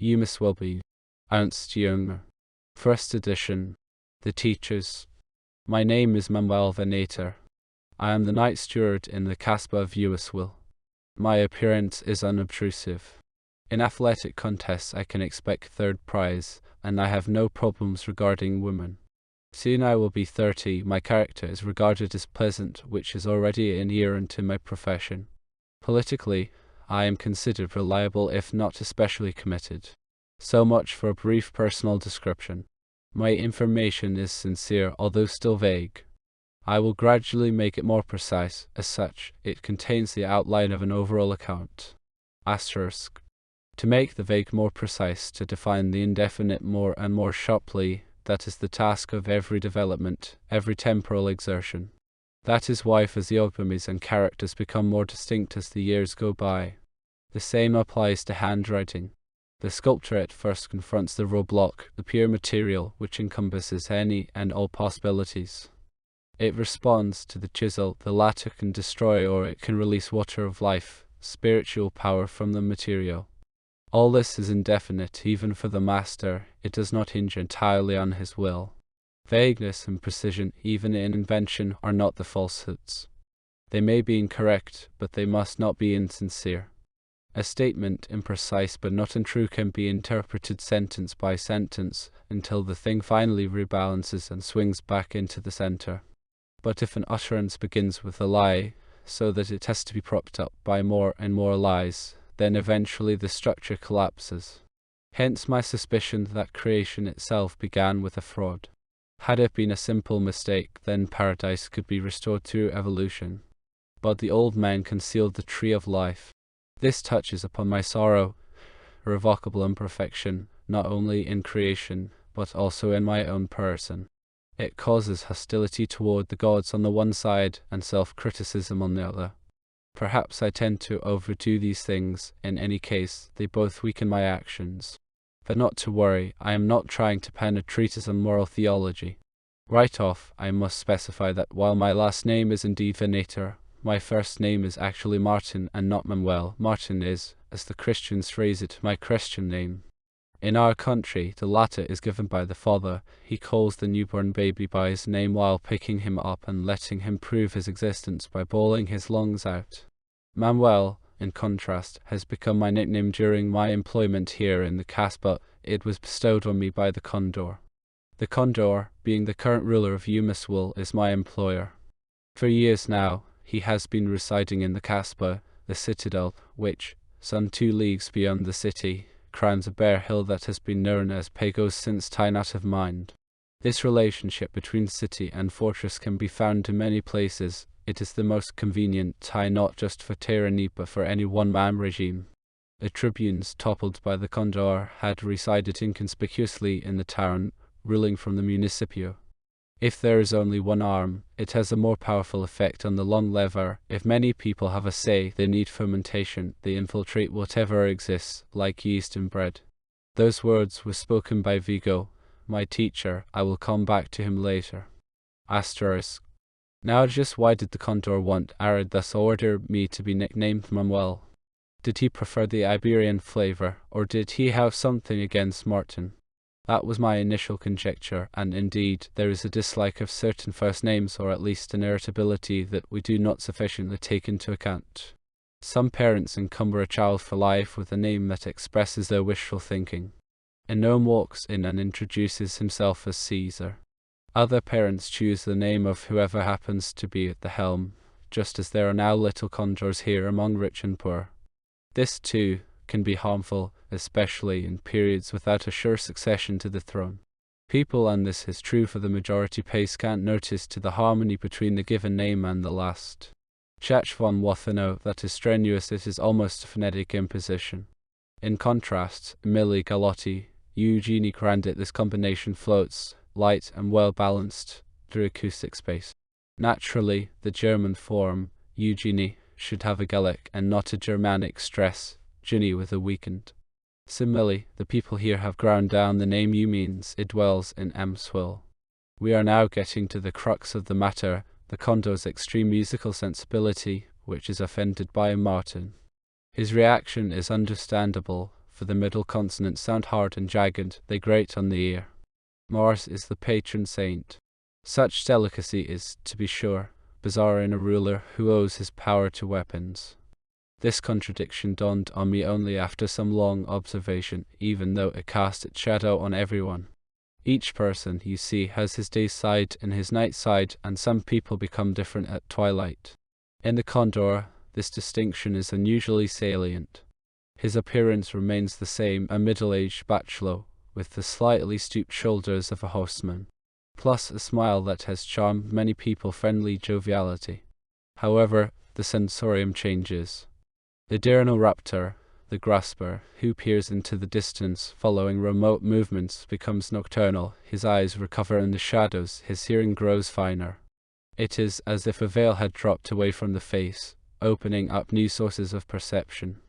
Eumeswil, Ernst Jünger. First edition. The Teachers. My name is Manuel Venator. I am the night steward in the Casbah of Eumeswil. My appearance is unobtrusive. In athletic contests I can expect third prize, and I have no problems regarding women. Soon I will be 30. My character is regarded as pleasant, which is already inherent in my profession. Politically, I am considered reliable if not especially committed. So much for a brief personal description. My information is sincere, although still vague. I will gradually make it more precise. As such, it contains the outline of an overall account. Asterisk. To make the vague more precise, to define the indefinite more and more sharply, that is the task of every development, every temporal exertion. That is why physiognomies and characters become more distinct as the years go by. The same applies to handwriting. The sculptor at first confronts the raw block, the pure material, which encompasses any and all possibilities. It responds to the chisel. The latter can destroy, or it can release water of life, spiritual power from the material. All this is indefinite, even for the master. It does not hinge entirely on his will. Vagueness and precision, even in invention, are not the falsehoods. They may be incorrect, but they must not be insincere. A statement, imprecise but not untrue, can be interpreted sentence by sentence until the thing finally rebalances and swings back into the center. But if an utterance begins with a lie, so that it has to be propped up by more and more lies, then eventually the structure collapses. Hence my suspicion that creation itself began with a fraud. Had it been a simple mistake, then paradise could be restored through evolution. But the old man concealed the tree of life. This touches upon my sorrow, irrevocable imperfection, not only in creation, but also in my own person. It causes hostility toward the gods on the one side and self-criticism on the other. Perhaps I tend to overdo these things. In any case, they both weaken my actions. But not to worry, I am not trying to pen a treatise on moral theology. Right off, I must specify that while my last name is indeed Venator, my first name is actually Martin and not Manuel. Martin is, as the Christians phrase it, my Christian name. In our country, the latter is given by the father. He calls the newborn baby by his name while picking him up and letting him prove his existence by bawling his lungs out. Manuel, in contrast, has become my nickname during my employment here in the Casbah. It was bestowed on me by the Condor. The Condor, being the current ruler of Eumeswil, is my employer. For years now, he has been residing in the Casbah, the citadel, which, some 2 leagues beyond the city, crowns a bare hill that has been known as Pagos since time out of mind. This relationship between city and fortress can be found in many places. It is the most convenient tie not just for tyranny but for any one-man regime. The tribunes toppled by the Condor had resided inconspicuously in the town, ruling from the municipio. If there is only one arm, it has a more powerful effect on the long lever. If many people have a say, they need fermentation. They infiltrate whatever exists, like yeast in bread. Those words were spoken by Vigo, my teacher. I will come back to him later. Asterisk. Now just why did the Condor want Arid thus order me to be nicknamed Manuel? Did he prefer the Iberian flavor, or did he have something against Martin? That was my initial conjecture, and indeed there is a dislike of certain first names, or at least an irritability that we do not sufficiently take into account. Some parents encumber a child for life with a name that expresses their wishful thinking. A gnome walks in and introduces himself as Caesar. Other parents choose the name of whoever happens to be at the helm, just as there are now little condors here among rich and poor. This, too, can be harmful, especially in periods without a sure succession to the throne. People, and this is true for the majority, pay scant notice to the harmony between the given name and the last. Chach von Watheno, that is strenuous, it is almost a phonetic imposition. In contrast, Milli Galotti, Eugenie Grandit, this combination floats, light and well balanced, through acoustic space. Naturally, the German form, Eugenie, should have a Gallic and not a Germanic stress, Ginny with a weakened. Similarly, the people here have ground down the name means it dwells in Eumeswil. We are now getting to the crux of the matter, the Condor's extreme musical sensibility, which is offended by Martin. His reaction is understandable, for the middle consonants sound hard and jagged, they grate on the ear. Mars is the patron saint. Such delicacy is, to be sure, bizarre in a ruler who owes his power to weapons. This contradiction dawned on me only after some long observation, even though it cast its shadow on everyone. Each person, you see, has his day side and his night side, and some people become different at twilight. In the condor, this distinction is unusually salient. His appearance remains the same, a middle-aged bachelor, with the slightly stooped shoulders of a horseman, plus a smile that has charmed many people, friendly joviality. However, the sensorium changes. The Diurnal the grasper, who peers into the distance following remote movements, becomes nocturnal, his eyes recover in the shadows, his hearing grows finer. It is as if a veil had dropped away from the face, opening up new sources of perception.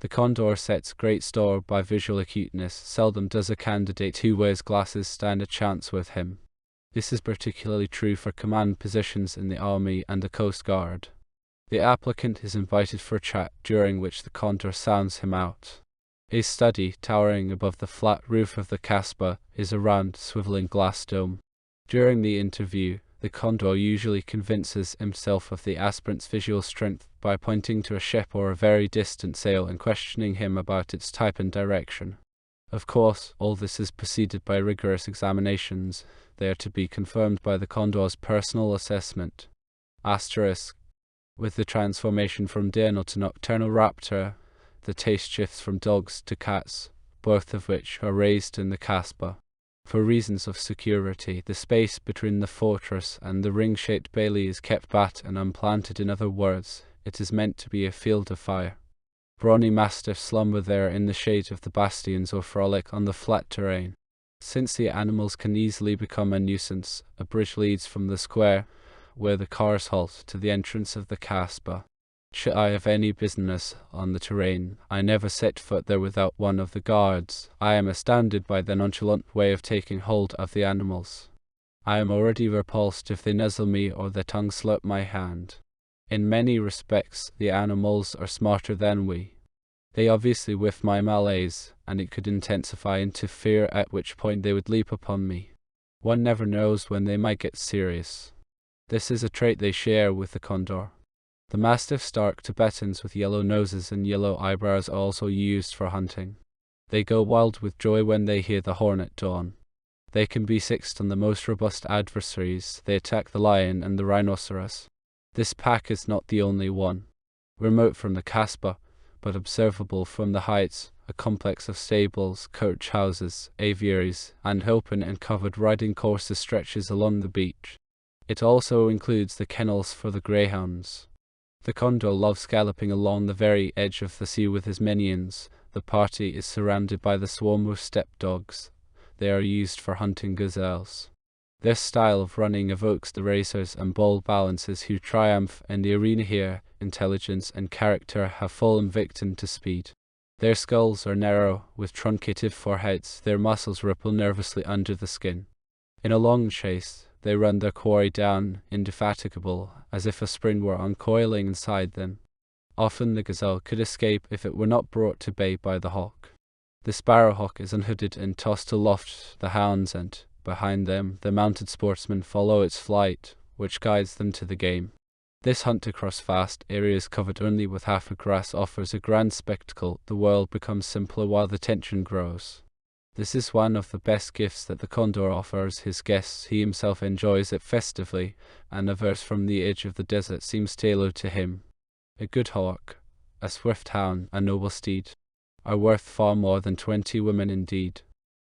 The condor sets great store by visual acuteness. Seldom does a candidate who wears glasses stand a chance with him. This is particularly true for command positions in the army and the coast guard. The applicant is invited for a chat, during which the condor sounds him out. His study, towering above the flat roof of the Casbah, is a round, swiveling glass dome. During the interview, the condor usually convinces himself of the aspirant's visual strength by pointing to a ship or a very distant sail and questioning him about its type and direction. Of course, all this is preceded by rigorous examinations. They are to be confirmed by the condor's personal assessment. Asterisk. With the transformation from diurnal to nocturnal raptor, the taste shifts from dogs to cats, both of which are raised in the Casbah. For reasons of security, the space between the fortress and the ring-shaped bailey is kept bat and unplanted. In other words, it is meant to be a field of fire. Brawny mastiffs slumber there in the shade of the bastions or frolic on the flat terrain. Since the animals can easily become a nuisance, a bridge leads from the square, where the cars halt, to the entrance of the Casbah. Should I have any business on the terrain, I never set foot there without one of the guards. I am astounded by their nonchalant way of taking hold of the animals. I am already repulsed if they nuzzle me or their tongue slap my hand. In many respects, the animals are smarter than we. They obviously whiff my malaise, and it could intensify into fear, at which point they would leap upon me. One never knows when they might get serious. This is a trait they share with the condor. The mastiffs, dark Tibetans with yellow noses and yellow eyebrows, are also used for hunting. They go wild with joy when they hear the horn at dawn. They can be fixed on the most robust adversaries. They attack the lion and the rhinoceros. This pack is not the only one. Remote from the Casbah, but observable from the heights, a complex of stables, coach houses, aviaries, and open and covered riding courses stretches along the beach. It also includes the kennels for the greyhounds. The condor loves galloping along the very edge of the sea with his minions. The party is surrounded by the swarm of steppe dogs. They are used for hunting gazelles. This style of running evokes the racers and ball balancers who triumph in the arena here. Intelligence and character have fallen victim to speed. Their skulls are narrow, with truncated foreheads. Their muscles ripple nervously under the skin. In a long chase, they run their quarry down, indefatigable, as if a spring were uncoiling inside them. Often the gazelle could escape if it were not brought to bay by the hawk. The sparrowhawk is unhooded and tossed aloft the hounds, and, behind them, the mounted sportsmen follow its flight, which guides them to the game. This hunt across vast areas covered only with half a grass offers a grand spectacle. The world becomes simpler while the tension grows. This is one of the best gifts that the condor offers his guests. He himself enjoys it festively, and a verse from the edge of the desert seems tailored to him. A good hawk, a swift hound, a noble steed, are worth far more than 20 women indeed.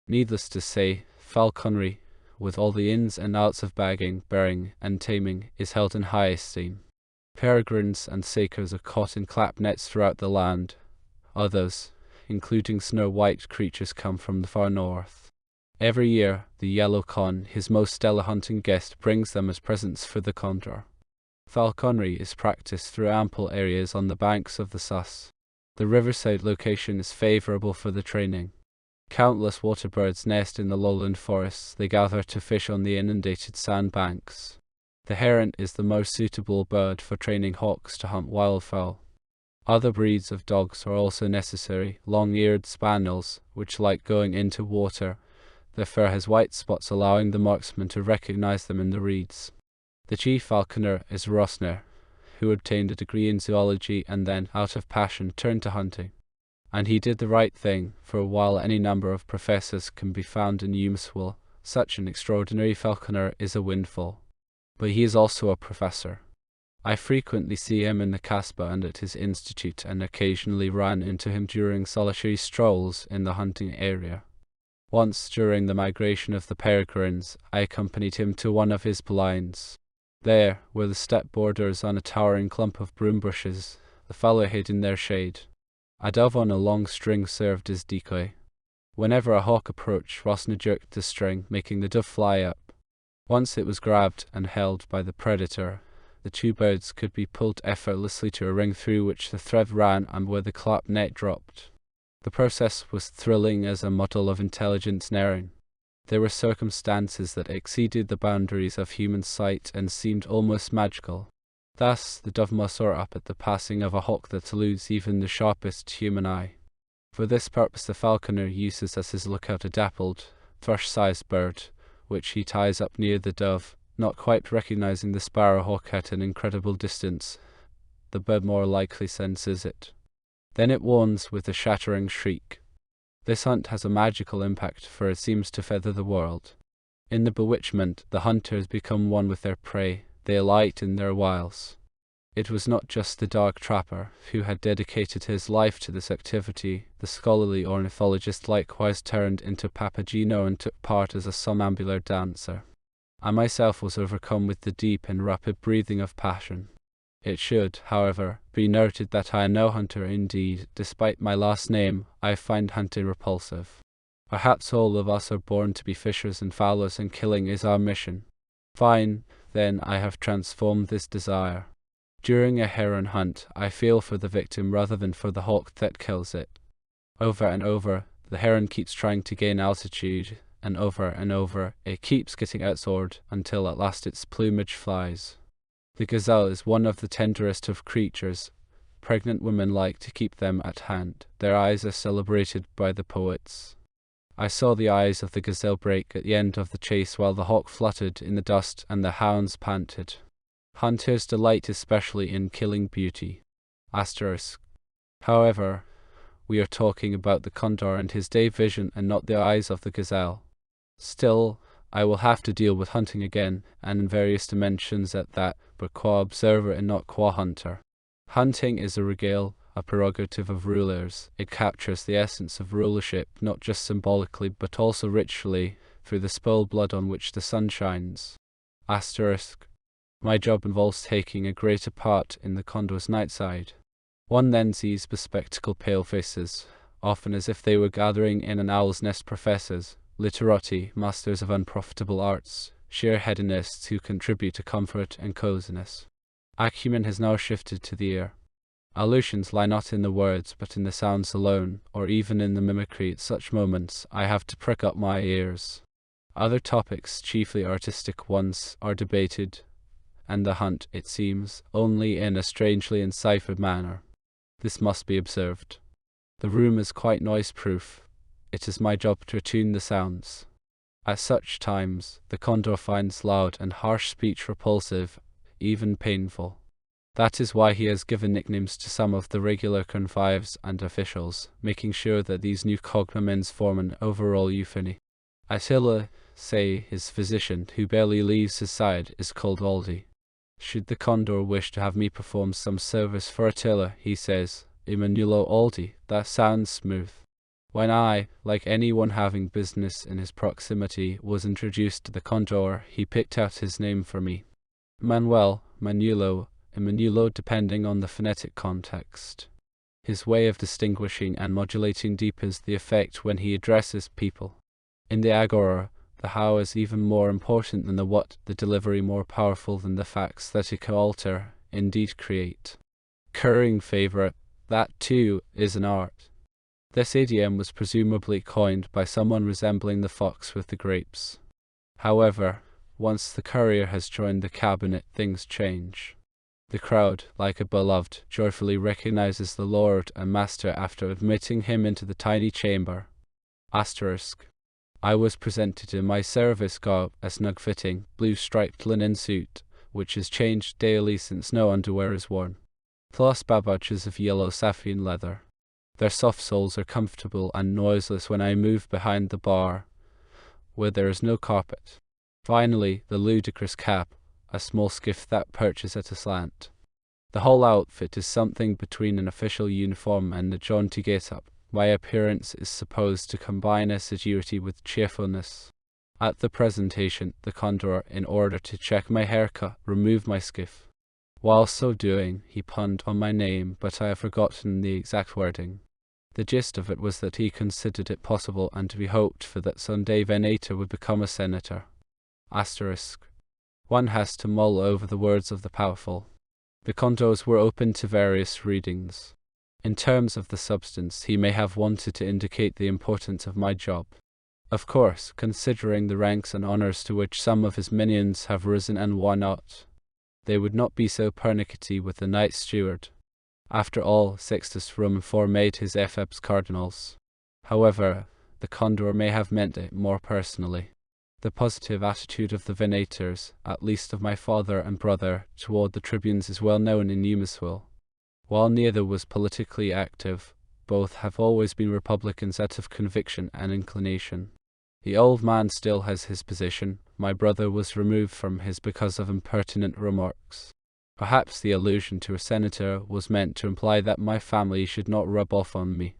Needless to say, falconry, with all the ins and outs of bagging, bearing, and taming, is held in high esteem. Peregrines and sakers are caught in clap nets throughout the land. Others, including snow-white creatures, come from the far north. Every year, the yellow con, his most stellar hunting guest, brings them as presents for the condor. Falconry is practiced through ample areas on the banks of the Sus. The riverside location is favorable for the training. Countless waterbirds nest in the lowland forests. They gather to fish on the inundated sandbanks. The heron is the most suitable bird for training hawks to hunt wildfowl. Other breeds of dogs are also necessary, long-eared spaniels, which like going into water. Their fur has white spots allowing the marksman to recognize them in the reeds. The chief falconer is Rosner, who obtained a degree in zoology and then, out of passion, turned to hunting. And he did the right thing, for while any number of professors can be found in Eumeswil, such an extraordinary falconer is a windfall. But he is also a professor. I frequently see him in the Kasbah and at his institute, and occasionally ran into him during solitary strolls in the hunting area. Once, during the migration of the peregrines, I accompanied him to one of his blinds. There, where the step borders on a towering clump of broom bushes, the fellow hid in their shade. A dove on a long string served as decoy. Whenever a hawk approached, Rosner jerked the string, making the dove fly up. Once it was grabbed and held by the predator. The two birds could be pulled effortlessly to a ring through which the thread ran and where the clap net dropped. The process was thrilling as a model of intelligent snaring. There were circumstances that exceeded the boundaries of human sight and seemed almost magical. Thus, the dove must soar up at the passing of a hawk that eludes even the sharpest human eye. For this purpose the falconer uses as his lookout a dappled, thrush-sized bird, which he ties up near the dove. Not quite recognizing the sparrowhawk at an incredible distance, the bird more likely senses it. Then it warns with a shattering shriek. This hunt has a magical impact, for it seems to feather the world. In the bewitchment, the hunters become one with their prey. They alight in their wiles. It was not just the dog trapper who had dedicated his life to this activity. The scholarly ornithologist likewise turned into Papageno and took part as a somnambular dancer. I myself was overcome with the deep and rapid breathing of passion. It should, however, be noted that I am no hunter indeed. Despite my last name, I find hunting repulsive. Perhaps all of us are born to be fishers and fowlers, and killing is our mission. Fine, then I have transformed this desire. During a heron hunt, I feel for the victim rather than for the hawk that kills it. Over and over, the heron keeps trying to gain altitude, and over, it keeps getting outsoared until at last its plumage flies. The gazelle is one of the tenderest of creatures. Pregnant women like to keep them at hand. Their eyes are celebrated by the poets. I saw the eyes of the gazelle break at the end of the chase while the hawk fluttered in the dust and the hounds panted. Hunters delight especially in killing beauty. Asterisk. However, we are talking about the condor and his day vision and not the eyes of the gazelle. Still, I will have to deal with hunting again, and in various dimensions at that, but qua observer and not qua hunter. Hunting is a regale, a prerogative of rulers. It captures the essence of rulership, not just symbolically, but also ritually, through the spoiled blood on which the sun shines. Asterisk. My job involves taking a greater part in the condor's night side. One then sees bespectacled palefaces, often as if they were gathering in an owl's nest professors, literati, masters of unprofitable arts, sheer hedonists who contribute to comfort and coziness. Acumen has now shifted to the ear. Allusions lie not in the words, but in the sounds alone, or even in the mimicry. At such moments, I have to prick up my ears. Other topics, chiefly artistic ones, are debated, and the hunt, it seems, only in a strangely enciphered manner. This must be observed. The room is quite noise-proof. It is my job to attune the sounds. At such times, the condor finds loud and harsh speech repulsive, even painful. That is why he has given nicknames to some of the regular convives and officials, making sure that these new cognomens form an overall euphony. Attila, say, his physician, who barely leaves his side, is called Aldi. Should the condor wish to have me perform some service for Attila, he says, Emanuelo Aldi, that sounds smooth. When I, like anyone having business in his proximity, was introduced to the condor, he picked out his name for me. Manuel, Manuelo, Emanuelo depending on the phonetic context. His way of distinguishing and modulating deepens the effect when he addresses people. In the agora, the how is even more important than the what, the delivery more powerful than the facts that it can alter, indeed create. Currying favourite, that too is an art. This idiom was presumably coined by someone resembling the fox with the grapes. However, once the courier has joined the cabinet, things change. The crowd, like a beloved, joyfully recognizes the Lord and Master after admitting him into the tiny chamber. Asterisk. I was presented in my service garb, a snug-fitting, blue-striped linen suit, which is changed daily since no underwear is worn, plus babaches of yellow saffron leather. Their soft soles are comfortable and noiseless when I move behind the bar, where there is no carpet. Finally, the ludicrous cap, a small skiff that perches at a slant. The whole outfit is something between an official uniform and a jaunty get-up. My appearance is supposed to combine assiduity with cheerfulness. At the presentation, the condor, in order to check my haircut, removed my skiff. While so doing, he punned on my name, but I have forgotten the exact wording. The gist of it was that he considered it possible and to be hoped for that someday Venator would become a senator. Asterisk. One has to mull over the words of the powerful. The condors were open to various readings. In terms of the substance, he may have wanted to indicate the importance of my job. Of course, considering the ranks and honors to which some of his minions have risen, and why not, they would not be so pernickety with the Knight Steward. After all, Sixtus Roman IV made his effebs cardinals. However, the condor may have meant it more personally. The positive attitude of the Venators, at least of my father and brother, toward the tribunes is well known in Eumeswil. While neither was politically active, both have always been republicans out of conviction and inclination. The old man still has his position. My brother was removed from his because of impertinent remarks. Perhaps the allusion to a senator was meant to imply that my family should not rub off on me.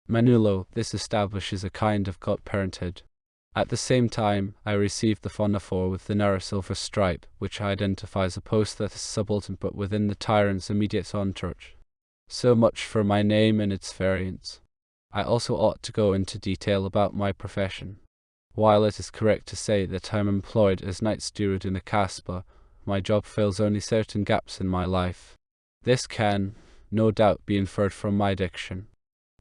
Manulo, this establishes a kind of godparenthood. At the same time, I received the phonophore with the narrow silver stripe, which identifies a post that is subaltern but within the tyrant's immediate entourage. So much for my name and its variants. I also ought to go into detail about my profession. While it is correct to say that I am employed as night steward in a Casbah, my job fills only certain gaps in my life. This can, no doubt, be inferred from my diction.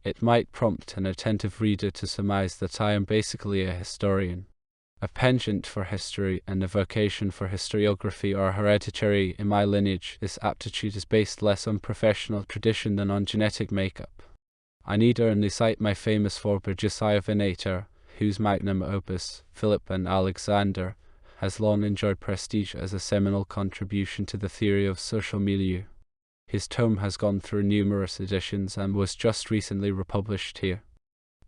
It might prompt an attentive reader to surmise that I am basically a historian. A penchant for history and a vocation for historiography are hereditary in my lineage. This aptitude is based less on professional tradition than on genetic makeup. I need only cite my famous forebear Josiah Venator, whose magnum opus, Philip and Alexander, has long enjoyed prestige as a seminal contribution to the theory of social milieu. His tome has gone through numerous editions and was just recently republished here.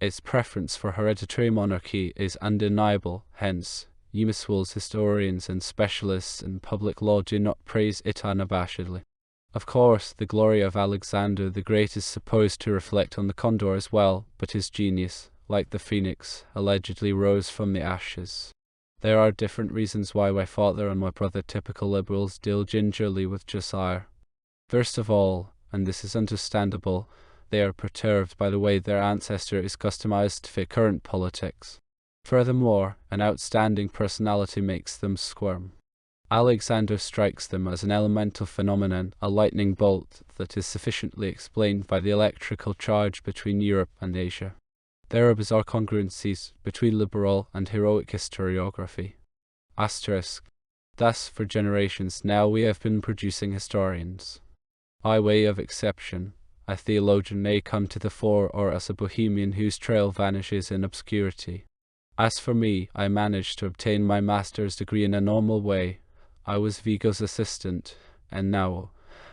Its preference for hereditary monarchy is undeniable, hence, Eumeswil's historians and specialists in public law do not praise it unabashedly. Of course, the glory of Alexander the Great is supposed to reflect on the condor as well, but his genius, like the phoenix, allegedly rose from the ashes. There are different reasons why my father and my brother, typical liberals, deal gingerly with Josiah. First of all, and this is understandable, they are perturbed by the way their ancestor is customized to fit current politics. Furthermore, an outstanding personality makes them squirm. Alexander strikes them as an elemental phenomenon, a lightning bolt that is sufficiently explained by the electrical charge between Europe and Asia. There are bizarre congruencies between liberal and heroic historiography. Asterisk. Thus, for generations now we have been producing historians. By way of exception, a theologian may come to the fore, or as a bohemian whose trail vanishes in obscurity. As for me, I managed to obtain my master's degree in a normal way. I was Vigo's assistant, and now,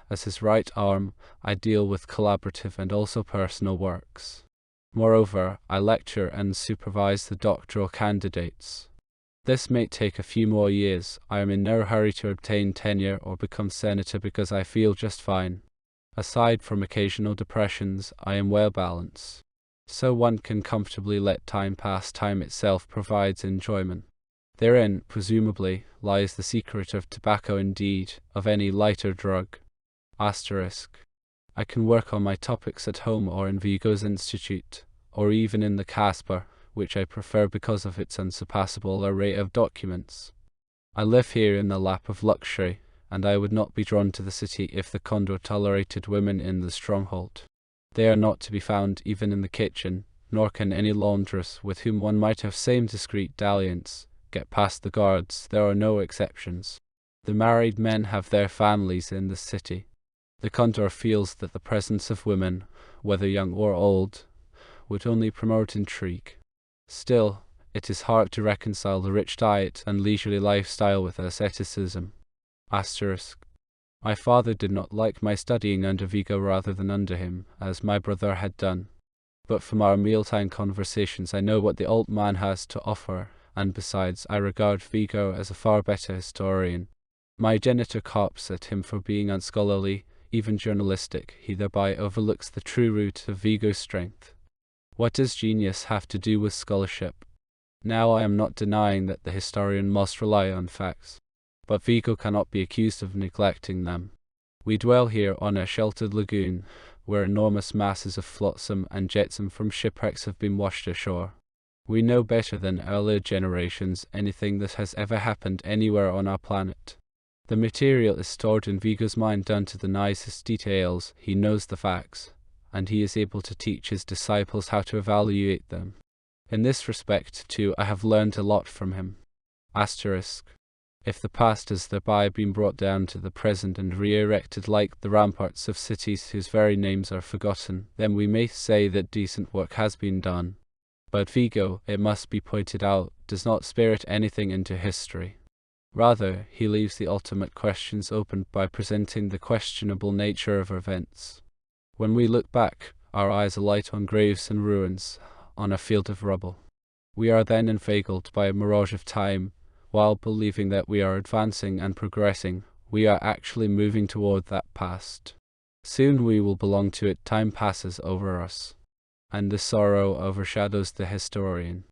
as his right arm, I deal with collaborative and also personal works. Moreover, I lecture and supervise the doctoral candidates. This may take a few more years. I am in no hurry to obtain tenure or become senator because I feel just fine. Aside from occasional depressions, I am well balanced. So one can comfortably let time pass. Time itself provides enjoyment. Therein, presumably, lies the secret of tobacco, indeed, of any lighter drug. Asterisk. I can work on my topics at home or in Vigo's institute, or even in the Casbah, which I prefer because of its unsurpassable array of documents. I live here in the lap of luxury, and I would not be drawn to the city if the condor tolerated women in the stronghold. They are not to be found even in the kitchen, nor can any laundress with whom one might have same discreet dalliance get past the guards. There are no exceptions. The married men have their families in the city. The condor feels that the presence of women, whether young or old, would only promote intrigue. Still, it is hard to reconcile the rich diet and leisurely lifestyle with asceticism. Asterisk. My father did not like my studying under Vigo rather than under him, as my brother had done. But from our mealtime conversations I know what the old man has to offer, and besides, I regard Vigo as a far better historian. My genitor carps at him for being unscholarly, even journalistic. He thereby overlooks the true root of Vigo's strength. What does genius have to do with scholarship? Now I am not denying that the historian must rely on facts, but Vigo cannot be accused of neglecting them. We dwell here on a sheltered lagoon, where enormous masses of flotsam and jetsam from shipwrecks have been washed ashore. We know better than earlier generations anything that has ever happened anywhere on our planet. The material is stored in Vigo's mind down to the nicest details. He knows the facts, and he is able to teach his disciples how to evaluate them. In this respect, too, I have learned a lot from him. Asterisk. If the past has thereby been brought down to the present and re-erected like the ramparts of cities whose very names are forgotten, then we may say that decent work has been done. But Vigo, it must be pointed out, does not spirit anything into history. Rather, he leaves the ultimate questions open by presenting the questionable nature of events. When we look back, our eyes alight on graves and ruins, on a field of rubble. We are then inveigled by a mirage of time. While believing that we are advancing and progressing, we are actually moving toward that past. Soon we will belong to it. Time passes over us, and the sorrow overshadows the historian.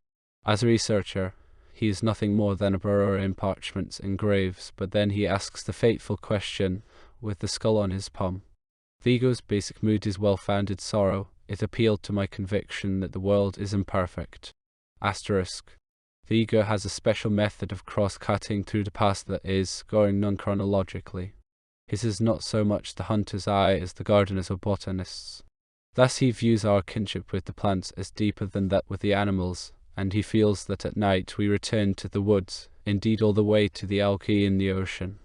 As a researcher, he is nothing more than a burrower in parchments and graves, but then he asks the fateful question, with the skull on his palm. Vigo's basic mood is well-founded sorrow. It appealed to my conviction that the world is imperfect. Asterisk. Vigo has a special method of cross-cutting through the past that is, going non-chronologically. His is not so much the hunter's eye as the gardener's or botanist's. Thus he views our kinship with the plants as deeper than that with the animals, and he feels that at night we return to the woods, indeed all the way to the algae in the ocean.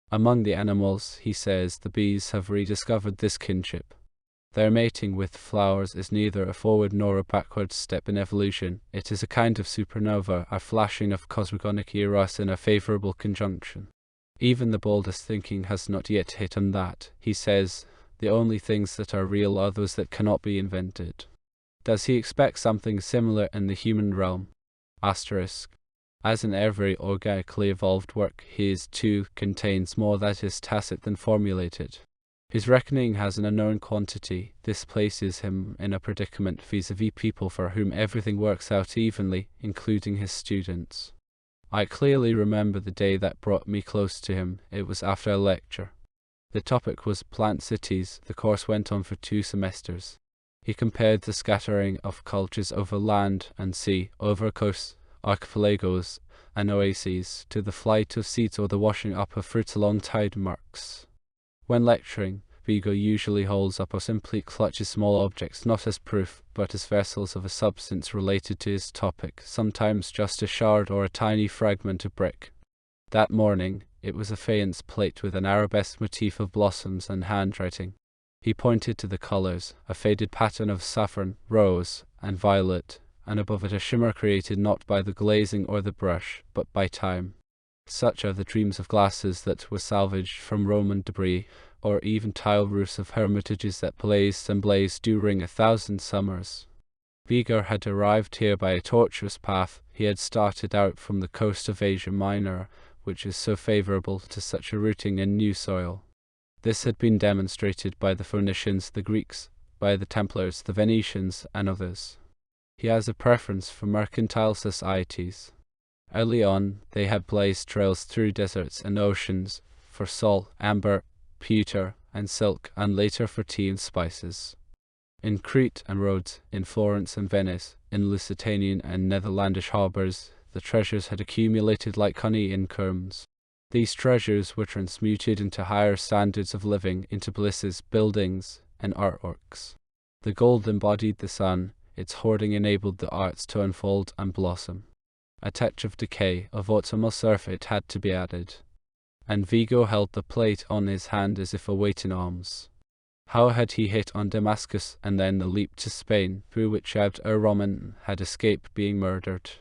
Among the animals, he says, the bees have rediscovered this kinship. Their mating with flowers is neither a forward nor a backward step in evolution. It is a kind of supernova, a flashing of cosmogonic eras in a favorable conjunction. Even the boldest thinking has not yet hit on that. He says, the only things that are real are those that cannot be invented. Does he expect something similar in the human realm? Asterisk. As in every organically evolved work, his too contains more that is tacit than formulated. His reckoning has an unknown quantity. This places him in a predicament vis-a-vis people for whom everything works out evenly, including his students. I clearly remember the day that brought me close to him. It was after a lecture. The topic was plant cities. The course went on for 2 semesters. He compared the scattering of cultures over land and sea, over coasts, archipelagos, and oases, to the flight of seeds or the washing up of fruit along tide marks. When lecturing, Vigo usually holds up or simply clutches small objects not as proof, but as vessels of a substance related to his topic, sometimes just a shard or a tiny fragment of brick. That morning, it was a faience plate with an arabesque motif of blossoms and handwriting. He pointed to the colours, a faded pattern of saffron, rose, and violet, and above it a shimmer created not by the glazing or the brush, but by time. Such are the dreams of glasses that were salvaged from Roman debris, or even tile roofs of hermitages that blazed and blazed during 1,000 summers. Vigo had arrived here by a tortuous path. He had started out from the coast of Asia Minor, which is so favourable to such a rooting in new soil. This had been demonstrated by the Phoenicians, the Greeks, by the Templars, the Venetians, and others. He has a preference for mercantile societies. Early on, they had blazed trails through deserts and oceans for salt, amber, pewter, and silk, and later for tea and spices. In Crete and Rhodes, in Florence and Venice, in Lusitanian and Netherlandish harbours, the treasures had accumulated like honey in combs. These treasures were transmuted into higher standards of living, into palaces, buildings, and artworks. The gold embodied the sun. Its hoarding enabled the arts to unfold and blossom. A touch of decay, of autumnal surf, it had to be added. and Vigo held the plate on his hand as if awaiting arms. How had he hit on Damascus and then the leap to Spain, through which Abd ar-Rahman had escaped being murdered?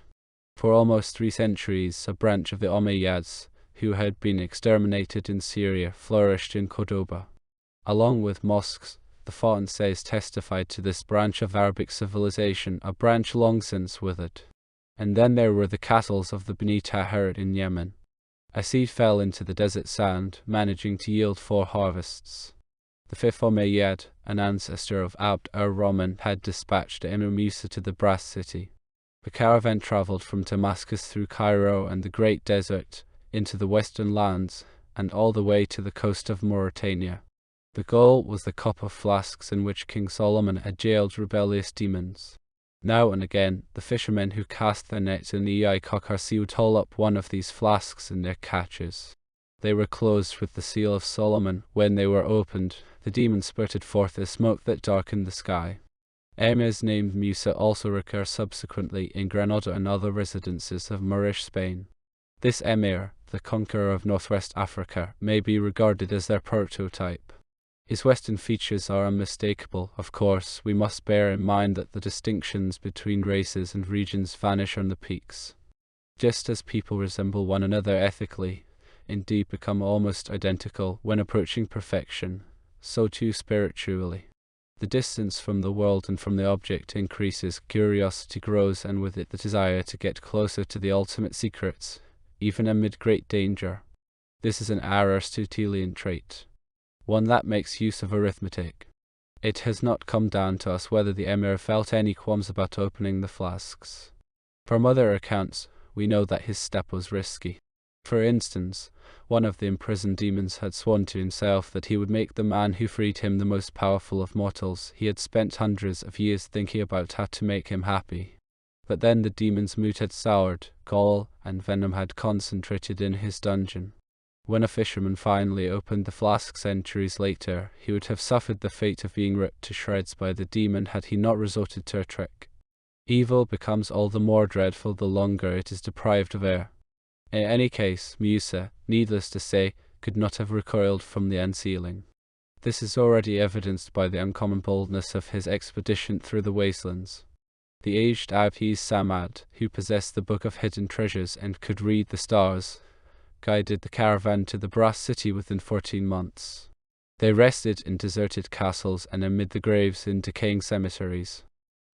For almost 3 centuries, a branch of the Umayyads, who had been exterminated in Syria, flourished in Cordoba. Along with mosques, the Fauns testified to this branch of Arabic civilization, a branch long since withered. And then there were the castles of the Bani Tahir in Yemen. A seed fell into the desert sand, managing to yield 4 harvests. The 5th Umayyad, an ancestor of Abd ar-Rahman, had dispatched Emir Musa to the Brass City. The caravan travelled from Damascus through Cairo and the Great Desert, into the western lands, and all the way to the coast of Mauritania. The goal was the cup of flasks in which King Solomon had jailed rebellious demons. Now and again, the fishermen who cast their nets in the Kokar would haul up one of these flasks in their catches. They were closed with the seal of Solomon. When they were opened, the demons spurted forth a smoke that darkened the sky. Emirs named Musa also recur subsequently in Granada and other residences of Moorish Spain. This emir, the conqueror of northwest Africa, may be regarded as their prototype. His western features are unmistakable. Of course, we must bear in mind that the distinctions between races and regions vanish on the peaks. Just as people resemble one another ethically, indeed become almost identical when approaching perfection, so too spiritually. The distance from the world and from the object increases, curiosity grows, and with it the desire to get closer to the ultimate secrets, even amid great danger. This is an Aristotelian trait, one that makes use of arithmetic. It has not come down to us whether the emir felt any qualms about opening the flasks. From other accounts, we know that his step was risky. For instance, one of the imprisoned demons had sworn to himself that he would make the man who freed him the most powerful of mortals. He had spent hundreds of years thinking about how to make him happy. But then the demon's mood had soured, gall and venom had concentrated in his dungeon. When a fisherman finally opened the flask centuries later, he would have suffered the fate of being ripped to shreds by the demon had he not resorted to a trick. Evil becomes all the more dreadful the longer it is deprived of air. In any case, Musa, needless to say, could not have recoiled from the unsealing. This is already evidenced by the uncommon boldness of his expedition through the wastelands. The aged Abd Samad, who possessed the Book of Hidden Treasures and could read the stars, guided the caravan to the Brass City within 14 months. They rested in deserted castles and amid the graves in decaying cemeteries.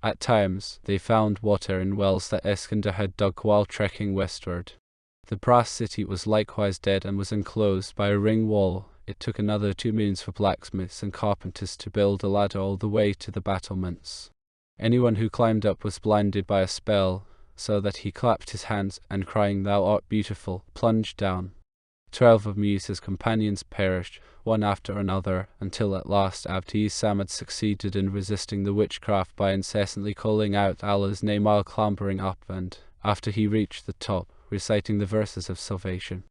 At times, they found water in wells that Iskander had dug while trekking westward. The Brass City was likewise dead and was enclosed by a ring wall. It took another 2 moons for blacksmiths and carpenters to build a ladder all the way to the battlements. Anyone who climbed up was blinded by a spell, so that he clapped his hands and, crying, "Thou art beautiful," plunged down. 12 of Musa's companions perished, one after another, until at last Abd Samad succeeded in resisting the witchcraft by incessantly calling out Allah's name while clambering up and, after he reached the top, reciting the verses of salvation.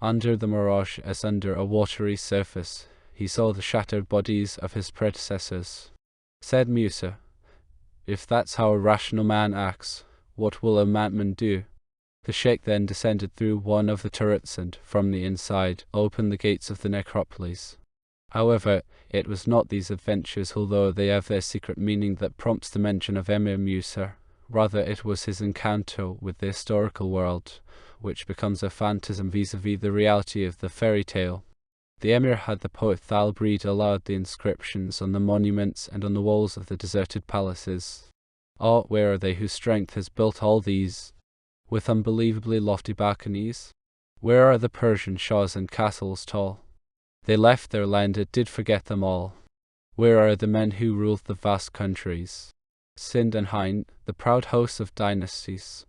Under the mirage, as under a watery surface, he saw the shattered bodies of his predecessors. Said Musa, "If that's how a rational man acts, what will a madman do?" The sheikh then descended through one of the turrets and, from the inside, opened the gates of the necropolis. However, it was not these adventures, although they have their secret meaning, that prompts the mention of Emir Musa. Rather, it was his encounter with the historical world, which becomes a phantasm vis-a-vis the reality of the fairy tale. The emir had the poet Thalbreed allowed the inscriptions on the monuments and on the walls of the deserted palaces. Ah, where are they whose strength has built all these, with unbelievably lofty balconies? Where are the Persian shahs and castles tall? They left their land, it did forget them all. Where are the men who ruled the vast countries? Sind and Hind, the proud hosts of dynasties,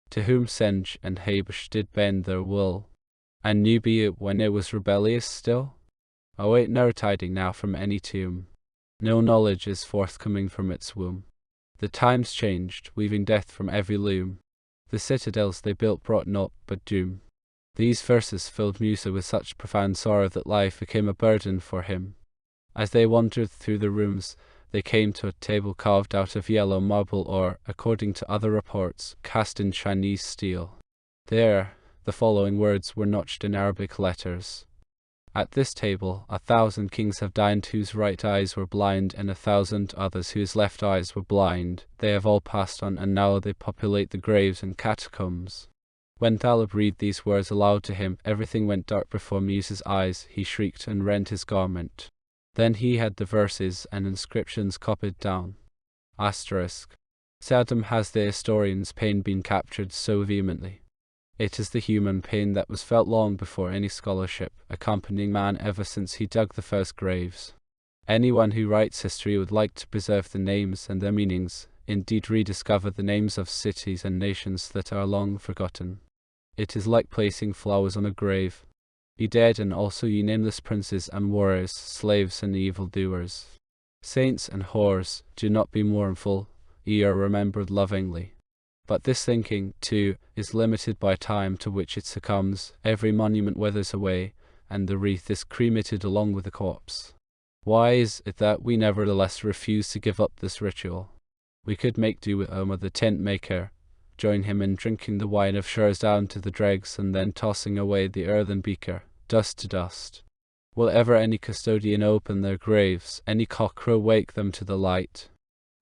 to whom Senj and Habash did bend their will, and Nubia when it was rebellious still? Await no tiding now from any tomb, no knowledge is forthcoming from its womb. The times changed, weaving death from every loom. The citadels they built brought naught but doom. These verses filled Musa with such profound sorrow that life became a burden for him. As they wandered through the rooms, they came to a table carved out of yellow marble or, according to other reports, cast in Chinese steel. There, The following words were notched in Arabic letters. At this table 1,000 kings have dined whose right eyes were blind, and 1,000 others whose left eyes were blind. They have all passed on, and now they populate the graves and catacombs. When Talib read these words aloud to him, everything went dark before Musa's eyes. He shrieked and rent his garment. Then he had the verses and inscriptions copied down. Asterisk. Seldom has the historian's pain been captured so vehemently. It is the human pain that was felt long before any scholarship, accompanying man ever since he dug the first graves. Anyone who writes history would like to preserve the names and their meanings, indeed rediscover the names of cities and nations that are long forgotten. It is like placing flowers on a grave. Ye dead, and also ye nameless princes and warriors, slaves and evildoers, saints and whores, do not be mournful, ye are remembered lovingly. But this thinking, too, is limited by time to which it succumbs. Every monument withers away, and the wreath is cremated along with the corpse. Why is it that we nevertheless refuse to give up this ritual? We could make do with Omar the tent maker, join him in drinking the wine of Shurs down to the dregs, and then tossing away the earthen beaker, dust to dust. Will ever any custodian open their graves, any cockcrow wake them to the light?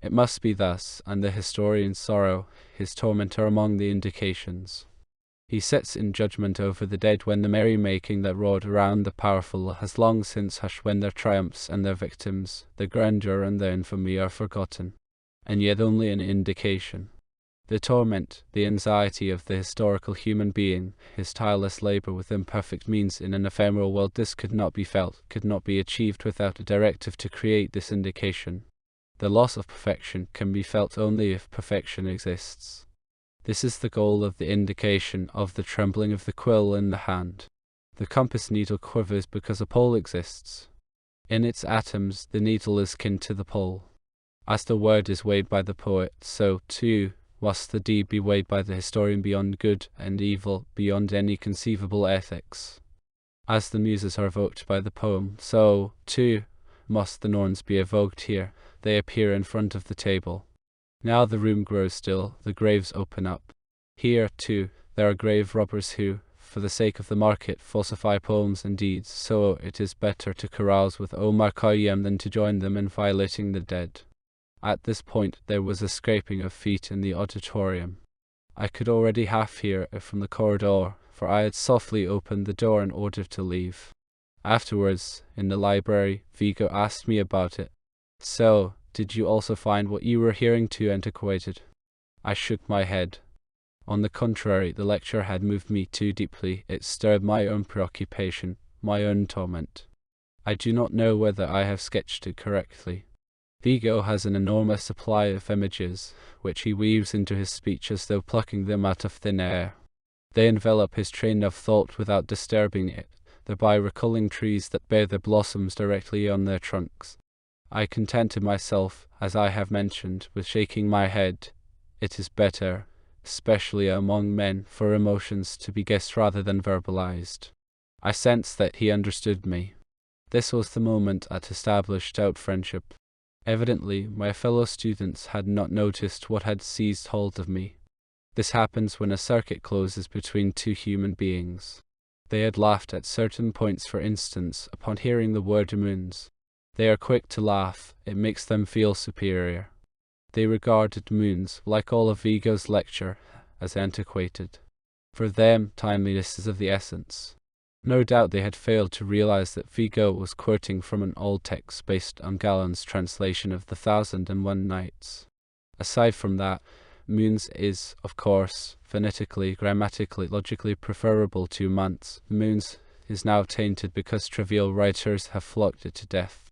It must be thus, and the historian's sorrow, his torment, are among the indications. He sits in judgment over the dead when the merrymaking that roared around the powerful has long since hushed, when their triumphs and their victims, their grandeur and their infamy are forgotten, and yet only an indication. The torment, the anxiety of the historical human being, his tireless labor with imperfect means in an ephemeral world, this could not be felt, could not be achieved without a directive to create this indication. The loss of perfection can be felt only if perfection exists. This is the goal of the indication, of the trembling of the quill in the hand. The compass needle quivers because a pole exists. In its atoms, the needle is kin to the pole. As the word is weighed by the poet, so, too, must the deed be weighed by the historian beyond good and evil, beyond any conceivable ethics. As the muses are evoked by the poem, so, too, must the Norns be evoked here. They appear in front of the table. Now the room grows still, the graves open up. Here, too, there are grave robbers who, for the sake of the market, falsify poems and deeds, so it is better to carouse with Omar Khayyam than to join them in violating the dead. At this point there was a scraping of feet in the auditorium. I could already half hear it from the corridor, for I had softly opened the door in order to leave. Afterwards, in the library, Vigo asked me about it. So, did you also find what you were hearing too antiquated? I shook my head. On the contrary, the lecture had moved me too deeply. It stirred my own preoccupation, my own torment. I do not know whether I have sketched it correctly. Vigo has an enormous supply of images, which he weaves into his speech as though plucking them out of thin air. They envelop his train of thought without disturbing it, thereby recalling trees that bear their blossoms directly on their trunks. I contented myself, as I have mentioned, with shaking my head. It is better, especially among men, for emotions to be guessed rather than verbalized. I sensed that he understood me. This was the moment at established out friendship. Evidently, my fellow students had not noticed what had seized hold of me. This happens when a circuit closes between two human beings. They had laughed at certain points, for instance, upon hearing the word moons. They are quick to laugh, it makes them feel superior. They regarded moons, like all of Vigo's lecture, as antiquated. For them, timeliness is of the essence. No doubt they had failed to realize that Vigo was quoting from an old text based on Gallen's translation of the 1001 Nights. Aside from that, moons is, of course, phonetically, grammatically, logically preferable to months. Moons is now tainted because trivial writers have flogged it to death.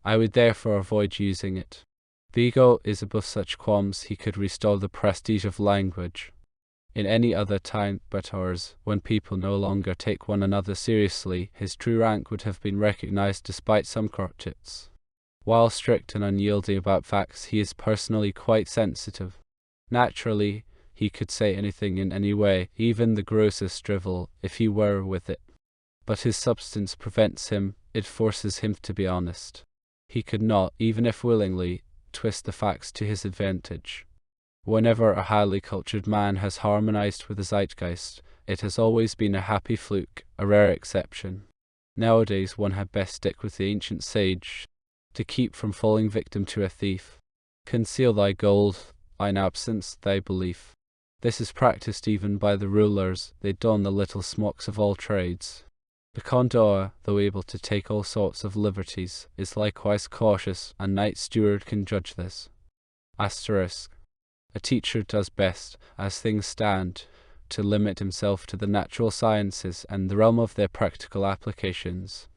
I would therefore avoid using it. Vigo is above such qualms. He could restore the prestige of language. In any other time but ours, when people no longer take one another seriously, his true rank would have been recognized despite some crotchets. While strict and unyielding about facts, he is personally quite sensitive. Naturally, he could say anything in any way, even the grossest drivel, if he were with it. But his substance prevents him, it forces him to be honest. He could not, even if willingly, twist the facts to his advantage. Whenever a highly cultured man has harmonized with the zeitgeist, It has always been a happy fluke, a rare exception. Nowadays one had best stick with the ancient sage, to keep from falling victim to a thief. Conceal thy gold, thine absence, thy belief. This is practised even by the rulers, they don the little smocks of all trades. The condor, though able to take all sorts of liberties, is likewise cautious, and knight steward can judge this. Asterisk. A teacher does best, as things stand, to limit himself to the natural sciences and the realm of their practical applications.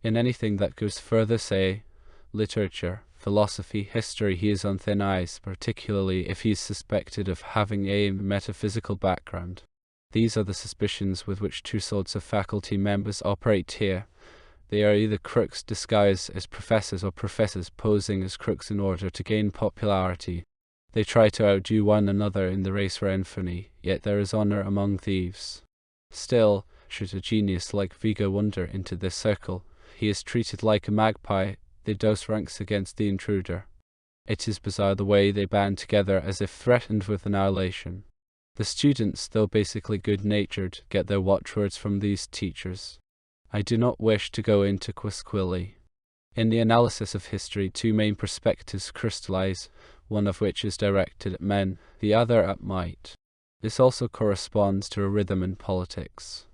In anything that goes further, say, literature, philosophy, history, he is on thin ice, particularly if he is suspected of having a metaphysical background. These are the suspicions with which two sorts of faculty members operate here. They are either crooks disguised as professors or professors posing as crooks in order to gain popularity. They try to outdo one another in the race for infamy, yet there is honor among thieves. Still, should a genius like Vigo wander into this circle, he is treated like a magpie. They dose ranks against the intruder. It is bizarre the way they band together as if threatened with annihilation. The students, though basically good-natured, get their watchwords from these teachers. I do not wish to go into quisquilly. In the analysis of history, two main perspectives crystallize, one of which is directed at men, the other at might. This also corresponds to a rhythm in politics.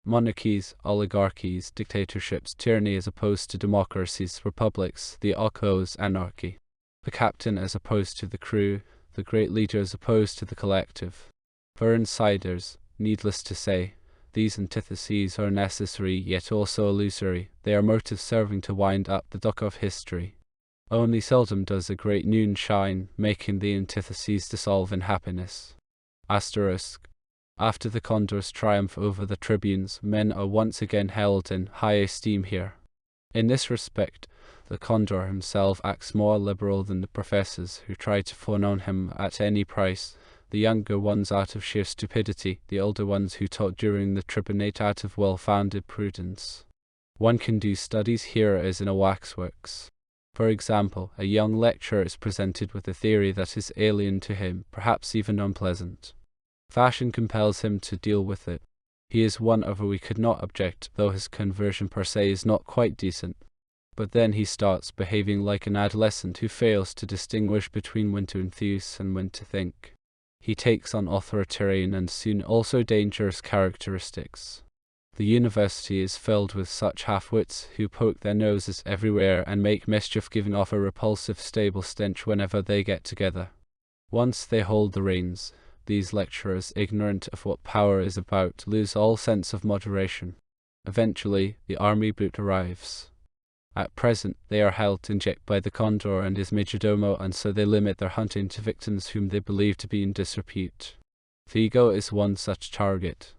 Monarchies, oligarchies, dictatorships, tyranny as opposed to democracies, republics, the occos, anarchy. The captain as opposed to the crew, the great leader as opposed to the collective. For insiders, needless to say, these antitheses are necessary yet also illusory. They are motives serving to wind up the dock of history. Only seldom does a great noon shine, making the antitheses dissolve in happiness. Asterisk. After the condor's triumph over the tribunes, men are once again held in high esteem here. In this respect, the condor himself acts more liberal than the professors who try to fawn on him at any price, the younger ones out of sheer stupidity, the older ones who taught during the tribunate out of well-founded prudence. One can do studies here as in a waxworks. For example, a young lecturer is presented with a theory that is alien to him, perhaps even unpleasant. Fashion compels him to deal with it. He is one over we could not object, though his conversion per se is not quite decent. But then he starts behaving like an adolescent who fails to distinguish between when to enthuse and when to think. He takes on authoritarian and soon also dangerous characteristics. The university is filled with such half-wits who poke their noses everywhere and make mischief, giving off a repulsive stable stench whenever they get together. Once they hold the reins, these lecturers, ignorant of what power is about, lose all sense of moderation. Eventually, the army boot arrives. At present, they are held in check by the condor and his majordomo, and so they limit their hunting to victims whom they believe to be in disrepute. Vigo is one such target.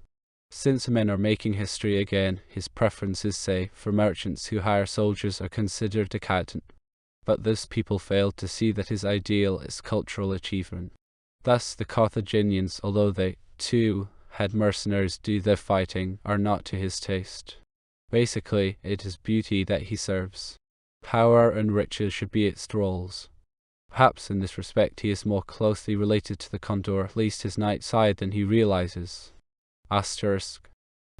Since men are making history again, his preferences, say, for merchants who hire soldiers are considered decadent. But those people fail to see that his ideal is cultural achievement. Thus the Carthaginians, although they, too, had mercenaries do their fighting, are not to his taste. Basically, it is beauty that he serves. Power and riches should be its thralls. Perhaps in this respect he is more closely related to the condor, at least his night side, than he realizes. Asterisk.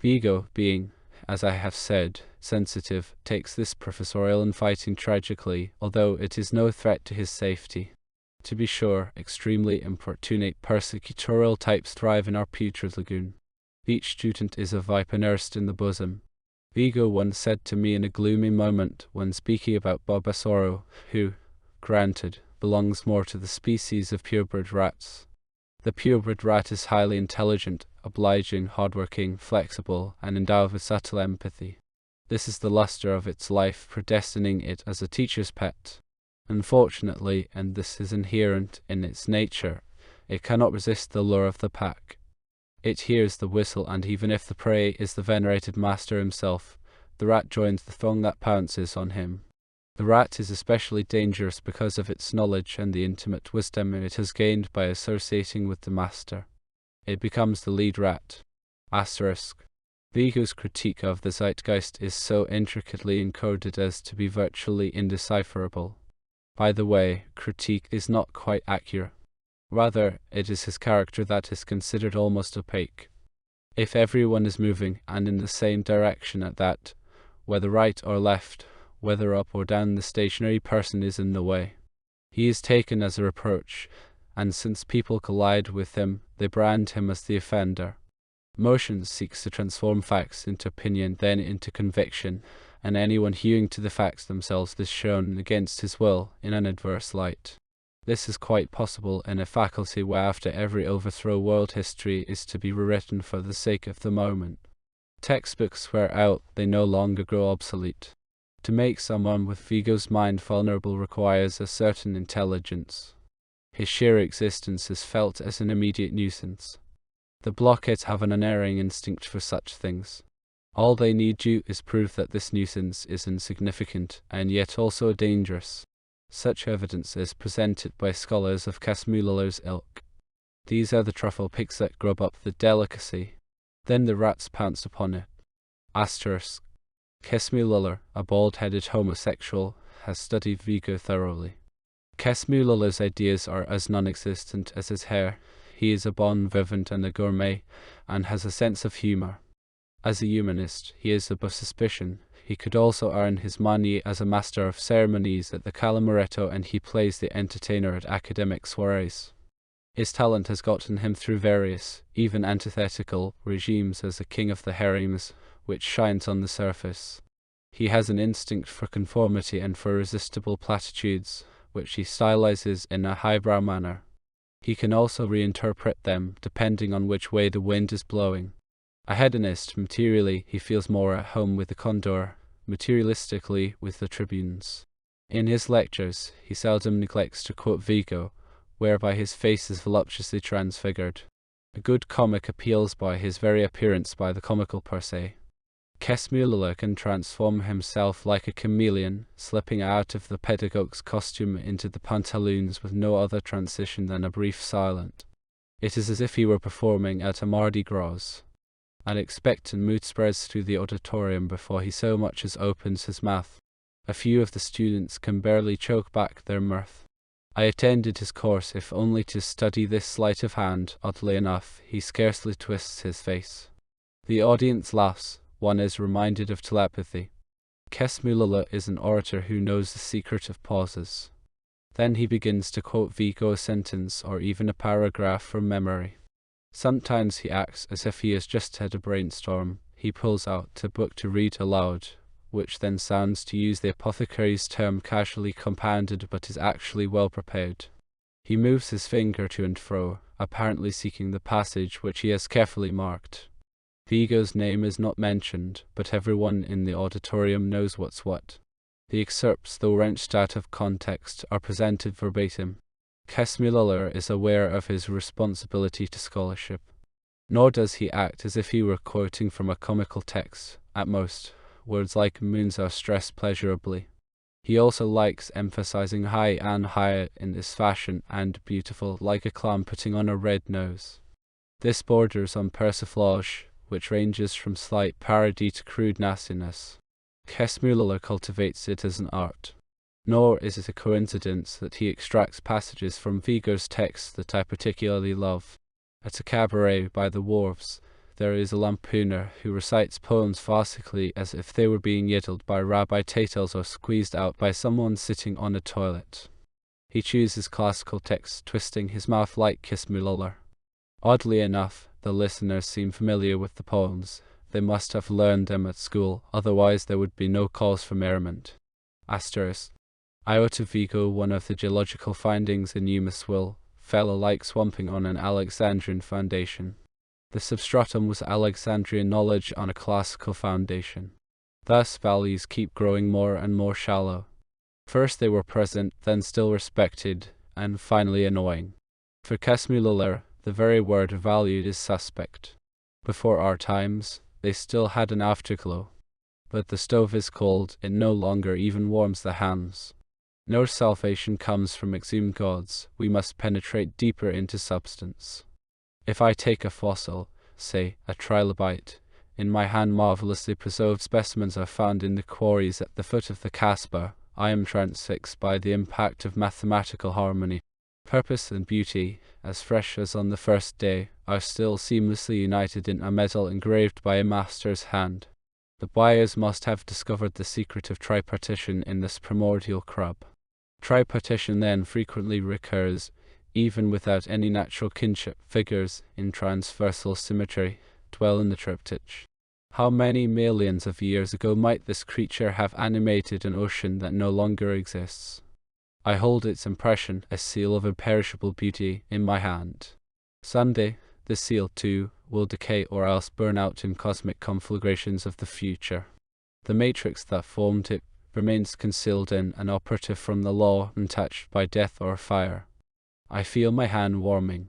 Vigo, being, as I have said, sensitive, takes this professorial infighting tragically, although it is no threat to his safety. To be sure, extremely importunate persecutorial types thrive in our putrid lagoon. Each student is a viper nursed in the bosom. Vigo once said to me in a gloomy moment, when speaking about Barbasoro, who, granted, belongs more to the species of purebred rats. The purebred rat is highly intelligent, obliging, hardworking, flexible, and endowed with subtle empathy. This is the luster of its life, predestining it as a teacher's pet. Unfortunately, and this is inherent in its nature, it cannot resist the lure of the pack. It hears the whistle, and even if the prey is the venerated master himself, the rat joins the throng that pounces on him. The rat is especially dangerous because of its knowledge and the intimate wisdom it has gained by associating with the master. It becomes the lead rat. Asterisk. Vigo's critique of the zeitgeist is so intricately encoded as to be virtually indecipherable. By the way, critique is not quite accurate. Rather, it is his character that is considered almost opaque. If everyone is moving and in the same direction at that, whether right or left, whether up or down, the stationary person is in the way. He is taken as a reproach, and since people collide with him, they brand him as the offender. Motion seeks to transform facts into opinion, then into conviction, and anyone hewing to the facts themselves is shown against his will in an adverse light. This is quite possible in a faculty where after every overthrow world history is to be rewritten for the sake of the moment. Textbooks wear out, they no longer grow obsolete. To make someone with Vigo's mind vulnerable requires a certain intelligence. His sheer existence is felt as an immediate nuisance. The blockheads have an unerring instinct for such things. All they need do is prove that this nuisance is insignificant and yet also dangerous. Such evidence is presented by scholars of Eumeswil's ilk. These are the truffle pigs that grub up the delicacy. Then the rats pounce upon it. Asterisk. Eumeswil, a bald-headed homosexual, has studied Vigo thoroughly. Eumeswil's ideas are as non-existent as his hair. He is a bon vivant and a gourmet, and has a sense of humour. As a humanist, he is above suspicion. He could also earn his money as a master of ceremonies at the Calamuretto, and he plays the entertainer at academic soirees. His talent has gotten him through various, even antithetical, regimes as a king of the harems, which shines on the surface. He has an instinct for conformity and for irresistible platitudes, which he stylizes in a highbrow manner. He can also reinterpret them, depending on which way the wind is blowing. A hedonist, materially, he feels more at home with the Condor, materialistically with the tribunes. In his lectures, he seldom neglects to quote Vigo, whereby his face is voluptuously transfigured. A good comic appeals by his very appearance by the comical per se. Eumeswil can transform himself like a chameleon, slipping out of the pedagogue's costume into the pantaloons with no other transition than a brief silence. It is as if he were performing at a Mardi Gras. An expectant mood spreads through the auditorium before he so much as opens his mouth. A few of the students can barely choke back their mirth. I attended his course if only to study this sleight of hand. Oddly enough, he scarcely twists his face. The audience laughs. One is reminded of telepathy. Eumeswil is an orator who knows the secret of pauses. Then he begins to quote Vigo a sentence or even a paragraph from memory. Sometimes he acts as if he has just had a brainstorm. He pulls out a book to read aloud, which then sounds, to use the apothecary's term, casually compounded, but is actually well prepared. He moves his finger to and fro, apparently seeking the passage which he has carefully marked. Vigo's name is not mentioned, but everyone in the auditorium knows what's what. The excerpts, though wrenched out of context, are presented verbatim. Eumeswil is aware of his responsibility to scholarship. Nor does he act as if he were quoting from a comical text. At most, words like moons are stressed pleasurably. He also likes emphasizing high and higher in this fashion, and beautiful, like a clown putting on a red nose. This borders on persiflage, which ranges from slight parody to crude nastiness. Eumeswil cultivates it as an art. Nor is it a coincidence that he extracts passages from Vigo's texts that I particularly love. At a cabaret by the wharves, there is a lampooner who recites poems farcically as if they were being yiddled by Rabbi Tatels or squeezed out by someone sitting on a toilet. He chooses classical texts, twisting his mouth like Eumeswil. Oddly enough, the listeners seem familiar with the poems. They must have learned them at school, otherwise there would be no cause for merriment. Asterisk. I owe to Vigo one of the geological findings in Eumeswil, fell alike swamping on an Alexandrian foundation. The substratum was Alexandrian knowledge on a classical foundation. Thus valleys keep growing more and more shallow. First they were present, then still respected, and finally annoying. For Eumeswil, the very word valued is suspect. Before our times, they still had an afterglow. But the stove is cold, it no longer even warms the hands. No salvation comes from exhumed gods, we must penetrate deeper into substance. If I take a fossil, say a trilobite, in my hand, marvelously preserved specimens are found in the quarries at the foot of the Casbah, I am transfixed by the impact of mathematical harmony. Purpose and beauty, as fresh as on the first day, are still seamlessly united in a metal engraved by a master's hand. The buyers must have discovered the secret of tripartition in this primordial crub. Tripartition then frequently recurs, even without any natural kinship. Figures in transversal symmetry dwell in the triptych. How many millions of years ago might this creature have animated an ocean that no longer exists? I hold its impression, a seal of imperishable beauty, in my hand. Someday, the seal, too, will decay or else burn out in cosmic conflagrations of the future. The matrix that formed it remains concealed in and operative from the law, untouched by death or fire. I feel my hand warming.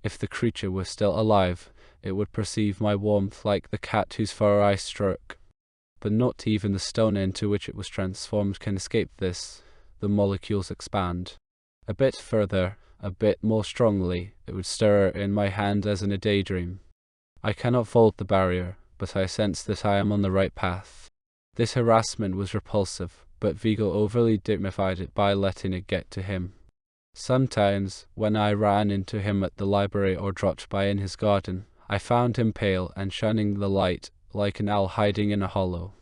If the creature were still alive, it would perceive my warmth like the cat whose fur I stroke. But not even the stone into which it was transformed can escape this. The molecules expand. A bit further, a bit more strongly, it would stir in my hand as in a daydream. I cannot vault the barrier, but I sense that I am on the right path. This harassment was repulsive, but Vigo overly dignified it by letting it get to him. Sometimes, when I ran into him at the library or dropped by in his garden, I found him pale and shunning the light, like an owl hiding in a hollow.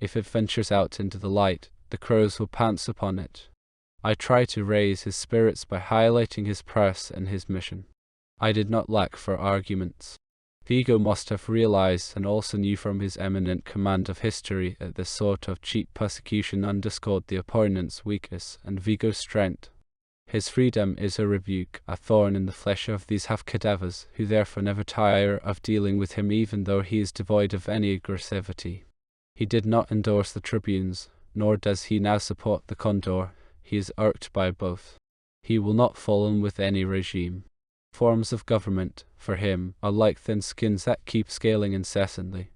If it ventures out into the light, the crows will pounce upon it. I try to raise his spirits by highlighting his prowess and his mission. I did not lack for arguments. Vigo must have realized and also knew from his eminent command of history that this sort of cheap persecution underscored the opponent's weakness and Vigo's strength. His freedom is a rebuke, a thorn in the flesh of these half-cadavers, who therefore never tire of dealing with him even though he is devoid of any aggressivity. He did not endorse the tribunes, nor does he now support the condor. He is irked by both. He will not fall in with any regime. Forms of government, for him, are like thin skins that keep scaling incessantly.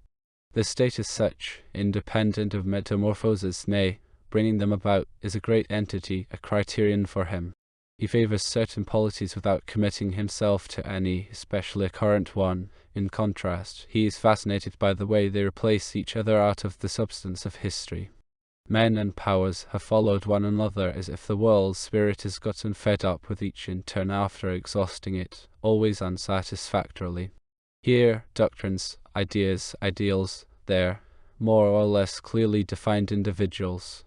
The state is such, independent of metamorphoses, nay, bringing them about, is a great entity, a criterion for him. He favors certain polities without committing himself to any, especially a current one. In contrast, he is fascinated by the way they replace each other out of the substance of history. Men and powers have followed one another as if the world's spirit has gotten fed up with each in turn after exhausting it, always unsatisfactorily. Here, doctrines, ideas, ideals; there, more or less clearly defined individuals.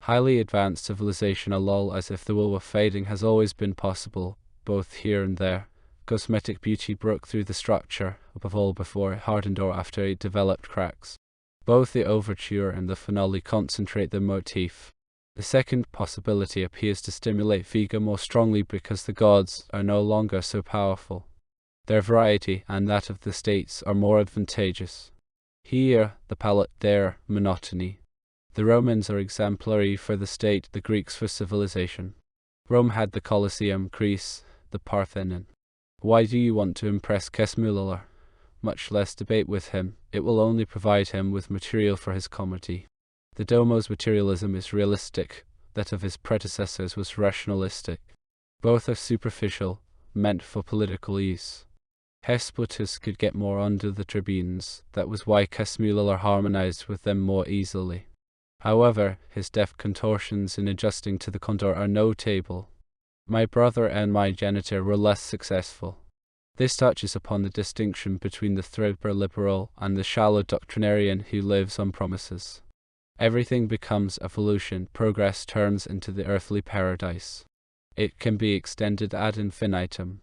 Highly advanced civilization, a lull as if the will of fading has always been possible, both here and there. Cosmetic beauty broke through the structure, above all before it hardened or after it developed cracks. Both the overture and the finale concentrate the motif. The second possibility appears to stimulate Vigo more strongly because the gods are no longer so powerful. Their variety and that of the states are more advantageous. Here, the palette; there, monotony. The Romans are exemplary for the state, the Greeks for civilization. Rome had the Colosseum, Greece, the Parthenon. Why do you want to impress Eumeswil? Much less debate with him. It will only provide him with material for his comedy. The Domo's materialism is realistic, that of his predecessors was rationalistic. Both are superficial, meant for political use. Hespetus could get more under the tribunes, that was why Eumeswil harmonized with them more easily. However, his deft contortions in adjusting to the condor are notable. My brother and my genitor were less successful. This touches upon the distinction between the threadbare liberal and the shallow doctrinarian who lives on promises. Everything becomes evolution, progress turns into the earthly paradise. It can be extended ad infinitum.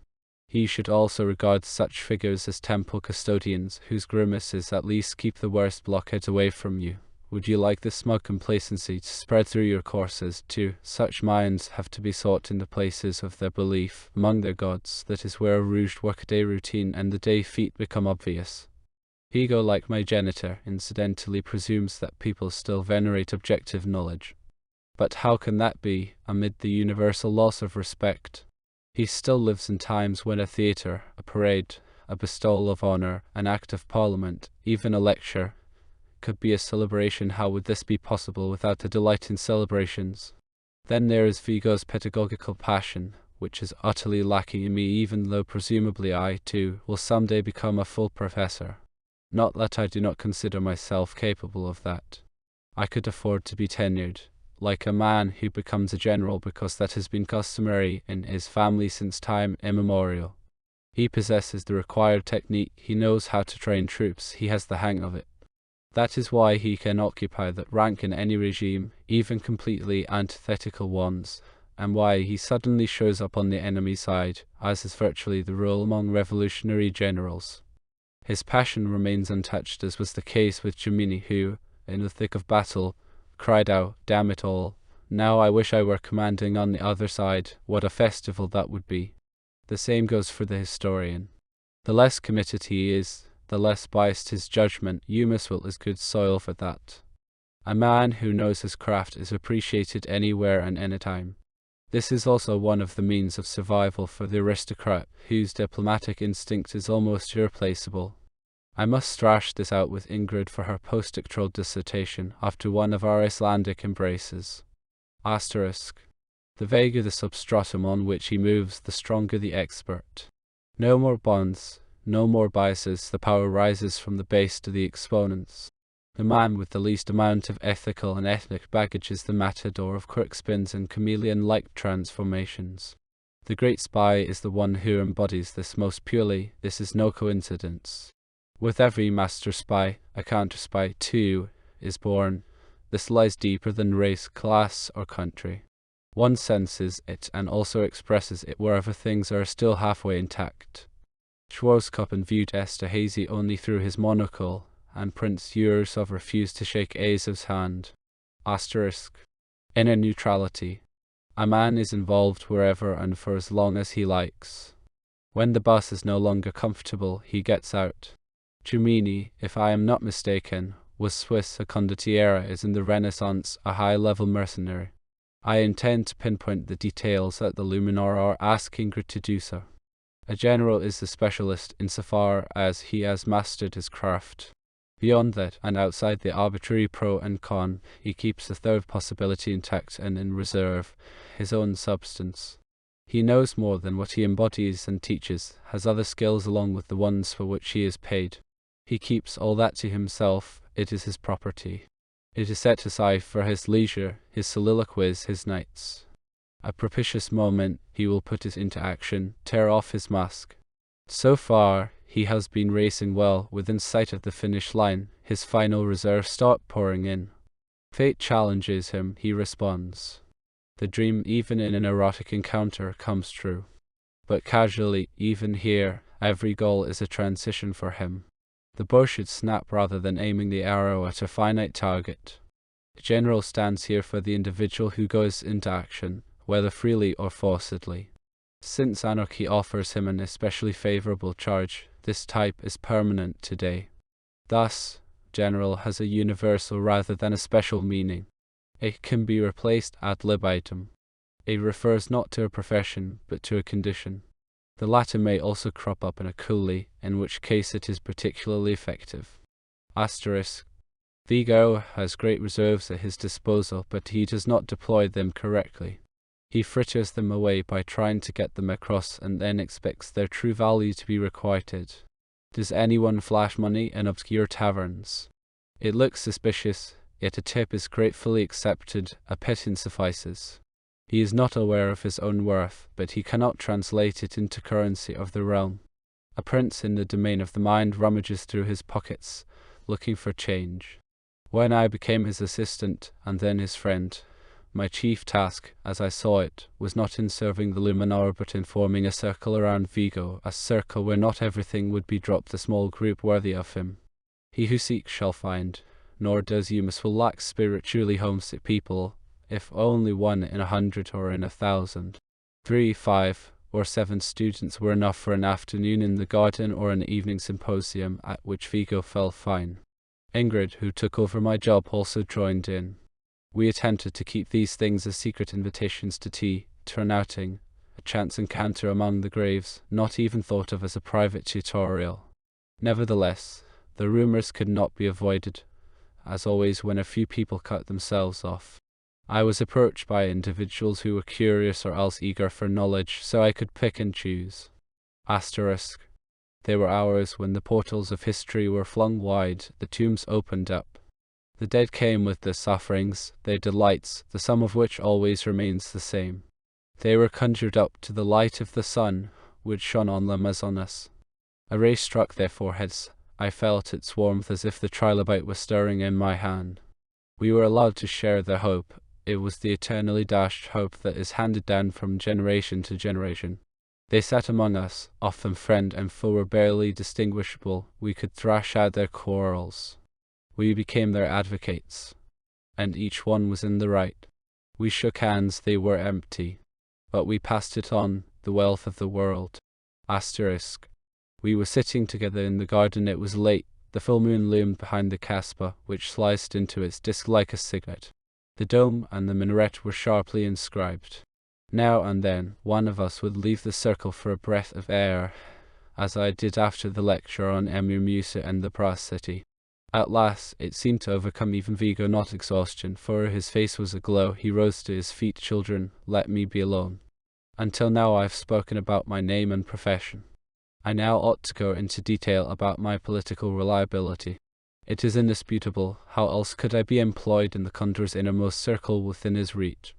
He should also regard such figures as temple custodians, whose grimaces at least keep the worst blockheads away from you. Would you like this smug complacency to spread through your courses, too? Such minds have to be sought in the places of their belief, among their gods. That is where a rouged workaday routine and the day feet become obvious. Vigo, like my genitor, incidentally presumes that people still venerate objective knowledge. But how can that be, amid the universal loss of respect? He still lives in times when a theatre, a parade, a bestowal of honor, an act of parliament, even a lecture, could be a celebration. How would this be possible without a delight in celebrations? Then there is Vigo's pedagogical passion, which is utterly lacking in me, even though presumably I, too, will someday become a full professor. Not that I do not consider myself capable of that. I could afford to be tenured, like a man who becomes a general because that has been customary in his family since time immemorial. He possesses the required technique, he knows how to train troops, he has the hang of it. That is why he can occupy that rank in any regime, even completely antithetical ones, and why he suddenly shows up on the enemy side, as is virtually the rule among revolutionary generals. His passion remains untouched, as was the case with Jünger, who, in the thick of battle, cried out, "Damn it all, now I wish I were commanding on the other side, what a festival that would be." The same goes for the historian. The less committed he is, the less biased his judgment. Eumeswil is good soil for that. A man who knows his craft is appreciated anywhere and anytime. This is also one of the means of survival for the aristocrat, whose diplomatic instinct is almost irreplaceable. I must thrash this out with Ingrid for her postdoctoral dissertation after one of our Icelandic embraces. Asterisk. The vaguer the substratum on which he moves, the stronger the expert. No more bonds, no more biases, the power rises from the base to the exponents. The man with the least amount of ethical and ethnic baggage is the matador of quick spins and chameleon-like transformations. The great spy is the one who embodies this most purely. This is no coincidence. With every master spy, a counter-spy, too, is born. This lies deeper than race, class, or country. One senses it and also expresses it wherever things are still halfway intact. Schwarzkoppen viewed Esterhazy only through his monocle, and Prince Yursov refused to shake Azov's hand. Asterisk. Inner neutrality. A man is involved wherever and for as long as he likes. When the bus is no longer comfortable, he gets out. Jünger, if I am not mistaken, was Swiss. A condottiere is in the Renaissance a high-level mercenary. I intend to pinpoint the details at the Luminar or ask Ingrid to do so. A general is the specialist insofar as he has mastered his craft. Beyond that, and outside the arbitrary pro and con, he keeps the third possibility intact and in reserve, his own substance. He knows more than what he embodies and teaches, has other skills along with the ones for which he is paid. He keeps all that to himself, it is his property. It is set aside for his leisure, his soliloquies, his nights. A propitious moment, he will put it into action, tear off his mask. So far, he has been racing well. Within sight of the finish line, his final reserves start pouring in. Fate challenges him, he responds. The dream, even in an erotic encounter, comes true. But casually, even here, every goal is a transition for him. The bow should snap rather than aiming the arrow at a finite target. The general stands here for the individual who goes into action, whether freely or forcedly. Since anarchy offers him an especially favorable charge, this type is permanent today. Thus, general has a universal rather than a special meaning. It can be replaced ad libitum. It refers not to a profession, but to a condition. The latter may also crop up in a coolie, in which case it is particularly effective. Asterisk. Vigo has great reserves at his disposal, but he does not deploy them correctly. He fritters them away by trying to get them across and then expects their true value to be requited. Does anyone flash money in obscure taverns? It looks suspicious, yet a tip is gratefully accepted, a pittance suffices. He is not aware of his own worth, but he cannot translate it into currency of the realm. A prince in the domain of the mind rummages through his pockets, looking for change. When I became his assistant, and then his friend, my chief task, as I saw it, was not in serving the Luminar but in forming a circle around Vigo, a circle where not everything would be dropped, a small group worthy of him. He who seeks shall find, nor does Eumeswil lack spiritually homesick people, if only 1 in 100 or in 1,000. 3, 5, or 7 students were enough for an afternoon in the garden or an evening symposium at which Vigo felt fine. Ingrid, who took over my job, also joined in. We attempted to keep these things as secret invitations to tea, to an outing, a chance encounter among the graves, not even thought of as a private tutorial. Nevertheless, the rumors could not be avoided, as always when a few people cut themselves off. I was approached by individuals who were curious or else eager for knowledge, so I could pick and choose. Asterisk. There were hours when the portals of history were flung wide, the tombs opened up. The dead came with their sufferings, their delights, the sum of which always remains the same. They were conjured up to the light of the sun, which shone on them as on us. A ray struck their foreheads. I felt its warmth as if the trilobite was stirring in my hand. We were allowed to share their hope. It was the eternally dashed hope that is handed down from generation to generation. They sat among us, often friend and foe were barely distinguishable. We could thrash out their quarrels. We became their advocates, and each one was in the right. We shook hands, they were empty, but we passed it on, the wealth of the world. Asterisk. We were sitting together in the garden. It was late. The full moon loomed behind the Kasbah, which sliced into its disk like a cigarette. The dome and the minaret were sharply inscribed. Now and then, one of us would leave the circle for a breath of air, as I did after the lecture on Eumeswil and the prosody. At last, it seemed to overcome even vigor, not exhaustion, for his face was aglow. He rose to his feet. Children, let me be alone. Until now I have spoken about my name and profession. I now ought to go into detail about my political reliability. It is indisputable. How else could I be employed in the condor's innermost circle within his reach?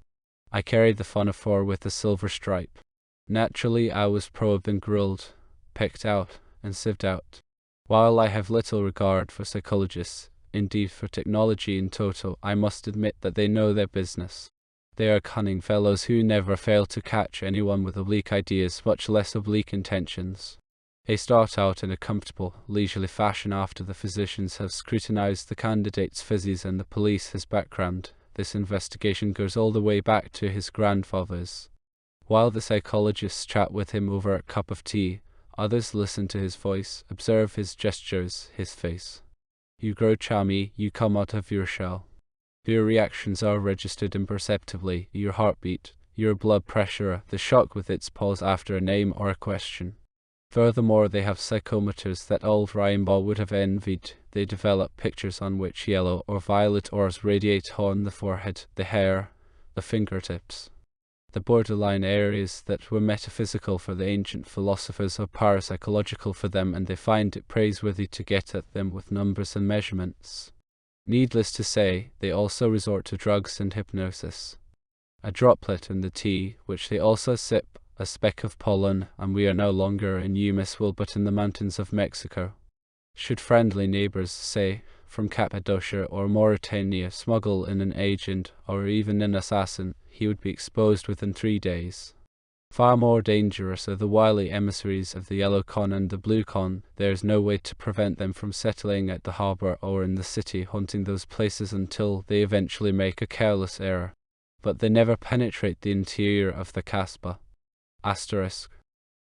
I carried the phanophore with a silver stripe. Naturally, I was probed and grilled, picked out, and sieved out. While I have little regard for psychologists, indeed for technology in total, I must admit that they know their business. They are cunning fellows who never fail to catch anyone with oblique ideas, much less oblique intentions. They start out in a comfortable, leisurely fashion after the physicians have scrutinized the candidate's physics and the police his background. This investigation goes all the way back to his grandfather's. While the psychologists chat with him over a cup of tea, others listen to his voice, observe his gestures, his face. You grow chummy, you come out of your shell. Your reactions are registered imperceptibly, your heartbeat, your blood pressure, the shock with its pause after a name or a question. Furthermore, they have psychometers that old Rimbaud would have envied. They develop pictures on which yellow or violet auras radiate on the forehead, the hair, the fingertips. The borderline areas that were metaphysical for the ancient philosophers are parapsychological for them, and they find it praiseworthy to get at them with numbers and measurements. Needless to say, they also resort to drugs and hypnosis. A droplet in the tea, which they also sip, a speck of pollen, and we are no longer in Eumeswil but in the mountains of Mexico. Should friendly neighbors, say, from Cappadocia or Mauritania, smuggle in an agent or even an assassin, he would be exposed within 3 days. Far more dangerous are the wily emissaries of the yellow con and the blue con. There is no way to prevent them from settling at the harbour or in the city, haunting those places until they eventually make a careless error. But they never penetrate the interior of the Kasbah. Asterisk.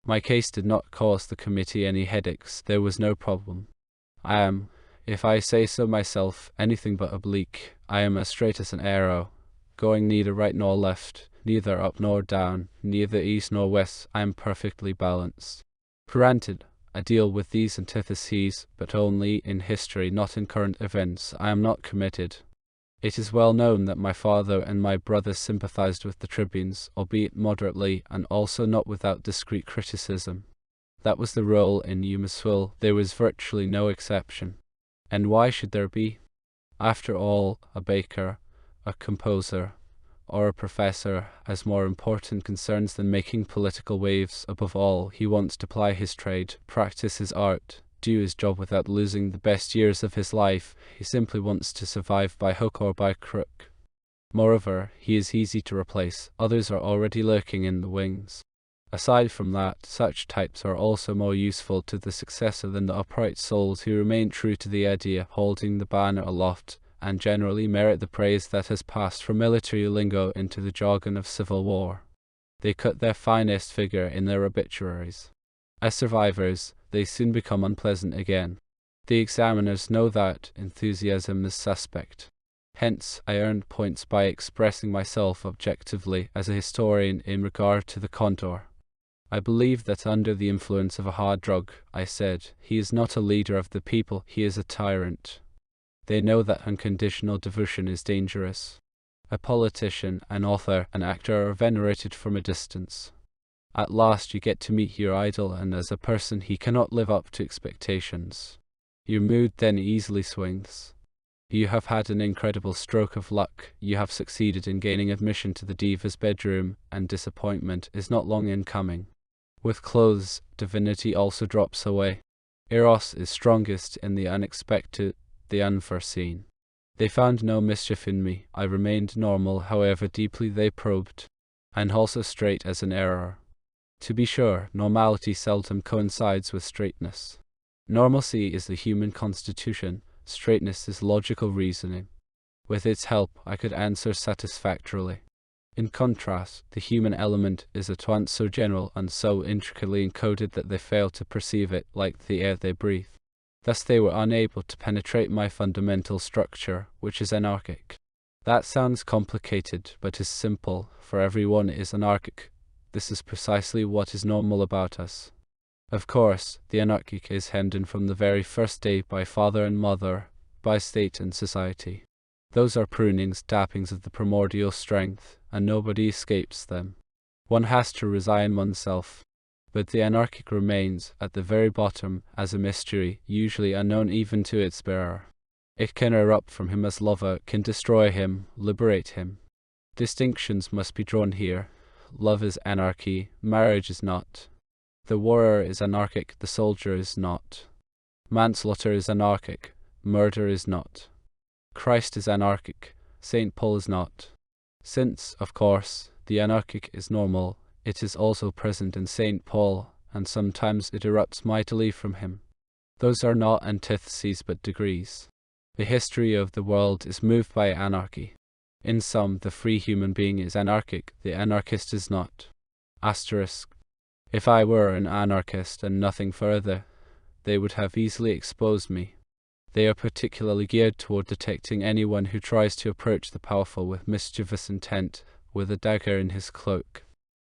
My case did not cause the committee any headaches. There was no problem. I am, if I say so myself, anything but oblique. I am as straight as an arrow, going neither right nor left, neither up nor down, neither east nor west. I am perfectly balanced. Granted, I deal with these antitheses, but only in history, not in current events. I am not committed. It is well known that my father and my brothers sympathized with the tribunes, albeit moderately, and also not without discreet criticism. That was the rule in Eumeswil. There was virtually no exception. And why should there be? After all, a baker, a composer, or a professor has more important concerns than making political waves. Above all, he wants to ply his trade, practice his art, do his job without losing the best years of his life. He simply wants to survive by hook or by crook. Moreover, he is easy to replace. Others are already lurking in the wings. Aside from that, such types are also more useful to the successor than the upright souls who remain true to the idea, holding the banner aloft, and generally merit the praise that has passed from military lingo into the jargon of civil war. They cut their finest figure in their obituaries. As survivors, they soon become unpleasant again. The examiners know that enthusiasm is suspect. Hence, I earned points by expressing myself objectively as a historian in regard to the condor. I believe that under the influence of a hard drug, I said, he is not a leader of the people, he is a tyrant. They know that unconditional devotion is dangerous. A politician, an author, an actor are venerated from a distance. At last you get to meet your idol, and as a person he cannot live up to expectations. Your mood then easily swings. You have had an incredible stroke of luck. You have succeeded in gaining admission to the diva's bedroom, and disappointment is not long in coming. With clothes, divinity also drops away. Eros is strongest in the unexpected, the unforeseen. They found no mischief in me. I remained normal, however deeply they probed, and also straight as an arrow. To be sure, normality seldom coincides with straightness. Normalcy is the human constitution, straightness is logical reasoning. With its help, I could answer satisfactorily. In contrast, the human element is at once so general and so intricately encoded that they fail to perceive it, like the air they breathe. Thus they were unable to penetrate my fundamental structure, which is anarchic. That sounds complicated, but is simple, for everyone is anarchic. This is precisely what is normal about us. Of course, the anarchic is hemmed in from the very first day by father and mother, by state and society. Those are prunings, dappings of the primordial strength, and nobody escapes them. One has to resign oneself. But the anarchic remains, at the very bottom, as a mystery, usually unknown even to its bearer. It can erupt from him as lava, can destroy him, liberate him. Distinctions must be drawn here. Love is anarchy, marriage is not. The warrior is anarchic, the soldier is not. Manslaughter is anarchic, murder is not. Christ is anarchic, St. Paul is not. Since, of course, the anarchic is normal, it is also present in St. Paul, and sometimes it erupts mightily from him. Those are not antitheses but degrees. The history of the world is moved by anarchy. In some, the free human being is anarchic, the anarchist is not. Asterisk. If I were an anarchist and nothing further, they would have easily exposed me. They are particularly geared toward detecting anyone who tries to approach the powerful with mischievous intent, with a dagger in his cloak.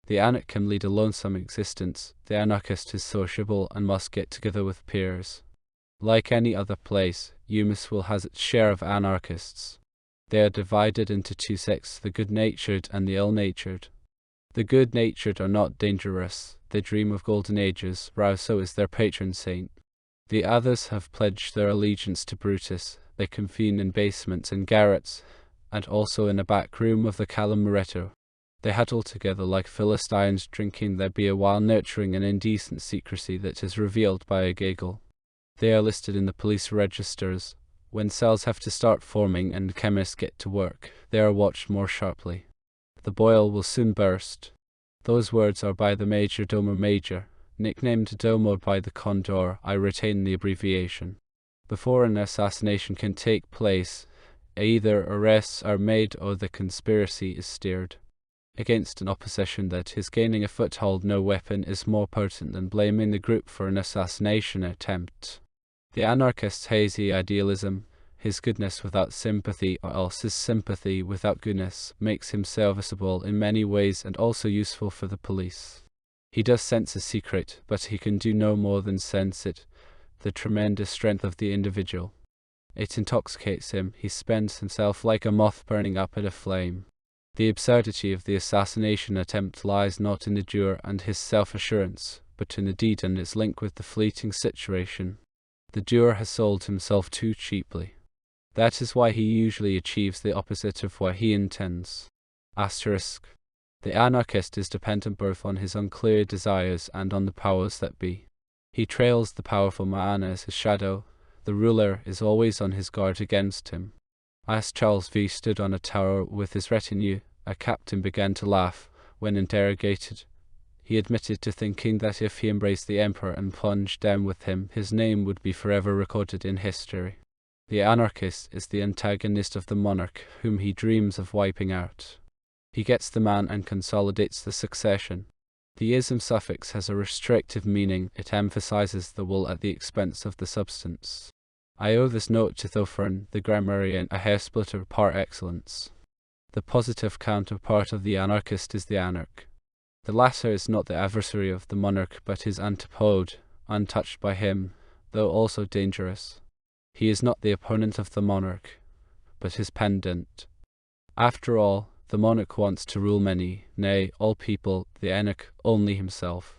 The anarch can lead a lonesome existence. The anarchist is sociable and must get together with peers. Like any other place, Eumeswil has its share of anarchists. They are divided into two sects, the good-natured and the ill-natured. The good-natured are not dangerous. They dream of golden ages. Rousseau is their patron saint. The others have pledged their allegiance to Brutus. They convene in basements and garrets, and also in a back room of the Calamuretto. They huddle together like Philistines, drinking their beer while nurturing an indecent secrecy that is revealed by a giggle. They are listed in the police registers. When cells have to start forming and chemists get to work, they are watched more sharply. The boil will soon burst. Those words are by the major domo major. Nicknamed Domo by the Condor, I retain the abbreviation. Before an assassination can take place, either arrests are made or the conspiracy is steered. Against an opposition that is gaining a foothold, no weapon is more potent than blaming the group for an assassination attempt. The anarchist's hazy idealism, his goodness without sympathy, or else his sympathy without goodness, makes him serviceable in many ways and also useful for the police. He does sense a secret, but he can do no more than sense it, the tremendous strength of the individual. It intoxicates him. He spends himself like a moth burning up at a flame. The absurdity of the assassination attempt lies not in the juror and his self-assurance, but in the deed and its link with the fleeting situation. The juror has sold himself too cheaply. That is why he usually achieves the opposite of what he intends. Asterisk. The anarchist is dependent both on his unclear desires and on the powers that be. He trails the powerful man as his shadow. The ruler is always on his guard against him. As Charles V stood on a tower with his retinue, a captain began to laugh. When interrogated, he admitted to thinking that if he embraced the emperor and plunged down with him, his name would be forever recorded in history. The anarchist is the antagonist of the monarch, whom he dreams of wiping out. He gets the man and consolidates the succession. The ism suffix has a restrictive meaning. It emphasizes the will at the expense of the substance. I owe this note to Thothorn, the grammarian, a hair-splitter par excellence. The positive counterpart of the anarchist is the anarch. The latter is not the adversary of the monarch, but his antipode, untouched by him, though also dangerous. He is not the opponent of the monarch, but his pendant. After all, the monarch wants to rule many, nay, all people, the anarch only himself.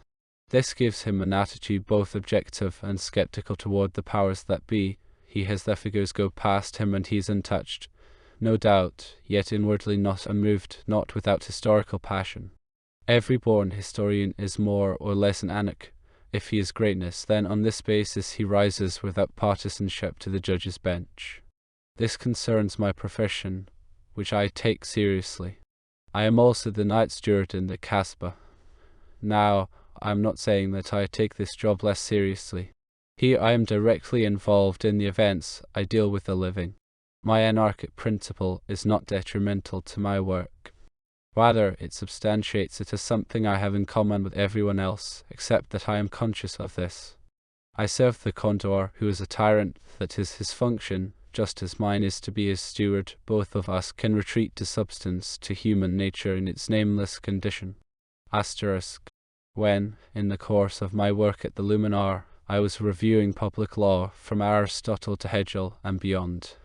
This gives him an attitude both objective and skeptical toward the powers that be. He has their figures go past him and he is untouched, no doubt, yet inwardly not unmoved, not without historical passion. Every born historian is more or less an anarch. If he is greatness, then on this basis he rises without partisanship to the judge's bench. This concerns my profession, which I take seriously. I am also the night steward in the Kasbah. Now, I am not saying that I take this job less seriously. Here I am directly involved in the events I deal with a living. My anarchic principle is not detrimental to my work. Rather, it substantiates it as something I have in common with everyone else, except that I am conscious of this. I serve the condor, who is a tyrant. That is his function, just as mine is to be his steward. Both of us can retreat to substance, to human nature in its nameless condition. Asterisk. When, in the course of my work at the Luminar, I was reviewing public law from Aristotle to Hegel and beyond,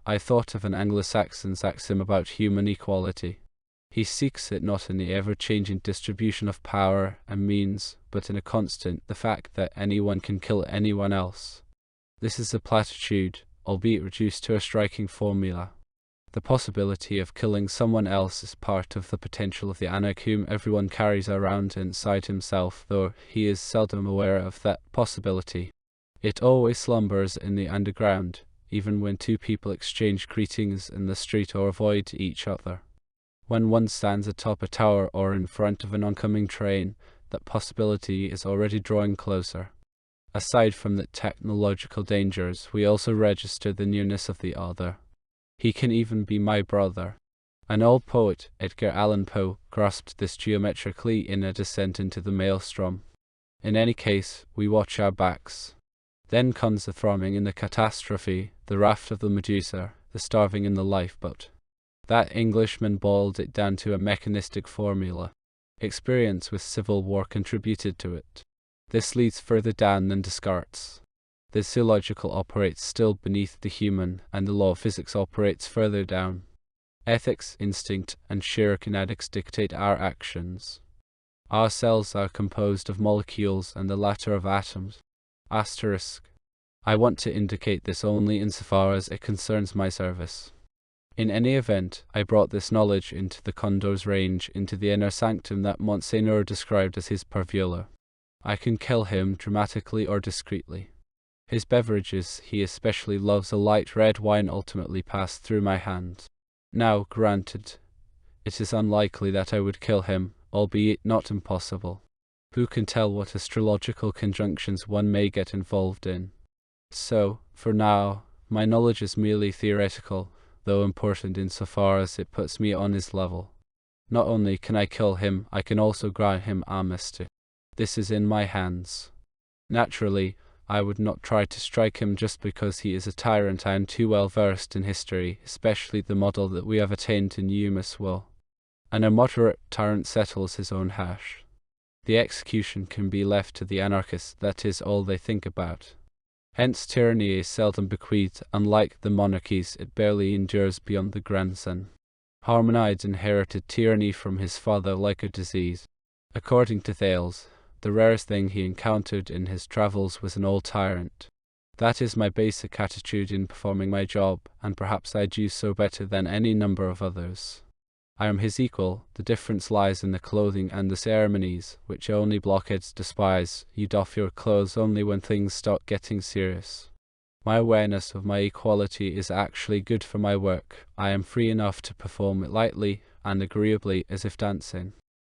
I thought of an Anglo-Saxon's axiom about human equality. He seeks it not in the ever-changing distribution of power and means, but in a constant, the fact that anyone can kill anyone else. This is a platitude, albeit reduced to a striking formula. The possibility of killing someone else is part of the potential of the anarch whom everyone carries around inside himself, though he is seldom aware of that possibility. It always slumbers in the underground, even when two people exchange greetings in the street or avoid each other. When one stands atop a tower or in front of an oncoming train, that possibility is already drawing closer. Aside from the technological dangers, we also register the nearness of the other. He can even be my brother. An old poet, Edgar Allan Poe, grasped this geometrically in A Descent into the Maelstrom. In any case, we watch our backs. Then comes the throbbing in the catastrophe, the raft of the Medusa, the starving in the lifeboat. That Englishman boiled it down to a mechanistic formula. Experience with civil war contributed to it. This leads further down than Descartes. The zoological operates still beneath the human, and the law of physics operates further down. Ethics, instinct, and sheer kinetics dictate our actions. Our cells are composed of molecules and the latter of atoms. Asterisk. I want to indicate this only insofar as it concerns my service. In any event, I brought this knowledge into the condor's range, into the inner sanctum that Monseigneur described as his parvula. I can kill him dramatically or discreetly. His beverages he especially loves, a light red wine, ultimately passed through my hands. Now, granted, it is unlikely that I would kill him, albeit not impossible. Who can tell what astrological conjunctions one may get involved in? So, for now, my knowledge is merely theoretical, though important insofar as it puts me on his level. Not only can I kill him, I can also grant him amnesty. This is in my hands. Naturally, I would not try to strike him just because he is a tyrant. I am too well versed in history, especially the model that we have attained in Eumeswil. An immoderate tyrant settles his own hash. The execution can be left to the anarchists, that is all they think about. Hence tyranny is seldom bequeathed. Unlike the monarchies, it barely endures beyond the grandson. Harmonides inherited tyranny from his father like a disease. According to Thales, the rarest thing he encountered in his travels was an old tyrant. That is my basic attitude in performing my job, and perhaps I do so better than any number of others. I am his equal. The difference lies in the clothing and the ceremonies, which only blockheads despise. You doff your clothes only when things start getting serious. My awareness of my equality is actually good for my work. I am free enough to perform it lightly and agreeably, as if dancing.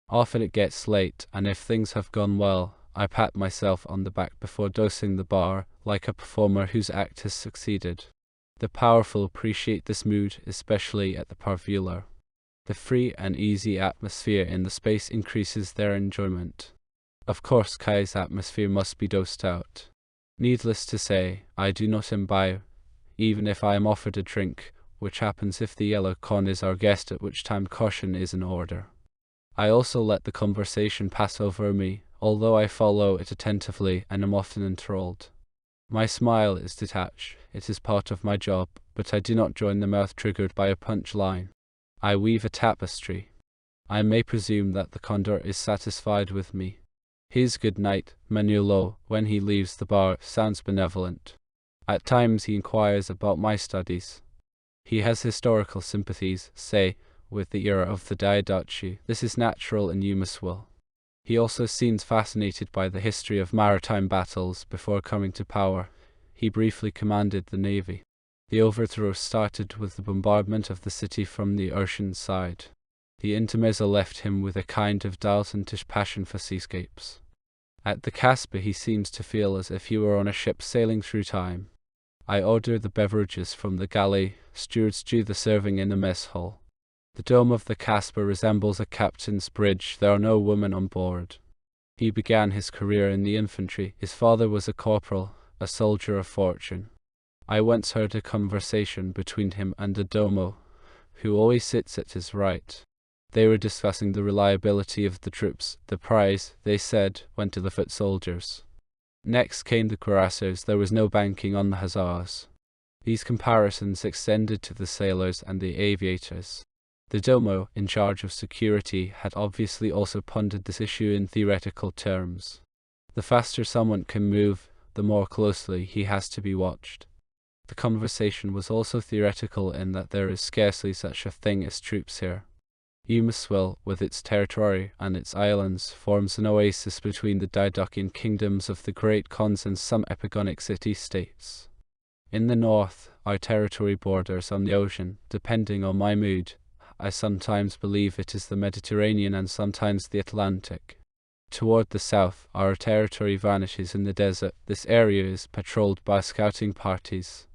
Often it gets late, and if things have gone well, I pat myself on the back before dosing the bar, like a performer whose act has succeeded. The powerful appreciate this mood, especially at the parvula. The free and easy atmosphere in the space increases their enjoyment. Of course, Kai's atmosphere must be dosed out. Needless to say, I do not imbibe, even if I am offered a drink, which happens if the yellow con is our guest, at which time caution is in order. I also let the conversation pass over me, although I follow it attentively and am often enthralled. My smile is detached. It is part of my job, but I do not join the mouth triggered by a punch line. I weave a tapestry. I may presume that the condor is satisfied with me. His good night, Manuelo, when he leaves the bar, sounds benevolent. At times he inquires about my studies. He has historical sympathies, say, with the era of the Diadochi. This is natural in Eumeswil. He also seems fascinated by the history of maritime battles before coming to power. He briefly commanded the navy. The overthrow started with the bombardment of the city from the ocean side. The intermezzo left him with a kind of dilettantish passion for seascapes. At the Casbah he seems to feel as if he were on a ship sailing through time. I order the beverages from the galley, stewards do the serving in the mess hall. The dome of the Casbah resembles a captain's bridge. There are no women on board. He began his career in the infantry. His father was a corporal, a soldier of fortune. I once heard a conversation between him and the domo, who always sits at his right. They were discussing the reliability of the troops. The prize, they said, went to the foot soldiers. Next came the cuirassiers. There was no banking on the hussars. These comparisons extended to the sailors and the aviators. The domo, in charge of security, had obviously also pondered this issue in theoretical terms. The faster someone can move, the more closely he has to be watched. The conversation was also theoretical in that there is scarcely such a thing as troops here. Eumeswil, with its territory and its islands, forms an oasis between the Diadochian kingdoms of the Great Khans and some epigonic city-states. In the north, our territory borders on the ocean. Depending on my mood, I sometimes believe it is the Mediterranean and sometimes the Atlantic. Toward the south, our territory vanishes in the desert. This area is patrolled by scouting parties.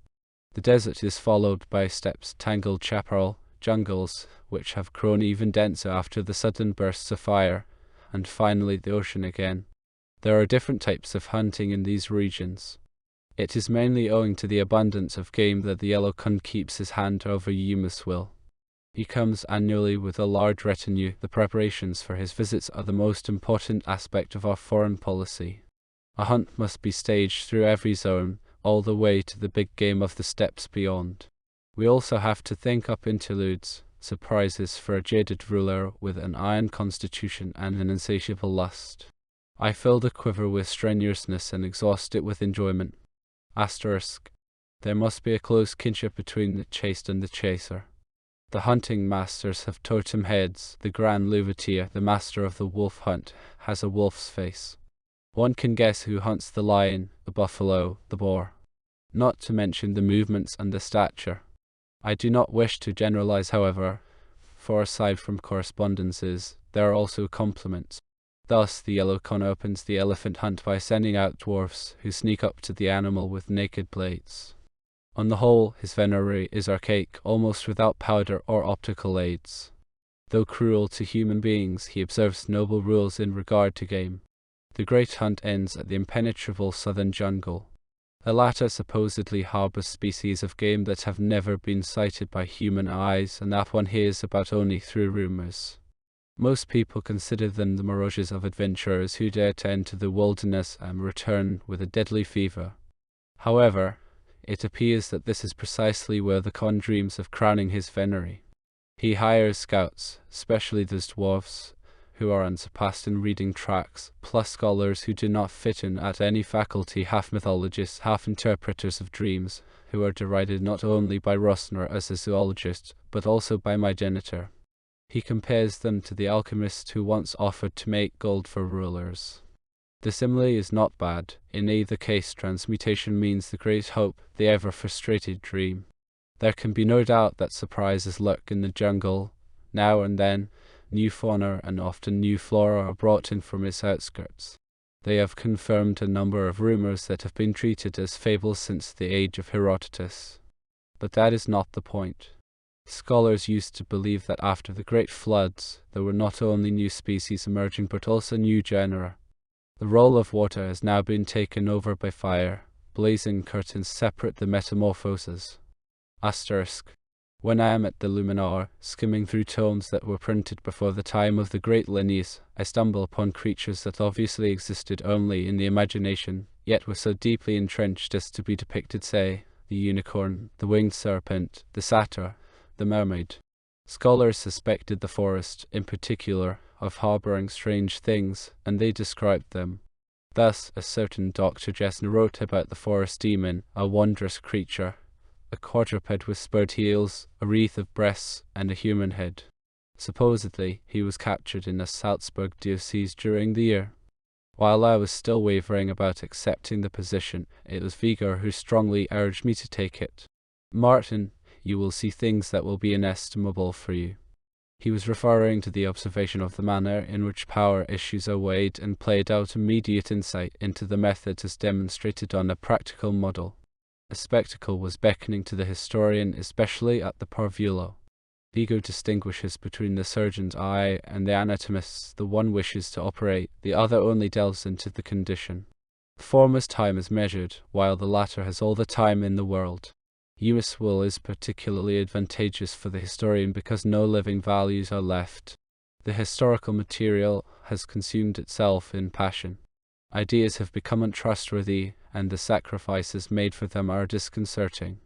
The desert is followed by steppes, tangled chaparral, jungles, which have grown even denser after the sudden bursts of fire, and finally the ocean again. There are different types of hunting in these regions. It is mainly owing to the abundance of game that the Yellow Khun keeps his hand over Eumeswil. He comes annually with a large retinue. The preparations for his visits are the most important aspect of our foreign policy. A hunt must be staged through every zone, all the way to the big game of the steppes beyond. We also have to think up interludes, surprises for a jaded ruler with an iron constitution and an insatiable lust. I fill the quiver with strenuousness and exhaust it with enjoyment. Asterisk. There must be a close kinship between the chased and the chaser. The hunting masters have totem heads. The Grand Louvetier, the master of the wolf hunt, has a wolf's face. One can guess who hunts the lion, the buffalo, the boar. Not to mention the movements and the stature. I do not wish to generalize, however, for aside from correspondences, there are also compliments. Thus, the Yellow Khun opens the elephant hunt by sending out dwarfs who sneak up to the animal with naked blades. On the whole, his venery is archaic, almost without powder or optical aids. Though cruel to human beings, he observes noble rules in regard to game. The great hunt ends at the impenetrable southern jungle. The latter supposedly harbors species of game that have never been sighted by human eyes, and that one hears about only through rumors. Most people consider them the mirages of adventurers who dare to enter the wilderness and return with a deadly fever. However, it appears that this is precisely where the Khun dreams of crowning his venery. He hires scouts, especially those dwarfs, who are unsurpassed in reading tracts, plus scholars who do not fit in at any faculty, half mythologists, half interpreters of dreams, who are derided not only by Rosner as a zoologist, but also by my genitor. He compares them to the alchemists who once offered to make gold for rulers. The simile is not bad. In either case, transmutation means the great hope, the ever-frustrated dream. There can be no doubt that surprises lurk in the jungle. Now and then, new fauna and often new flora are brought in from its outskirts. They have confirmed a number of rumors that have been treated as fables since the age of Herodotus. But that is not the point. Scholars used to believe that after the great floods, there were not only new species emerging but also new genera. The role of water has now been taken over by fire. Blazing curtains separate the metamorphoses. Asterisk. When I am at the Luminar, skimming through tomes that were printed before the time of the great Linnaeus, I stumble upon creatures that obviously existed only in the imagination, yet were so deeply entrenched as to be depicted, say, the unicorn, the winged serpent, the satyr, the mermaid. Scholars suspected the forest, in particular, of harboring strange things, and they described them. Thus, a certain Dr. Jessner wrote about the forest demon, a wondrous creature, a quadruped with spurred heels, a wreath of breasts, and a human head. Supposedly, he was captured in the Salzburg diocese during the year. While I was still wavering about accepting the position, it was Vigor who strongly urged me to take it. "Martin, you will see things that will be inestimable for you." He was referring to the observation of the manner in which power issues are weighed and played out, immediate insight into the methods as demonstrated on a practical model. A spectacle was beckoning to the historian, especially at the Parvulo. Vigo distinguishes between the surgeon's eye and the anatomist's. The one wishes to operate, the other only delves into the condition. The former's time is measured, while the latter has all the time in the world. Eumeswil is particularly advantageous for the historian because no living values are left. The historical material has consumed itself in passion. Ideas have become untrustworthy, and the sacrifices made for them are disconcerting.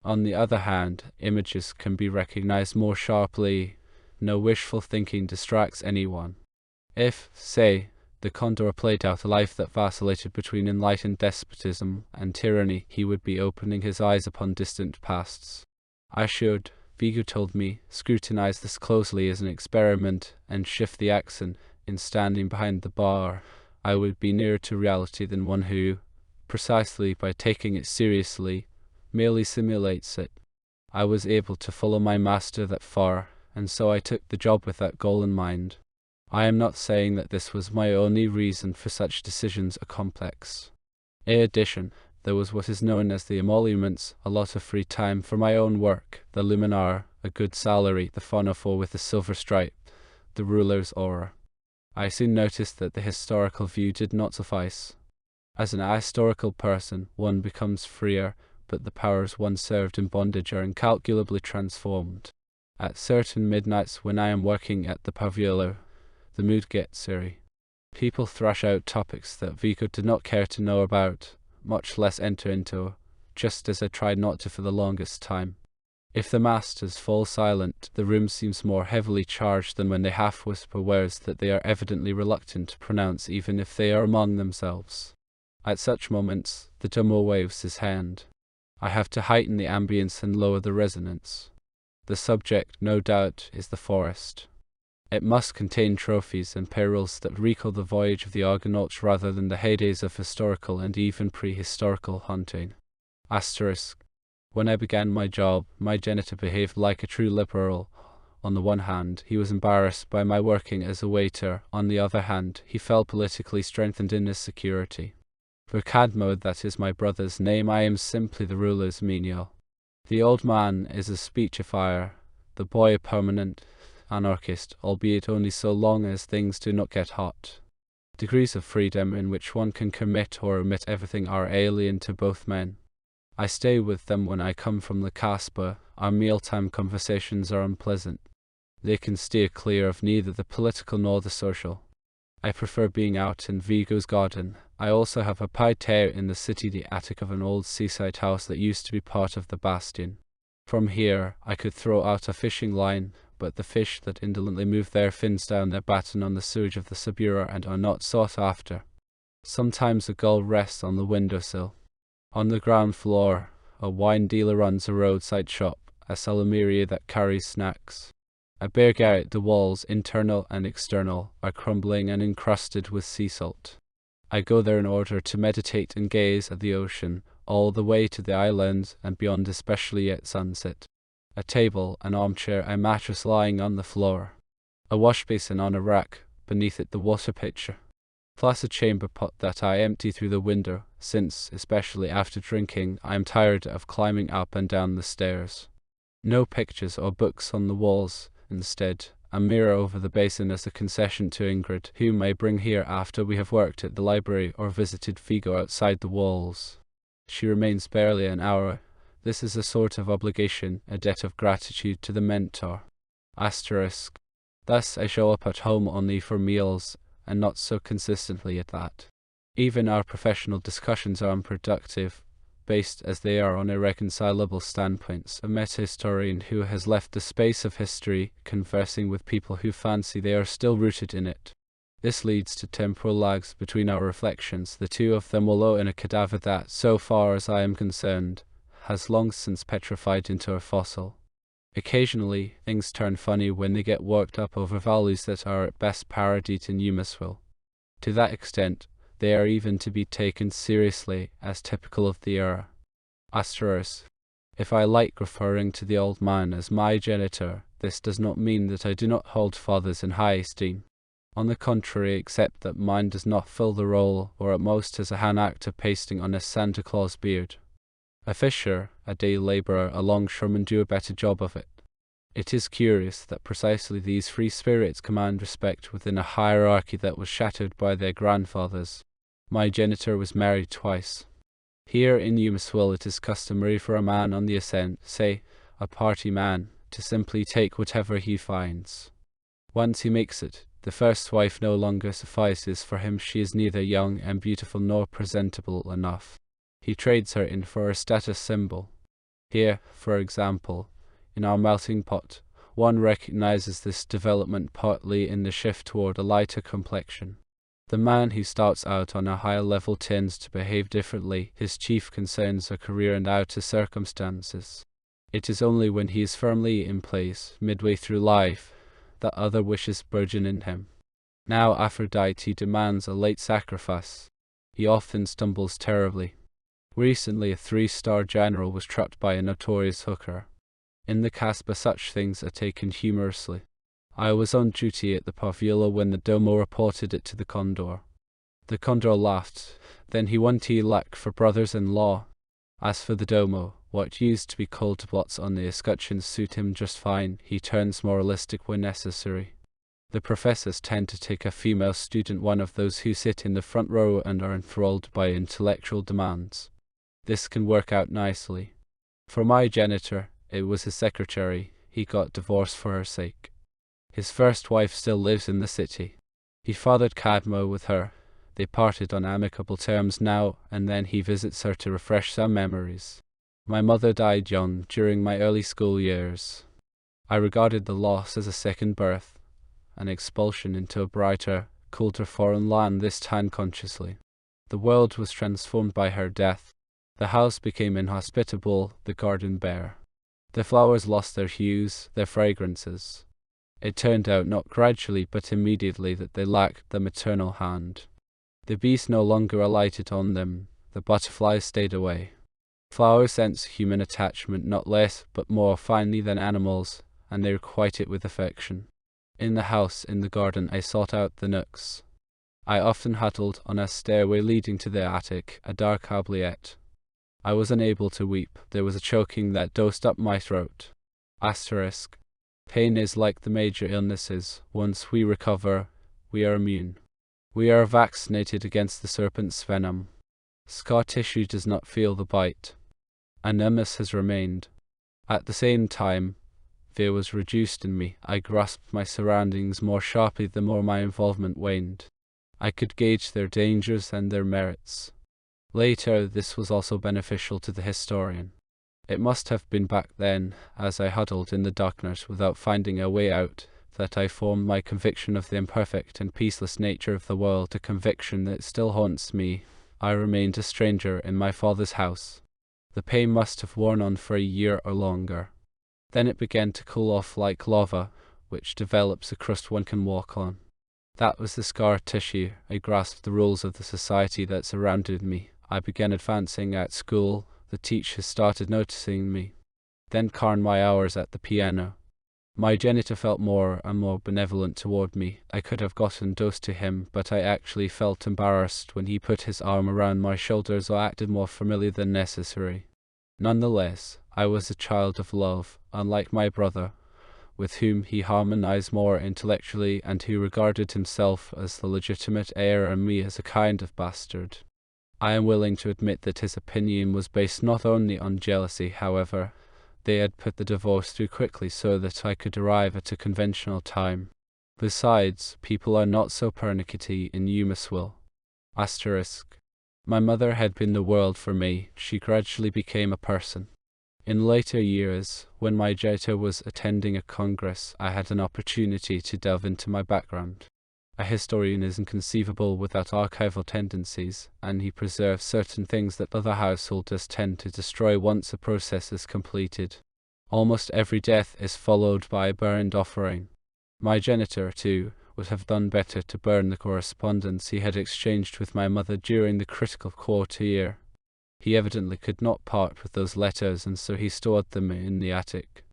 On the other hand, images can be recognized more sharply. No wishful thinking distracts anyone. If, say, the Condor played out a life that vacillated between enlightened despotism and tyranny, he would be opening his eyes upon distant pasts. I should, Vigo told me, scrutinize this closely as an experiment and shift the accent. In standing behind the bar, I would be nearer to reality than one who, precisely by taking it seriously, merely simulates it. I was able to follow my master that far, and so I took the job with that goal in mind. I am not saying that this was my only reason for such decisions, a complex. In addition, there was what is known as the emoluments, a lot of free time for my own work, the luminar, a good salary, the phonophore with the silver stripe, the ruler's aura. I soon noticed that the historical view did not suffice. As an ahistorical person, one becomes freer, but the powers one served in bondage are incalculably transformed. At certain midnights when I am working at the Parvulo, the mood gets eerie. People thrash out topics that Vigo did not care to know about, much less enter into, just as I tried not to for the longest time. If the masters fall silent, the room seems more heavily charged than when they half whisper words that they are evidently reluctant to pronounce even if they are among themselves. At such moments, the domo waves his hand. I have to heighten the ambience and lower the resonance. The subject, no doubt, is the forest. It must contain trophies and perils that recall the voyage of the Argonauts rather than the heydays of historical and even prehistorical hunting. Asterisk. When I began my job, my janitor behaved like a true liberal. On the one hand, he was embarrassed by my working as a waiter. On the other hand, he felt politically strengthened in his security. For Cadmo, that is my brother's name, I am simply the ruler's menial. The old man is a speechifier, the boy a permanent anarchist, albeit only so long as things do not get hot. Degrees of freedom in which one can commit or omit everything are alien to both men. I stay with them when I come from the Casbah. Our mealtime conversations are unpleasant. They can steer clear of neither the political nor the social. I prefer being out in Vigo's garden. I also have a pied terre in the city, the attic of an old seaside house that used to be part of the bastion. From here I could throw out a fishing line, but the fish that indolently move their fins down their batten on the sewage of the Subura and are not sought after. Sometimes a gull rests on the windowsill. On the ground floor, a wine dealer runs a roadside shop, a salumeria that carries snacks. A bare garret, the walls, internal and external, are crumbling and encrusted with sea salt. I go there in order to meditate and gaze at the ocean, all the way to the islands and beyond, especially at sunset. A table, an armchair, a mattress lying on the floor. A wash basin on a rack, beneath it the water pitcher. Plus a chamber pot that I empty through the window, since, especially after drinking, I am tired of climbing up and down the stairs. No pictures or books on the walls. Instead, a mirror over the basin as a concession to Ingrid, whom I bring here after we have worked at the library or visited Vigo outside the walls. She remains barely an hour. This is a sort of obligation, a debt of gratitude to the mentor. Asterisk. Thus I show up at home only for meals, and not so consistently at that. Even our professional discussions are unproductive, based as they are on irreconcilable standpoints. A meta-historian who has left the space of history, conversing with people who fancy they are still rooted in it. This leads to temporal lags between our reflections. The two of them will owe in a cadaver that, so far as I am concerned, has long since petrified into a fossil. Occasionally, things turn funny when they get worked up over values that are at best parodied in Eumeswil. To that extent, they are even to be taken seriously as typical of the era. Asterisk. If I like referring to the old man as my genitor, this does not mean that I do not hold fathers in high esteem. On the contrary, except that mine does not fill the role, or at most is a hand actor pasting on a Santa Claus beard. A fisher, a day labourer, a longshoreman do a better job of it. It is curious that precisely these free spirits command respect within a hierarchy that was shattered by their grandfathers. My genitor was married twice. Here in Eumeswil it is customary for a man on the ascent, say, a party man, to simply take whatever he finds. Once he makes it, the first wife no longer suffices for him. She is neither young and beautiful nor presentable enough. He trades her in for a status symbol. Here, for example, in our melting pot, one recognizes this development partly in the shift toward a lighter complexion. The man who starts out on a higher level tends to behave differently. His chief concerns are career and outer circumstances. It is only when he is firmly in place, midway through life, that other wishes burgeon in him. Now Aphrodite demands a late sacrifice. He often stumbles terribly. Recently a 3-star general was trapped by a notorious hooker. In the Casbah such things are taken humorously. I was on duty at the Pavila when the Domo reported it to the Condor. The Condor laughed. Then he won luck for brothers-in-law. As for the Domo, what used to be cold blots on the escutcheons suit him just fine. He turns moralistic when necessary. The professors tend to take a female student, one of those who sit in the front row and are enthralled by intellectual demands. This can work out nicely. For my genitor, it was his secretary. He got divorced for her sake. His first wife still lives in the city. He fathered Cadmo with her. They parted on amicable terms now, and then he visits her to refresh some memories. My mother died young, during my early school years. I regarded the loss as a second birth, an expulsion into a brighter, colder foreign land, this time consciously. The world was transformed by her death. The house became inhospitable, the garden bare. The flowers lost their hues, their fragrances. It turned out not gradually but immediately that they lacked the maternal hand. The bees no longer alighted on them, the butterflies stayed away. Flowers sense human attachment not less but more finely than animals, and they requite it with affection. In the house, in the garden, I sought out the nooks. I often huddled on a stairway leading to the attic, a dark oubliette. I was unable to weep. There was a choking that dosed up my throat. Asterisk. Pain is like the major illnesses. Once we recover, we are immune. We are vaccinated against the serpent's venom. Scar tissue does not feel the bite. An illness has remained. At the same time, fear was reduced in me. I grasped my surroundings more sharply the more my involvement waned. I could gauge their dangers and their merits. Later, this was also beneficial to the historian. It must have been back then, as I huddled in the darkness without finding a way out, that I formed my conviction of the imperfect and peaceless nature of the world, a conviction that still haunts me. I remained a stranger in my father's house. The pain must have worn on for a year or longer. Then it began to cool off like lava, which develops a crust one can walk on. That was the scar tissue. I grasped the rules of the society that surrounded me. I began advancing at school. The teachers started noticing me. Then came my hours at the piano. My genitor felt more and more benevolent toward me. I could have gotten dose to him, but I actually felt embarrassed when he put his arm around my shoulders or acted more familiar than necessary. Nonetheless, I was a child of love, unlike my brother, with whom he harmonized more intellectually and who regarded himself as the legitimate heir and me as a kind of bastard. I am willing to admit that his opinion was based not only on jealousy, however. They had put the divorce through quickly so that I could arrive at a conventional time. Besides, people are not so pernickety in Eumeswil. Asterisk. My mother had been the world for me. She gradually became a person. In later years, when my genitor was attending a congress, I had an opportunity to delve into my background. A historian is inconceivable without archival tendencies, and he preserves certain things that other householders tend to destroy once a process is completed. Almost every death is followed by a burned offering. My genitor, too, would have done better to burn the correspondence he had exchanged with my mother during the critical quarter year. He evidently could not part with those letters, and so he stored them in the attic.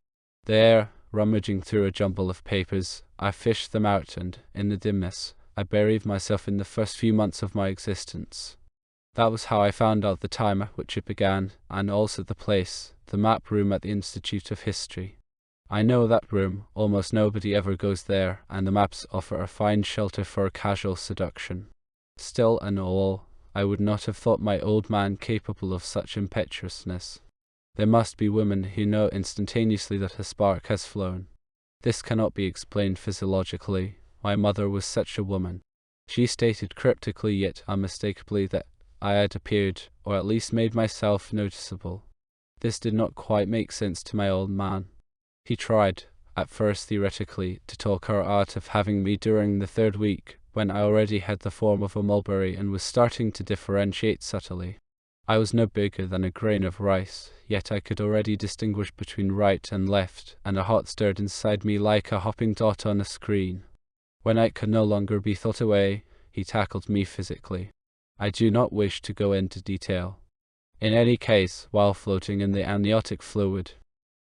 There, rummaging through a jumble of papers, I fished them out, and, in the dimness, I buried myself in the first few months of my existence. That was how I found out the time at which it began, and also the place, the map room at the Institute of History. I know that room, almost nobody ever goes there, and the maps offer a fine shelter for a casual seduction. Still and all, I would not have thought my old man capable of such impetuousness. There must be women who know instantaneously that a spark has flown. This cannot be explained physiologically. My mother was such a woman. She stated cryptically yet unmistakably that I had appeared, or at least made myself noticeable. This did not quite make sense to my old man. He tried, at first theoretically, to talk her out of having me during the third week, when I already had the form of a mulberry and was starting to differentiate subtly. I was no bigger than a grain of rice, yet I could already distinguish between right and left, and a heart stirred inside me like a hopping dot on a screen. When I could no longer be thought away, he tackled me physically. I do not wish to go into detail. In any case, while floating in the amniotic fluid,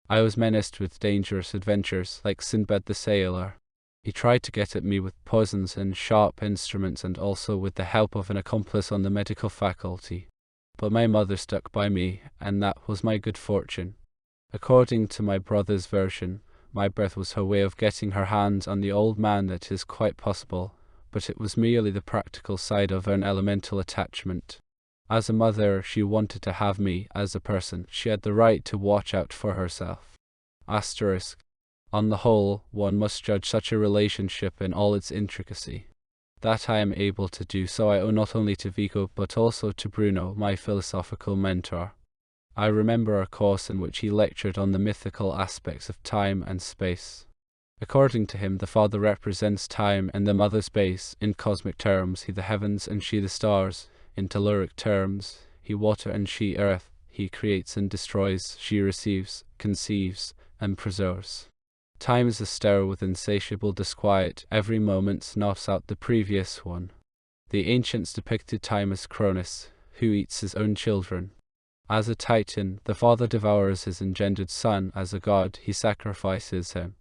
I was menaced with dangerous adventures, like Sinbad the sailor. He tried to get at me with poisons and sharp instruments, and also with the help of an accomplice on the medical faculty. But my mother stuck by me, and that was my good fortune. According to my brother's version, my birth was her way of getting her hands on the old man. That is quite possible, but it was merely the practical side of an elemental attachment. As a mother, she wanted to have me. As a person, she had the right to watch out for herself. Asterisk. On the whole, one must judge such a relationship in all its intricacy. That I am able to do so I owe not only to Vico but also to Bruno, my philosophical mentor. I remember a course in which he lectured on the mythical aspects of time and space. According to him, the father represents time and the mother space. In cosmic terms, he the heavens and she the stars. In telluric terms, he water and she earth. He creates and destroys, she receives, conceives, and preserves. Time is a stir with insatiable disquiet. Every moment knocks out the previous one. The ancients depicted time as Cronus, who eats his own children. As a titan, the father devours his engendered son. As a god, he sacrifices him.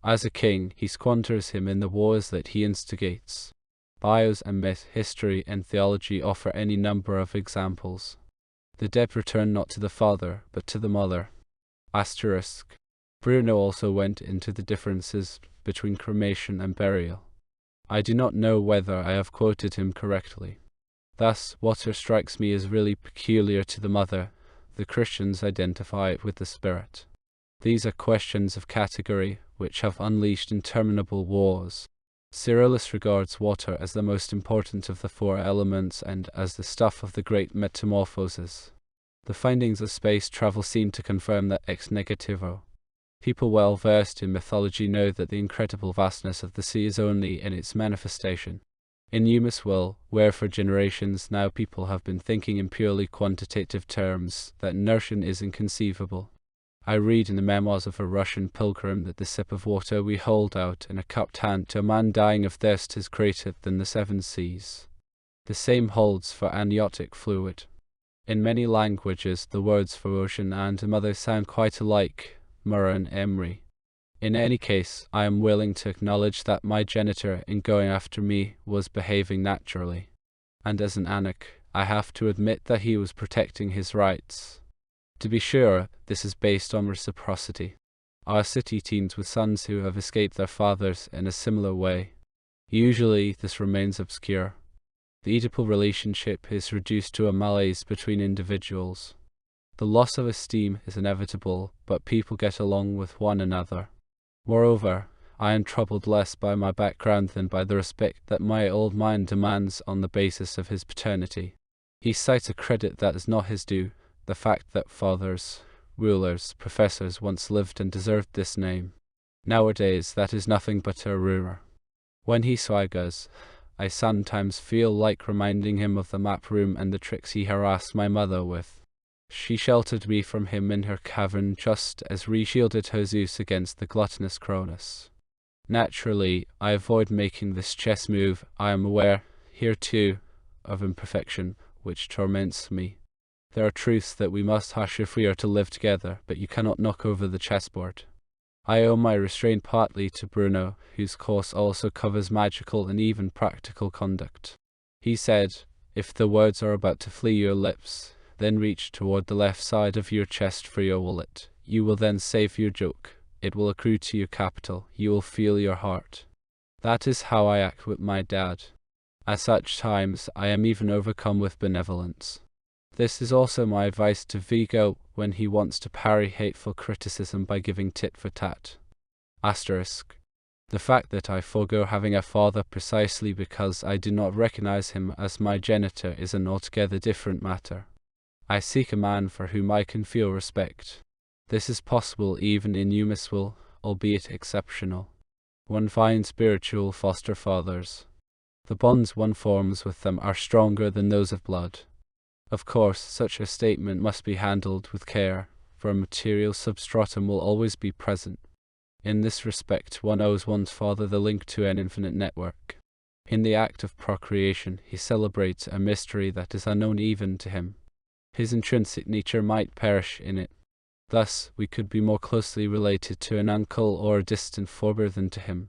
As a king, he squanders him in the wars that he instigates. Bios and myth, history, and theology offer any number of examples. The dead return not to the father, but to the mother. Asterisk. Bruno also went into the differences between cremation and burial. I do not know whether I have quoted him correctly. Thus, water strikes me as really peculiar to the mother. The Christians identify it with the spirit. These are questions of category which have unleashed interminable wars. Cyrillus regards water as the most important of the four elements and as the stuff of the great metamorphoses. The findings of space travel seem to confirm that ex negativo. People well versed in mythology know that the incredible vastness of the sea is only in its manifestation. In Eumeswil, where for generations now people have been thinking in purely quantitative terms, that inertia is inconceivable. I read in the memoirs of a Russian pilgrim that the sip of water we hold out in a cupped hand to a man dying of thirst is greater than the seven seas. The same holds for amniotic fluid. In many languages, the words for ocean and mother sound quite alike, Murray and Emery. In any case, I am willing to acknowledge that my genitor, in going after me, was behaving naturally. And as an Anak, I have to admit that he was protecting his rights. To be sure, this is based on reciprocity. Our city teems with sons who have escaped their fathers in a similar way. Usually, this remains obscure. The Oedipal relationship is reduced to a malaise between individuals. The loss of esteem is inevitable, but people get along with one another. Moreover, I am troubled less by my background than by the respect that my old man demands on the basis of his paternity. He cites a credit that is not his due, the fact that fathers, rulers, professors once lived and deserved this name. Nowadays, that is nothing but a rumor. When he swaggers, I sometimes feel like reminding him of the map room and the tricks he harassed my mother with. She sheltered me from him in her cavern just as Re shielded her Zeus against the gluttonous Cronus. Naturally, I avoid making this chess move. I am aware, here too, of imperfection, which torments me. There are truths that we must hush if we are to live together, but you cannot knock over the chessboard. I owe my restraint partly to Bruno, whose course also covers magical and even practical conduct. He said, if the words are about to flee your lips, then reach toward the left side of your chest for your wallet. You will then save your joke. It will accrue to your capital. You will feel your heart. That is how I act with my dad. At such times, I am even overcome with benevolence. This is also my advice to Vigo when he wants to parry hateful criticism by giving tit for tat. Asterisk. The fact that I forego having a father precisely because I do not recognize him as my genitor is an altogether different matter. I seek a man for whom I can feel respect. This is possible even in Eumeswil, albeit exceptional. One finds spiritual foster fathers. The bonds one forms with them are stronger than those of blood. Of course, such a statement must be handled with care, for a material substratum will always be present. In this respect, one owes one's father the link to an infinite network. In the act of procreation, he celebrates a mystery that is unknown even to him. His intrinsic nature might perish in it. Thus, we could be more closely related to an uncle or a distant forebear than to him.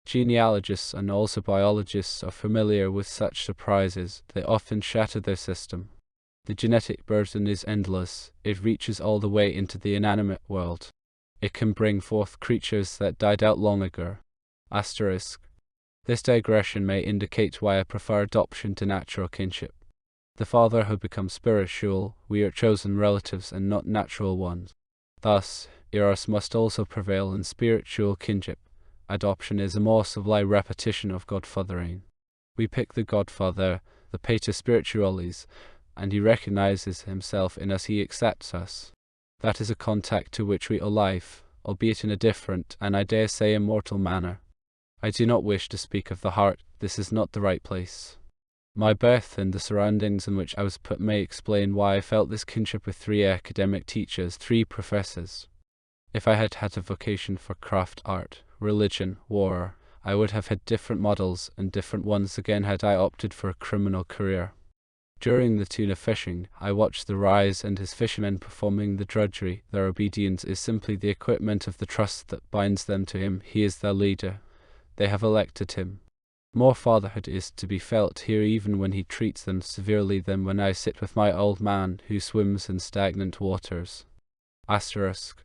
Genealogists and also biologists are familiar with such surprises. They often shatter their system. The genetic burden is endless. It reaches all the way into the inanimate world. It can bring forth creatures that died out long ago. Asterisk. This digression may indicate why I prefer adoption to natural kinship. The father who becomes spiritual, we are chosen relatives and not natural ones. Thus, Eros must also prevail in spiritual kinship. Adoption is a more sublime repetition of godfathering. We pick the godfather, the pater spiritualis, and he recognizes himself in us, he accepts us. That is a contact to which we owe life, albeit in a different, and I dare say immortal manner. I do not wish to speak of the heart, this is not the right place. My birth and the surroundings in which I was put may explain why I felt this kinship with 3 academic teachers, 3 professors. If I had had a vocation for craft, art, religion, war, I would have had different models and different ones again had I opted for a criminal career. During the tuna fishing, I watched the rise and his fishermen performing the drudgery. Their obedience is simply the equipment of the trust that binds them to him. He is their leader. They have elected him. More fatherhood is to be felt here even when he treats them severely than when I sit with my old man who swims in stagnant waters. Asterisk.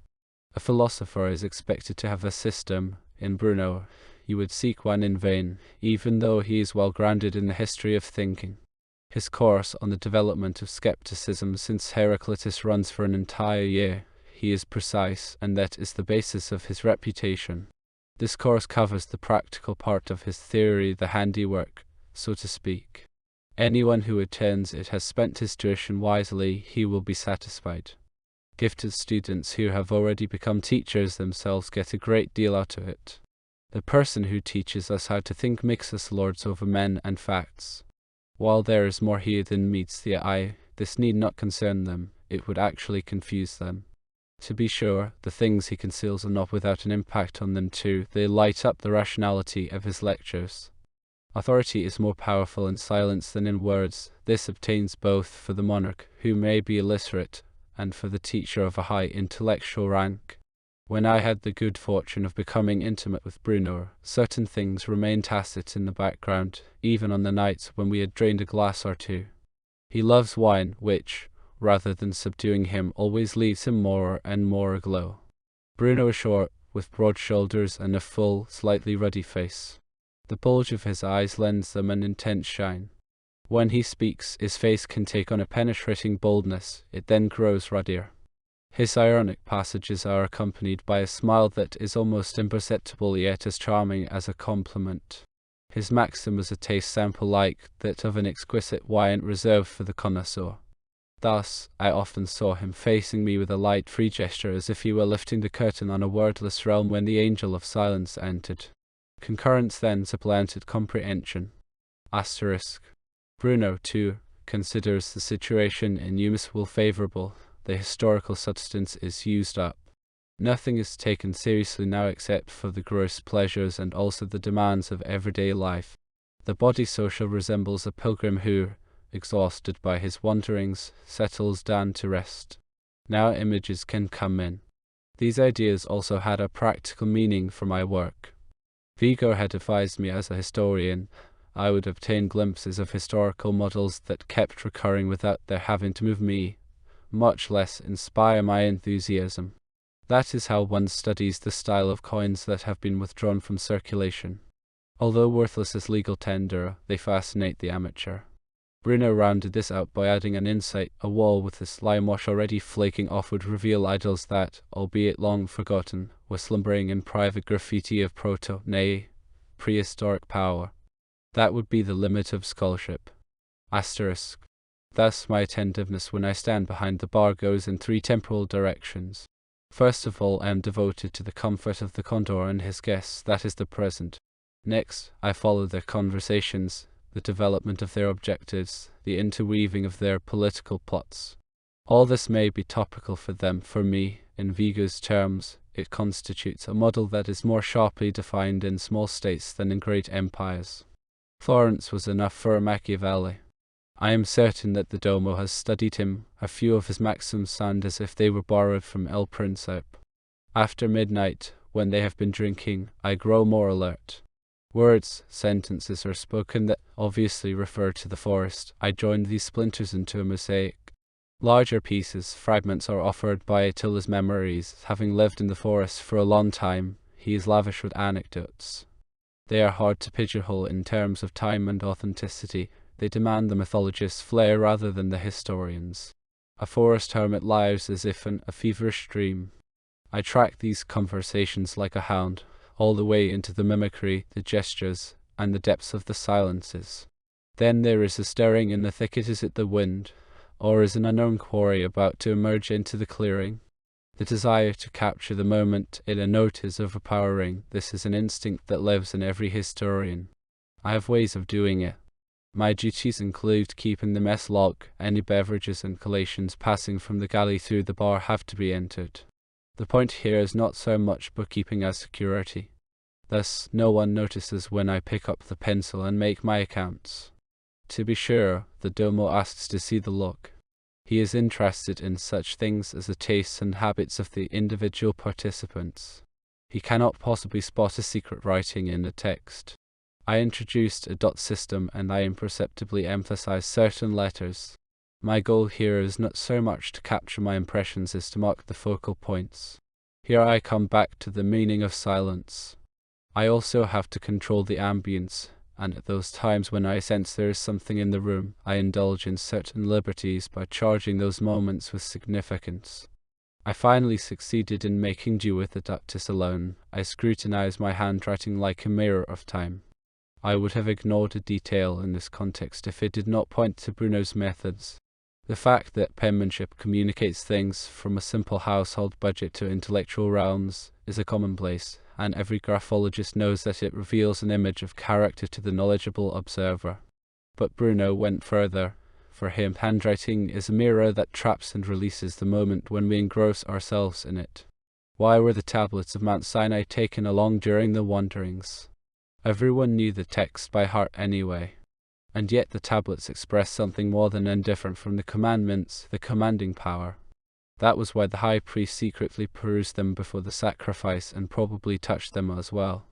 A philosopher is expected to have a system. In Bruno, you would seek one in vain, even though he is well grounded in the history of thinking. His course on the development of skepticism since Heraclitus runs for an entire year. He is precise, and that is the basis of his reputation. This course covers the practical part of his theory, the handiwork, so to speak. Anyone who attends it has spent his tuition wisely, he will be satisfied. Gifted students who have already become teachers themselves get a great deal out of it. The person who teaches us how to think makes us lords over men and facts. While there is more here than meets the eye, this need not concern them, it would actually confuse them. To be sure, the things he conceals are not without an impact on them too, they light up the rationality of his lectures. Authority is more powerful in silence than in words. This obtains both for the monarch, who may be illiterate, and for the teacher of a high intellectual rank. When I had the good fortune of becoming intimate with Bruno, certain things remained tacit in the background, even on the nights when we had drained a glass or two. He loves wine, which, rather than subduing him, always leaves him more and more aglow. Bruno is short, with broad shoulders and a full, slightly ruddy face. The bulge of his eyes lends them an intense shine. When he speaks, his face can take on a penetrating boldness, it then grows ruddier. His ironic passages are accompanied by a smile that is almost imperceptible yet as charming as a compliment. His maxim is a taste sample like that of an exquisite wine reserved for the connoisseur. Thus, I often saw him facing me with a light free gesture as if he were lifting the curtain on a wordless realm when the angel of silence entered. Concurrence then supplanted comprehension. Asterisk. Bruno, too, considers the situation in Eumeswil favourable. the historical substance is used up. Nothing is taken seriously now except for the gross pleasures and also the demands of everyday life. The body social resembles a pilgrim who, exhausted by his wanderings, settles down to rest. Now images can come in. These ideas also had a practical meaning for my work. Vigo had advised me as a historian I would obtain glimpses of historical models that kept recurring without their having to move me, much less inspire my enthusiasm. That is how one studies the style of coins that have been withdrawn from circulation. Although worthless as legal tender, they fascinate the amateur. Bruno rounded this out by adding an insight: a wall with the slime wash already flaking off would reveal idols that, albeit long forgotten, were slumbering in private graffiti of nay, prehistoric power. That would be the limit of scholarship. Asterisk. Thus my attentiveness when I stand behind the bar goes in three temporal directions. First of all, I am devoted to the comfort of the condor and his guests, that is the present. Next, I follow their conversations, the development of their objectives, the interweaving of their political plots. All this may be topical for them. For me, in Vigo's terms, it constitutes a model that is more sharply defined in small states than in great empires. Florence was enough for a Machiavelli. I am certain that the Domo has studied him. A few of his maxims sound as if they were borrowed from El Principe. After midnight, when they have been drinking, I grow more alert. Words, sentences are spoken that obviously refer to the forest. I join these splinters into a mosaic. Larger pieces, fragments are offered by Attila's memories. Having lived in the forest for a long time, he is lavish with anecdotes. They are hard to pigeonhole in terms of time and authenticity. They demand the mythologist's flair rather than the historian's. A forest hermit lives as if in a feverish dream. I track these conversations like a hound, all the way into the mimicry, the gestures, and the depths of the silences. Then there is a stirring in the thicket. Is it the wind, or is an unknown quarry about to emerge into the clearing? The desire to capture the moment in a note is overpowering. This is an instinct that lives in every historian. I have ways of doing it. My duties include keeping the mess log. Any beverages and collations passing from the galley through the bar have to be entered. The point here is not so much bookkeeping as security. Thus, no one notices when I pick up the pencil and make my accounts. To be sure, the Domo asks to see the log. He is interested in such things as the tastes and habits of the individual participants. He cannot possibly spot a secret writing in a text. I introduced a dot system and I imperceptibly emphasize certain letters. My goal here is not so much to capture my impressions as to mark the focal points. Here I come back to the meaning of silence. I also have to control the ambience, and at those times when I sense there is something in the room, I indulge in certain liberties by charging those moments with significance. I finally succeeded in making do with the ductus alone. I scrutinize my handwriting like a mirror of time. I would have ignored a detail in this context if it did not point to Bruno's methods. The fact that penmanship communicates things from a simple household budget to intellectual realms is a commonplace, and every graphologist knows that it reveals an image of character to the knowledgeable observer. But Bruno went further. For him, handwriting is a mirror that traps and releases the moment when we engross ourselves in it. Why were the tablets of Mount Sinai taken along during the wanderings? Everyone knew the text by heart anyway. And yet the tablets express something more than indifferent from the commandments, the commanding power. That was why the high priest secretly perused them before the sacrifice and probably touched them as well.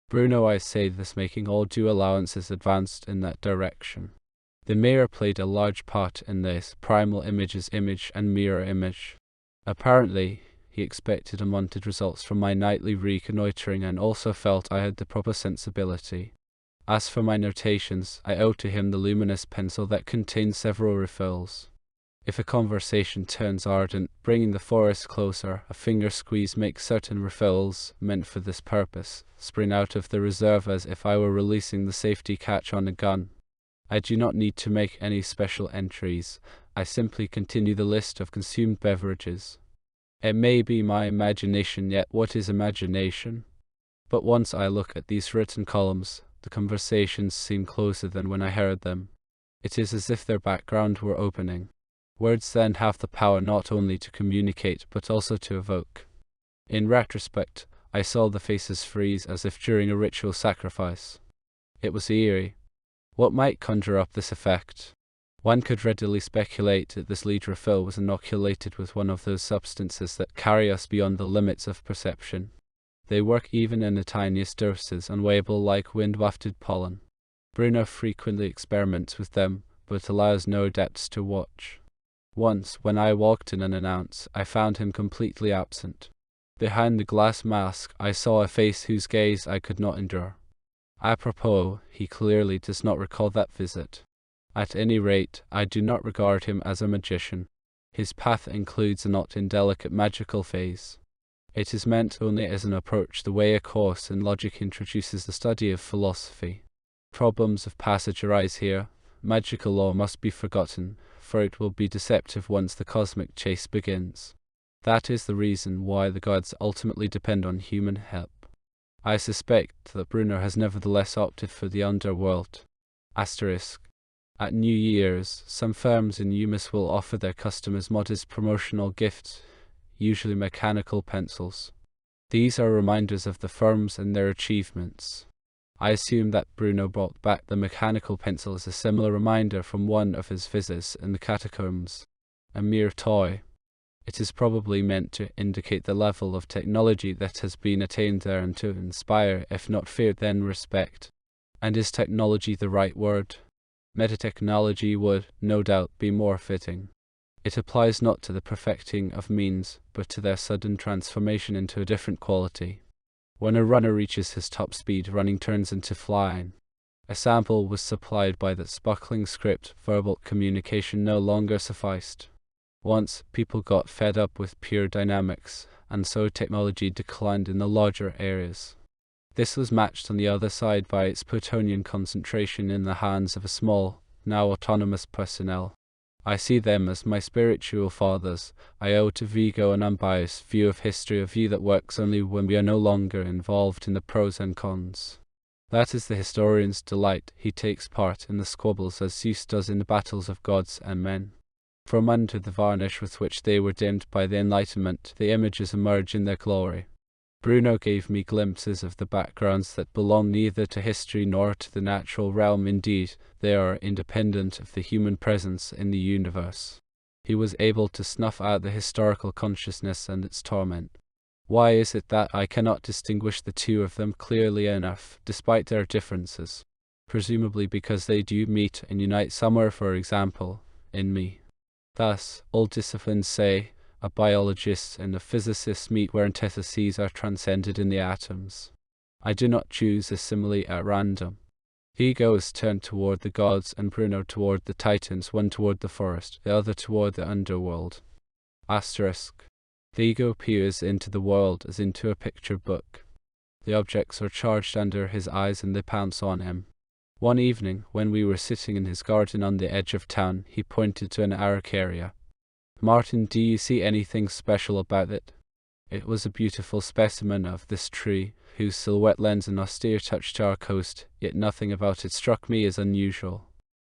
Bruno, I say this making all due allowances, advanced in that direction. The mirror played a large part in this. Primal images, image and mirror image. Apparently, he expected unwanted results from my nightly reconnoitering and also felt I had the proper sensibility. As for my notations, I owe to him the luminous pencil that contains several refills. If a conversation turns ardent, bringing the forest closer, a finger squeeze makes certain refills, meant for this purpose, spring out of the reserve as if I were releasing the safety catch on a gun. I do not need to make any special entries. I simply continue the list of consumed beverages. It may be my imagination, yet what is imagination? But once I look at these written columns, the conversations seem closer than when I heard them. It is as if their background were opening. Words then have the power not only to communicate but also to evoke. In retrospect, I saw the faces freeze as if during a ritual sacrifice. It was eerie. What might conjure up this effect? One could readily speculate that this leader Phil was inoculated with one of those substances that carry us beyond the limits of perception. They work even in the tiniest doses, unweighable like wind-wafted pollen. Bruno frequently experiments with them, but allows no adepts to watch. Once, when I walked in unannounced, I found him completely absent. Behind the glass mask, I saw a face whose gaze I could not endure. Apropos, he clearly does not recall that visit. At any rate, I do not regard him as a magician. His path includes a not indelicate magical phase. It is meant only as an approach, the way a course in logic introduces the study of philosophy. Problems of passage arise here. Magical law must be forgotten, for it will be deceptive once the cosmic chase begins. That is the reason why the gods ultimately depend on human help. I suspect that Bruno has nevertheless opted for the underworld. At New Year's, some firms in Eumeswil offer their customers modest promotional gifts, usually mechanical pencils. These are reminders of the firms and their achievements. I assume that Bruno brought back the mechanical pencil as a similar reminder from one of his visits in the catacombs. A mere toy. It is probably meant to indicate the level of technology that has been attained there and to inspire, if not fear, then respect. And is technology the right word? Metatechnology would, no doubt, be more fitting. It applies not to the perfecting of means, but to their sudden transformation into a different quality. When a runner reaches his top speed, running turns into flying. A sample was supplied by that sparkling script. Verbal communication no longer sufficed. Once, people got fed up with pure dynamics, and so technology declined in the larger areas. This was matched on the other side by its plutonian concentration in the hands of a small, now autonomous personnel. I see them as my spiritual fathers. I owe to Vigo an unbiased view of history, a view that works only when we are no longer involved in the pros and cons. That is the historian's delight. He takes part in the squabbles as Zeus does in the battles of gods and men. From under the varnish with which they were dimmed by the Enlightenment, the images emerge in their glory. Bruno gave me glimpses of the backgrounds that belong neither to history nor to the natural realm. Indeed, they are independent of the human presence in the universe. He was able to snuff out the historical consciousness and its torment. Why is it that I cannot distinguish the two of them clearly enough, despite their differences? Presumably because they do meet and unite somewhere, for example, in me. Thus, all disciplines say, a biologist and a physicist meet where antitheses are transcended in the atoms. I do not choose a simile at random. Vigo is turned toward the gods and Bruno toward the titans, one toward the forest, the other toward the underworld. Vigo peers into the world as into a picture book. The objects are charged under his eyes and they pounce on him. One evening, when we were sitting in his garden on the edge of town, he pointed to an araucaria. Martin, do you see anything special about it? It was a beautiful specimen of this tree, whose silhouette lends an austere touch to our coast, yet nothing about it struck me as unusual.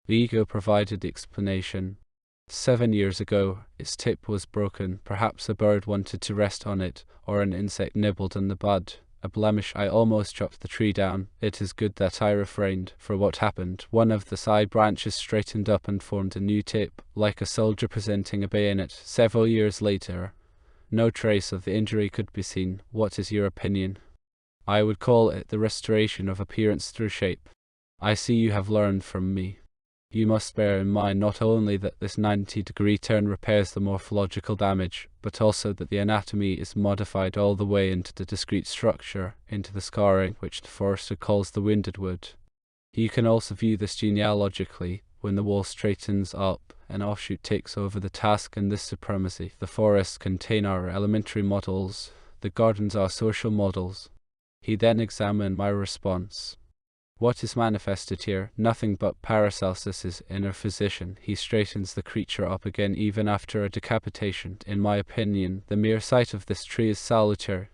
Vigo provided the explanation. 7 years ago, its tip was broken. Perhaps a bird wanted to rest on it, or an insect nibbled on the bud. A blemish. I almost chopped the tree down. It is good that I refrained, for what happened? One of the side branches straightened up and formed a new tip, like a soldier presenting a bayonet. Several years later, no trace of the injury could be seen. What is your opinion? I would call it the restoration of appearance through shape. I see you have learned from me. You must bear in mind not only that this 90-degree turn repairs the morphological damage, but also that the anatomy is modified all the way into the discrete structure, into the scarring which the forester calls the wounded wood. You can also view this genealogically. When the wall straightens up, an offshoot takes over the task and this supremacy. The forests contain our elementary models, the gardens are social models. He then examined my response. What is manifested here? Nothing but Paracelsus, his inner physician. He straightens the creature up again even after a decapitation. In my opinion, the mere sight of this tree is salutary.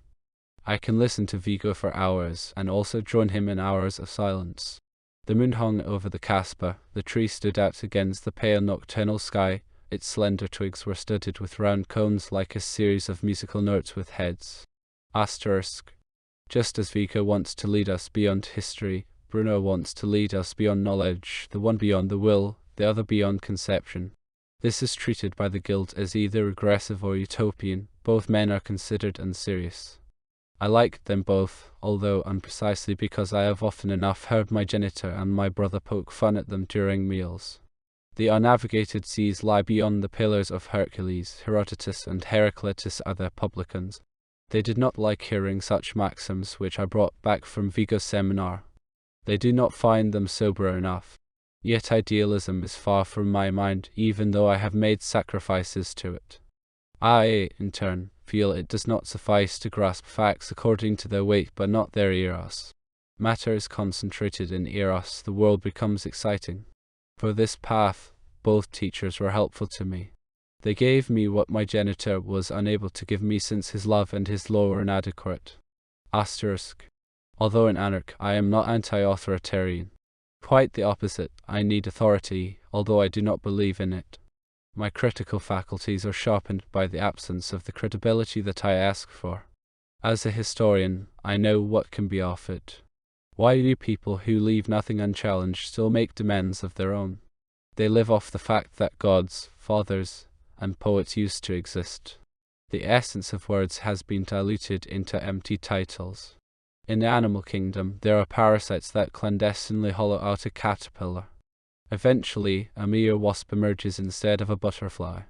I can listen to Vigo for hours, and also join him in hours of silence. The moon hung over the Casbah. The tree stood out against the pale nocturnal sky, Its slender twigs were studded with round cones like a series of musical notes with heads. Asterisk. Just as Vico wants to lead us beyond history, Bruno wants to lead us beyond knowledge, the one beyond the will, the other beyond conception. This is treated by the Guild as either regressive or utopian. Both men are considered and serious. I like them both, although unprecisely, because I have often enough heard my genitor and my brother poke fun at them during meals. The unnavigated seas lie beyond the pillars of Hercules. Herodotus and Heraclitus are their publicans. They did not like hearing such maxims, which I brought back from Vigo's seminar. They do not find them sober enough. Yet idealism is far from my mind, even though I have made sacrifices to it. I, in turn, feel it does not suffice to grasp facts according to their weight but not their eros. Matter is concentrated in eros, the world becomes exciting. For this path, both teachers were helpful to me. They gave me what my genitor was unable to give me, since his love and his law were inadequate. Asterisk. Although an anarch, I am not anti-authoritarian. Quite the opposite, I need authority, although I do not believe in it. My critical faculties are sharpened by the absence of the credibility that I ask for. As a historian, I know what can be offered. Why do people who leave nothing unchallenged still make demands of their own? They live off the fact that gods, fathers, and poets used to exist. The essence of words has been diluted into empty titles. In the animal kingdom, there are parasites that clandestinely hollow out a caterpillar. Eventually, a mere wasp emerges instead of a butterfly.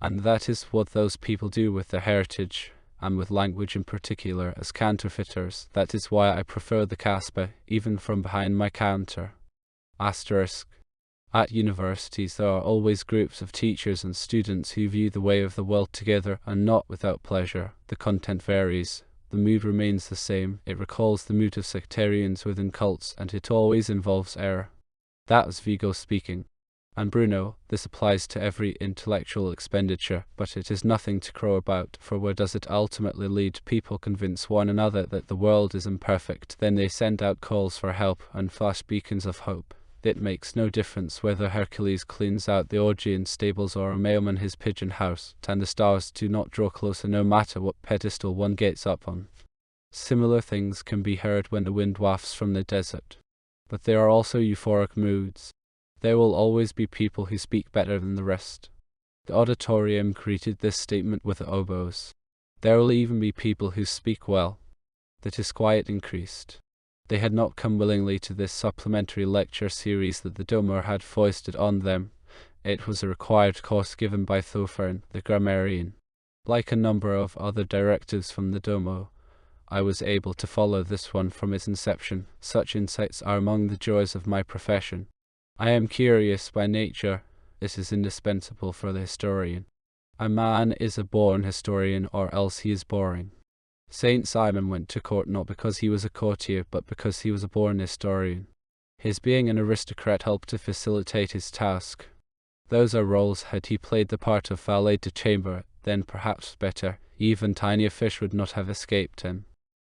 And that is what those people do with their heritage, and with language in particular, as counterfeiters. That is why I prefer the Casbah, even from behind my counter. Asterisk. At universities there are always groups of teachers and students who view the way of the world together, and not without pleasure. The content varies. The mood remains the same. It recalls the mood of sectarians within cults, and it always involves error. That was Vigo speaking. And Bruno, this applies to every intellectual expenditure, but it is nothing to crow about, for where does it ultimately lead? People convince one another that the world is imperfect, then they send out calls for help and flash beacons of hope. It makes no difference whether Hercules cleans out the Augean stables or a mailman his pigeon house, and the stars do not draw closer no matter what pedestal one gets up on. Similar things can be heard when the wind wafts from the desert. But there are also euphoric moods. There will always be people who speak better than the rest. The auditorium greeted this statement with oboes. There will even be people who speak well. The disquiet increased. They had not come willingly to this supplementary lecture series that the Domer had foisted on them. It was a required course given by Thofern, the grammarian. Like a number of other directives from the Domo, I was able to follow this one from its inception. Such insights are among the joys of my profession. I am curious by nature. This is indispensable for the historian. A man is a born historian, or else he is boring. Saint Simon went to court not because he was a courtier, but because he was a born historian. His being an aristocrat helped to facilitate his task. Those are roles. Had he played the part of valet de chambre, then perhaps better, even tinier fish would not have escaped him.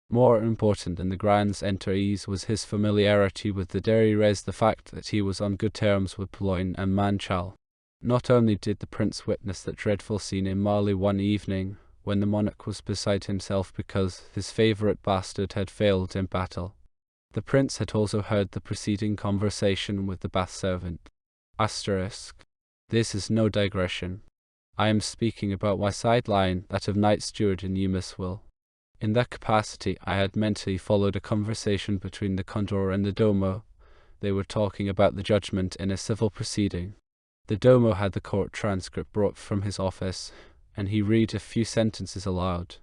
More important than the grand's entries was his familiarity with the dairy res, the fact that he was on good terms with Boulogne and Manchal. Not only did the prince witness that dreadful scene in Marly one evening, when the monarch was beside himself because his favourite bastard had failed in battle. The prince had also heard the preceding conversation with the bath servant. Asterisk. This is no digression. I am speaking about my sideline, that of night steward in Eumeswil. In that capacity, I had mentally followed a conversation between the Condor and the Domo. They were talking about the judgment in a civil proceeding. The Domo had the court transcript brought from his office, and he read a few sentences aloud.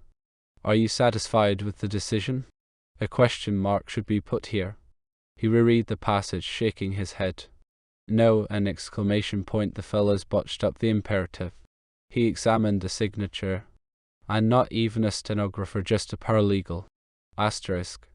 Are you satisfied with the decision? A question mark should be put here. He reread the passage, shaking his head. No, an exclamation point. The fellows botched up the imperative. He examined the signature. And not even a stenographer, just a paralegal. Asterisk.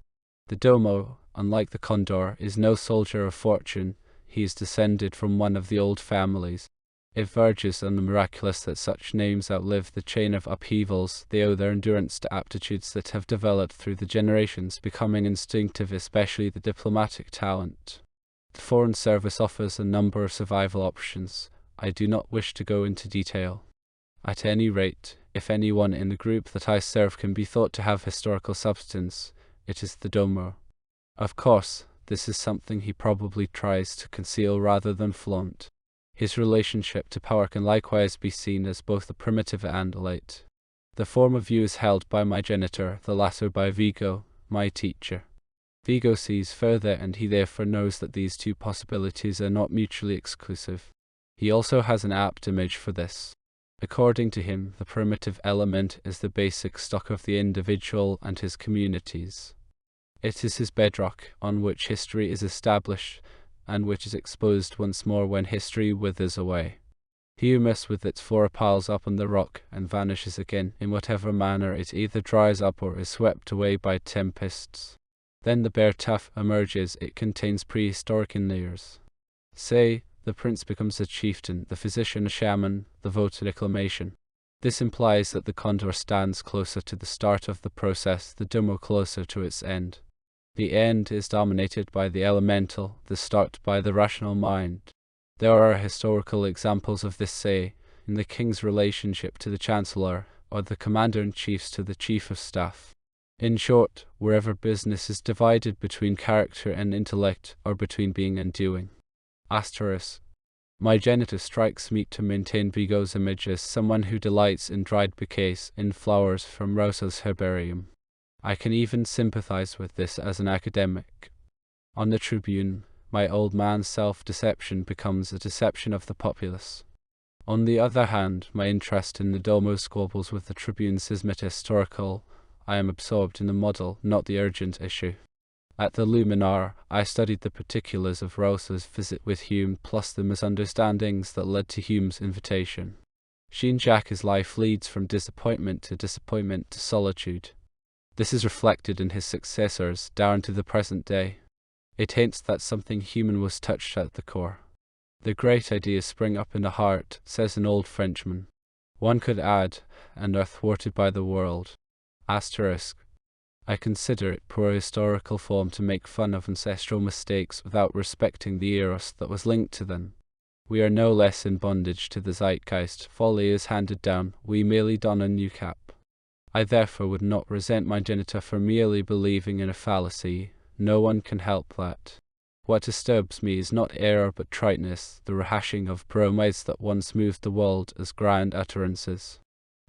The Domo, unlike the Condor, is no soldier of fortune. He is descended from one of the old families. It verges on the miraculous that such names outlive the chain of upheavals. They owe their endurance to aptitudes that have developed through the generations, becoming instinctive, especially the diplomatic talent. The Foreign Service offers a number of survival options. I do not wish to go into detail. At any rate, if anyone in the group that I serve can be thought to have historical substance, it is the Domo. Of course, this is something he probably tries to conceal rather than flaunt. His relationship to power can likewise be seen as both a primitive and a late. The former view is held by my genitor, the latter by Vigo, my teacher. Vigo sees further, and he therefore knows that these two possibilities are not mutually exclusive. He also has an apt image for this. According to him, the primitive element is the basic stock of the individual and his communities. It is his bedrock on which history is established, and which is exposed once more when history withers away. Humus with its fora piles up on the rock and vanishes again in whatever manner it either dries up or is swept away by tempests. Then the bare tuff emerges. It contains prehistoric in layers. Say, the prince becomes a chieftain, the physician a shaman, the vote a declamation. This implies that the condor stands closer to the start of the process, the Domo closer to its end. The end is dominated by the elemental, the start by the rational mind. There are historical examples of this, say, in the king's relationship to the chancellor, or the commander-in-chief's to the chief of staff. In short, wherever business is divided between character and intellect, or between being and doing. Asterisk. My genitor strikes me to maintain Vigo's image as someone who delights in dried bouquets in flowers from Rosa's herbarium. I can even sympathize with this as an academic. On the Tribune, my old man's self-deception becomes a deception of the populace. On the other hand, my interest in the Domo squabbles with the Tribune's ismit historical. I am absorbed in the model, not the urgent issue. At the Luminar, I studied the particulars of Rosa's visit with Hume, plus the misunderstandings that led to Hume's invitation. Jean-Jacques' life leads from disappointment to solitude. This is reflected in his successors, down to the present day. It hints that something human was touched at the core. The great ideas spring up in the heart, says an old Frenchman. One could add, and are thwarted by the world. Asterisk. I consider it poor historical form to make fun of ancestral mistakes without respecting the eros that was linked to them. We are no less in bondage to the zeitgeist. Folly is handed down, we merely don a new cap. I therefore would not resent my genitor for merely believing in a fallacy. No one can help that. What disturbs me is not error but triteness, the rehashing of bromides that once moved the world as grand utterances.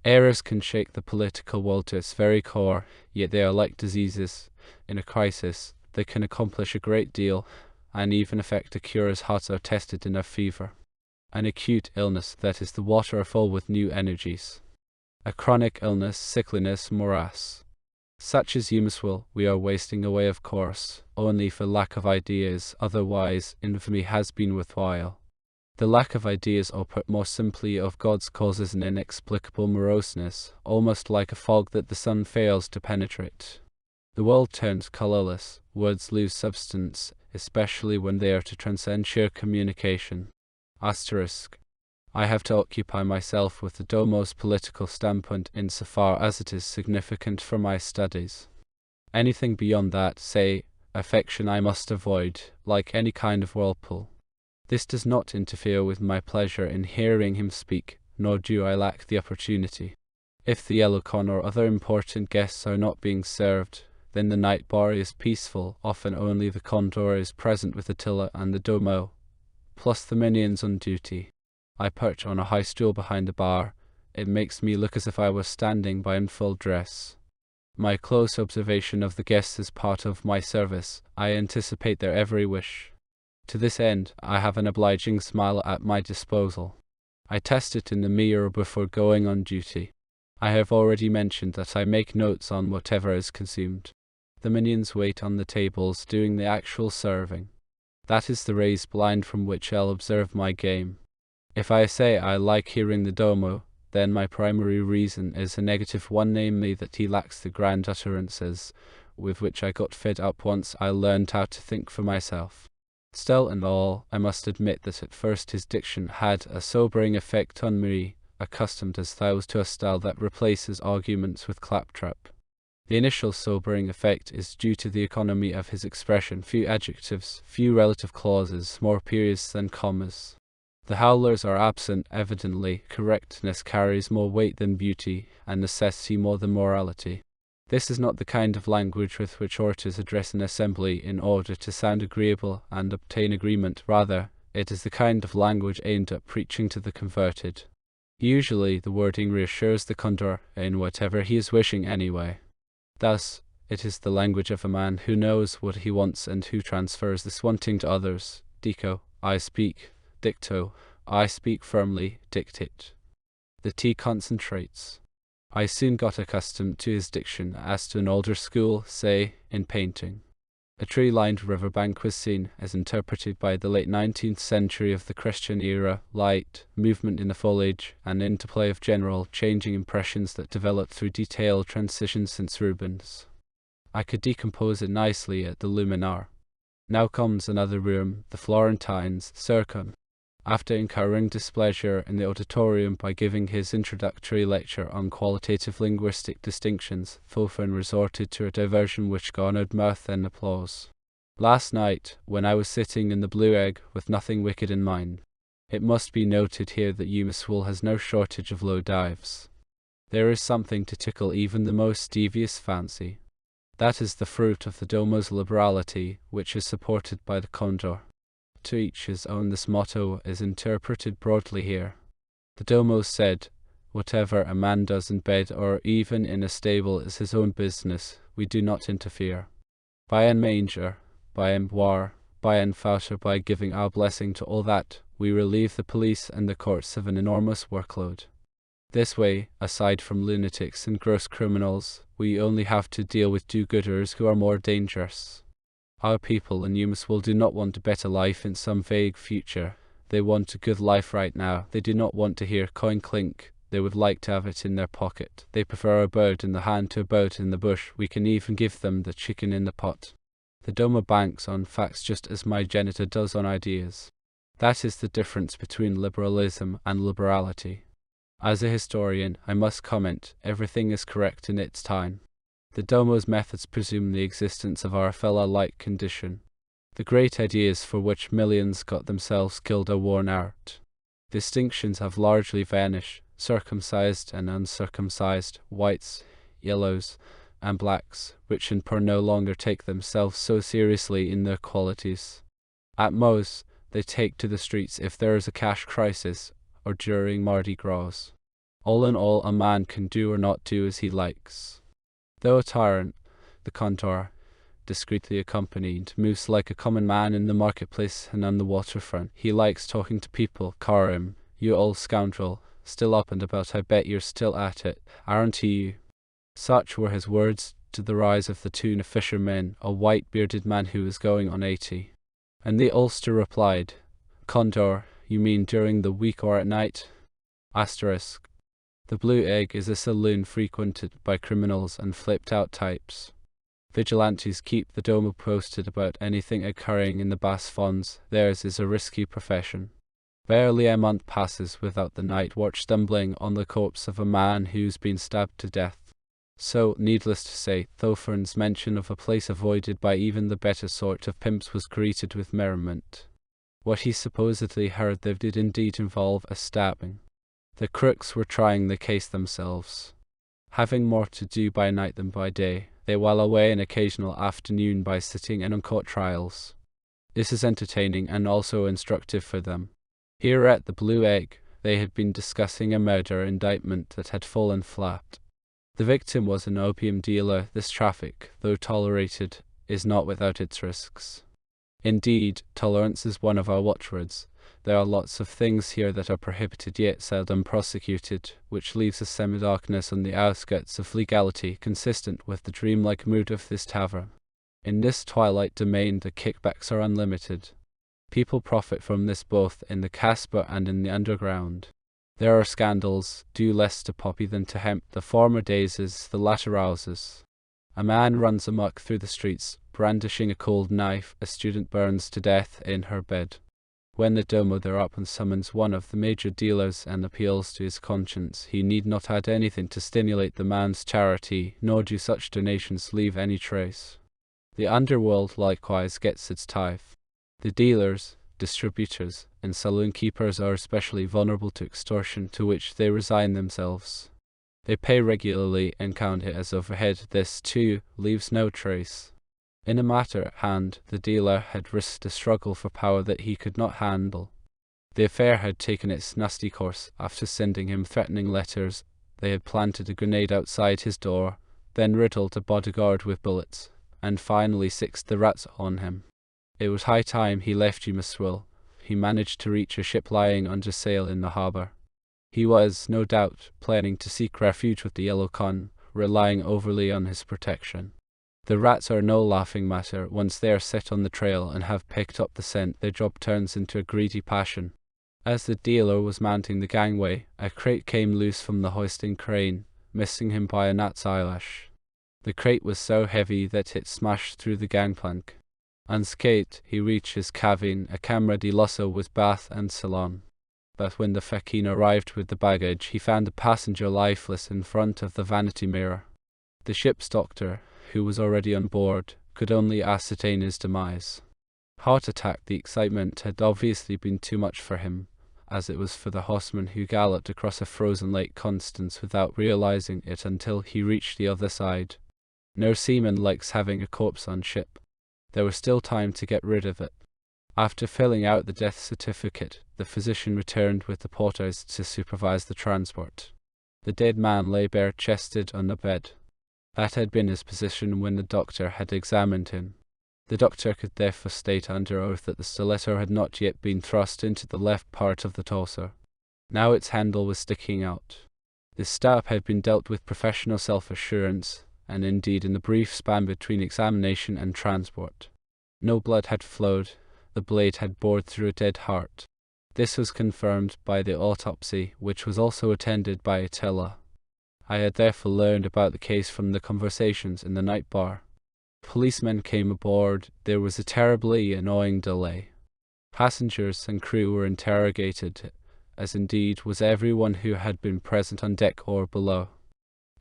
Errors can shake the political world to its very core, yet they are like diseases. In a crisis, they can accomplish a great deal, and even effect a cure as hearts are tested in a fever. An acute illness, that is, the water are full with new energies. A chronic illness, sickliness, morass. Such is Eumeswil. We are wasting away, of course, only for lack of ideas, otherwise infamy has been worthwhile. The lack of ideas, or put more simply, of God's causes an inexplicable moroseness, almost like a fog that the sun fails to penetrate. The world turns colourless, words lose substance, especially when they are to transcend sheer communication. Asterisk. I have to occupy myself with the Domo's political standpoint insofar as it is significant for my studies. Anything beyond that, say, affection, I must avoid, like any kind of whirlpool. This does not interfere with my pleasure in hearing him speak, nor do I lack the opportunity. If the Elocon or other important guests are not being served, then the night bar is peaceful. Often only the condor is present with Attila and the Domo, plus the minions on duty. I perch on a high stool behind the bar. It makes me look as if I was standing by in full dress. My close observation of the guests is part of my service. I anticipate their every wish. To this end, I have an obliging smile at my disposal. I test it in the mirror before going on duty. I have already mentioned that I make notes on whatever is consumed. The minions wait on the tables, doing the actual serving. That is the raised blind from which I'll observe my game. If I say I like hearing the Domo, then my primary reason is a negative one, namely that he lacks the grand utterances, with which I got fed up once I learned how to think for myself. Still and all, I must admit that at first his diction had a sobering effect on me, accustomed as I was to a style that replaces arguments with claptrap. The initial sobering effect is due to the economy of his expression, few adjectives, few relative clauses, more periods than commas. The howlers are absent, evidently. Correctness carries more weight than beauty, and necessity more than morality. This is not the kind of language with which orators address an assembly in order to sound agreeable and obtain agreement. Rather, it is the kind of language aimed at preaching to the converted. Usually, the wording reassures the condor in whatever he is wishing anyway. Thus, it is the language of a man who knows what he wants and who transfers this wanting to others. Dico, I speak. Dicto, I speak firmly. Dictate. The T concentrates. I soon got accustomed to his diction as to an older school, say, in painting. A tree-lined riverbank was seen, as interpreted by the late 19th century of the Christian era, light, movement in the foliage, and interplay of general, changing impressions that developed through detailed transitions since Rubens. I could decompose it nicely at the Luminar. Now comes another room, the Florentine's, Circum. After incurring displeasure in the auditorium by giving his introductory lecture on qualitative linguistic distinctions, Thofen resorted to a diversion which garnered mirth and applause. Last night, when I was sitting in the Blue Egg with nothing wicked in mind, it must be noted here that Eumeswil has no shortage of low dives. There is something to tickle even the most devious fancy. That is the fruit of the Domo's liberality, which is supported by the condor. To each his own. This motto is interpreted broadly here. The Domo said, whatever a man does in bed or even in a stable is his own business, we do not interfere. By en manger, by en boire, by en fouter, by giving our blessing to all that, we relieve the police and the courts of an enormous workload. This way, aside from lunatics and gross criminals, we only have to deal with do-gooders who are more dangerous. Our people in Eumeswil do not want a better life in some vague future. They want a good life right now. They do not want to hear coin clink. They would like to have it in their pocket. They prefer a bird in the hand to a bird in the bush. We can even give them the chicken in the pot. The Domo banks on facts just as my genitor does on ideas. That is the difference between liberalism and liberality. As a historian, I must comment, everything is correct in its time. The Domo's methods presume the existence of our fellow-like condition. The great ideas for which millions got themselves killed are worn out. Distinctions have largely vanished, circumcised and uncircumcised, whites, yellows, and blacks, rich and poor no longer take themselves so seriously in their qualities. At most, they take to the streets if there is a cash crisis, or during Mardi Gras. All in all, a man can do or not do as he likes. Though a tyrant, the condor, discreetly accompanied, moves like a common man in the marketplace and on the waterfront. He likes talking to people. Karim, you old scoundrel, still up and about, I bet you're still at it, aren't you? Such were his words to the rise of the tuna fishermen, a white-bearded man who was going on 80. And the Ulster replied, Condor, you mean during the week or at night? Asterisk. The Blue Egg is a saloon frequented by criminals and flipped-out types. Vigilantes keep the Domo posted about anything occurring in the Bass Fonds. Theirs is a risky profession. Barely a month passes without the night watch stumbling on the corpse of a man who's been stabbed to death. So, needless to say, Thofern's mention of a place avoided by even the better sort of pimps was greeted with merriment. What he supposedly heard there did indeed involve a stabbing. The crooks were trying the case themselves. Having more to do by night than by day, they while away an occasional afternoon by sitting in on court trials. This is entertaining and also instructive for them. Here at the Blue Egg, they had been discussing a murder indictment that had fallen flat. The victim was an opium dealer. This traffic, though tolerated, is not without its risks. Indeed, tolerance is one of our watchwords. There are lots of things here that are prohibited yet seldom prosecuted, which leaves a semi-darkness on the outskirts of legality consistent with the dreamlike mood of this tavern. In this twilight domain the kickbacks are unlimited. People profit from this both in the Casbah and in the underground. There are scandals, due less to poppy than to hemp. The former dazes, the latter rouses. A man runs amok through the streets, brandishing a cold knife. A student burns to death in her bed. When the Domo thereupon summons one of the major dealers and appeals to his conscience, he need not add anything to stimulate the man's charity, nor do such donations leave any trace. The underworld likewise gets its tithe. The dealers, distributors, and saloon keepers are especially vulnerable to extortion, to which they resign themselves. They pay regularly and count it as overhead. This, too, leaves no trace. In the matter at hand, the dealer had risked a struggle for power that he could not handle. The affair had taken its nasty course. After sending him threatening letters, they had planted a grenade outside his door, then riddled a bodyguard with bullets, and finally sixed the rats on him. It was high time he left Eumeswil. He managed to reach a ship lying under sail in the harbour. He was, no doubt, planning to seek refuge with the Yellow Con, relying overly on his protection. The rats are no laughing matter. Once they are set on the trail and have picked up the scent, their job turns into a greedy passion. As the dealer was mounting the gangway, a crate came loose from the hoisting crane, missing him by a gnat's eyelash. The crate was so heavy that it smashed through the gangplank. Unscathed, he reached his cabin, a camera di lusso with bath and salon. But when the facchino arrived with the baggage, he found the passenger lifeless in front of the vanity mirror. The ship's doctor, who was already on board, could only ascertain his demise. Heart attack. The excitement had obviously been too much for him, as it was for the horseman who galloped across a frozen Lake Constance without realizing it until he reached the other side. No seaman likes having a corpse on ship. There was still time to get rid of it. After filling out the death certificate, the physician returned with the porters to supervise the transport. The dead man lay bare-chested on the bed. That had been his position when the doctor had examined him. The doctor could therefore state under oath that the stiletto had not yet been thrust into the left part of the torso. Now its handle was sticking out. The stab had been dealt with professional self-assurance, and indeed in the brief span between examination and transport. No blood had flowed. The blade had bored through a dead heart. This was confirmed by the autopsy, which was also attended by Attila. I had therefore learned about the case from the conversations in the night bar. Policemen came aboard. There was a terribly annoying delay. Passengers and crew were interrogated, as indeed was everyone who had been present on deck or below.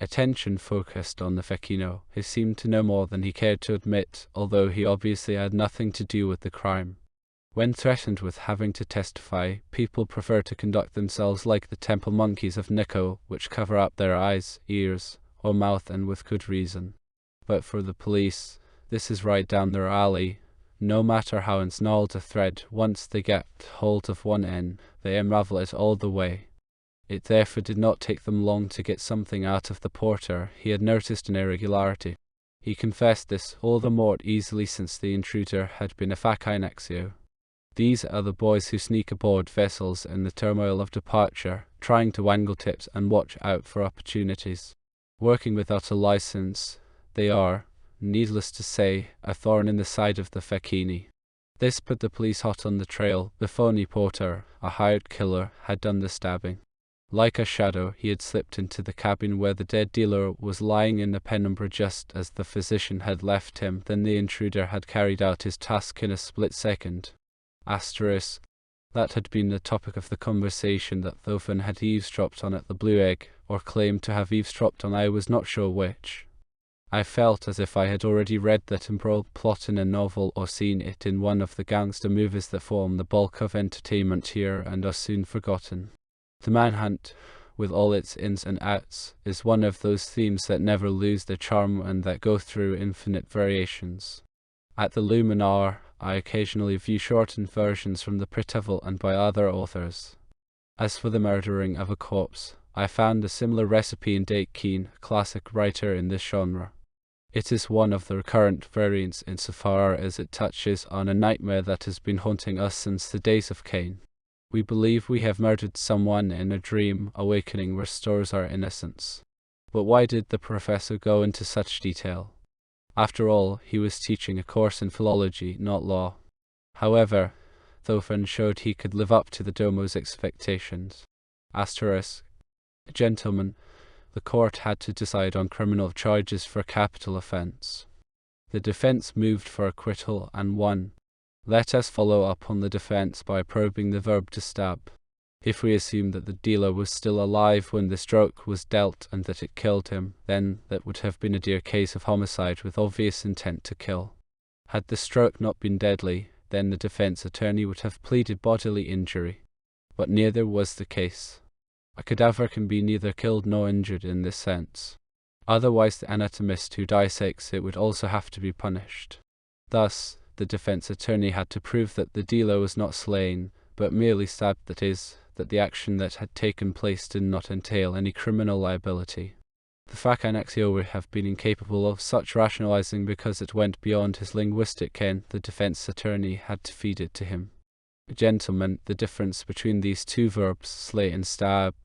Attention focused on the facchino, who seemed to know more than he cared to admit, although he obviously had nothing to do with the crime. When threatened with having to testify, people prefer to conduct themselves like the temple monkeys of Nico, which cover up their eyes, ears, or mouth, and with good reason. But for the police, this is right down their alley. No matter how ensnarled a thread, once they get hold of one end, they unravel it all the way. It therefore did not take them long to get something out of the porter. He had noticed an irregularity. He confessed this all the more easily since the intruder had been a facchino. These are the boys who sneak aboard vessels in the turmoil of departure, trying to wangle tips and watch out for opportunities. Working without a license, they are, needless to say, a thorn in the side of the facchini. This put the police hot on the trail. The phony porter, a hired killer, had done the stabbing. Like a shadow, he had slipped into the cabin where the dead dealer was lying in the penumbra just as the physician had left him. Then the intruder had carried out his task in a split second. Asterisk. That had been the topic of the conversation that Thofan had eavesdropped on at the Blue Egg, or claimed to have eavesdropped on, I was not sure which. I felt as if I had already read that embroiled plot in a novel or seen it in one of the gangster movies that form the bulk of entertainment here and are soon forgotten. The manhunt, with all its ins and outs, is one of those themes that never lose their charm and that go through infinite variations. At the Luminar, I occasionally view shortened versions from the Pretevil and by other authors. As for the murdering of a corpse, I found a similar recipe in Date Keane, a classic writer in this genre. It is one of the recurrent variants insofar as it touches on a nightmare that has been haunting us since the days of Cain. We believe we have murdered someone in a dream. Awakening restores our innocence. But why did the professor go into such detail? After all, he was teaching a course in philology, not law. However, Thofan showed he could live up to the Domo's expectations. Asterisk. Gentlemen, the court had to decide on criminal charges for a capital offence. The defence moved for acquittal and won. Let us follow up on the defence by probing the verb to stab. If we assume that the dealer was still alive when the stroke was dealt and that it killed him, then that would have been a dear case of homicide with obvious intent to kill. Had the stroke not been deadly, then the defense attorney would have pleaded bodily injury. But neither was the case. A cadaver can be neither killed nor injured in this sense. Otherwise the anatomist who dissects it would also have to be punished. Thus, the defense attorney had to prove that the dealer was not slain, but merely stabbed, that is, that the action that had taken place did not entail any criminal liability. The fact Anaxio would have been incapable of such rationalizing because it went beyond his linguistic ken, the defense attorney had to feed it to him. Gentlemen, the difference between these two verbs, slay and stab,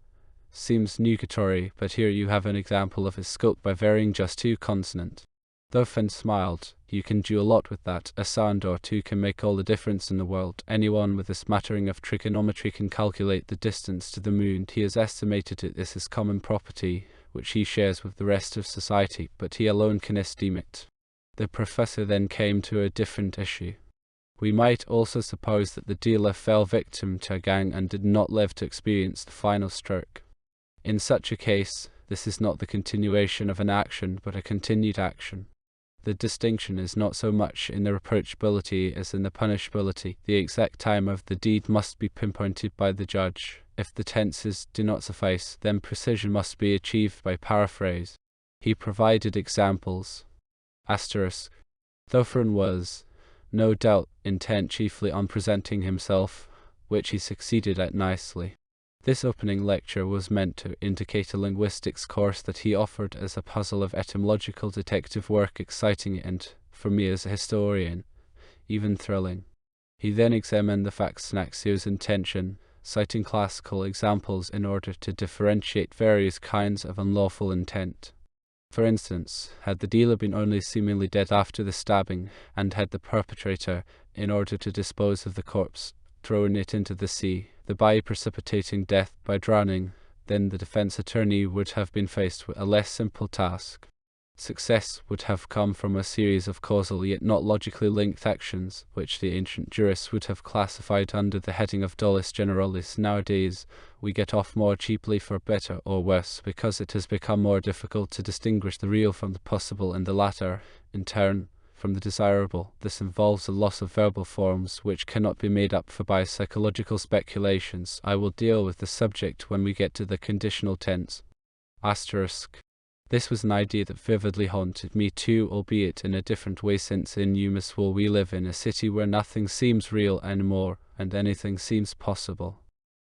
seems nugatory, but here you have an example of its scope by varying just two consonants. Thorfinn smiled. You can do a lot with that. A sound or two can make all the difference in the world. Anyone with a smattering of trigonometry can calculate the distance to the moon. He has estimated it as his common property, which he shares with the rest of society, but he alone can esteem it. The professor then came to a different issue. We might also suppose that the dealer fell victim to a gang and did not live to experience the final stroke. In such a case, this is not the continuation of an action, but a continued action. The distinction is not so much in the reproachability as in the punishability. The exact time of the deed must be pinpointed by the judge. If the tenses do not suffice, then precision must be achieved by paraphrase. He provided examples. Asterisk. Thorfinn was, no doubt, intent chiefly on presenting himself, which he succeeded at nicely. This opening lecture was meant to indicate a linguistics course that he offered as a puzzle of etymological detective work, exciting and, for me as a historian, even thrilling. He then examined the facts and Anaxio's intention, citing classical examples in order to differentiate various kinds of unlawful intent. For instance, had the dealer been only seemingly dead after the stabbing, and had the perpetrator, in order to dispose of the corpse, thrown it into the sea, thereby precipitating death by drowning, then the defense attorney would have been faced with a less simple task. Success would have come from a series of causal yet not logically linked actions, which the ancient jurists would have classified under the heading of dolus generalis. Nowadays, we get off more cheaply for better or worse, because it has become more difficult to distinguish the real from the possible, and the latter, in turn, from the desirable. This involves a loss of verbal forms which cannot be made up for by psychological speculations. I will deal with the subject when we get to the conditional tense. Asterisk. This was an idea that vividly haunted me too, albeit in a different way, since in Eumeswil we live in a city where nothing seems real anymore, and anything seems possible.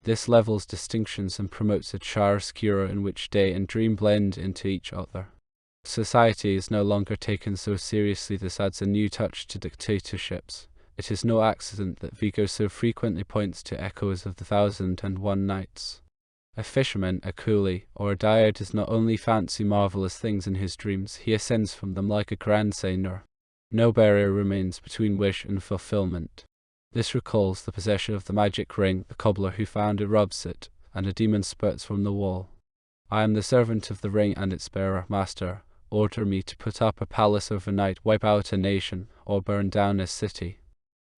This levels distinctions and promotes a chiaroscuro in which day and dream blend into each other. Society is no longer taken so seriously. This adds a new touch to dictatorships. It is no accident that Vigo so frequently points to echoes of the 1001 Nights. A fisherman, a coolie, or a dyer does not only fancy marvelous things in his dreams, he ascends from them like a grand seigneur. No barrier remains between wish and fulfillment. This recalls the possession of the magic ring. The cobbler who found it rubs it, and a demon spurts from the wall. I am the servant of the ring and its bearer, master. Order me to put up a palace overnight, wipe out a nation, or burn down a city.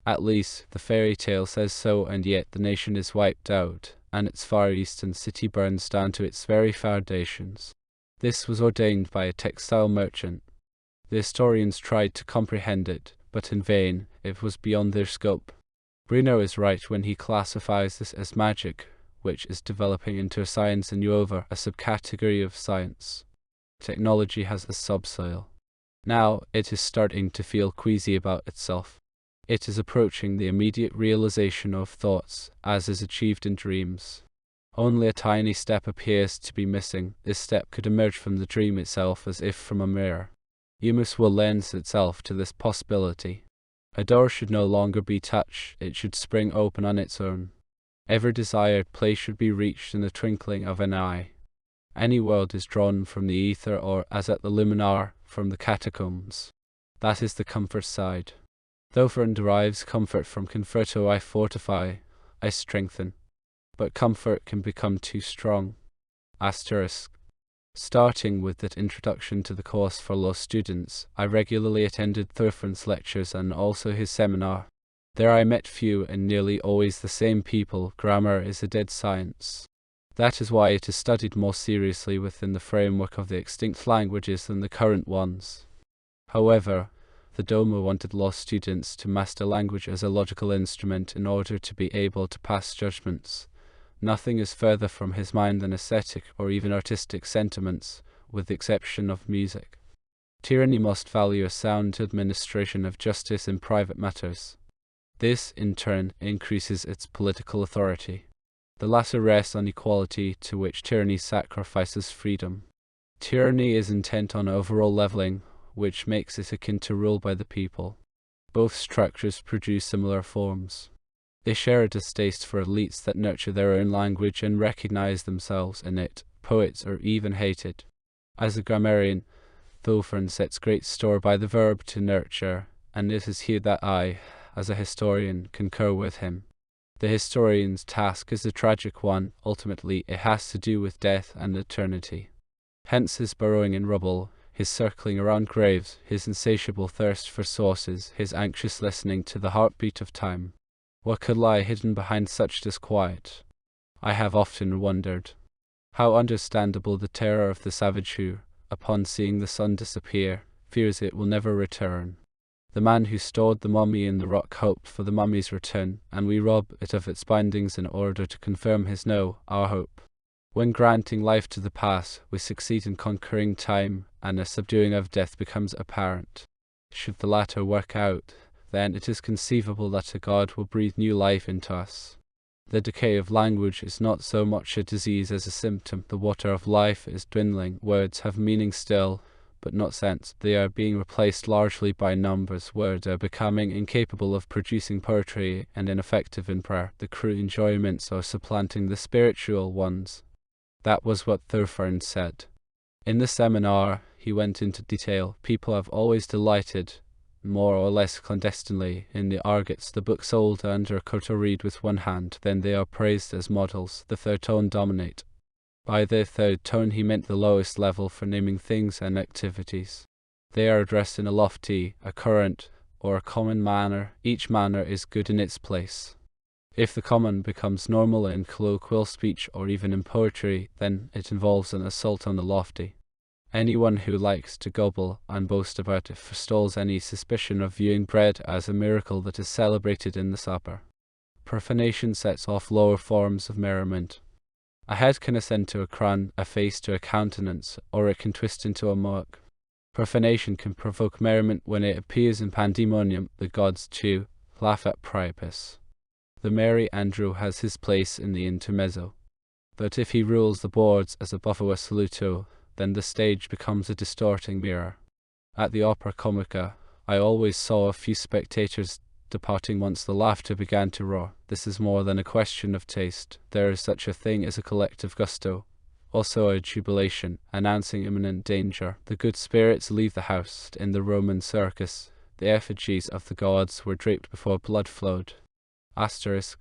At least, the fairy tale says so, and yet the nation is wiped out, and its far eastern city burns down to its very foundations. This was ordained by a textile merchant. The historians tried to comprehend it, but in vain. It was beyond their scope. Bruno is right when he classifies this as magic, which is developing into a science and over a subcategory of science. Technology has a subsoil. Now it is starting to feel queasy about itself. It is approaching the immediate realization of thoughts, as is achieved in dreams. Only a tiny step appears to be missing. This step could emerge from the dream itself as if from a mirror. Eumeswil lends itself to this possibility. A door should no longer be touched, it should spring open on its own. Every desired place should be reached in the twinkling of an eye. Any world is drawn from the ether, or, as at the Luminar, from the catacombs. That is the comfort side. Thorfinn derives comfort from conforto. I fortify, I strengthen. But comfort can become too strong. Asterisk. Starting with that introduction to the course for law students, I regularly attended Thorfinn's lectures and also his seminar. There I met few and nearly always the same people. Grammar is a dead science. That is why it is studied more seriously within the framework of the extinct languages than the current ones. However, The Doma wanted law students to master language as a logical instrument in order to be able to pass judgments. Nothing is further from his mind than aesthetic or even artistic sentiments, with the exception of music. Tyranny must value a sound administration of justice in private matters. This, in turn, increases its political authority. The latter rests on equality, to which tyranny sacrifices freedom. Tyranny is intent on overall leveling, which makes it akin to rule by the people. Both structures produce similar forms. They share a distaste for elites that nurture their own language and recognize themselves in it. Poets are even hated. As a grammarian, Thofern sets great store by the verb to nurture, and it is here that I, as a historian, concur with him. The historian's task is a tragic one. Ultimately, it has to do with death and eternity. Hence his burrowing in rubble, his circling around graves, his insatiable thirst for sources, his anxious listening to the heartbeat of time. What could lie hidden behind such disquiet? I have often wondered. How understandable the terror of the savage who, upon seeing the sun disappear, fears it will never return. The man who stored the mummy in the rock hoped for the mummy's return, and we rob it of its bindings in order to confirm our hope. When granting life to the past, we succeed in conquering time, and a subduing of death becomes apparent. Should the latter work out, then it is conceivable that a God will breathe new life into us. The decay of language is not so much a disease as a symptom. The water of life is dwindling. Words have meaning still, but not sense. They are being replaced largely by numbers. Words are becoming incapable of producing poetry and ineffective in prayer. The crude enjoyments are supplanting the spiritual ones. That was what Thofern said. In the seminar, he went into detail. People have always delighted, more or less clandestinely, in the argets, the book sold under a curtain read with one hand. Then they are praised as models. The third tone dominate. By the third tone he meant the lowest level for naming things and activities. They are addressed in a lofty, a current, or a common manner. Each manner is good in its place. If the common becomes normal in colloquial speech or even in poetry, then it involves an assault on the lofty. Anyone who likes to gobble and boast about it forestalls any suspicion of viewing bread as a miracle that is celebrated in the supper. Profanation sets off lower forms of merriment. A head can ascend to a crown, a face to a countenance, or it can twist into a mug. Profanation can provoke merriment when it appears in pandemonium. The gods, too, laugh at Priapus. The merry Andrew has his place in the intermezzo. But if he rules the boards as a buffo assoluto, then the stage becomes a distorting mirror. At the Opera Comica, I always saw a few spectators departing once the laughter began to roar. This is more than a question of taste. There is such a thing as a collective gusto, also a jubilation, announcing imminent danger. The good spirits leave the house. In the Roman circus, the effigies of the gods were draped before blood flowed. Asterisk.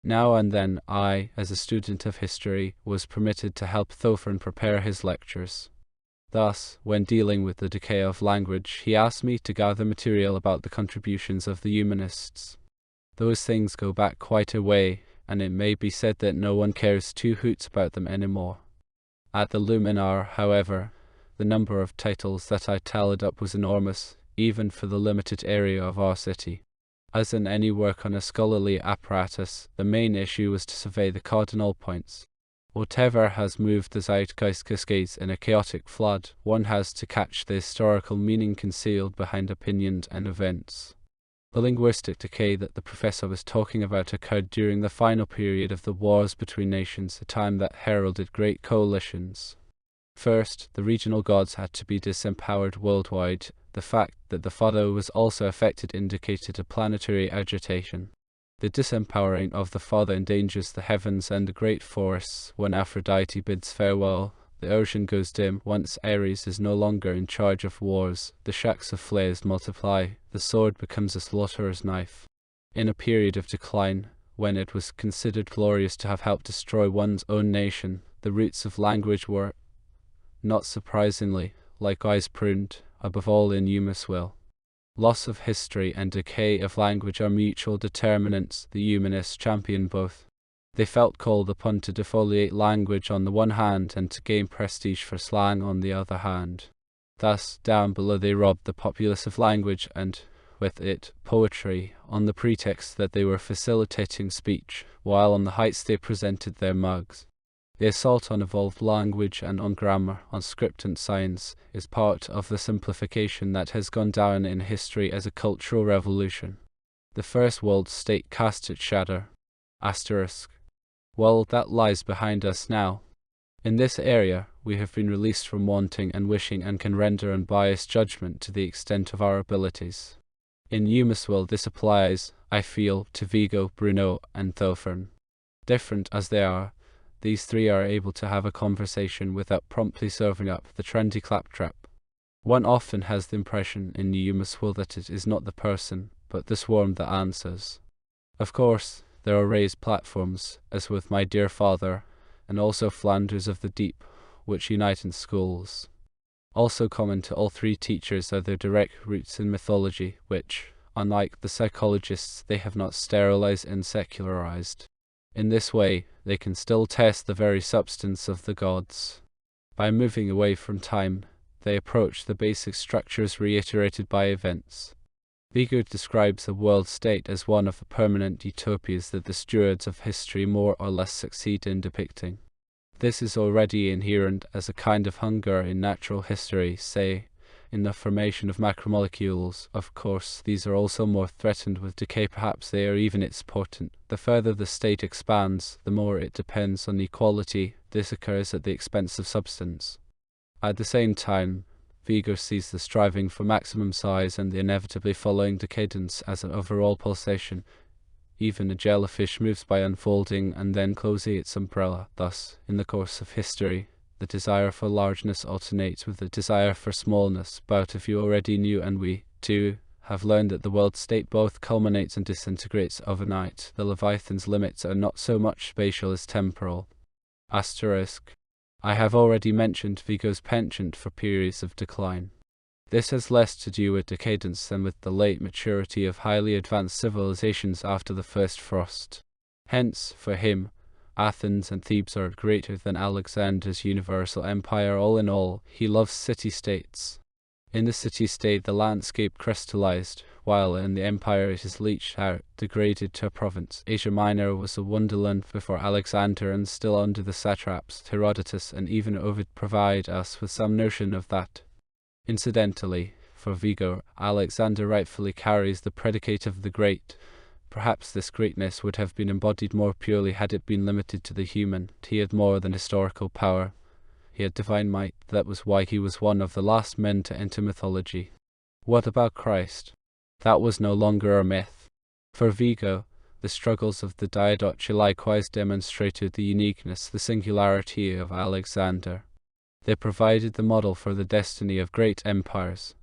Now and then I, as a student of history, was permitted to help Thofern prepare his lectures. Thus, when dealing with the decay of language, he asked me to gather material about the contributions of the humanists. Those things go back quite a way, and it may be said that no one cares two hoots about them anymore. At the Luminar, however, the number of titles that I tallied up was enormous, even for the limited area of our city. As in any work on a scholarly apparatus, the main issue was to survey the cardinal points. Whatever has moved the zeitgeist cascades in a chaotic flood, one has to catch the historical meaning concealed behind opinions and events. The linguistic decay that the professor was talking about occurred during the final period of the wars between nations, a time that heralded great coalitions. First, the regional gods had to be disempowered worldwide. The fact that the father was also affected indicated a planetary agitation. The disempowering of the father endangers the heavens and the great forests. When Aphrodite bids farewell, the ocean goes dim. Once Ares is no longer in charge of wars, the shacks of flares multiply. The sword becomes a slaughterer's knife. In a period of decline, when it was considered glorious to have helped destroy one's own nation, the roots of language were, not surprisingly, likewise pruned, above all in Eumeswil. Loss of history and decay of language are mutual determinants. The humanists champion both. They felt called upon to defoliate language on the one hand and to gain prestige for slang on the other hand. Thus, down below they robbed the populace of language and, with it, poetry, on the pretext that they were facilitating speech, while on the heights they presented their mugs. The assault on evolved language and on grammar, on script and science, is part of the simplification that has gone down in history as a cultural revolution. The first world state cast its shadow. Well, that lies behind us now. In this area, we have been released from wanting and wishing and can render unbiased judgment to the extent of our abilities. In Eumeswil this applies, I feel, to Vigo, Bruno, and Thofern. Different as they are, these three are able to have a conversation without promptly serving up the trendy claptrap. One often has the impression in Eumeswil that it is not the person, but the swarm that answers. Of course, there are raised platforms, as with my dear father, and also Flanders of the Deep, which unite in schools. Also common to all three teachers are their direct roots in mythology, which, unlike the psychologists, they have not sterilized and secularized. In this way, they can still test the very substance of the gods. By moving away from time, they approach the basic structures reiterated by events. Vigo describes the world state as one of the permanent utopias that the stewards of history more or less succeed in depicting. This is already inherent as a kind of hunger in natural history, say, in the formation of macromolecules. Of course, these are also more threatened with decay, perhaps they are even its potent. The further the state expands, the more it depends on equality. This occurs at the expense of substance. At the same time, Vigo sees the striving for maximum size and the inevitably following decadence as an overall pulsation. Even a jellyfish moves by unfolding and then closing its umbrella. Thus, in the course of history, the desire for largeness alternates with the desire for smallness. But if you already knew, and we, too, have learned that the world state both culminates and disintegrates overnight, the Leviathan's limits are not so much spatial as temporal. I have already mentioned Vigo's penchant for periods of decline. This has less to do with decadence than with the late maturity of highly advanced civilizations after the first frost. Hence, for him, Athens and Thebes are greater than Alexander's universal empire. All in all, he loves city-states. In the city-state the landscape crystallized, while in the empire it is leached out, degraded to a province. Asia Minor was a wonderland before Alexander, and still under the satraps. Herodotus and even Ovid provide us with some notion of that. Incidentally, for Vigo, Alexander rightfully carries the predicate of the great. Perhaps this greatness would have been embodied more purely had it been limited to the human. He had more than historical power. He had divine might. That was why he was one of the last men to enter mythology. What about Christ? That was no longer a myth. For Vigo, the struggles of the Diadochi likewise demonstrated the uniqueness, the singularity of Alexander. They provided the model for the destiny of great empires.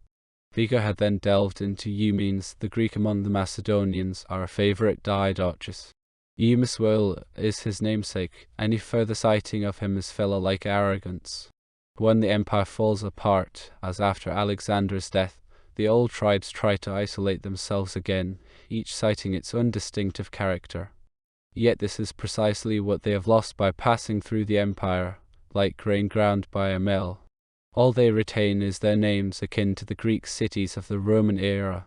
Vigo had then delved into Eumenes, the Greek among the Macedonians, our favourite Diadochus. Eumeswil is his namesake. Any further citing of him is filler-like arrogance. When the empire falls apart, as after Alexander's death, the old tribes try to isolate themselves again, each citing its own distinctive character. Yet this is precisely what they have lost by passing through the empire, like grain ground by a mill. All they retain is their names, akin to the Greek cities of the Roman era.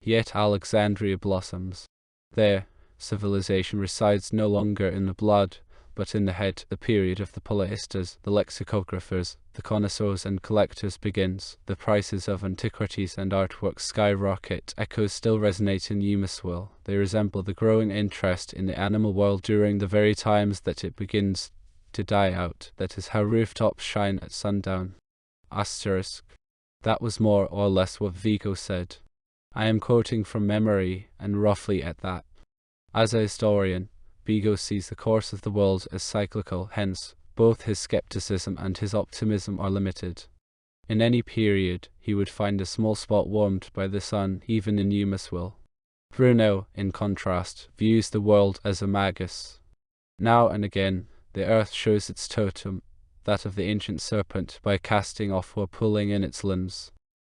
Yet Alexandria blossoms. There, civilization resides no longer in the blood, but in the head. The period of the polyistas, the lexicographers, the connoisseurs and collectors begins. The prices of antiquities and artwork skyrocket. Echoes still resonate in Eumeswil. They resemble the growing interest in the animal world during the very times that it begins to die out. That is how rooftops shine at sundown. That was more or less what Vigo said. I am quoting from memory, and roughly at that. As a historian, Vigo sees the course of the world as cyclical, hence, both his skepticism and his optimism are limited. In any period, he would find a small spot warmed by the sun, even in Eumeswil. Bruno, in contrast, views the world as a magus. Now and again, the earth shows its totem, that of the ancient serpent, by casting off or pulling in its limbs.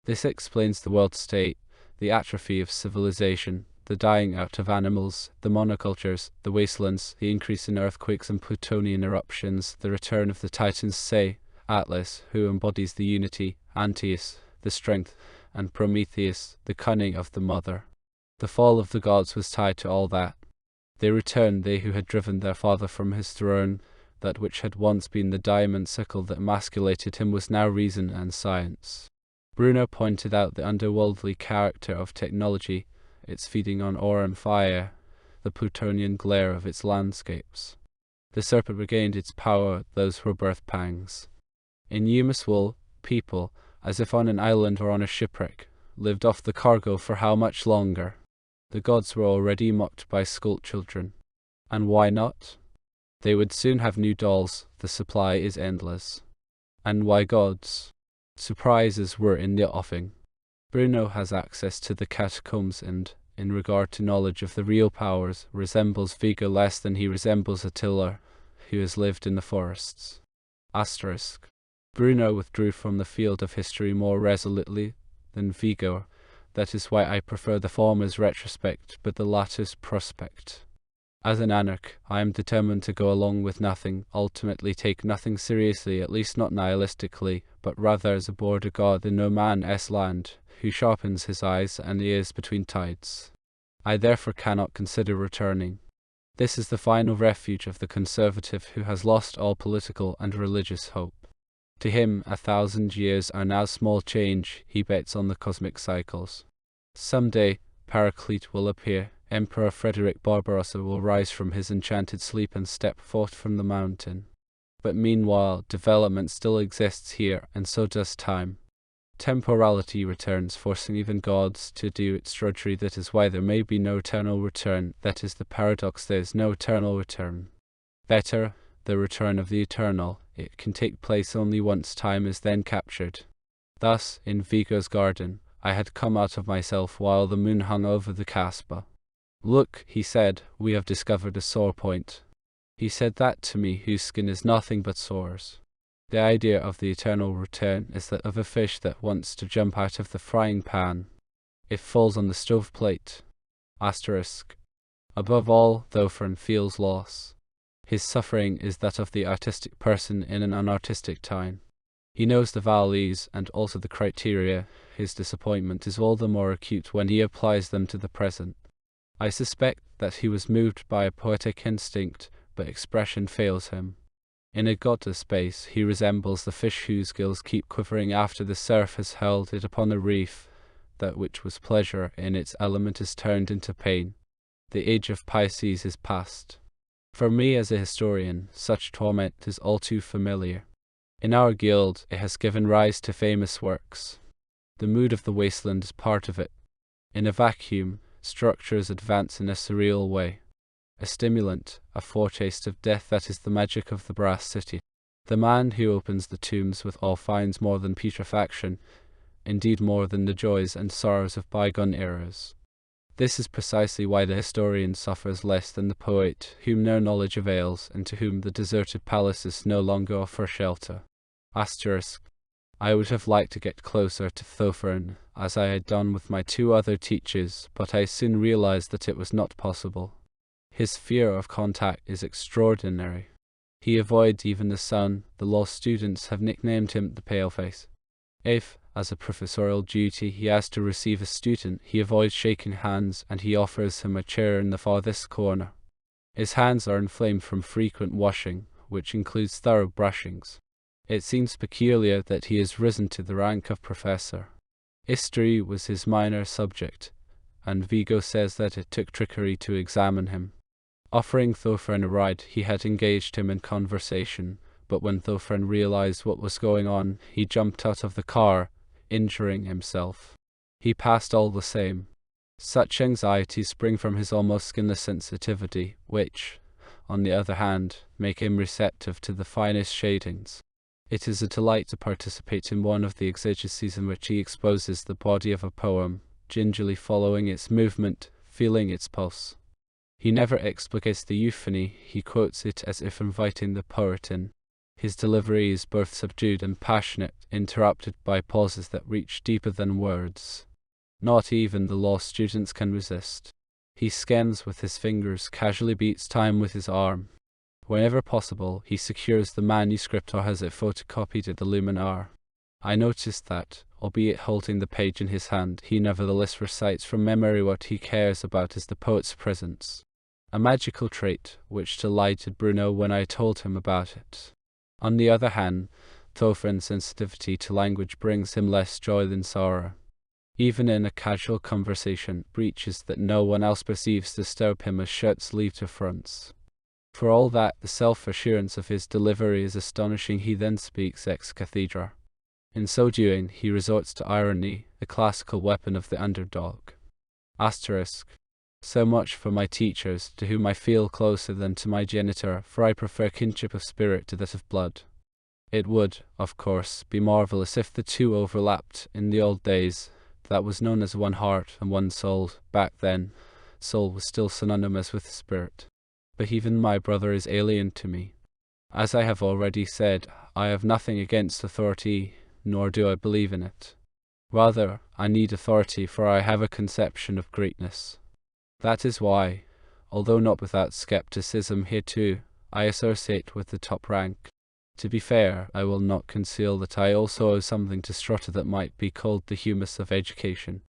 This explains the world state, the atrophy of civilization, the dying out of animals, the monocultures, the wastelands, the increase in earthquakes and plutonian eruptions, the return of the titans, say, Atlas, who embodies the unity, Antaeus, the strength, and Prometheus, the cunning of the mother. The fall of the gods was tied to all that. They returned, they who had driven their father from his throne. That which had once been the diamond sickle that emasculated him was now reason and science. Bruno pointed out the underworldly character of technology, its feeding on ore and fire, the plutonian glare of its landscapes. The serpent regained its power, those were birth pangs. In Eumeswil, people, as if on an island or on a shipwreck, lived off the cargo for how much longer? The gods were already mocked by schoolchildren. And why not? They would soon have new dolls, the supply is endless. And why gods? Surprises were in the offing. Bruno has access to the catacombs and, in regard to knowledge of the real powers, resembles Vigo less than he resembles Attila, who has lived in the forests. Asterisk. Bruno withdrew from the field of history more resolutely than Vigo. That is why I prefer the former's retrospect, but the latter's prospect. As an anarch, I am determined to go along with nothing, ultimately take nothing seriously, at least not nihilistically, but rather as a border god in no man's land, who sharpens his eyes and ears between tides. I therefore cannot consider returning. This is the final refuge of the conservative who has lost all political and religious hope. To him 1,000 years are now small change, he bets on the cosmic cycles. Some day, Paraclete will appear. Emperor Frederick Barbarossa will rise from his enchanted sleep and step forth from the mountain. But meanwhile, development still exists here, and so does time. Temporality returns, forcing even gods to do its drudgery. That is why there may be no eternal return. That is the paradox, there is no eternal return. Better, the return of the eternal. It can take place only once, time is then captured. Thus, in Vigo's garden, I had come out of myself while the moon hung over the Casbah. Look, he said, we have discovered a sore point. He said that to me, whose skin is nothing but sores. The idea of the eternal return is that of a fish that wants to jump out of the frying pan. It falls on the stoveplate. Asterisk. Above all, Thofern feels loss. His suffering is that of the artistic person in an unartistic time. He knows the values and also the criteria. His disappointment is all the more acute when he applies them to the present. I suspect that he was moved by a poetic instinct, but expression fails him. In a godless space, he resembles the fish whose gills keep quivering after the surf has hurled it upon the reef. That which was pleasure in its element is turned into pain. The age of Pisces is past. For me as a historian, such torment is all too familiar. In our guild, it has given rise to famous works. The mood of the wasteland is part of it. In a vacuum, structures advance in a surreal way. A stimulant, a foretaste of death, that is the magic of the brass city. The man who opens the tombs with all finds more than putrefaction, indeed more than the joys and sorrows of bygone eras. This is precisely why the historian suffers less than the poet, whom no knowledge avails, and to whom the deserted palaces no longer offer shelter. Asterisk. I would have liked to get closer to Thofern, as I had done with my 2 other teachers, but I soon realized that it was not possible. His fear of contact is extraordinary. He avoids even the sun. The law students have nicknamed him the Paleface. If, as a professorial duty, he has to receive a student, he avoids shaking hands, and he offers him a chair in the farthest corner. His hands are inflamed from frequent washing, which includes thorough brushings. It seems peculiar that he has risen to the rank of professor. History was his minor subject, and Vigo says that it took trickery to examine him. Offering Thofern a ride, he had engaged him in conversation, but when Thofern realized what was going on, he jumped out of the car, injuring himself. He passed all the same. Such anxieties spring from his almost skinless sensitivity, which, on the other hand, make him receptive to the finest shadings. It is a delight to participate in one of the exegeses in which he exposes the body of a poem, gingerly following its movement, feeling its pulse. He never explicates the euphony, he quotes it as if inviting the poet in. His delivery is both subdued and passionate, interrupted by pauses that reach deeper than words. Not even the law students can resist. He scans with his fingers, casually beats time with his arm. Whenever possible, he secures the manuscript or has it photocopied at the luminar. I noticed that, albeit holding the page in his hand, he nevertheless recites from memory. What he cares about is the poet's presence, a magical trait which delighted Bruno when I told him about it. On the other hand, Thofrin's sensitivity to language brings him less joy than sorrow. Even in a casual conversation, breaches that no one else perceives disturb him as shirts leave to fronts. For all that, the self-assurance of his delivery is astonishing. He then speaks ex cathedra. In so doing, he resorts to irony, the classical weapon of the underdog. Asterisk. So much for my teachers, to whom I feel closer than to my genitor, for I prefer kinship of spirit to that of blood. It would, of course, be marvellous if the two overlapped. In the old days, that was known as one heart and one soul. Back then, soul was still synonymous with spirit. But even my brother is alien to me. As I have already said, I have nothing against authority, nor do I believe in it. Rather, I need authority, for I have a conception of greatness. That is why, although not without skepticism here too, I associate with the top rank. To be fair, I will not conceal that I also owe something to strata that might be called the humus of education.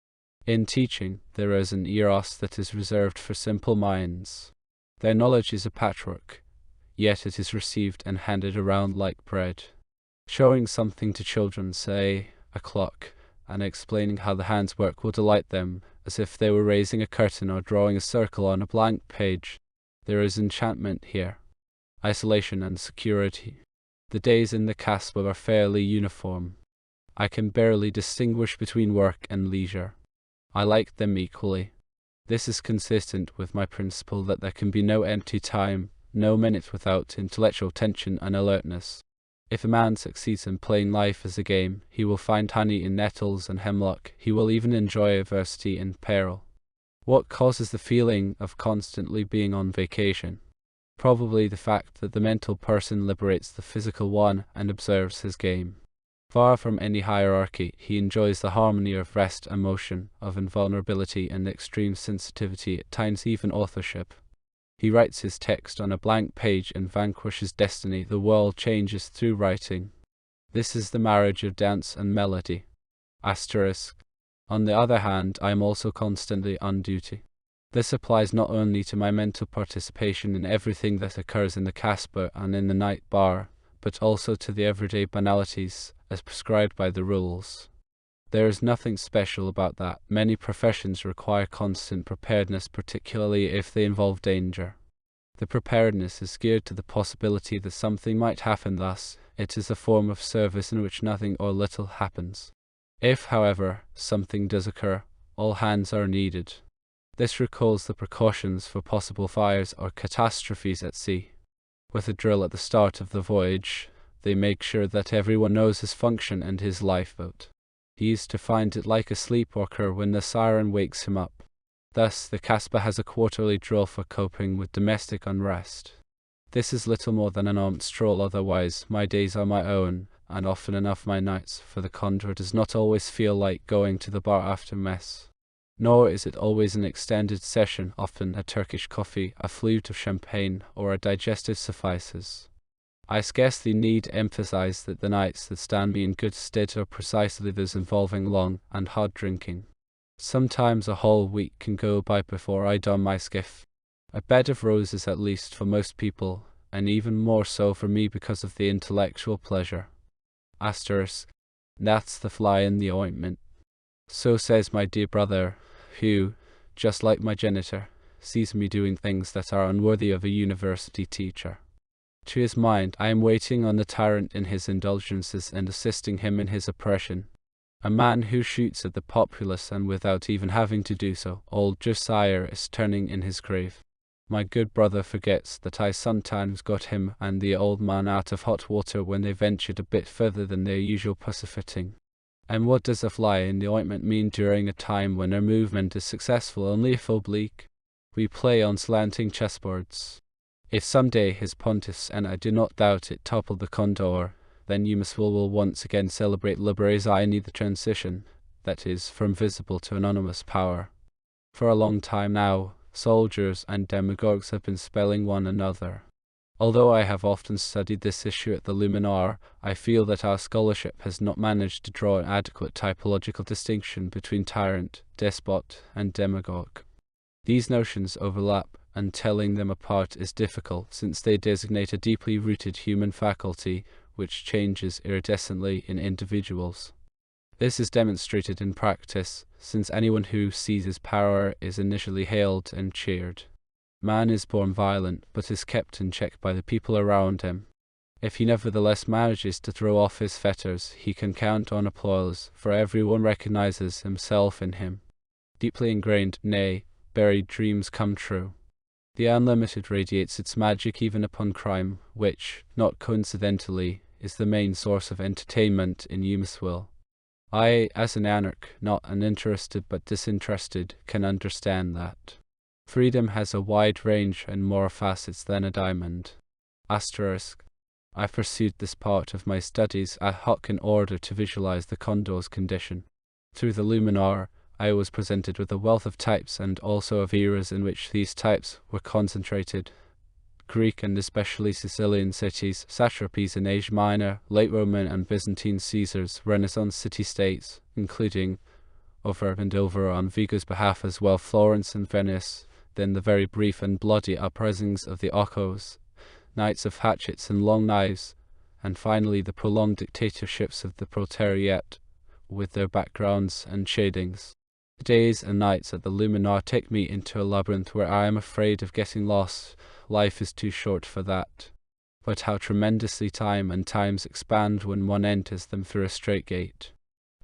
In teaching, there is an eros that is reserved for simple minds. Their knowledge is a patchwork, yet it is received and handed around like bread. Showing something to children, say, a clock, and explaining how the hands work will delight them, as if they were raising a curtain or drawing a circle on a blank page. There is enchantment here, isolation and security. The days in the Casbah are fairly uniform. I can barely distinguish between work and leisure. I like them equally. This is consistent with my principle that there can be no empty time, no minute without intellectual tension and alertness. If a man succeeds in playing life as a game, he will find honey in nettles and hemlock. He will even enjoy adversity in peril. What causes the feeling of constantly being on vacation? Probably the fact that the mental person liberates the physical one and observes his game. Far from any hierarchy, he enjoys the harmony of rest and motion, of invulnerability and extreme sensitivity, at times even authorship. He writes his text on a blank page and vanquishes destiny. The world changes through writing. This is the marriage of dance and melody. Asterisk. On the other hand, I am also constantly on duty. This applies not only to my mental participation in everything that occurs in the Casbah and in the night bar, but also to the everyday banalities, as prescribed by the rules. There is nothing special about that. Many professions require constant preparedness, particularly if they involve danger. The preparedness is geared to the possibility that something might happen. Thus, it is a form of service in which nothing or little happens. If, however, something does occur, all hands are needed. This recalls the precautions for possible fires or catastrophes at sea. With a drill at the start of the voyage, they make sure that everyone knows his function and his lifeboat. He is to find it like a sleepwalker when the siren wakes him up. Thus, the Casbah has a quarterly drill for coping with domestic unrest. This is little more than an armed stroll. Otherwise, my days are my own, and often enough my nights, for the conjurer does not always feel like going to the bar after mess. Nor is it always an extended session. Often a Turkish coffee, a flute of champagne, or a digestive suffices. I scarcely need emphasize that the nights that stand me in good stead are precisely those involving long and hard drinking. Sometimes a whole week can go by before I don my skiff. A bed of roses at least for most people, and even more so for me because of the intellectual pleasure. Asterisk. That's the fly in the ointment. So says my dear brother, who, just like my genitor, sees me doing things that are unworthy of a university teacher. To his mind, I am waiting on the tyrant in his indulgences and assisting him in his oppression. A man who shoots at the populace and without even having to do so, old Josiah is turning in his grave. My good brother forgets that I sometimes got him and the old man out of hot water when they ventured a bit further than their usual pussyfooting. And what does a fly in the ointment mean during a time when our movement is successful only if oblique? We play on slanting chessboards. If someday his pontiffs, and I do not doubt it, topple the condor, then Eumeswil will once again celebrate liberalizing the transition, that is, from visible to anonymous power. For a long time now, soldiers and demagogues have been spelling one another. Although I have often studied this issue at the Luminar, I feel that our scholarship has not managed to draw an adequate typological distinction between tyrant, despot, and demagogue. These notions overlap, and telling them apart is difficult since they designate a deeply rooted human faculty which changes iridescently in individuals. This is demonstrated in practice, since anyone who seizes power is initially hailed and cheered. Man is born violent, but is kept in check by the people around him. If he nevertheless manages to throw off his fetters, he can count on applause, for everyone recognizes himself in him. Deeply ingrained, nay, buried dreams come true. The unlimited radiates its magic even upon crime, which, not coincidentally, is the main source of entertainment in Eumeswil. I, as an anarch, not uninterested but disinterested, can understand that. Freedom has a wide range and more facets than a diamond. I pursued this part of my studies ad hoc in order to visualize the condor's condition. Through the Luminar, I was presented with a wealth of types and also of eras in which these types were concentrated. Greek and especially Sicilian cities, satrapies in Asia Minor, late Roman and Byzantine Caesars, Renaissance city-states, including over and over on Vigo's behalf as well Florence and Venice, then the very brief and bloody uprisings of the Occos, knights of hatchets and long knives, and finally the prolonged dictatorships of the proletariat, with their backgrounds and shadings. The days and nights at the Luminar take me into a labyrinth where I am afraid of getting lost. Life is too short for that. But how tremendously time and times expand when one enters them through a straight gate.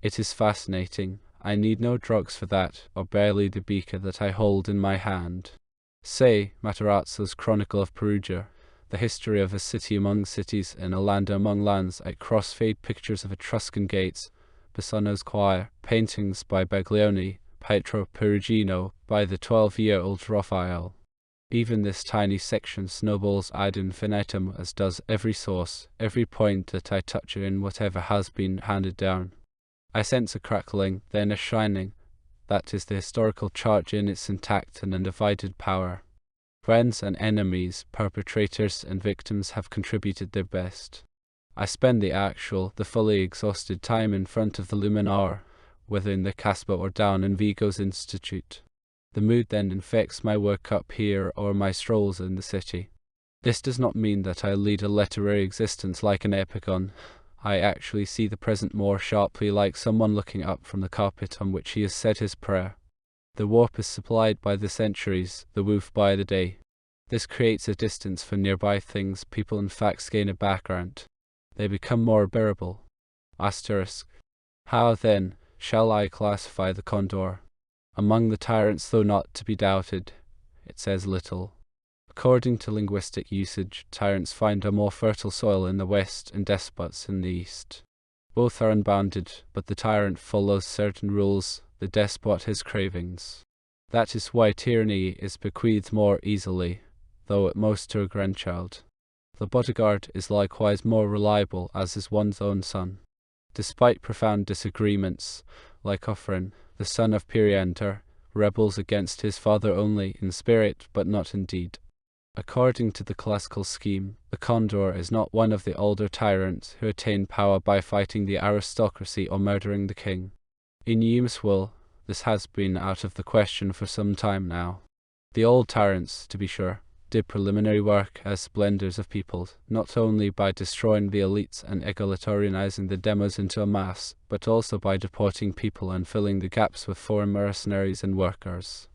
It is fascinating. I need no drugs for that, or barely the beaker that I hold in my hand. Say, Matarazzo's Chronicle of Perugia, the history of a city among cities and a land among lands, at crossfade pictures of Etruscan gates, Bassano's choir, paintings by Baglioni, Pietro Perugino, by the 12-year-old Raphael. Even this tiny section snowballs ad infinitum, as does every source, every point that I touch in whatever has been handed down. I sense a crackling, then a shining. That is the historical charge in its intact and undivided power. Friends and enemies, perpetrators and victims have contributed their best. I spend the fully exhausted time in front of the Luminar, whether in the Casbah or down in Vigo's Institute. The mood then infects my work up here or my strolls in the city. This does not mean that I lead a literary existence like an epicon. I actually see the present more sharply like someone looking up from the carpet on which he has said his prayer. The warp is supplied by the centuries, the woof by the day. This creates a distance for nearby things. People and facts gain a background. They become more bearable. How, then, shall I classify the condor? Among the tyrants, though not to be doubted, it says little. According to linguistic usage, tyrants find a more fertile soil in the west and despots in the east. Both are unbounded, but the tyrant follows certain rules, the despot his cravings. That is why tyranny is bequeathed more easily, though at most to a grandchild. The bodyguard is likewise more reliable, as is one's own son. Despite profound disagreements, like Ophrin, the son of Periander, rebels against his father only in spirit but not in deed. According to the classical scheme, the condor is not one of the older tyrants who attain power by fighting the aristocracy or murdering the king. In Eumeswil, this has been out of the question for some time now. The old tyrants, to be sure, did preliminary work as splendors of peoples, not only by destroying the elites and egalitarianizing the demos into a mass, but also by deporting people and filling the gaps with foreign mercenaries and workers.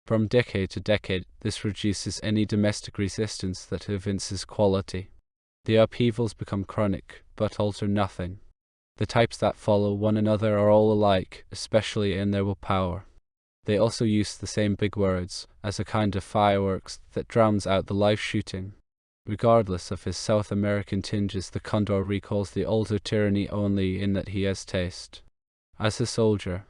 From decade to decade, this reduces any domestic resistance that evinces quality. The upheavals become chronic, but alter nothing. The types that follow one another are all alike, especially in their willpower. They also use the same big words, as a kind of fireworks that drowns out the live shooting. Regardless of his South American tinges, the condor recalls the older tyranny only in that he has taste. As a soldier,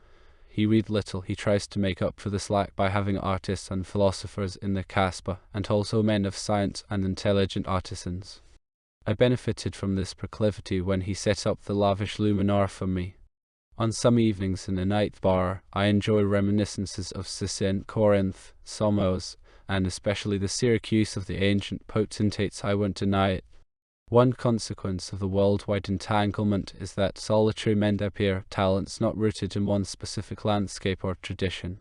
he read little. He tries to make up for the slack by having artists and philosophers in the Casbah, and also men of science and intelligent artisans. I benefited from this proclivity when he set up the lavish Luminar for me. On some evenings in the night bar, I enjoy reminiscences of Sicin, Corinth, Samos, and especially the Syracuse of the ancient potentates. I won't deny it. One consequence of the worldwide entanglement is that solitary men appear talents not rooted in one specific landscape or tradition.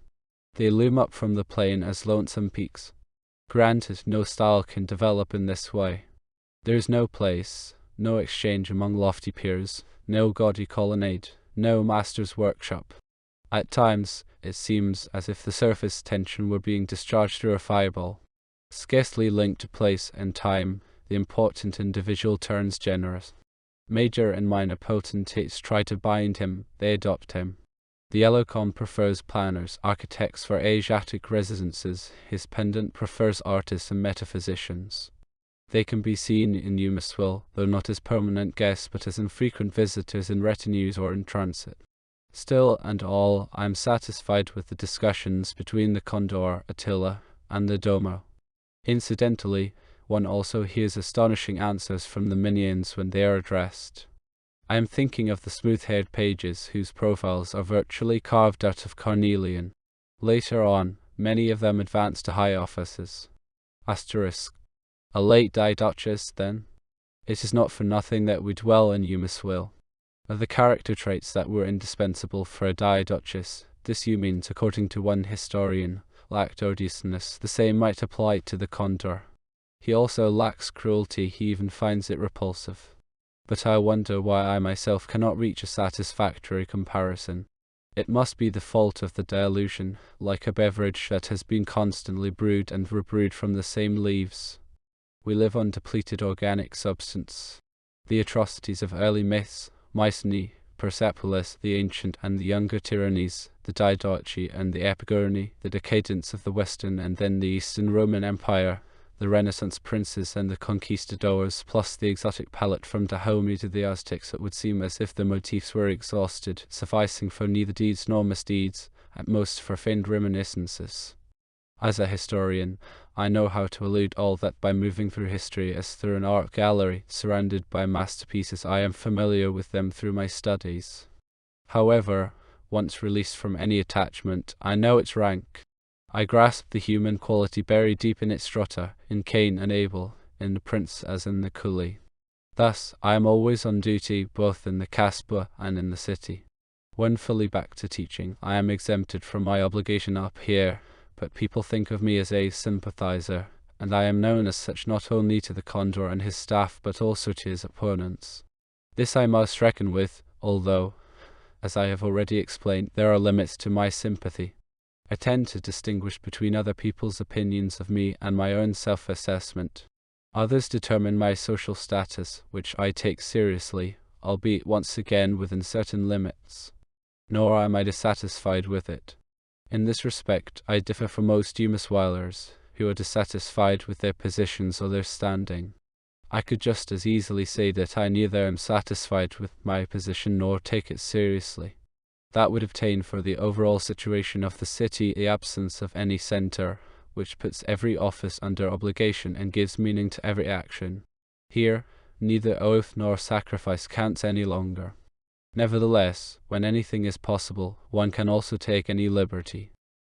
They loom up from the plain as lonesome peaks. Granted, no style can develop in this way. There is no place, no exchange among lofty peers, no gaudy colonnade, no master's workshop. At times, it seems as if the surface tension were being discharged through a fireball. Scarcely linked to place and time, the important individual turns generous. Major and minor potentates try to bind him, they adopt him. The Elocon prefers planners, architects for Asiatic residences, his pendant prefers artists and metaphysicians. They can be seen in Eumeswil, though not as permanent guests but as infrequent visitors in retinues or in transit. Still and all, I am satisfied with the discussions between the Condor, Attila, and the Domo. Incidentally, one also hears astonishing answers from the minions when they are addressed. I am thinking of the smooth-haired pages whose profiles are virtually carved out of carnelian. Later on, many of them advance to high offices. Asterisk. A late Duchess, then? It is not for nothing that we dwell in Eumeswil. Of the character traits that were indispensable for a Duchess, this you mean, according to one historian, lacked odiousness. The same might apply to the Condor. He also lacks cruelty, he even finds it repulsive. But I wonder why I myself cannot reach a satisfactory comparison. It must be the fault of the dilution, like a beverage that has been constantly brewed and rebrewed from the same leaves. We live on depleted organic substance. The atrocities of early myths, Mycenae, Persepolis, the ancient and the younger tyrannies, the Diadochi and the Epigoni, the decadence of the Western and then the Eastern Roman Empire, the Renaissance princes and the conquistadors, plus the exotic palette from Dahomey to the Aztecs, it would seem as if the motifs were exhausted, sufficing for neither deeds nor misdeeds, at most for feigned reminiscences. As a historian, I know how to elude all that by moving through history as through an art gallery, surrounded by masterpieces. I am familiar with them through my studies. However, once released from any attachment, I know its rank. I grasp the human quality buried deep in its strata, in Cain and Abel, in the prince as in the coolie. Thus, I am always on duty, both in the Kasbah and in the city. When fully back to teaching, I am exempted from my obligation up here, but people think of me as a sympathizer, and I am known as such not only to the Condor and his staff but also to his opponents. This I must reckon with, although, as I have already explained, there are limits to my sympathy. I tend to distinguish between other people's opinions of me and my own self-assessment. Others determine my social status, which I take seriously, albeit once again within certain limits. Nor am I dissatisfied with it. In this respect, I differ from most Eumeswilers, who are dissatisfied with their positions or their standing. I could just as easily say that I neither am satisfied with my position nor take it seriously. That would obtain for the overall situation of the city the absence of any centre, which puts every office under obligation and gives meaning to every action. Here, neither oath nor sacrifice counts any longer. Nevertheless, when anything is possible, one can also take any liberty.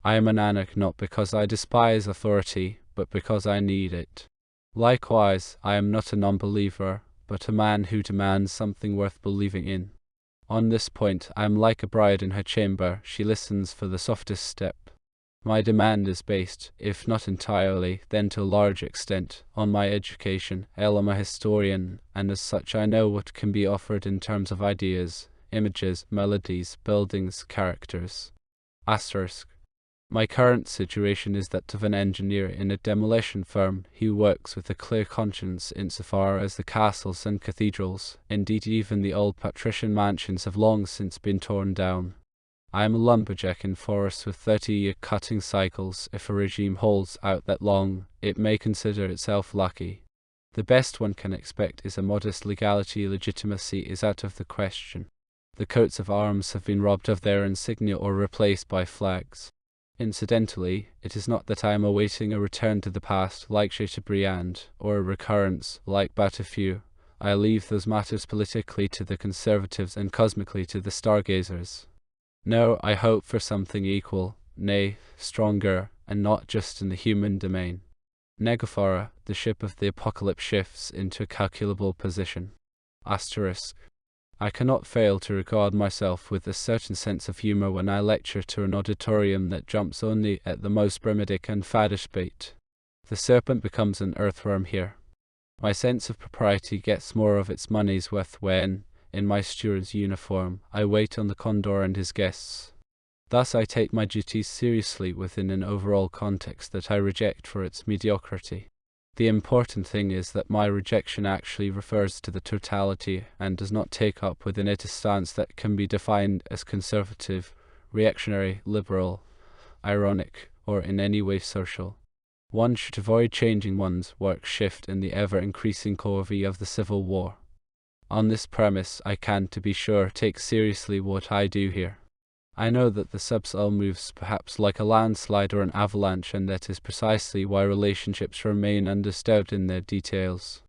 I am an anarch not because I despise authority, but because I need it. Likewise, I am not a non-believer, but a man who demands something worth believing in. On this point, I am like a bride in her chamber, she listens for the softest step. My demand is based, if not entirely, then to a large extent, on my education. I am a historian, and as such I know what can be offered in terms of ideas, images, melodies, buildings, characters. Asterisk. My current situation is that of an engineer in a demolition firm. He works with a clear conscience insofar as the castles and cathedrals, indeed even the old patrician mansions, have long since been torn down. I am a lumberjack in forests with 30-year cutting cycles. If a regime holds out that long, it may consider itself lucky. The best one can expect is a modest legality. Legitimacy is out of the question. The coats of arms have been robbed of their insignia or replaced by flags. Incidentally, it is not that I am awaiting a return to the past like Chateaubriand, or a recurrence like Battefieux. I leave those matters politically to the conservatives and cosmically to the stargazers. No, I hope for something equal, nay, stronger, and not just in the human domain. Negaphora, the ship of the apocalypse, shifts into a calculable position. Asterisk. I cannot fail to regard myself with a certain sense of humor when I lecture to an auditorium that jumps only at the most bromidic and faddish bait. The serpent becomes an earthworm here. My sense of propriety gets more of its money's worth when, in my steward's uniform, I wait on the condor and his guests. Thus I take my duties seriously within an overall context that I reject for its mediocrity. The important thing is that my rejection actually refers to the totality and does not take up within it a stance that can be defined as conservative, reactionary, liberal, ironic, or in any way social. One should avoid changing one's work shift in the ever-increasing corvée of the Civil War. On this premise, I can, to be sure, take seriously what I do here. I know that the subsoil moves perhaps like a landslide or an avalanche, and that is precisely why relationships remain undisturbed in their details.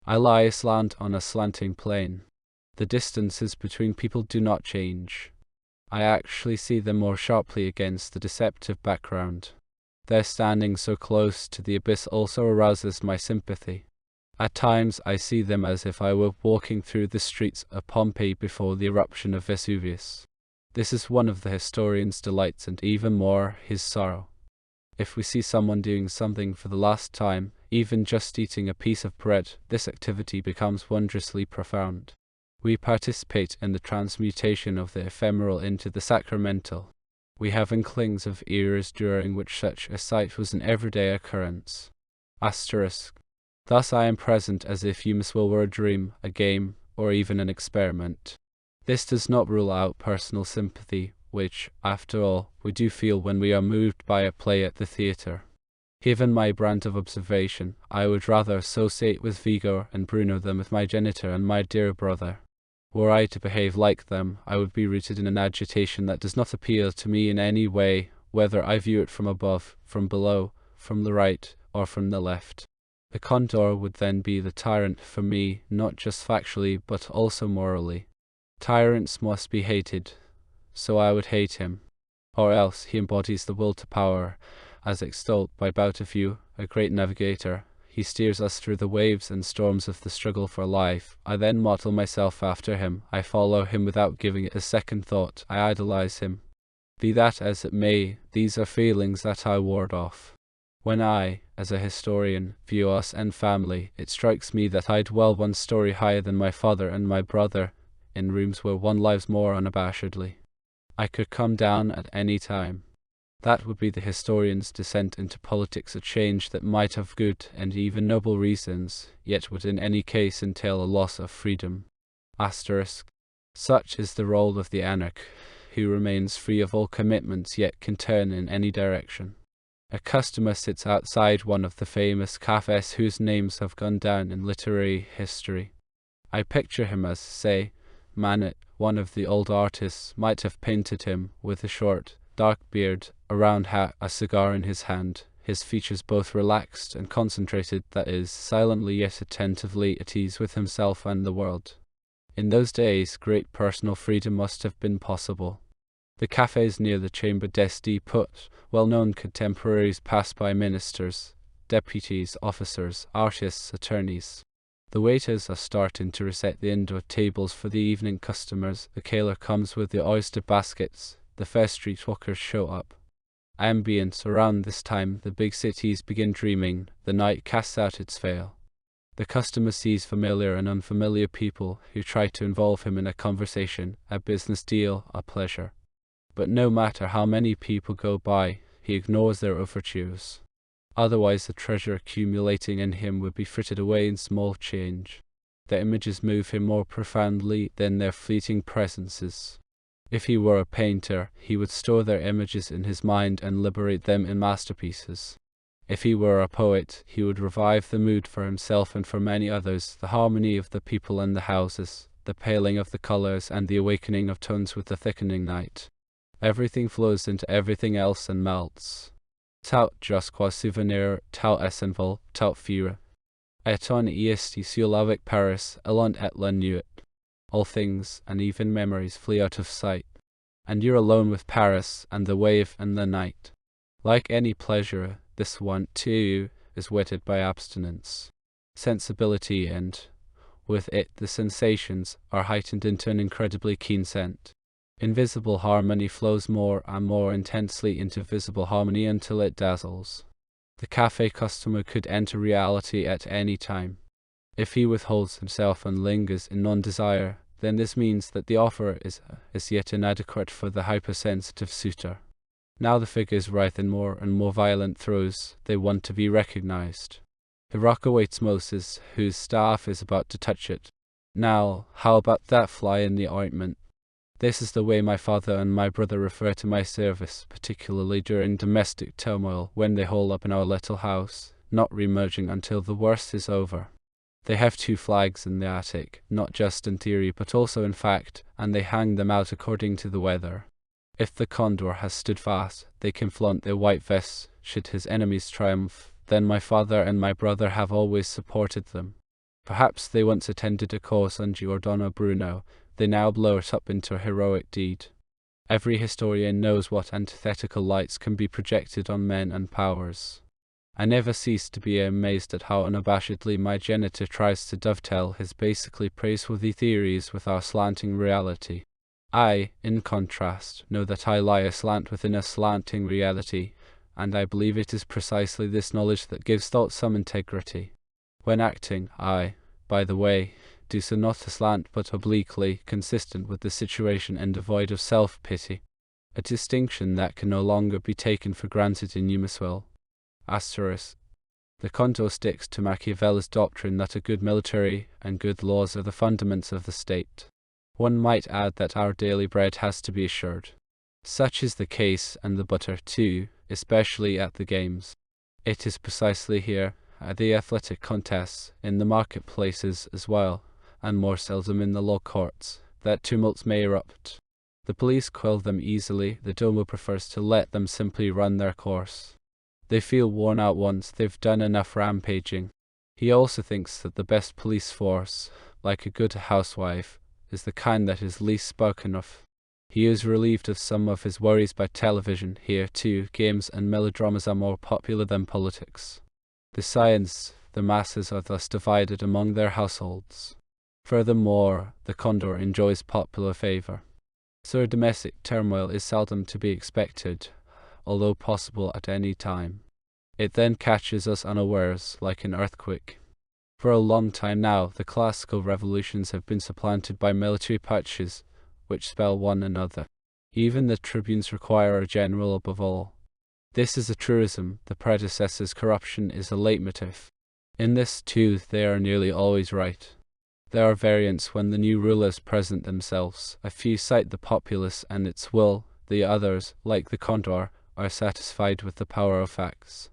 I lie aslant on a slanting plane. The distances between people do not change. I actually see them more sharply against the deceptive background. Their standing so close to the abyss also arouses my sympathy. At times I see them as if I were walking through the streets of Pompeii before the eruption of Vesuvius. This is one of the historian's delights and even more his sorrow. If we see someone doing something for the last time, even just eating a piece of bread, this activity becomes wondrously profound. We participate in the transmutation of the ephemeral into the sacramental. We have inklings of eras during which such a sight was an everyday occurrence. Asterisk. Thus I am present as if Eumeswil were a dream, a game, or even an experiment. This does not rule out personal sympathy, which, after all, we do feel when we are moved by a play at the theatre. Given my brand of observation, I would rather associate with Vigo and Bruno than with my genitor and my dear brother. Were I to behave like them, I would be rooted in an agitation that does not appeal to me in any way, whether I view it from above, from below, from the right, or from the left. The condor would then be the tyrant for me, not just factually, but also morally. Tyrants must be hated, so I would hate him. Or else he embodies the will to power, as extolled by Bouteville, a great navigator. He steers us through the waves and storms of the struggle for life. I then model myself after him. I follow him without giving it a second thought. I idolize him. Be that as it may, these are feelings that I ward off. When I, as a historian, view us and family, it strikes me that I dwell one story higher than my father and my brother, in rooms where one lives more unabashedly. I could come down at any time. That would be the historian's descent into politics, a change that might have good and even noble reasons, yet would in any case entail a loss of freedom. Asterisk. Such is the role of the anarch, who remains free of all commitments yet can turn in any direction. A customer sits outside one of the famous cafes whose names have gone down in literary history. I picture him as, say, Manet, one of the old artists, might have painted him, with a short, dark beard, a round hat, a cigar in his hand, his features both relaxed and concentrated, that is, silently yet attentively at ease with himself and the world. In those days, great personal freedom must have been possible. The cafes near the Chamber d'Este put well-known contemporaries passed by ministers, deputies, officers, artists, attorneys. The waiters are starting to reset the indoor tables for the evening customers. The caler comes with the oyster baskets. The first streetwalkers show up. Ambience around this time, the big cities begin dreaming. The night casts out its veil. The customer sees familiar and unfamiliar people who try to involve him in a conversation, a business deal, a pleasure. But no matter how many people go by, he ignores their overtures. Otherwise the treasure accumulating in him would be frittered away in small change. Their images move him more profoundly than their fleeting presences. If he were a painter, he would store their images in his mind and liberate them in masterpieces. If he were a poet, he would revive the mood for himself and for many others, the harmony of the people and the houses, the paling of the colors and the awakening of tones with the thickening night. Everything flows into everything else and melts. Tout jusqu'au souvenir, tout est envol, tout fure. Eton est Sulawik Paris, Elont et la nuit. All things, and even memories, flee out of sight, and you're alone with Paris, and the wave, and the night. Like any pleasure, this one, too, is whetted by abstinence, sensibility, and, with it, the sensations are heightened into an incredibly keen scent. Invisible harmony flows more and more intensely into visible harmony until it dazzles. The cafe customer could enter reality at any time. If he withholds himself and lingers in non-desire, then this means that the offer is yet inadequate for the hypersensitive suitor. Now the figures writhe in more and more violent throes. They want to be recognized. The rock awaits Moses, whose staff is about to touch it. Now, how about that fly in the ointment? This is the way my father and my brother refer to my service, particularly during domestic turmoil, when they hole up in our little house, not remerging until the worst is over. They have 2 flags in the attic, not just in theory but also in fact, and they hang them out according to the weather. If the condor has stood fast, they can flaunt their white vests should his enemies triumph. Then my father and my brother have always supported them. Perhaps they once attended a course on Giordano Bruno. They now blow it up into a heroic deed. Every historian knows what antithetical lights can be projected on men and powers. I never cease to be amazed at how unabashedly my genitor tries to dovetail his basically praiseworthy theories with our slanting reality. I, in contrast, know that I lie aslant within a slanting reality, and I believe it is precisely this knowledge that gives thought some integrity. When acting, I, by the way, do so not aslant but obliquely, consistent with the situation and devoid of self-pity, a distinction that can no longer be taken for granted in Eumeswil. The condor sticks to Machiavelli's doctrine that a good military and good laws are the fundaments of the state. One might add that our daily bread has to be assured. Such is the case, and the butter too, especially at the games. It is precisely here, at the athletic contests, in the marketplaces as well, and more seldom in the law courts, that tumults may erupt. The police quell them easily. The Domo prefers to let them simply run their course. They feel worn out once they've done enough rampaging. He also thinks that the best police force, like a good housewife, is the kind that is least spoken of. He is relieved of some of his worries by television. Here, too, games and melodramas are more popular than politics. Besides, the masses are thus divided among their households. Furthermore, the condor enjoys popular favor. So domestic turmoil is seldom to be expected, although possible at any time. It then catches us unawares, like an earthquake. For a long time now, the classical revolutions have been supplanted by military putsches, which spell one another. Even the tribunes require a general above all. This is a truism. The predecessor's corruption is a leitmotif. In this, too, they are nearly always right. There are variants when the new rulers present themselves. A few cite the populace and its will. The others, like the condor, are satisfied with the power of facts.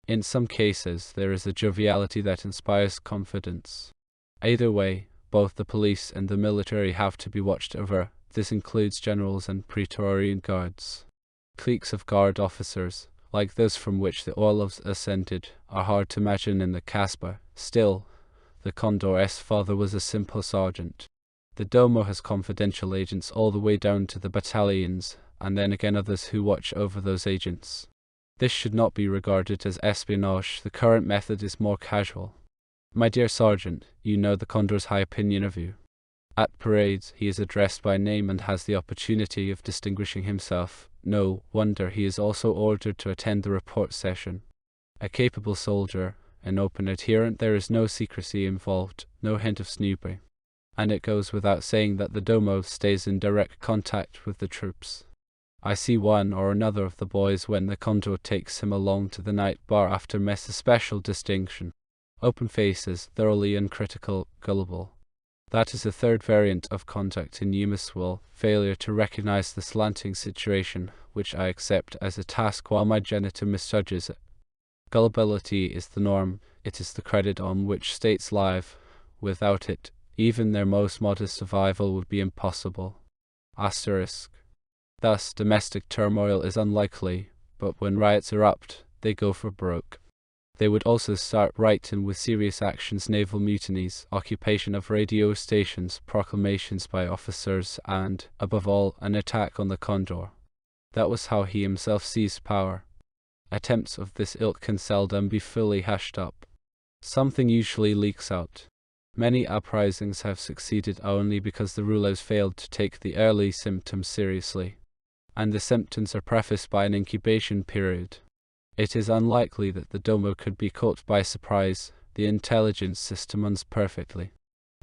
In some cases, there is a joviality that inspires confidence. Either way, both the police and the military have to be watched over. This includes generals and praetorian guards. Cliques of guard officers, like those from which the Orlovs ascended, are hard to imagine in the Kasbah. Still, the condor's father was a simple sergeant. The Domo has confidential agents all the way down to the battalions, and then again others who watch over those agents. This should not be regarded as espionage. The current method is more casual. My dear sergeant, you know the condor's high opinion of you. At parades, he is addressed by name and has the opportunity of distinguishing himself. No wonder he is also ordered to attend the report session. A capable soldier, an open adherent, there is no secrecy involved, no hint of snooping. And it goes without saying that the Domo stays in direct contact with the troops. I see one or another of the boys when the condor takes him along to the night bar after mess, a special distinction. Open faces, thoroughly uncritical, gullible. That is the third variant of conduct in Eumeswil, failure to recognize the slanting situation, which I accept as a task while my genitor misjudges it. Gullibility is the norm. It is the credit on which states live. Without it, even their most modest survival would be impossible. Thus, domestic turmoil is unlikely, but when riots erupt, they go for broke. They would also start right in with serious actions, naval mutinies, occupation of radio stations, proclamations by officers, and, above all, an attack on the Condor. That was how he himself seized power. Attempts of this ilk can seldom be fully hashed up. Something usually leaks out. Many uprisings have succeeded only because the rulers failed to take the early symptoms seriously, and the symptoms are prefaced by an incubation period. It is unlikely that the Domo could be caught by surprise. The intelligence system runs perfectly.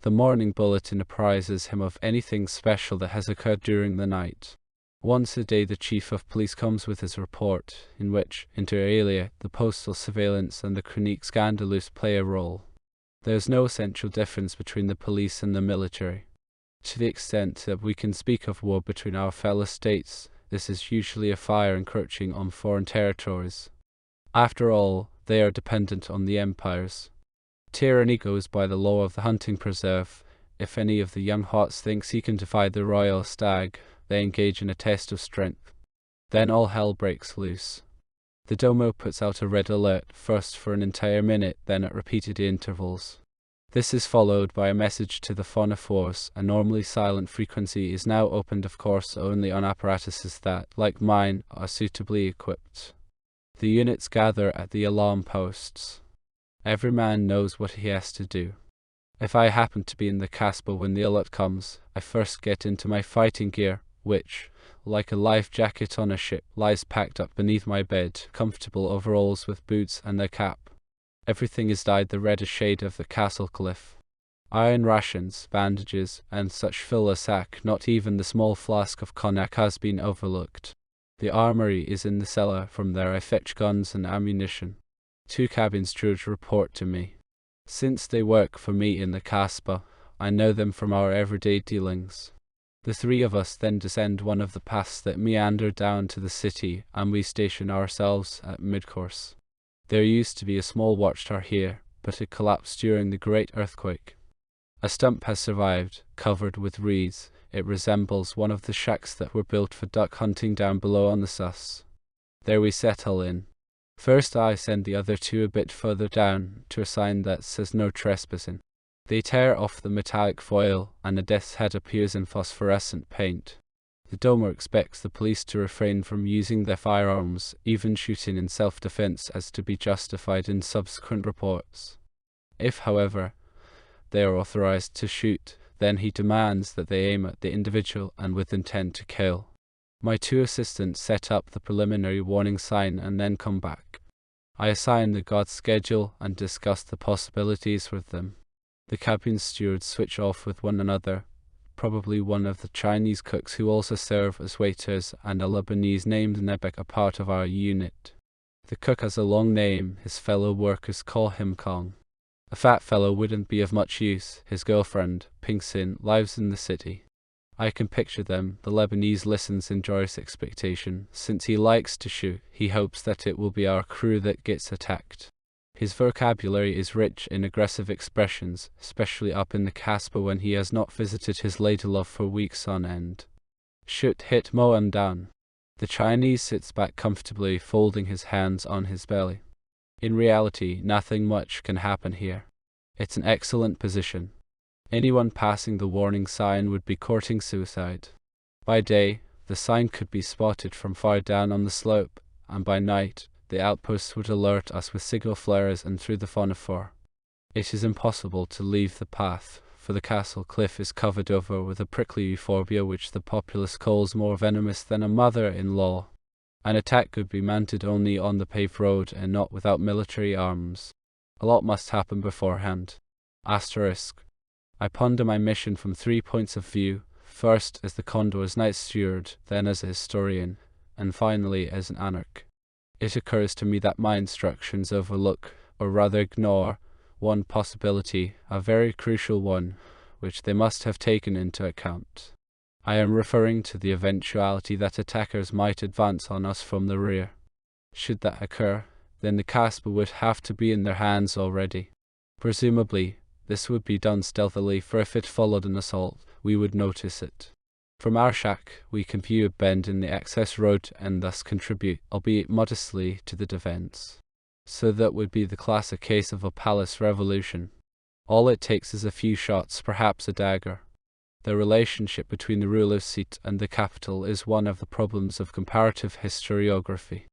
The morning bulletin apprises him of anything special that has occurred during the night. Once a day the chief of police comes with his report, in which, inter alia, the postal surveillance and the chronique scandaleuse play a role. There is no essential difference between the police and the military. To the extent that we can speak of war between our fellow states, this is usually a fire encroaching on foreign territories. After all, they are dependent on the empires. Tyranny goes by the law of the hunting preserve. If any of the young hots thinks he can defy the royal stag, they engage in a test of strength. Then all hell breaks loose. The Domo puts out a red alert, first for an entire minute, then at repeated intervals. This is followed by a message to the phonophores. A normally silent frequency is now opened, of course, only on apparatuses that, like mine, are suitably equipped. The units gather at the alarm posts. Every man knows what he has to do. If I happen to be in the Casbah when the alert comes, I first get into my fighting gear, which, like a life jacket on a ship, lies packed up beneath my bed, comfortable overalls with boots and a cap. Everything is dyed the reddish shade of the castle cliff. Iron rations, bandages, and such fill a sack. Not even the small flask of cognac has been overlooked. The armory is in the cellar. From there I fetch guns and ammunition. 2 cabin stewards report to me. Since they work for me in the Casbah, I know them from our everyday dealings. The 3 of us then descend one of the paths that meander down to the city, and we station ourselves at midcourse. There used to be a small watchtower here, but it collapsed during the great earthquake. A stump has survived, covered with reeds. It resembles one of the shacks that were built for duck hunting down below on the Sus. There we settle in. First I send the other 2 a bit further down, to a sign that says no trespassing. They tear off the metallic foil, and a death's head appears in phosphorescent paint. The Domo expects the police to refrain from using their firearms, even shooting in self-defense, as to be justified in subsequent reports. If, however, they are authorized to shoot, then he demands that they aim at the individual and with intent to kill. My 2 assistants set up the preliminary warning sign and then come back. I assign the guard's schedule and discuss the possibilities with them. The cabin stewards switch off with one another. Probably one of the Chinese cooks who also serve as waiters and a Lebanese named Nebek are part of our unit. The cook has a long name. His fellow workers call him Kong. A fat fellow wouldn't be of much use. His girlfriend, Ping Sin, lives in the city. I can picture them. The Lebanese listens in joyous expectation. Since he likes to shoot, he hopes that it will be our crew that gets attacked. His vocabulary is rich in aggressive expressions, especially up in the Casbah when he has not visited his lady love for weeks on end. Shoot, hit, mow him down. The Chinese sits back comfortably, folding his hands on his belly. In reality, nothing much can happen here. It's an excellent position. Anyone passing the warning sign would be courting suicide. By day, the sign could be spotted from far down on the slope, and by night, the outposts would alert us with signal flares and through the phonophore. It is impossible to leave the path, for the castle cliff is covered over with a prickly euphorbia which the populace calls more venomous than a mother-in-law. An attack could be mounted only on the paved road and not without military arms. A lot must happen beforehand. Asterisk. I ponder my mission from 3 points of view, first as the Condor's night steward, then as a historian, and finally as an anarch. It occurs to me that my instructions overlook, or rather ignore, one possibility, a very crucial one, which they must have taken into account. I am referring to the eventuality that attackers might advance on us from the rear. Should that occur, then the Casbah would have to be in their hands already. Presumably, this would be done stealthily, for if it followed an assault, we would notice it. From our shack, we can view a bend in the access road and thus contribute, albeit modestly, to the defense. So that would be the classic case of a palace revolution. All it takes is a few shots, perhaps a dagger. The relationship between the ruler's seat and the capital is one of the problems of comparative historiography.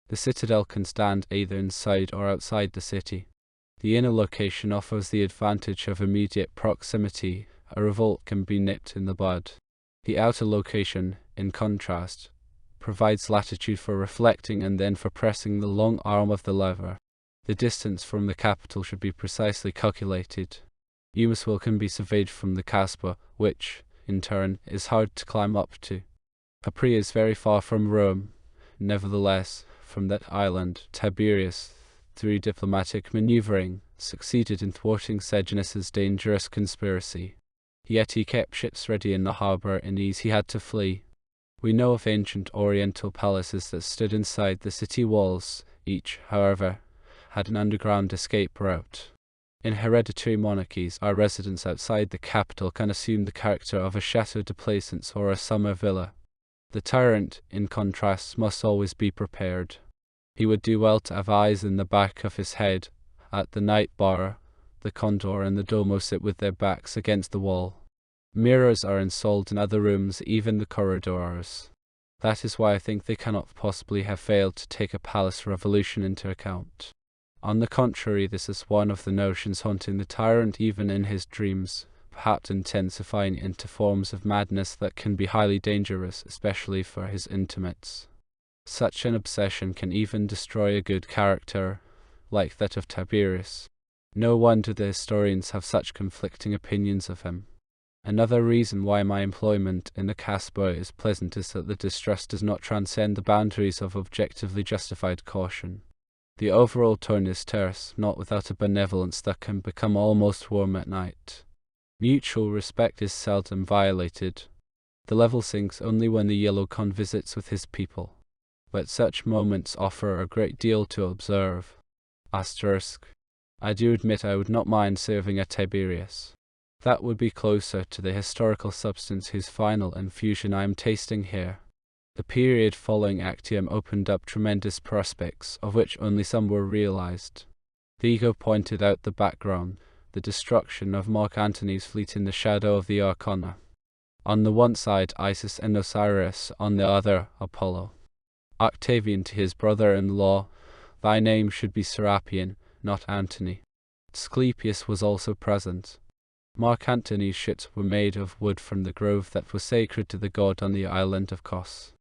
The citadel can stand either inside or outside the city. The inner location offers the advantage of immediate proximity. A revolt can be nipped in the bud. The outer location, in contrast, provides latitude for reflecting and then for pressing the long arm of the lever. The distance from the capital should be precisely calculated. Eumeswil can be surveyed from the Kasbah, which, in turn, is hard to climb up to. Capri is very far from Rome. Nevertheless, from that island, Tiberius, through diplomatic maneuvering, succeeded in thwarting Sejanus's dangerous conspiracy. Yet he kept ships ready in the harbour in ease he had to flee. We know of ancient oriental palaces that stood inside the city walls. Each, however, had an underground escape route. In hereditary monarchies, our residence outside the capital can assume the character of a chateau de plaisance or a summer villa. The tyrant, in contrast, must always be prepared. He would do well to have eyes in the back of his head. At the night bar, the condor and the domo sit with their backs against the wall. Mirrors are installed in other rooms, even the corridors. That is why I think they cannot possibly have failed to take a palace revolution into account. On the contrary, this is one of the notions haunting the tyrant even in his dreams, perhaps intensifying into forms of madness that can be highly dangerous, especially for his intimates. Such an obsession can even destroy a good character, like that of Tiberius. No wonder the historians have such conflicting opinions of him. Another reason why my employment in the Kasbah is pleasant is that the distress does not transcend the boundaries of objectively justified caution. The overall tone is terse, not without a benevolence that can become almost warm at night. Mutual respect is seldom violated. The level sinks only when the yellow con visits with his people. But such moments offer a great deal to observe. I do admit I would not mind serving at Tiberius. That would be closer to the historical substance whose final infusion I am tasting here. The period following Actium opened up tremendous prospects, of which only some were realized. Vigo pointed out the background, the destruction of Mark Antony's fleet in the shadow of the Arcana. On the one side Isis and Osiris, on the other Apollo. Octavian to his brother-in-law, "Thy name should be Serapion, not Antony." Asclepius was also present. Mark Antony's ships were made of wood from the grove that was sacred to the god on the island of Kos.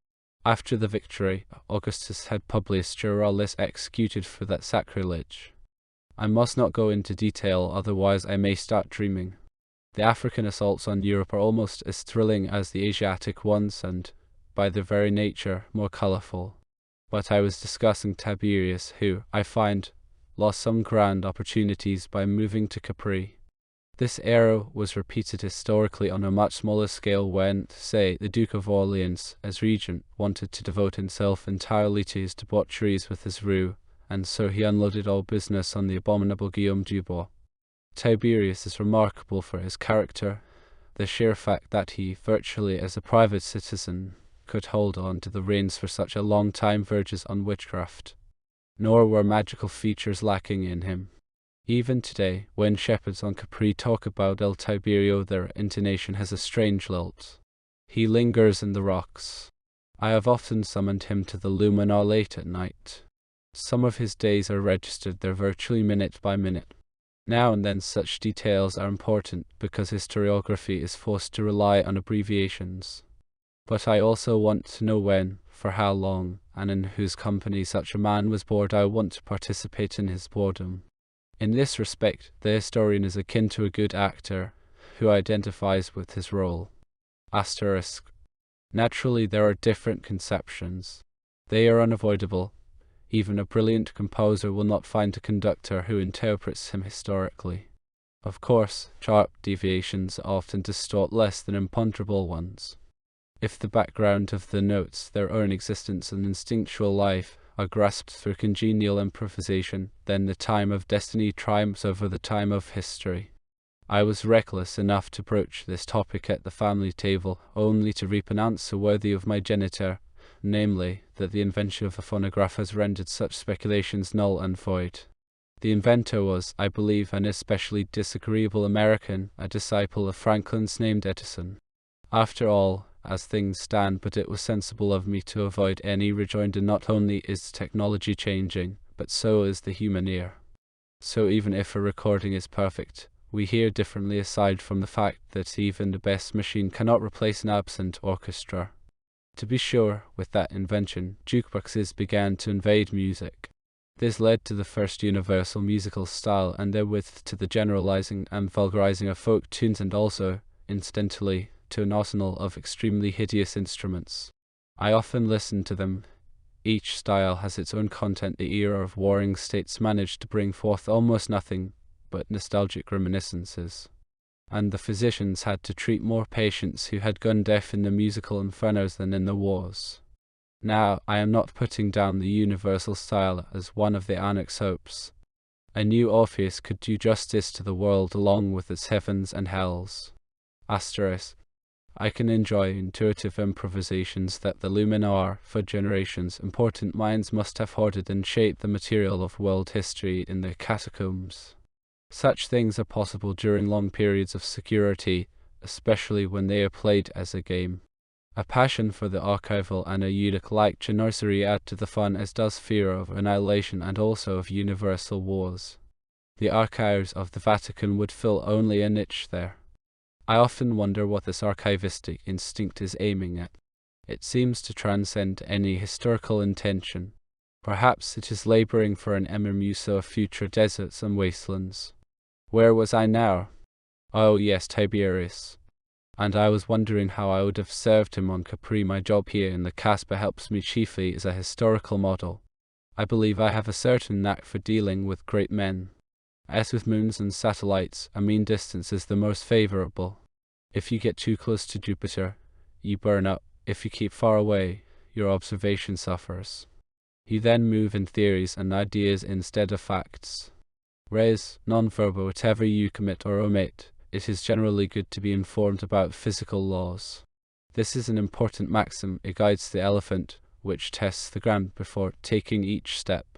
After the victory, Augustus had Publius Gerulus executed for that sacrilege. I must not go into detail, otherwise I may start dreaming. The African assaults on Europe are almost as thrilling as the Asiatic ones and, by their very nature, more colourful. But I was discussing Tiberius, who, I find, lost some grand opportunities by moving to Capri. This era was repeated historically on a much smaller scale when, say, the Duke of Orleans, as regent, wanted to devote himself entirely to his debaucheries with his roux, and so he unloaded all business on the abominable Guillaume Dubois. Tiberius is remarkable for his character. The sheer fact that he, virtually as a private citizen, could hold on to the reins for such a long time verges on witchcraft. Nor were magical features lacking in him. Even today, when shepherds on Capri talk about El Tiberio, their intonation has a strange lilt. He lingers in the rocks. I have often summoned him to the Luminar late at night. Some of his days are registered there virtually minute by minute. Now and then such details are important because historiography is forced to rely on abbreviations. But I also want to know when, for how long, and in whose company such a man was bored. I want to participate in his boredom. In this respect, the historian is akin to a good actor, who identifies with his role. Naturally, there are different conceptions. They are unavoidable. Even a brilliant composer will not find a conductor who interprets him historically. Of course, sharp deviations often distort less than imponderable ones. If the background of the notes, their own existence and instinctual life, are grasped through congenial improvisation, then the time of destiny triumphs over the time of history. I was reckless enough to broach this topic at the family table, only to reap an answer worthy of my genitor, namely, that the invention of a phonograph has rendered such speculations null and void. The inventor was, I believe, an especially disagreeable American, a disciple of Franklin's named Edison. After all, as things stand, but it was sensible of me to avoid any rejoinder. Not only is technology changing, but so is the human ear. So even if a recording is perfect, we hear differently, aside from the fact that even the best machine cannot replace an absent orchestra. To be sure, with that invention, jukeboxes began to invade music. This led to the first universal musical style, and therewith to the generalizing and vulgarizing of folk tunes, and also, incidentally, to an arsenal of extremely hideous instruments. I often listen to them. Each style has its own content. The era of warring states managed to bring forth almost nothing but nostalgic reminiscences, and the physicians had to treat more patients who had gone deaf in the musical infernos than in the wars. Now, I am not putting down the universal style as one of the anarch's hopes. A new Orpheus could do justice to the world along with its heavens and hells. I can enjoy intuitive improvisations that the Luminar, for generations, important minds must have hoarded and shaped the material of world history in their catacombs. Such things are possible during long periods of security, especially when they are played as a game. A passion for the archival and a eunuch-like generosity add to the fun, as does fear of annihilation and also of universal wars. The archives of the Vatican would fill only a niche there. I often wonder what this archivistic instinct is aiming at. It seems to transcend any historical intention. Perhaps it is laboring for an Eumeswil of future deserts and wastelands. Where was I now? Oh yes, Tiberius. And I was wondering how I would have served him on Capri. My job here in the Casbah helps me chiefly as a historical model. I believe I have a certain knack for dealing with great men. As with moons and satellites, a mean distance is the most favorable. If you get too close to Jupiter, you burn up. If you keep far away, your observation suffers. You then move in theories and ideas instead of facts. Res non-verba. Whatever you commit or omit, it is generally good to be informed about physical laws. This is an important maxim. It guides the elephant, which tests the ground before taking each step.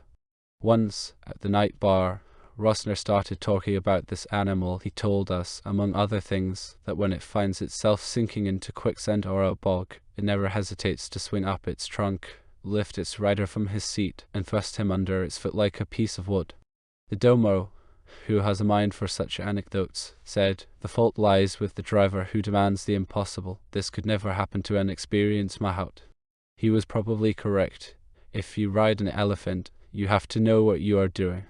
Once, at the night bar, Rosner started talking about this animal. He told us, among other things, that when it finds itself sinking into quicksand or a bog, it never hesitates to swing up its trunk, lift its rider from his seat, and thrust him under its foot like a piece of wood. The domo, who has a mind for such anecdotes, said, "The fault lies with the driver who demands the impossible. This could never happen to an experienced mahout." He was probably correct. If you ride an elephant, you have to know what you are doing.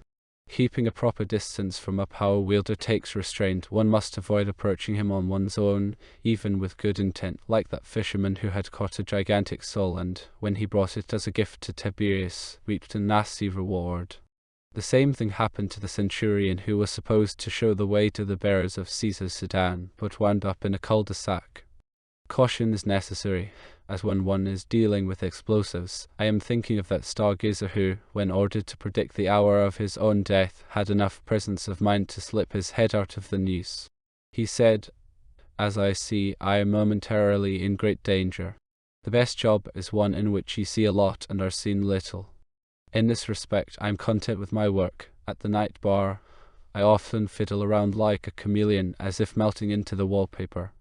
Keeping a proper distance from a power wielder takes restraint. One must avoid approaching him on one's own, even with good intent, like that fisherman who had caught a gigantic sole and, when he brought it as a gift to Tiberius, reaped a nasty reward. The same thing happened to the centurion who was supposed to show the way to the bearers of Caesar's sedan, but wound up in a cul-de-sac. Caution is necessary, as when one is dealing with explosives. I am thinking of that stargazer who, when ordered to predict the hour of his own death, had enough presence of mind to slip his head out of the noose. He said, "As I see, I am momentarily in great danger." The best job is one in which you see a lot and are seen little. In this respect, I am content with my work. At the night bar, I often fiddle around like a chameleon, as if melting into the wallpaper.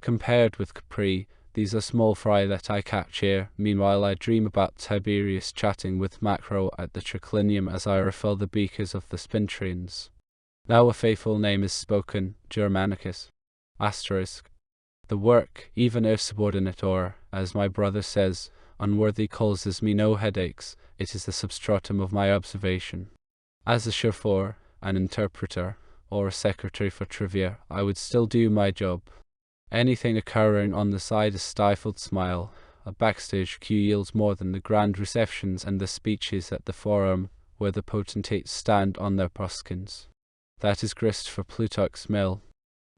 Compared with Capri, these are small fry that I catch here. Meanwhile, I dream about Tiberius chatting with Macro at the triclinium as I refill the beakers of the spin trains. Now a faithful name is spoken, Germanicus. The work, even if subordinate or, as my brother says, unworthy, causes me no headaches. It is the substratum of my observation. As a chauffeur, an interpreter, or a secretary for trivia, I would still do my job. Anything occurring on the side a stifled smile. A backstage queue yields more than the grand receptions and the speeches at the forum, where the potentates stand on their buskins. That is grist for Plutarch's mill.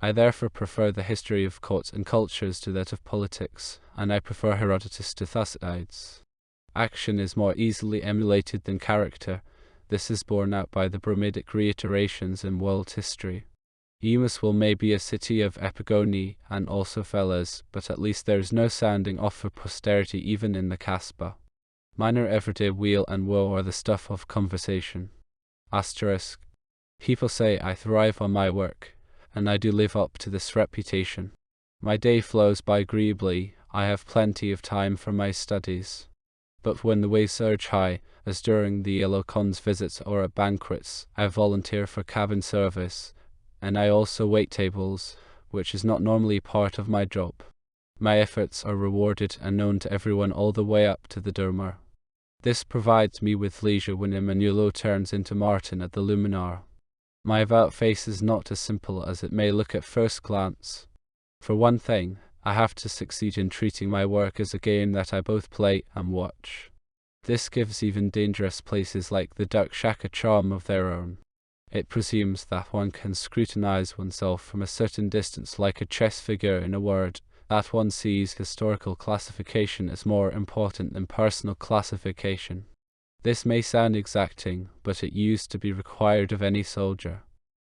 I therefore prefer the history of courts and cultures to that of politics, and I prefer Herodotus to Thucydides. Action is more easily emulated than character. This is borne out by the bromidic reiterations in world history. Eumeswil may be a city of epigony and also fellas, but at least there is no sounding off for posterity even in the Casbah. Minor everyday weal and woe are the stuff of conversation. Asterisk. People say I thrive on my work, and I do live up to this reputation. My day flows by agreeably, I have plenty of time for my studies. But when the waves surge high, as during the Elocon's visits or at banquets, I volunteer for cabin service, and I also wait tables, which is not normally part of my job. My efforts are rewarded and known to everyone all the way up to the dormer. This provides me with leisure when Emanuelo turns into Martin at the Luminar. My about face is not as simple as it may look at first glance. For one thing, I have to succeed in treating my work as a game that I both play and watch. This gives even dangerous places like the duck shack a charm of their own. It presumes that one can scrutinize oneself from a certain distance like a chess figure in a word, that one sees historical classification as more important than personal classification. This may sound exacting, but it used to be required of any soldier.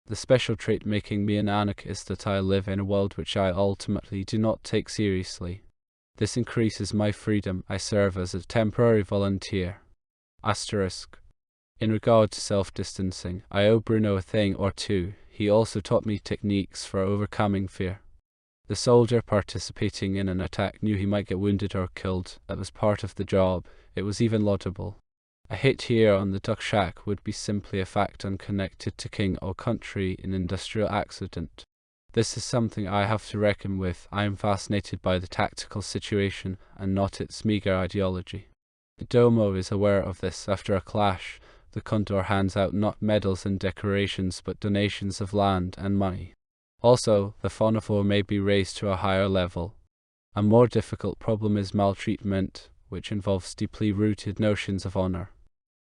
The special trait making me an anarchist is that I live in a world which I ultimately do not take seriously. This increases my freedom. I serve as a temporary volunteer. Asterisk. In regard to self-distancing, I owe Bruno a thing or two. He also taught me techniques for overcoming fear. The soldier participating in an attack knew he might get wounded or killed. That was part of the job. It was even laudable. A hit here on the duck shack would be simply a fact unconnected to king or country in industrial accident. This is something I have to reckon with. I am fascinated by the tactical situation and not its meager ideology. The Domo is aware of this. After a clash, the Condor hands out not medals and decorations but donations of land and money. Also, the phonophore may be raised to a higher level. A more difficult problem is maltreatment, which involves deeply rooted notions of honor.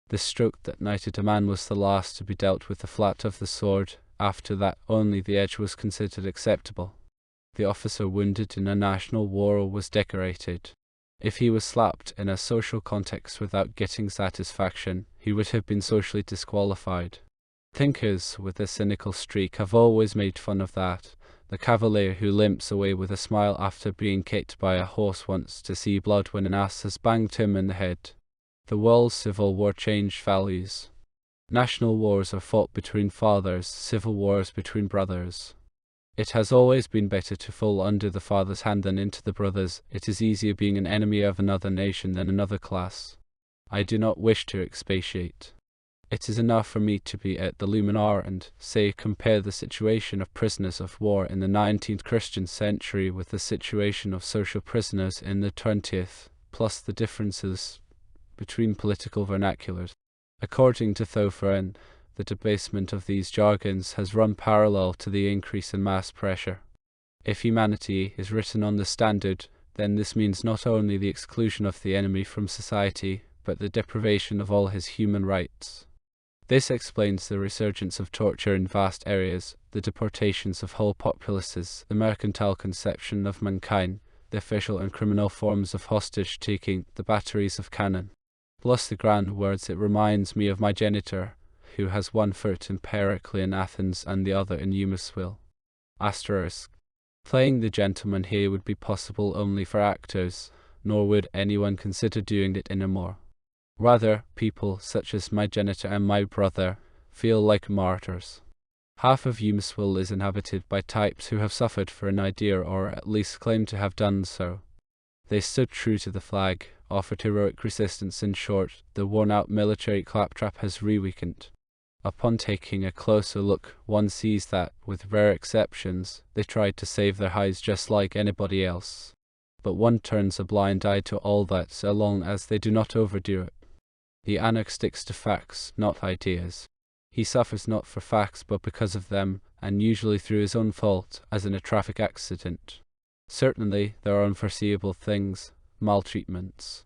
The stroke that knighted a man was the last to be dealt with the flat of the sword. After that, only the edge was considered acceptable. The officer wounded in a national war was decorated. If he was slapped in a social context without getting satisfaction, he would have been socially disqualified. Thinkers with a cynical streak have always made fun of that. The cavalier who limps away with a smile after being kicked by a horse wants to see blood when an ass has banged him in the head. The world's civil war changed values. National wars are fought between fathers, civil wars between brothers. It has always been better to fall under the father's hand than into the brother's. It is easier being an enemy of another nation than another class. I do not wish to expatiate. It is enough for me to be at the Luminar and, say, compare the situation of prisoners of war in the 19th Christian century with the situation of social prisoners in the 20th, plus the differences between political vernaculars. According to Thoferin, the debasement of these jargons has run parallel to the increase in mass pressure. If humanity is written on the standard, then this means not only the exclusion of the enemy from society, but the deprivation of all his human rights. This explains the resurgence of torture in vast areas, the deportations of whole populaces, the mercantile conception of mankind, the official and criminal forms of hostage-taking, the batteries of cannon. Plus the grand words, it reminds me of my genitor, who has one foot in Pericles in Athens and the other in Eumeswil. Asterisk. Playing the gentleman here would be possible only for actors, nor would anyone consider doing it anymore. Rather, people such as my genitor and my brother feel like martyrs. Half of Eumeswil is inhabited by types who have suffered for an idea or at least claim to have done so. They stood true to the flag, offered heroic resistance. In short, the worn-out military claptrap has re-weakened. Upon taking a closer look, one sees that, with rare exceptions, they tried to save their hides just like anybody else. But one turns a blind eye to all that so long as they do not overdo it. The anarch sticks to facts, not ideas. He suffers not for facts but because of them, and usually through his own fault, as in a traffic accident. Certainly, there are unforeseeable things, maltreatments.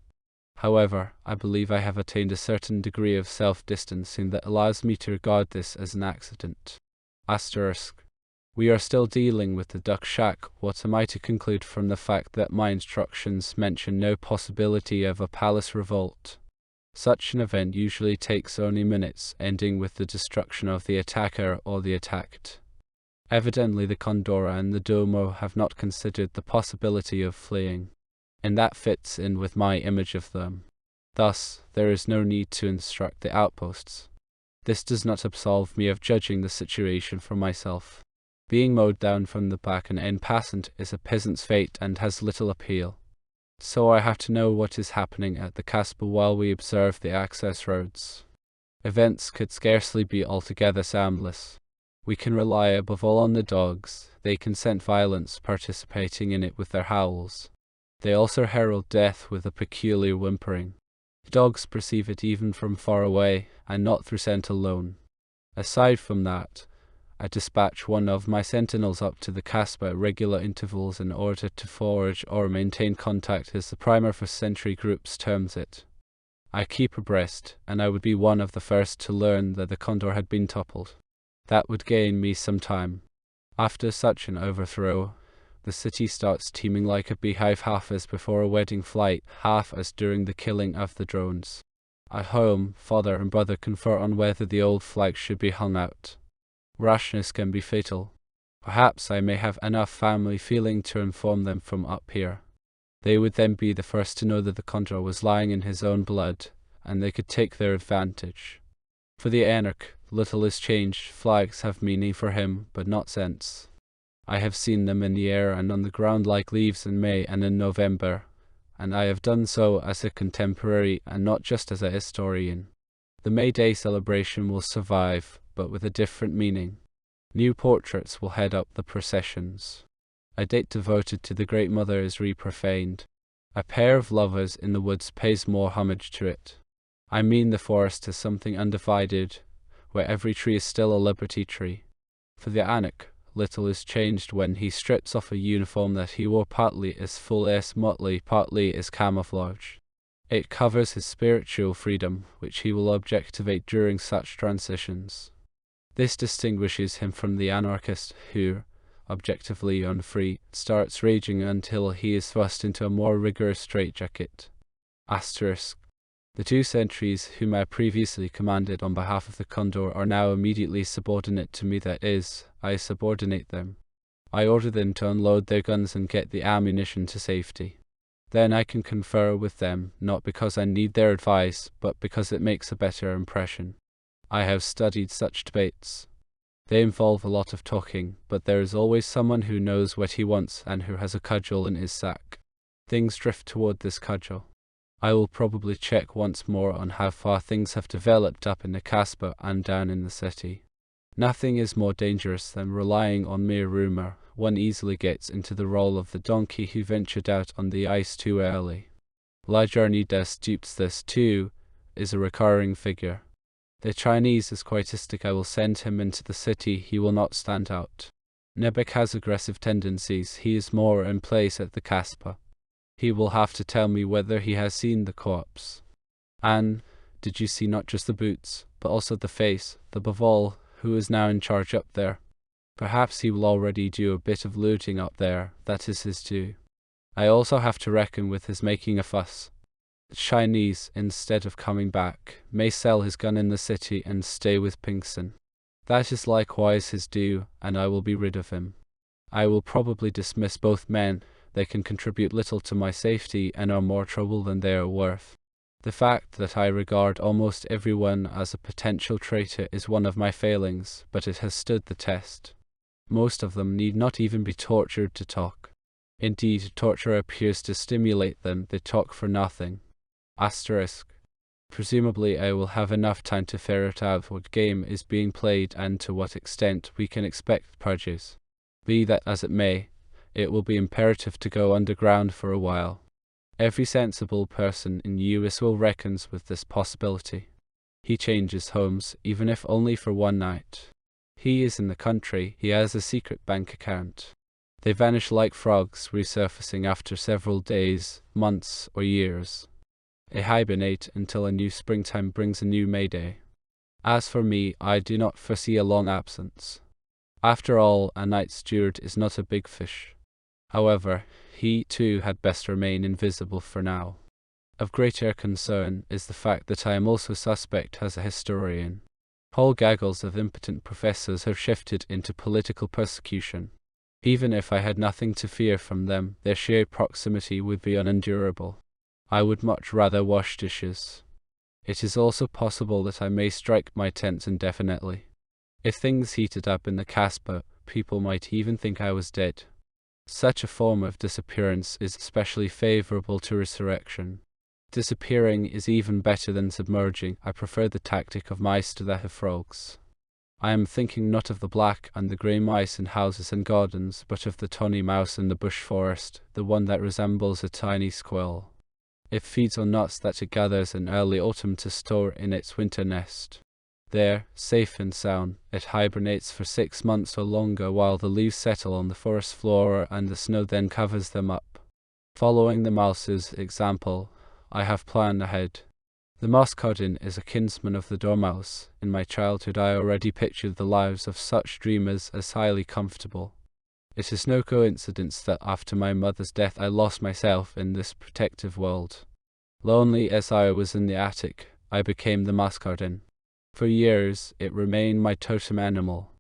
However, I believe I have attained a certain degree of self-distancing that allows me to regard this as an accident. Asterisk. We are still dealing with the duck shack. What am I to conclude from the fact that my instructions mention no possibility of a palace revolt? Such an event usually takes only minutes, ending with the destruction of the attacker or the attacked. Evidently the Condor and the Domo have not considered the possibility of fleeing, and that fits in with my image of them. Thus, there is no need to instruct the outposts. This does not absolve me of judging the situation for myself. Being mowed down from the back and en passant is a peasant's fate and has little appeal. So I have to know what is happening at the Casbah while we observe the access roads. Events could scarcely be altogether soundless. We can rely above all on the dogs. They can scent violence, participating in it with their howls. They also herald death with a peculiar whimpering. The dogs perceive it even from far away, and not through scent alone. Aside from that, I dispatch one of my sentinels up to the Casbah at regular intervals in order to forage or maintain contact, as the primer for sentry groups terms it. I keep abreast, and I would be one of the first to learn that the Condor had been toppled. That would gain me some time. After such an overthrow, the city starts teeming like a beehive, half as before a wedding flight, half as during the killing of the drones. At home, father and brother confer on whether the old flag should be hung out. Rashness can be fatal. Perhaps I may have enough family feeling to inform them from up here. They would then be the first to know that the Condor was lying in his own blood, and they could take their advantage. For the Anarch, little is changed. Flags have meaning for him, but not sense. I have seen them in the air and on the ground like leaves in May and in November, and I have done so as a contemporary and not just as a historian. The May Day celebration will survive, but with a different meaning. New portraits will head up the processions. A date devoted to the Great Mother is reprofaned. A pair of lovers in the woods pays more homage to it. I mean the forest as something undivided, where every tree is still a liberty tree. For the Anak, little is changed when he strips off a uniform that he wore partly as full-s motley, partly as camouflage. It covers his spiritual freedom, which he will objectivate during such transitions. This distinguishes him from the anarchist who, objectively unfree, starts raging until he is thrust into a more rigorous straitjacket. Asterisk. The two sentries whom I previously commanded on behalf of the Condor are now immediately subordinate to me, that is, I subordinate them. I order them to unload their guns and get the ammunition to safety. Then I can confer with them, not because I need their advice, but because it makes a better impression. I have studied such debates. They involve a lot of talking, but there is always someone who knows what he wants and who has a cudgel in his sack. Things drift toward this cudgel. I will probably check once more on how far things have developed up in the Casbah and down in the city. Nothing is more dangerous than relying on mere rumor. One easily gets into the role of the donkey who ventured out on the ice too early. La Journée des Stupes, this too, is a recurring figure. The Chinese is quietistic. I will send him into the city. He will not stand out. Nebek has aggressive tendencies. He is more in place at the Casbah. He will have to tell me whether he has seen the corpse. And did you see not just the boots, but also the face, the Baval, who is now in charge up there? Perhaps he will already do a bit of looting up there. That is his due. I also have to reckon with his making a fuss. The Chinese, instead of coming back, may sell his gun in the city and stay with Pinkston. That is likewise his due, and I will be rid of him. I will probably dismiss both men. They can contribute little to my safety and are more trouble than they are worth. The fact that I regard almost everyone as a potential traitor is one of my failings, but it has stood the test. Most of them need not even be tortured to talk. Indeed, torture appears to stimulate them. They talk for nothing. Asterisk. Presumably I will have enough time to ferret out what game is being played and to what extent we can expect purges. Be that as it may, it will be imperative to go underground for a while. Every sensible person in Eumeswil reckons with this possibility. He changes homes, even if only for one night. He is in the country. He has a secret bank account. They vanish like frogs, resurfacing after several days, months, or years. They hibernate until a new springtime brings a new May Day. As for me, I do not foresee a long absence. After all, a night steward is not a big fish. However, he too had best remain invisible for now. Of greater concern is the fact that I am also suspect as a historian. Whole gaggles of impotent professors have shifted into political persecution. Even if I had nothing to fear from them, their sheer proximity would be unendurable. I would much rather wash dishes. It is also possible that I may strike my tent indefinitely. If things heated up in the Casbah, people might even think I was dead. Such a form of disappearance is especially favorable to resurrection. Disappearing is even better than submerging. I prefer the tactic of mice to that of frogs. I am thinking not of the black and the grey mice in houses and gardens, but of the tawny mouse in the bush forest, the one that resembles a tiny squirrel. It feeds on nuts that it gathers in early autumn to store in its winter nest. There, safe and sound, it hibernates for 6 months or longer while the leaves settle on the forest floor and the snow then covers them up. Following the mouse's example, I have planned ahead. The muscardine is a kinsman of the dormouse. In my childhood I already pictured the lives of such dreamers as highly comfortable. It is no coincidence that after my mother's death I lost myself in this protective world. Lonely as I was in the attic, I became the muscardine. For years it remained my totem animal.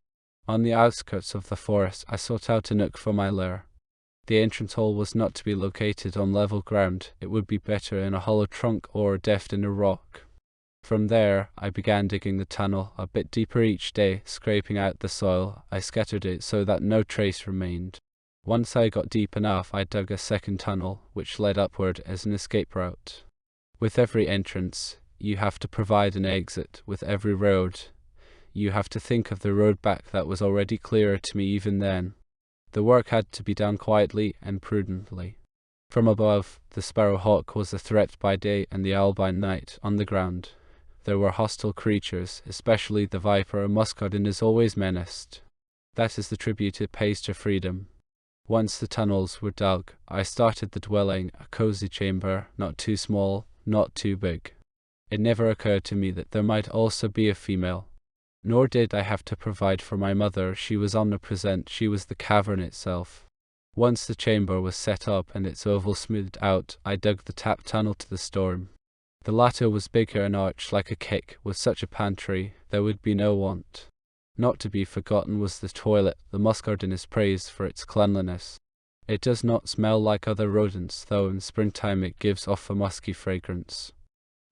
On the outskirts of the forest I sought out a nook for my lair. The entrance hole was not to be located on level ground. It would be better in a hollow trunk or deft in a rock. From there, I began digging the tunnel a bit deeper each day, scraping out the soil. I scattered it so that no trace remained. Once I got deep enough, I dug a second tunnel, which led upward as an escape route. With every entrance, you have to provide an exit. With every road, you have to think of the road back that was already clearer to me even then. The work had to be done quietly and prudently. From above, the sparrowhawk was a threat by day and the owl by night. On the ground, there were hostile creatures, especially the viper. A muscardine is always menaced. That is the tribute it pays to freedom. Once the tunnels were dug, I started the dwelling, a cozy chamber, not too small, not too big. It never occurred to me that there might also be a female. Nor did I have to provide for my mother. She was omnipresent. She was the cavern itself. Once the chamber was set up and its oval smoothed out, I dug the tap tunnel to the storm. The latter was bigger and arched like a cake. With such a pantry, there would be no want. Not to be forgotten was the toilet. The muscardine is praised for its cleanliness. It does not smell like other rodents, though in springtime it gives off a musky fragrance.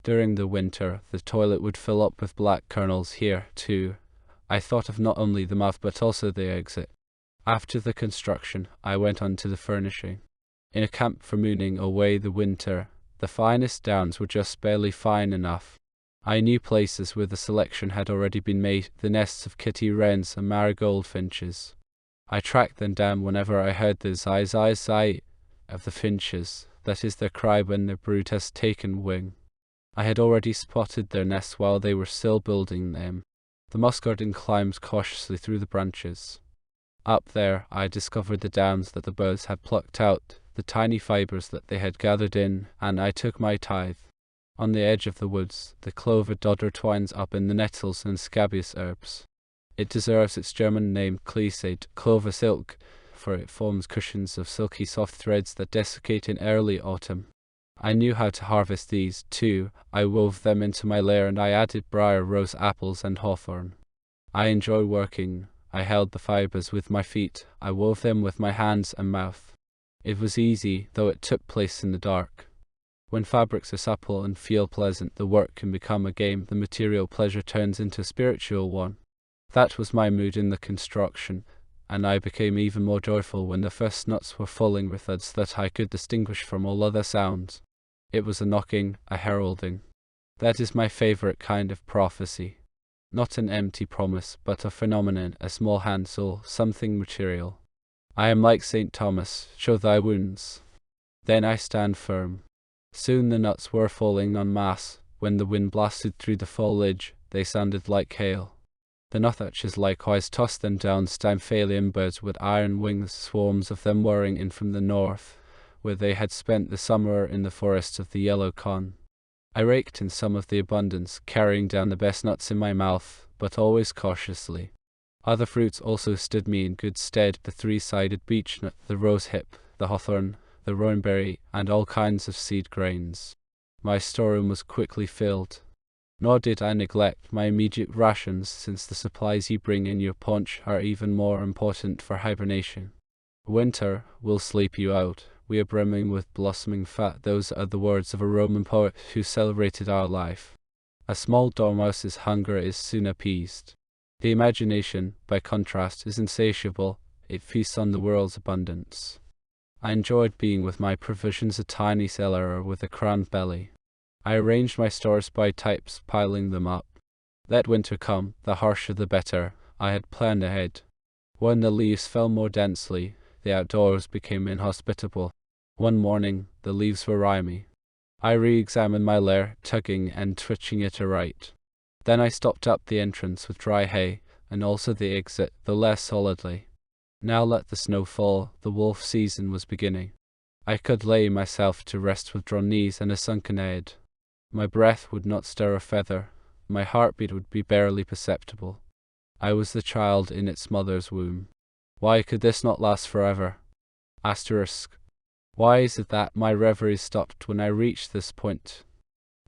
During the winter, the toilet would fill up with black kernels. Here, too, I thought of not only the mouth but also the exit. After the construction, I went on to the furnishing. In a camp for mooning away the winter, the finest downs were just barely fine enough. I knew places where the selection had already been made, the nests of kitty wrens and marigold finches. I tracked them down whenever I heard the zai of the finches, that is their cry when their brood has taken wing. I had already spotted their nests while they were still building them. The muscardine climbed cautiously through the branches. Up there I discovered the downs that the birds had plucked out, the tiny fibres that they had gathered in, and I took my tithe. On the edge of the woods, the clover dodder twines up in the nettles and scabious herbs. It deserves its German name Kleeseit, clover silk, for it forms cushions of silky soft threads that desiccate in early autumn. I knew how to harvest these, too. I wove them into my lair and I added briar, rose apples and hawthorn. I enjoy working. I held the fibres with my feet. I wove them with my hands and mouth. It was easy, though it took place in the dark. When fabrics are supple and feel pleasant, the work can become a game. The material pleasure turns into a spiritual one. That was my mood in the construction, and I became even more joyful when the first nuts were falling with thuds that I could distinguish from all other sounds. It was a knocking, a heralding. That is my favourite kind of prophecy. Not an empty promise, but a phenomenon, a small handful, something material. I am like St. Thomas, show thy wounds. Then I stand firm. Soon the nuts were falling en masse. When the wind blasted through the foliage, they sounded like hail. The nuthatches likewise tossed them down. Stymphalian birds with iron wings, swarms of them whirring in from the north, where they had spent the summer in the forests of the yellow con. I raked in some of the abundance, carrying down the best nuts in my mouth, but always cautiously. Other fruits also stood me in good stead, the three-sided beechnut, the rosehip, the hawthorn, the rowanberry, and all kinds of seed grains. My storeroom was quickly filled. Nor did I neglect my immediate rations, since the supplies you bring in your paunch are even more important for hibernation. Winter will sleep you out. We are brimming with blossoming fat. Those are the words of a Roman poet who celebrated our life. A small dormouse's hunger is soon appeased. The imagination, by contrast, is insatiable. It feasts on the world's abundance. I enjoyed being with my provisions, a tiny cellar with a crammed belly. I arranged my stores by types, piling them up. Let winter come, the harsher the better. I had planned ahead. When the leaves fell more densely, the outdoors became inhospitable. One morning, the leaves were rimy. I re-examined my lair, tugging and twitching it aright. Then I stopped up the entrance with dry hay, and also the exit, though less solidly. Now let the snow fall, the wolf season was beginning. I could lay myself to rest with drawn knees and a sunken head. My breath would not stir a feather, my heartbeat would be barely perceptible. I was the child in its mother's womb. Why could this not last forever? Asterisk. Why is it that my reverie stopped when I reached this point?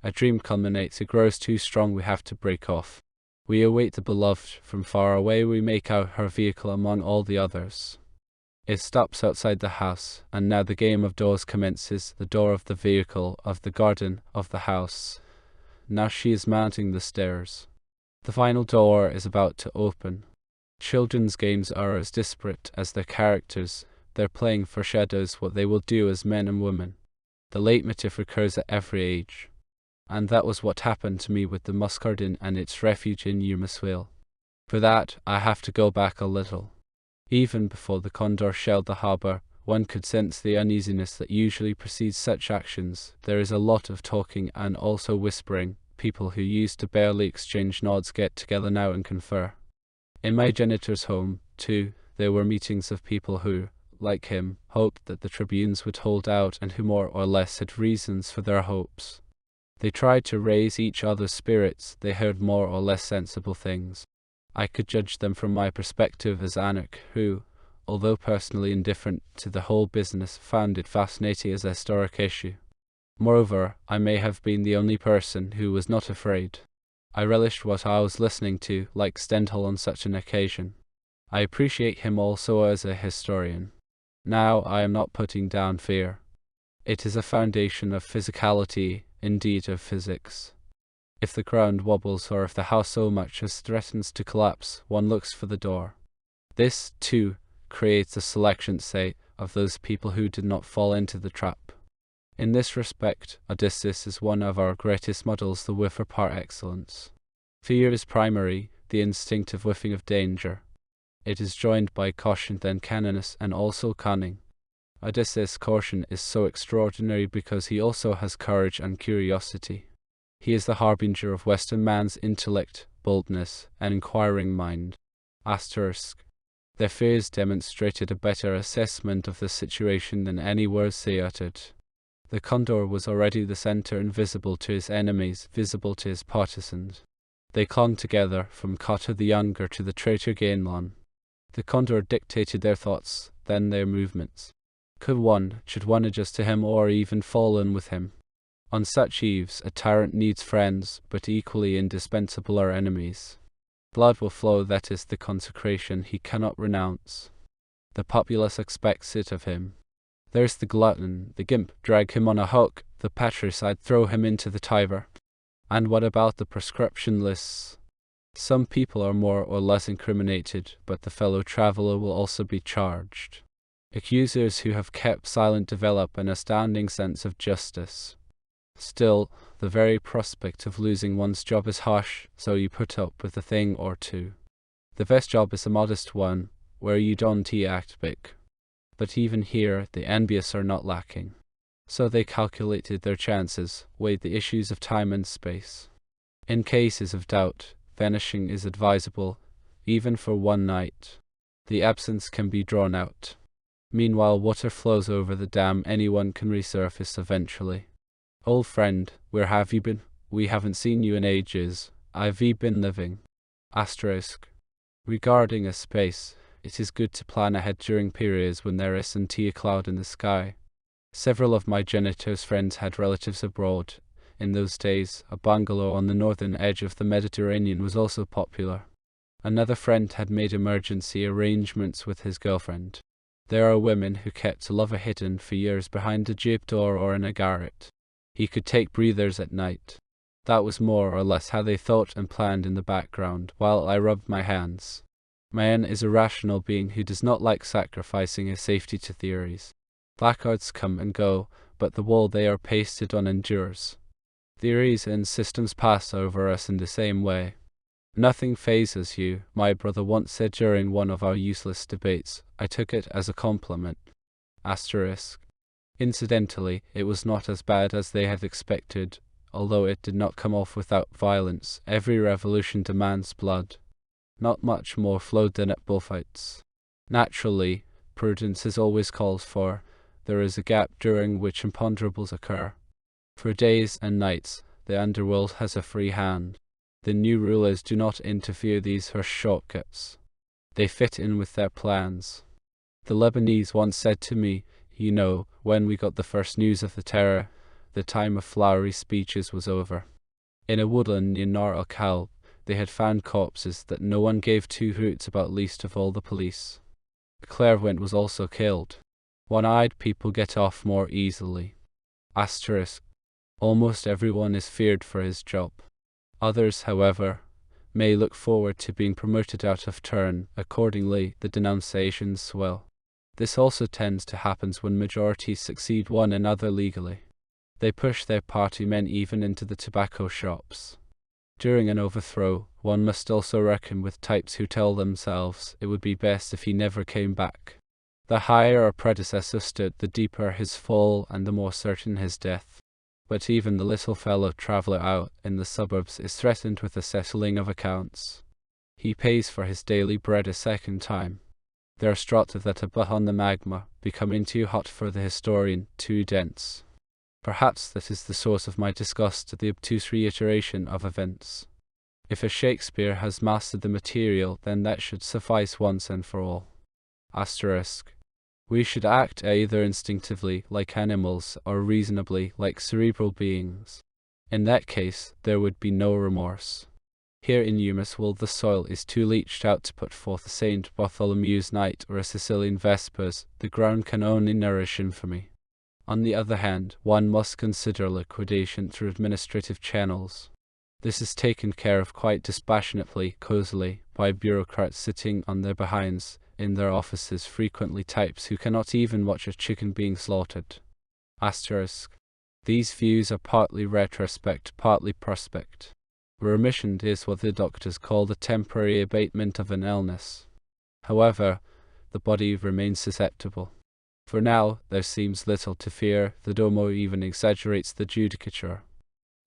A dream culminates, it grows too strong, we have to break off. We await the beloved, from far away we make out her vehicle among all the others. It stops outside the house, and now the game of doors commences, the door of the vehicle, of the garden, of the house. Now she is mounting the stairs. The final door is about to open. Children's games are as disparate as their characters. Their playing foreshadows what they will do as men and women. The leitmotif recurs at every age. And that was what happened to me with the muscardine and its refuge in Eumeswil. For that, I have to go back a little. Even before the condor shelled the harbour, one could sense the uneasiness that usually precedes such actions. There is a lot of talking and also whispering. People who used to barely exchange nods get together now and confer. In my janitor's home, too, there were meetings of people who, like him, hoped that the tribunes would hold out and who more or less had reasons for their hopes. They tried to raise each other's spirits. They heard more or less sensible things. I could judge them from my perspective as Anak, who, although personally indifferent to the whole business, found it fascinating as a historic issue. Moreover, I may have been the only person who was not afraid. I relished what I was listening to, like Stendhal on such an occasion. I appreciate him also as a historian. Now I am not putting down fear. It is a foundation of physicality, indeed of physics. If the ground wobbles or if the house so much as threatens to collapse, one looks for the door. This, too, creates a selection, say, of those people who did not fall into the trap. In this respect, Odysseus is one of our greatest models, the whiffer par excellence. Fear is primary, the instinctive whiffing of danger. It is joined by caution, then canniness, and also cunning. Odysseus' caution is so extraordinary because he also has courage and curiosity. He is the harbinger of Western man's intellect, boldness, and inquiring mind. Asterisk. Their fears demonstrated a better assessment of the situation than any words they uttered. The condor was already the center, invisible to his enemies, visible to his partisans. They clung together, from Cotta the Younger to the traitor Gainlon. The condor dictated their thoughts, then their movements. Should one adjust to him or even fall in with him? On such eves, a tyrant needs friends, but equally indispensable are enemies. Blood will flow, that is the consecration he cannot renounce. The populace expects it of him. There's the glutton, the gimp, drag him on a hook, the patricide, throw him into the Tiber. And what about the prescription lists? Some people are more or less incriminated, but the fellow traveller will also be charged. Accusers who have kept silent develop an astounding sense of justice. Still, the very prospect of losing one's job is harsh, so you put up with a thing or two. The best job is a modest one, where you don't act big. But even here, the envious are not lacking. So they calculated their chances, weighed the issues of time and space. In cases of doubt, vanishing is advisable, even for one night. The absence can be drawn out. Meanwhile, water flows over the dam, anyone can resurface eventually. Old friend, where have you been? We haven't seen you in ages. Have you been living? Asterisk. Regarding a space, it is good to plan ahead during periods when there isn't a cloud in the sky. Several of my janitor's friends had relatives abroad. In those days, a bungalow on the northern edge of the Mediterranean was also popular. Another friend had made emergency arrangements with his girlfriend. There are women who kept a lover hidden for years behind a jib door or in a garret. He could take breathers at night. That was more or less how they thought and planned in the background, while I rubbed my hands. Man is a rational being who does not like sacrificing his safety to theories. Placards come and go, but the wall they are pasted on endures. Theories and systems pass over us in the same way. Nothing phases you, my brother once said during one of our useless debates. I took it as a compliment. Asterisk. Incidentally, it was not as bad as they had expected, although it did not come off without violence. Every revolution demands blood. Not much more flowed than at bullfights. Naturally, prudence is always called for. There is a gap during which imponderables occur. For days and nights, the underworld has a free hand. The new rulers do not interfere. These are shortcuts. They fit in with their plans. The Lebanese once said to me, "You know, when we got the first news of the terror, the time of flowery speeches was over." In a woodland near Nar al-Kalb, they had found corpses that no one gave two hoots about, least of all the police. The clairvoyant was also killed. One-eyed people get off more easily. Asterisk. Almost everyone is feared for his job. Others, however, may look forward to being promoted out of turn. Accordingly, the denunciations swell. This also tends to happen when majorities succeed one another legally. They push their party men even into the tobacco shops. During an overthrow, one must also reckon with types who tell themselves it would be best if he never came back. The higher a predecessor stood, the deeper his fall and the more certain his death. But even the little fellow traveller out in the suburbs is threatened with a settling of accounts. He pays for his daily bread a second time. There are strata that are but on the magma, becoming too hot for the historian, too dense. Perhaps that is the source of my disgust at the obtuse reiteration of events. If a Shakespeare has mastered the material, then that should suffice once and for all. Asterisk. We should act either instinctively, like animals, or reasonably, like cerebral beings. In that case, there would be no remorse. Here in Eumeswil the soil is too leached out to put forth a St. Bartholomew's night or a Sicilian vespers. The ground can only nourish infamy. On the other hand, one must consider liquidation through administrative channels. This is taken care of quite dispassionately, cosily, by bureaucrats sitting on their behinds in their offices, frequently types who cannot even watch a chicken being slaughtered. Asterisk. These views are partly retrospect, partly prospect. Remission is what the doctors call the temporary abatement of an illness. However, the body remains susceptible. For now, there seems little to fear. The Domo even exaggerates the judicature.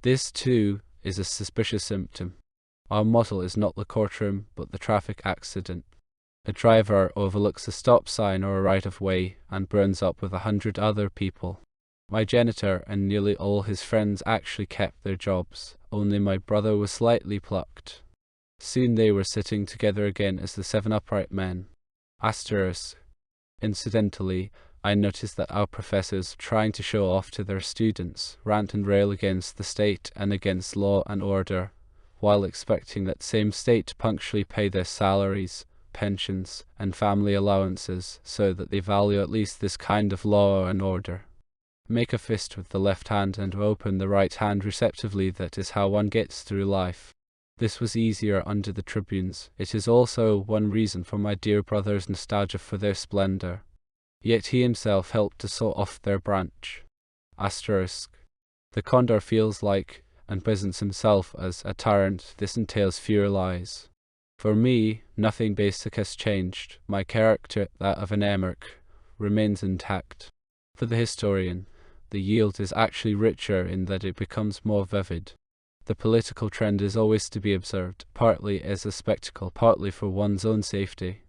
This, too, is a suspicious symptom. Our model is not the courtroom, but the traffic accident. A driver overlooks a stop sign or a right-of-way and burns up with 100 other people. My janitor and nearly all his friends actually kept their jobs, only my brother was slightly plucked. Soon they were sitting together again as the 7 upright men. Asterisk. Incidentally, I noticed that our professors, trying to show off to their students, rant and rail against the state and against law and order, while expecting that same state to punctually pay their salaries, pensions, and family allowances, so that they value at least this kind of law and order. Make a fist with the left hand and open the right hand receptively. That is how one gets through life. This was easier under the tribunes. It is also one reason for my dear brother's nostalgia for their splendor. Yet he himself helped to saw off their branch. Asterisk. The condor feels like, and presents himself as, a tyrant. This entails fewer lies. For me, nothing basic has changed. My character, that of an emerk, remains intact. For the historian, the yield is actually richer in that it becomes more vivid. The political trend is always to be observed, partly as a spectacle, partly for one's own safety.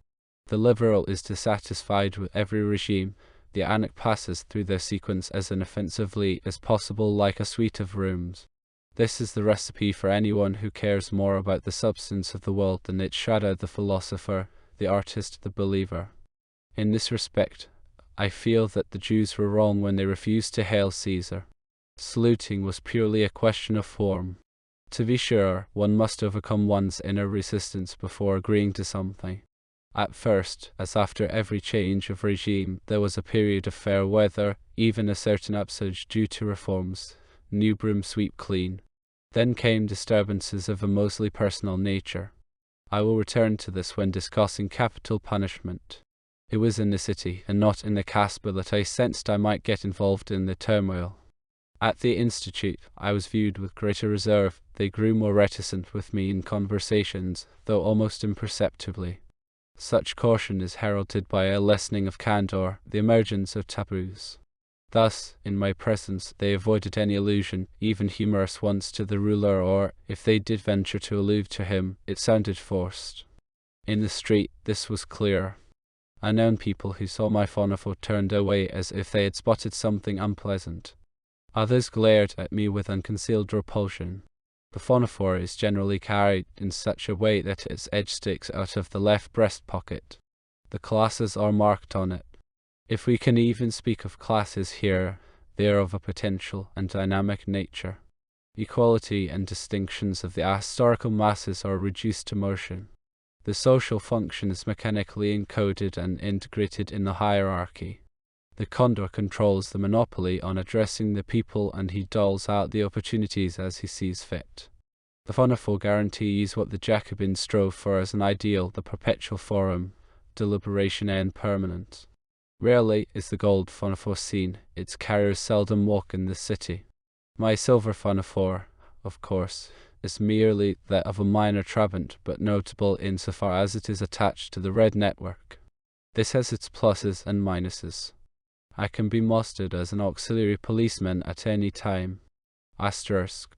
The liberal is dissatisfied with every regime. The anarch passes through their sequence as inoffensively as possible, like a suite of rooms. This is the recipe for anyone who cares more about the substance of the world than its shadow, the philosopher, the artist, the believer. In this respect, I feel that the Jews were wrong when they refused to hail Caesar. Saluting was purely a question of form. To be sure, one must overcome one's inner resistance before agreeing to something. At first, as after every change of regime, there was a period of fair weather, even a certain upsurge due to reforms, new broom sweep clean. Then came disturbances of a mostly personal nature. I will return to this when discussing capital punishment. It was in the city, and not in the Casbah, that I sensed I might get involved in the turmoil. At the Institute, I was viewed with greater reserve. They grew more reticent with me in conversations, though almost imperceptibly. Such caution is heralded by a lessening of candor, the emergence of taboos. Thus, in my presence, they avoided any allusion, even humorous ones, to the ruler, or, if they did venture to allude to him, it sounded forced. In the street, this was clear. Unknown people who saw my phonophore turned away as if they had spotted something unpleasant. Others glared at me with unconcealed repulsion. The phonophore is generally carried in such a way that its edge sticks out of the left breast pocket. The classes are marked on it. If we can even speak of classes here, they are of a potential and dynamic nature. Equality and distinctions of the historical masses are reduced to motion. The social function is mechanically encoded and integrated in the hierarchy. The condor controls the monopoly on addressing the people, and he doles out the opportunities as he sees fit. The phonophore guarantees what the Jacobins strove for as an ideal, the perpetual forum, deliberation and permanence. Rarely is the gold phonophore seen, its carriers seldom walk in the city. My silver phonophore, of course, is merely that of a minor trabant, but notable insofar as it is attached to the red network. This has its pluses and minuses. I can be mustered as an auxiliary policeman at any time. Asterisk.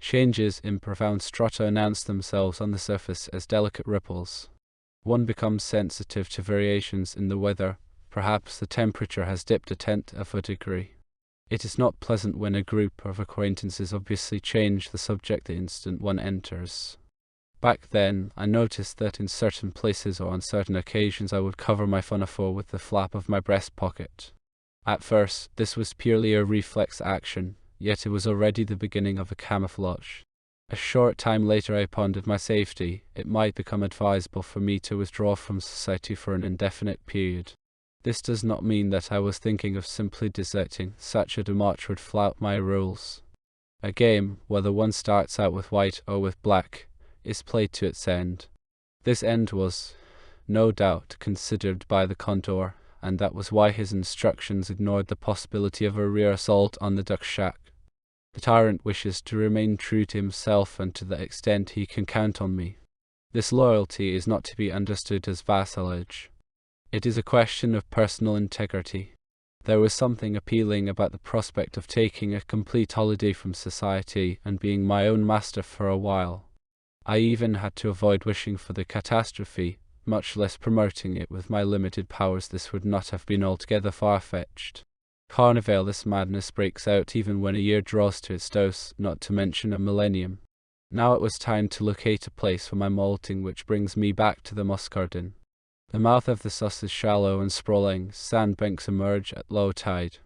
Changes in profound strata announce themselves on the surface as delicate ripples. One becomes sensitive to variations in the weather. Perhaps the temperature has dipped a tenth of a degree. It is not pleasant when a group of acquaintances obviously change the subject the instant one enters. Back then, I noticed that in certain places or on certain occasions I would cover my phonophore with the flap of my breast pocket. At first, this was purely a reflex action, yet it was already the beginning of a camouflage. A short time later I pondered my safety. It might become advisable for me to withdraw from society for an indefinite period. This does not mean that I was thinking of simply deserting. Such a demarche would flout my rules. A game, whether one starts out with white or with black, is played to its end. This end was, no doubt, considered by the condor, and that was why his instructions ignored the possibility of a rear assault on the duck shack. The tyrant wishes to remain true to himself, and to the extent he can count on me. This loyalty is not to be understood as vassalage. It is a question of personal integrity. There was something appealing about the prospect of taking a complete holiday from society and being my own master for a while. I even had to avoid wishing for the catastrophe, much less promoting it. With my limited powers this would not have been altogether far-fetched. Carnival, this madness breaks out even when a year draws to its dose, not to mention a millennium. Now it was time to locate a place for my molting, which brings me back to the Muscardin. The mouth of the Sus is shallow and sprawling. Sandbanks emerge at low tide.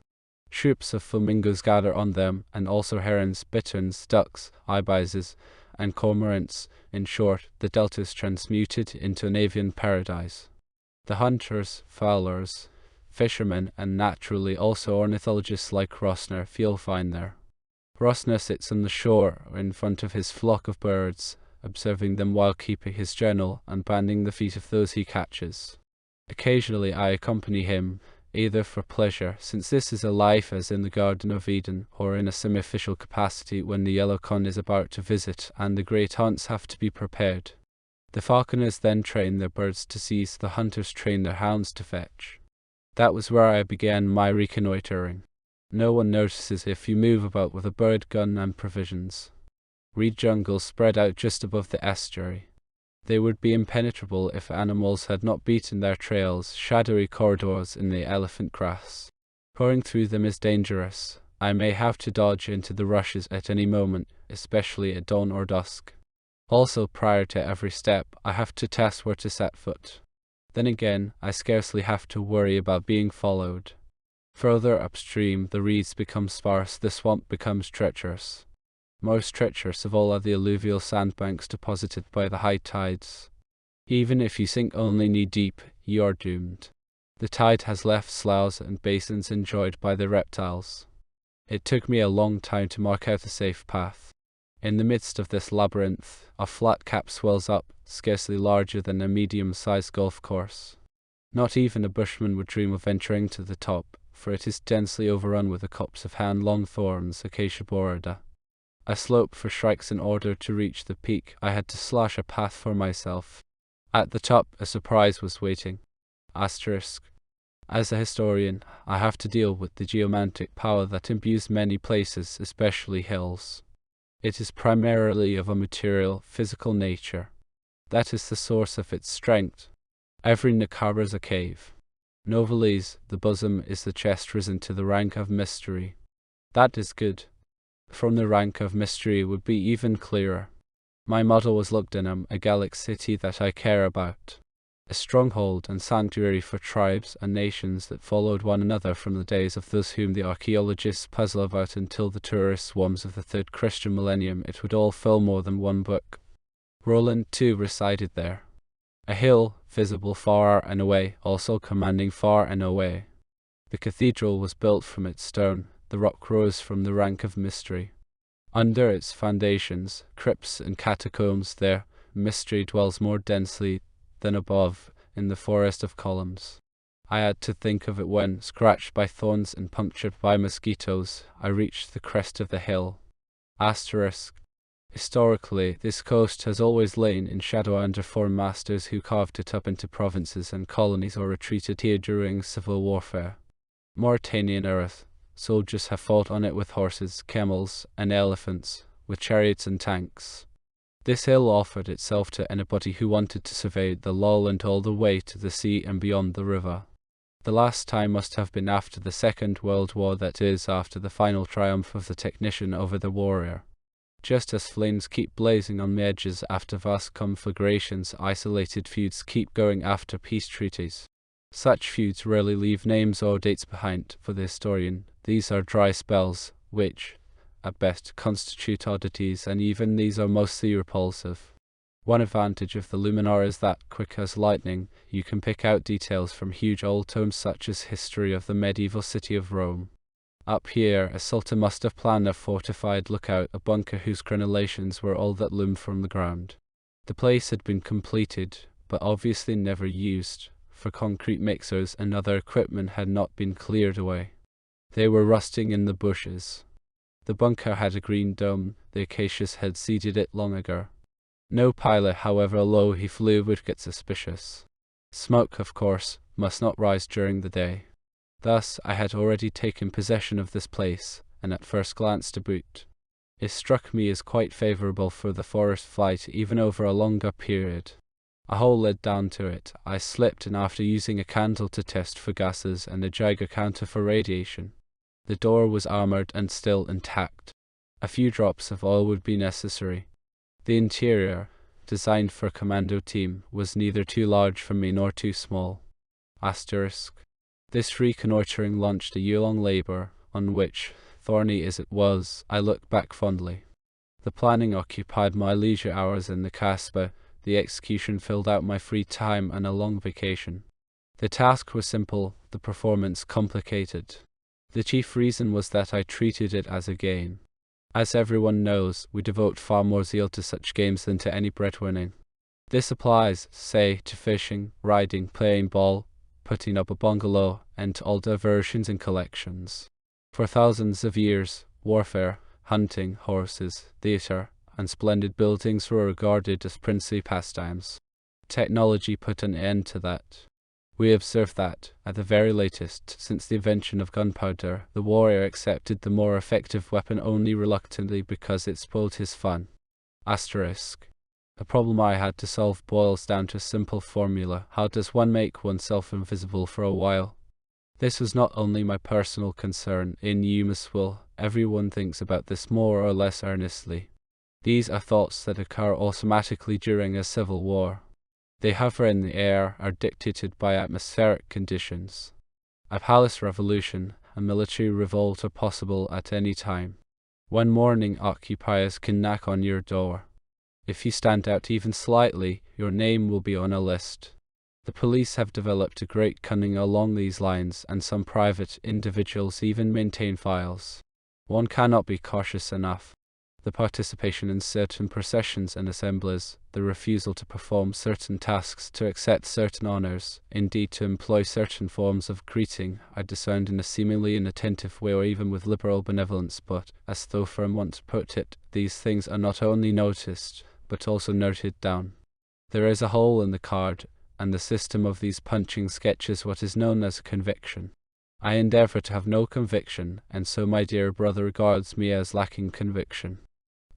Troops of flamingos gather on them, and also herons, bitterns, ducks, ibises, and cormorants. In short, the delta is transmuted into an avian paradise. The hunters, fowlers, fishermen, and naturally also ornithologists like Rossner feel fine there. Rossner sits on the shore in front of his flock of birds, observing them while keeping his journal and banding the feet of those he catches. Occasionally I accompany him, either for pleasure, since this is a life as in the Garden of Eden, or in a semi-official capacity when the yellow con is about to visit and the great hunts have to be prepared. The falconers then train their birds to seize, the hunters train their hounds to fetch. That was where I began my reconnoitering. No one notices if you move about with a bird gun and provisions. Reed jungles spread out just above the estuary. They would be impenetrable if animals had not beaten their trails, shadowy corridors in the elephant grass. Pouring through them is dangerous. I may have to dodge into the rushes at any moment, especially at dawn or dusk. Also, prior to every step, I have to test where to set foot. Then again, I scarcely have to worry about being followed. Further upstream, the reeds become sparse, the swamp becomes treacherous. Most treacherous of all are the alluvial sandbanks deposited by the high tides. Even if you sink only knee-deep, you are doomed. The tide has left sloughs and basins enjoyed by the reptiles. It took me a long time to mark out a safe path. In the midst of this labyrinth, a flat cap swells up, scarcely larger than a medium-sized golf course. Not even a bushman would dream of venturing to the top, for it is densely overrun with a copse of hand-long thorns, acacia borada. A slope for shrikes. In order to reach the peak, I had to slash a path for myself. At the top, a surprise was waiting. Asterisk. As a historian, I have to deal with the geomantic power that imbues many places, especially hills. It is primarily of a material, physical nature. That is the source of its strength. Every nook harbours a cave. Novelise, the bosom is the chest risen to the rank of mystery. That is good. From the rank of mystery would be even clearer. My model was Lugdunum, a Gallic city that I care about. A stronghold and sanctuary for tribes and nations that followed one another from the days of those whom the archaeologists puzzle about until the tourist swarms of the third Christian millennium. It would all fill more than one book. Roland, too, resided there. A hill, visible far and away, also commanding far and away. The cathedral was built from its stone, the rock rose from the rank of mystery. Under its foundations, crypts and catacombs, there, mystery dwells more densely than above in the forest of columns. I had to think of it when, scratched by thorns and punctured by mosquitoes, I reached the crest of the hill. Asterisk. Historically, this coast has always lain in shadow under foreign masters who carved it up into provinces and colonies or retreated here during civil warfare. Mauritanian earth. Soldiers have fought on it with horses, camels, and elephants, with chariots and tanks. This hill offered itself to anybody who wanted to survey the lowland all the way to the sea and beyond the river. The last time must have been after the Second World War, that is, after the final triumph of the technician over the warrior. Just as flames keep blazing on the edges after vast conflagrations, isolated feuds keep going after peace treaties. Such feuds rarely leave names or dates behind for the historian. These are dry spells, which, at best, constitute oddities, and even these are mostly repulsive. One advantage of the Luminar is that, quick as lightning, you can pick out details from huge old tomes such as History of the Medieval City of Rome. Up here, a sultan must have planned a fortified lookout, a bunker whose crenellations were all that loomed from the ground. The place had been completed, but obviously never used, for concrete mixers and other equipment had not been cleared away. They were rusting in the bushes. The bunker had a green dome, the acacias had seeded it long ago. No pilot, however low he flew, would get suspicious. Smoke, of course, must not rise during the day. Thus, I had already taken possession of this place, and at first glance to boot. It struck me as quite favourable for the forest flight, even over a longer period. A hole led down to it. I slipped, and after using a candle to test for gases and a Geiger counter for radiation, the door was armoured and still intact. A few drops of oil would be necessary. The interior, designed for a commando team, was neither too large for me nor too small. Asterisk. This reconnoitring launched a year-long labour, on which, thorny as it was, I look back fondly. The planning occupied my leisure hours in the Casbah, the execution filled out my free time and a long vacation. The task was simple, the performance complicated. The chief reason was that I treated it as a game. As everyone knows, we devote far more zeal to such games than to any breadwinning. This applies, say, to fishing, riding, playing ball, putting up a bungalow, and to all diversions and collections. For thousands of years, warfare, hunting, horses, theatre, and splendid buildings were regarded as princely pastimes. Technology put an end to that. We observe that, at the very latest, since the invention of gunpowder, the warrior accepted the more effective weapon only reluctantly because it spoiled his fun. Asterisk. The problem I had to solve boils down to a simple formula. How does one make oneself invisible for a while? This was not only my personal concern. In Eumeswil, everyone thinks about this more or less earnestly. These are thoughts that occur automatically during a civil war. They hover in the air, are dictated by atmospheric conditions. A palace revolution, a military revolt are possible at any time. One morning occupiers can knock on your door. If you stand out even slightly, your name will be on a list. The police have developed a great cunning along these lines, and some private individuals even maintain files. One cannot be cautious enough. The participation in certain processions and assemblies, the refusal to perform certain tasks, to accept certain honors, indeed to employ certain forms of greeting, are discerned in a seemingly inattentive way or even with liberal benevolence, but, as Thotham once put it, these things are not only noticed, but also noted down. There is a hole in the card, and the system of these punching sketches what is known as a conviction. I endeavor to have no conviction, and so my dear brother regards me as lacking conviction.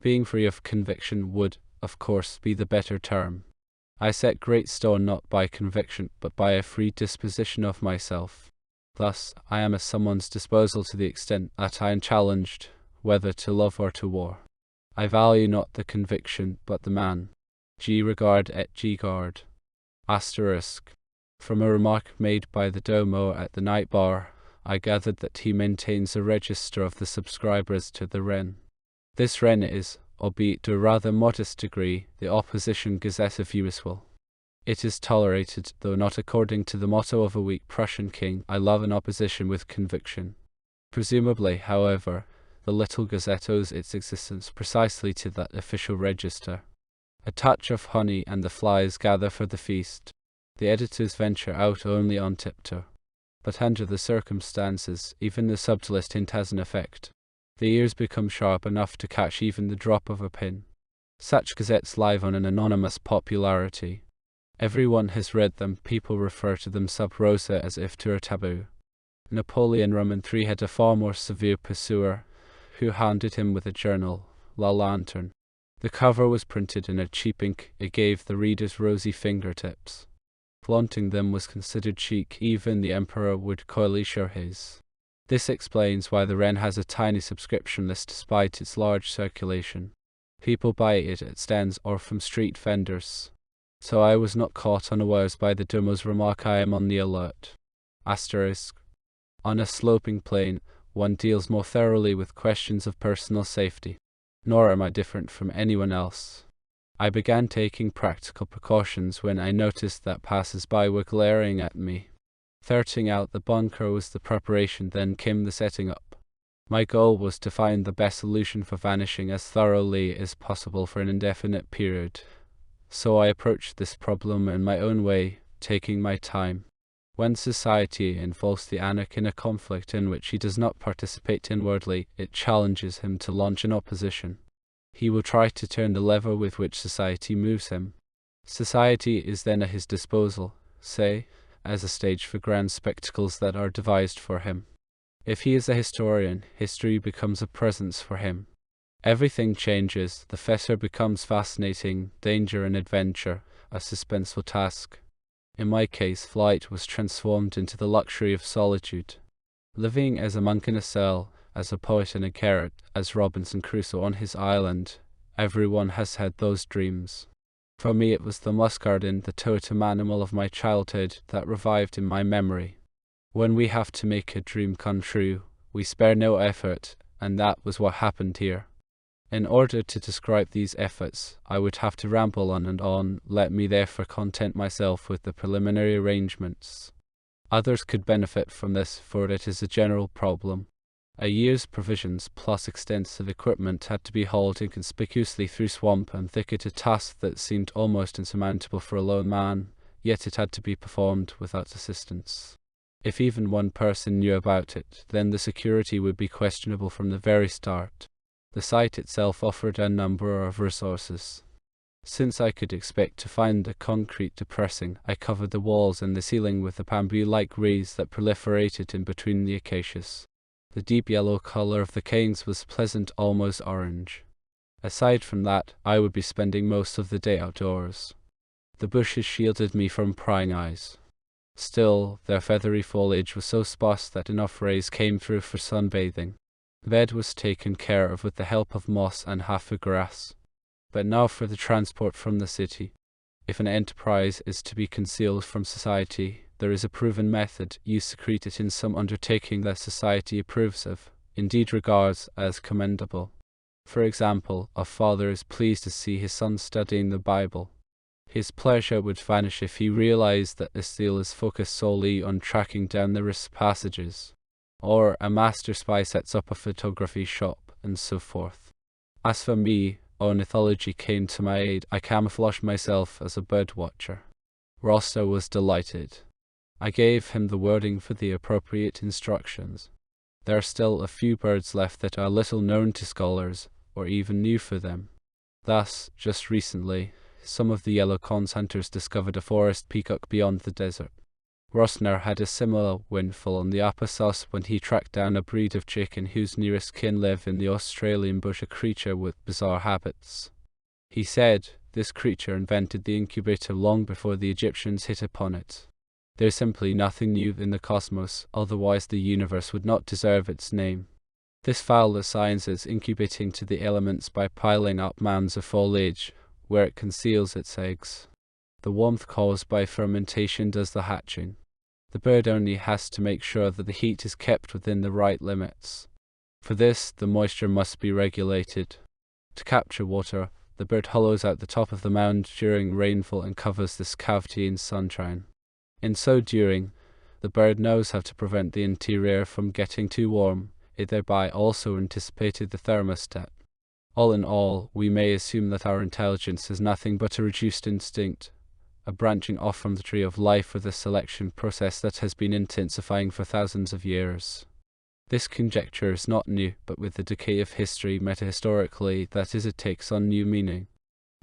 Being free of conviction would, of course, be the better term. I set great store not by conviction, but by a free disposition of myself. Thus, I am at someone's disposal to the extent that I am challenged, whether to love or to war. I value not the conviction, but the man. G regard et G guard. Asterisk. From a remark made by the Domo at the night bar, I gathered that he maintains a register of the subscribers to the Wren. This Wren is, albeit to a rather modest degree, the opposition gazette of Eumeswil. It is tolerated, though not according to the motto of a weak Prussian king, I love an opposition with conviction. Presumably, however, the little gazette owes its existence precisely to that official register. A touch of honey and the flies gather for the feast. The editors venture out only on tiptoe. But under the circumstances, even the subtlest hint has an effect. The ears become sharp enough to catch even the drop of a pin. Such gazettes live on an anonymous popularity. Everyone has read them, people refer to them sub rosa as if to a taboo. Napoleon Roman III had a far more severe pursuer, who hounded him with a journal, La Lanterne. The cover was printed in a cheap ink, it gave the readers rosy fingertips. Flaunting them was considered chic, even the emperor would coyly show his. This explains why the Wren has a tiny subscription list despite its large circulation. People buy it at stands or from street vendors. So I was not caught unawares by the Domo's remark, I am on the alert. Asterisk. On a sloping plane, one deals more thoroughly with questions of personal safety. Nor am I different from anyone else. I began taking practical precautions when I noticed that passers-by were glaring at me. Ferreting out the bunker was the preparation, then came the setting up. My goal was to find the best solution for vanishing as thoroughly as possible for an indefinite period. So I approached this problem in my own way, taking my time. When society involves the anarch in a conflict in which he does not participate inwardly, it challenges him to launch an opposition. He will try to turn the lever with which society moves him. Society is then at his disposal, say, as a stage for grand spectacles that are devised for him. If he is a historian, history becomes a presence for him. Everything changes, the fetter becomes fascinating, danger and adventure, a suspenseful task. In my case, flight was transformed into the luxury of solitude. Living as a monk in a cell, as a poet in a garret, as Robinson Crusoe on his island, everyone has had those dreams. For me it was the muscardine, the totem animal of my childhood, that revived in my memory. When we have to make a dream come true, we spare no effort, and that was what happened here. In order to describe these efforts, I would have to ramble on and on, let me therefore content myself with the preliminary arrangements. Others could benefit from this, for it is a general problem. A year's provisions plus extensive equipment had to be hauled inconspicuously through swamp and thicket, a task that seemed almost insurmountable for a lone man, yet it had to be performed without assistance. If even one person knew about it, then the security would be questionable from the very start. The site itself offered a number of resources. Since I could expect to find the concrete depressing, I covered the walls and the ceiling with the bamboo-like reeds that proliferated in between the acacias. The deep yellow color of the canes was pleasant, almost orange. Aside from that, I would be spending most of the day outdoors. The bushes shielded me from prying eyes. Still, their feathery foliage was so sparse that enough rays came through for sunbathing. The bed was taken care of with the help of moss and half a grass. But now for the transport from the city. If an enterprise is to be concealed from society, there is a proven method used to create it in some undertaking that society approves of, indeed regards as commendable. For example, a father is pleased to see his son studying the Bible. His pleasure would vanish if he realized that this zeal is focused solely on tracking down the risk passages. Or a master spy sets up a photography shop, and so forth. As for me, ornithology came to my aid. I camouflaged myself as a bird watcher. Rosner was delighted. I gave him the wording for the appropriate instructions. There are still a few birds left that are little known to scholars, or even new for them. Thus, just recently, some of the yellow-corns hunters discovered a forest peacock beyond the desert. Rosner had a similar windfall on the upper Sus when he tracked down a breed of chicken whose nearest kin live in the Australian bush, a creature with bizarre habits. He said this creature invented the incubator long before the Egyptians hit upon it. There's simply nothing new in the cosmos, otherwise the universe would not deserve its name. This fowl assigns its incubating to the elements by piling up mounds of foliage, where it conceals its eggs. The warmth caused by fermentation does the hatching. The bird only has to make sure that the heat is kept within the right limits. For this, the moisture must be regulated. To capture water, the bird hollows out the top of the mound during rainfall and covers this cavity in sunshine. In so doing, the bird knows how to prevent the interior from getting too warm. It thereby also anticipated the thermostat. All in all, we may assume that our intelligence is nothing but a reduced instinct, a branching off from the tree of life with a selection process that has been intensifying for thousands of years. This conjecture is not new, but with the decay of history metahistorically, that is, it takes on new meaning.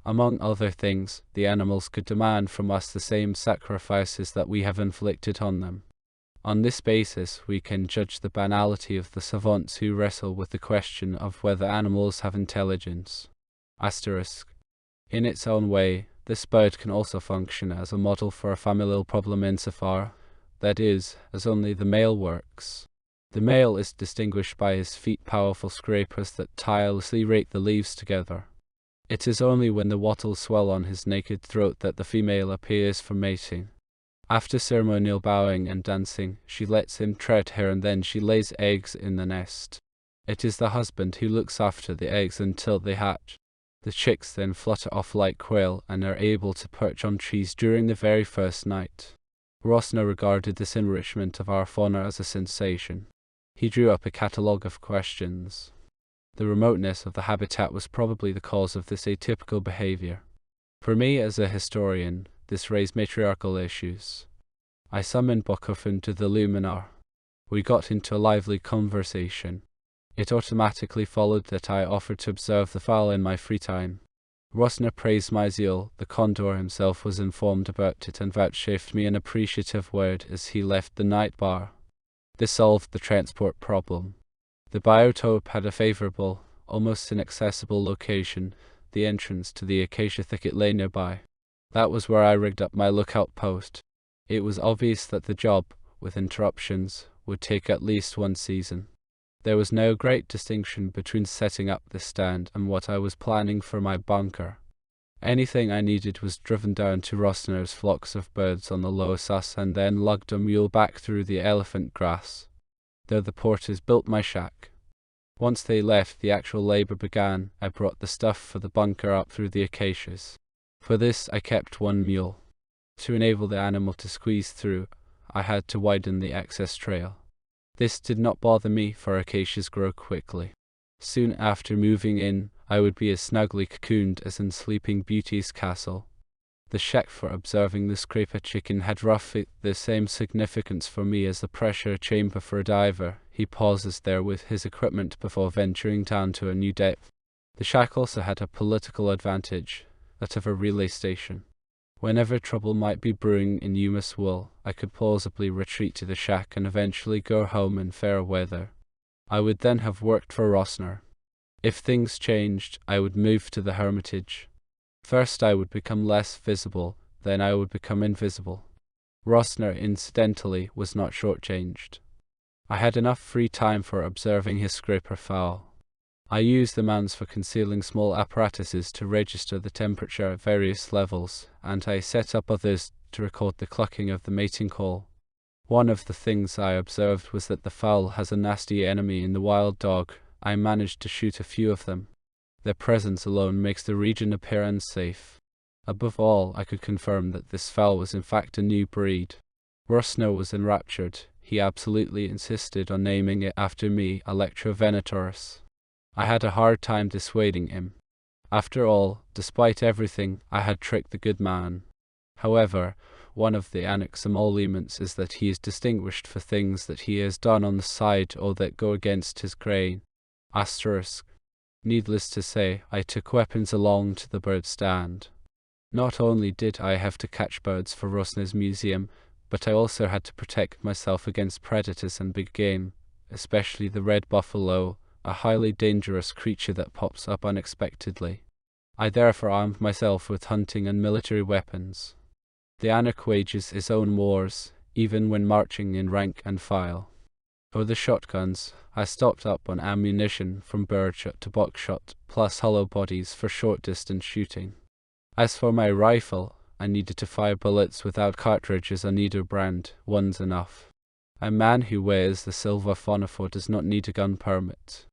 Among other things, the animals could demand from us the same sacrifices that we have inflicted on them. On this basis, we can judge the banality of the savants who wrestle with the question of whether animals have intelligence. In its own way, this bird can also function as a model for a familial problem insofar, that is, as only the male works. The male is distinguished by his feet, powerful scrapers that tirelessly rake the leaves together. It is only when the wattles swell on his naked throat that the female appears for mating. After ceremonial bowing and dancing, she lets him tread her and then she lays eggs in the nest. It is the husband who looks after the eggs until they hatch. The chicks then flutter off like quail and are able to perch on trees during the very first night. Rosner regarded this enrichment of our fauna as a sensation. He drew up a catalogue of questions. The remoteness of the habitat was probably the cause of this atypical behavior. For me as a historian, this raised matriarchal issues. I summoned Bokofen to the luminar. We got into a lively conversation. It automatically followed that I offered to observe the fowl in my free time. Rosner praised my zeal. The condor himself was informed about it and vouchsafed me an appreciative word as he left the night bar. This solved the transport problem. The biotope had a favorable, almost inaccessible location. The entrance to the acacia thicket lay nearby. That was where I rigged up my lookout post. It was obvious that the job, with interruptions, would take at least one season. There was no great distinction between setting up this stand and what I was planning for my bunker. Anything I needed was driven down to Rosner's flocks of birds on the lower Sus and then lugged a mule back through the elephant grass. There the porters built my shack. Once they left, the actual labor began. I brought the stuff for the bunker up through the acacias. For this, I kept one mule. To enable the animal to squeeze through, I had to widen the access trail. This did not bother me, for acacias grow quickly. Soon after moving in, I would be as snugly cocooned as in Sleeping Beauty's castle. The shack for observing the scraper chicken had roughly the same significance for me as the pressure chamber for a diver. He pauses there with his equipment before venturing down to a new depth. The shack also had a political advantage, that of a relay station. Whenever trouble might be brewing in Eumeswil, I could plausibly retreat to the shack and eventually go home in fair weather. I would then have worked for Rosner. If things changed, I would move to the Hermitage. First I would become less visible, then I would become invisible. Rosner, incidentally, was not shortchanged. I had enough free time for observing his scraper fowl. I used the mounds for concealing small apparatuses to register the temperature at various levels, and I set up others to record the clucking of the mating call. One of the things I observed was that the fowl has a nasty enemy in the wild dog. I managed to shoot a few of them. Their presence alone makes the region appear unsafe. Above all, I could confirm that this fowl was in fact a new breed. Rusno was enraptured. He absolutely insisted on naming it after me, Electra Venatoris. I had a hard time dissuading him. After all, despite everything, I had tricked the good man. However, one of the Anik's emoluments is that he is distinguished for things that he has done on the side or that go against his grain. Asterisk. Needless to say, I took weapons along to the bird stand. Not only did I have to catch birds for Rusno's museum, but I also had to protect myself against predators and big game, especially the red buffalo, a highly dangerous creature that pops up unexpectedly. I therefore armed myself with hunting and military weapons. The Anik wages his own wars, even when marching in rank and file. For the shotguns, I stocked up on ammunition from birdshot to buckshot, plus hollow bodies for short-distance shooting. As for my rifle, I needed to fire bullets without cartridges on either brand. One's enough. A man who wears the silver phonopore does not need a gun permit.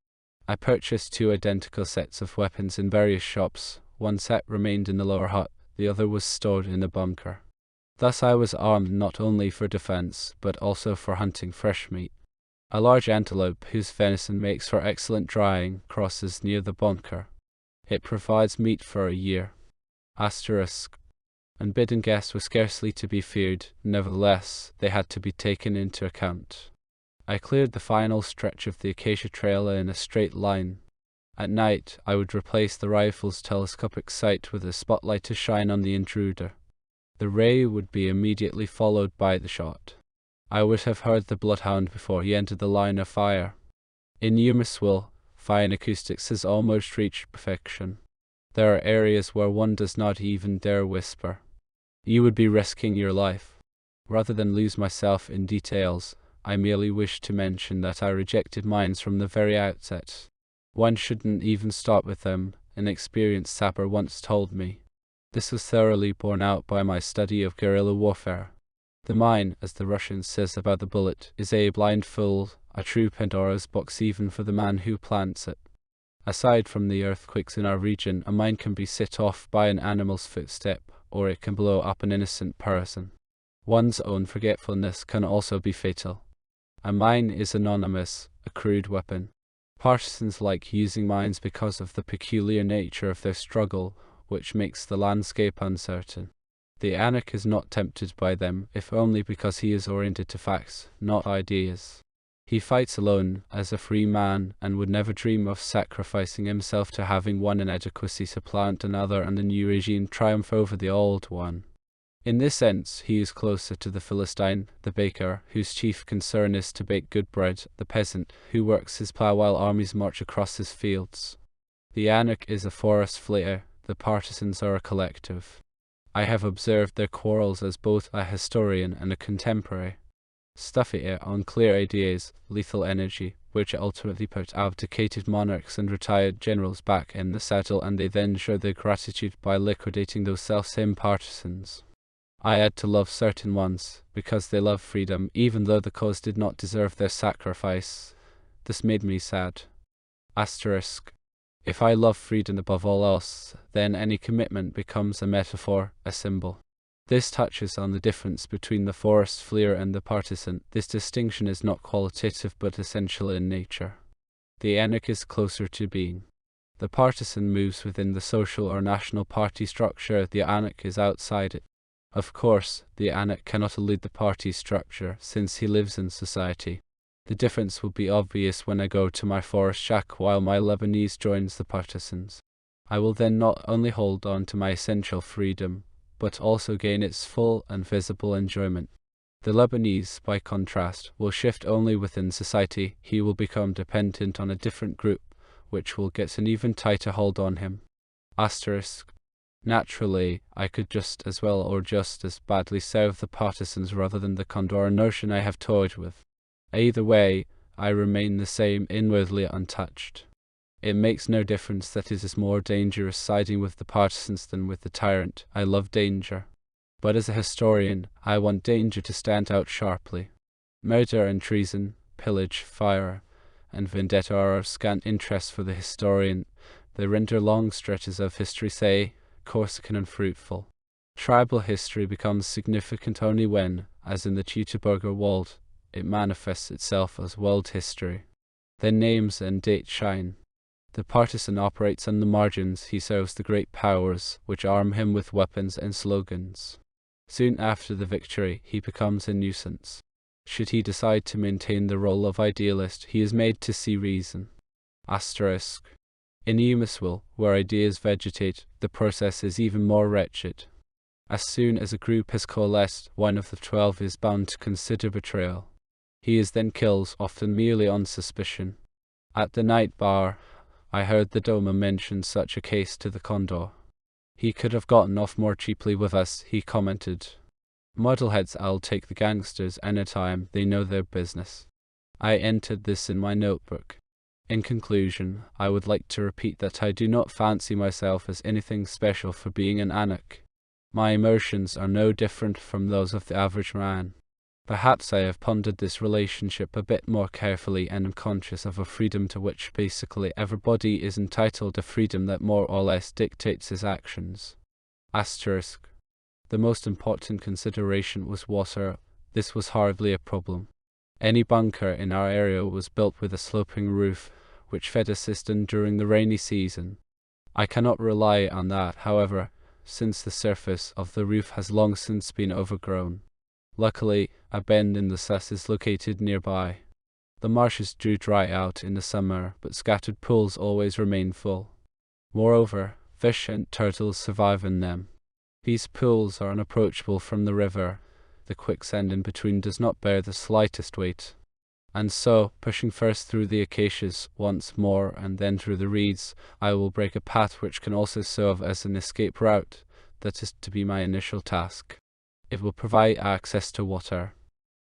I purchased 2 identical sets of weapons in various shops. One set remained in the lower hut, the other was stored in a bunker. Thus I was armed not only for defense, but also for hunting fresh meat. A large antelope, whose venison makes for excellent drying, crosses near the bunker. It provides meat for a year. Asterisk. Unbidden guests were scarcely to be feared, nevertheless, they had to be taken into account. I cleared the final stretch of the acacia trail in a straight line. At night, I would replace the rifle's telescopic sight with a spotlight to shine on the intruder. The ray would be immediately followed by the shot. I would have heard the bloodhound before he entered the line of fire. In Eumeswil, fine acoustics has almost reached perfection. There are areas where one does not even dare whisper. You would be risking your life. Rather than lose myself in details, I merely wish to mention that I rejected mines from the very outset. One shouldn't even start with them, an experienced sapper once told me. This was thoroughly borne out by my study of guerrilla warfare. The mine, as the Russian says about the bullet, is a blindfold, a true Pandora's box even for the man who plants it. Aside from the earthquakes in our region, a mine can be set off by an animal's footstep, or it can blow up an innocent person. One's own forgetfulness can also be fatal. A mine is anonymous, a crude weapon. Partisans like using mines because of the peculiar nature of their struggle, which makes the landscape uncertain. The Anik is not tempted by them, if only because he is oriented to facts, not ideas. He fights alone, as a free man, and would never dream of sacrificing himself to having one inadequacy supplant another and the new regime triumph over the old one. In this sense, he is closer to the Philistine, the baker, whose chief concern is to bake good bread, the peasant, who works his plough while armies march across his fields. The Anik is a forest flater, the partisans are a collective. I have observed their quarrels as both a historian and a contemporary. Stuffy it on clear ideas, lethal energy, which ultimately put abdicated monarchs and retired generals back in the saddle, and they then show their gratitude by liquidating those selfsame partisans. I had to love certain ones, because they love freedom, even though the cause did not deserve their sacrifice. This made me sad. Asterisk. If I love freedom above all else, then any commitment becomes a metaphor, a symbol. This touches on the difference between the forest fleer and the partisan. This distinction is not qualitative but essential in nature. The Anik is closer to being. The partisan moves within the social or national party structure, the Anik is outside it. Of course, the Anik cannot elude the party structure, since he lives in society. The difference will be obvious when I go to my forest shack while my Lebanese joins the partisans. I will then not only hold on to my essential freedom, but also gain its full and visible enjoyment. The Lebanese, by contrast, will shift only within society. He will become dependent on a different group, which will get an even tighter hold on him. Asterisk. Naturally, I could just as well or just as badly serve the partisans rather than the Condor notion I have toyed with. Either way, I remain the same, inwardly untouched. It makes no difference that it is more dangerous siding with the partisans than with the tyrant. I love danger. But as a historian, I want danger to stand out sharply. Murder and treason, pillage, fire, and vendetta are of scant interest for the historian. They render long stretches of history, say, Corsican and fruitful. Tribal history becomes significant only when, as in the Teutoburger Wald, it manifests itself as world history. Then names and dates shine. The partisan operates on the margins, he serves the great powers, which arm him with weapons and slogans. Soon after the victory, he becomes a nuisance. Should he decide to maintain the role of idealist, he is made to see reason. Asterisk. In Eumeswil, where ideas vegetate, the process is even more wretched. As soon as a group has coalesced, one of the 12 is bound to consider betrayal. He is then killed, often merely on suspicion. At the night bar, I heard the Doma mention such a case to the Condor. He could have gotten off more cheaply with us, he commented. Muddleheads, I'll take the gangsters anytime they know their business. I entered this in my notebook. In conclusion, I would like to repeat that I do not fancy myself as anything special for being an Anak. My emotions are no different from those of the average man. Perhaps I have pondered this relationship a bit more carefully and am conscious of a freedom to which basically everybody is entitled, a freedom that more or less dictates his actions. Asterisk. The most important consideration was water. This was hardly a problem. Any bunker in our area was built with a sloping roof, which fed a cistern during the rainy season. I cannot rely on that, however, since the surface of the roof has long since been overgrown. Luckily, a bend in the Sus is located nearby. The marshes do dry out in the summer, but scattered pools always remain full. Moreover, fish and turtles survive in them. These pools are unapproachable from the river. The quicksand in between does not bear the slightest weight. And so, pushing first through the acacias once more and then through the reeds, I will break a path which can also serve as an escape route. That is to be my initial task. It will provide access to water.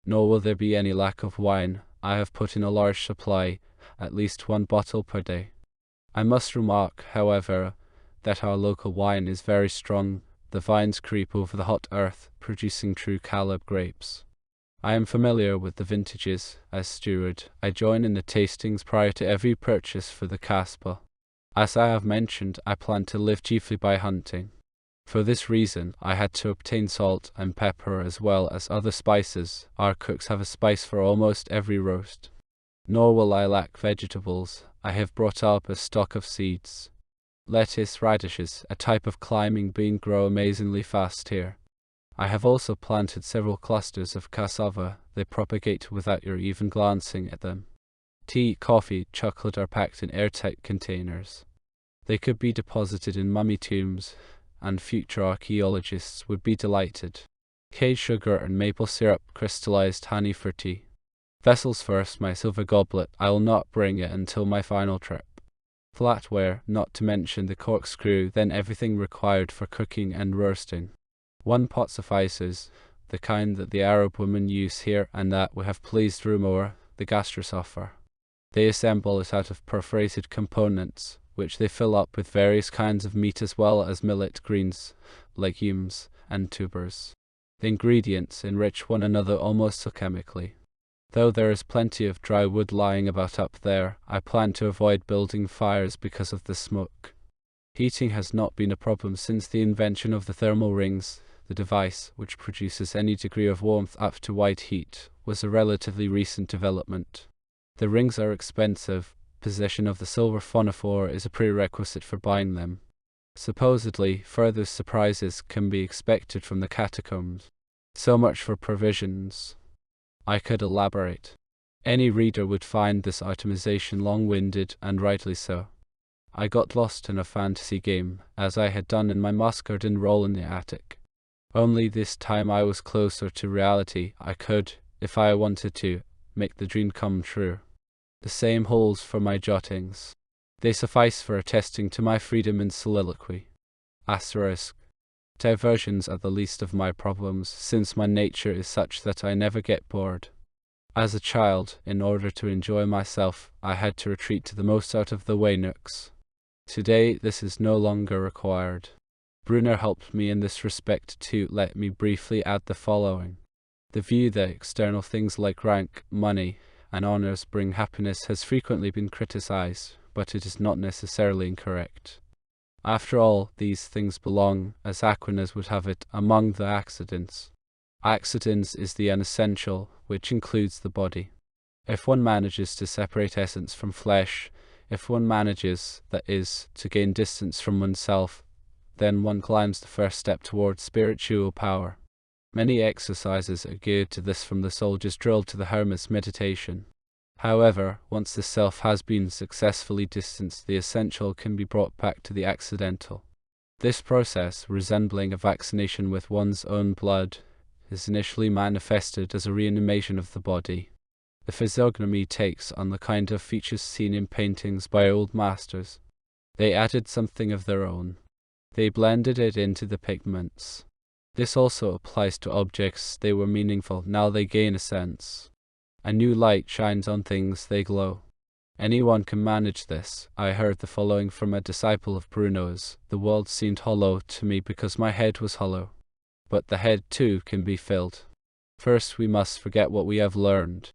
Nor will there be any lack of wine. I have put in a large supply, at least 1 bottle per day. I must remark, however, that our local wine is very strong. The vines creep over the hot earth, producing true Caleb grapes. I am familiar with the vintages. As steward, I join in the tastings prior to every purchase for the Kasbah. As I have mentioned, I plan to live chiefly by hunting. For this reason, I had to obtain salt and pepper as well as other spices. Our cooks have a spice for almost every roast. Nor will I lack vegetables. I have brought up a stock of seeds. Lettuce, radishes, a type of climbing bean, grow amazingly fast here. I have also planted several clusters of cassava. They propagate without your even glancing at them. Tea, coffee, chocolate are packed in airtight containers. They could be deposited in mummy tombs, and future archaeologists would be delighted. Cane sugar and maple syrup, crystallized honey for tea. Vessels first, my silver goblet. I will not bring it until my final trip. Flatware, not to mention the corkscrew, then everything required for cooking and roasting. 1 pot suffices, the kind that the Arab women use here and that we have pleased rumour the gastrous offer. They assemble it out of perforated components, which they fill up with various kinds of meat as well as millet, greens, legumes, and tubers. The ingredients enrich one another almost alchemically. Though there is plenty of dry wood lying about up there, I plan to avoid building fires because of the smoke. Heating has not been a problem since the invention of the thermal rings. The device, which produces any degree of warmth up to white heat, was a relatively recent development. The rings are expensive. Possession of the silver phonophore is a prerequisite for buying them. Supposedly, further surprises can be expected from the catacombs. So much for provisions. I could elaborate. Any reader would find this itemization long-winded, and rightly so. I got lost in a fantasy game, as I had done in my Muscardine role in the attic. Only this time I was closer to reality. I could, if I wanted to, make the dream come true. The same holds for my jottings. They suffice for attesting to my freedom in soliloquy. Asterisk. Diversions are the least of my problems, since my nature is such that I never get bored. As a child, in order to enjoy myself, I had to retreat to the most out-of-the-way nooks. Today, this is no longer required. Brunner helped me in this respect too. Let me briefly add the following. The view that external things like rank, money, and honors bring happiness has frequently been criticized, but it is not necessarily incorrect. After all, these things belong, as Aquinas would have it, among the accidents. Accidents is the unessential, which includes the body. If one manages to separate essence from flesh, if one manages, that is, to gain distance from oneself, then one climbs the first step towards spiritual power. Many exercises are geared to this, from the soldier's drill to the hermit's meditation. However, once the self has been successfully distanced, the essential can be brought back to the accidental. This process, resembling a vaccination with one's own blood, is initially manifested as a reanimation of the body. The physiognomy takes on the kind of features seen in paintings by old masters. They added something of their own. They blended it into the pigments. This also applies to objects. They were meaningful, now they gain a sense. A new light shines on things, they glow. Anyone can manage this. I heard the following from a disciple of Bruno's. The world seemed hollow to me because my head was hollow. But the head too can be filled. First we must forget what we have learned.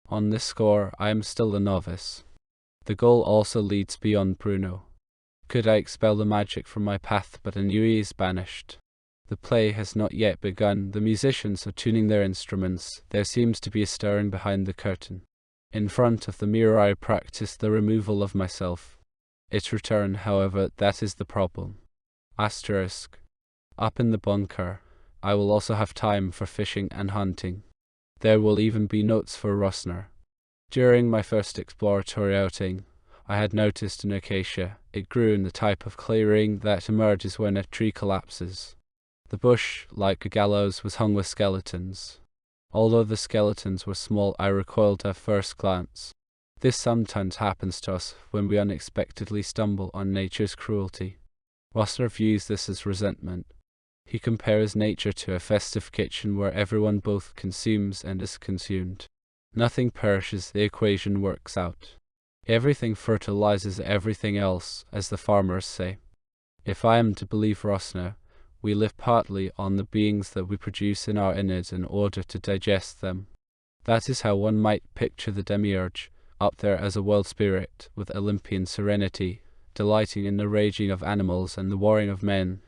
On this score I am still a novice. The goal also leads beyond Bruno. Could I expel the magic from my path, but ennui is banished. The play has not yet begun. The musicians are tuning their instruments. There seems to be a stirring behind the curtain. In front of the mirror I practice the removal of myself. Its return, however, that is the problem. Asterisk. Up in the bunker, I will also have time for fishing and hunting. There will even be notes for Rossner. During my first exploratory outing, I had noticed an acacia. It grew in the type of clearing that emerges when a tree collapses. The bush, like a gallows, was hung with skeletons. Although the skeletons were small, I recoiled at first glance. This sometimes happens to us when we unexpectedly stumble on nature's cruelty. Rossner views this as resentment. He compares nature to a festive kitchen where everyone both consumes and is consumed. Nothing perishes, the equation works out. Everything fertilizes everything else, as the farmers say. If I am to believe Rossner, we live partly on the beings that we produce in our innards in order to digest them. That is how one might picture the demiurge, up there as a world spirit, with Olympian serenity, delighting in the raging of animals and the warring of men,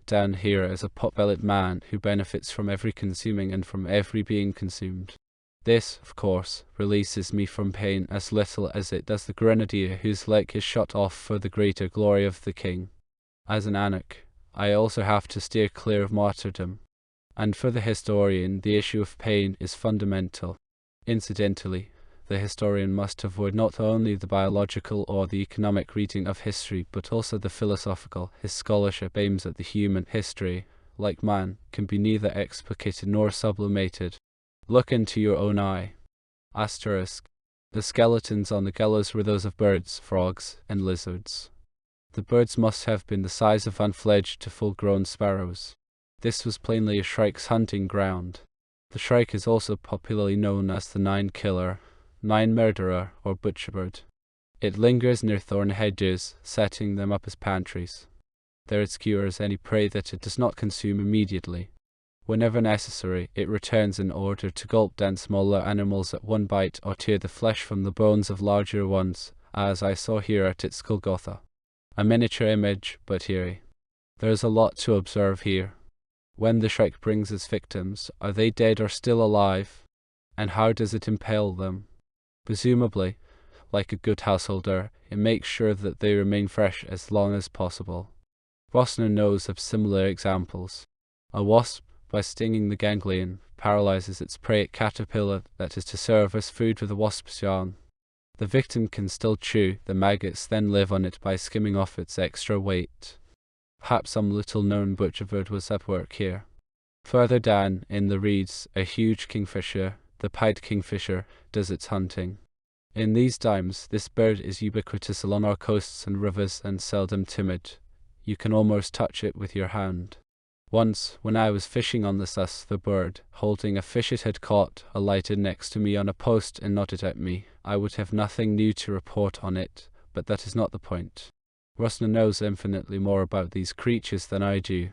down here as a pot-bellied man who benefits from every consuming and from every being consumed. This, of course, releases me from pain as little as it does the grenadier whose leg is shot off for the greater glory of the king. As an anarch, I also have to steer clear of martyrdom, and for the historian the issue of pain is fundamental. Incidentally, the historian must avoid not only the biological or the economic reading of history, but also the philosophical. His scholarship aims at the human. History, like man, can be neither explicated nor sublimated. Look into your own eye. Asterisk. The skeletons on the gallows were those of birds, frogs, and lizards. The birds must have been the size of unfledged to full-grown sparrows. This was plainly a shrike's hunting ground. The shrike is also popularly known as the nine-killer, nine-murderer, or butcherbird. It lingers near thorn hedges, setting them up as pantries. There it skewers any prey that it does not consume immediately. Whenever necessary, it returns in order to gulp down smaller animals at one bite or tear the flesh from the bones of larger ones, as I saw here at its Golgotha. A miniature image, but eerie. There is a lot to observe here. When the shrike brings its victims, are they dead or still alive? And how does it impale them? Presumably, like a good householder, it makes sure that they remain fresh as long as possible. Rossner knows of similar examples. A wasp, by stinging the ganglion, paralyzes its prey caterpillar that is to serve as food for the wasp's young. The victim can still chew, the maggots then live on it by skimming off its extra weight. Perhaps some little-known butcherbird was at work here. Further down, in the reeds, a huge kingfisher, the pied kingfisher, does its hunting. In these times, this bird is ubiquitous along our coasts and rivers and seldom timid. You can almost touch it with your hand. Once, when I was fishing on the Sus, the bird, holding a fish it had caught, alighted next to me on a post and nodded at me. I would have nothing new to report on it, but that is not the point. Rosner knows infinitely more about these creatures than I do.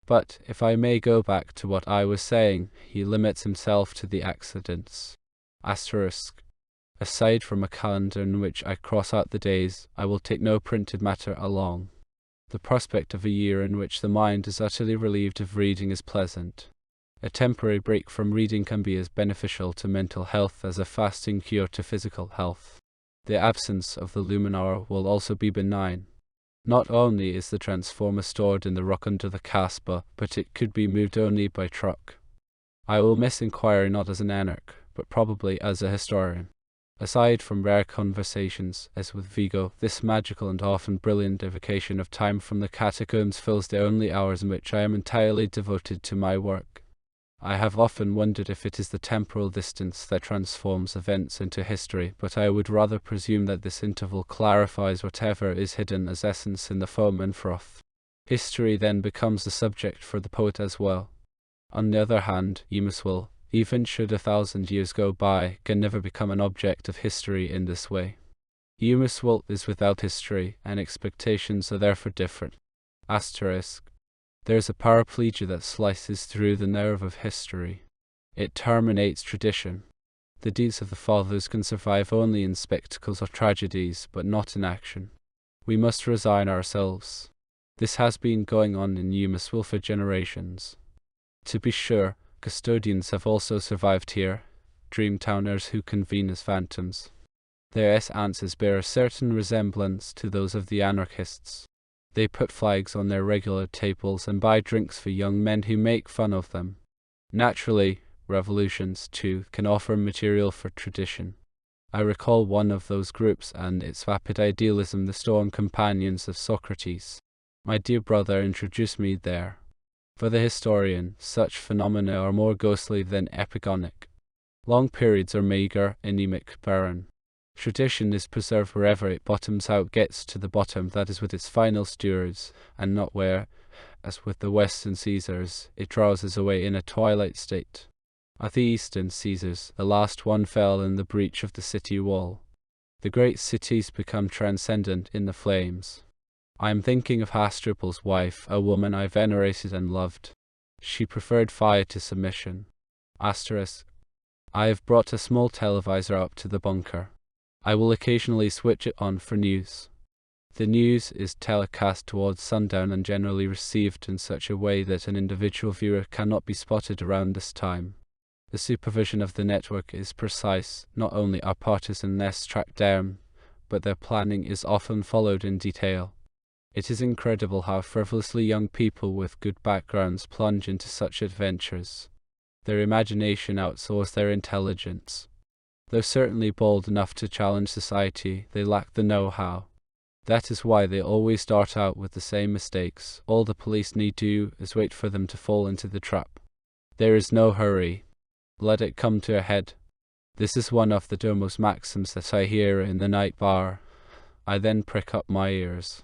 But, if I may go back to what I was saying, he limits himself to the accidents. Asterisk. Aside from a calendar in which I cross out the days, I will take no printed matter along. The prospect of a year in which the mind is utterly relieved of reading is pleasant. A temporary break from reading can be as beneficial to mental health as a fasting cure to physical health. The absence of the luminar will also be benign. Not only is the transformer stored in the rock under the Casbah, but it could be moved only by truck. I will miss inquiry not as an anarch, but probably as a historian. Aside from rare conversations, as with Vigo, this magical and often brilliant evocation of time from the catacombs fills the only hours in which I am entirely devoted to my work. I have often wondered if it is the temporal distance that transforms events into history, but I would rather presume that this interval clarifies whatever is hidden as essence in the foam and froth. History then becomes the subject for the poet as well. On the other hand, Eumeswil, even should 1,000 years go by, can never become an object of history in this way. Eumeswil is without history, and expectations are therefore different. Asterisk. There is a paraplegia that slices through the nerve of history. It terminates tradition. The deeds of the fathers can survive only in spectacles or tragedies, but not in action. We must resign ourselves. This has been going on in Eumeswil for generations. To be sure, custodians have also survived here, dreamtowners who convene as phantoms. Their answers bear a certain resemblance to those of the anarchists. They put flags on their regular tables and buy drinks for young men who make fun of them. Naturally, revolutions, too, can offer material for tradition. I recall one of those groups and its vapid idealism, the storm companions of Socrates. My dear brother introduced me there. For the historian, such phenomena are more ghostly than epigonic. Long periods are meagre, anemic, barren. Tradition is preserved wherever it bottoms out, gets to the bottom, that is with its final stewards, and not where, as with the Western Caesars, it drowses away in a twilight state. At the Eastern Caesars, the last one fell in the breach of the city wall. The great cities become transcendent in the flames. I am thinking of Hasdrubal's wife, a woman I venerated and loved. She preferred fire to submission. Asterisk. I have brought a small televisor up to the bunker. I will occasionally switch it on for news. The news is telecast towards sundown and generally received in such a way that an individual viewer cannot be spotted around this time. The supervision of the network is precise. Not only are partisan nests tracked down, but their planning is often followed in detail. It is incredible how frivolously young people with good backgrounds plunge into such adventures. Their imagination outsoars their intelligence. Though certainly bold enough to challenge society, they lack the know-how. That is why they always start out with the same mistakes. All the police need do is wait for them to fall into the trap. There is no hurry. Let it come to a head. This is one of the Domo's maxims that I hear in the night bar. I then prick up my ears.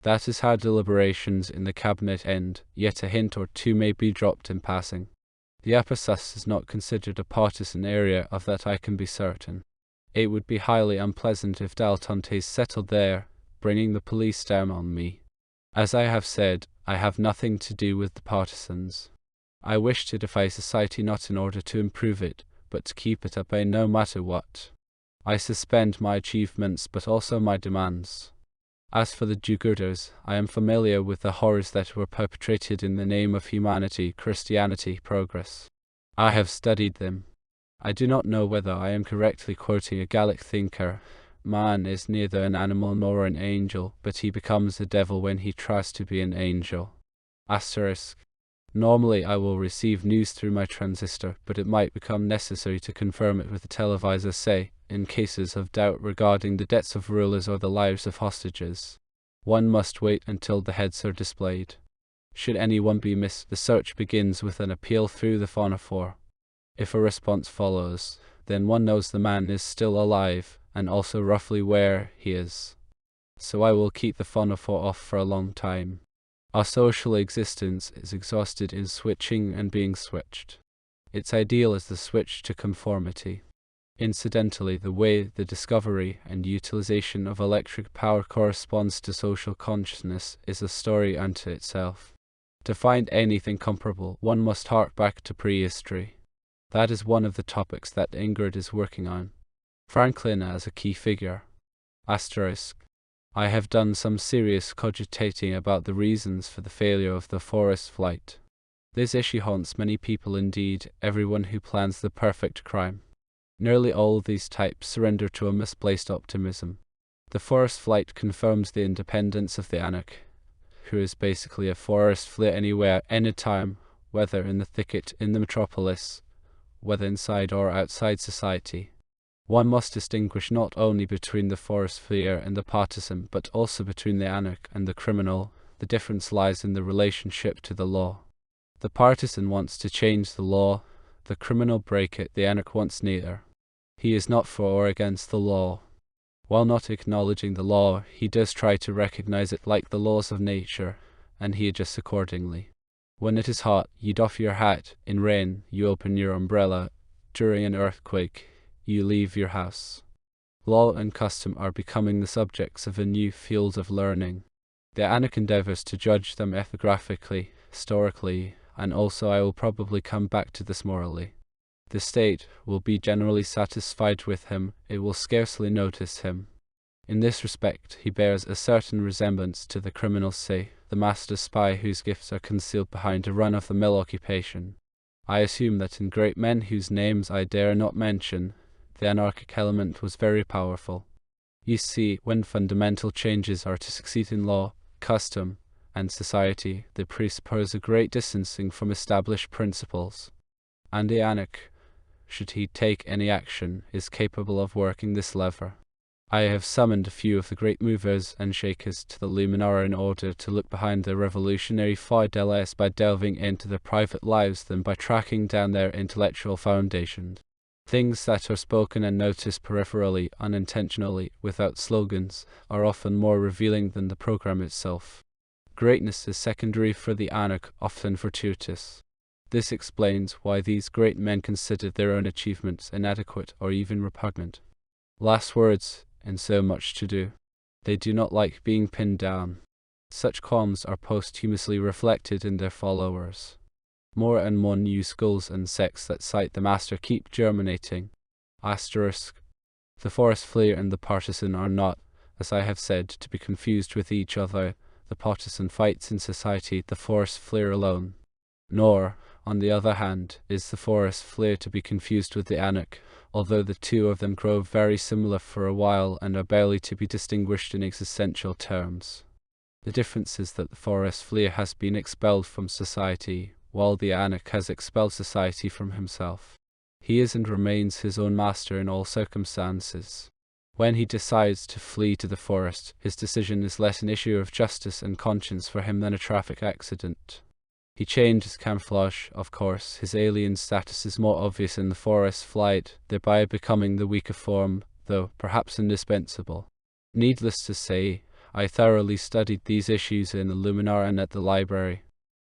That is how deliberations in the cabinet end, yet a hint or two may be dropped in passing. The upper Sus is not considered a partisan area, of that I can be certain. It would be highly unpleasant if Daltontes settled there, bringing the police down on me. As I have said, I have nothing to do with the partisans. I wish to defy society not in order to improve it, but to keep it at bay no matter what. I suspend my achievements, but also my demands. As for the do-gooders, I am familiar with the horrors that were perpetrated in the name of humanity, Christianity, progress. I have studied them. I do not know whether I am correctly quoting a Gallic thinker. Man is neither an animal nor an angel, but he becomes the devil when he tries to be an angel. Asterisk. Normally I will receive news through my transistor, but it might become necessary to confirm it with the televisor, say, in cases of doubt regarding the debts of rulers or the lives of hostages. One must wait until the heads are displayed. Should anyone be missed, the search begins with an appeal through the phonophore. If a response follows, then one knows the man is still alive, and also roughly where he is. So I will keep the phonophore off for a long time. Our social existence is exhausted in switching and being switched. Its ideal is the switch to conformity. Incidentally, the way the discovery and utilization of electric power corresponds to social consciousness is a story unto itself. To find anything comparable, one must hark back to prehistory. That is one of the topics that Ingrid is working on. Franklin as a key figure. I have done some serious cogitating about the reasons for the failure of the forest flight. This issue haunts many people, indeed, everyone who plans the perfect crime. Nearly all these types surrender to a misplaced optimism. The forest flight confirms the independence of the Anak, who is basically a forest flea anywhere, anytime, whether in the thicket in the metropolis, whether inside or outside society. One must distinguish not only between the forest fleer and the partisan, but also between the Anak and the criminal. The difference lies in the relationship to the law. The partisan wants to change the law, the criminal break it, the Anak wants neither. He is not for or against the law. While not acknowledging the law, he does try to recognize it like the laws of nature, and he adjusts accordingly. When it is hot, you doff your hat. In rain, you open your umbrella. During an earthquake, you leave your house. Law and custom are becoming the subjects of a new field of learning. The Anak endeavors to judge them ethographically, historically, and also I will probably come back to this morally. The state will be generally satisfied with him, it will scarcely notice him. In this respect, he bears a certain resemblance to the criminal, say, the master spy whose gifts are concealed behind a run-of-the-mill occupation. I assume that in great men whose names I dare not mention, the anarchic element was very powerful. You see, when fundamental changes are to succeed in law, custom, and society, they presuppose a great distancing from established principles. And the Anak, should he take any action, is capable of working this lever. I have summoned a few of the great movers and shakers to the Luminar in order to look behind their revolutionary feuilles less by delving into their private lives than by tracking down their intellectual foundations. Things that are spoken and noticed peripherally, unintentionally, without slogans, are often more revealing than the program itself. Greatness is secondary for the Anak, often fortuitous. This explains why these great men considered their own achievements inadequate or even repugnant. Last words, in so much to do. They do not like being pinned down. Such qualms are posthumously reflected in their followers. More and more new schools and sects that cite the master keep germinating. The forest fleer and the partisan are not, as I have said, to be confused with each other. The partisan fights in society, the forest fleer alone. Nor, on the other hand, is the forest fleer to be confused with the Anak, although the two of them grow very similar for a while and are barely to be distinguished in existential terms. The difference is that the forest fleer has been expelled from society, while the Anak has expelled society from himself. He is and remains his own master in all circumstances. When he decides to flee to the forest, his decision is less an issue of justice and conscience for him than a traffic accident. He changes camouflage, of course. His alien status is more obvious in the forest flight, thereby becoming the weaker form, though perhaps indispensable. Needless to say, I thoroughly studied these issues in the Luminar and at the library.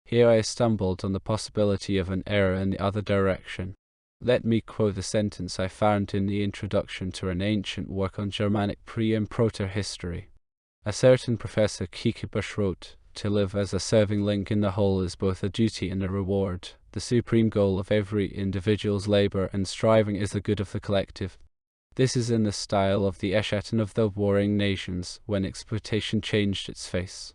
Here I stumbled on the possibility of an error in the other direction. Let me quote a sentence I found in the introduction to an ancient work on Germanic pre- and proto-history. A certain Professor Kiekebusch wrote, "To live as a serving link in the whole is both a duty and a reward. The supreme goal of every individual's labor and striving is the good of the collective." This is in the style of the Eschaton of the warring nations, when exploitation changed its face.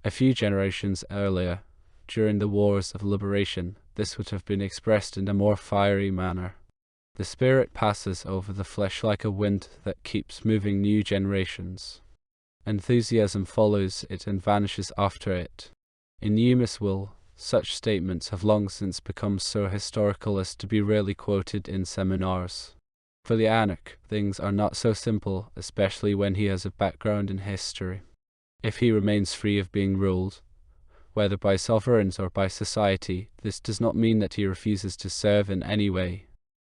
A few generations earlier, during the wars of liberation, this would have been expressed in a more fiery manner. The spirit passes over the flesh like a wind that keeps moving new generations. Enthusiasm follows it and vanishes after it. In Eumeswil, such statements have long since become so historical as to be rarely quoted in seminars. For the Anak, things are not so simple, especially when he has a background in history. If he remains free of being ruled, whether by sovereigns or by society, this does not mean that he refuses to serve in any way.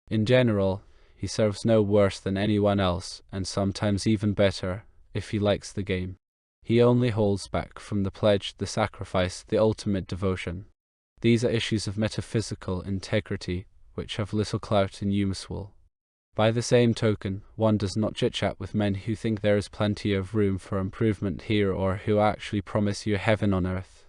In general, he serves no worse than anyone else, and sometimes even better, if he likes the game. He only holds back from the pledge, the sacrifice, the ultimate devotion. These are issues of metaphysical integrity, which have little clout in Eumeswil. By the same token, one does not chit-chat with men who think there is plenty of room for improvement here or who actually promise you heaven on earth.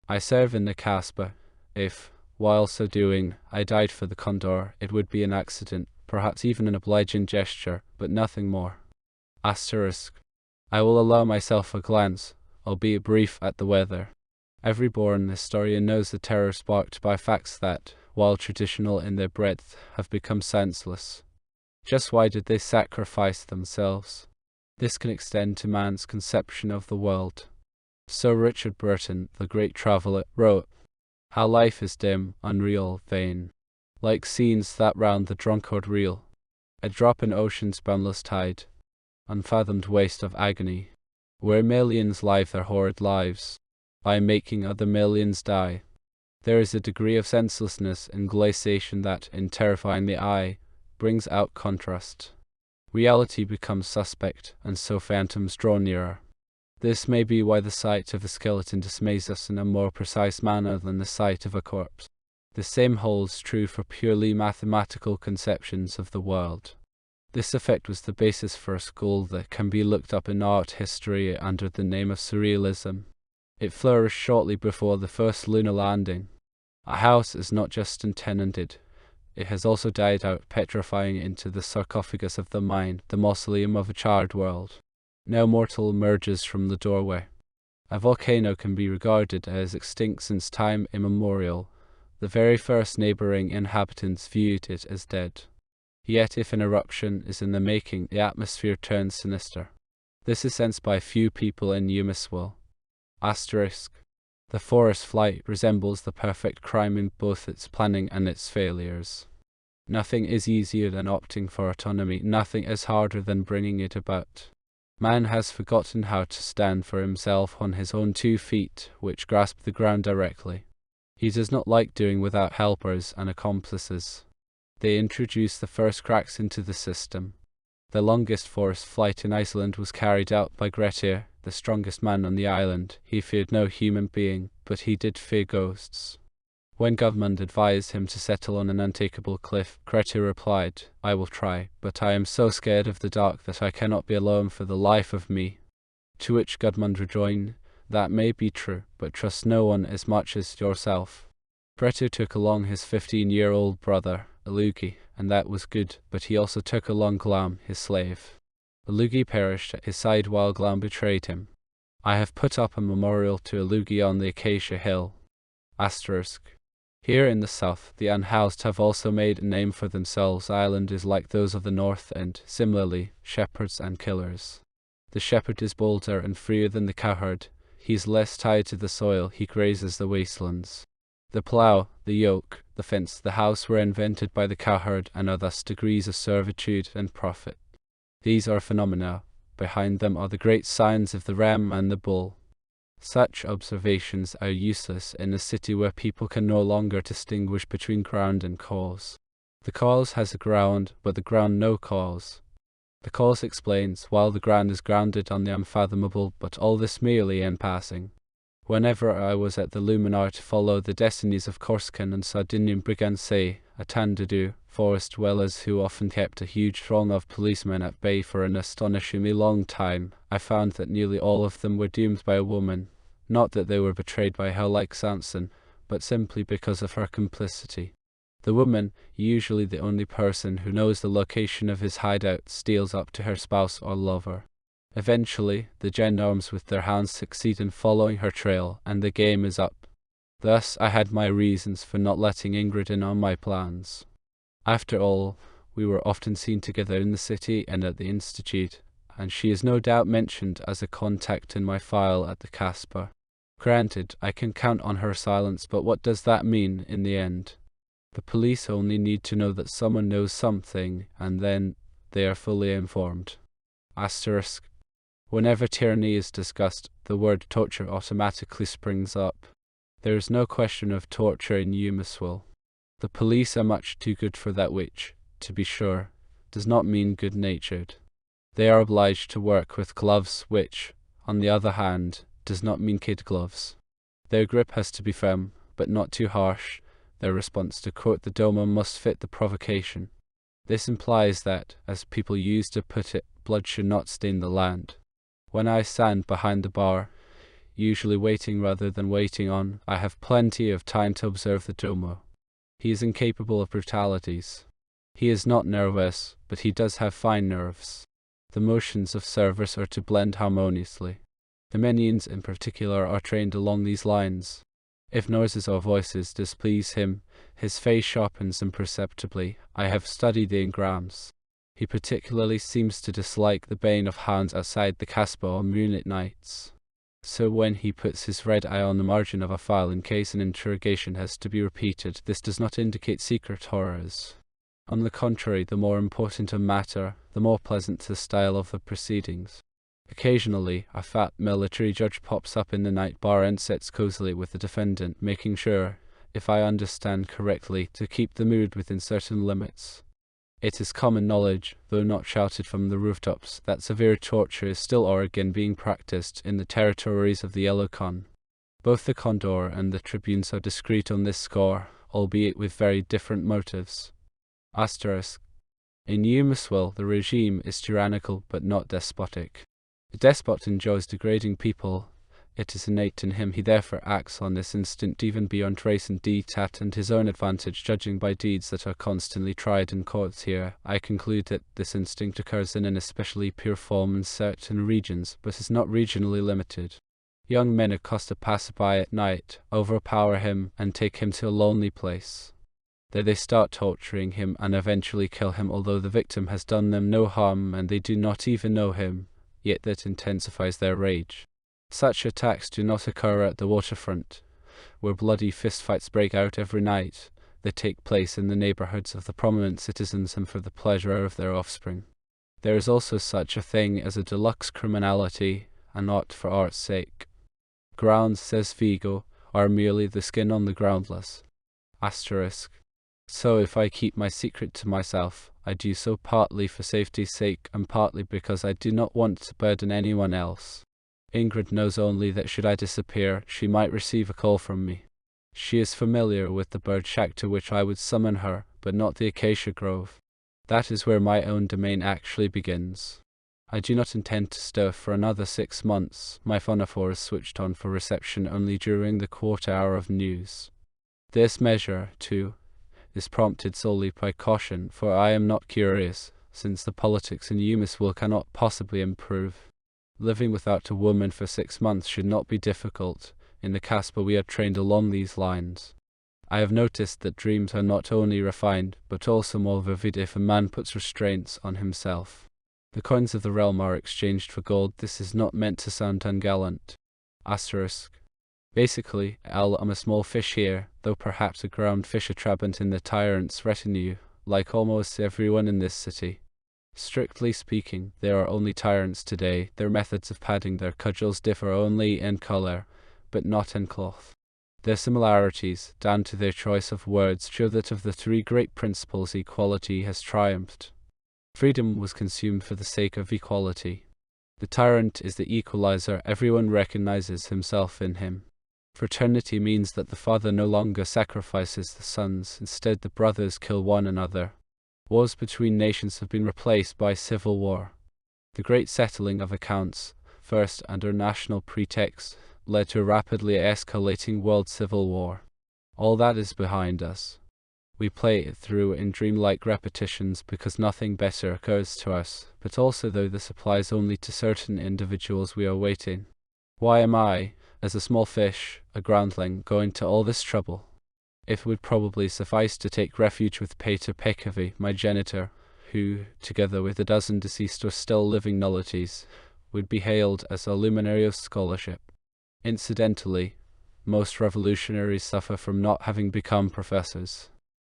I serve in the Casbah. If, while so doing, I died for the Condor, it would be an accident, perhaps even an obliging gesture, but nothing more. Asterisk. I will allow myself a glance, albeit brief, at the weather. Every born historian knows the terror sparked by facts that, while traditional in their breadth, have become senseless. Just why did they sacrifice themselves? This can extend to man's conception of the world. Sir Richard Burton, the great traveller, wrote, "How life is dim, unreal, vain, like scenes that round the drunkard reel, a drop in ocean's boundless tide, unfathomed waste of agony, where millions live their horrid lives, by making other millions die. There is a degree of senselessness in glaciation that, in terrifying the eye, brings out contrast. Reality becomes suspect, and so phantoms draw nearer. This may be why the sight of a skeleton dismays us in a more precise manner than the sight of a corpse. The same holds true for purely mathematical conceptions of the world. This effect was the basis for a school that can be looked up in art history under the name of Surrealism. It flourished shortly before the first lunar landing. A house is not just untenanted, it has also died out, petrifying into the sarcophagus of the mind, the mausoleum of a charred world. No mortal emerges from the doorway. A volcano can be regarded as extinct since time immemorial. The very first neighbouring inhabitants viewed it as dead. Yet if an eruption is in the making, the atmosphere turns sinister. This is sensed by few people in Eumeswil. Asterisk. The forest flight resembles the perfect crime in both its planning and its failures. Nothing is easier than opting for autonomy, nothing is harder than bringing it about. Man has forgotten how to stand for himself on his own 2 feet, which grasp the ground directly. He does not like doing without helpers and accomplices. They introduce the first cracks into the system. The longest forest flight in Iceland was carried out by Grettir, the strongest man on the island. He feared no human being, but he did fear ghosts. When Gudmund advised him to settle on an untakeable cliff, Grettir replied, "I will try, but I am so scared of the dark that I cannot be alone for the life of me." To which Gudmund rejoined, "That may be true, but trust no one as much as yourself." Grettir took along his 15-year-old brother, Illugi, and that was good, but he also took along Glam, his slave. Illugi perished at his side while Glam betrayed him. I have put up a memorial to Illugi on the Acacia Hill. Asterisk. Here in the south, the unhoused have also made a name for themselves. Ireland is like those of the north and, similarly, shepherds and killers. The shepherd is bolder and freer than the cowherd. He is less tied to the soil, he grazes the wastelands. The plough, the yoke, the fence, the house were invented by the cowherd and are thus degrees of servitude and profit. These are phenomena. Behind them are the great signs of the ram and the bull. Such observations are useless in a city where people can no longer distinguish between ground and cause. The cause has a ground, but the ground no cause. The cause explains, while the ground is grounded on the unfathomable, but all this merely in passing. Whenever I was at the Luminar to follow the destinies of Corsican and Sardinian brigands, attended forest dwellers who often kept a huge throng of policemen at bay for an astonishingly long time, I found that nearly all of them were doomed by a woman. Not that they were betrayed by her like Samson, but simply because of her complicity. The woman, usually the only person who knows the location of his hideout, steals up to her spouse or lover. Eventually, the gendarmes with their hands succeed in following her trail, and the game is up. Thus, I had my reasons for not letting Ingrid in on my plans. After all, we were often seen together in the city and at the Institute, and she is no doubt mentioned as a contact in my file at the Casbah. Granted, I can count on her silence, but what does that mean in the end? The police only need to know that someone knows something, and then they are fully informed. Asterisk. Whenever tyranny is discussed, the word torture automatically springs up. There is no question of torture in Eumeswil. The police are much too good for that, which, to be sure, does not mean good-natured. They are obliged to work with gloves, which, on the other hand, does not mean kid gloves. Their grip has to be firm, but not too harsh. Their response, to quote the Doma, must fit the provocation. This implies that, as people used to put it, blood should not stain the land. When I stand behind the bar, usually waiting rather than waiting on, I have plenty of time to observe the domo. He is incapable of brutalities. He is not nervous, but he does have fine nerves. The motions of service are to blend harmoniously. The minions in particular are trained along these lines. If noises or voices displease him, his face sharpens imperceptibly. I have studied the engrams. He particularly seems to dislike the baying of hounds outside the Casbah on moonlit nights. So when he puts his red eye on the margin of a file in case an interrogation has to be repeated, this does not indicate secret horrors. On the contrary, the more important a matter, the more pleasant the style of the proceedings. Occasionally, a fat military judge pops up in the night bar and sits cozily with the defendant, making sure, if I understand correctly, to keep the mood within certain limits. It is common knowledge, though not shouted from the rooftops, that severe torture is still or again being practiced in the territories of the Yellow Con. Both the Condor and the Tribunes are discreet on this score, albeit with very different motives. Asterisk. In Eumeswil, the regime is tyrannical but not despotic. The despot enjoys degrading people. It is innate in him. He therefore acts on this instinct even beyond race and diktat and his own advantage, judging by deeds that are constantly tried in courts here. I conclude that this instinct occurs in an especially pure form in certain regions, but is not regionally limited. Young men accost a passerby at night, overpower him, and take him to a lonely place. There they start torturing him and eventually kill him, although the victim has done them no harm and they do not even know him. Yet that intensifies their rage. Such attacks do not occur at the waterfront, where bloody fistfights break out every night. They take place in the neighborhoods of the prominent citizens and for the pleasure of their offspring. There is also such a thing as a deluxe criminality, and not for art's sake. Grounds, says Vigo, are merely the skin on the groundless. Asterisk. So if I keep my secret to myself, I do so partly for safety's sake and partly because I do not want to burden anyone else. Ingrid knows only that should I disappear, she might receive a call from me. She is familiar with the bird shack to which I would summon her, but not the acacia grove. That is where my own domain actually begins. I do not intend to stir for another 6 months. My phonophore is switched on for reception only during the quarter hour of news. This measure, too, is prompted solely by caution, for I am not curious, since the politics in Eumeswil cannot possibly improve. Living without a woman for 6 months should not be difficult. In the Casbah we are trained along these lines. I have noticed that dreams are not only refined, but also more vivid if a man puts restraints on himself. The coins of the realm are exchanged for gold. This is not meant to sound ungallant. Asterisk. Basically, I'm a small fish here, though perhaps a ground fish trabant in the tyrant's retinue, like almost everyone in this city. Strictly speaking, there are only tyrants today. Their methods of padding their cudgels differ only in color, but not in cloth. Their similarities, down to their choice of words, show that of the three great principles equality has triumphed. Freedom was consumed for the sake of equality. The tyrant is the equalizer. Everyone recognizes himself in him. Fraternity means that the father no longer sacrifices the sons, instead the brothers kill one another. Wars between nations have been replaced by civil war. The great settling of accounts, first under national pretext, led to a rapidly escalating world civil war. All that is behind us. We play it through in dreamlike repetitions because nothing better occurs to us, but also though this applies only to certain individuals we are waiting. Why am I, as a small fish, a groundling, going to all this trouble? It would probably suffice to take refuge with Pater Pekovi, my genitor, who, together with a dozen deceased or still living nullities, would be hailed as a luminary of scholarship. Incidentally, most revolutionaries suffer from not having become professors.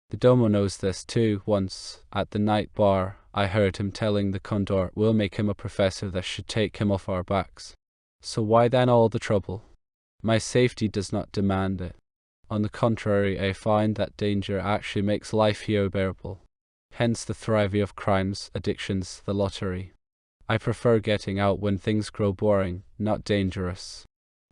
The Domo knows this too. Once, at the night bar, I heard him telling the Condor, "We'll make him a professor, that should take him off our backs." So why then all the trouble? My safety does not demand it. On the contrary, I find that danger actually makes life here bearable. Hence the thriving of crimes, addictions, the lottery. I prefer getting out when things grow boring, not dangerous.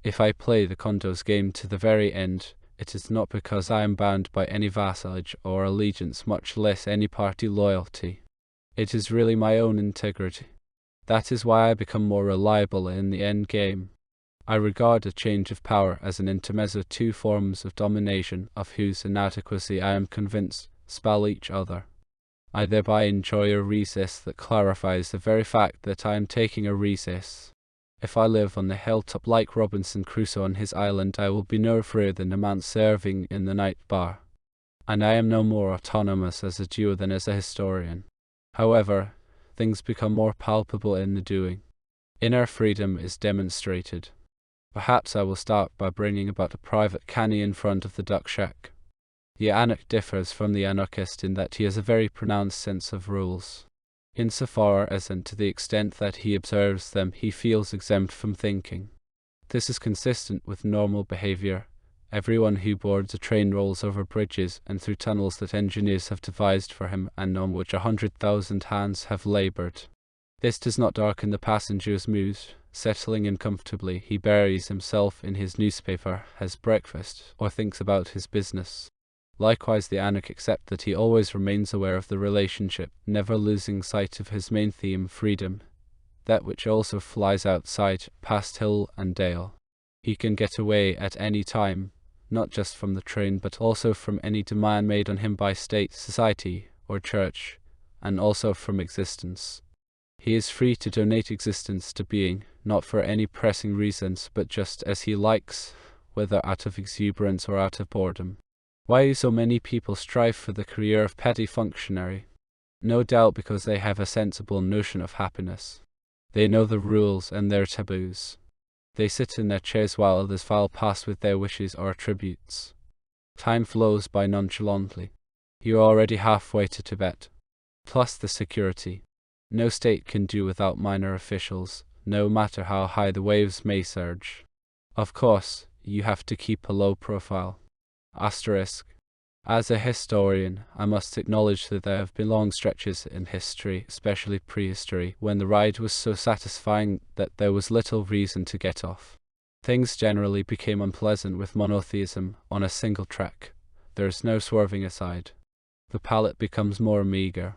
If I play the Condor's game to the very end, It is not because I am bound by any vassalage or allegiance, much less any party loyalty. It is really my own integrity. That is why I become more reliable in the end game. I regard a change of power as an intermezzo, two forms of domination of whose inadequacy I am convinced spell each other. I thereby enjoy a recess that clarifies the very fact that I am taking a recess. If I live on the hilltop like Robinson Crusoe on his island, I will be no freer than a man serving in the night bar. And I am no more autonomous as a Jew than as a historian. However, things become more palpable in the doing. Inner freedom is demonstrated. Perhaps I will start by bringing about a private canny in front of the duck shack. The anarch differs from the anarchist in that he has a very pronounced sense of rules. Insofar as and to the extent that he observes them, he feels exempt from thinking. This is consistent with normal behavior. Everyone who boards a train rolls over bridges and through tunnels that engineers have devised for him and on which 100,000 hands have labored. This does not darken the passenger's mood. Settling in comfortably, he buries himself in his newspaper, has breakfast, or thinks about his business. Likewise the anarch, except that he always remains aware of the relationship, never losing sight of his main theme, freedom, that which also flies outside, past hill and dale. He can get away at any time, not just from the train, but also from any demand made on him by state, society, or church, and also from existence. He is free to donate existence to being, not for any pressing reasons, but just as he likes, whether out of exuberance or out of boredom. Why do so many people strive for the career of petty functionary? No doubt because they have a sensible notion of happiness. They know the rules and their taboos. They sit in their chairs while others file past with their wishes or attributes. Time flows by nonchalantly. You are already halfway to Tibet. Plus the security. No state can do without minor officials, no matter how high the waves may surge. Of course, you have to keep a low profile. As a historian, I must acknowledge that there have been long stretches in history, especially prehistory, when the ride was so satisfying that there was little reason to get off. Things generally became unpleasant with monotheism on a single track. There is no swerving aside. The palette becomes more meager.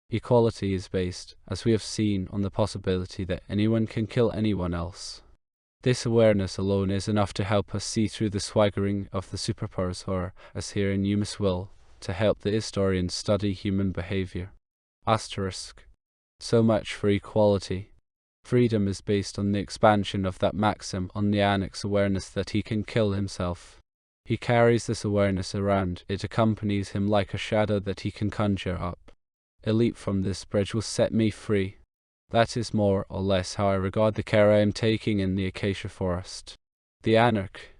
Equality is based, as we have seen, on the possibility that anyone can kill anyone else. This awareness alone is enough to help us see through the swaggering of the superpowers, or, as here in Eumeswil, to help the historian study human behavior. So much for equality. Freedom is based on the expansion of that maxim on the anarch's awareness that he can kill himself. He carries this awareness around. It accompanies him like a shadow that he can conjure up. A leap from this bridge will set me free. That is more or less how I regard the care I am taking in the acacia forest. The anarch,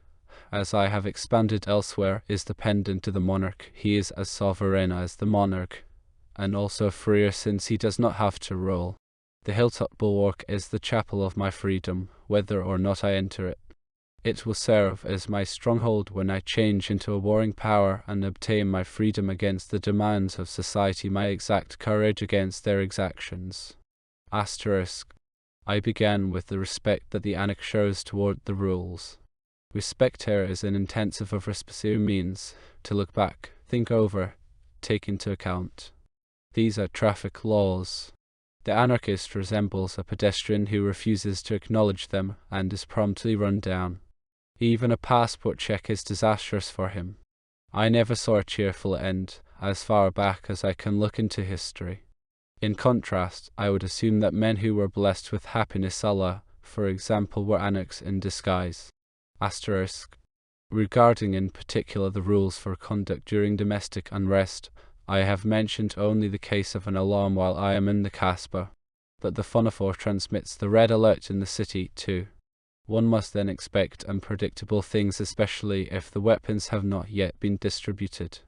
as I have expounded elsewhere, is dependent to the monarch. He is as sovereign as the monarch, and also freer since he does not have to rule. The hilltop bulwark is the chapel of my freedom, whether or not I enter it. It will serve as my stronghold when I change into a warring power and obtain my freedom against the demands of society, my exact courage against their exactions. I began with the respect that the anarch shows toward the rules. Respect here is an intensive of responsive means to look back, think over, take into account. These are traffic laws. The anarchist resembles a pedestrian who refuses to acknowledge them and is promptly run down. Even a passport check is disastrous for him. I never saw a cheerful end, as far back as I can look into history. In contrast, I would assume that men who were blessed with happiness, for example, were anarchs in disguise. Regarding in particular the rules for conduct during domestic unrest, I have mentioned only the case of an alarm while I am in the Casbah, but the phonophore transmits the red alert in the city too. One must then expect unpredictable things, especially if the weapons have not yet been distributed.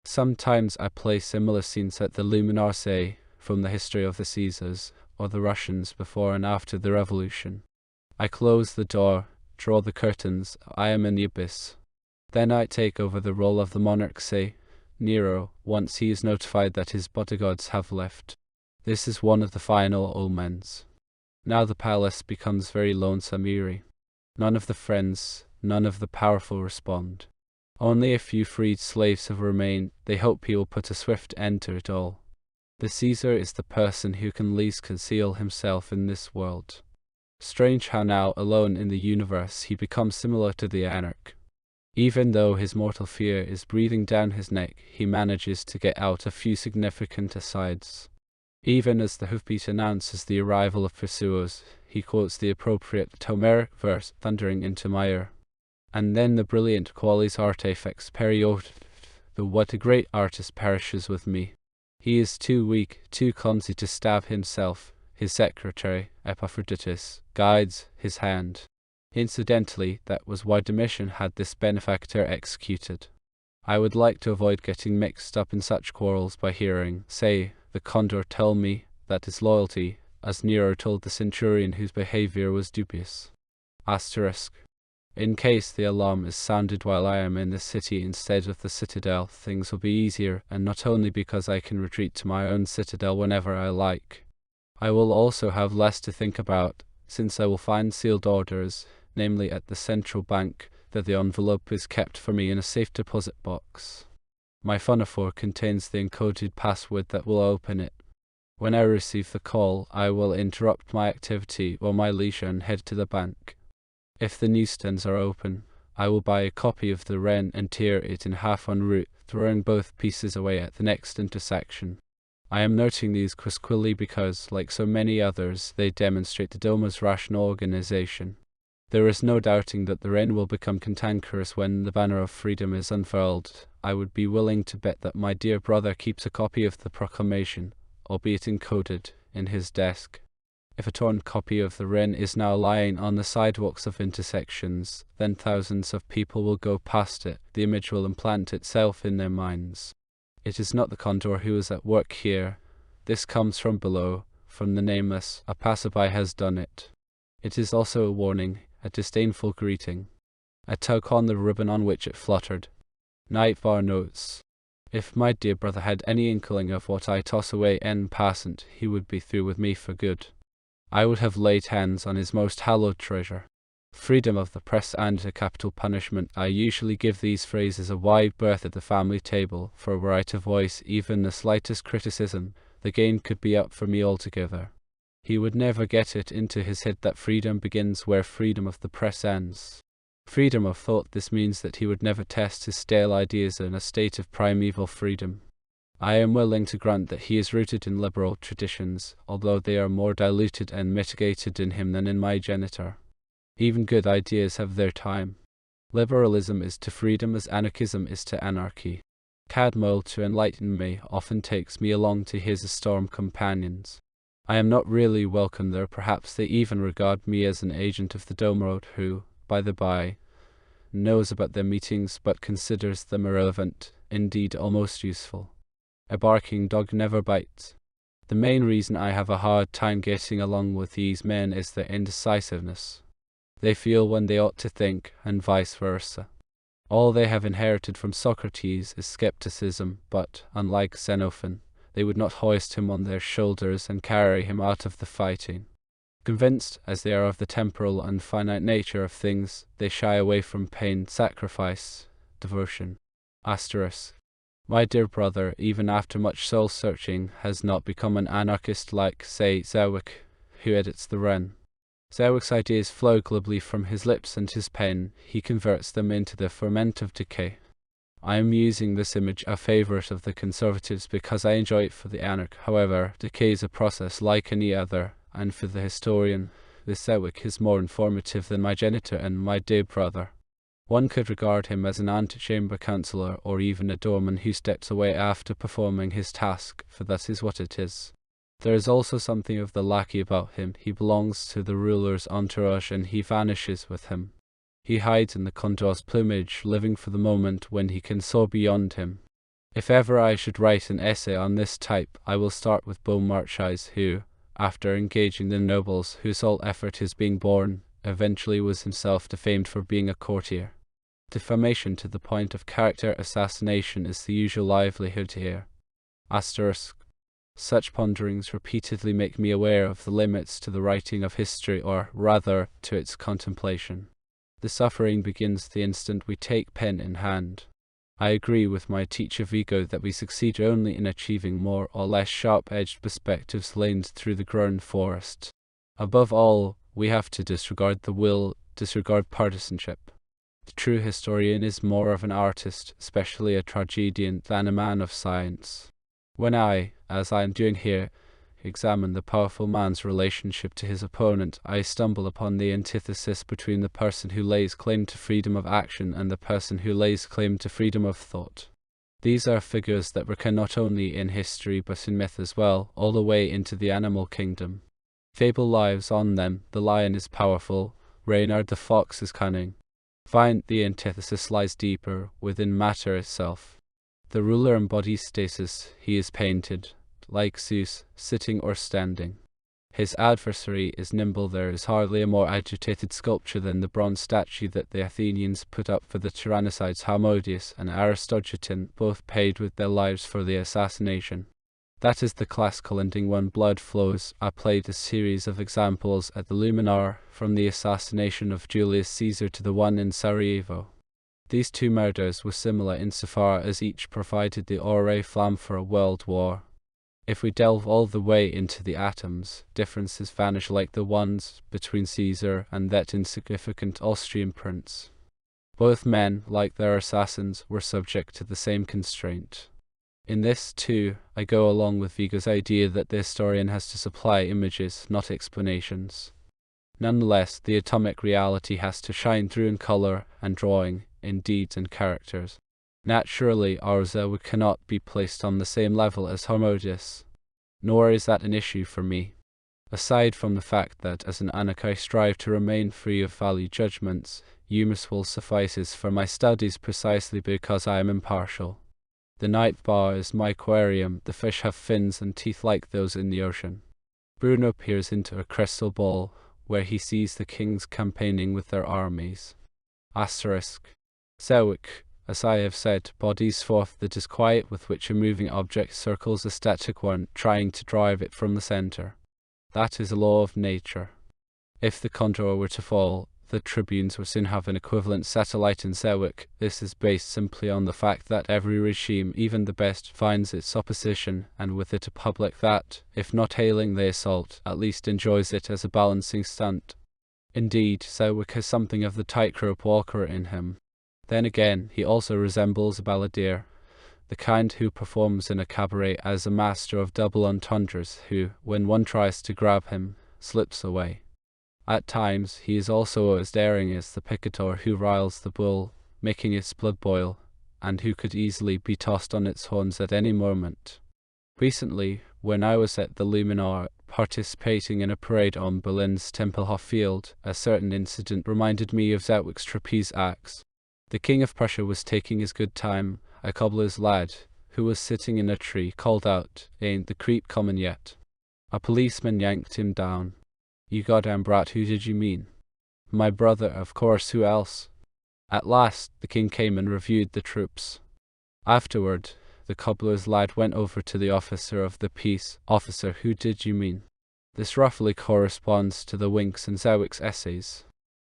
Sometimes I play similar scenes at the Luminarse from the history of the Caesars, or the Russians before and after the revolution. I close the door, draw the curtains, I am in the abyss. Then I take over the role of the monarch, say, Nero, once he is notified that his bodyguards have left. This is one of the final omens. Now the palace becomes very lonesome, eerie. None of the friends, none of the powerful respond. Only a few freed slaves have remained. They hope he will put a swift end to it all. The Caesar is the person who can least conceal himself in this world. Strange how now, alone in the universe, he becomes similar to the anarch. Even though his mortal fear is breathing down his neck, he manages to get out a few significant asides. Even as the hoofbeat announces the arrival of pursuers, he quotes the appropriate Homeric verse thundering into my ear. And then the brilliant qualis artifex period. The what a great artist perishes with me. He is too weak, too clumsy to stab himself. His secretary, Epaphroditus, guides his hand. Incidentally, that was why Domitian had this benefactor executed. I would like to avoid getting mixed up in such quarrels by hearing, say, the condor tell me that his loyalty, as Nero told the centurion whose behavior was dubious. Asterisk. In case the alarm is sounded while I am in the city instead of the citadel, things will be easier, and not only because I can retreat to my own citadel whenever I like. I will also have less to think about, since I will find sealed orders, namely at the central bank, that the envelope is kept for me in a safe deposit box. My phonophore contains the encoded password that will open it. When I receive the call, I will interrupt my activity or my leisure and head to the bank. If the newsstands are open, I will buy a copy of the Wren and tear it in half en route, throwing both pieces away at the next intersection. I am noting these quizquilly because, like so many others, they demonstrate the Doma's rational organization. There is no doubting that the Wren will become cantankerous when the banner of freedom is unfurled. I would be willing to bet that my dear brother keeps a copy of the proclamation, albeit encoded, in his desk. If a torn copy of the Wren is now lying on the sidewalks of intersections, then thousands of people will go past it. The image will implant itself in their minds. It is not the condor who is at work here. This comes from below, from the nameless. A passerby has done it. It is also a warning, a disdainful greeting, a tug on the ribbon on which it fluttered. Nightbar notes. If my dear brother had any inkling of what I toss away en passant, he would be through with me for good. I would have laid hands on his most hallowed treasure. Freedom of the press and a capital punishment. I usually give these phrases a wide berth at the family table, for were I to voice even the slightest criticism, the game could be up for me altogether. He would never get it into his head that freedom begins where freedom of the press ends. Freedom of thought. This means that he would never test his stale ideas in a state of primeval freedom. I am willing to grant that he is rooted in liberal traditions, although they are more diluted and mitigated in him than in my genitor. Even good ideas have their time. Liberalism is to freedom as anarchism is to anarchy. Cadmo, to enlighten me, often takes me along to his storm companions. I am not really welcome there. Perhaps they even regard me as an agent of the Dome who, by the by, knows about their meetings but considers them irrelevant, indeed almost useful. A barking dog never bites. The main reason I have a hard time getting along with these men is their indecisiveness. They feel when they ought to think, and vice versa. All they have inherited from Socrates is skepticism, but, unlike Xenophon, they would not hoist him on their shoulders and carry him out of the fighting. Convinced as they are of the temporal and finite nature of things, they shy away from pain, sacrifice, devotion. Asterisk. My dear brother, even after much soul-searching, has not become an anarchist like, say, Zerwick, who edits the Wren. Zerwick's ideas flow glibly from his lips and his pen. He converts them into the ferment of decay. I am using this image, a favourite of the conservatives, because I enjoy it for the anarch. However, decay is a process like any other, and for the historian, this Zerwick is more informative than my genitor and my dear brother. One could regard him as an antechamber councillor, or even a doorman who steps away after performing his task, for that is what it is. There is also something of the lackey about him. He belongs to the ruler's entourage and he vanishes with him. He hides in the condor's plumage, living for the moment when he can soar beyond him. If ever I should write an essay on this type, I will start with Beaumarchais, who, after engaging the nobles whose sole effort is being born, eventually was himself defamed for being a courtier. Defamation to the point of character assassination is the usual livelihood here. Asterisk. Such ponderings repeatedly make me aware of the limits to the writing of history, or rather, to its contemplation. The suffering begins the instant we take pen in hand. I agree with my teacher Vigo that we succeed only in achieving more or less sharp-edged perspectives laid through the grown forest. Above all, we have to disregard the will, disregard partisanship. The true historian is more of an artist, especially a tragedian, than a man of science. When I, as I am doing here, examine the powerful man's relationship to his opponent, I stumble upon the antithesis between the person who lays claim to freedom of action and the person who lays claim to freedom of thought. These are figures that recur not only in history but in myth as well, all the way into the animal kingdom. Fable lives on them. The lion is powerful, Reynard the fox is cunning. Find the antithesis lies deeper, within matter itself. The ruler embodies stasis, he is painted, like Zeus, sitting or standing. His adversary is nimble. There is hardly a more agitated sculpture than the bronze statue that the Athenians put up for the tyrannicides Harmodius and Aristogiton, both paid with their lives for the assassination. That is the classical ending when blood flows. I played a series of examples at the Luminar, from the assassination of Julius Caesar to the one in Sarajevo. These two murders were similar insofar as each provided the oriflamme for a world war. If we delve all the way into the atoms, differences vanish like the ones between Caesar and that insignificant Austrian prince. Both men, like their assassins, were subject to the same constraint. In this, too, I go along with Vigo's idea that the historian has to supply images, not explanations. Nonetheless, the atomic reality has to shine through in color and drawing, in deeds and characters. Naturally, our Zewick cannot be placed on the same level as Harmodius, nor is that an issue for me. Aside from the fact that as an Anak I strive to remain free of value judgments, Eumeswil suffices for my studies precisely because I am impartial. The night bar is my aquarium. The fish have fins and teeth like those in the ocean. Bruno peers into a crystal ball, where he sees the kings campaigning with their armies. Zewick, as I have said, bodies forth the disquiet with which a moving object circles a static one, trying to drive it from the center. That is a law of nature. If the condor were to fall, the tribunes would soon have an equivalent satellite in Zewick. This is based simply on the fact that every regime, even the best, finds its opposition, and with it a public that, if not hailing the assault, at least enjoys it as a balancing stunt. Indeed, Zewick has something of the tightrope walker in him. Then again, he also resembles a balladeer, the kind who performs in a cabaret as a master of double entendres who, when one tries to grab him, slips away. At times, he is also as daring as the picador who riles the bull, making its blood boil, and who could easily be tossed on its horns at any moment. Recently, when I was at the Luminar participating in a parade on Berlin's Tempelhof field, a certain incident reminded me of Zewick's trapeze acts. The King of Prussia was taking his good time. A cobbler's lad, who was sitting in a tree, called out, "Ain't the creep comin' yet?" A policeman yanked him down. "You goddamn brat, who did you mean?" "My brother, of course, who else?" At last, the king came and reviewed the troops. Afterward, the cobbler's lad went over to the officer of the peace. "Officer, who did you mean?" This roughly corresponds to the Winks and Zewick's essays.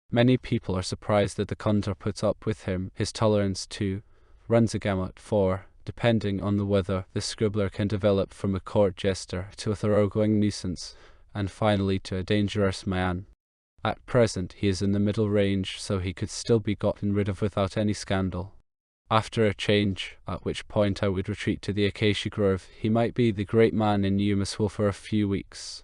Many people are surprised that the condor puts up with him. His tolerance, too, runs a gamut, for, depending on the weather, the scribbler can develop from a court jester to a thoroughgoing nuisance, and finally to a dangerous man. At present he is in the middle range, so he could still be gotten rid of without any scandal. After a change, at which point I would retreat to the acacia grove, he might be the great man in Eumeswil for a few weeks.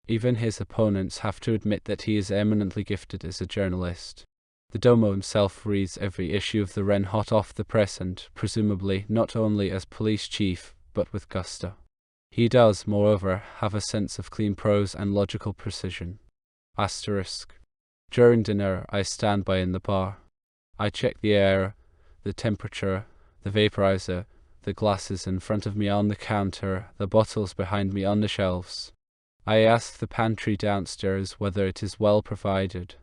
Even his opponents have to admit that he is eminently gifted as a journalist. The Domo himself reads every issue of the Wren hot off the press and, presumably, not only as police chief, but with gusto. He does, moreover, have a sense of clean prose and logical precision. During dinner, I stand by in the bar. I check the air, the temperature, the vaporizer, the glasses in front of me on the counter, the bottles behind me on the shelves. I ask the pantry downstairs whether it is well provided.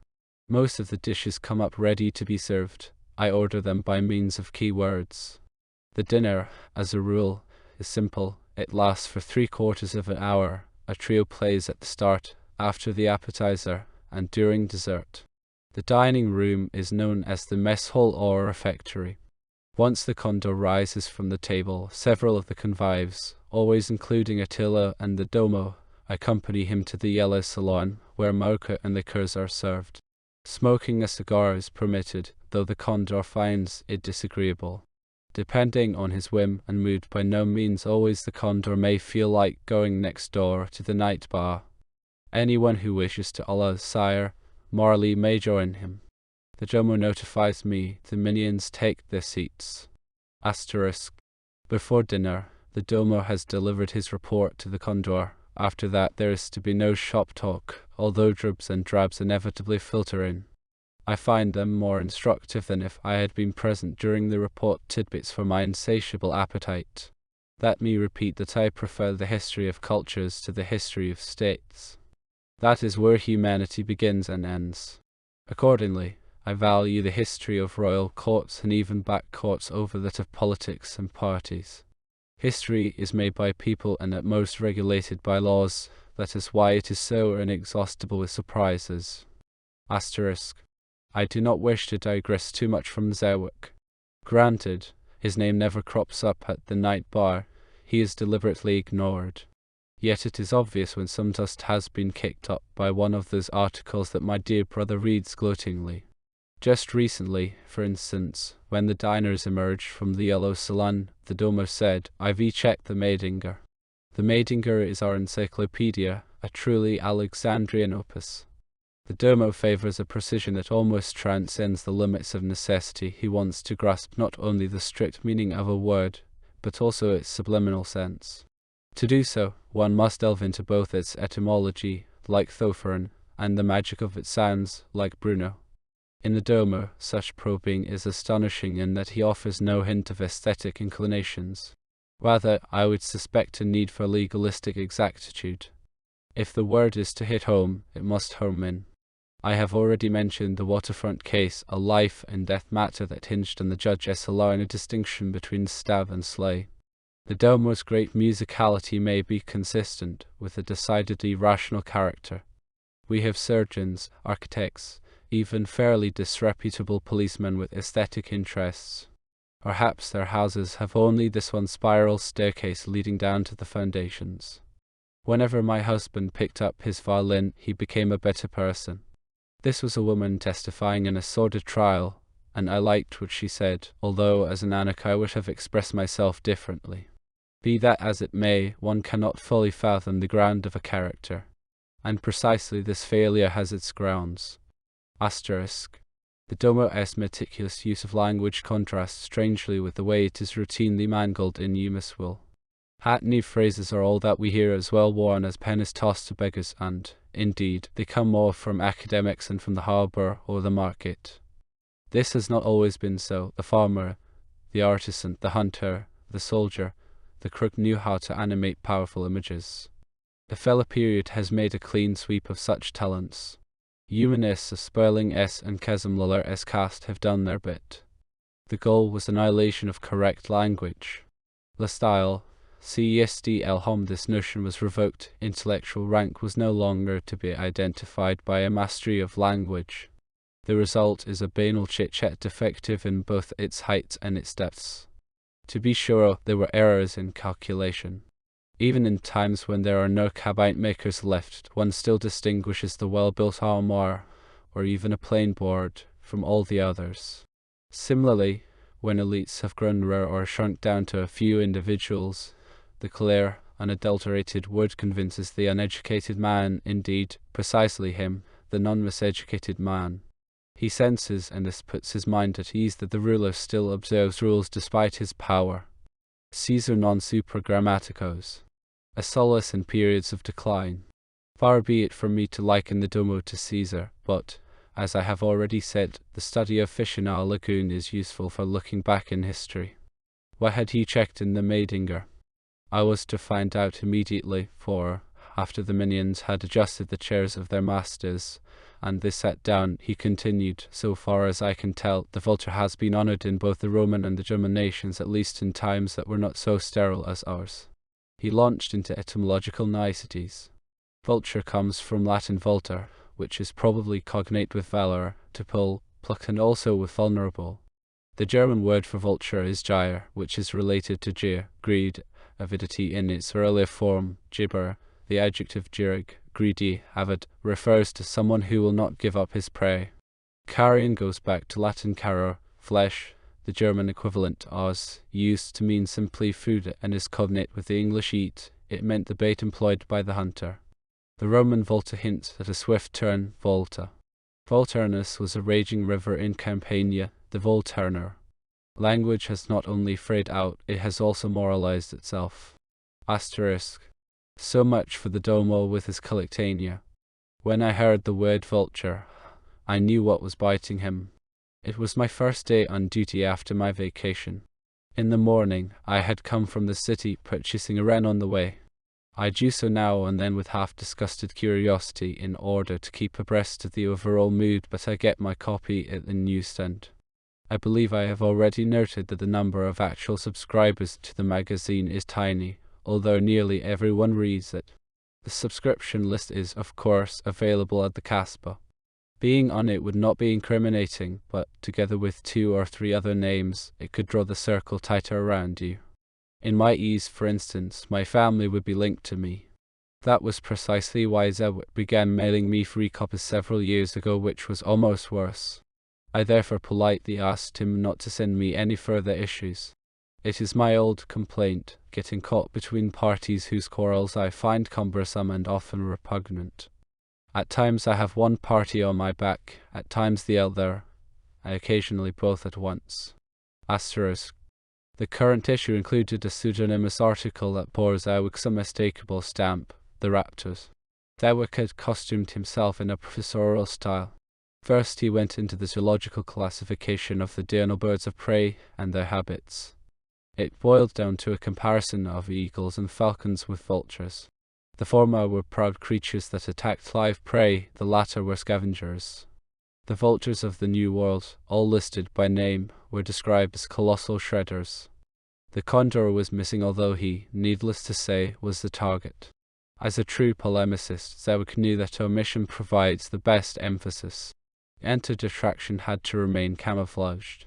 Most of the dishes come up ready to be served. I order them by means of keywords. The dinner, as a rule, is simple. It lasts for 3/4 of an hour. A trio plays at the start, after the appetizer, and during dessert. The dining room is known as the mess hall or refectory. Once the condor rises from the table, several of the convives, always including Attila and the domo, accompany him to the yellow salon, where mocha and liqueurs are served. Smoking a cigar is permitted, though the condor finds it disagreeable. Depending on his whim and mood, by no means always, the condor may feel like going next door to the night bar. Anyone who wishes to Allah sire morally may join him. The domo notifies me the minions take their seats. Asterisk. Before dinner, the domo has delivered his report to the condor. After that, there is to be no shop talk, although dribs and drabs inevitably filter in. I find them more instructive than if I had been present during the report, tidbits for my insatiable appetite. Let me repeat that I prefer the history of cultures to the history of states. That is where humanity begins and ends. Accordingly, I value the history of royal courts and even back courts over that of politics and parties. History is made by people and at most regulated by laws. That is why it is so inexhaustible with surprises. Asterisk. I do not wish to digress too much from Zerwick. Granted, his name never crops up at the night bar. He is deliberately ignored. Yet it is obvious when some dust has been kicked up by one of those articles that my dear brother reads gloatingly. Just recently, for instance, when the diners emerged from the yellow salon, the domo said, "I've checked the Maidinger." The Maidinger is our encyclopedia, a truly Alexandrian opus. The domo favors a precision that almost transcends the limits of necessity. He wants to grasp not only the strict meaning of a word, but also its subliminal sense. To do so, one must delve into both its etymology, like Thothorn, and the magic of its sounds, like Bruno. In the domo, such probing is astonishing in that he offers no hint of aesthetic inclinations. Rather, I would suspect a need for legalistic exactitude. If the word is to hit home, it must home in. I have already mentioned the waterfront case, a life and death matter that hinged on the judge's allowing a distinction between stab and slay. The domo's great musicality may be consistent with a decidedly rational character. We have surgeons, architects, even fairly disreputable policemen with aesthetic interests. Perhaps their houses have only this one spiral staircase leading down to the foundations. Whenever my husband picked up his violin, he became a better person. This was a woman testifying in a sordid trial, and I liked what she said, although as an anarch I would have expressed myself differently. Be that as it may, one cannot fully fathom the ground of a character, and precisely this failure has its grounds. Asterisk. The domo's meticulous use of language contrasts strangely with the way it is routinely mangled in Eumeswil. Hackneyed phrases are all that we hear as well worn as pen is tossed to beggars, and, indeed, they come more from academics than from the harbour or the market. This has not always been so. The farmer, the artisan, the hunter, the soldier, the crook knew how to animate powerful images. The fellow period has made a clean sweep of such talents. Humanists of Sperling S. and Kazimluller S. Cast have done their bit. The goal was annihilation of correct language. Le style, CSDL hom, this notion was revoked. Intellectual rank was no longer to be identified by a mastery of language. The result is a banal chit-chat defective in both its height and its depths. To be sure, there were errors in calculation. Even in times when there are no cabinet makers left, one still distinguishes the well-built armoire, or even a plain board, from all the others. Similarly, when elites have grown rare or shrunk down to a few individuals, the clear, unadulterated word convinces the uneducated man, indeed, precisely him, the non-miseducated man. He senses, and this puts his mind at ease, that the ruler still observes rules despite his power. Caesar non super grammaticos. A solace in periods of decline. Far be it from me to liken the domo to Caesar, but, as I have already said, the study of fish in our lagoon is useful for looking back in history. What had he checked in the Maidinger? I was to find out immediately, for, after the minions had adjusted the chairs of their masters, and they sat down, he continued, so far as I can tell, the vulture has been honoured in both the Roman and the German nations, at least in times that were not so sterile as ours. He launched into etymological niceties. Vulture comes from Latin vultur, which is probably cognate with valor, to pull, pluck, and also with vulnerable. The German word for vulture is Gier, which is related to Gier, greed, avidity in its earlier form, Gibber. The adjective gierig, greedy, avid, refers to someone who will not give up his prey. Carrion goes back to Latin caror, flesh, the German equivalent os, used to mean simply food and is cognate with the English eat. It meant the bait employed by the hunter. The Roman volta hints at a swift turn, volta. Volturnus was a raging river in Campania, the Volturner. Language has not only frayed out, it has also moralized itself. Asterisk. So much for the Domo with his collectania. When I heard the word vulture, I knew what was biting him. It was my first day on duty after my vacation. In the morning, I had come from the city, purchasing a wren on the way. I do so now and then with half-disgusted curiosity in order to keep abreast of the overall mood, but I get my copy at the newsstand. I believe I have already noted that the number of actual subscribers to the magazine is tiny, although nearly everyone reads it. The subscription list is, of course, available at the Casbah. Being on it would not be incriminating, but, together with 2 or 3 other names, it could draw the circle tighter around you. In my ease, for instance, my family would be linked to me. That was precisely why Zewick began mailing me free copies several years ago, which was almost worse. I therefore politely asked him not to send me any further issues. It is my old complaint, getting caught between parties whose quarrels I find cumbersome and often repugnant. At times I have one party on my back, at times the other, and occasionally both at once. Asterisk. The current issue included a pseudonymous article that bore Zewick's unmistakable stamp, The Raptors. Zewick had costumed himself in a professorial style. First he went into the zoological classification of the diurnal birds of prey and their habits. It boiled down to a comparison of eagles and falcons with vultures. The former were proud creatures that attacked live prey, the latter were scavengers. The vultures of the New World, all listed by name, were described as colossal shredders. The condor was missing, although he, needless to say, was the target. As a true polemicist, Zewick knew that omission provides the best emphasis. Anti-detraction had to remain camouflaged.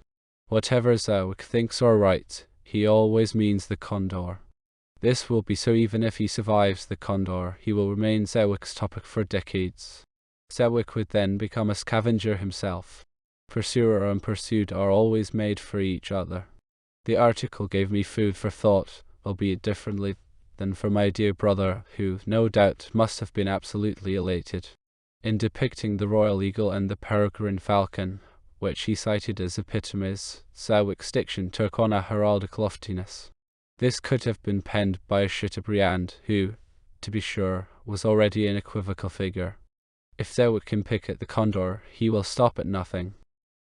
Whatever Zewick thinks or writes, he always means the condor. This will be so even if he survives the condor, he will remain Zewick's topic for decades. Zewick would then become a scavenger himself. Pursuer and pursued are always made for each other. The article gave me food for thought, albeit differently than for my dear brother, who, no doubt, must have been absolutely elated. In depicting the royal eagle and the peregrine falcon, which he cited as epitomes, Zewick's diction took on a heraldic loftiness. This could have been penned by a Chateaubriand, who, to be sure, was already an equivocal figure. If Zewick can pick at the condor, he will stop at nothing.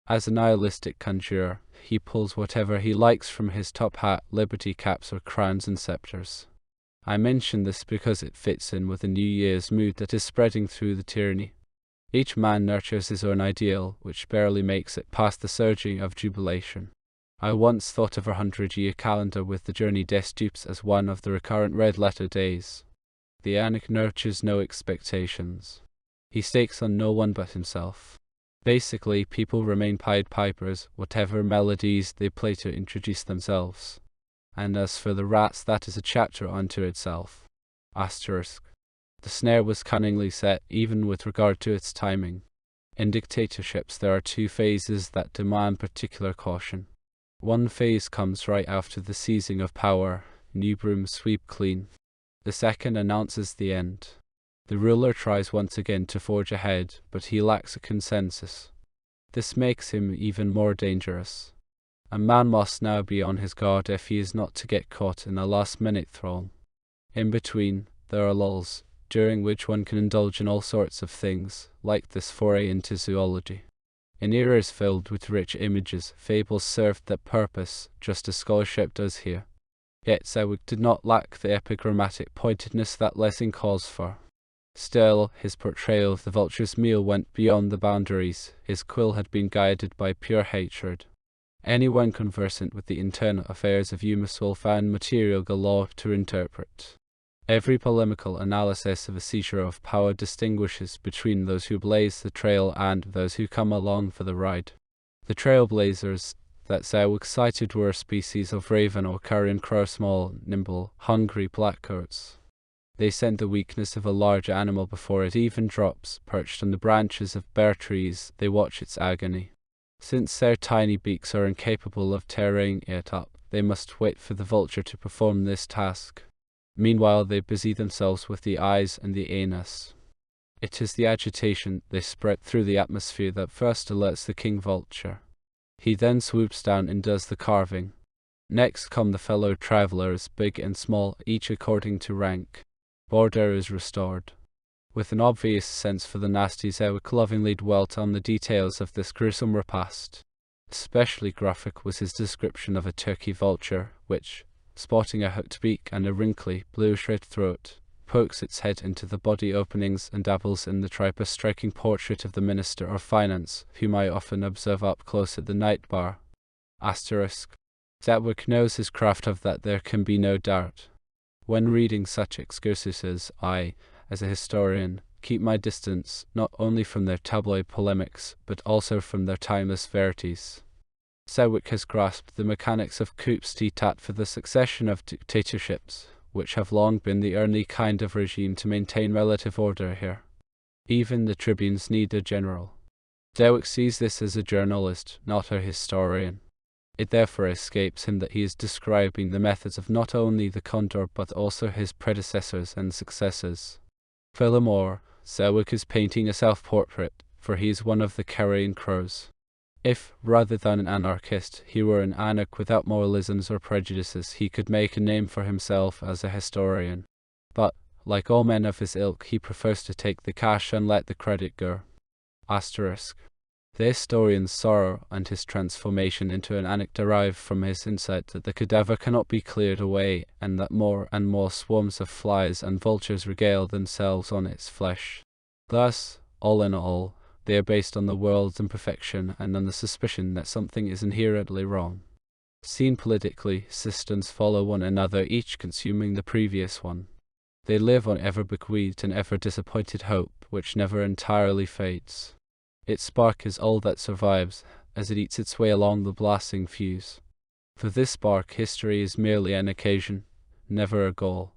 As a nihilistic conjurer, he pulls whatever he likes from his top hat, liberty caps, or crowns and scepters. I mention this because it fits in with the New Year's mood that is spreading through the tyranny. Each man nurtures his own ideal, which barely makes it past the surging of jubilation. I once thought of a 100-year calendar with the journey des dupes as one of the recurrent red-letter days. The Anik nurtures no expectations. He stakes on no one but himself. Basically, people remain Pied Pipers, whatever melodies they play to introduce themselves. And as for the rats, that is a chapter unto itself. Asterisk. The snare was cunningly set, even with regard to its timing. In dictatorships there are 2 phases that demand particular caution. One phase comes right after the seizing of power, new brooms sweep clean. The second announces the end. The ruler tries once again to forge ahead, but he lacks a consensus. This makes him even more dangerous. A man must now be on his guard if he is not to get caught in a last-minute thrall. In between, there are lulls, during which one can indulge in all sorts of things, like this foray into zoology. In eras filled with rich images, fables served that purpose, just as scholarship does here. Yet Zewick did not lack the epigrammatic pointedness that Lessing calls for. Still, his portrayal of the vulture's meal went beyond the boundaries. His quill had been guided by pure hatred. Anyone conversant with the internal affairs of Eumeswil found material galore to interpret. Every polemical analysis of a seizure of power distinguishes between those who blaze the trail and those who come along for the ride. The trailblazers that Selwyn cited were a species of raven or carrion crow, small, nimble, hungry blackcoats. They scent the weakness of a large animal before it even drops. Perched on the branches of bare trees, they watch its agony. Since their tiny beaks are incapable of tearing it up, they must wait for the vulture to perform this task. Meanwhile, they busy themselves with the eyes and the anus. It is the agitation they spread through the atmosphere that first alerts the king vulture. He then swoops down and does the carving. Next come the fellow travelers, big and small, each according to rank. Order is restored. With an obvious sense for the nasty, Selwyn lovingly dwelt on the details of this gruesome repast. Especially graphic was his description of a turkey vulture, which, spotting a hooked beak and a wrinkly, blue-red throat, pokes its head into the body openings and dabbles in the tripe, a striking portrait of the Minister of Finance, whom I often observe up close at the night bar. Selwyn knows his craft, of that there can be no doubt. When reading such excursuses, I, as a historian, keep my distance not only from their tabloid polemics, but also from their timeless verities. Selwyn has grasped the mechanics of coups d'état for the succession of dictatorships, which have long been the only kind of regime to maintain relative order here. Even the tribunes need a general. Selwyn sees this as a journalist, not a historian. It therefore escapes him that he is describing the methods of not only the condor but also his predecessors and successors. Furthermore, Selwyn is painting a self-portrait, for he is one of the carrion crows. If, rather than an anarchist, he were an anarch without moralisms or prejudices, he could make a name for himself as a historian. But, like all men of his ilk, he prefers to take the cash and let the credit go. The historian's sorrow and his transformation into an anarch derive from his insight that the cadaver cannot be cleared away, and that more and more swarms of flies and vultures regale themselves on its flesh. Thus, all in all, they are based on the world's imperfection and on the suspicion that something is inherently wrong. Seen politically, systems follow one another, each consuming the previous one. They live on ever-bequeathed and ever-disappointed hope, which never entirely fades. Its spark is all that survives, as it eats its way along the blasting fuse. For this spark, history is merely an occasion, never a goal.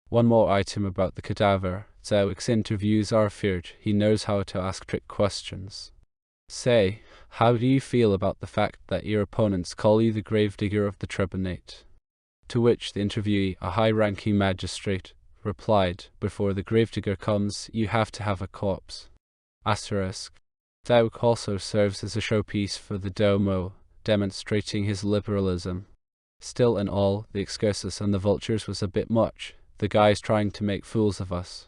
One more item about the cadaver. Selwyn's interviews are feared. He knows how to ask trick questions. Say, how do you feel about the fact that your opponents call you the gravedigger of the tribunate? To which the interviewee, a high-ranking magistrate, replied, before the gravedigger comes, you have to have a corpse. Selwyn also serves as a showpiece for the Duomo, demonstrating his liberalism. Still in all, the excursus and the vultures was a bit much, the guys trying to make fools of us.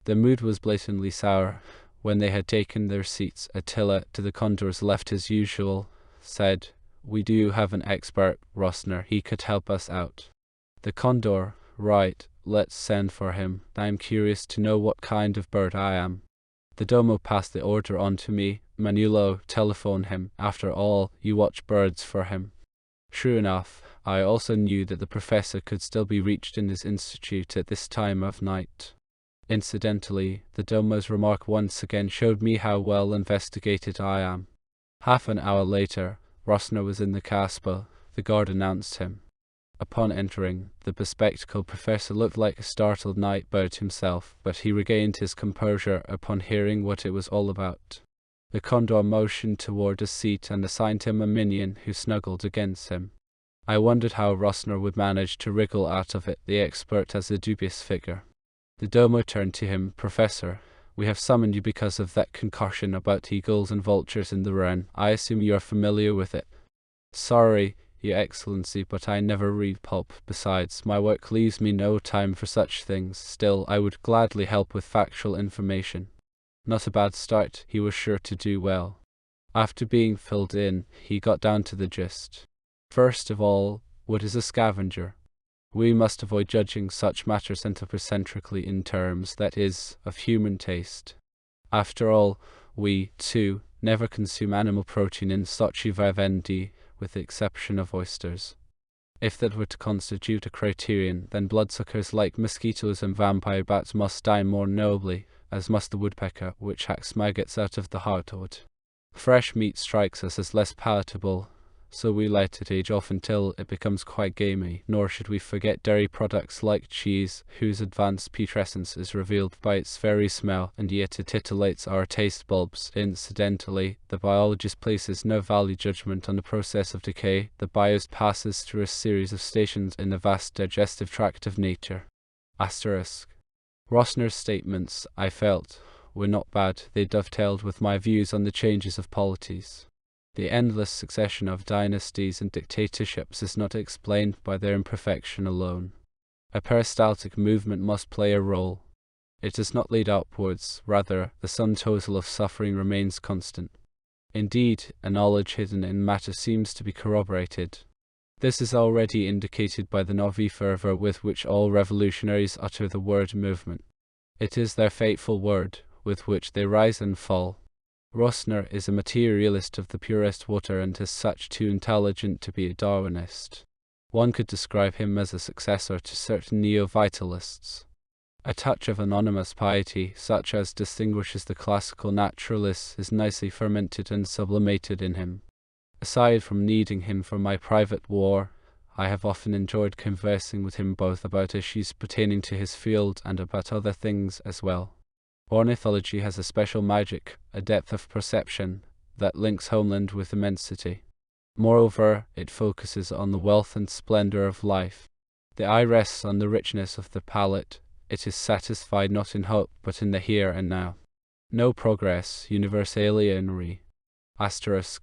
The mood was blatantly sour. When they had taken their seats, Attila, to the condor's left as usual, said, "We do have an expert, Rossner, he could help us out." The condor, "Right, let's send for him. I'm curious to know what kind of bird I am." The Domo passed the order on to me. "Manuelo, telephone him. After all, you watch birds for him." True enough, I also knew that the professor could still be reached in his institute at this time of night. Incidentally, the Domo's remark once again showed me how well investigated I am. Half an hour later, Rossner was in the Casbah. The guard announced him. Upon entering, the bespectacled professor looked like a startled night bird himself, but he regained his composure upon hearing what it was all about. The condor motioned toward a seat and assigned him a minion who snuggled against him. I wondered how Rossner would manage to wriggle out of it, the expert as a dubious figure. The Domo turned to him. "Professor, we have summoned you because of that concussion about eagles and vultures in the Rhine. I assume you are familiar with it." "Sorry, Your Excellency, but I never read pulp. Besides, my work leaves me no time for such things. Still, I would gladly help with factual information." Not a bad start. He was sure to do well. After being filled in, he got down to the gist. First of all, what is a scavenger? We must avoid judging such matters anthropocentrically in terms, that is, of human taste. After all, we, too, never consume animal protein in such vivendi, with the exception of oysters. If that were to constitute a criterion, then bloodsuckers like mosquitoes and vampire bats must die more nobly, as must the woodpecker, which hacks maggots out of the heartwood. Fresh meat strikes us as less palatable, so we let it age off until it becomes quite gamey, nor should we forget dairy products like cheese, whose advanced putrescence is revealed by its very smell, and yet it titillates our taste bulbs. Incidentally, the biologist places no value judgment on the process of decay. The bios passes through a series of stations in the vast digestive tract of nature. Asterisk. Rossner's statements, I felt, were not bad. They dovetailed with my views on the changes of polities. The endless succession of dynasties and dictatorships is not explained by their imperfection alone. A peristaltic movement must play a role. It does not lead upwards, rather, the sum total of suffering remains constant. Indeed, a knowledge hidden in matter seems to be corroborated. This is already indicated by the novi fervor with which all revolutionaries utter the word movement. It is their fateful word, with which they rise and fall. Rossner is a materialist of the purest water and as such too intelligent to be a Darwinist. One could describe him as a successor to certain neo-vitalists. A touch of anonymous piety, such as distinguishes the classical naturalists, is nicely fermented and sublimated in him. Aside from needing him for my private war, I have often enjoyed conversing with him both about issues pertaining to his field and about other things as well. Ornithology has a special magic, a depth of perception, that links homeland with immensity. Moreover, it focuses on the wealth and splendor of life. The eye rests on the richness of the palate. It is satisfied not in hope, but in the here and now. No progress, universality. Asterisk.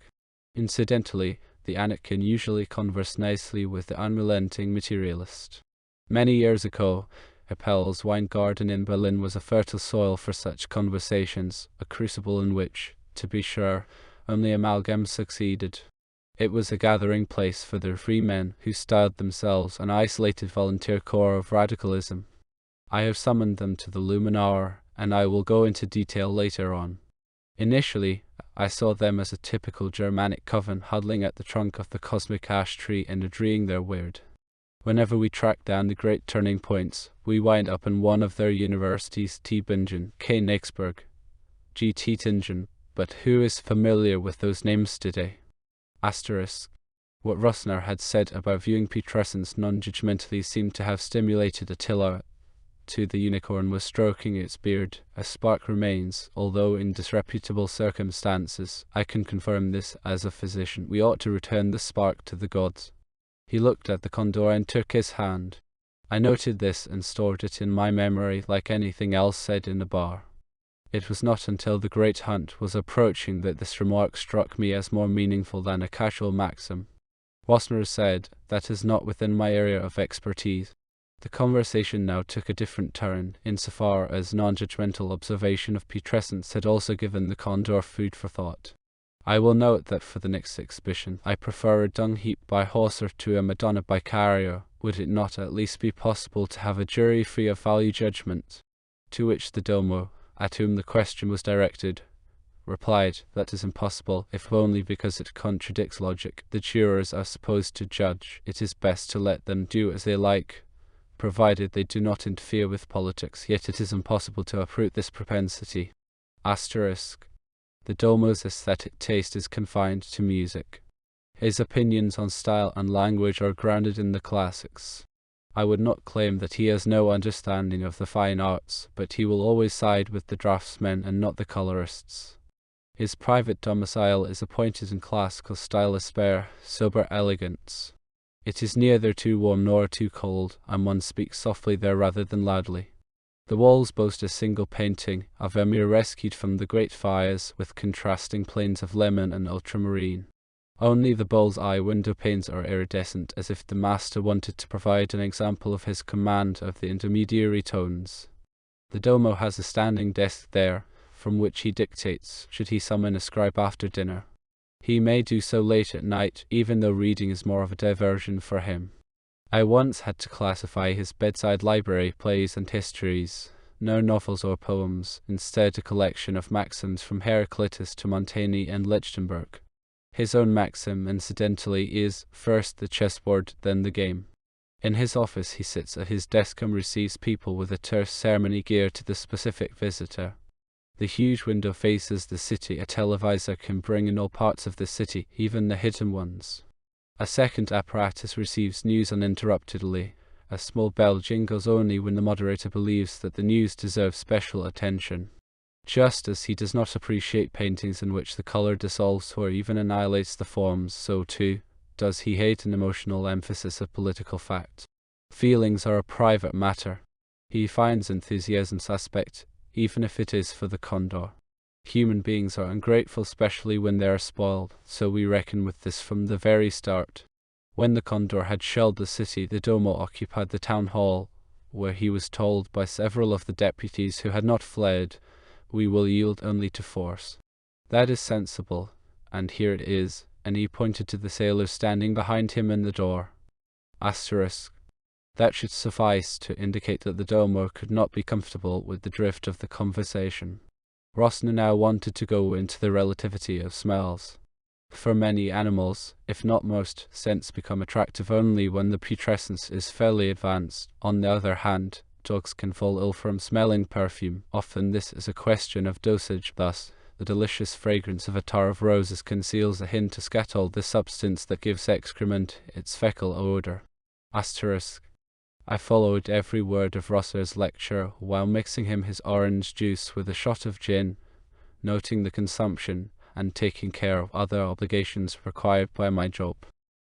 Incidentally, the Anakin usually conversed nicely with the unrelenting materialist. Many years ago, Appel's wine garden in Berlin was a fertile soil for such conversations, a crucible in which, to be sure, only amalgam succeeded. It was a gathering place for the free men who styled themselves an isolated volunteer corps of radicalism. I have summoned them to the Lumen Hour, and I will go into detail later on. Initially, I saw them as a typical Germanic coven huddling at the trunk of the cosmic ash tree and agreeing their weird. Whenever we track down the great turning points, we wind up in one of their universities, Tübingen, Königsberg, G. Tittingen, but who is familiar with those names today? Asterisk. What Rossner had said about viewing putrescence non-judgmentally seemed to have stimulated Attila. To the unicorn was stroking its beard. A spark remains, although in disreputable circumstances. I can confirm this as a physician. We ought to return the spark to the gods. He looked at the condor and took his hand. I noted this and stored it in my memory like anything else said in the bar. It was not until the great hunt was approaching that this remark struck me as more meaningful than a casual maxim. Rossner said, "That is not within my area of expertise." The conversation now took a different turn, insofar as non-judgmental observation of putrescence had also given the condor food for thought. I will note that for the next exhibition, I prefer a dung heap by Hauser to a Madonna by Cario. Would it not at least be possible to have a jury free of value judgment? To which the Domo, at whom the question was directed, replied, "That is impossible, if only because it contradicts logic. The jurors are supposed to judge. It is best to let them do as they like, provided they do not interfere with politics, yet it is impossible to uproot this propensity." Asterisk. The Domo's aesthetic taste is confined to music. His opinions on style and language are grounded in the classics. I would not claim that he has no understanding of the fine arts, but he will always side with the draftsmen and not the colorists. His private domicile is appointed in classical style as spare, sober elegance. It is neither too warm nor too cold, and one speaks softly there rather than loudly. The walls boast a single painting, a Vermeer rescued from the great fires, with contrasting planes of lemon and ultramarine. Only the bull's eye window panes are iridescent, as if the master wanted to provide an example of his command of the intermediary tones. The Domo has a standing desk there, from which he dictates, should he summon a scribe after dinner. He may do so late at night, even though reading is more of a diversion for him. I once had to classify his bedside library, plays and histories, no novels or poems, instead a collection of maxims from Heraclitus to Montaigne and Lichtenberg. His own maxim, incidentally, is first the chessboard, then the game. In his office he sits at his desk and receives people with a terse ceremony geared to the specific visitor. The huge window faces the city. A televisor can bring in all parts of the city, even the hidden ones. A second apparatus receives news uninterruptedly. A small bell jingles only when the moderator believes that the news deserves special attention. Just as he does not appreciate paintings in which the color dissolves or even annihilates the forms, so too does he hate an emotional emphasis of political fact. Feelings are a private matter. He finds enthusiasm suspect, even if it is for the condor. Human beings are ungrateful, especially when they are spoiled, so we reckon with this from the very start. When the condor had shelled the city, the Domo occupied the town hall, where he was told by several of the deputies who had not fled, "We will yield only to force." That is sensible, and here it is, and he pointed to the sailors standing behind him in the door. Asterisk. That should suffice to indicate that the Domo could not be comfortable with the drift of the conversation. Rosner now wanted to go into the relativity of smells. For many animals, if not most, scents become attractive only when the putrescence is fairly advanced. On the other hand, dogs can fall ill from smelling perfume. Often this is a question of dosage. Thus, the delicious fragrance of a tar of roses conceals a hint of scatol, the substance that gives excrement its fecal odor. Asterisk. I followed every word of Rosser's lecture while mixing him his orange juice with a shot of gin, noting the consumption, and taking care of other obligations required by my job.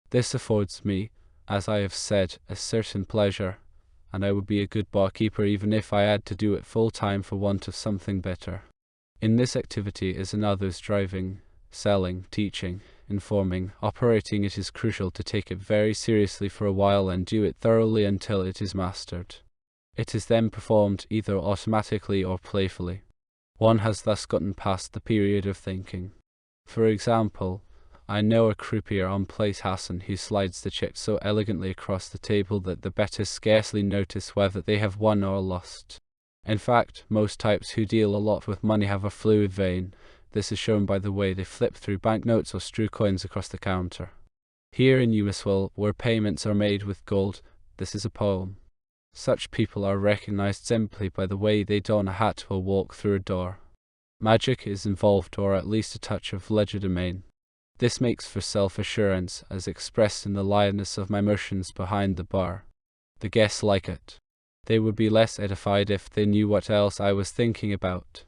This affords me, as I have said, a certain pleasure, and I would be a good barkeeper even if I had to do it full-time for want of something better. In this activity as in others, driving, selling, teaching, informing, operating, it is crucial to take it very seriously for a while and do it thoroughly until it is mastered. It is then performed either automatically or playfully. One has thus gotten past the period of thinking. For example, I know a croupier on Place Hassan who slides the chips so elegantly across the table that the bettors scarcely notice whether they have won or lost. In fact, most types who deal a lot with money have a fluid vein. This is shown by the way they flip through banknotes or strew coins across the counter. Here in Eumeswil, where payments are made with gold, this is a poem. Such people are recognized simply by the way they don a hat or walk through a door. Magic is involved, or at least a touch of legerdemain. This makes for self-assurance, as expressed in the litheness of my motions behind the bar. The guests like it. They would be less edified if they knew what else I was thinking about.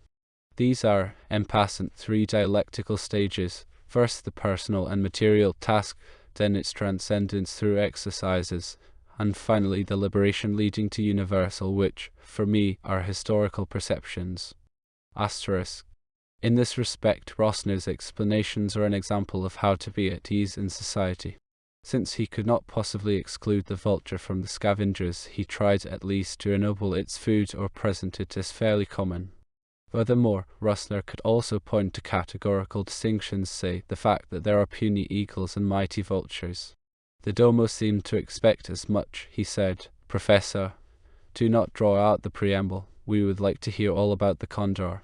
These are, en passant, 3 dialectical stages. First the personal and material task, then its transcendence through exercises, and finally the liberation leading to universal, which, for me, are historical perceptions. Asterisk. In this respect, Rosner's explanations are an example of how to be at ease in society. Since he could not possibly exclude the vulture from the scavengers, he tried at least to ennoble its food or present it as fairly common. Furthermore, Rosner could also point to categorical distinctions, say, the fact that there are puny eagles and mighty vultures. The Domo seemed to expect as much. He said, "Professor, do not draw out the preamble. We would like to hear all about the condor."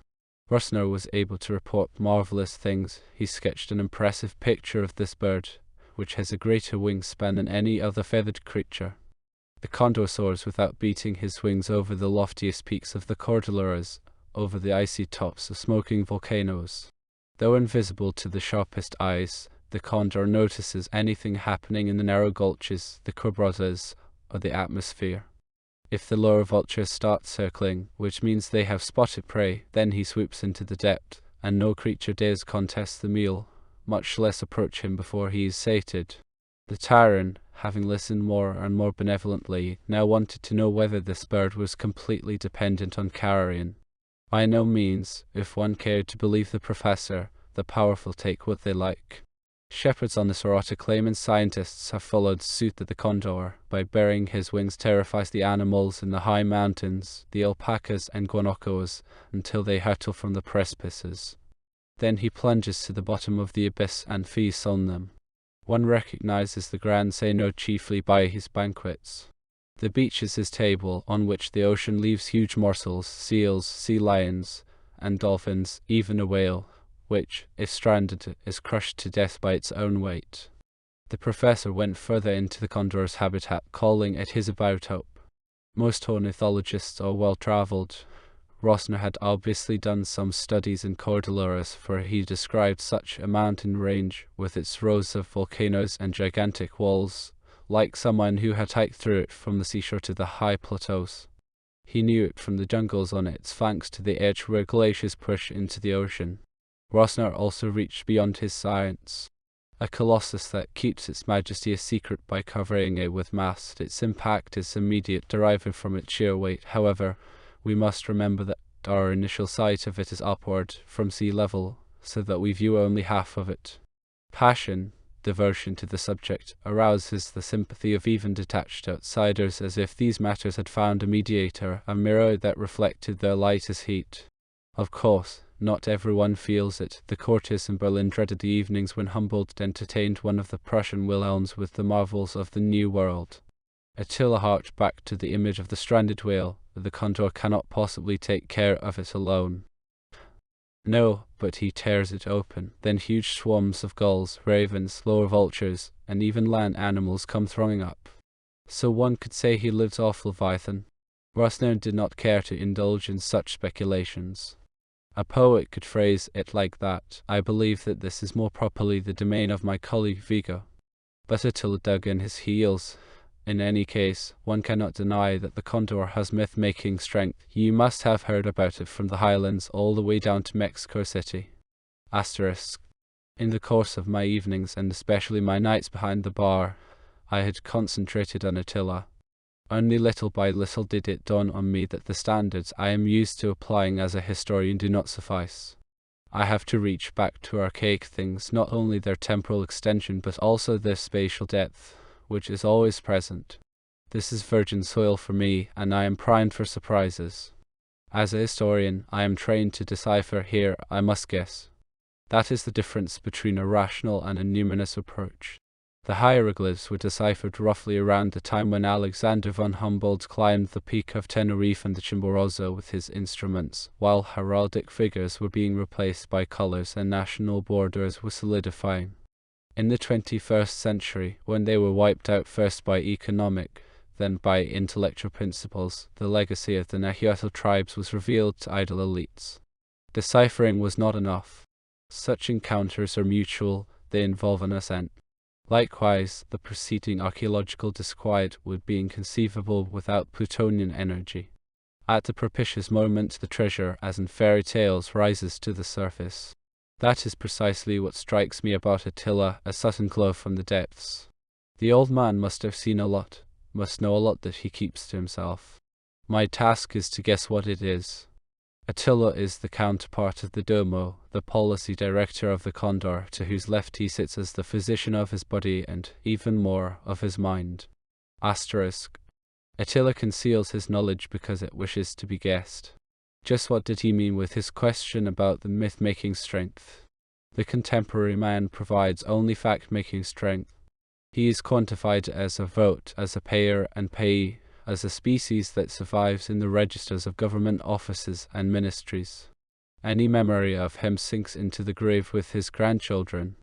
Rosner was able to report marvelous things. He sketched an impressive picture of this bird, which has a greater wingspan than any other feathered creature. The condor soars without beating his wings over the loftiest peaks of the Cordilleras, over the icy tops of smoking volcanoes. Though invisible to the sharpest eyes, the condor notices anything happening in the narrow gulches, the quebradas, or the atmosphere. If the lower vultures start circling, which means they have spotted prey, then he swoops into the depth, and no creature dares contest the meal, much less approach him before he is sated. The tyrant, having listened more and more benevolently, now wanted to know whether this bird was completely dependent on carrion. By no means. If one cared to believe the professor, the powerful take what they like. Shepherds on the Sorata claim and scientists have followed suit that the condor, by burying his wings, terrifies the animals in the high mountains, the alpacas and guanacos, until they hurtle from the precipices. Then he plunges to the bottom of the abyss and feasts on them. One recognizes the Grand Seino chiefly by his banquets. The beach is his table, on which the ocean leaves huge morsels, seals, sea lions, and dolphins, even a whale, which, if stranded, is crushed to death by its own weight. The professor went further into the condor's habitat, calling it his abode. Most ornithologists are well-traveled. Rosner had obviously done some studies in Cordilleras, for he described such a mountain range with its rows of volcanoes and gigantic walls, like someone who had hiked through it from the seashore to the high plateaus. He knew it from the jungles on its flanks to the edge where glaciers push into the ocean. Rosner also reached beyond his science. A colossus that keeps its majesty a secret by covering it with mast. Its impact is immediate, derived from its sheer weight. However, we must remember that our initial sight of it is upward from sea level, so that we view only half of it. Passion, devotion to the subject, arouses the sympathy of even detached outsiders, as if these matters had found a mediator, a mirror that reflected their light as heat. Of course, not everyone feels it. The courtiers in Berlin dreaded the evenings when Humboldt entertained one of the Prussian Wilhelms with the marvels of the New World. Attila harked back to the image of the stranded whale. The condor cannot possibly take care of it alone. No, but he tears it open. Then huge swarms of gulls, ravens, lower vultures, and even land animals come thronging up. So one could say he lives off Leviathan. Rosner did not care to indulge in such speculations. A poet could phrase it like that. I believe that this is more properly the domain of my colleague Vigo. But Attila dug in his heels. In any case, one cannot deny that the condor has myth-making strength. You must have heard about it from the highlands all the way down to Mexico City. Asterisk. In the course of my evenings, and especially my nights behind the bar, I had concentrated on Attila. Only little by little did it dawn on me that the standards I am used to applying as a historian do not suffice. I have to reach back to archaic things, not only their temporal extension but also their spatial depth, which is always present. This is virgin soil for me, and I am primed for surprises. As a historian, I am trained to decipher. Here I must guess. That is the difference between a rational and a numinous approach. The hieroglyphs were deciphered roughly around the time when Alexander von Humboldt climbed the peak of Tenerife and the Chimborazo with his instruments, while heraldic figures were being replaced by colors and national borders were solidifying. In the 21st century, when they were wiped out first by economic, then by intellectual principles, the legacy of the Nahuatl tribes was revealed to idle elites. Deciphering was not enough. Such encounters are mutual, they involve an ascent. Likewise, the preceding archaeological disquiet would be inconceivable without Plutonian energy. At the propitious moment, the treasure, as in fairy tales, rises to the surface. That is precisely what strikes me about Attila, a sudden glow from the depths. The old man must have seen a lot, must know a lot that he keeps to himself. My task is to guess what it is. Attila is the counterpart of the Domo, the policy director of the Condor, to whose left he sits as the physician of his body and, even more, of his mind. Asterisk. Attila conceals his knowledge because it wishes to be guessed. Just what did he mean with his question about the myth-making strength? The contemporary man provides only fact-making strength. He is quantified as a vote, as a payer and payee, as a species that survives in the registers of government offices and ministries. Any memory of him sinks into the grave with his grandchildren.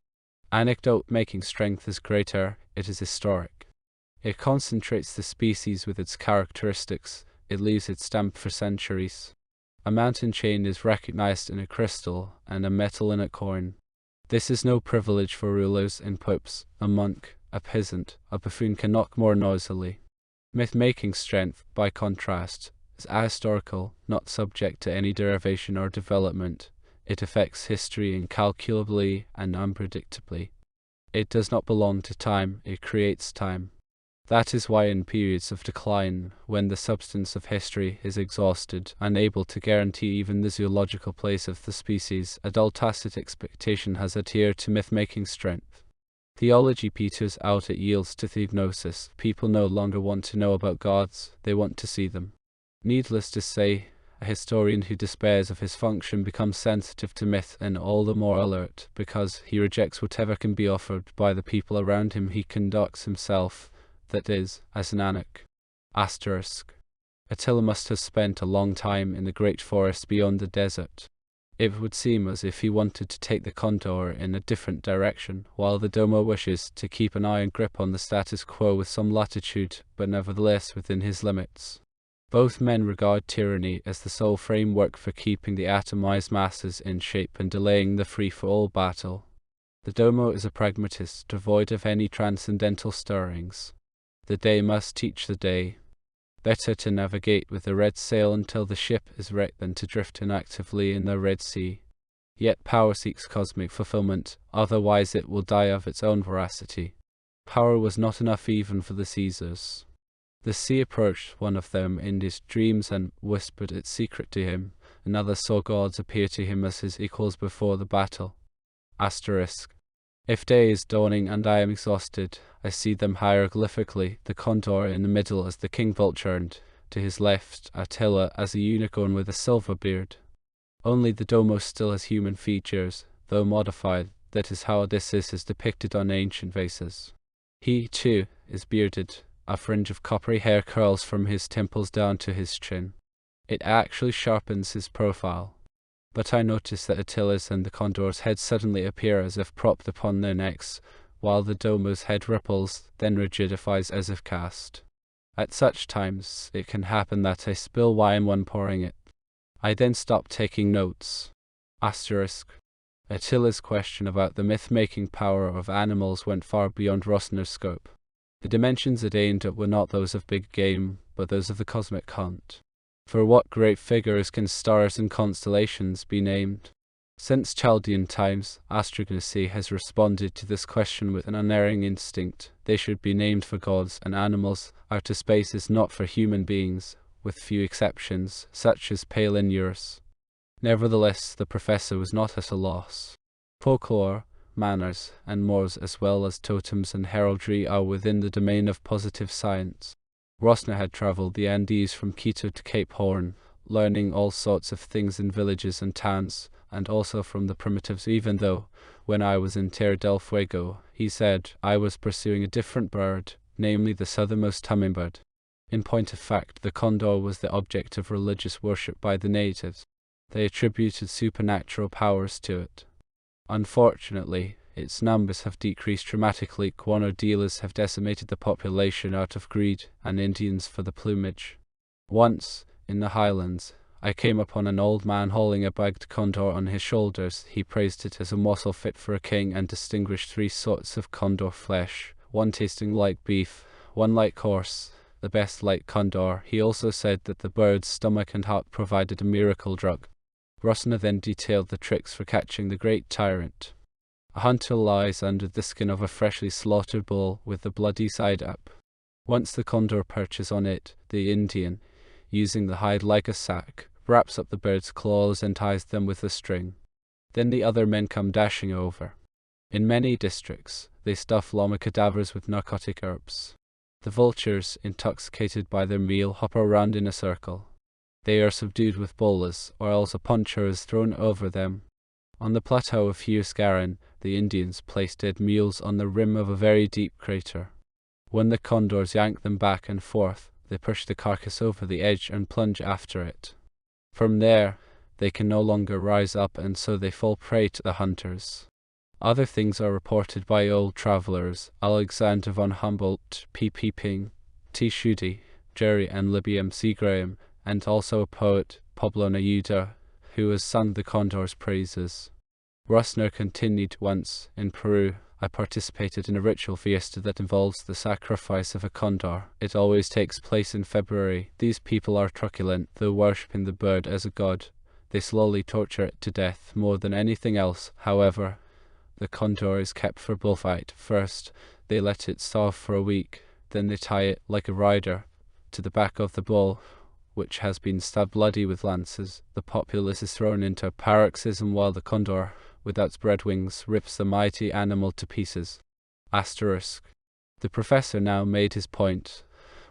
Anecdote-making strength is greater, it is historic. It concentrates the species with its characteristics, it leaves its stamp for centuries. A mountain chain is recognized in a crystal, and a metal in a coin. This is no privilege for rulers and popes. A monk, a peasant, a buffoon can knock more noisily. Myth-making strength, by contrast, is ahistorical, not subject to any derivation or development. It affects history incalculably and unpredictably. It does not belong to time, it creates time. That is why in periods of decline, when the substance of history is exhausted, unable to guarantee even the zoological place of the species, a dull tacit expectation has adhered to myth-making strength. Theology peters out, it yields to theognosis. People no longer want to know about gods, they want to see them. Needless to say, a historian who despairs of his function becomes sensitive to myth and all the more alert, because he rejects whatever can be offered by the people around him. He conducts himself, that is, as an Anak. Asterisk. Attila must have spent a long time in the great forest beyond the desert. It would seem as if he wanted to take the condor in a different direction, while the domo wishes to keep an iron grip on the status quo with some latitude, but nevertheless within his limits. Both men regard tyranny as the sole framework for keeping the atomized masses in shape and delaying the free-for-all battle. The domo is a pragmatist, devoid of any transcendental stirrings. The day must teach the day. Better to navigate with a red sail until the ship is wrecked than to drift inactively in the Red Sea. Yet power seeks cosmic fulfillment, otherwise it will die of its own voracity. Power was not enough even for the Caesars. The sea approached one of them in his dreams and whispered its secret to him. Another saw gods appear to him as his equals before the battle. Asterisk. If day is dawning and I am exhausted, I see them hieroglyphically, the condor in the middle as the king vulture and, to his left, Attila as a unicorn with a silver beard. Only the domo still has human features, though modified. That is how Odysseus is depicted on ancient vases. He, too, is bearded. A fringe of coppery hair curls from his temples down to his chin. It actually sharpens his profile. But I notice that Attila's and the condor's heads suddenly appear as if propped upon their necks, while the domo's head ripples, then rigidifies as if cast. At such times, it can happen that I spill wine when pouring it. I then stop taking notes. Asterisk. Attila's question about the myth-making power of animals went far beyond Rosner's scope. The dimensions it aimed at were not those of big game, but those of the cosmic hunt. For what great figures can stars and constellations be named? Since Chaldean times, astrognosy has responded to this question with an unerring instinct. They should be named for gods and animals. Outer space is not for human beings, with few exceptions, such as Palinurus. Nevertheless, the professor was not at a loss. Folklore, manners, and mores, as well as totems and heraldry, are within the domain of positive science. Rosner had travelled the Andes from Quito to Cape Horn, learning all sorts of things in villages and towns, and also from the primitives, even though, when I was in Tierra del Fuego, he said, I was pursuing a different bird, namely the southernmost hummingbird. In point of fact, the condor was the object of religious worship by the natives. They attributed supernatural powers to it. Unfortunately, its numbers have decreased dramatically. Guano dealers have decimated the population out of greed, and Indians for the plumage. Once, in the highlands, I came upon an old man hauling a bagged condor on his shoulders. He praised it as a morsel fit for a king and distinguished 3 sorts of condor flesh, one tasting like beef, one like horse, the best like condor. He also said that the bird's stomach and heart provided a miracle drug. Rosner then detailed the tricks for catching the great tyrant. A hunter lies under the skin of a freshly slaughtered bull with the bloody side up. Once the condor perches on it, the Indian, using the hide like a sack, wraps up the bird's claws and ties them with a string. Then the other men come dashing over. In many districts, they stuff llama cadavers with narcotic herbs. The vultures, intoxicated by their meal, hop around in a circle. They are subdued with bolas, or else a poncho is thrown over them. On the plateau of Huascaran, the Indians place dead mules on the rim of a very deep crater. When the condors yank them back and forth, they push the carcass over the edge and plunge after it. From there, they can no longer rise up, and so they fall prey to the hunters. Other things are reported by old travelers: Alexander von Humboldt, P. P. Ping, T. Schutte, Jerry and Libby M. C. Graham, and also a poet, Pablo Neruda, who has sung the condor's praises. Rosner continued, once, in Peru, I participated in a ritual fiesta that involves the sacrifice of a condor. It always takes place in February. These people are truculent, though worshipping the bird as a god. They slowly torture it to death. More than anything else, however, the condor is kept for bullfight. First, they let it starve for a week. Then they tie it, like a rider, to the back of the bull, which has been stabbed bloody with lances. The populace is thrown into a paroxysm while the condor, without spread wings, rips the mighty animal to pieces. Asterisk. The professor now made his point,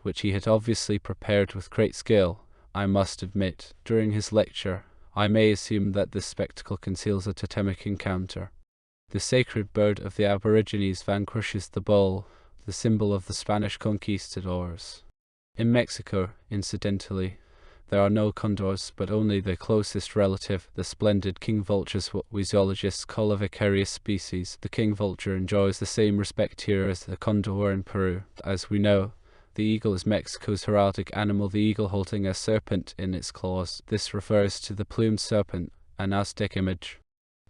which he had obviously prepared with great skill, I must admit. During his lecture, I may assume that this spectacle conceals a totemic encounter. The sacred bird of the Aborigines vanquishes the bull, the symbol of the Spanish conquistadors. In Mexico, incidentally, There are no condors, but only their closest relative, the splendid king vultures, what we zoologists call a vicarious species. The king vulture enjoys the same respect here as the condor in Peru. As we know, the eagle is Mexico's heraldic animal, the eagle holding a serpent in its claws. This refers to the plumed serpent, an Aztec image.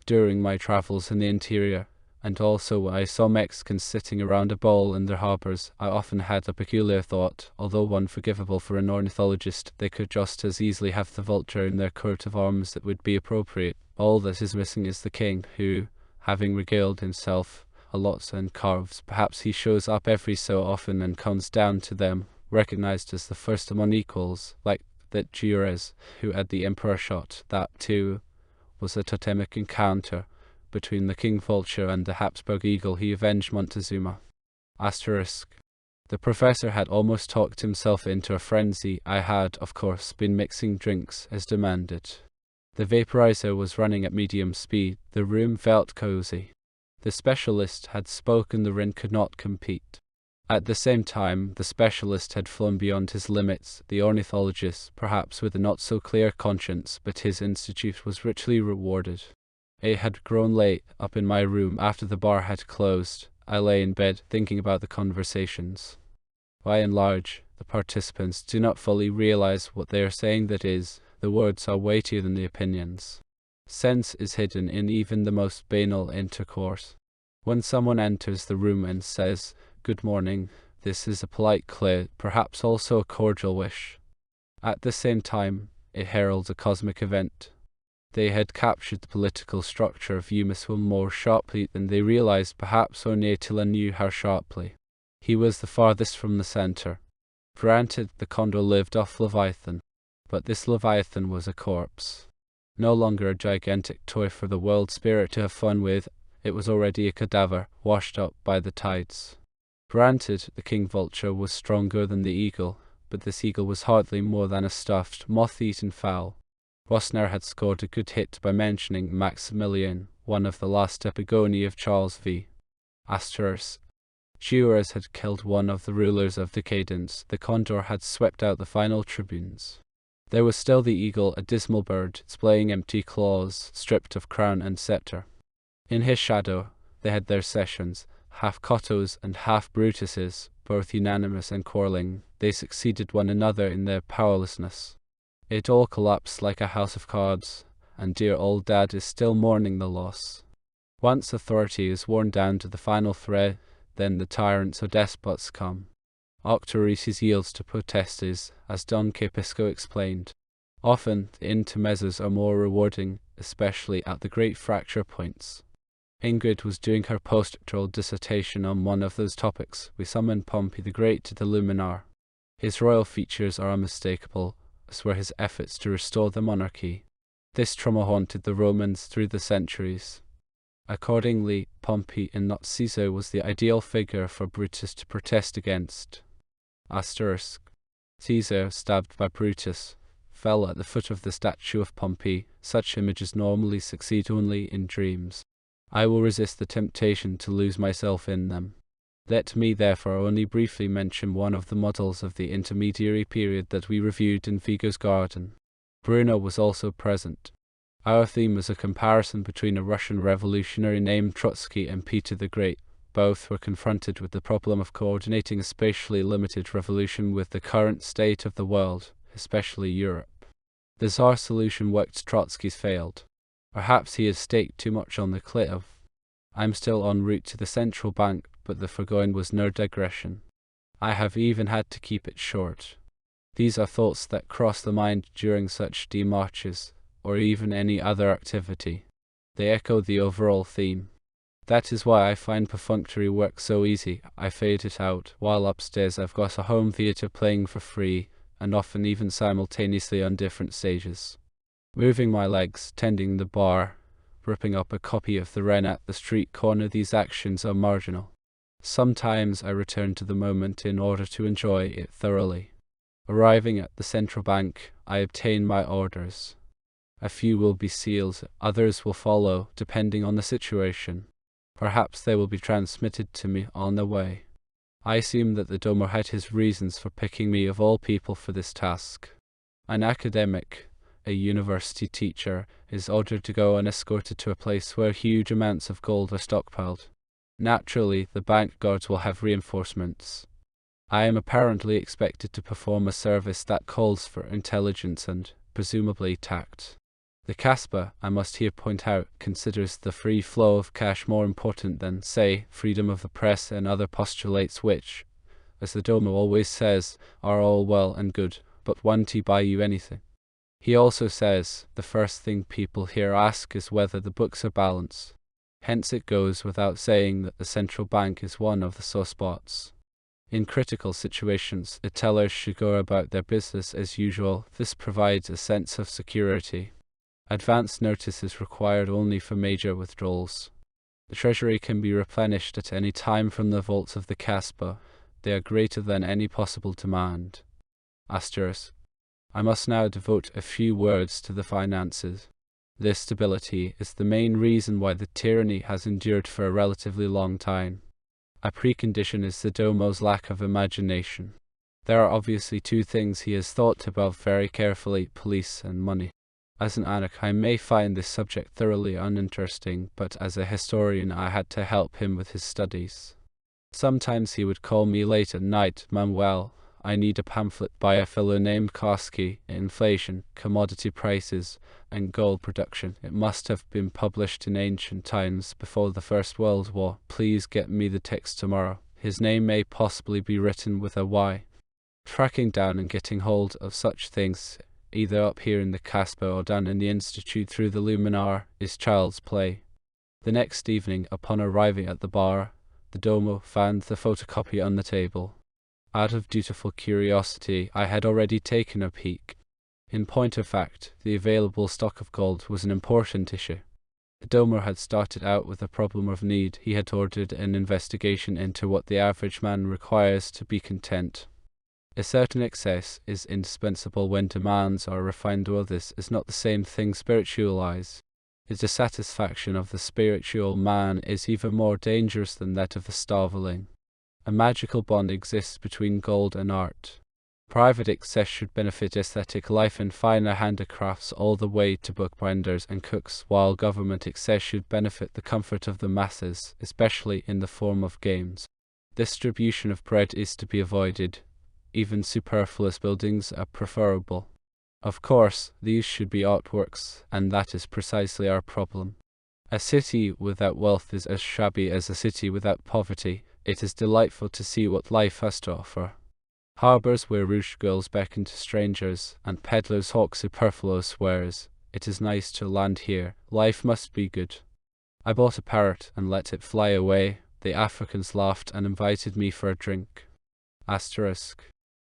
During my travels in the interior, and also when I saw Mexicans sitting around a bowl in their harbors, I often had a peculiar thought. Although one forgivable for an ornithologist, they could just as easily have the vulture in their coat of arms. That would be appropriate. All that is missing is the king, who, having regaled himself a lot and carves, perhaps he shows up every so often and comes down to them, recognized as the first among equals, like that Jünger, who had the emperor shot. That, too, was a totemic encounter between the king vulture and the Habsburg eagle. He avenged Montezuma. Asterisk. The professor had almost talked himself into a frenzy. I had, of course, been mixing drinks as demanded. The vaporizer was running at medium speed. The room felt cozy. The specialist had spoken, the Rin could not compete. At the same time, the specialist had flown beyond his limits. The ornithologist, perhaps with a not-so-clear conscience, but his institute was richly rewarded. It had grown late up in my room after the bar had closed. I lay in bed thinking about the conversations. By and large, the participants do not fully realize what they are saying. That is, the words are weightier than the opinions. Sense is hidden in even the most banal intercourse. When someone enters the room and says, "Good morning," this is a polite clear, perhaps also a cordial wish. At the same time, it heralds a cosmic event. They had captured the political structure of Eumeswil more sharply than they realized, perhaps only Attila knew how sharply. He was the farthest from the center. Granted, the condor lived off Leviathan, but this Leviathan was a corpse. No longer a gigantic toy for the world spirit to have fun with, it was already a cadaver, washed up by the tides. Granted, the king vulture was stronger than the eagle, but this eagle was hardly more than a stuffed, moth-eaten fowl. Rosner had scored a good hit by mentioning Maximilian, one of the last epigoni of Charles V. Asterisk. Jünger had killed one of the rulers of decadence. The condor had swept out the final tribunes. There was still the eagle, a dismal bird, displaying empty claws, stripped of crown and scepter. In his shadow, they had their sessions, half Cottos and half Brutuses, both unanimous and quarrelling. They succeeded one another in their powerlessness. It all collapsed like a house of cards, and dear old Dad is still mourning the loss. Once authority is worn down to the final thread, then the tyrants or despots come. Octorices yields to potestas, as Don Capisco explained. Often, the intermezzos are more rewarding, especially at the great fracture points. Ingrid was doing her postdoctoral dissertation on one of those topics. We summoned Pompey the Great to the Luminar. His royal features are unmistakable, as were his efforts to restore the monarchy. This trauma haunted the Romans through the centuries. Accordingly, Pompey and not Caesar was the ideal figure for Brutus to protest against. Asterisk. Caesar, stabbed by Brutus, fell at the foot of the statue of Pompey. Such images normally succeed only in dreams. I will resist the temptation to lose myself in them. Let me therefore only briefly mention one of the models of the intermediary period that we reviewed in Vigo's garden. Bruno was also present. Our theme was a comparison between a Russian revolutionary named Trotsky and Peter the Great. Both were confronted with the problem of coordinating a spatially limited revolution with the current state of the world, especially Europe. The Tsar solution worked, Trotsky's failed. Perhaps he had staked too much on the cliff. I'm still en route to the central bank, but the foregoing was no digression. I have even had to keep it short. These are thoughts that cross the mind during such demarches, or even any other activity. They echo the overall theme. That is why I find perfunctory work so easy. I fade it out, while upstairs I've got a home theatre playing for free, and often even simultaneously on different stages. Moving my legs, tending the bar, ripping up a copy of the Wren at the street corner, these actions are marginal. Sometimes I return to the moment in order to enjoy it thoroughly. Arriving at the central bank, I obtain my orders. A few will be sealed, others will follow, depending on the situation. Perhaps they will be transmitted to me on the way. I assume that the donor had his reasons for picking me of all people for this task. An academic, a university teacher, is ordered to go unescorted to a place where huge amounts of gold are stockpiled. Naturally, the bank guards will have reinforcements. I am apparently expected to perform a service that calls for intelligence and, presumably, tact. The Kasbah, I must here point out, considers the free flow of cash more important than, say, freedom of the press and other postulates which, as the Domo always says, are all well and good, but won't buy you anything. He also says, the first thing people here ask is whether the books are balanced. Hence it goes without saying that the central bank is one of the sore spots. In critical situations, the tellers should go about their business as usual. This provides a sense of security. Advance notice is required only for major withdrawals. The treasury can be replenished at any time from the vaults of the Kasbah. They are greater than any possible demand. Asterisk. I must now devote a few words to the finances. Their stability is the main reason why the tyranny has endured for a relatively long time. A precondition is the Domo's lack of imagination. There are obviously two things he has thought about very carefully: police and money. As an anarch, I may find this subject thoroughly uninteresting, but as a historian I had to help him with his studies. Sometimes he would call me late at night. "Manuel, I need a pamphlet by a fellow named Koski, Inflation, Commodity Prices, and Gold Production. It must have been published in ancient times, before the First World War. Please get me the text tomorrow." His name may possibly be written with a Y. Tracking down and getting hold of such things, either up here in the Kasbah or down in the Institute through the Luminar, is child's play. The next evening, upon arriving at the bar, the Domo found the photocopy on the table. Out of dutiful curiosity, I had already taken a peek. In point of fact, the available stock of gold was an important issue. The Domo had started out with a problem of need. He had ordered an investigation into what the average man requires to be content. A certain excess is indispensable when demands are refined, or this is not the same thing spiritualized. The dissatisfaction of the spiritual man is even more dangerous than that of the starveling. A magical bond exists between gold and art. Private excess should benefit aesthetic life and finer handicrafts all the way to bookbinders and cooks, while government excess should benefit the comfort of the masses, especially in the form of games. Distribution of bread is to be avoided. Even superfluous buildings are preferable. Of course, these should be artworks, and that is precisely our problem. A city without wealth is as shabby as a city without poverty. It is delightful to see what life has to offer. Harbours where rouge girls beckon to strangers, and peddlers hawk superfluous wares. It is nice to land here. Life must be good. I bought a parrot and let it fly away. The Africans laughed and invited me for a drink. Asterisk.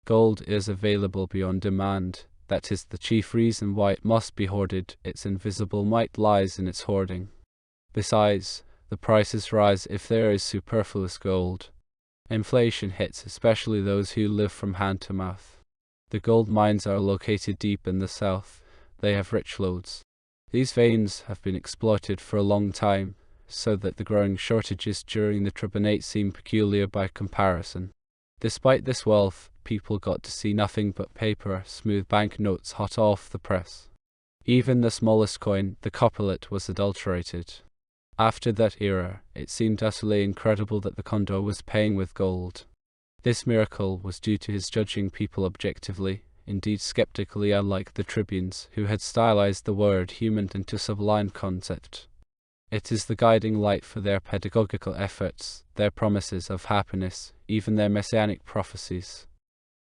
Gold is available beyond demand. That is the chief reason why it must be hoarded. Its invisible might lies in its hoarding. Besides, the prices rise if there is superfluous gold. Inflation hits especially those who live from hand to mouth. The gold mines are located deep in the south. They have rich lodes. These veins have been exploited for a long time, so that the growing shortages during the Tribunate seem peculiar by comparison. Despite this wealth, people got to see nothing but paper, smooth banknotes hot off the press. Even the smallest coin, the copelet, was adulterated. After that era, it seemed utterly incredible that the Condor was paying with gold. This miracle was due to his judging people objectively, indeed skeptically, unlike the tribunes, who had stylized the word human into sublime concept. It is the guiding light for their pedagogical efforts, their promises of happiness, even their messianic prophecies.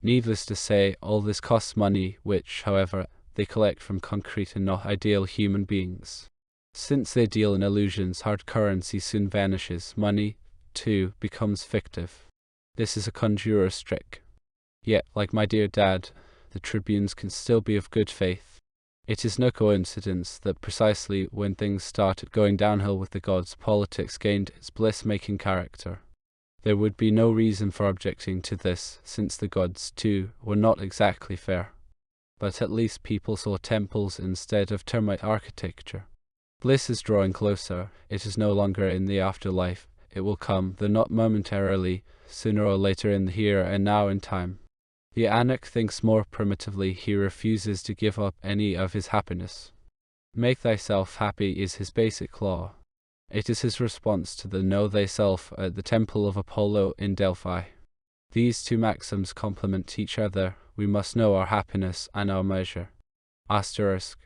Needless to say, all this costs money, which, however, they collect from concrete and not ideal human beings. Since they deal in illusions, hard currency soon vanishes. Money, too, becomes fictive. This is a conjurer's trick. Yet, like my dear dad, the tribunes can still be of good faith. It is no coincidence that precisely when things started going downhill with the gods, politics gained its bliss-making character. There would be no reason for objecting to this, since the gods, too, were not exactly fair. But at least people saw temples instead of termite architecture. Bliss is drawing closer. It is no longer in the afterlife. It will come, though not momentarily, sooner or later in the here and now in time. The Anak thinks more primitively. He refuses to give up any of his happiness. Make thyself happy is his basic law. It is his response to the know thyself at the temple of Apollo in Delphi. These two maxims complement each other. We must know our happiness and our measure. Asterisk.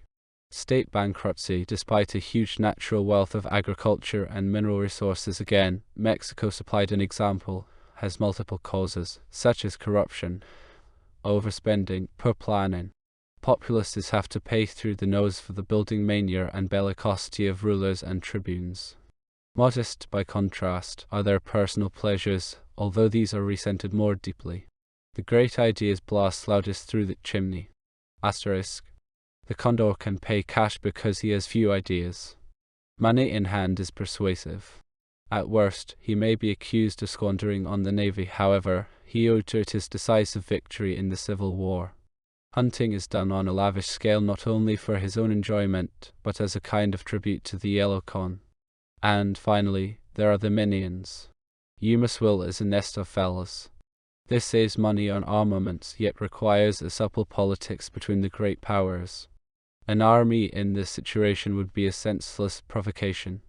State bankruptcy. Despite a huge natural wealth of agriculture and mineral resources, again, Mexico supplied an example, has multiple causes, such as corruption, overspending, poor planning. Populaces have to pay through the nose for the building mania and bellicosity of rulers and tribunes. Modest, by contrast, are their personal pleasures, although these are resented more deeply. The great ideas blast loudest through the chimney. Asterisk. The condor can pay cash because he has few ideas. Money in hand is persuasive. At worst, he may be accused of squandering on the navy. However, he owed to it his decisive victory in the Civil War. Hunting is done on a lavish scale not only for his own enjoyment, but as a kind of tribute to the yellow con. And, finally, there are the minions. Eumeswil is a nest of fellows. This saves money on armaments, yet requires a supple politics between the great powers. An army in this situation would be a senseless provocation.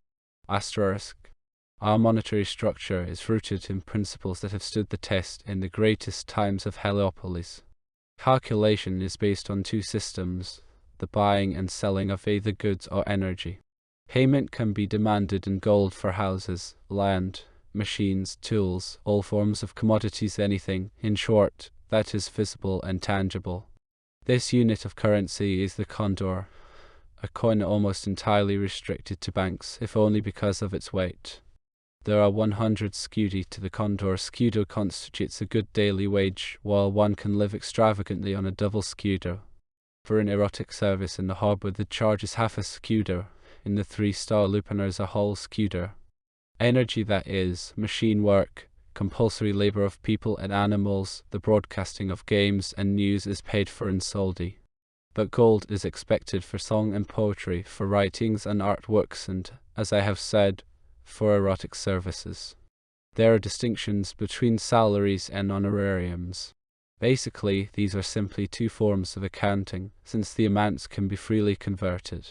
Asterisk. Our monetary structure is rooted in principles that have stood the test in the greatest times of Heliopolis. Calculation is based on two systems, the buying and selling of either goods or energy. Payment can be demanded in gold for houses, land, machines, tools, all forms of commodities, anything, in short, that is visible and tangible. This unit of currency is the condor, a coin almost entirely restricted to banks, if only because of its weight. There are 100 scudi to the condor. Scudo constitutes a good daily wage, while one can live extravagantly on a double scudo. For an erotic service in the harbour, the charge is half a scudo. In the 3-star lupanars, a whole scudo. Energy, that is, machine work, compulsory labour of people and animals, the broadcasting of games and news is paid for in soldi. But gold is expected for song and poetry, for writings and artworks, and, as I have said, for erotic services. There are distinctions between salaries and honorariums. Basically, these are simply two forms of accounting, since the amounts can be freely converted.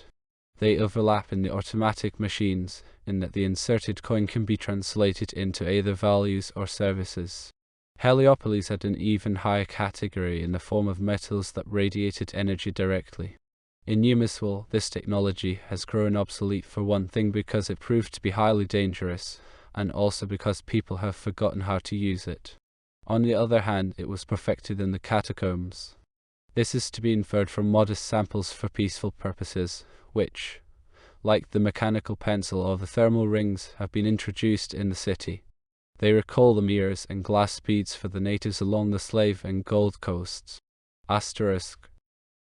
They overlap in the automatic machines, in that the inserted coin can be translated into either values or services. Heliopolis had an even higher category in the form of metals that radiated energy directly. In Eumeswil, this technology has grown obsolete, for one thing because it proved to be highly dangerous, and also because people have forgotten how to use it. On the other hand, it was perfected in the catacombs. This is to be inferred from modest samples for peaceful purposes, which, like the mechanical pencil or the thermal rings, have been introduced in the city. They recall the mirrors and glass beads for the natives along the Slave and Gold coasts. Asterisk.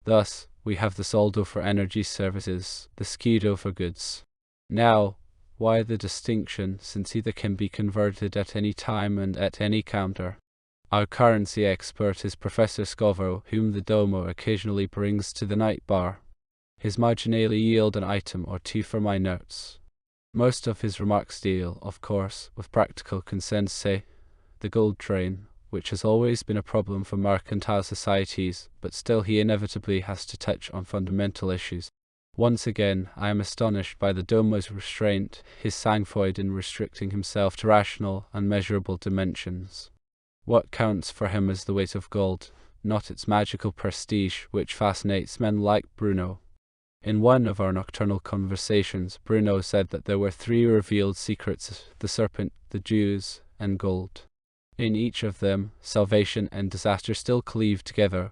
Thus, we have the soldo for energy services, the scudo for goods. Now, why the distinction, since either can be converted at any time and at any counter? Our currency expert is Professor Scovo, whom the Domo occasionally brings to the night bar. His marginalia yield an item or two for my notes. Most of his remarks deal, of course, with practical consent, say, the gold train, which has always been a problem for mercantile societies, but still he inevitably has to touch on fundamental issues. Once again, I am astonished by the Domo's restraint, his sang-froid in restricting himself to rational and measurable dimensions. What counts for him is the weight of gold, not its magical prestige, which fascinates men like Bruno. In one of our nocturnal conversations, Bruno said that there were 3 revealed secrets: the serpent, the Jews, and gold. In each of them, salvation and disaster still cleave together,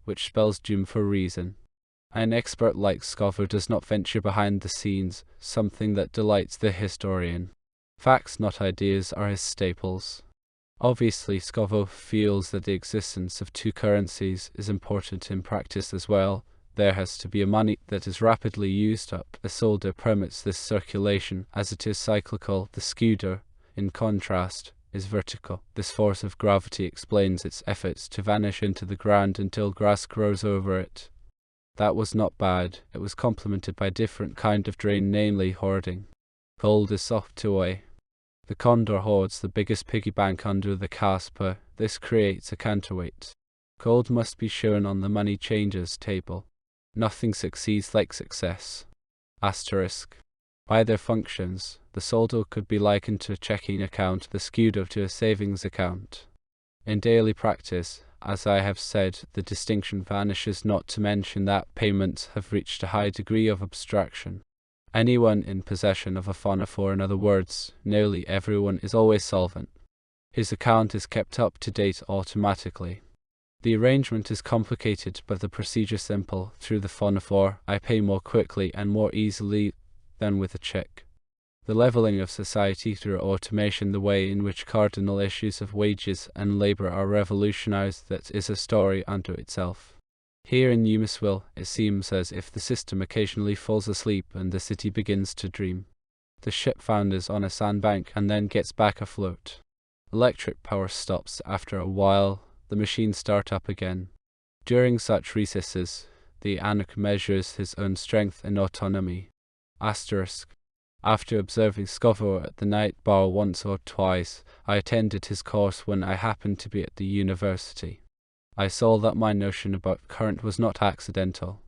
which spells doom for reason. An expert like Scovo does not venture behind the scenes, something that delights the historian. Facts, not ideas, are his staples. Obviously, Scovo feels that the existence of 2 currencies is important in practice as well. There has to be a money that is rapidly used up. A soldo permits this circulation, as it is cyclical. The scudo, in contrast, is vertical. This force of gravity explains its efforts to vanish into the ground until grass grows over it. That was not bad. It was complemented by a different kind of drain, namely hoarding. Gold is soft to weigh. The condor hoards the biggest piggy bank under the Casper. This creates a counterweight. Gold must be shown on the money changes table. Nothing succeeds like success. Asterisk. By their functions, the soldo could be likened to a checking account, the scudo to a savings account. In daily practice, as I have said, the distinction vanishes, not to mention that payments have reached a high degree of abstraction. Anyone in possession of a phonophore, in other words, nearly everyone, is always solvent. His account is kept up to date automatically. The arrangement is complicated, but the procedure simple. Through the phonophore, I pay more quickly and more easily than with a check. The leveling of society through automation, the way in which cardinal issues of wages and labor are revolutionized, that is a story unto itself. Here in Eumeswil, it seems as if the system occasionally falls asleep and the city begins to dream. The ship founders on a sandbank and then gets back afloat. Electric power stops after a while, the machines start up again. During such recesses, the anarch measures his own strength and autonomy. Asterisk. After observing Scovo at the night bar once or twice, I attended his course when I happened to be at the university. I saw that my notion about current was not accidental.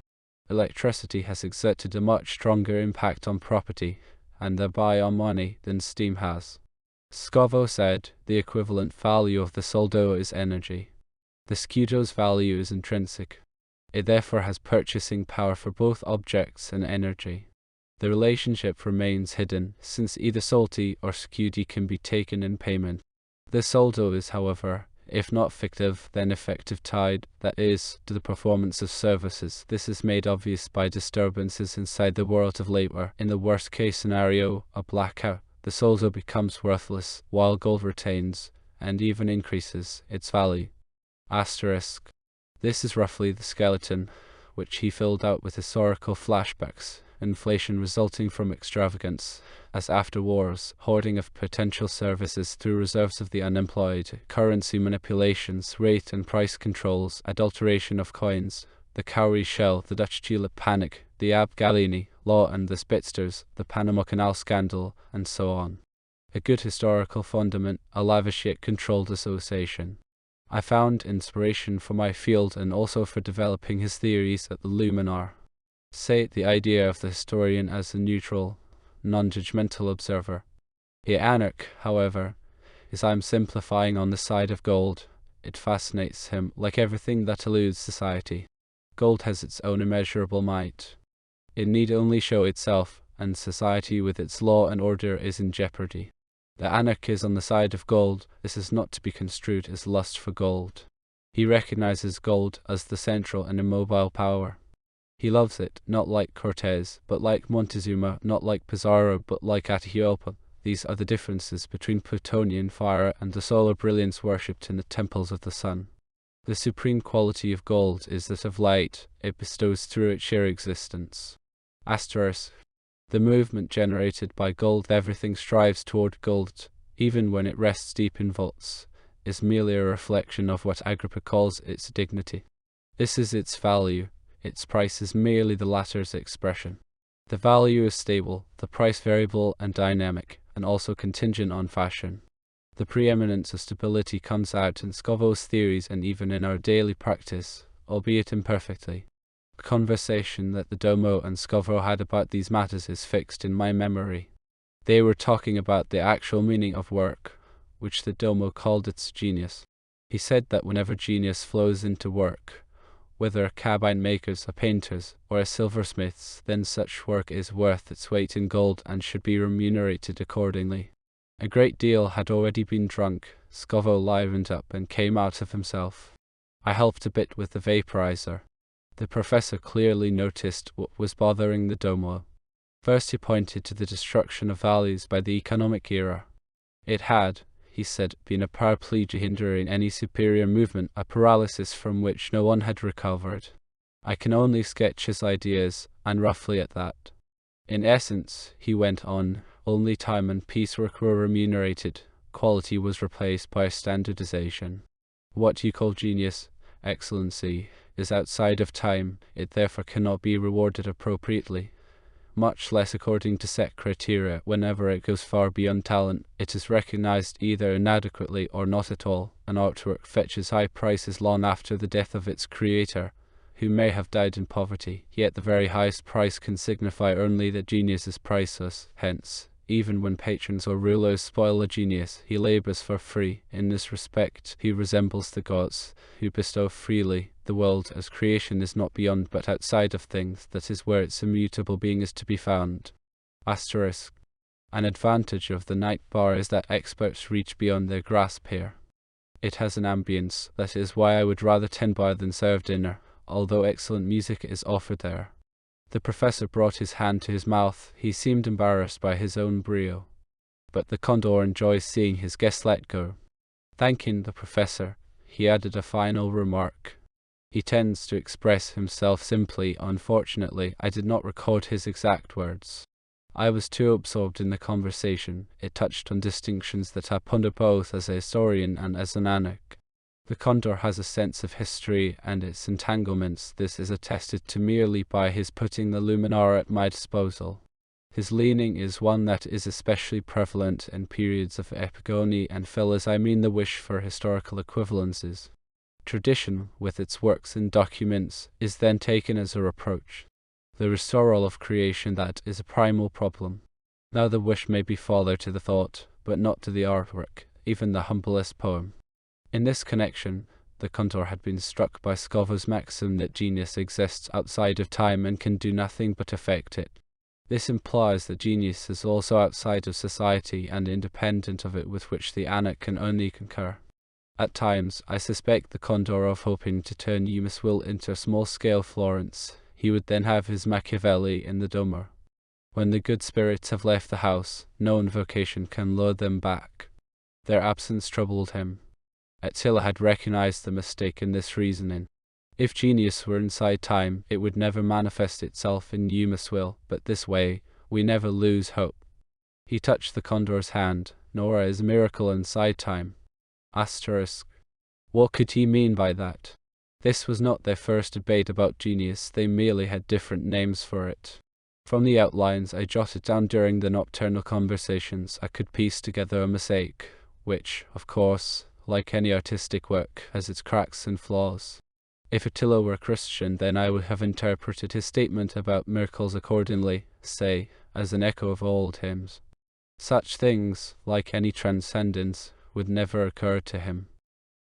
Electricity has exerted a much stronger impact on property, and thereby on money, than steam has. Scovo said, the equivalent value of the soldo is energy. The scudo's value is intrinsic. It therefore has purchasing power for both objects and energy. The relationship remains hidden, since either soldi or scudi can be taken in payment. The soldo is, however, if not fictive, then effective tied, that is, to the performance of services. This is made obvious by disturbances inside the world of labor. In the worst case scenario, a blackout, the soldo becomes worthless, while gold retains, and even increases, its value. Asterisk. This is roughly the skeleton, which he filled out with historical flashbacks. Inflation resulting from extravagance, as after wars, hoarding of potential services through reserves of the unemployed, currency manipulations, rate and price controls, adulteration of coins, the cowrie shell, the Dutch tulip panic, the Ab Galini law and the Spitzers, the Panama Canal scandal, and so on. A good historical fundament, a lavish yet controlled association. I found inspiration for my field and also for developing his theories at the Luminar. Say the idea of the historian as a neutral, non-judgmental observer. The anarch, however, is I'm simplifying on the side of gold. It fascinates him, like everything that eludes society. Gold has its own immeasurable might. It need only show itself, and society with its law and order is in jeopardy. The anarch is on the side of gold. This is not to be construed as lust for gold. He recognizes gold as the central and immobile power. He loves it, not like Cortez, but like Montezuma, not like Pizarro, but like Atahualpa. These are the differences between Plutonian fire and the solar brilliance worshipped in the temples of the sun. The supreme quality of gold is that of light it bestows through its sheer existence. Asterisk. The movement generated by gold, everything strives toward gold, even when it rests deep in vaults, is merely a reflection of what Agrippa calls its dignity. This is its value. Its price is merely the latter's expression. The value is stable, the price variable and dynamic, and also contingent on fashion. The preeminence of stability comes out in Scovo's theories and even in our daily practice, albeit imperfectly. The conversation that the Domo and Scovo had about these matters is fixed in my memory. They were talking about the actual meaning of work, which the Domo called its genius. He said that whenever genius flows into work, whether a cabine maker's, a painter's, or a silversmith's, then such work is worth its weight in gold and should be remunerated accordingly. A great deal had already been drunk. Scovo livened up and came out of himself. I helped a bit with the vaporizer. The professor clearly noticed what was bothering the Domo. First he pointed to the destruction of values by the economic era. It had, he said, been a paraplegia hindering any superior movement, a paralysis from which no one had recovered. I can only sketch his ideas, and roughly at that. In essence, he went on, only time and piecework were remunerated, quality was replaced by standardization. What you call genius, excellency, is outside of time, it therefore cannot be rewarded appropriately. much less according to set criteria. Whenever it goes far beyond talent, it is recognized either inadequately or not at all. An artwork fetches high prices long after the death of its creator, who may have died in poverty, yet the very highest price can signify only that genius is priceless. Hence, even when patrons or rulers spoil a genius, he labors for free. In this respect, he resembles the gods, who bestow freely. The world as creation is not beyond but outside of things. That is where its immutable being is to be found. Asterisk. An advantage of the night bar is that experts reach beyond their grasp here. It has an ambience. That is why I would rather tend bar than serve dinner, although excellent music is offered there. The professor brought his hand to his mouth. He seemed embarrassed by his own brio. But the condor enjoys seeing his guest let go. Thanking the professor, he added a final remark. He tends to express himself simply. Unfortunately, I did not record his exact words. I was too absorbed in the conversation. It touched on distinctions that I ponder both as a historian and as an anarch. The condor has a sense of history and its entanglements. This is attested to merely by his putting the luminar at my disposal. His leaning is one that is especially prevalent in periods of epigony and fillers. I mean the wish for historical equivalences. Tradition, with its works and documents, is then taken as a reproach. The restoral of creation, that is a primal problem. Now the wish may be father to the thought, but not to the artwork, even the humblest poem. In this connection, the condor had been struck by Scavo's maxim that genius exists outside of time and can do nothing but affect it. This implies that genius is also outside of society and independent of it, with which the anarch can only concur. At times, I suspect the condor of hoping to turn Eumeswil into a small-scale Florence. He would then have his Machiavelli in the Duomo. When the good spirits have left the house, no invocation can lure them back. Their absence troubled him. Attila had recognized the mistake in this reasoning. If genius were inside time, it would never manifest itself in Eumeswil, but this way, we never lose hope. He touched the condor's hand. Nor is a miracle inside time. Asterisk. What could he mean by that? This was not their first debate about genius, they merely had different names for it. From the outlines I jotted down during the nocturnal conversations, I could piece together a mosaic, which, of course, like any artistic work, has its cracks and flaws. If Attila were Christian, then I would have interpreted his statement about miracles accordingly, say, as an echo of old hymns. Such things, like any transcendence, would never occur to him.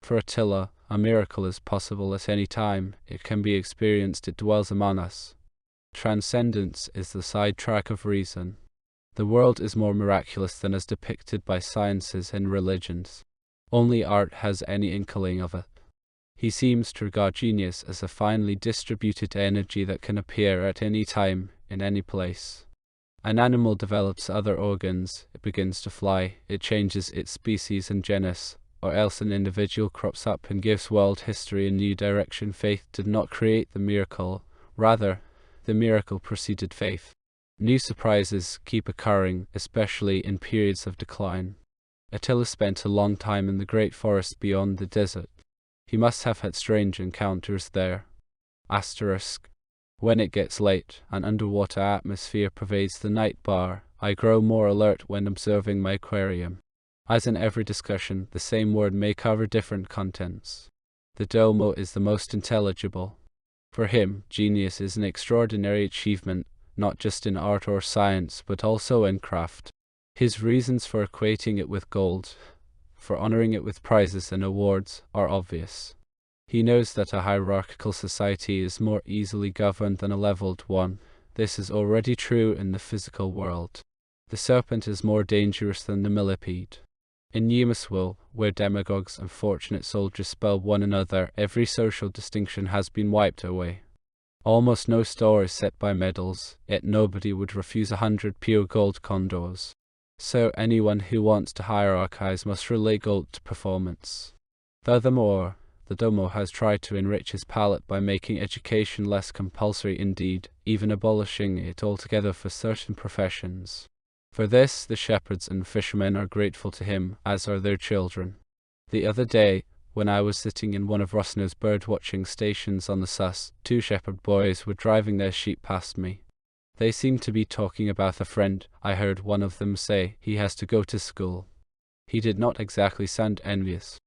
For Attila, a miracle is possible at any time. It can be experienced, it dwells among us. Transcendence is the sidetrack of reason. The world is more miraculous than is depicted by sciences and religions. Only art has any inkling of it. He seems to regard genius as a finely distributed energy that can appear at any time, in any place. An animal develops other organs, it begins to fly, it changes its species and genus, or else an individual crops up and gives world history a new direction. Faith did not create the miracle, rather, the miracle preceded faith. New surprises keep occurring, especially in periods of decline. Attila spent a long time in the great forest beyond the desert. He must have had strange encounters there. Asterisk. When it gets late, an underwater atmosphere pervades the night bar. I grow more alert when observing my aquarium. As in every discussion, the same word may cover different contents. The Duomo is the most intelligible. For him, genius is an extraordinary achievement, not just in art or science, but also in craft. His reasons for equating it with gold, for honoring it with prizes and awards, are obvious. He knows that a hierarchical society is more easily governed than a leveled one. This is already true in the physical world. The serpent is more dangerous than the millipede. In Eumeswil, where demagogues and fortunate soldiers spell one another, every social distinction has been wiped away. Almost no store is set by medals, yet nobody would refuse 100 pure gold condors. So anyone who wants to hierarchize must relate gold to performance. Furthermore, the Duomo has tried to enrich his palate by making education less compulsory, indeed, even abolishing it altogether for certain professions. For this, the shepherds and fishermen are grateful to him, as are their children. The other day, when I was sitting in one of Rosner's bird-watching stations on the Sus, 2 shepherd boys were driving their sheep past me. They seem to be talking about a friend. I heard one of them say he has to go to school. He did not exactly sound envious.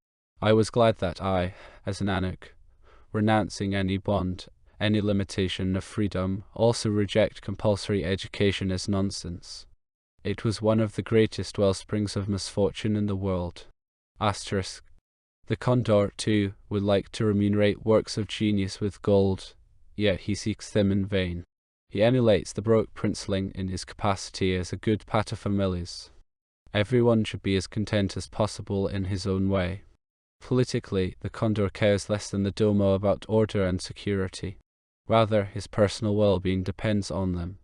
I was glad that I, as an Anak, renouncing any bond, any limitation of freedom, also reject compulsory education as nonsense. It was one of the greatest wellsprings of misfortune in the world. Asterisk. The condor, too, would like to remunerate works of genius with gold, yet he seeks them in vain. He emulates the broke princeling in his capacity as a good paterfamilias. Everyone should be as content as possible in his own way. Politically, the condor cares less than the domo about order and security. Rather, his personal well-being depends on them.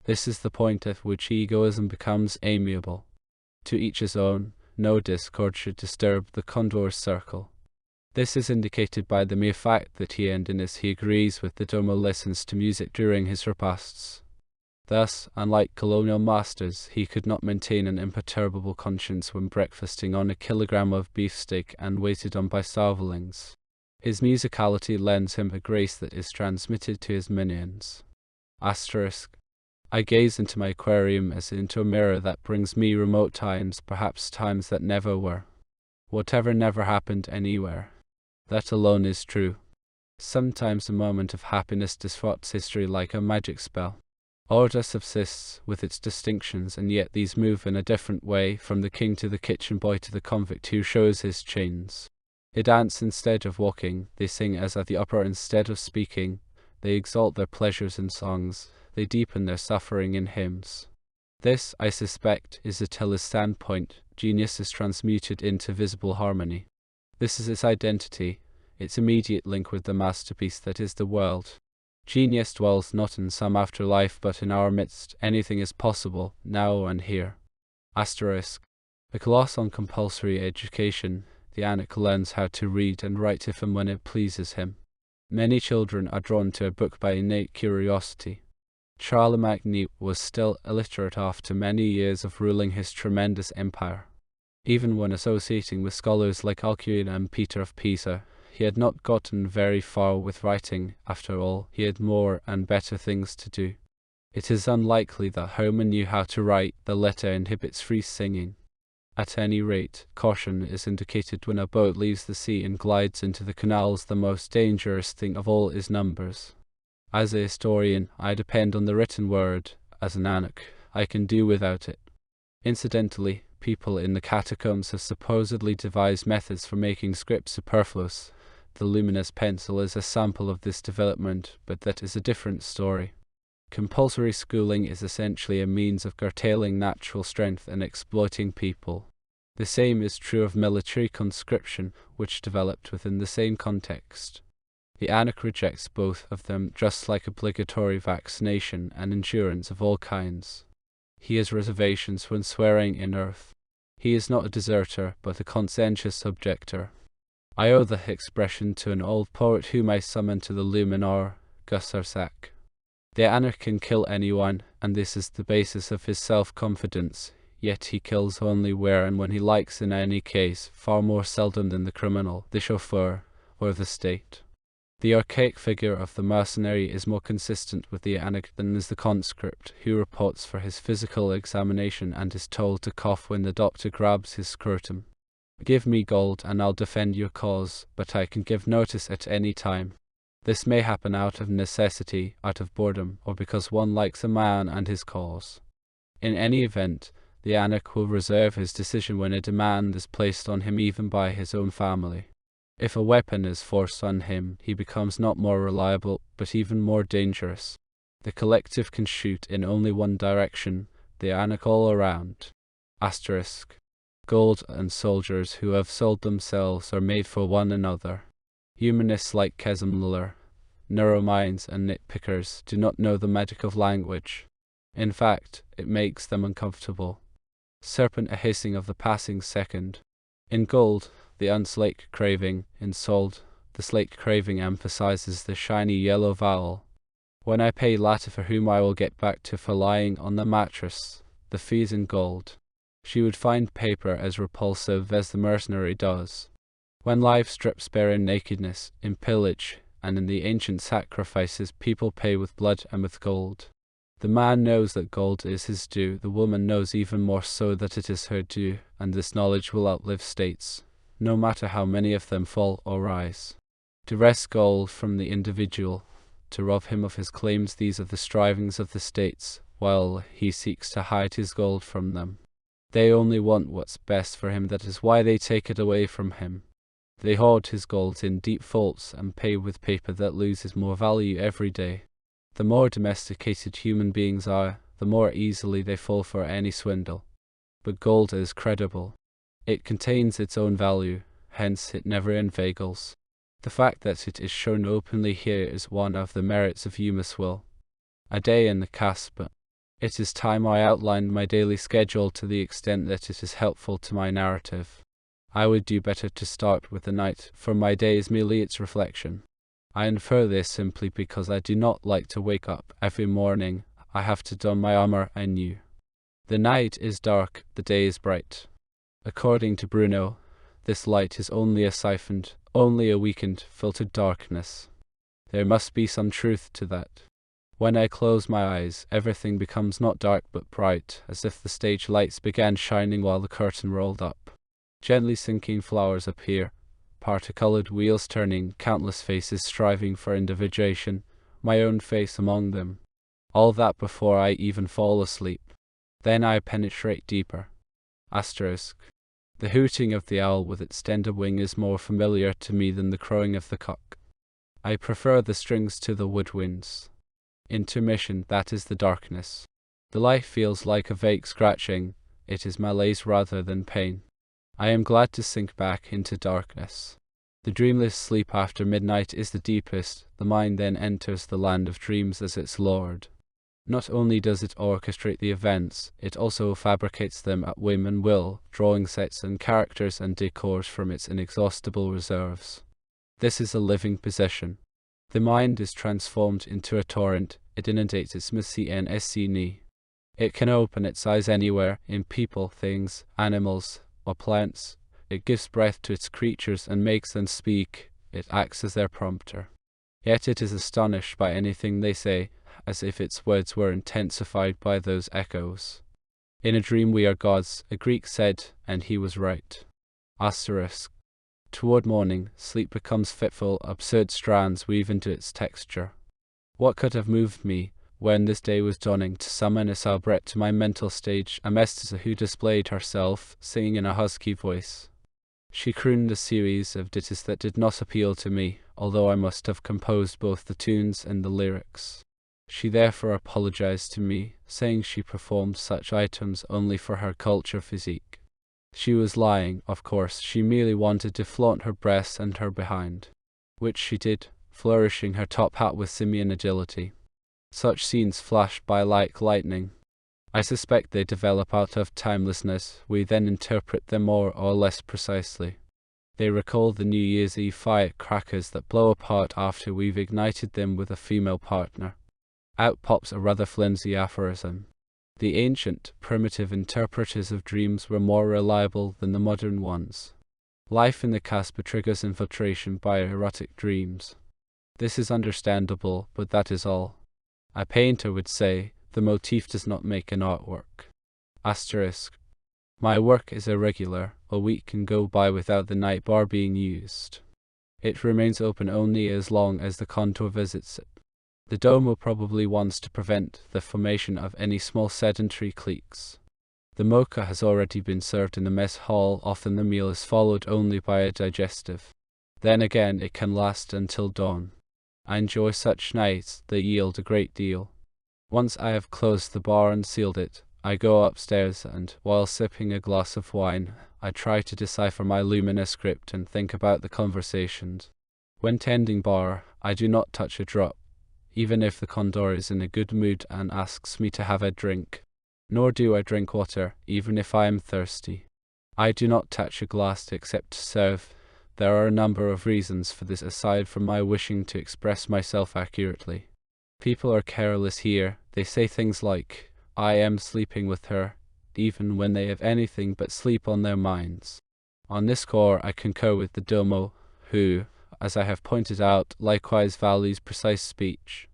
This is the point at which egoism becomes amiable. To each his own, no discord should disturb the condor's circle. This is indicated by the mere fact that he agrees with the domo listens to music during his repasts. Thus, unlike colonial masters, he could not maintain an imperturbable conscience when breakfasting on a kilogram of beefsteak and waited on by starvelings. His musicality lends him a grace that is transmitted to his minions. Asterisk. I gaze into my aquarium as into a mirror that brings me remote times, perhaps times that never were. Whatever never happened anywhere. That alone is true. Sometimes a moment of happiness disrupts history like a magic spell. Order subsists with its distinctions, and yet these move in a different way, from the king to the kitchen boy to the convict who shows his chains. They dance instead of walking, they sing as at the opera instead of speaking, they exalt their pleasures in songs, they deepen their suffering in hymns. This, I suspect, is Attila's standpoint. Genius is transmuted into visible harmony. This is its identity, its immediate link with the masterpiece that is the world. Genius dwells not in some afterlife, but in our midst. Anything is possible, now and here. Asterisk. The gloss on compulsory education. The Anak learns how to read and write if and when it pleases him. Many children are drawn to a book by innate curiosity. Charlemagne was still illiterate after many years of ruling his tremendous empire. Even when associating with scholars like Alcuin and Peter of Pisa, he had not gotten very far with writing. After all, he had more and better things to do. It is unlikely that Homer knew how to write. The letter inhibits free singing. At any rate, caution is indicated when a boat leaves the sea and glides into the canals. The most dangerous thing of all is numbers. As a historian, I depend on the written word. As an Anak, I can do without it. Incidentally, people in the catacombs have supposedly devised methods for making script superfluous. The luminous pencil is a sample of this development, but that is a different story. Compulsory schooling is essentially a means of curtailing natural strength and exploiting people. The same is true of military conscription, which developed within the same context. The Anak rejects both of them, just like obligatory vaccination and insurance of all kinds. He has reservations when swearing in earth. He is not a deserter, but a conscientious objector. I owe the expression to an old poet whom I summoned to the Luminar, Gusarsak. The Anak can kill anyone, and this is the basis of his self-confidence, yet he kills only where and when he likes, in any case, far more seldom than the criminal, the chauffeur, or the state. The archaic figure of the mercenary is more consistent with the Anak than is the conscript, who reports for his physical examination and is told to cough when the doctor grabs his scrotum. Give me gold and I'll defend your cause, but I can give notice at any time. This may happen out of necessity, out of boredom, or because one likes a man and his cause. In any event, the Anak will reserve his decision when a demand is placed on him even by his own family. If a weapon is forced on him, he becomes not more reliable, but even more dangerous. The collective can shoot in only one direction, the Anak all around. Asterisk. Gold and soldiers who have sold themselves are made for one another. Humanists like Kesimler, neurominds and nitpickers do not know the magic of language. In fact, it makes them uncomfortable. Serpent a hissing of the passing second. In gold, the unslaked craving. In sold, the slaked craving emphasizes the shiny yellow vowel. When I pay later for whom I will get back to for lying on the mattress, the fees in gold. She would find paper as repulsive as the mercenary does. When life strips bare in nakedness, in pillage, and in the ancient sacrifices, people pay with blood and with gold. The man knows that gold is his due, the woman knows even more so that it is her due, and this knowledge will outlive states, no matter how many of them fall or rise. To wrest gold from the individual, to rob him of his claims, these are the strivings of the states, while he seeks to hide his gold from them. They only want what's best for him, that is why they take it away from him. They hoard his gold in deep vaults and pay with paper that loses more value every day. The more domesticated human beings are, the more easily they fall for any swindle. But gold is credible. It contains its own value, hence it never inveigles. The fact that it is shown openly here is one of the merits of Eumeswil. A day in the Casbah. It is time I outlined my daily schedule to the extent that it is helpful to my narrative. I would do better to start with the night, for my day is merely its reflection. I infer this simply because I do not like to wake up every morning. I have to don my armor anew. The night is dark, the day is bright. According to Bruno, this light is only a siphoned, only a weakened, filtered darkness. There must be some truth to that. When I close my eyes, everything becomes not dark but bright, as if the stage lights began shining while the curtain rolled up. Gently sinking flowers appear, parti-colored wheels turning, countless faces striving for individuation, my own face among them. All that before I even fall asleep. Then I penetrate deeper. Asterisk. The hooting of the owl with its tender wing is more familiar to me than the crowing of the cock. I prefer the strings to the woodwinds. Intermission, that is the darkness. The life feels like a vague scratching. It is malaise rather than pain. I am glad to sink back into darkness. The dreamless sleep after midnight is the deepest. The mind then enters the land of dreams as its lord. Not only does it orchestrate the events, it also fabricates them at whim and will, drawing sets and characters and decors from its inexhaustible reserves. This is a living position. The mind is transformed into a torrent. It inundates its machine. It can open its eyes anywhere, in people, things, animals, or plants. It gives breath to its creatures and makes them speak. It acts as their prompter. Yet it is astonished by anything they say, as if its words were intensified by those echoes. In a dream we are gods, a Greek said, and he was right. Asterisk. Toward morning, sleep becomes fitful, absurd strands weave into its texture. What could have moved me, when this day was dawning, to summon a soubrette to my mental stage, a mestiza who displayed herself, singing in a husky voice? She crooned a series of ditties that did not appeal to me, although I must have composed both the tunes and the lyrics. She therefore apologized to me, saying she performed such items only for her culture physique. She was lying, of course. She merely wanted to flaunt her breasts and her behind, which she did, flourishing her top hat with simian agility. Such scenes flash by like lightning. I suspect they develop out of timelessness. We then interpret them more or less precisely. They recall the New Year's Eve firecrackers that blow apart after we've ignited them with a female partner. Out pops a rather flimsy aphorism. The ancient, primitive interpreters of dreams were more reliable than the modern ones. Life in the Casbah triggers infiltration by erotic dreams. This is understandable, but that is all. A painter would say, the motif does not make an artwork. Asterisk. My work is irregular. A week can go by without the night bar being used. It remains open only as long as the contour visits it. The Domo probably wants to prevent the formation of any small sedentary cliques. The mocha has already been served in the mess hall. Often the meal is followed only by a digestive. Then again it can last until dawn. I enjoy such nights, they yield a great deal. Once I have closed the bar and sealed it, I go upstairs and, while sipping a glass of wine, I try to decipher my luminous script and think about the conversations. When tending bar, I do not touch a drop, even if the condor is in a good mood and asks me to have a drink. Nor do I drink water, even if I am thirsty. I do not touch a glass except to serve. There are a number of reasons for this aside from my wishing to express myself accurately. People are careless here. They say things like, I am sleeping with her, even when they have anything but sleep on their minds. On this score I concur with the Domo, who, as I have pointed out, likewise values precise speech.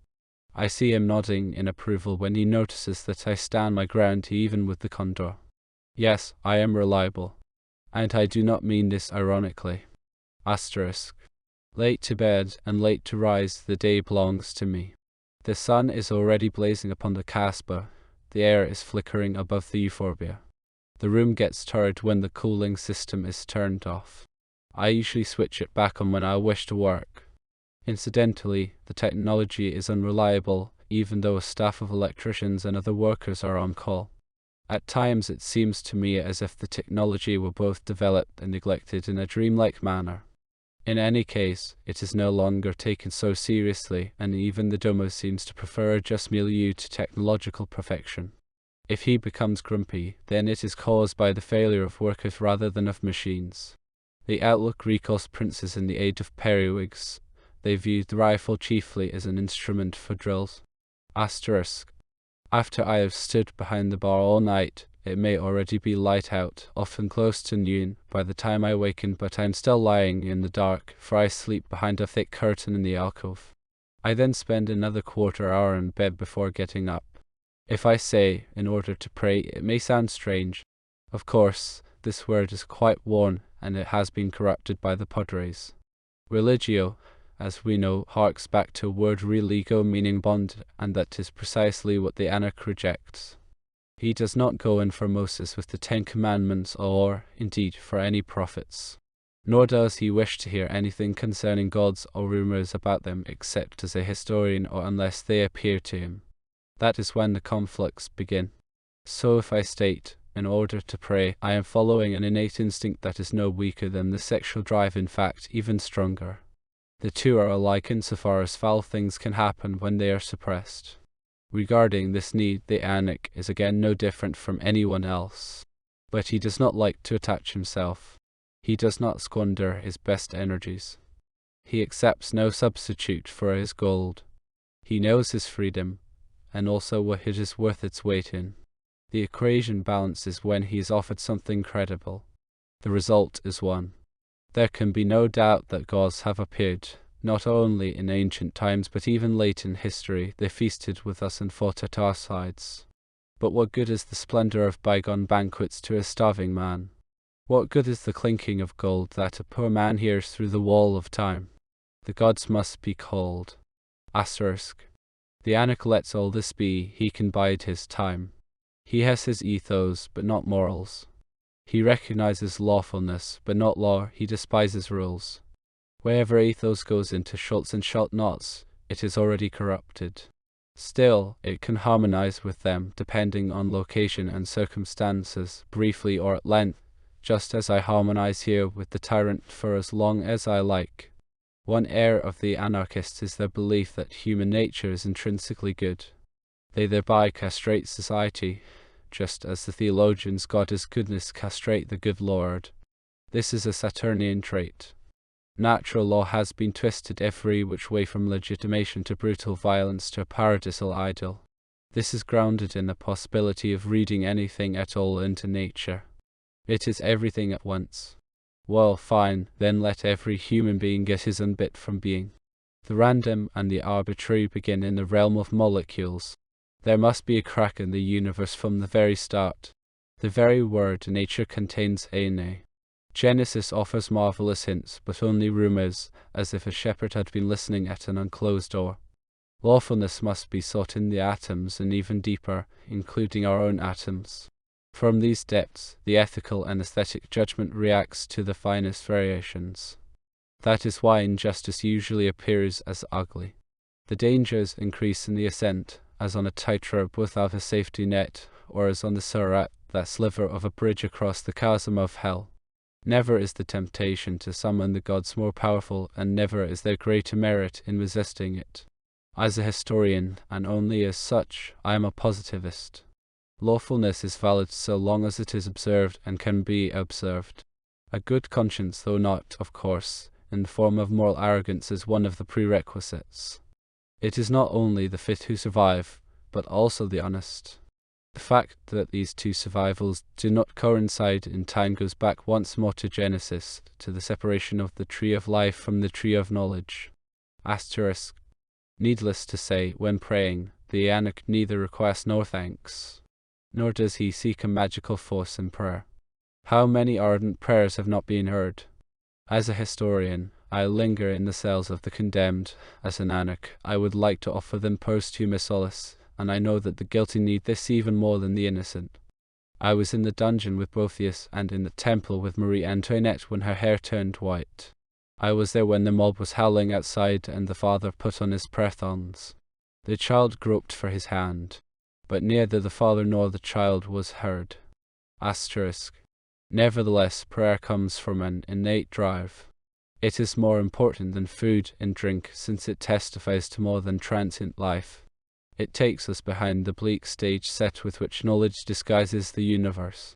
I see him nodding in approval when he notices that I stand my ground even with the condor. Yes, I am reliable. And I do not mean this ironically. Asterisk. Late to bed and late to rise, the day belongs to me. The sun is already blazing upon the Casbah. The air is flickering above the euphorbia. The room gets tired when the cooling system is turned off. I usually switch it back on when I wish to work. Incidentally, the technology is unreliable, even though a staff of electricians and other workers are on call. At times it seems to me as if the technology were both developed and neglected in a dreamlike manner. In any case, it is no longer taken so seriously, and even the domo seems to prefer a just milieu to technological perfection. If he becomes grumpy, then it is caused by the failure of workers rather than of machines. The outlook recalls princes in the age of periwigs. They viewed the rifle chiefly as an instrument for drills. Asterisk. After I have stood behind the bar all night, it may already be light out, often close to noon, by the time I waken, but I am still lying in the dark, for I sleep behind a thick curtain in the alcove. I then spend another quarter hour in bed before getting up. If I say, in order to pray, it may sound strange. Of course, this word is quite worn, and it has been corrupted by the padres. Religio, as we know, harks back to a word religo meaning bond, and that is precisely what the Anak rejects. He does not go in for Moses with the 10 Commandments or, indeed, for any prophets. Nor does he wish to hear anything concerning gods or rumors about them except as a historian or unless they appear to him. That is when the conflicts begin. So if I state, in order to pray, I am following an innate instinct that is no weaker than the sexual drive, in fact, even stronger. The two are alike insofar as foul things can happen when they are suppressed. Regarding this need, the Anak is again no different from anyone else. But he does not like to attach himself. He does not squander his best energies. He accepts no substitute for his gold. He knows his freedom, and also what it is worth its weight in. The equation balances when he is offered something credible. The result is one. There can be no doubt that gods have appeared. Not only in ancient times, but even late in history, they feasted with us and fought at our sides. But what good is the splendor of bygone banquets to a starving man? What good is the clinking of gold that a poor man hears through the wall of time? The gods must be called. Asterisk. The Anak lets all this be, he can bide his time. He has his ethos, but not morals. He recognizes lawfulness, but not law. He despises rules. Wherever ethos goes into schultz and schalt-knots, it is already corrupted. Still, it can harmonize with them, depending on location and circumstances, briefly or at length, just as I harmonize here with the tyrant for as long as I like. One error of the anarchists is their belief that human nature is intrinsically good. They thereby castrate society, just as the theologians God is goodness castrate the good Lord. This is a Saturnian trait. Natural law has been twisted every which way from legitimation to brutal violence to a paradisal ideal. This is grounded in the possibility of reading anything at all into nature. It is everything at once. Well, fine, then let every human being get his own bit from being. The random and the arbitrary begin in the realm of molecules. There must be a crack in the universe from the very start. The very word nature contains ene. Genesis offers marvelous hints, but only rumors, as if a shepherd had been listening at an unclosed door. Lawfulness must be sought in the atoms, and even deeper, including our own atoms. From these depths, the ethical and aesthetic judgment reacts to the finest variations. That is why injustice usually appears as ugly. The dangers increase in the ascent, as on a tightrope without a safety net, or as on the surat, that sliver of a bridge across the chasm of hell. Never is the temptation to summon the gods more powerful, and never is there greater merit in resisting it. As a historian, and only as such, I am a positivist. Lawfulness is valid so long as it is observed and can be observed. A good conscience, though not, of course, in the form of moral arrogance, is one of the prerequisites. It is not only the fit who survive, but also the honest. The fact that these two survivals do not coincide in time goes back once more to Genesis, to the separation of the tree of life from the tree of knowledge. Asterisk. Needless to say, when praying, the Anak neither requests nor thanks, nor does he seek a magical force in prayer. How many ardent prayers have not been heard? As a historian, I linger in the cells of the condemned. As an Anak, I would like to offer them posthumous solace, and I know that the guilty need this even more than the innocent. I was in the dungeon with Boethius and in the temple with Marie Antoinette when her hair turned white. I was there when the mob was howling outside and the father put on his prayer thongs. The child groped for his hand, but neither the father nor the child was heard. Asterisk. Nevertheless, prayer comes from an innate drive. It is more important than food and drink, since it testifies to more than transient life. It takes us behind the bleak stage set with which knowledge disguises the universe.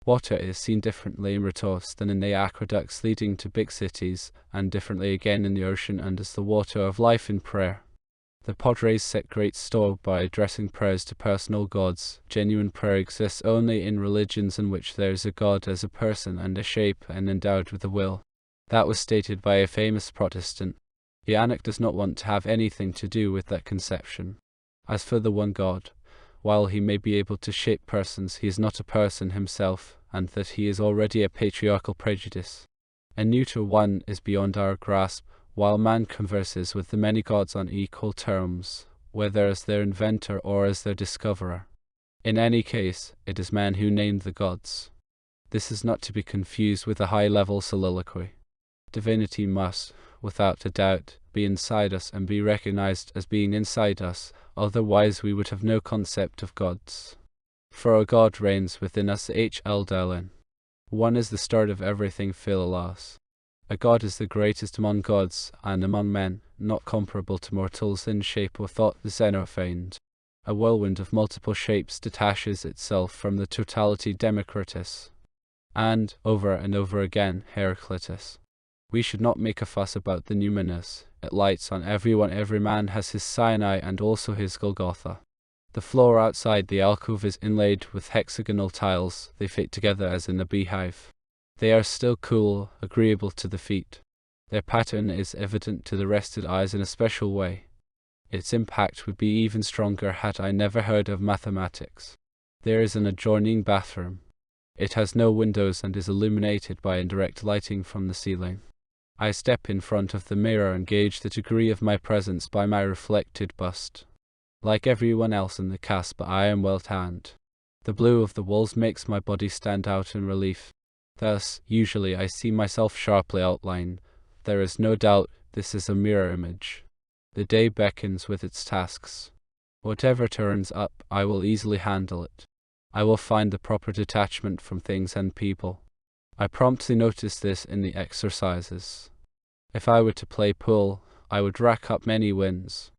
Water is seen differently in Ritos than in the aqueducts leading to big cities, and differently again in the ocean and as the water of life in prayer. The Padres set great store by addressing prayers to personal gods. Genuine prayer exists only in religions in which there is a god as a person and a shape and endowed with a will. That was stated by a famous Protestant. The Anak does not want to have anything to do with that conception. As for the one God, while he may be able to shape persons, he is not a person himself, and that he is already a patriarchal prejudice. A neuter one is beyond our grasp, while man converses with the many gods on equal terms, whether as their inventor or as their discoverer. In any case, it is man who named the gods. This is not to be confused with a high-level soliloquy. Divinity must, without a doubt, be inside us and be recognized as being inside us, otherwise we would have no concept of gods. For a god reigns within us H.L. Dallin. One is the start of everything Philalos. A god is the greatest among gods, and among men, not comparable to mortals in shape or thought, the Xenophane. A whirlwind of multiple shapes detaches itself from the totality Democritus, and, over again, Heraclitus. We should not make a fuss about the numinous. It lights on everyone. Every man has his Sinai and also his Golgotha. The floor outside the alcove is inlaid with hexagonal tiles. They fit together as in a beehive. They are still cool, agreeable to the feet. Their pattern is evident to the rested eyes in a special way. Its impact would be even stronger had I never heard of mathematics. There is an adjoining bathroom. It has no windows and is illuminated by indirect lighting from the ceiling. I step in front of the mirror and gauge the degree of my presence by my reflected bust. Like everyone else in the cast, I am well tanned. The blue of the walls makes my body stand out in relief. Thus, usually I see myself sharply outlined. There is no doubt this is a mirror image. The day beckons with its tasks. Whatever turns up, I will easily handle it. I will find the proper detachment from things and people. I promptly notice this in the exercises. If I were to play pool, I would rack up many wins.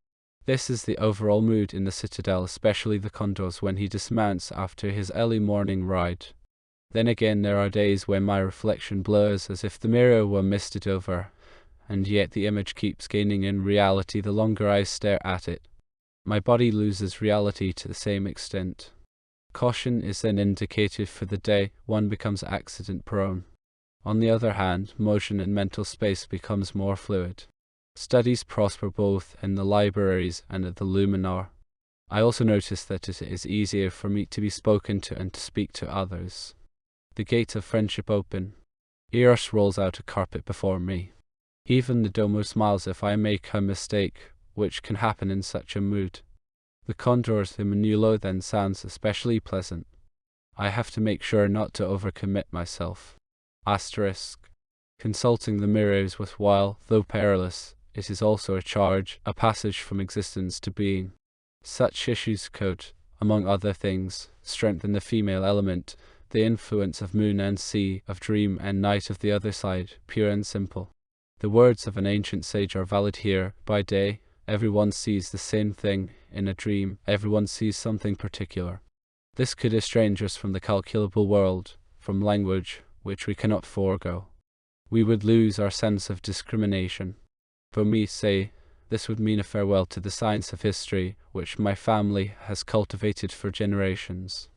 This is the overall mood in the citadel, especially the Condor's when he dismounts after his early morning ride. Then again there are days when my reflection blurs as if the mirror were misted over, and yet the image keeps gaining in reality the longer I stare at it. My body loses reality to the same extent. Caution is then indicated for the day. One becomes accident-prone. On the other hand, motion in mental space becomes more fluid. Studies prosper both in the libraries and at the Luminar. I also notice that it is easier for me to be spoken to and to speak to others. The gates of friendship open. Eros rolls out a carpet before me. Even the Domo smiles if I make a mistake, which can happen in such a mood. The Condor's Emanuelo then sounds especially pleasant. I have to make sure not to overcommit myself. Asterisk. Consulting the mirrors with while, though perilous, it is also a charge, a passage from existence to being. Such issues could, among other things, strengthen the female element, the influence of moon and sea, of dream and night, of the other side, pure and simple. The words of an ancient sage are valid here. By day, everyone sees the same thing. In a dream, everyone sees something particular. This could estrange us from the calculable world, from language, which we cannot forego. We would lose our sense of discrimination. For me, say, this would mean a farewell to the science of history, which my family has cultivated for generations.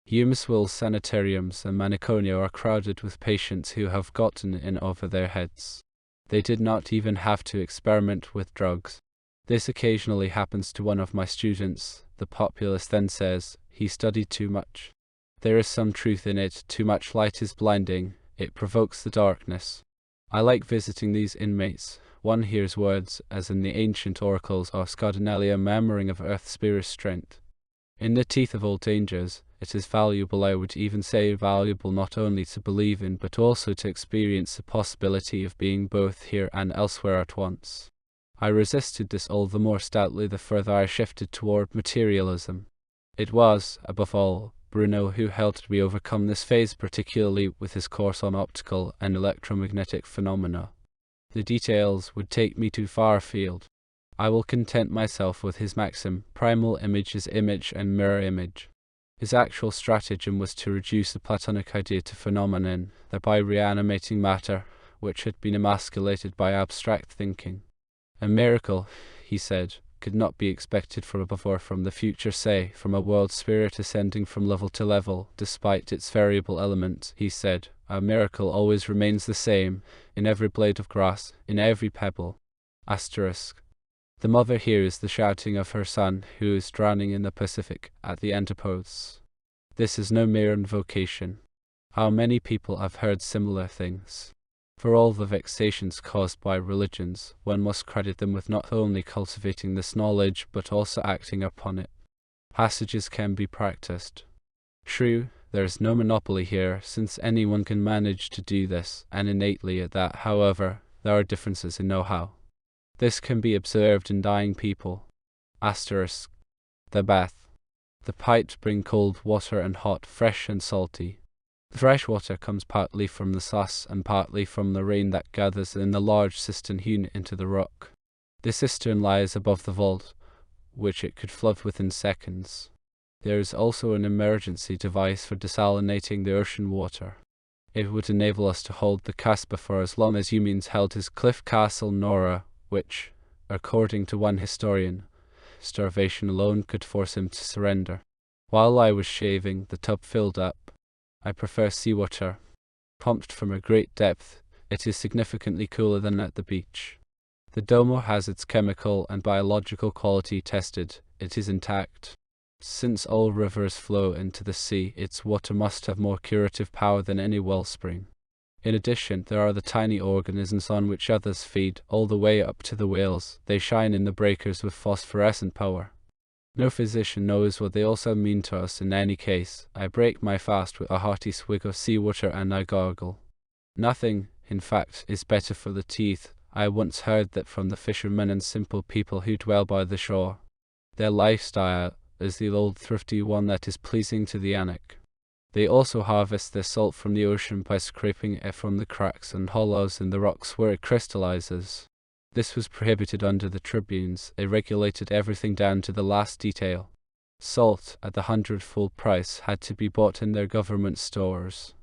Eumeswil sanitariums and maniconia are crowded with patients who have gotten in over their heads. They did not even have to experiment with drugs. This occasionally happens to one of my students. The populace then says, he studied too much. There is some truth in it. Too much light is blinding. It provokes the darkness. I like visiting these inmates. One hears words, as in the ancient oracles of Scardonelia, murmuring of earth's spirit's strength. In the teeth of all dangers, it is valuable, I would even say valuable, not only to believe in, but also to experience the possibility of being both here and elsewhere at once. I resisted this all the more stoutly the further I shifted toward materialism. It was, above all, Bruno who helped me overcome this phase, particularly with his course on optical and electromagnetic phenomena. The details would take me too far afield. I will content myself with his maxim: primal image is image and mirror image. His actual stratagem was to reduce the Platonic idea to phenomenon, thereby reanimating matter, which had been emasculated by abstract thinking. A miracle, he said, could not be expected from above or from the future, say, from a world spirit ascending from level to level, despite its variable elements. He said, a miracle always remains the same, in every blade of grass, in every pebble. Asterisk. The mother hears the shouting of her son, who is drowning in the Pacific, at the antipodes. This is no mere invocation. How many people have heard similar things? For all the vexations caused by religions, one must credit them with not only cultivating this knowledge, but also acting upon it. Passages can be practiced. True, there is no monopoly here, since anyone can manage to do this, and innately at that, however, there are differences in know-how. This can be observed in dying people. Asterisk. The bath. The pipes bring cold water and hot, fresh and salty. The fresh water comes partly from the sluice and partly from the rain that gathers in the large cistern hewn into the rock. The cistern lies above the vault, which it could flood within seconds. There is also an emergency device for desalinating the ocean water. It would enable us to hold the Casbah for as long as Eumeswil held his cliff castle Nora, which, according to one historian, starvation alone could force him to surrender. While I was shaving, the tub filled up. I prefer seawater. Pumped from a great depth, it is significantly cooler than at the beach. The Domo has its chemical and biological quality tested. It is intact. Since all rivers flow into the sea, its water must have more curative power than any wellspring. In addition, there are the tiny organisms on which others feed, all the way up to the whales. They shine in the breakers with phosphorescent power. No physician knows what they also mean to us in any case. I break my fast with a hearty swig of seawater and I gargle. Nothing, in fact, is better for the teeth. I once heard that from the fishermen and simple people who dwell by the shore. Their lifestyle is the old thrifty one that is pleasing to the Anak. They also harvest their salt from the ocean by scraping it from the cracks and hollows in the rocks where it crystallizes. This was prohibited under the tribunes. They regulated everything down to the last detail. Salt, at the 100-fold price, had to be bought in their government stores.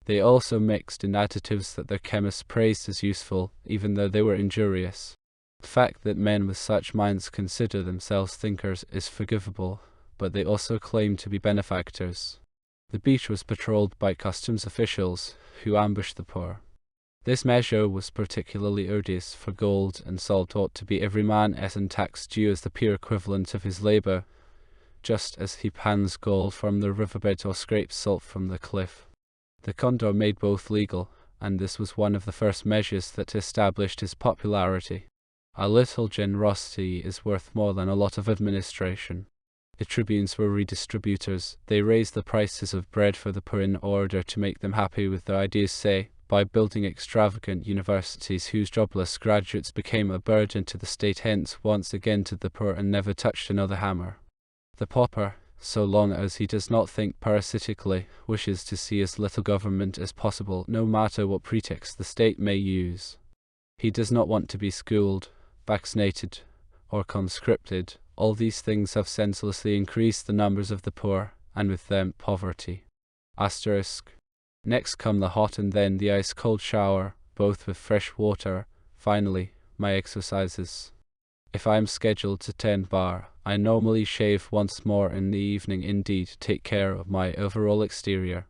They also mixed in additives that their chemists praised as useful, even though they were injurious. The fact that men with such minds consider themselves thinkers is forgivable, but they also claim to be benefactors. The beach was patrolled by customs officials, who ambushed the poor. This measure was particularly odious, for gold and salt ought to be every man as in tax due as the pure equivalent of his labor, just as he pans gold from the riverbed or scrapes salt from the cliff. The Condor made both legal, and this was one of the first measures that established his popularity. A little generosity is worth more than a lot of administration. The tribunes were redistributors. They raised the prices of bread for the poor in order to make them happy with their ideas, say, by building extravagant universities whose jobless graduates became a burden to the state, hence once again to the poor, and never touched another hammer. The pauper, so long as he does not think parasitically, wishes to see as little government as possible, no matter what pretext the state may use. He does not want to be schooled, vaccinated, or conscripted. All these things have senselessly increased the numbers of the poor, and with them poverty. Asterisk. Next come the hot and then the ice-cold shower, both with fresh water. Finally, my exercises. If I am scheduled to tend bar, I normally shave once more in the evening, indeed take care of my overall exterior.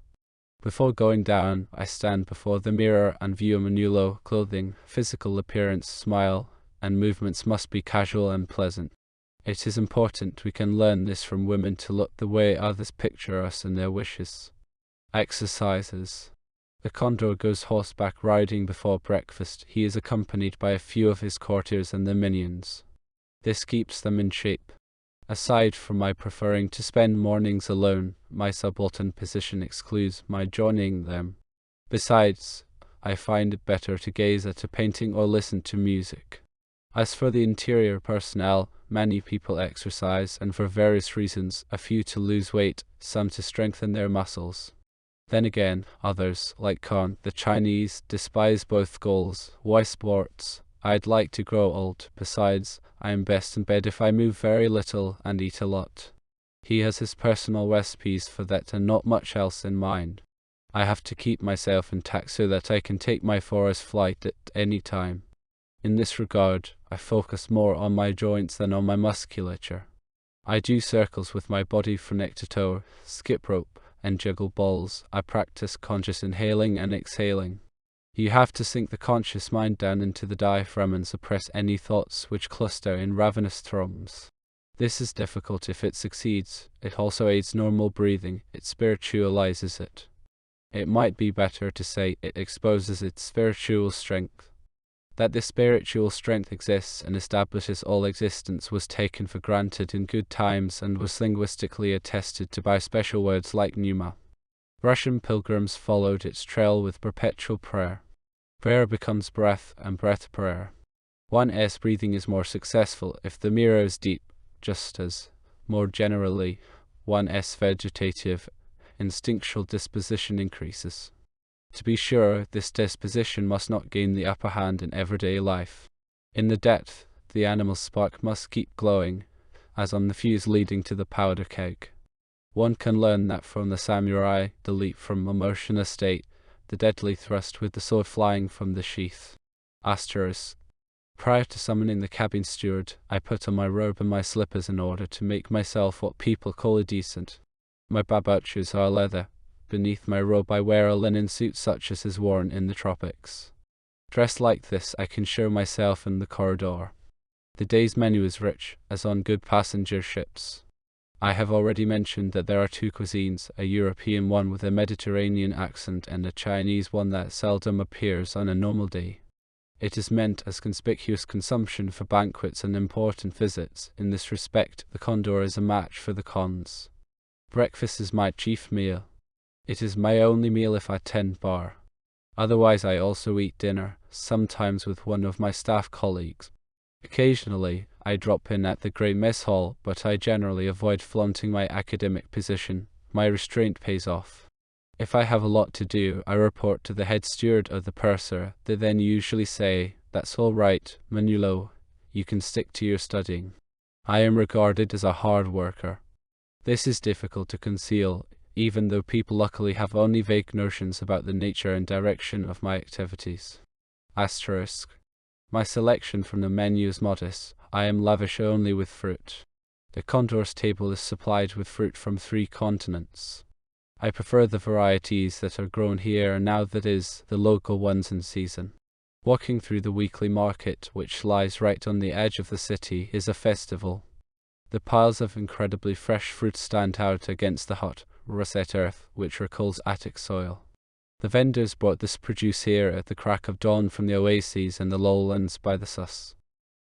Before going down, I stand before the mirror and view my new clothing, physical appearance, smile, and movements must be casual and pleasant. It is important we can learn this from women to look the way others picture us and their wishes. Exercises. The condor goes horseback riding before breakfast. He is accompanied by a few of his courtiers and their minions. This keeps them in shape. Aside from my preferring to spend mornings alone, my subaltern position excludes my joining them. Besides, I find it better to gaze at a painting or listen to music. As for the interior personnel, many people exercise, and for various reasons, a few to lose weight, some to strengthen their muscles. Then again, others, like Khan, the Chinese, despise both goals. Why sports? I'd like to grow old. Besides, I am best in bed if I move very little and eat a lot. He has his personal recipes for that and not much else in mind. I have to keep myself intact so that I can take my forest flight at any time. In this regard, I focus more on my joints than on my musculature. I do circles with my body from neck to toe, skip rope, and juggle balls. I practice conscious inhaling and exhaling. You have to sink the conscious mind down into the diaphragm and suppress any thoughts which cluster in ravenous thrums. This is difficult. If it succeeds, it also aids normal breathing. It spiritualizes it. It might be better to say it exposes its spiritual strength. That this spiritual strength exists and establishes all existence was taken for granted in good times and was linguistically attested to by special words like pneuma. Russian pilgrims followed its trail with perpetual prayer. Prayer becomes breath, and breath prayer. One's breathing is more successful if the mirror is deep, just as, more generally, one's vegetative, instinctual disposition increases. To be sure, this disposition must not gain the upper hand in everyday life. In the depth, the animal spark must keep glowing, as on the fuse leading to the powder keg. One can learn that from the samurai, the leap from a motionless state, the deadly thrust with the sword flying from the sheath. Asterisk. Prior to summoning the cabin steward, I put on my robe and my slippers in order to make myself what people call a decent. My babouches are leather. Beneath my robe I wear a linen suit such as is worn in the tropics. Dressed like this, I can show myself in the corridor. The day's menu is rich, as on good passenger ships. I have already mentioned that there are two cuisines, a European one with a Mediterranean accent and a Chinese one that seldom appears on a normal day. It is meant as conspicuous consumption for banquets and important visits. In this respect, the condor is a match for the cons. Breakfast is my chief meal. It is my only meal if I tend bar. Otherwise I also eat dinner, sometimes with one of my staff colleagues. Occasionally, I drop in at the Grey Mess Hall, but I generally avoid flaunting my academic position. My restraint pays off. If I have a lot to do, I report to the head steward or the purser. They then usually say, "That's all right, Manulo, you can stick to your studying." I am regarded as a hard worker. This is difficult to conceal, even though people luckily have only vague notions about the nature and direction of my activities. Asterisk. My selection from the menu is modest. I am lavish only with fruit. The condor's table is supplied with fruit from 3 continents. I prefer the varieties that are grown here now, that is, the local ones in season. Walking through the weekly market, which lies right on the edge of the city, is a festival. The piles of incredibly fresh fruit stand out against the hot, russet earth, which recalls Attic soil. The vendors brought this produce here at the crack of dawn from the oases and the lowlands by the Sus.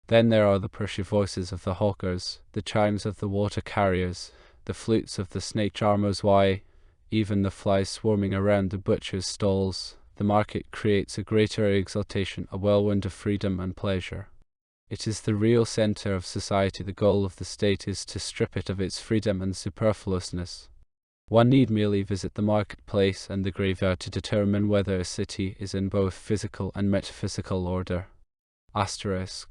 Then there are the pushy voices of the hawkers, the chimes of the water carriers, the flutes of the snake charmers, why, even the flies swarming around the butchers' stalls. The market creates a greater exaltation, a whirlwind of freedom and pleasure. It is the real center of society. The goal of the state is to strip it of its freedom and superfluousness. One need merely visit the marketplace and the graveyard to determine whether a city is in both physical and metaphysical order. Asterisk.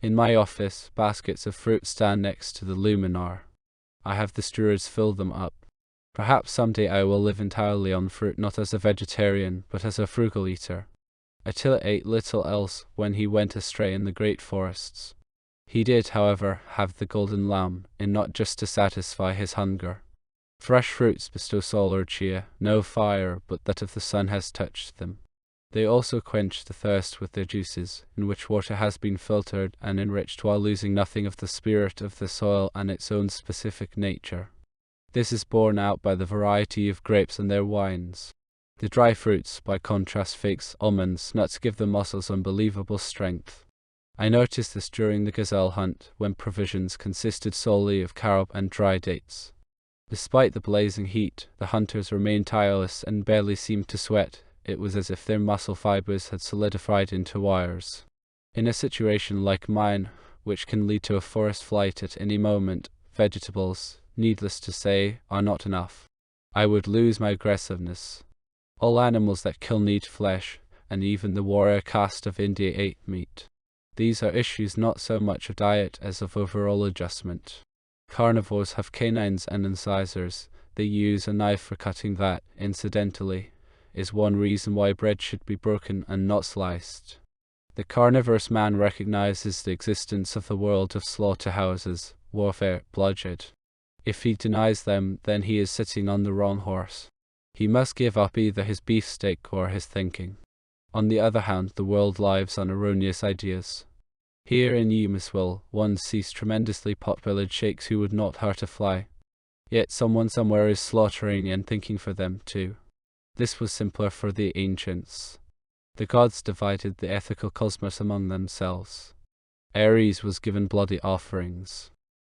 In my office, baskets of fruit stand next to the luminar. I have the stewards fill them up. Perhaps someday I will live entirely on fruit, not as a vegetarian, but as a frugal eater. Attila ate little else when he went astray in the great forests. He did, however, have the golden lamb, and not just to satisfy his hunger. Fresh fruits bestow solar cheer. No fire but that of the sun has touched them. They also quench the thirst with their juices, in which water has been filtered and enriched while losing nothing of the spirit of the soil and its own specific nature. This is borne out by the variety of grapes and their wines. The dry fruits, by contrast figs, almonds, nuts, give the muscles unbelievable strength. I noticed this during the gazelle hunt, when provisions consisted solely of carob and dry dates. Despite the blazing heat, the hunters remained tireless and barely seemed to sweat. It was as if their muscle fibers had solidified into wires. In a situation like mine, which can lead to a forest flight at any moment, vegetables, needless to say, are not enough. I would lose my aggressiveness. All animals that kill need flesh, and even the warrior caste of India ate meat. These are issues not so much of diet as of overall adjustment. Carnivores have canines and incisors. They use a knife for cutting that, incidentally, is one reason why bread should be broken and not sliced. The carnivorous man recognizes the existence of the world of slaughterhouses, warfare, bloodshed. If he denies them, then he is sitting on the wrong horse. He must give up either his beefsteak or his thinking. On the other hand, the world lives on erroneous ideas. Here in Eumeswil, one sees tremendously pot-bellied sheikhs who would not hurt a fly. Yet someone somewhere is slaughtering and thinking for them too. This was simpler for the ancients. The gods divided the ethical cosmos among themselves. Ares was given bloody offerings.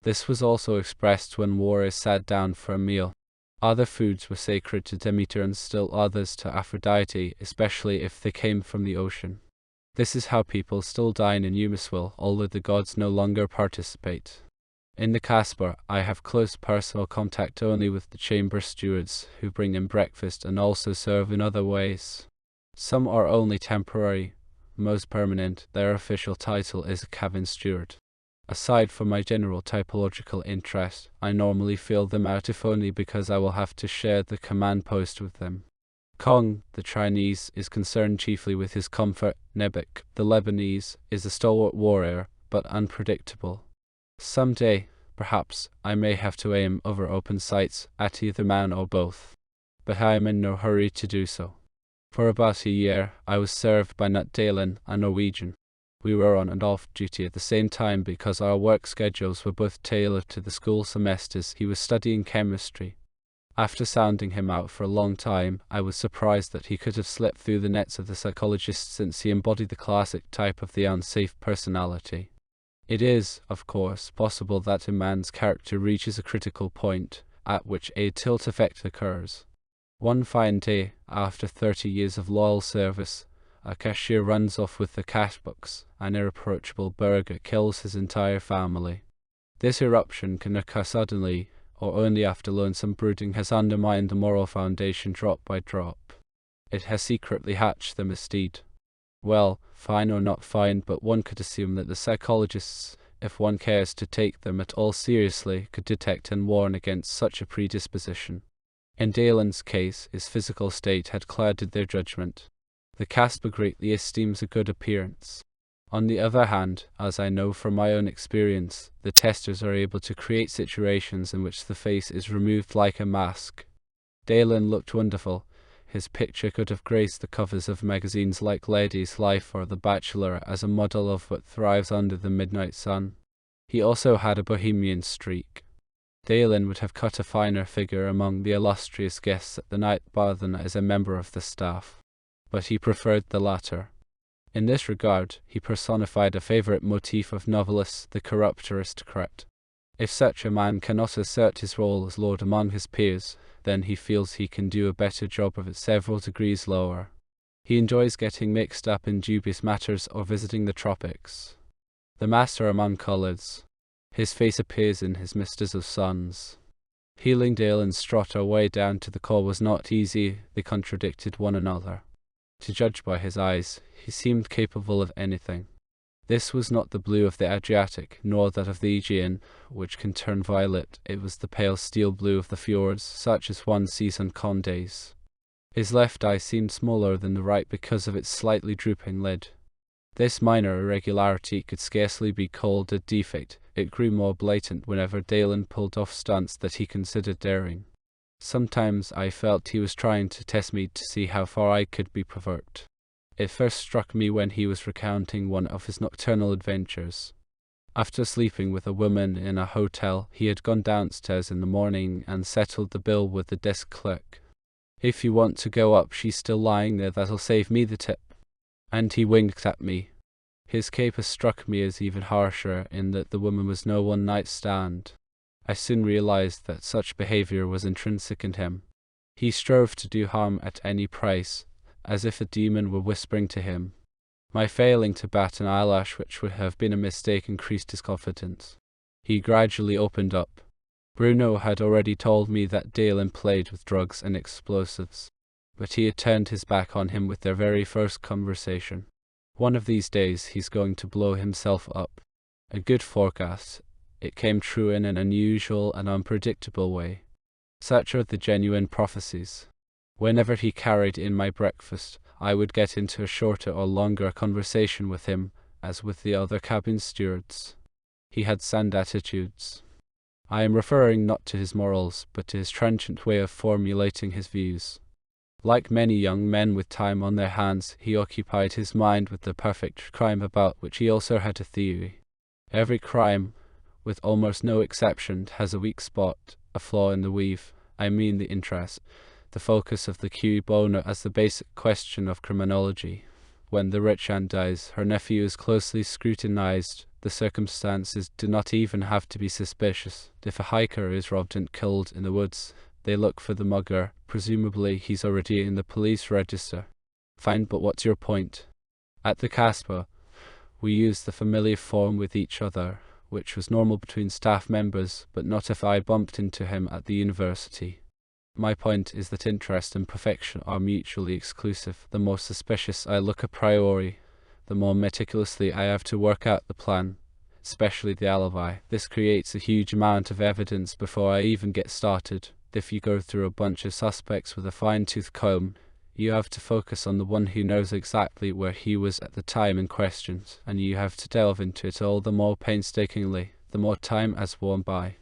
This was also expressed when warriors sat down for a meal. Other foods were sacred to Demeter and still others to Aphrodite, especially if they came from the ocean. This is how people still dine in Eumeswil, although the gods no longer participate. In the Casbah, I have close personal contact only with the chamber stewards, who bring in breakfast and also serve in other ways. Some are only temporary. Most permanent, their official title is a cabin steward. Aside from my general typological interest, I normally feel them out if only because I will have to share the command post with them. Kong, the Chinese, is concerned chiefly with his comfort. Nebek, the Lebanese, is a stalwart warrior, but unpredictable. Someday, perhaps, I may have to aim over open sights at either man or both. But I am in no hurry to do so. For about a year, I was served by Nut Dalen, a Norwegian. We were on and off duty at the same time because our work schedules were both tailored to the school semesters. He was studying chemistry. After sounding him out for a long time, I was surprised that he could have slipped through the nets of the psychologist, since he embodied the classic type of the unsafe personality. It is, of course, possible that a man's character reaches a critical point, at which a tilt effect occurs. One fine day, after 30 years of loyal service, a cashier runs off with the cash books. An irreproachable burgher kills his entire family. This eruption can occur suddenly, or only after lonesome brooding has undermined the moral foundation drop by drop. It has secretly hatched the misdeed. Well, fine or not fine, but one could assume that the psychologists, if one cares to take them at all seriously, could detect and warn against such a predisposition. In Dalen's case, his physical state had clouded their judgment. The Casbah greatly esteems a good appearance. On the other hand, as I know from my own experience, the testers are able to create situations in which the face is removed like a mask. Dalen looked wonderful. His picture could have graced the covers of magazines like Lady's Life or The Bachelor as a model of what thrives under the midnight sun. He also had a bohemian streak. Dalen would have cut a finer figure among the illustrious guests at the night bar than as a member of the staff. But he preferred the latter. In this regard, he personified a favourite motif of novelists, the corrupt aristocrat. If such a man cannot assert his role as lord among his peers, then he feels he can do a better job of it several degrees lower. He enjoys getting mixed up in dubious matters or visiting the tropics. The master among colours. His face appears in his misters of suns. Healing Dale and Strott our way down to the call was not easy. They contradicted one another. To judge by his eyes, he seemed capable of anything. This was not the blue of the Adriatic, nor that of the Aegean, which can turn violet. It was the pale steel blue of the fjords, such as one sees on calm days. His left eye seemed smaller than the right because of its slightly drooping lid. This minor irregularity could scarcely be called a defect. It grew more blatant whenever Dalen pulled off stunts that he considered daring. Sometimes I felt he was trying to test me to see how far I could be provoked. It first struck me when he was recounting one of his nocturnal adventures. After sleeping with a woman in a hotel, he had gone downstairs in the morning and settled the bill with the desk clerk. "If you want to go up, she's still lying there, that'll save me the tip." And he winked at me. His caper struck me as even harsher in that the woman was no one-night stand. I soon realized that such behavior was intrinsic in him. He strove to do harm at any price, as if a demon were whispering to him. My failing to bat an eyelash, which would have been a mistake, increased his confidence. He gradually opened up. Bruno had already told me that Dalen played with drugs and explosives, but he had turned his back on him with their very first conversation. One of these days he's going to blow himself up. A good forecast. It came true in an unusual and unpredictable way. Such are the genuine prophecies. Whenever he carried in my breakfast, I would get into a shorter or longer conversation with him, as with the other cabin stewards. He had sound attitudes. I am referring not to his morals, but to his transient way of formulating his views. Like many young men with time on their hands, he occupied his mind with the perfect crime about which he also had a theory. Every crime, with almost no exception, has a weak spot, a flaw in the weave, I mean the interest, the focus of the cui bono as the basic question of criminology. When the rich aunt dies, her nephew is closely scrutinized. The circumstances do not even have to be suspicious. If a hiker is robbed and killed in the woods, they look for the mugger. Presumably he's already in the police register. Fine, but what's your point? At the Casbah, we used the familiar form with each other, which was normal between staff members, but not if I bumped into him at the university. My point is that interest and perfection are mutually exclusive. The more suspicious I look a priori, the more meticulously I have to work out the plan, especially the alibi. This creates a huge amount of evidence before I even get started. If you go through a bunch of suspects with a fine-tooth comb, you have to focus on the one who knows exactly where he was at the time in question, and you have to delve into it all the more painstakingly, the more time has worn by.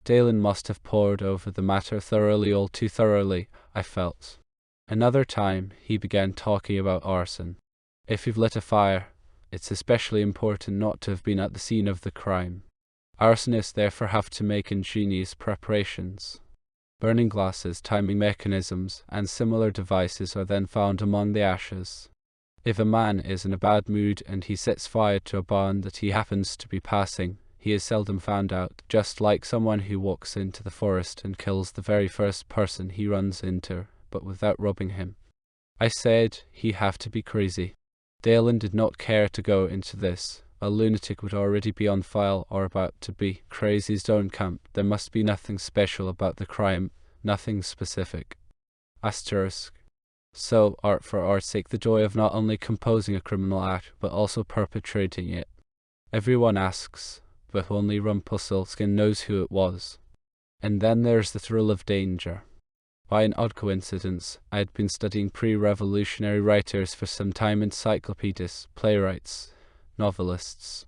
Dalen must have pored over the matter thoroughly, all too thoroughly, I felt. Another time, he began talking about arson. If you've lit a fire, it's especially important not to have been at the scene of the crime. Arsonists therefore have to make ingenious preparations. Burning glasses, timing mechanisms, and similar devices are then found among the ashes. If a man is in a bad mood and he sets fire to a barn that he happens to be passing, he is seldom found out, just like someone who walks into the forest and kills the very first person he runs into, but without robbing him. I said he'd have to be crazy. Dalen did not care to go into this. A lunatic would already be on file or about to be. Crazies don't count. There must be nothing special about the crime, nothing specific. Asterisk. So, art for art's sake, the joy of not only composing a criminal act, but also perpetrating it. Everyone asks, but only Rumpelstiltskin knows who it was. And then there's the thrill of danger. By an odd coincidence, I had been studying pre-revolutionary writers for some time, encyclopedists, playwrights, novelists.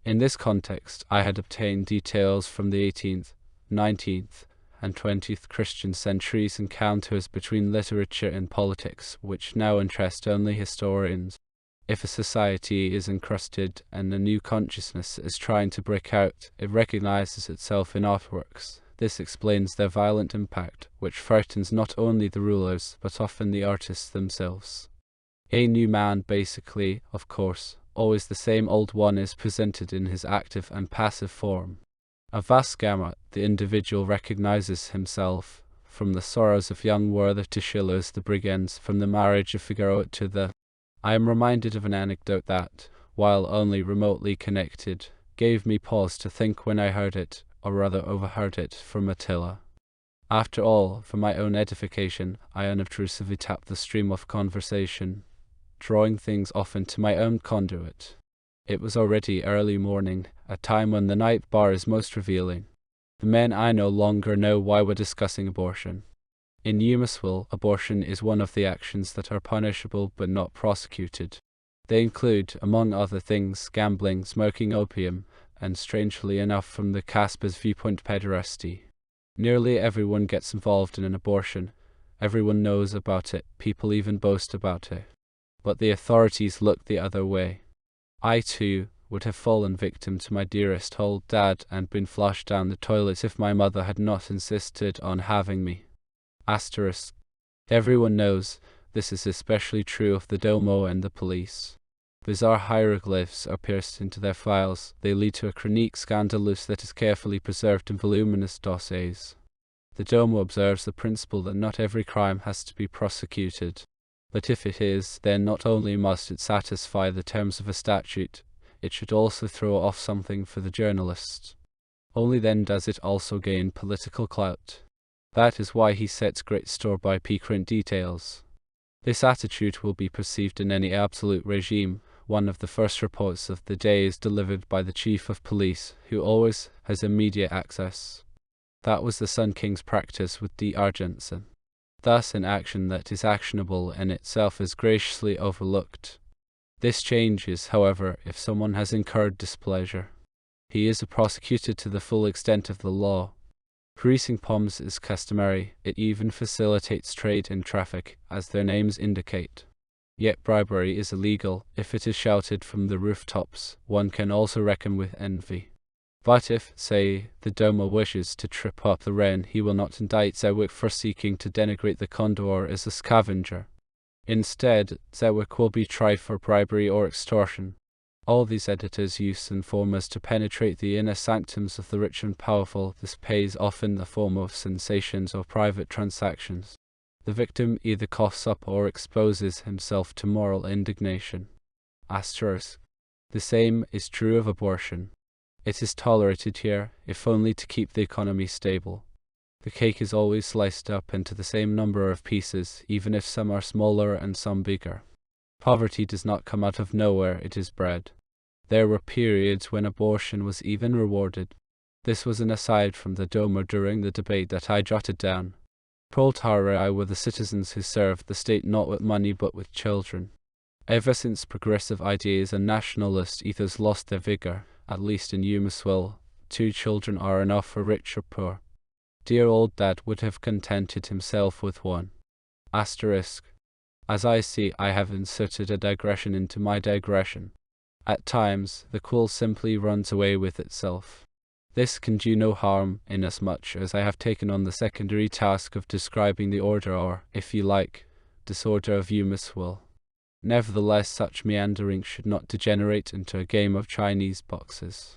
In this context, I had obtained details from the 18th, 19th, and 20th Christian centuries encounters between literature and politics, which now interest only historians. If a society is encrusted and a new consciousness is trying to break out, it recognizes itself in artworks. This explains their violent impact, which frightens not only the rulers, but often the artists themselves. A new man, basically, of course, always the same old one, is presented in his active and passive form. A vast gamut, the individual recognizes himself, from the sorrows of young Werther to Schiller's The Brigands, from the marriage of Figaro to the... I am reminded of an anecdote that, while only remotely connected, gave me pause to think when I heard it, or rather overheard it, from Attila. After all, for my own edification, I unobtrusively tapped the stream of conversation, drawing things off into my own conduit. It was already early morning, a time when the night bar is most revealing. The men I no longer know why we're discussing abortion. In Eumeswil, abortion is one of the actions that are punishable but not prosecuted. They include, among other things, gambling, smoking opium, and strangely enough from the Casbah's viewpoint, pederasty. Nearly everyone gets involved in an abortion. Everyone knows about it. People even boast about it. but the authorities looked the other way. I, too, would have fallen victim to my dearest old dad and been flushed down the toilet if my mother had not insisted on having me. Asterisk. Everyone knows this is especially true of the Domo and the police. Bizarre hieroglyphs are pierced into their files. They lead to a chronique scandalous that is carefully preserved in voluminous dossiers. The Domo observes the principle that not every crime has to be prosecuted, but if it is, then not only must it satisfy the terms of a statute, it should also throw off something for the journalist. Only then does it also gain political clout. That is why he sets great store by piquant details. This attitude will be perceived in any absolute regime. One of the first reports of the day is delivered by the chief of police, who always has immediate access. That was the Sun King's practice with D. Argentson. Thus an action that is actionable in itself is graciously overlooked. This changes, however, if someone has incurred displeasure. He is prosecuted to the full extent of the law. Greasing palms is customary. It even facilitates trade and traffic, as their names indicate. Yet bribery is illegal. If it is shouted from the rooftops, one can also reckon with envy. But if, say, the Domo wishes to trip up the wren, he will not indict Zewick for seeking to denigrate the condor as a scavenger. Instead, Zewick will be tried for bribery or extortion. All these editors use informers to penetrate the inner sanctums of the rich and powerful. This pays off in the form of sensations or private transactions. The victim either coughs up or exposes himself to moral indignation. Asterisk. The same is true of abortion. It is tolerated here, if only to keep the economy stable. The cake is always sliced up into the same number of pieces, even if some are smaller and some bigger. Poverty does not come out of nowhere, it is bred. There were periods when abortion was even rewarded. This was an aside from the Domo during the debate that I jotted down. Proletariat were the citizens who served the state not with money but with children. Ever since progressive ideas and nationalist ethos lost their vigor, at least in Eumeswil, 2 children are enough for rich or poor. Dear old dad would have contented himself with 1. Asterisk. As I see, I have inserted a digression into my digression. At times, the quill simply runs away with itself. This can do no harm, inasmuch as I have taken on the secondary task of describing the order or, if you like, disorder of Eumeswil. Nevertheless, such meandering should not degenerate into a game of Chinese boxes.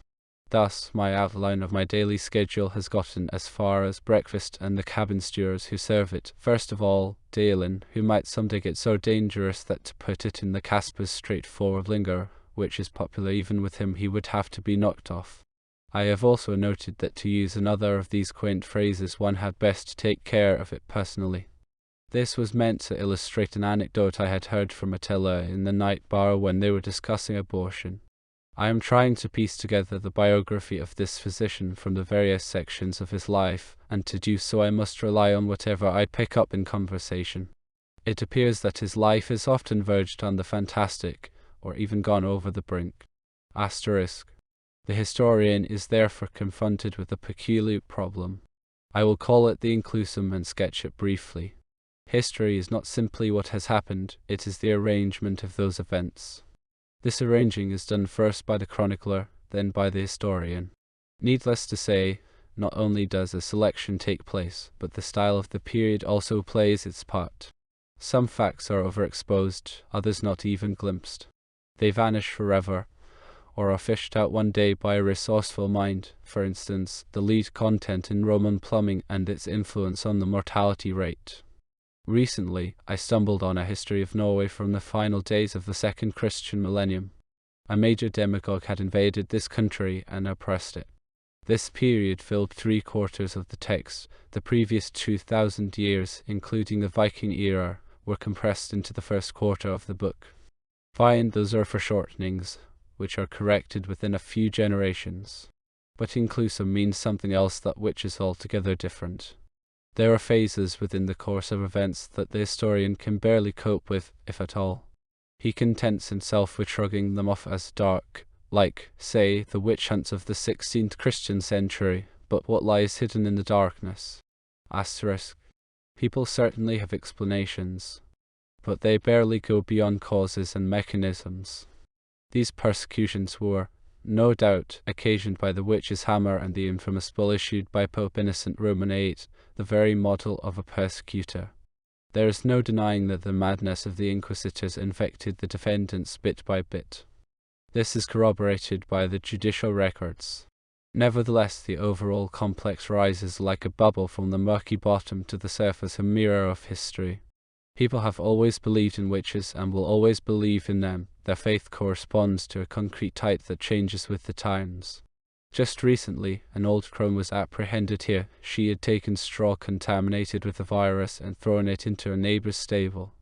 Thus, my outline of my daily schedule has gotten as far as breakfast and the cabin stewards who serve it. First of all, Dalen, who might someday get so dangerous that, to put it in the Casper's straightforward lingo, which is popular even with him, he would have to be knocked off. I have also noted that to use another of these quaint phrases, one had best take care of it personally. This was meant to illustrate an anecdote I had heard from Attila in the night bar when they were discussing abortion. I am trying to piece together the biography of this physician from the various sections of his life, and to do so I must rely on whatever I pick up in conversation. It appears that his life has often verged on the fantastic, or even gone over the brink. Asterisk. The historian is therefore confronted with a peculiar problem. I will call it the inclusum and sketch it briefly. History is not simply what has happened, it is the arrangement of those events. This arranging is done first by the chronicler, then by the historian. Needless to say, not only does a selection take place, but the style of the period also plays its part. Some facts are overexposed, others not even glimpsed. They vanish forever, or are fished out one day by a resourceful mind. For instance, the lead content in Roman plumbing and its influence on the mortality rate. Recently, I stumbled on a history of Norway from the final days of the second Christian millennium. A major demagogue had invaded this country and oppressed it. This period filled 3/4 of the text. The previous 2,000 years, including the Viking era, were compressed into the first quarter of the book. Fine, those are foreshortenings, which are corrected within a few generations. But inclusum means something else which is altogether different. There are phases within the course of events that the historian can barely cope with, if at all. He contents himself with shrugging them off as dark, like, say, the witch hunts of the 16th Christian century, but what lies hidden in the darkness? Asterisk. People certainly have explanations. but they barely go beyond causes and mechanisms. These persecutions were, no doubt, occasioned by the witch's hammer and the infamous bull issued by Pope Innocent Roman VIII, the very model of a persecutor. There is no denying that the madness of the inquisitors infected the defendants bit by bit. This is corroborated by the judicial records. Nevertheless, the overall complex rises like a bubble from the murky bottom to the surface, a mirror of history. People have always believed in witches and will always believe in them. Their faith corresponds to a concrete type that changes with the times. Just recently, an old crone was apprehended here. She had taken straw contaminated with the virus and thrown it into a neighbor's stable.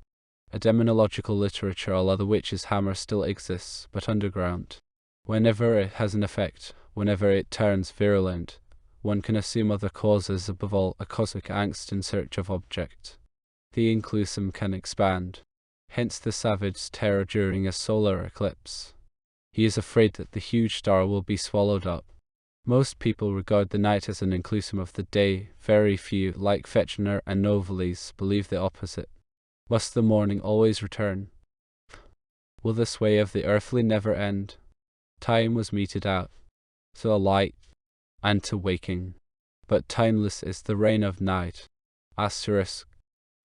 A demonological literature a la the witch's hammer still exists, but underground. Whenever it has an effect, whenever it turns virulent, one can assume other causes, above all a cosmic angst in search of object. The inclusum can expand, hence the savage's terror during a solar eclipse. He is afraid that the huge star will be swallowed up. Most people regard the night as an inclusum of the day. Very few, like Fechner and Novalis, believe the opposite. Must the morning always return? Will the sway of the earthly never end? Time was meted out, to a light and to waking. But timeless is the reign of night. Asterisk.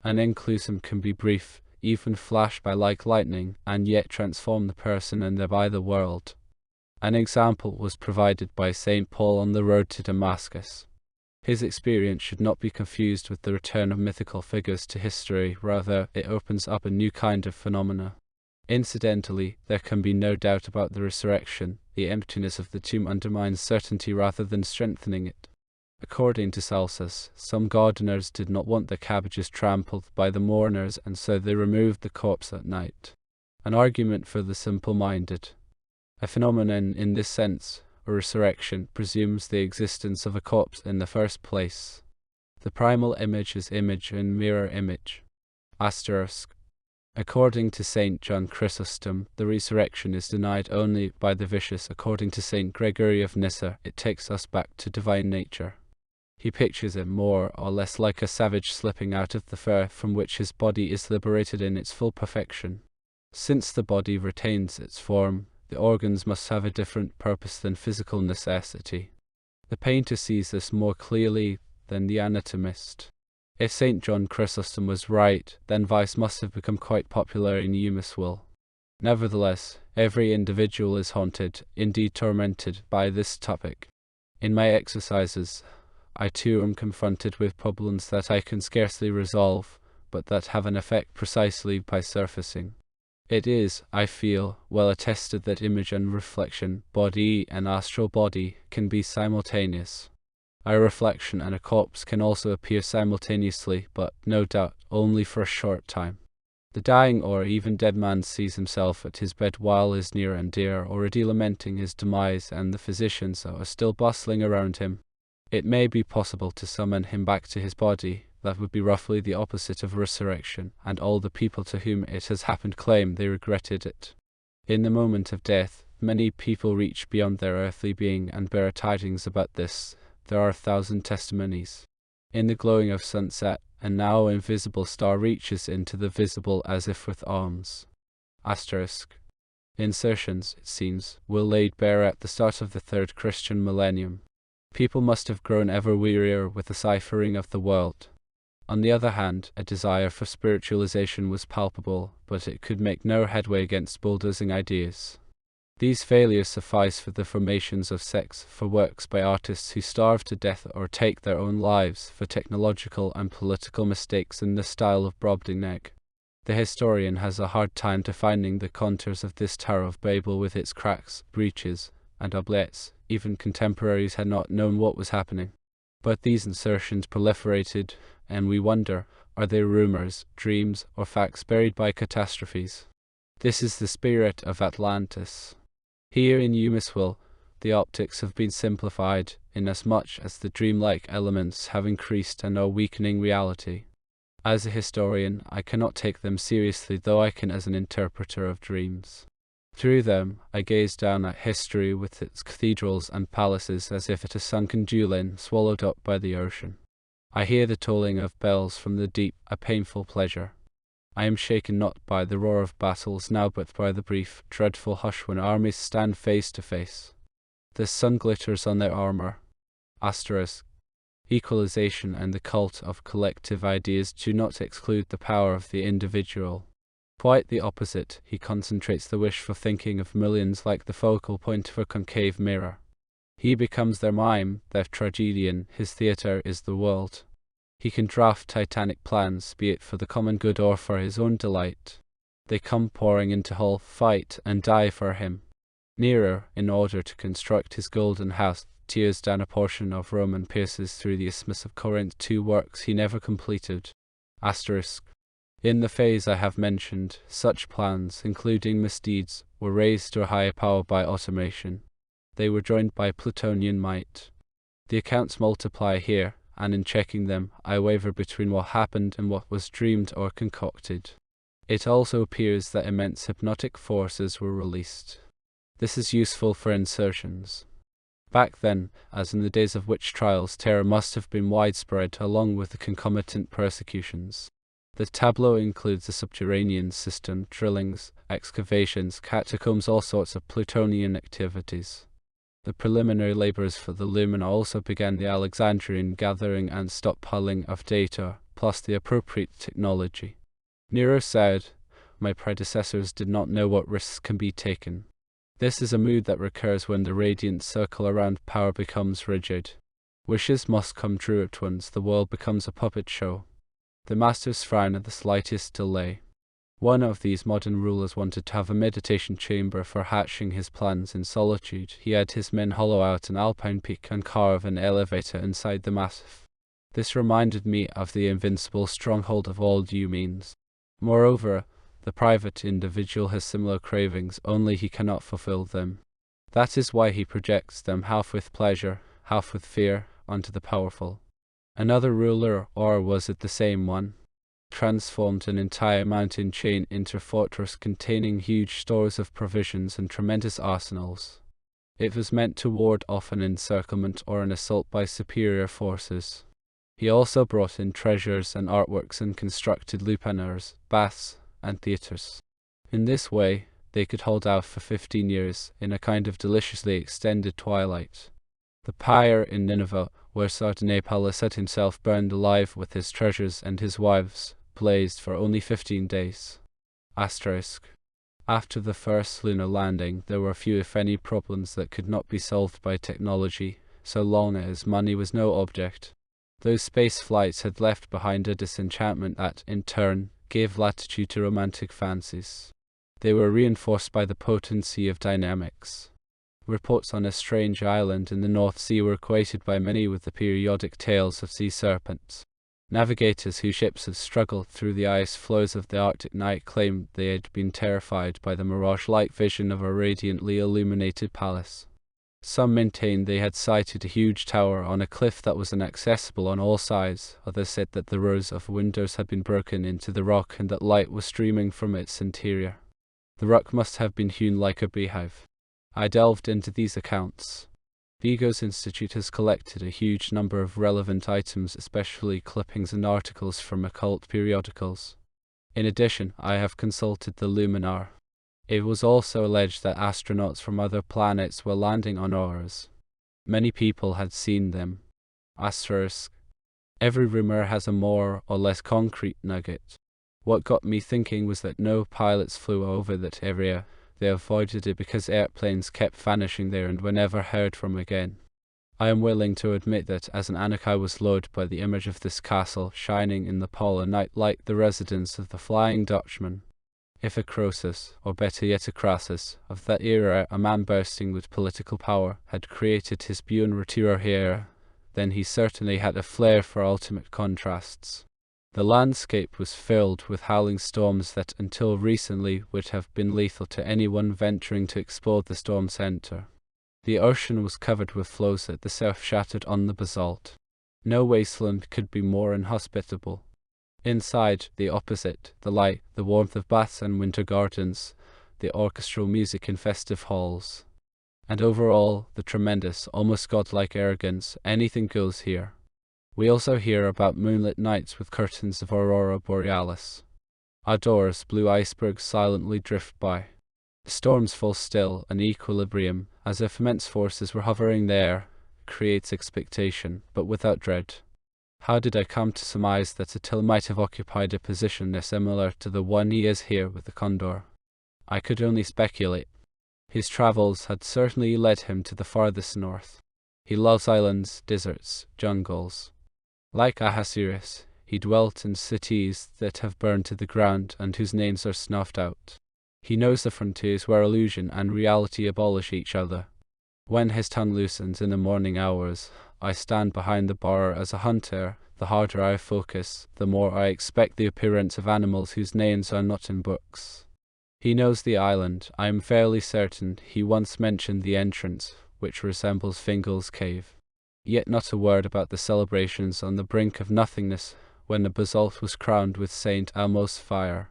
An inclusum can be brief, even flash by like lightning, and yet transform the person and thereby the world. An example was provided by St. Paul on the road to Damascus. His experience should not be confused with the return of mythical figures to history, rather it opens up a new kind of phenomena. Incidentally, there can be no doubt about the resurrection. The emptiness of the tomb undermines certainty rather than strengthening it. According to Celsus, some gardeners did not want their cabbages trampled by the mourners, and so they removed the corpse at night. An argument for the simple-minded. A phenomenon in this sense, a resurrection, presumes the existence of a corpse in the first place. The primal image is image and mirror image. Asterisk. According to St. John Chrysostom, the resurrection is denied only by the vicious. According to St. Gregory of Nyssa, it takes us back to divine nature. He pictures it more or less like a savage slipping out of the fur from which his body is liberated in its full perfection. Since the body retains its form, the organs must have a different purpose than physical necessity. The painter sees this more clearly than the anatomist. If St. John Chrysostom was right, then vice must have become quite popular in Eumeswil. Nevertheless, every individual is haunted, indeed tormented, by this topic. In my exercises, I too am confronted with problems that I can scarcely resolve, but that have an effect precisely by surfacing. It is, I feel, well attested that image and reflection, body and astral body, can be simultaneous. A reflection and a corpse can also appear simultaneously, but, no doubt, only for a short time. The dying or even dead man sees himself at his bed while is near and dear, already lamenting his demise, and the physicians are still bustling around him. It may be possible to summon him back to his body. That would be roughly the opposite of resurrection, and all the people to whom it has happened claim they regretted it. In the moment of death, many people reach beyond their earthly being and bear tidings about this. There are 1,000 testimonies. In the glowing of sunset, a now invisible star reaches into the visible as if with arms. Asterisk. Insertions, it seems, were laid bare at the start of the third Christian millennium. People must have grown ever wearier with the ciphering of the world. On the other hand, a desire for spiritualization was palpable, but it could make no headway against bulldozing ideas. These failures suffice for the formations of sects, for works by artists who starve to death or take their own lives, for technological and political mistakes in the style of Brobdingnag. The historian has a hard time defining the contours of this Tower of Babel with its cracks, breaches, and oubliettes. Even contemporaries had not known what was happening. But these insertions proliferated, and we wonder, are they rumors, dreams, or facts buried by catastrophes? This is the spirit of Atlantis. Here in Eumeswil, the optics have been simplified, inasmuch as the dreamlike elements have increased and are weakening reality. As a historian, I cannot take them seriously, though I can as an interpreter of dreams. Through them, I gaze down at history with its cathedrals and palaces as if at a sunken dewlin swallowed up by the ocean. I hear the tolling of bells from the deep, a painful pleasure. I am shaken not by the roar of battles now, but by the brief, dreadful hush when armies stand face to face. The sun glitters on their armor. Asterisk. Equalization and the cult of collective ideas do not exclude the power of the individual. Quite the opposite, he concentrates the wish for thinking of millions like the focal point of a concave mirror. He becomes their mime, their tragedian, his theatre is the world. He can draft titanic plans, be it for the common good or for his own delight. They come pouring into Hull, fight and die for him. Nero, in order to construct his golden house, tears down a portion of Rome and pierces through the Isthmus of Corinth, 2 works he never completed. Asterisk. In the phase I have mentioned, such plans, including misdeeds, were raised to a higher power by automation. They were joined by Plutonian might. The accounts multiply here, and in checking them, I waver between what happened and what was dreamed or concocted. It also appears that immense hypnotic forces were released. This is useful for insertions. Back then, as in the days of witch trials, terror must have been widespread along with the concomitant persecutions. The tableau includes a subterranean system, drillings, excavations, catacombs, all sorts of Plutonian activities. The preliminary labors for the Lumina also began the Alexandrian gathering and stockpiling of data, plus the appropriate technology. Nero said, "My predecessors did not know what risks can be taken." This is a mood that recurs when the radiant circle around power becomes rigid. Wishes must come true at once, the world becomes a puppet show. The masters frown at the slightest delay. One of these modern rulers wanted to have a meditation chamber for hatching his plans in solitude. He had his men hollow out an alpine peak and carve an elevator inside the massif. This reminded me of the invincible stronghold of old Eumeswil. Moreover, the private individual has similar cravings, only he cannot fulfill them. That is why he projects them half with pleasure, half with fear, onto the powerful. Another ruler, or was it the same one, transformed an entire mountain chain into a fortress containing huge stores of provisions and tremendous arsenals. It was meant to ward off an encirclement or an assault by superior forces. He also brought in treasures and artworks and constructed lupanars, baths, and theatres. In this way, they could hold out for 15 years, in a kind of deliciously extended twilight. The pyre in Nineveh, where Sardanapalus had himself burned alive with his treasures and his wives, blazed for only 15 days. Asterisk. After the first lunar landing, there were few if any problems that could not be solved by technology, so long as money was no object. Those space flights had left behind a disenchantment that, in turn, gave latitude to romantic fancies. They were reinforced by the potency of dynamics. Reports on a strange island in the North Sea were equated by many with the periodic tales of sea serpents. Navigators whose ships had struggled through the ice floes of the Arctic night claimed they had been terrified by the mirage-like vision of a radiantly illuminated palace. Some maintained they had sighted a huge tower on a cliff that was inaccessible on all sides. Others said that the rows of windows had been broken into the rock and that light was streaming from its interior. The rock must have been hewn like a beehive. I delved into these accounts. Vigo's Institute has collected a huge number of relevant items, especially clippings and articles from occult periodicals. In addition, I have consulted the Luminar. It was also alleged that astronauts from other planets were landing on Mars. Many people had seen them. Asterisk. Every rumor has a more or less concrete nugget. What got me thinking was that no pilots flew over that area. They avoided it because airplanes kept vanishing there and were never heard from again. I am willing to admit that as an Anak I was lured by the image of this castle shining in the polar night like the residence of the Flying Dutchman. If a Croesus, or better yet a Crassus, of that era, a man bursting with political power, had created his buon retiro here, then he certainly had a flair for ultimate contrasts. The landscape was filled with howling storms that until recently would have been lethal to anyone venturing to explore the storm center. The ocean was covered with floes that the surf shattered on the basalt. No wasteland could be more inhospitable. Inside, the opposite, the light, the warmth of baths and winter gardens, the orchestral music in festive halls. And overall, the tremendous, almost godlike arrogance, anything goes here. We also hear about moonlit nights with curtains of aurora borealis. Outdoors, blue icebergs silently drift by. The storms fall still, and equilibrium, as if immense forces were hovering there, creates expectation, but without dread. How did I come to surmise that Attila might have occupied a position similar to the one he is here with the condor? I could only speculate. His travels had certainly led him to the farthest north. He loves islands, deserts, jungles. Like Ahasuerus, he dwelt in cities that have burned to the ground and whose names are snuffed out. He knows the frontiers where illusion and reality abolish each other. When his tongue loosens in the morning hours, I stand behind the bar as a hunter. The harder I focus, the more I expect the appearance of animals whose names are not in books. He knows the island. I am fairly certain he once mentioned the entrance, which resembles Fingal's cave. Yet not a word about the celebrations on the brink of nothingness when the basalt was crowned with St. Elmo's fire.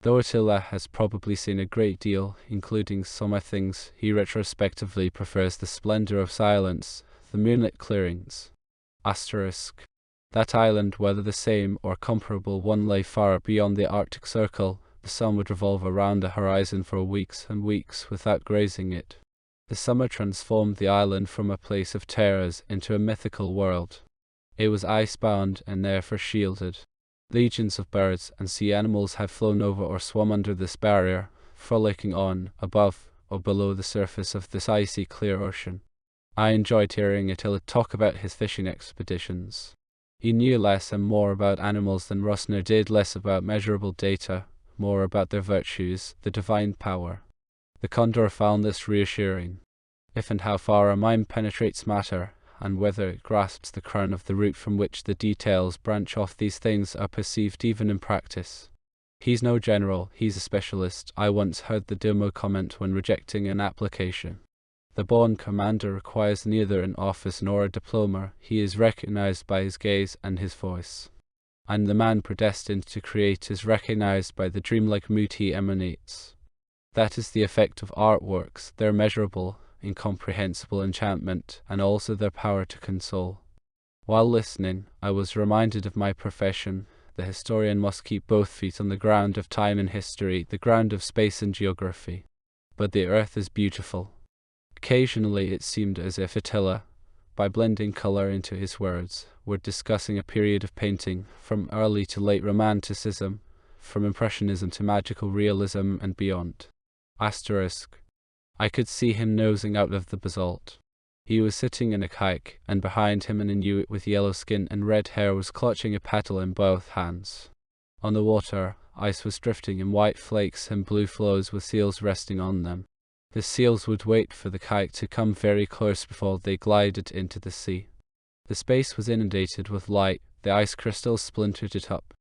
Though Attila has probably seen a great deal, including some things, he retrospectively prefers the splendor of silence, the moonlit clearings. That island, whether the same or comparable one, lay far beyond the Arctic Circle. The sun would revolve around the horizon for weeks and weeks without grazing it. The summer transformed the island from a place of terrors into a mythical world. It was ice-bound and therefore shielded. Legions of birds and sea animals have flown over or swum under this barrier, frolicking on, above, or below the surface of this icy clear ocean. I enjoyed hearing Attila talk about his fishing expeditions. He knew less and more about animals than Rosner did, less about measurable data, more about their virtues, the divine power. The condor found this reassuring. If and how far a mind penetrates matter, and whether it grasps the crown of the root from which the details branch off, these things are perceived even in practice. He's no general, he's a specialist, I once heard the Domo comment when rejecting an application. The born commander requires neither an office nor a diploma, he is recognized by his gaze and his voice. And the man predestined to create is recognized by the dreamlike mood he emanates. That is the effect of artworks, their measurable, incomprehensible enchantment, and also their power to console. While listening, I was reminded of my profession. The historian must keep both feet on the ground of time and history, the ground of space and geography. But the earth is beautiful. Occasionally it seemed as if Attila, by blending color into his words, were discussing a period of painting, from early to late Romanticism, from Impressionism to magical realism and beyond. I could see him nosing out of the basalt. He was sitting in a kayak, and behind him an Inuit with yellow skin and red hair was clutching a paddle in both hands. On the water, ice was drifting in white flakes and blue floes with seals resting on them. The seals would wait for the kayak to come very close before they glided into the sea. The space was inundated with light, the ice crystals splintered it up.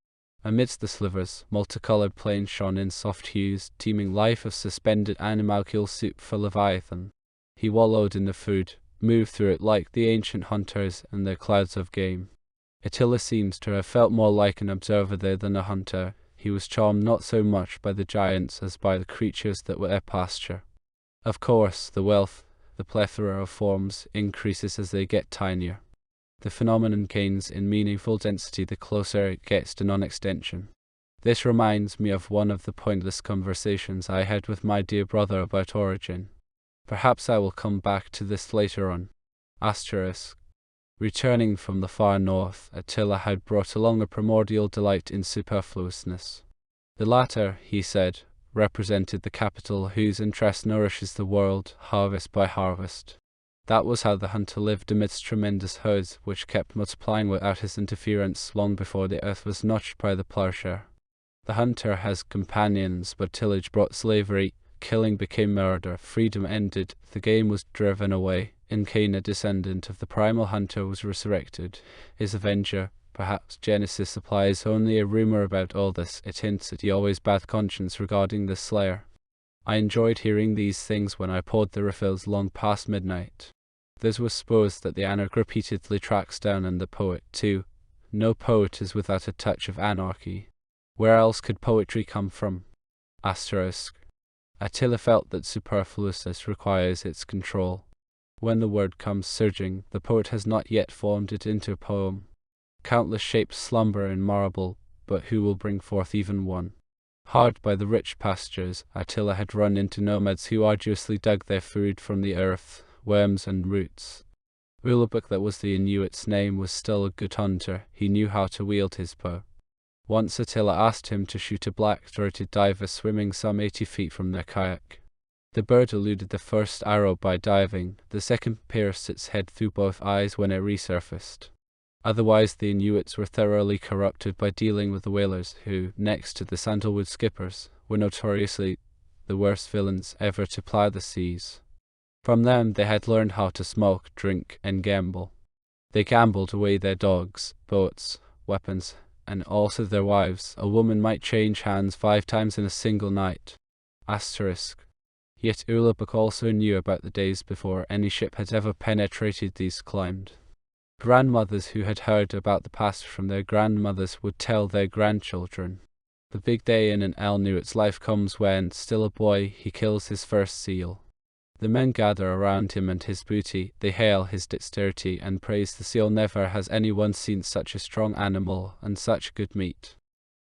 Amidst the slivers, multicolored plains shone in soft hues, teeming life of suspended animalcule soup for Leviathan. He wallowed in the food, moved through it like the ancient hunters in their clouds of game. Attila seems to have felt more like an observer there than a hunter. He was charmed not so much by the giants as by the creatures that were their pasture. Of course, the wealth, the plethora of forms, increases as they get tinier. The phenomenon gains in meaningful density the closer it gets to non-extension. This reminds me of one of the pointless conversations I had with my dear brother about origin. Perhaps I will come back to this later on. Returning from the far north, Attila had brought along a primordial delight in superfluousness. The latter, he said, represented the capital whose interest nourishes the world, harvest by harvest. That was how the hunter lived amidst tremendous herds which kept multiplying without his interference long before the earth was notched by the plowshare. The hunter has companions, but tillage brought slavery, killing became murder, freedom ended, the game was driven away. In Cain, a descendant of the primal hunter was resurrected, his avenger. Perhaps Genesis supplies only a rumor about all this. It hints at Yahweh's bad conscience regarding the slayer. I enjoyed hearing these things when I poured the refills long past midnight. This was supposed that the anarch repeatedly tracks down, and the poet too. No poet is without a touch of anarchy. Where else could poetry come from? Attila felt that superfluousness requires its control. When the word comes surging, the poet has not yet formed it into a poem. Countless shapes slumber in marble, but who will bring forth even one? Hard by the rich pastures, Attila had run into nomads who arduously dug their food from the earth, worms and roots. Ulabuk, that was the Inuit's name, was still a good hunter. He knew how to wield his bow. Once Attila asked him to shoot a black-throated diver swimming some 80 feet from their kayak. The bird eluded the first arrow by diving. The second pierced its head through both eyes when it resurfaced. Otherwise, the Inuits were thoroughly corrupted by dealing with the whalers who, next to the sandalwood skippers, were notoriously the worst villains ever to plough the seas. From them they had learned how to smoke, drink, and gamble. They gambled away their dogs, boats, weapons, and also their wives. A woman might change hands 5 times in a single night. Asterisk. Yet Ulabuk also knew about the days before any ship had ever penetrated these climes. Grandmothers who had heard about the past from their grandmothers would tell their grandchildren. The big day in an Inuit's life comes when, still a boy, he kills his first seal. The men gather around him and his booty. They hail his dexterity and praise the seal. Never has anyone seen such a strong animal and such good meat.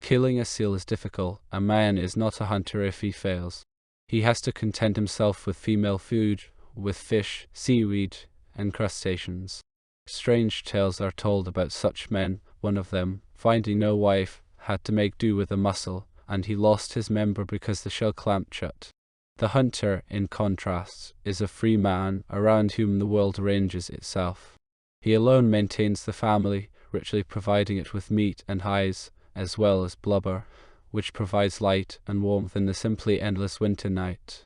Killing a seal is difficult. A man is not a hunter if he fails. He has to content himself with female food, with fish, seaweed, and crustaceans. Strange tales are told about such men. One of them, finding no wife, had to make do with a mussel, and he lost his member because the shell clamped shut. The hunter, in contrast, is a free man around whom the world arranges itself. He alone maintains the family, richly providing it with meat and hides, as well as blubber, which provides light and warmth in the simply endless winter night.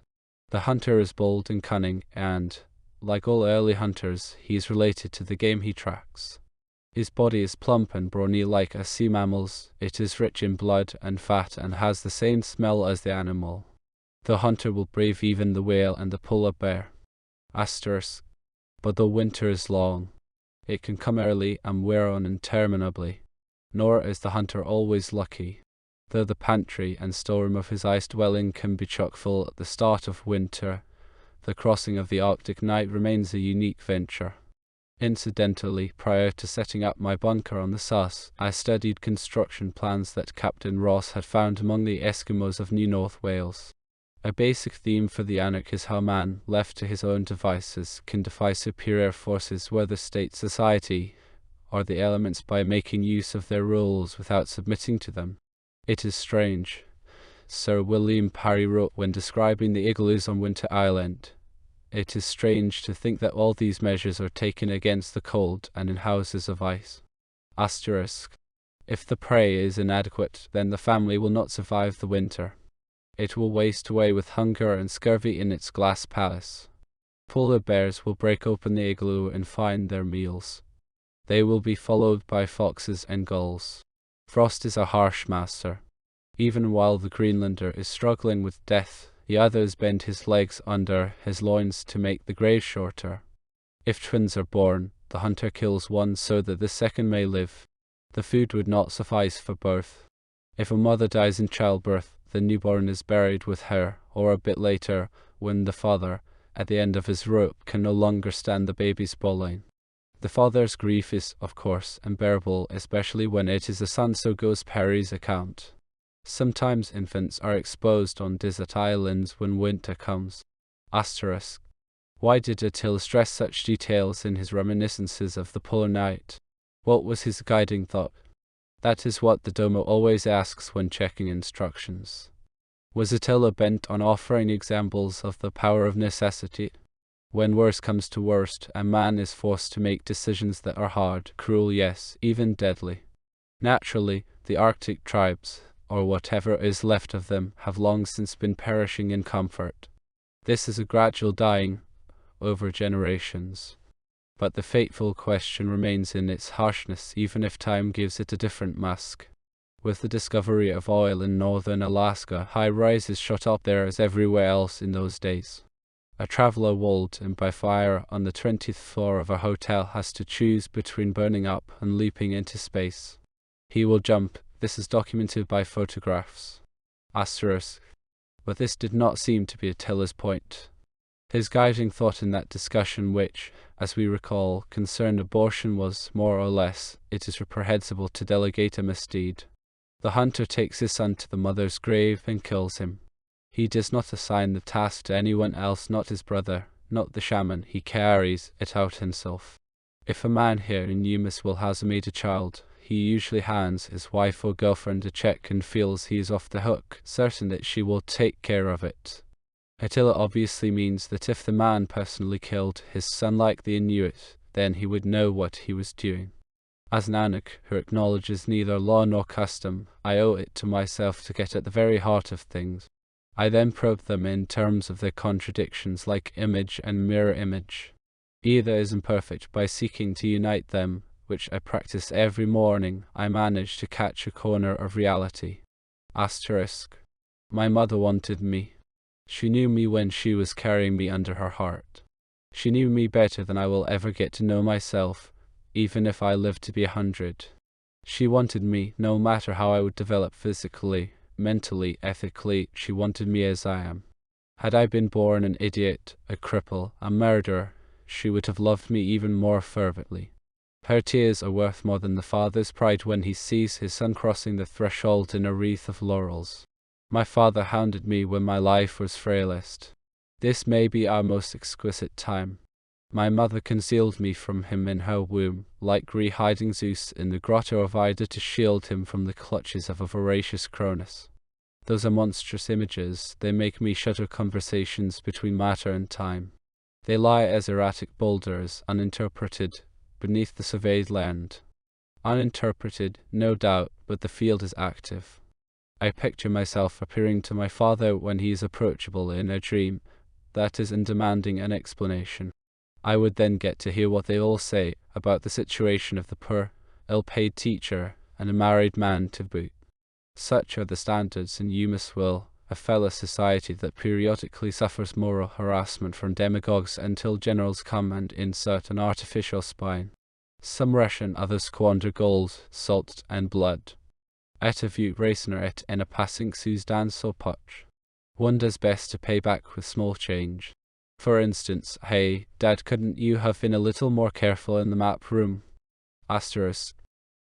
The hunter is bold and cunning, and, like all early hunters, he is related to the game he tracks. His body is plump and brawny like a sea mammal's. It is rich in blood and fat and has the same smell as the animal. The hunter will brave even the whale and the polar bear. Asterisk. But the winter is long. It can come early and wear on interminably. Nor is the hunter always lucky. Though the pantry and storeroom of his ice dwelling can be chock full at the start of winter, the crossing of the Arctic night remains a unique venture. Incidentally, prior to setting up my bunker on the Sus, I studied construction plans that Captain Ross had found among the Eskimos of New North Wales. A basic theme for the Anak is how man, left to his own devices, can defy superior forces, whether state, society, or the elements, by making use of their rules without submitting to them. It is strange, Sir William Parry wrote when describing the igloos on Winter Island, "It is strange to think that all these measures are taken against the cold and in houses of ice." Asterisk. If the prey is inadequate, then the family will not survive the winter. It will waste away with hunger and scurvy in its glass palace. Polar bears will break open the igloo and find their meals. They will be followed by foxes and gulls. Frost is a harsh master. Even while the Greenlander is struggling with death, the others bend his legs under his loins to make the grave shorter. If twins are born, the hunter kills one so that the second may live. The food would not suffice for both. If a mother dies in childbirth, the newborn is buried with her, or a bit later, when the father, at the end of his rope, can no longer stand the baby's bawling. The father's grief is, of course, unbearable, especially when it is a son, so goes Parry's account. Sometimes infants are exposed on desert islands when winter comes. Asterisk. Why did Attila stress such details in his reminiscences of the polar night? What was his guiding thought? That is what the Domo always asks when checking instructions. Was Attila bent on offering examples of the power of necessity? When worst comes to worst, a man is forced to make decisions that are hard, cruel, yes, even deadly. Naturally, the Arctic tribes, or whatever is left of them, have long since been perishing in comfort. This is a gradual dying over generations. But the fateful question remains in its harshness, even if time gives it a different mask. With the discovery of oil in northern Alaska, high rises shot up there as everywhere else in those days. A traveler walled in by fire on the 20th floor of a hotel has to choose between burning up and leaping into space. He will jump. This is documented by photographs. Asterisk. But this did not seem to be Attila's point. His guiding thought in that discussion, which, as we recall, concerned abortion, was, more or less, it is reprehensible to delegate a misdeed. The hunter takes his son to the mother's grave and kills him. He does not assign the task to anyone else, not his brother, not the shaman. He carries it out himself. If a man here in Eumeswil has made a child, he usually hands his wife or girlfriend a check and feels he is off the hook, certain that she will take care of it. Attila obviously means that if the man personally killed his son like the Inuit, then he would know what he was doing. As an Anak who acknowledges neither law nor custom, I owe it to myself to get at the very heart of things. I then probe them in terms of their contradictions, like image and mirror image. Either is imperfect. By seeking to unite them, which I practice every morning, I manage to catch a corner of reality. Asterisk. My mother wanted me. She knew me when she was carrying me under her heart. She knew me better than I will ever get to know myself, even if I live to be 100. She wanted me, no matter how I would develop physically, mentally, ethically. She wanted me as I am. Had I been born an idiot, a cripple, a murderer, she would have loved me even more fervently. Her tears are worth more than the father's pride when he sees his son crossing the threshold in a wreath of laurels. My father hounded me when my life was frailest. This may be our most exquisite time. My mother concealed me from him in her womb, like hiding Zeus in the grotto of Ida to shield him from the clutches of a voracious Cronus. Those are monstrous images. They make me shudder. Conversations between matter and time. They lie as erratic boulders, uninterpreted, beneath the surveyed land. Uninterpreted, no doubt, but the field is active. I picture myself appearing to my father when he is approachable in a dream, that is, and demanding an explanation. I would then get to hear what they all say about the situation of the poor, ill-paid teacher, and a married man to boot. Such are the standards in Eumeswil, a fellow society that periodically suffers moral harassment from demagogues until generals come and insert an artificial spine. Some ration, others squander gold, salt, and blood. Et avut racener et en a passing sous dans so poch. One does best to pay back with small change. For instance, hey, Dad, couldn't you have been a little more careful in the map room? Asterisk.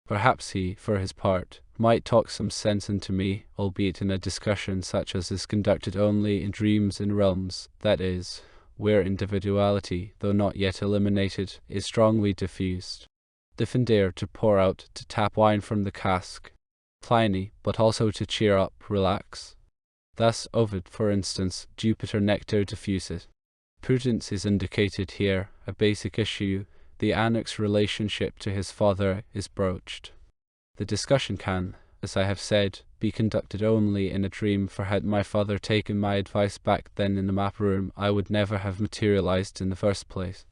Perhaps he, for his part, might talk some sense into me, albeit in a discussion such as is conducted only in dreams and realms, that is, where individuality, though not yet eliminated, is strongly diffused. Diffunder, to pour out, to tap wine from the cask. Pliny, but also to cheer up, relax. Thus Ovid, for instance, Jupiter nectar diffuses. Prudence is indicated here, a basic issue. The Anak's relationship to his father is broached. The discussion can, as I have said, be conducted only in a dream, for had my father taken my advice back then in the map room, I would never have materialized in the first place.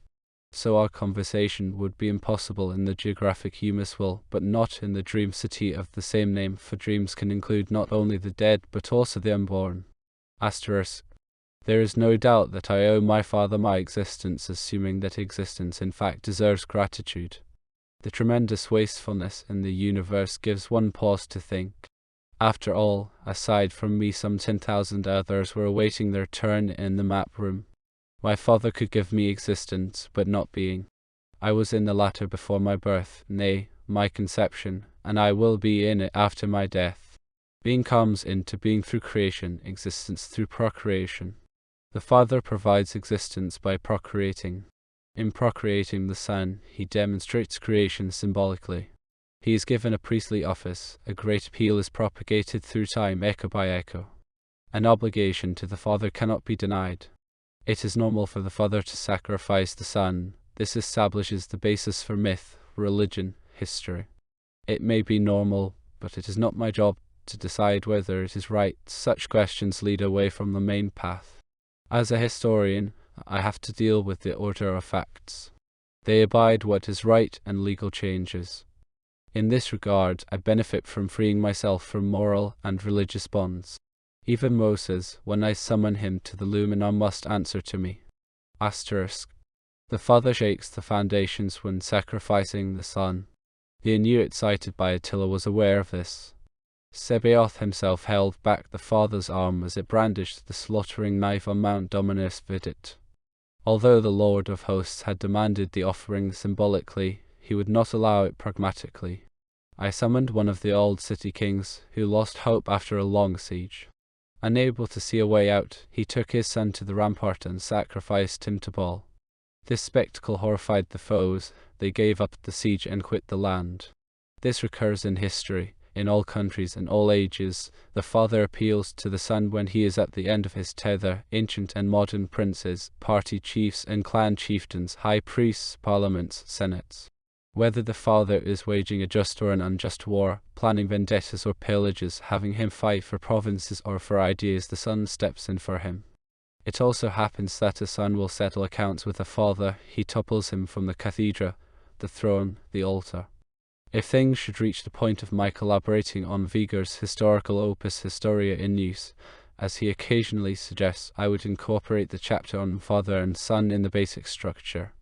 So our conversation would be impossible in the geographic Eumeswil, but not in the dream city of the same name, for dreams can include not only the dead but also the unborn. Asterisk. There is no doubt that I owe my father my existence, assuming that existence in fact deserves gratitude. The tremendous wastefulness in the universe gives one pause to think. After all, aside from me, some 10,000 others were awaiting their turn in the map room. My father could give me existence, but not being. I was in the latter before my birth, nay, my conception, and I will be in it after my death. Being comes into being through creation, existence through procreation. The Father provides existence by procreating. In procreating the Son, he demonstrates creation symbolically. He is given a priestly office, a great appeal is propagated through time echo by echo. An obligation to the Father cannot be denied. It is normal for the Father to sacrifice the Son. This establishes the basis for myth, religion, history. It may be normal, but it is not my job to decide whether it is right. Such questions lead away from the main path. As a historian, I have to deal with the order of facts. They abide what is right and legal changes. In this regard, I benefit from freeing myself from moral and religious bonds. Even Moses, when I summon him to the Luminar, must answer to me. Asterisk. The Father shakes the foundations when sacrificing the Son. The Inuit cited by Attila was aware of this. Sebaoth himself held back the Father's arm as it brandished the slaughtering knife on Mount Dominus Vidit. Although the Lord of Hosts had demanded the offering symbolically, he would not allow it pragmatically. I summoned one of the old city kings, who lost hope after a long siege. Unable to see a way out, he took his son to the rampart and sacrificed him to Baal. This spectacle horrified the foes. They gave up the siege and quit the land. This recurs in history. In all countries and all ages, the father appeals to the son when he is at the end of his tether. Ancient and modern princes, party chiefs and clan chieftains, high priests, parliaments, senates. Whether the father is waging a just or an unjust war, planning vendettas or pillages, having him fight for provinces or for ideas, the son steps in for him. It also happens that a son will settle accounts with a father. He topples him from the cathedra, the throne, the altar. If things should reach the point of my collaborating on Vigor's historical opus Historia in use, as he occasionally suggests, I would incorporate the chapter on father and son in the basic structure.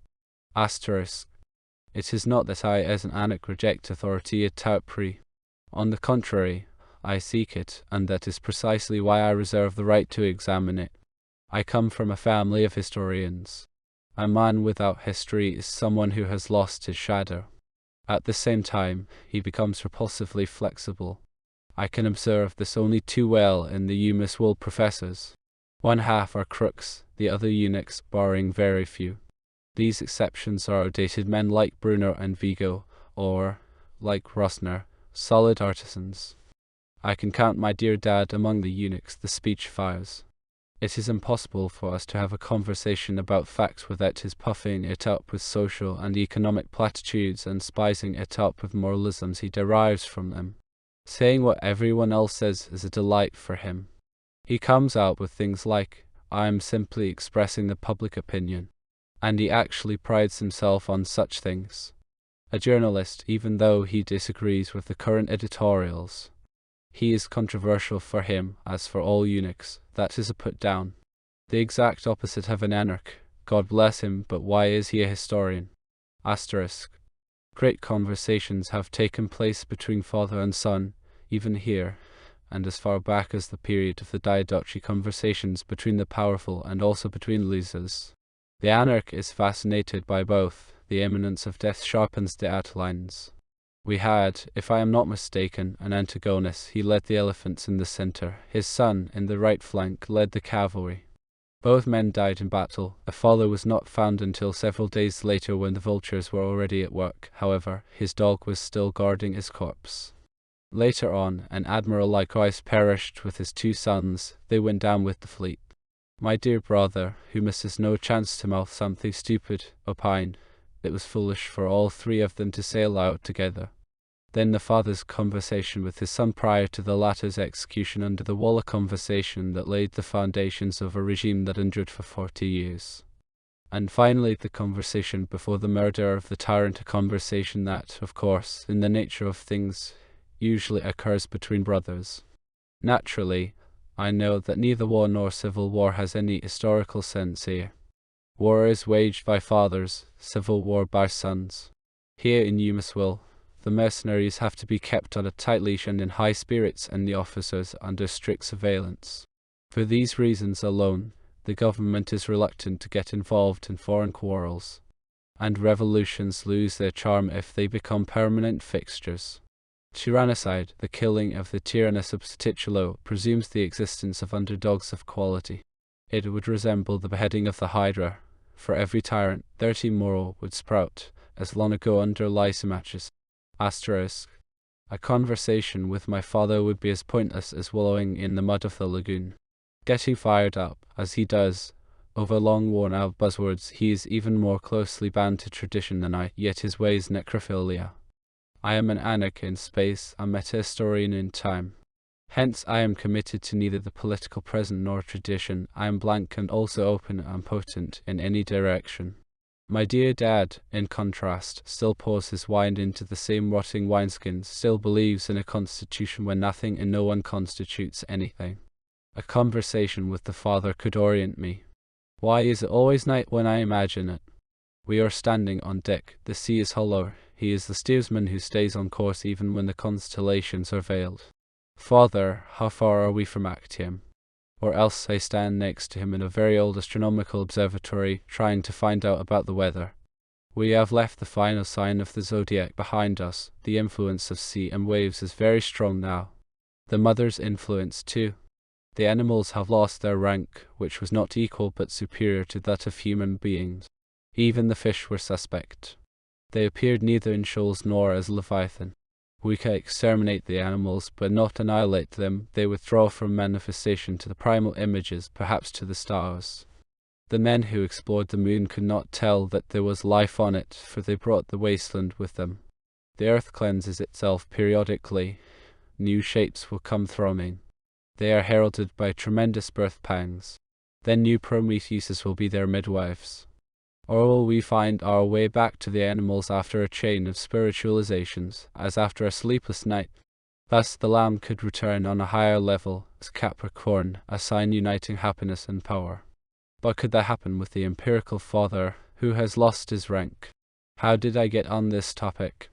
Asterisk. It is not that I as an Anak reject authority et pri. On the contrary, I seek it, and that is precisely why I reserve the right to examine it. I come from a family of historians. A man without history is someone who has lost his shadow. At the same time, he becomes repulsively flexible. I can observe this only too well in the Eumeswil professors. One half are crooks, the other eunuchs, barring very few. These exceptions are outdated men like Brunner and Vigo, or, like Rosner, solid artisans. I can count my dear dad among the eunuchs, the speechifyers. It is impossible for us to have a conversation about facts without his puffing it up with social and economic platitudes and spicing it up with moralisms he derives from them. Saying what everyone else says is a delight for him. He comes out with things like, I am simply expressing the public opinion. And he actually prides himself on such things. A journalist, even though he disagrees with the current editorials. He is controversial for him, as for all eunuchs. That is a put down. The exact opposite of an anarch. God bless him, but why is he a historian? Asterisk. Great conversations have taken place between father and son, even here, and as far back as the period of the Diadochi conversations between the powerful and also between losers. The anarch is fascinated by both. The imminence of death sharpens the outlines. We had, if I am not mistaken, an Antigonus. He led the elephants in the center. His son, in the right flank, led the cavalry. Both men died in battle. A father was not found until several days later when the vultures were already at work. However, his dog was still guarding his corpse. Later on, an admiral likewise perished with his 2 sons. They went down with the fleet. My dear brother, who misses no chance to mouth something stupid, opined it was foolish for all 3 of them to sail out together. Then the father's conversation with his son prior to the latter's execution under the wall, a conversation that laid the foundations of a regime that endured for 40 years. And finally the conversation before the murder of the tyrant, a conversation that, of course, in the nature of things, usually occurs between brothers. Naturally, I know that neither war nor civil war has any historical sense here. War is waged by fathers, civil war by sons. Here in Eumeswil, the mercenaries have to be kept on a tight leash and in high spirits, and the officers under strict surveillance. For these reasons alone, the government is reluctant to get involved in foreign quarrels, and revolutions lose their charm if they become permanent fixtures. Tyrannicide, the killing of the tyrannus sub titulo, presumes the existence of underdogs of quality. It would resemble the beheading of the Hydra. For every tyrant, 30 more would sprout, as long ago under Lysimachus. Asterisk. A conversation with my father would be as pointless as wallowing in the mud of the lagoon. Getting fired up, as he does, over long worn-out buzzwords, he is even more closely bound to tradition than I, yet his way is necrophilia. I am an anarch in space, a meta-historian in time. Hence I am committed to neither the political present nor tradition. I am blank and also open and potent in any direction. My dear dad, in contrast, still pours his wine into the same rotting wineskins, still believes in a constitution when nothing and no one constitutes anything. A conversation with the father could orient me. Why is it always night when I imagine it? We are standing on deck, the sea is hollow. He is the steersman who stays on course even when the constellations are veiled. Father, how far are we from Actium? Or else I stand next to him in a very old astronomical observatory, trying to find out about the weather. We have left the final sign of the zodiac behind us. The influence of sea and waves is very strong now. The mother's influence too. The animals have lost their rank, which was not equal but superior to that of human beings. Even the fish were suspect. They appeared neither in shoals nor as Leviathan. We can exterminate the animals, but not annihilate them. They withdraw from manifestation to the primal images, perhaps to the stars. The men who explored the moon could not tell that there was life on it, for they brought the wasteland with them. The earth cleanses itself periodically. New shapes will come thronging. They are heralded by tremendous birth pangs. Then new Prometheuses will be their midwives. Or will we find our way back to the animals after a chain of spiritualizations, as after a sleepless night? Thus the Lamb could return on a higher level, as Capricorn, a sign uniting happiness and power. But could that happen with the empirical father, who has lost his rank? How did I get on this topic?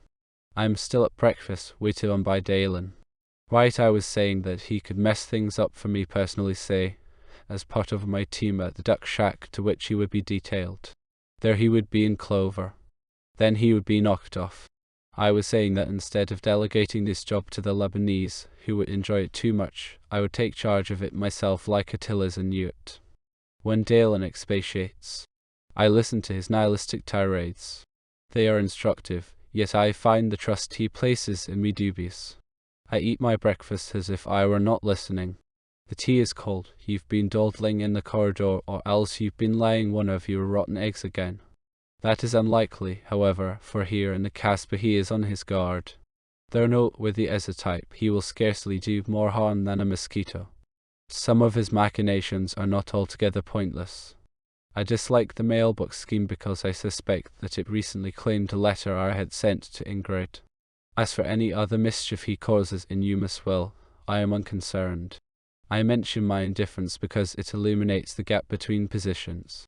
I am still at breakfast, waited on by Dalen. Right, I was saying that he could mess things up for me personally, say, as part of my team at the duck shack to which he would be detailed. There he would be in clover. Then he would be knocked off. I was saying that instead of delegating this job to the Lebanese, who would enjoy it too much, I would take charge of it myself like Attila's and knew it. When Dalen expatiates, I listen to his nihilistic tirades. They are instructive, yet I find the trust he places in me dubious. I eat my breakfast as if I were not listening. The tea is cold. You've been dawdling in the corridor, or else you've been laying one of your rotten eggs again. That is unlikely, however, for here in the Casbah he is on his guard. Though noteworthy as a type, he will scarcely do more harm than a mosquito. Some of his machinations are not altogether pointless. I dislike the mailbox scheme because I suspect that it recently claimed a letter I had sent to Ingrid. As for any other mischief he causes in Eumeswil, I am unconcerned. I mention my indifference because it illuminates the gap between positions.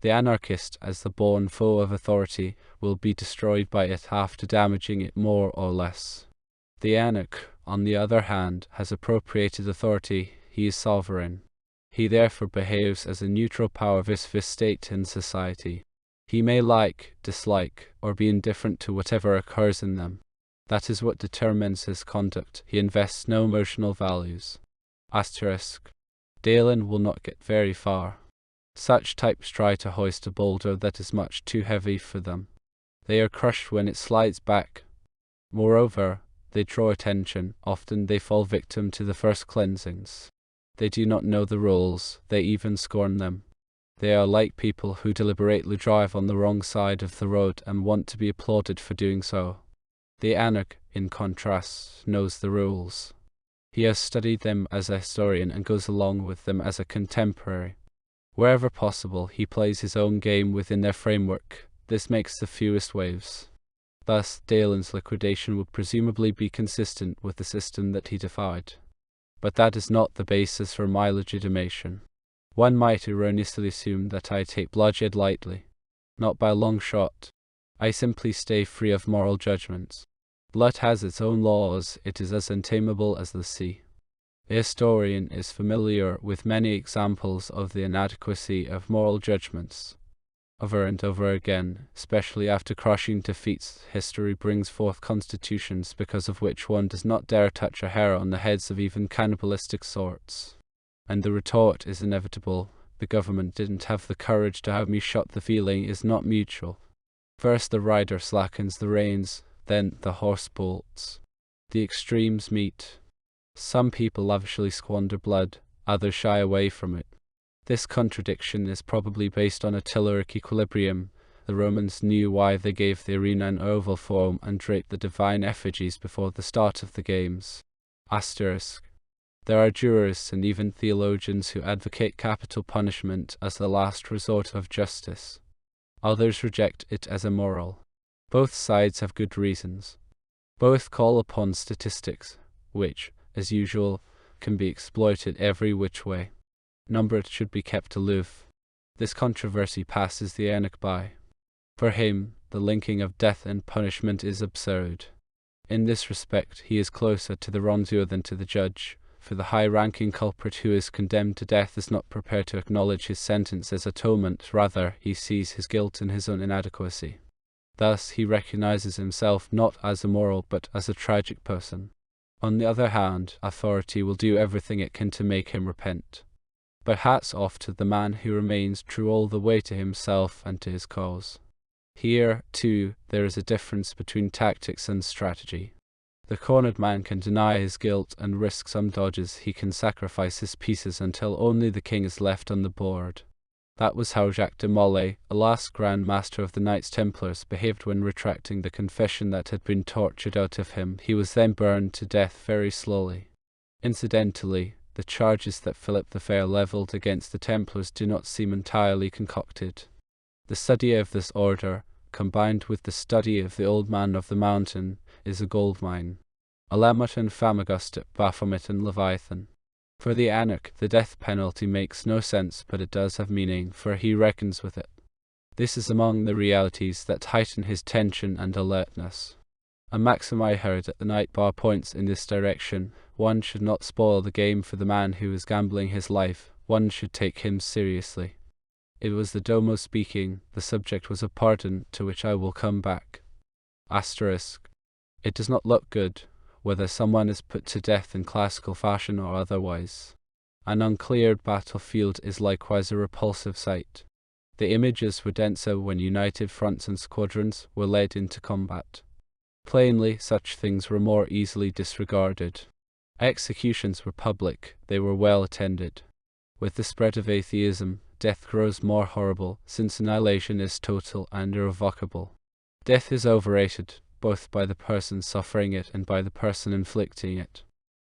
The anarchist, as the born foe of authority, will be destroyed by it after damaging it more or less. The anarch, on the other hand, has appropriated authority. He is sovereign. He therefore behaves as a neutral power vis-a-vis state in society. He may like, dislike, or be indifferent to whatever occurs in them. That is what determines his conduct. He invests no emotional values. Dalen will not get very far. Such types try to hoist a boulder that is much too heavy for them. They are crushed when it slides back. Moreover, they draw attention. Often they fall victim to the first cleansings. They do not know the rules. They even scorn them. They are like people who deliberately drive on the wrong side of the road and want to be applauded for doing so. The anarch, in contrast, knows the rules. He has studied them as a historian and goes along with them as a contemporary. Wherever possible, he plays his own game within their framework. This makes the fewest waves. Thus, Dalen's liquidation would presumably be consistent with the system that he defied. But that is not the basis for my legitimation. One might erroneously assume that I take bloodshed lightly. Not by a long shot. I simply stay free of moral judgments. Blood has its own laws. It is as untamable as the sea. The historian is familiar with many examples of the inadequacy of moral judgments. Over and over again, especially after crushing defeats, history brings forth constitutions because of which one does not dare touch a hair on the heads of even cannibalistic sorts. And the retort is inevitable. The government didn't have the courage to have me shot. The feeling is not mutual. First the rider slackens the reins, then the horse bolts. The extremes meet. Some people lavishly squander blood, others shy away from it. This contradiction is probably based on a telluric equilibrium. The Romans knew why they gave the arena an oval form and draped the divine effigies before the start of the games. There are jurists and even theologians who advocate capital punishment as the last resort of justice. Others reject it as immoral. Both sides have good reasons. Both call upon statistics, which, as usual, can be exploited every which way. Numbers should be kept aloof. This controversy passes the anarch by. For him, the linking of death and punishment is absurd. In this respect, he is closer to the wrongdoer than to the judge, for the high-ranking culprit who is condemned to death is not prepared to acknowledge his sentence as atonement. Rather, he sees his guilt in his own inadequacy. Thus he recognizes himself not as immoral but as a tragic person. On the other hand, authority will do everything it can to make him repent. But hats off to the man who remains true all the way to himself and to his cause. Here, too, there is a difference between tactics and strategy. The cornered man can deny his guilt and risk some dodges. He can sacrifice his pieces until only the king is left on the board. That was how Jacques de Molay, a last Grand Master of the Knights Templars, behaved when retracting the confession that had been tortured out of him. He was then burned to death very slowly. Incidentally, the charges that Philip the Fair levelled against the Templars do not seem entirely concocted. The study of this order, combined with the study of the Old Man of the Mountain, is a gold mine. Alamet and Famagustit, Baphomet and Leviathan. For the anarch, the death penalty makes no sense, but it does have meaning, for he reckons with it. This is among the realities that heighten his tension and alertness. A maxim I heard at the night bar points in this direction: one should not spoil the game for the man who is gambling his life, one should take him seriously. It was the Domo speaking. The subject was a pardon, to which I will come back. Asterisk. It does not look good, whether someone is put to death in classical fashion or otherwise. An uncleared battlefield is likewise a repulsive sight. The images were denser when united fronts and squadrons were led into combat. Plainly, such things were more easily disregarded. Executions were public, they were well attended. With the spread of atheism, death grows more horrible, since annihilation is total and irrevocable. Death is overrated, both by the person suffering it and by the person inflicting it.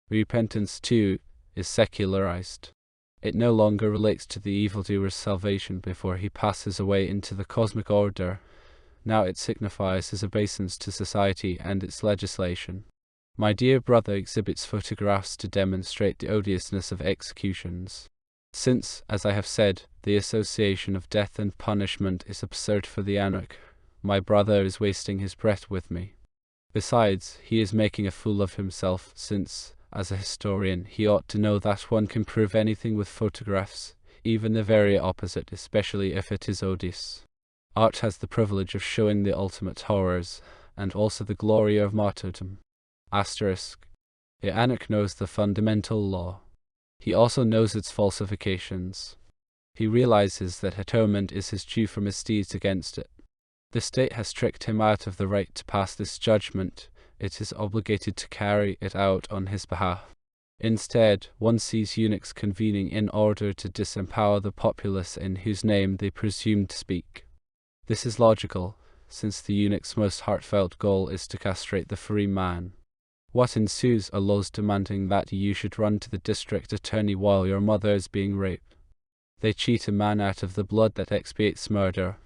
Repentance, too, is secularized. It no longer relates to the evildoer's salvation before he passes away into the cosmic order. Now it signifies his obeisance to society and its legislation. My dear brother exhibits photographs to demonstrate the odiousness of executions. Since, as I have said, the association of death and punishment is absurd for the anarch, my brother is wasting his breath with me. Besides, he is making a fool of himself, since, as a historian, he ought to know that one can prove anything with photographs, even the very opposite, especially if it is odious. Art has the privilege of showing the ultimate horrors, and also the glory of martyrdom. Asterisk. The anarch knows the fundamental law. He also knows its falsifications. He realizes that atonement is his due for misdeeds against it. The state has tricked him out of the right to pass this judgment. It is obligated to carry it out on his behalf. Instead, one sees eunuchs convening in order to disempower the populace in whose name they presume to speak. This is logical, since the eunuch's most heartfelt goal is to castrate the free man. What ensues are laws demanding that you should run to the district attorney while your mother is being raped. They cheat a man out of the blood that expiates murder,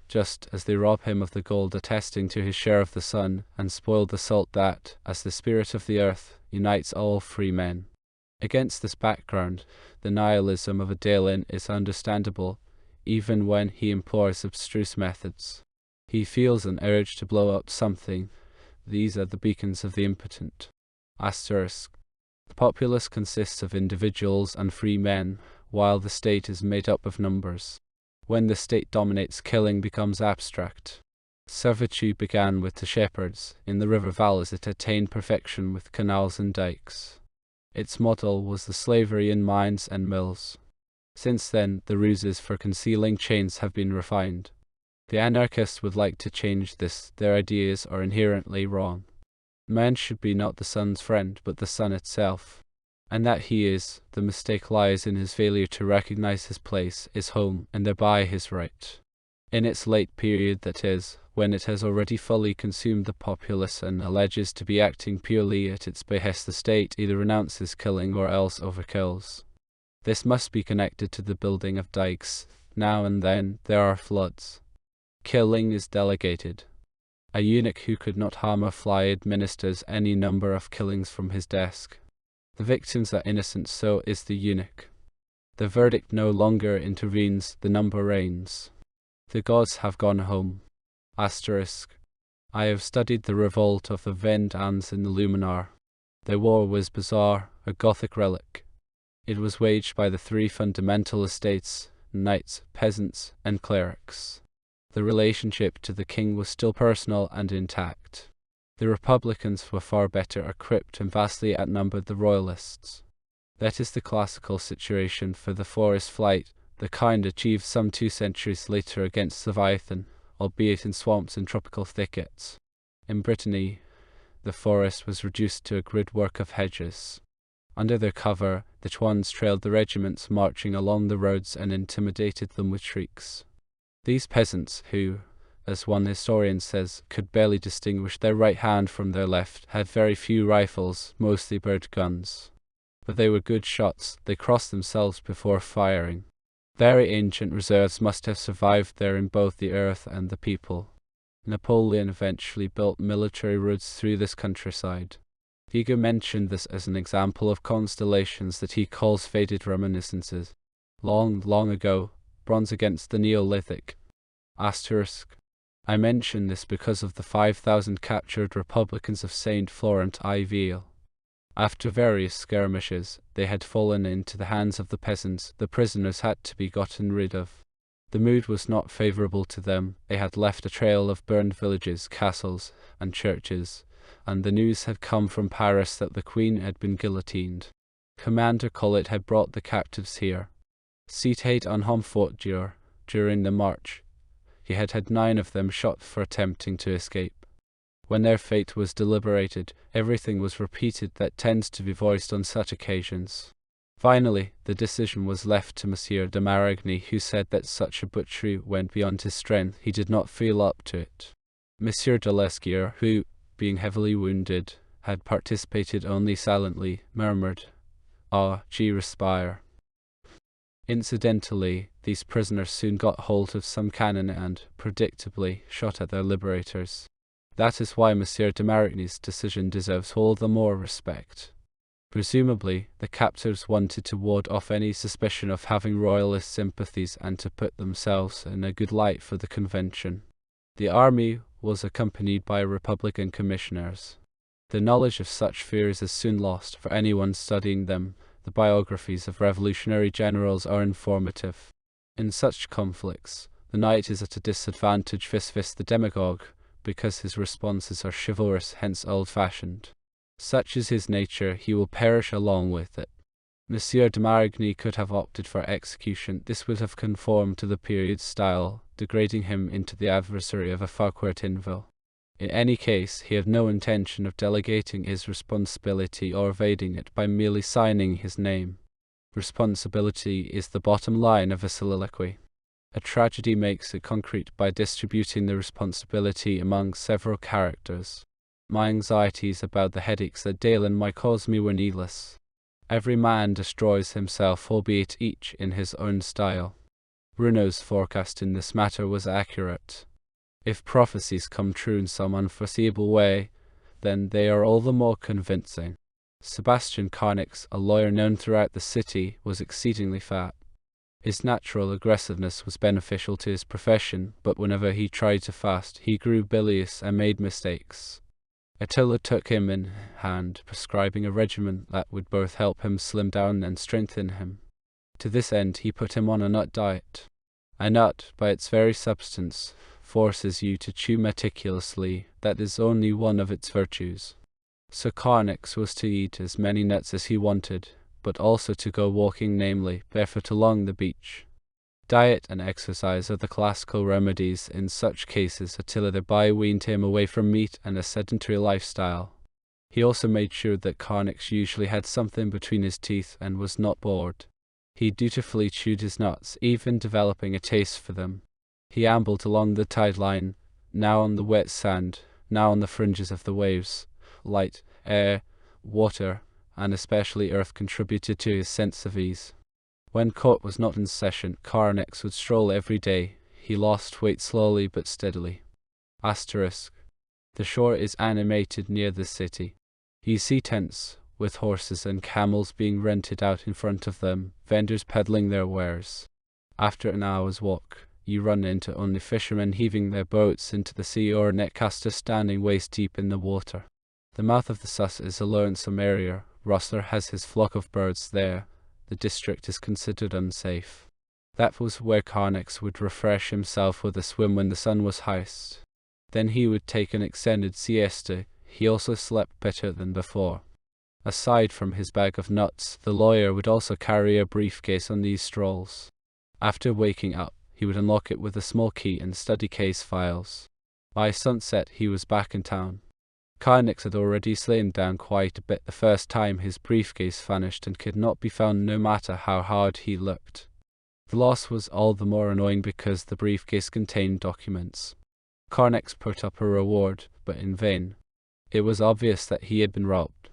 just as they rob him of the gold attesting to his share of the sun, and spoil the salt that, as the spirit of the earth, unites all free men. Against this background, the nihilism of a Dalin is understandable, even when he employs abstruse methods. He feels an urge to blow up something. These are the beacons of the impotent. Asterisk. The populace consists of individuals and free men, while the state is made up of numbers. When the state dominates, killing becomes abstract. Servitude began with the shepherds. In the river valleys it attained perfection with canals and dikes. Its model was the slavery in mines and mills. Since then, the ruses for concealing chains have been refined. The anarchists would like to change this. Their ideas are inherently wrong. Man should be not the sun's friend, but the sun itself. And that he is, the mistake lies in his failure to recognize his place, his home, and thereby his right. In its late period, that is, when it has already fully consumed the populace and alleges to be acting purely at its behest, the state either renounces killing or else overkills. This must be connected to the building of dikes. Now and then there are floods. Killing is delegated. A eunuch who could not harm a fly administers any number of killings from his desk. The victims are innocent, so is the eunuch. The verdict no longer intervenes, the number reigns. The gods have gone home. Asterisk. I have studied the revolt of the Vendans in the Luminar. Their war was bizarre, a Gothic relic. It was waged by the three fundamental estates, knights, peasants, and clerics. The relationship to the king was still personal and intact. The Republicans were far better equipped and vastly outnumbered the Royalists. That is the classical situation for the forest flight, the kind achieved some 2 centuries later against Leviathan, albeit in swamps and tropical thickets. In Brittany, the forest was reduced to a gridwork of hedges. Under their cover, the Chouans trailed the regiments marching along the roads and intimidated them with shrieks. These peasants, who, as one historian says, could barely distinguish their right hand from their left, had very few rifles, mostly bird guns. But they were good shots. They crossed themselves before firing. Very ancient reserves must have survived there in both the earth and the people. Napoleon eventually built military roads through this countryside. Jünger mentioned this as an example of constellations that he calls faded reminiscences. Long, long ago, bronze against the Neolithic. Asterisk. I mention this because of the 5,000 captured Republicans of Saint Florent Iville. After various skirmishes, they had fallen into the hands of the peasants. The prisoners had to be gotten rid of. The mood was not favorable to them. They had left a trail of burned villages, castles, and churches, and the news had come from Paris that the Queen had been guillotined. Commander Collet had brought the captives here. Seated on Homfortier during the march, he had had 9 of them shot for attempting to escape. When their fate was deliberated, everything was repeated that tends to be voiced on such occasions. Finally, the decision was left to Monsieur de Marigny, who said that such a butchery went beyond his strength. He did not feel up to it. Monsieur de Lesquier, who, being heavily wounded, had participated only silently, murmured, "Ah, je respire." Incidentally, these prisoners soon got hold of some cannon and, predictably, shot at their liberators. That is why Monsieur de Marigny's decision deserves all the more respect. Presumably, the captives wanted to ward off any suspicion of having royalist sympathies and to put themselves in a good light for the convention. The army was accompanied by Republican commissioners. The knowledge of such fears is soon lost for anyone studying them. The biographies of revolutionary generals are informative. In such conflicts, the knight is at a disadvantage vis-a-vis the demagogue, because his responses are chivalrous, hence old-fashioned. Such is his nature, he will perish along with it. Monsieur de Marigny could have opted for execution. This would have conformed to the period's style, degrading him into the adversary of a Fauquier Tinville. In any case, he had no intention of delegating his responsibility or evading it by merely signing his name. Responsibility is the bottom line of a soliloquy. A tragedy makes it concrete by distributing the responsibility among several characters. My anxieties about the headaches that Dalen might cause me were needless. Every man destroys himself, albeit each in his own style. Bruno's forecast in this matter was accurate. If prophecies come true in some unforeseeable way, then they are all the more convincing. Sebastian Carnix, a lawyer known throughout the city, was exceedingly fat. His natural aggressiveness was beneficial to his profession, but whenever he tried to fast, he grew bilious and made mistakes. Attila took him in hand, prescribing a regimen that would both help him slim down and strengthen him. To this end, he put him on a nut diet. A nut, by its very substance, forces you to chew meticulously. That is only one of its virtues. So Carnix was to eat as many nuts as he wanted, but also to go walking, namely, barefoot along the beach. Diet and exercise are the classical remedies in such cases. Attila thereby weaned him away from meat and a sedentary lifestyle. He also made sure that Carnix usually had something between his teeth and was not bored. He dutifully chewed his nuts, even developing a taste for them. He ambled along the tide line, now on the wet sand, now on the fringes of the waves. Light, air, water, and especially earth contributed to his sense of ease. When court was not in session, Carnix would stroll every day. He lost weight slowly but steadily. Asterisk. The shore is animated near the city. You see tents, with horses and camels being rented out in front of them, vendors peddling their wares. After an hour's walk, you run into only fishermen heaving their boats into the sea or netcasters standing waist deep in the water. The mouth of the Sus is a lonesome area. Rossler has his flock of birds there. The district is considered unsafe. That was where Carnix would refresh himself with a swim when the sun was highest. Then he would take an extended siesta. He also slept better than before. Aside from his bag of nuts, the lawyer would also carry a briefcase on these strolls. After waking up, he would unlock it with a small key and study case files. By sunset, he was back in town. Carnix had already slain down quite a bit the first time his briefcase vanished and could not be found no matter how hard he looked. The loss was all the more annoying because the briefcase contained documents. Carnix put up a reward, but in vain. It was obvious that he had been robbed.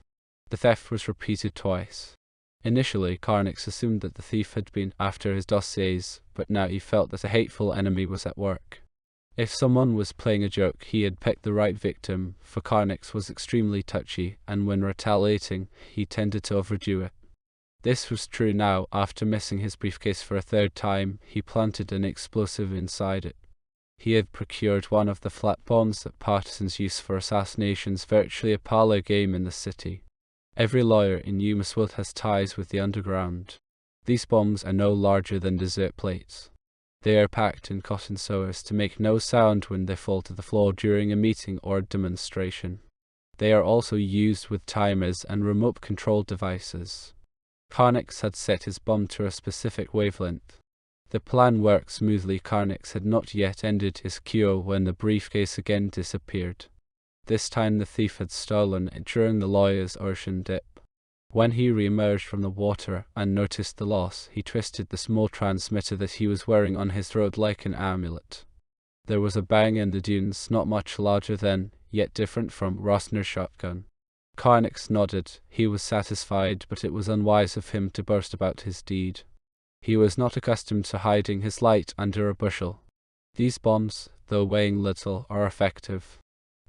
The theft was repeated twice. Initially, Carnix assumed that the thief had been after his dossiers, but now he felt that a hateful enemy was at work. If someone was playing a joke, he had picked the right victim, for Carnix was extremely touchy, and when retaliating, he tended to overdo it. This was true now. After missing his briefcase for a third time, he planted an explosive inside it. He had procured one of the flat bombs that partisans use for assassinations, virtually a parlor game in the city. Every lawyer in Eumeswil has ties with the underground. These bombs are no larger than dessert plates. They are packed in cotton so as to make no sound when they fall to the floor during a meeting or demonstration. They are also used with timers and remote control devices. Carnix had set his bomb to a specific wavelength. The plan worked smoothly. Carnix had not yet ended his cure when the briefcase again disappeared. This time the thief had stolen it during the lawyer's ocean dip. When he re-emerged from the water and noticed the loss, he twisted the small transmitter that he was wearing on his throat like an amulet. There was a bang in the dunes, not much larger than, yet different from, Rosner's shotgun. Carnix nodded. He was satisfied, but it was unwise of him to boast about his deed. He was not accustomed to hiding his light under a bushel. These bombs, though weighing little, are effective.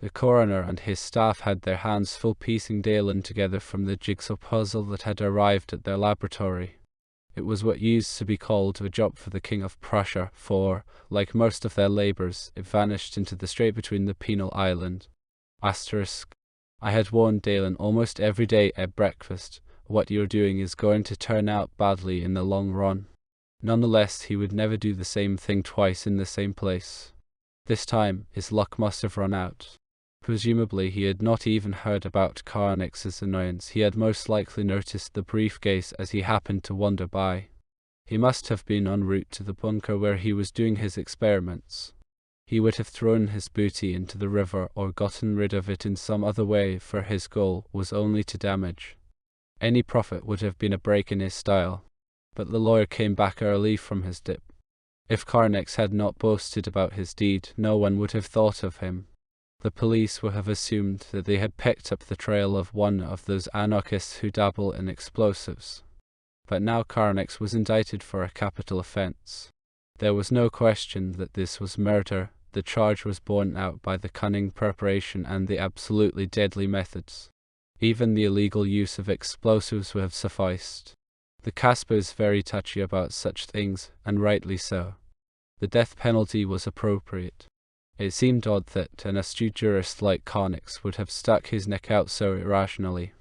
The coroner and his staff had their hands full piecing Dalen together from the jigsaw puzzle that had arrived at their laboratory. It was what used to be called a job for the King of Prussia, for, like most of their labours, it vanished into the strait between the penal island. I had warned Dalen almost every day at breakfast, what you're doing is going to turn out badly in the long run. Nonetheless, he would never do the same thing twice in the same place. This time, his luck must have run out. Presumably, he had not even heard about Carnix's annoyance. He had most likely noticed the briefcase as he happened to wander by. He must have been en route to the bunker where he was doing his experiments. He would have thrown his booty into the river or gotten rid of it in some other way, for his goal was only to damage. Any profit would have been a break in his style. But the lawyer came back early from his dip. If Carnix had not boasted about his deed, no one would have thought of him. The police would have assumed that they had picked up the trail of one of those anarchists who dabble in explosives. But now Carnix was indicted for a capital offence. There was no question that this was murder. The charge was borne out by the cunning preparation and the absolutely deadly methods. Even the illegal use of explosives would have sufficed. The Casper is very touchy about such things, and rightly so. The death penalty was appropriate. It seemed odd that an astute jurist like Carnix would have stuck his neck out so irrationally.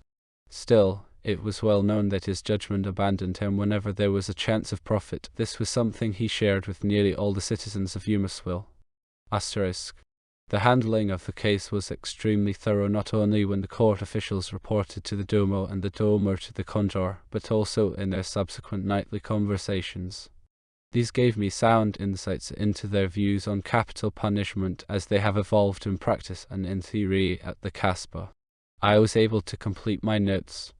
Still, it was well known that his judgment abandoned him whenever there was a chance of profit. This was something he shared with nearly all the citizens of Eumeswil. The handling of the case was extremely thorough, not only when the court officials reported to the Domo and the Domer to the Condor, but also in their subsequent nightly conversations. These gave me sound insights into their views on capital punishment as they have evolved in practice and in theory at the Casper. I was able to complete my notes.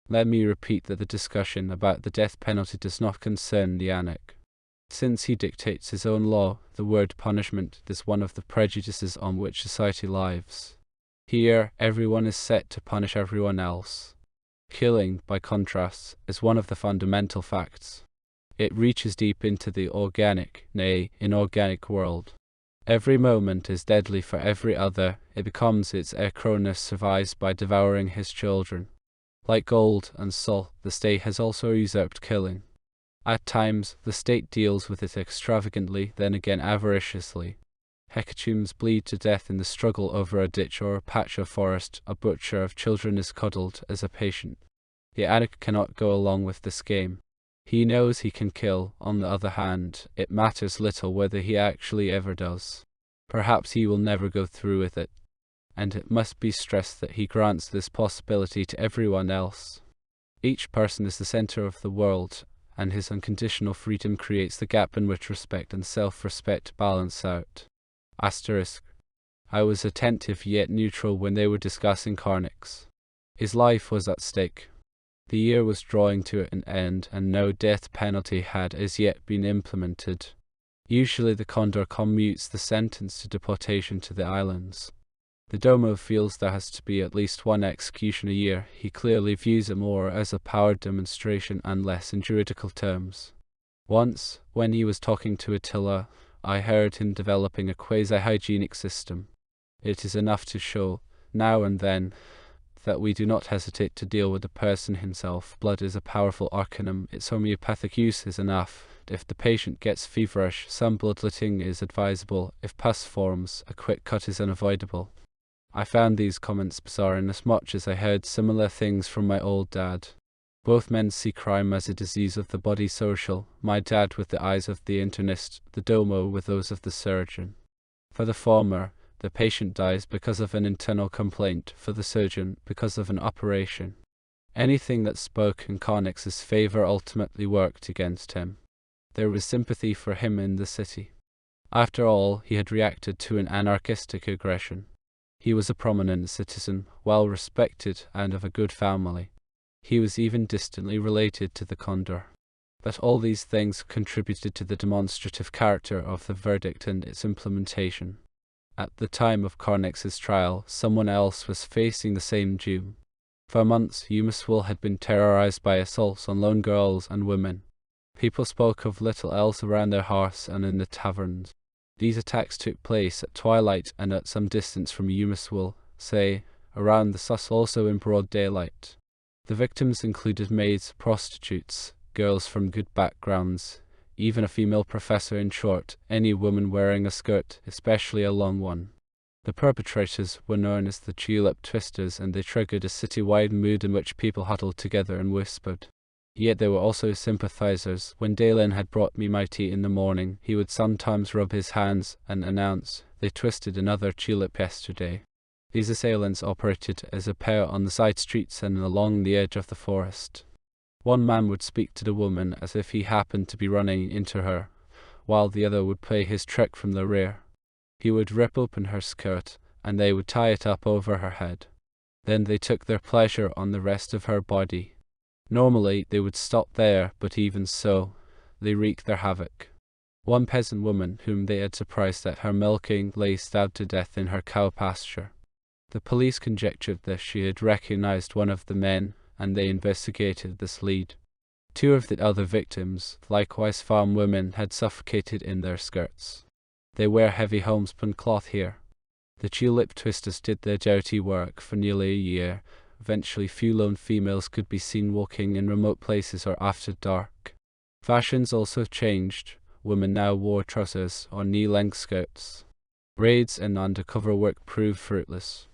Let me repeat that the discussion about the death penalty does not concern the Anak. Since he dictates his own law, the word punishment is one of the prejudices on which society lives. Here, everyone is set to punish everyone else. Killing, by contrast, is one of the fundamental facts. It reaches deep into the organic, nay, inorganic world. Every moment is deadly for every other. It becomes its Cronus survives by devouring his children. Like gold and salt, the state has also usurped killing. At times, the state deals with it extravagantly, then again avariciously. Hecatombs bleed to death in the struggle over a ditch or a patch of forest. A butcher of children is cuddled as a patient. The Anak cannot go along with this game. He knows he can kill. On the other hand, it matters little whether he actually ever does. Perhaps he will never go through with it, and it must be stressed that he grants this possibility to everyone else. Each person is the center of the world, and his unconditional freedom creates the gap in which respect and self-respect balance out. Asterisk. I was attentive yet neutral when they were discussing Carnix. His life was at stake. The year was drawing to an end, and no death penalty had as yet been implemented. Usually the Condor commutes the sentence to deportation to the islands. The Domo feels there has to be at least one execution a year. He clearly views it more as a power demonstration and less in juridical terms. Once, when he was talking to Attila, I heard him developing a quasi-hygienic system. It is enough to show, now and then, that we do not hesitate to deal with the person himself. Blood is a powerful arcanum. Its homeopathic use is enough. If the patient gets feverish, some bloodletting is advisable. If pus forms, a quick cut is unavoidable. I found these comments bizarre inasmuch as I heard similar things from my old dad. Both men see crime as a disease of the body social, my dad with the eyes of the internist, the Domo with those of the surgeon. For the former, the patient dies because of an internal complaint, for the surgeon, because of an operation. Anything that spoke in Carnix's favor ultimately worked against him. There was sympathy for him in the city. After all, he had reacted to an anarchistic aggression. He was a prominent citizen, well respected, and of a good family. He was even distantly related to the Condor. But all these things contributed to the demonstrative character of the verdict and its implementation. At the time of Carnix's trial, someone else was facing the same doom. For months, Eumeswil had been terrorized by assaults on lone girls and women. People spoke of little else around their hearths and in the taverns. These attacks took place at twilight and at some distance from Eumeswil, say, around the Sus, also in broad daylight. The victims included maids, prostitutes, girls from good backgrounds, even a female professor, in short, any woman wearing a skirt, especially a long one. The perpetrators were known as the Tulip Twisters, and they triggered a city-wide mood in which people huddled together and whispered. Yet there were also sympathizers. When Dalen had brought me my tea in the morning, he would sometimes rub his hands and announce, "They twisted another tulip yesterday." These assailants operated as a pair on the side streets and along the edge of the forest. One man would speak to the woman as if he happened to be running into her, while the other would play his trick from the rear. He would rip open her skirt, and they would tie it up over her head. Then they took their pleasure on the rest of her body. Normally, they would stop there, but even so, they wreaked their havoc. One peasant woman, whom they had surprised at her milking, lay stabbed to death in her cow pasture. The police conjectured that she had recognized one of the men, and they investigated this lead. Two of the other victims, likewise farm women, had suffocated in their skirts. They wear heavy homespun cloth here. The tulip twisters did their dirty work for nearly a year. Eventually, few lone females could be seen walking in remote places or after dark. Fashions also changed. Women now wore trousers or knee-length skirts. Raids and undercover work proved fruitless.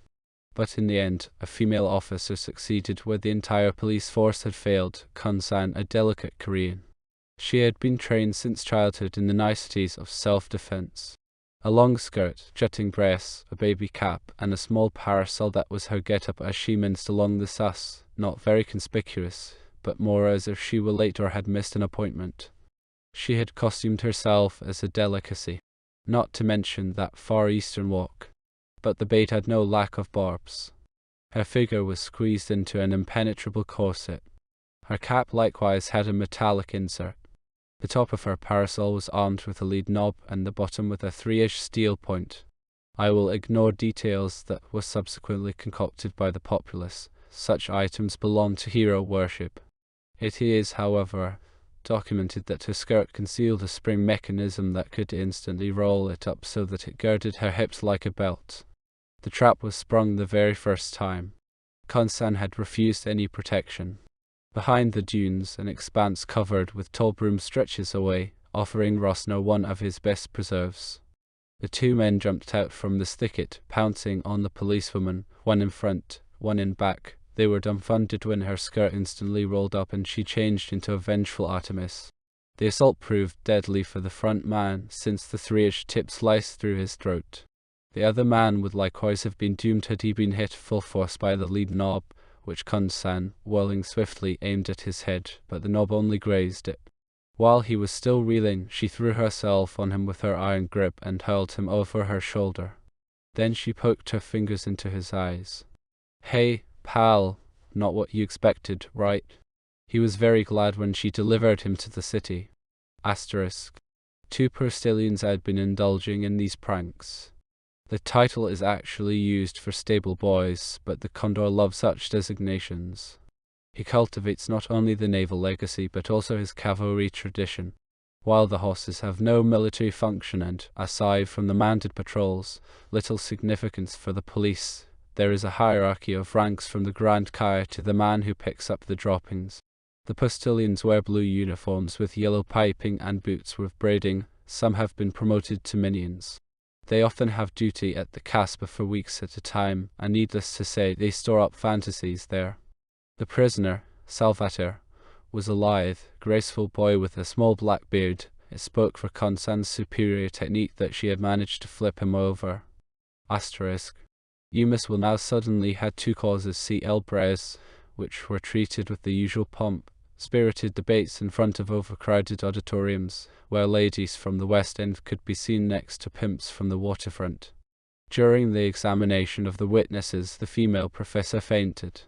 But in the end, a female officer succeeded where the entire police force had failed. Kunsan, a delicate Korean. She had been trained since childhood in the niceties of self-defense. A long skirt, jutting breasts, a baby cap, and a small parasol, that was her get-up as she minced along the Sus, not very conspicuous, but more as if she were late or had missed an appointment. She had costumed herself as a delicacy, not to mention that Far Eastern walk. But the bait had no lack of barbs. Her figure was squeezed into an impenetrable corset. Her cap likewise had a metallic insert. The top of her parasol was armed with a lead knob and the bottom with a 3-inch steel point. I will ignore details that were subsequently concocted by the populace. Such items belong to hero worship. It is, however, documented that her skirt concealed a spring mechanism that could instantly roll it up so that it girded her hips like a belt. The trap was sprung the very first time. Kunsan had refused any protection. Behind the dunes, an expanse covered with tall brooms stretches away, offering Rosno one of his best preserves. The two men jumped out from the thicket, pouncing on the policewoman, one in front, one in back, They were dumbfounded when her skirt instantly rolled up and she changed into a vengeful Artemis. The assault proved deadly for the front man, since the 3-inch tip sliced through his throat. The other man would likewise have been doomed had he been hit full force by the lead knob, which Kun-san, whirling swiftly, aimed at his head, but the knob only grazed it. While he was still reeling, she threw herself on him with her iron grip and hurled him over her shoulder. Then she poked her fingers into his eyes. "Hey, pal, not what you expected, right?" He was very glad when she delivered him to the city. Asterisk. 2 postilions had been indulging in these pranks. The title is actually used for stable boys, but the Condor loves such designations. He cultivates not only the naval legacy but also his cavalry tradition. While the horses have no military function and, aside from the mounted patrols, little significance for the police, there is a hierarchy of ranks from the Grand Kaya to the man who picks up the droppings. The postilions wear blue uniforms with yellow piping and boots with braiding. Some have been promoted to minions. They often have duty at the Casbah for weeks at a time, and needless to say, they store up fantasies there. The prisoner, Salvatore, was a lithe, graceful boy with a small black beard. It spoke for Kun-san's superior technique that she had managed to flip him over. Asterisk. Eumeswil now suddenly had 2 causes célèbres, which were treated with the usual pomp, spirited debates in front of overcrowded auditoriums, where ladies from the West End could be seen next to pimps from the waterfront. During the examination of the witnesses, the female professor fainted.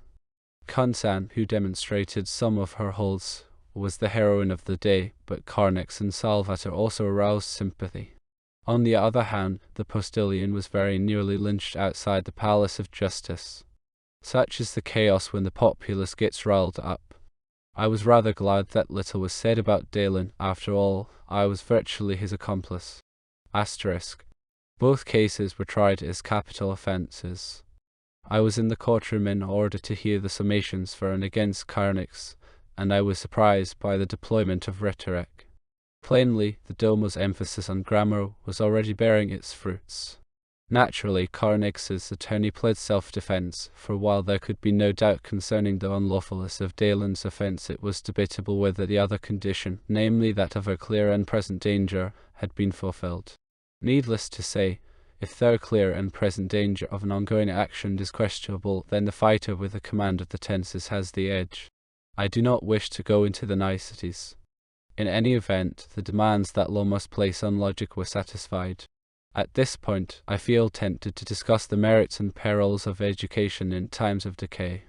Kun-san, who demonstrated some of her holds, was the heroine of the day, but Karnix and Salvatore also aroused sympathy. On the other hand, the postilion was very nearly lynched outside the Palace of Justice. Such is the chaos when the populace gets riled up. I was rather glad that little was said about Dalen. After all, I was virtually his accomplice. Asterisk. Both cases were tried as capital offences. I was in the courtroom in order to hear the summations for and against Karnix, and I was surprised by the deployment of rhetoric. Plainly, the Domo's emphasis on grammar was already bearing its fruits. Naturally, Karnix's attorney pled self-defense, for while there could be no doubt concerning the unlawfulness of Dalen's offense, it was debatable whether the other condition, namely that of a clear and present danger, had been fulfilled. Needless to say, if their clear and present danger of an ongoing action is questionable, then the fighter with the command of the tenses has the edge. I do not wish to go into the niceties. In any event, the demands that law must place on logic were satisfied. At this point, I feel tempted to discuss the merits and perils of education in times of decay.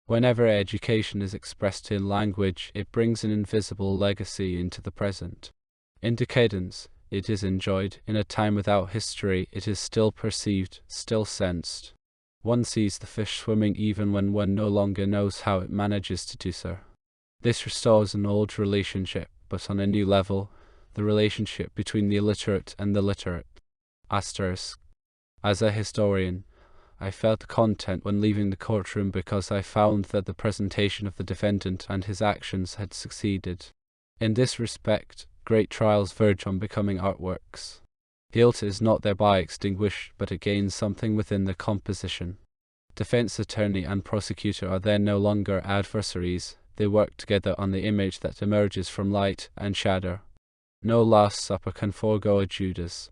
Whenever education is expressed in language, it brings an invisible legacy into the present. In decadence, it is enjoyed. In a time without history, it is still perceived, still sensed. One sees the fish swimming even when one no longer knows how it manages to do so. This restores an old relationship, but on a new level, the relationship between the illiterate and the literate. Asterisk. As a historian, I felt content when leaving the courtroom because I found that the presentation of the defendant and his actions had succeeded. In this respect, great trials verge on becoming artworks. Guilt is not thereby extinguished, but it gains something within the composition. Defense attorney and prosecutor are then no longer adversaries. They work together on the image that emerges from light and shadow. No Last Supper can forego a Judas.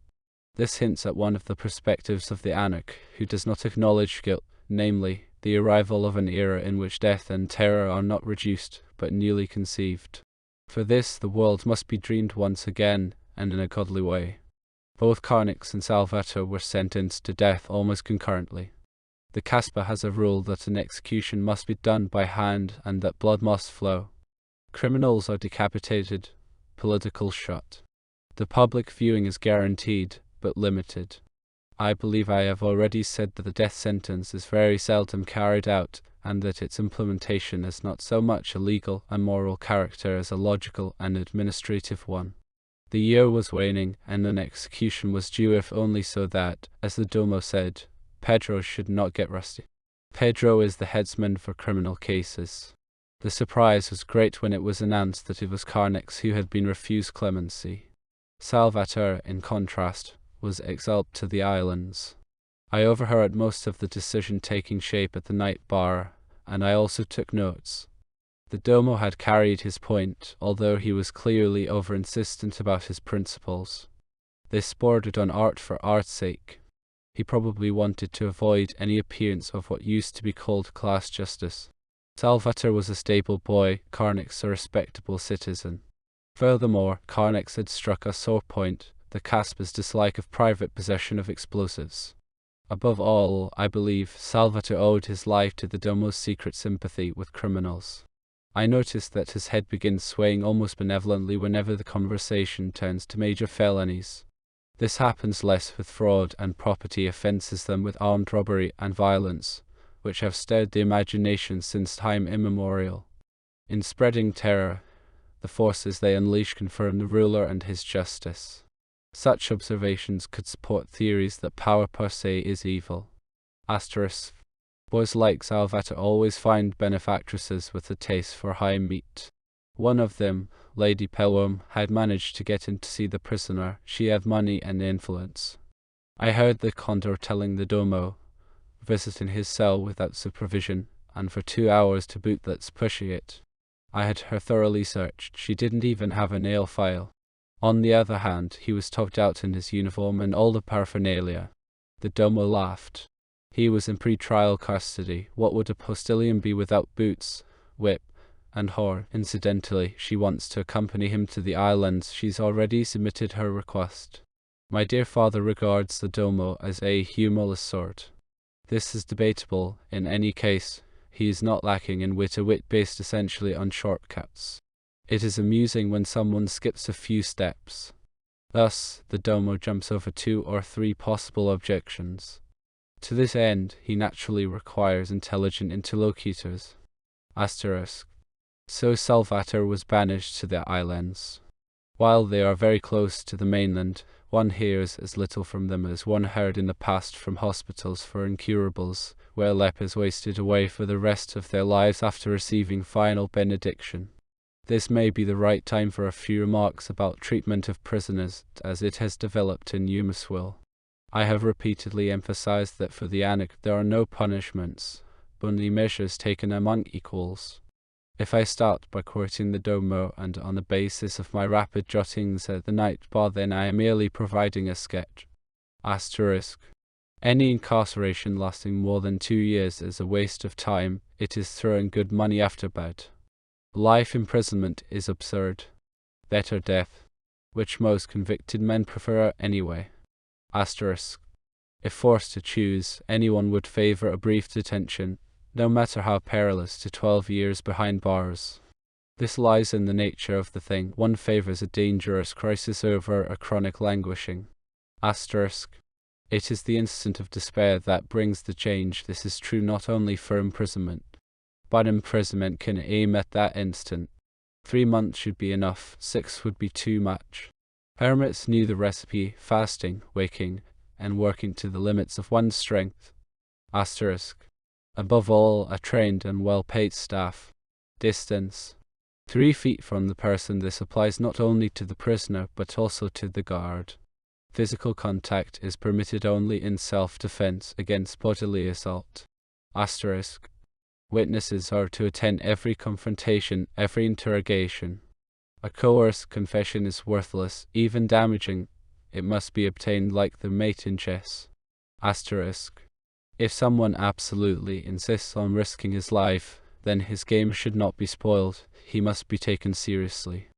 This hints at one of the perspectives of the anarch, who does not acknowledge guilt, namely, the arrival of an era in which death and terror are not reduced, but newly conceived. For this, the world must be dreamed once again, and in a godly way. Both Karnix and Salvatore were sentenced to death almost concurrently. The Casbah has a rule that an execution must be done by hand and that blood must flow. Criminals are decapitated, political shut. The public viewing is guaranteed, but limited. I believe I have already said that the death sentence is very seldom carried out, and that its implementation is not so much a legal and moral character as a logical and administrative one. The year was waning, and an execution was due, if only so that, as the Domo said, Pedro should not get rusty. Pedro is the headsman for criminal cases. The surprise was great when it was announced that it was Karnix who had been refused clemency. Salvatore, in contrast, was exiled to the islands. I overheard most of the decision taking shape at the night bar, and I also took notes. The Domo had carried his point, although he was clearly over-insistent about his principles. This bordered on art for art's sake. He probably wanted to avoid any appearance of what used to be called class justice. Salvator was a stable boy, Carnix a respectable citizen. Furthermore, Carnix had struck a sore point, the Caspa's dislike of private possession of explosives. Above all, I believe, Salvator owed his life to the Domo's secret sympathy with criminals. I noticed that his head begins swaying almost benevolently whenever the conversation turns to major felonies. This happens less with fraud and property offences than with armed robbery and violence, which have stirred the imagination since time immemorial. In spreading terror, the forces they unleash confirm the ruler and his justice. Such observations could support theories that power per se is evil. Asterisk. Boys like Salvator always find benefactresses with a taste for high meat. One of them, Lady Pelham, had managed to get in to see the prisoner. She had money and influence. I heard the Condor telling the Domo, visiting his cell without supervision, and for 2 hours to boot, that's pushing it. I had her thoroughly searched. She didn't even have a nail file. On the other hand, he was togged out in his uniform and all the paraphernalia. The Domo laughed. He was in pre-trial custody. What would a postilion be without boots, whip, and horn? Incidentally, she wants to accompany him to the islands. She's already submitted her request. My dear father regards the Domo as a humorless sort. This is debatable. In any case, he is not lacking in wit, a wit based essentially on shortcuts. It is amusing when someone skips a few steps. Thus, the Domo jumps over 2 or 3 possible objections. To this end, he naturally requires intelligent interlocutors. Asterisk. So Salvator was banished to the islands. While they are very close to the mainland, one hears as little from them as one heard in the past from hospitals for incurables, where lepers wasted away for the rest of their lives after receiving final benediction. This may be the right time for a few remarks about treatment of prisoners as it has developed in Eumeswil. I have repeatedly emphasized that for the anarch there are no punishments, but only measures taken among equals. If I start by quoting the Domo and on the basis of my rapid jottings at the night bar, then I am merely providing a sketch. Asterisk. Any incarceration lasting more than 2 years is a waste of time. It is throwing good money after bad. Life imprisonment is absurd. Better death, which most convicted men prefer anyway. Asterisk. If forced to choose, anyone would favor a brief detention, no matter how perilous, to 12 years behind bars. This lies in the nature of the thing. One favors a dangerous crisis over a chronic languishing. Asterisk. It is the instant of despair that brings the change. This is true not only for imprisonment, but imprisonment can aim at that instant. 3 months should be enough, 6 would be too much. Hermits knew the recipe: fasting, waking, and working to the limits of one's strength. Asterisk. Above all, a trained and well-paid staff. Distance. 3 feet from the person. This applies not only to the prisoner, but also to the guard. Physical contact is permitted only in self-defense against bodily assault. Asterisk. Witnesses are to attend every confrontation, every interrogation. A coerced confession is worthless, even damaging. It must be obtained like the mate in chess. Asterisk. If someone absolutely insists on risking his life, then his game should not be spoiled. He must be taken seriously.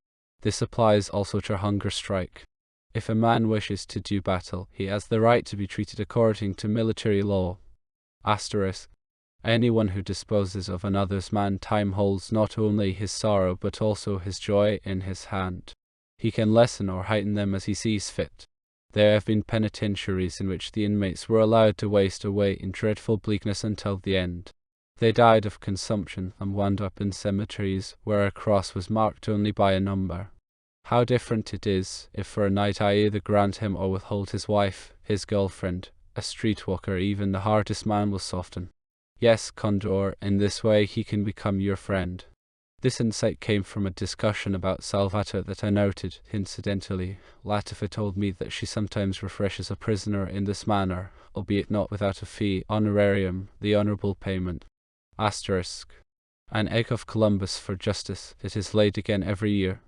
This applies also to hunger strike. If a man wishes to do battle, he has the right to be treated according to military law. Asterisk. Anyone who disposes of another's man time holds not only his sorrow but also his joy in his hand. He can lessen or heighten them as he sees fit. There have been penitentiaries in which the inmates were allowed to waste away in dreadful bleakness until the end. They died of consumption and wound up in cemeteries where a cross was marked only by a number. How different it is if for a night I either grant him or withhold his wife, his girlfriend, a streetwalker. Even the hardest man will soften. Yes, Condor, in this way he can become your friend. This insight came from a discussion about Salvator that I noted. Incidentally, Latifa told me that she sometimes refreshes a prisoner in this manner, albeit not without a fee, honorarium, the honorable payment. Asterisk. An egg of Columbus for justice, it is laid again every year.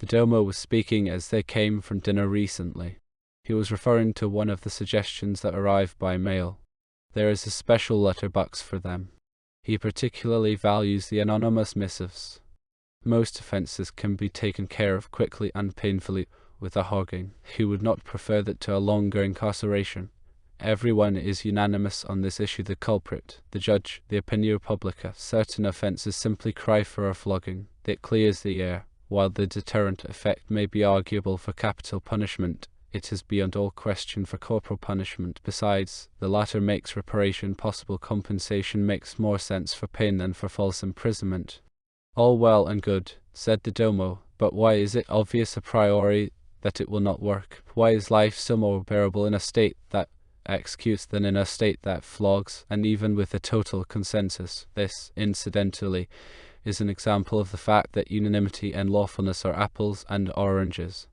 The Domo was speaking as they came from dinner recently. He was referring to one of the suggestions that arrived by mail. There is a special letterbox for them. He particularly values the anonymous missives. Most offences can be taken care of quickly and painfully with a hogging. He would not prefer that to a longer incarceration. Everyone is unanimous on this issue: the culprit, the judge, the opinio publica. Certain offences simply cry for a flogging. It clears the air. While the deterrent effect may be arguable for capital punishment, it is beyond all question for corporal punishment. Besides, the latter makes reparation possible. Compensation makes more sense for pain than for false imprisonment. All well and good, said the Domo, but why is it obvious a priori that it will not work? Why is life so more bearable in a state that executes than in a state that flogs? And even with a total consensus, this, incidentally, is an example of the fact that unanimity and lawfulness are apples and oranges.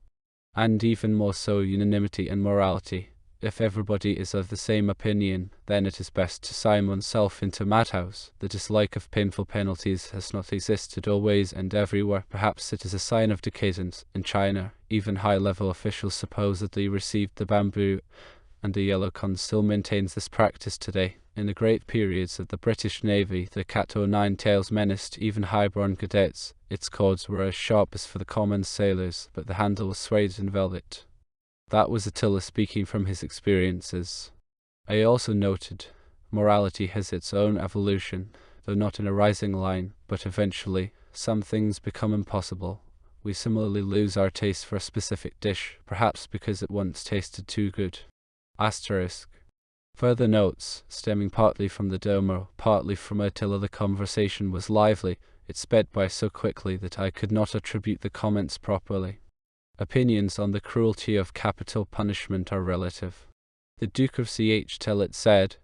And even more so unanimity and morality. If everybody is of the same opinion, then it is best to sign oneself into madhouse. The dislike of painful penalties has not existed always and everywhere. Perhaps it is a sign of decadence. In China, even high-level officials supposedly received the bamboo, and the Yellow Con still maintains this practice today. In the great periods of the British Navy, the cat-o'-nine-tails menaced even high-born cadets. Its cords were as sharp as for the common sailors, but the handle was swathed in velvet. That was Attila speaking from his experiences. I also noted, morality has its own evolution, though not in a rising line, but eventually, some things become impossible. We similarly lose our taste for a specific dish, perhaps because it once tasted too good. Asterisk. Further notes, stemming partly from the Domo, partly from Attila. The conversation was lively. It sped by so quickly that I could not attribute the comments properly. Opinions on the cruelty of capital punishment are relative. The Duke of Ch. said,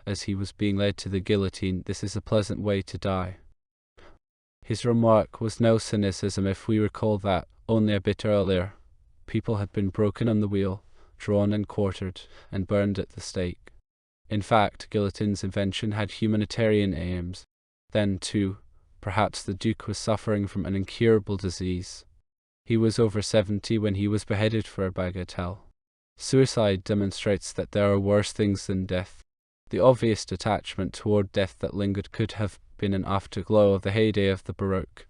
as he was being led to the guillotine, "This is a pleasant way to die." His remark was no cynicism if we recall that, only a bit earlier, people had been broken on the wheel, drawn and quartered, and burned at the stake. In fact, guillotine's invention had humanitarian aims. Then, too, perhaps the Duke was suffering from an incurable disease. He was over 70 when he was beheaded for a bagatelle. Suicide demonstrates that there are worse things than death. The obvious detachment toward death that lingered could have been an afterglow of the heyday of the Baroque.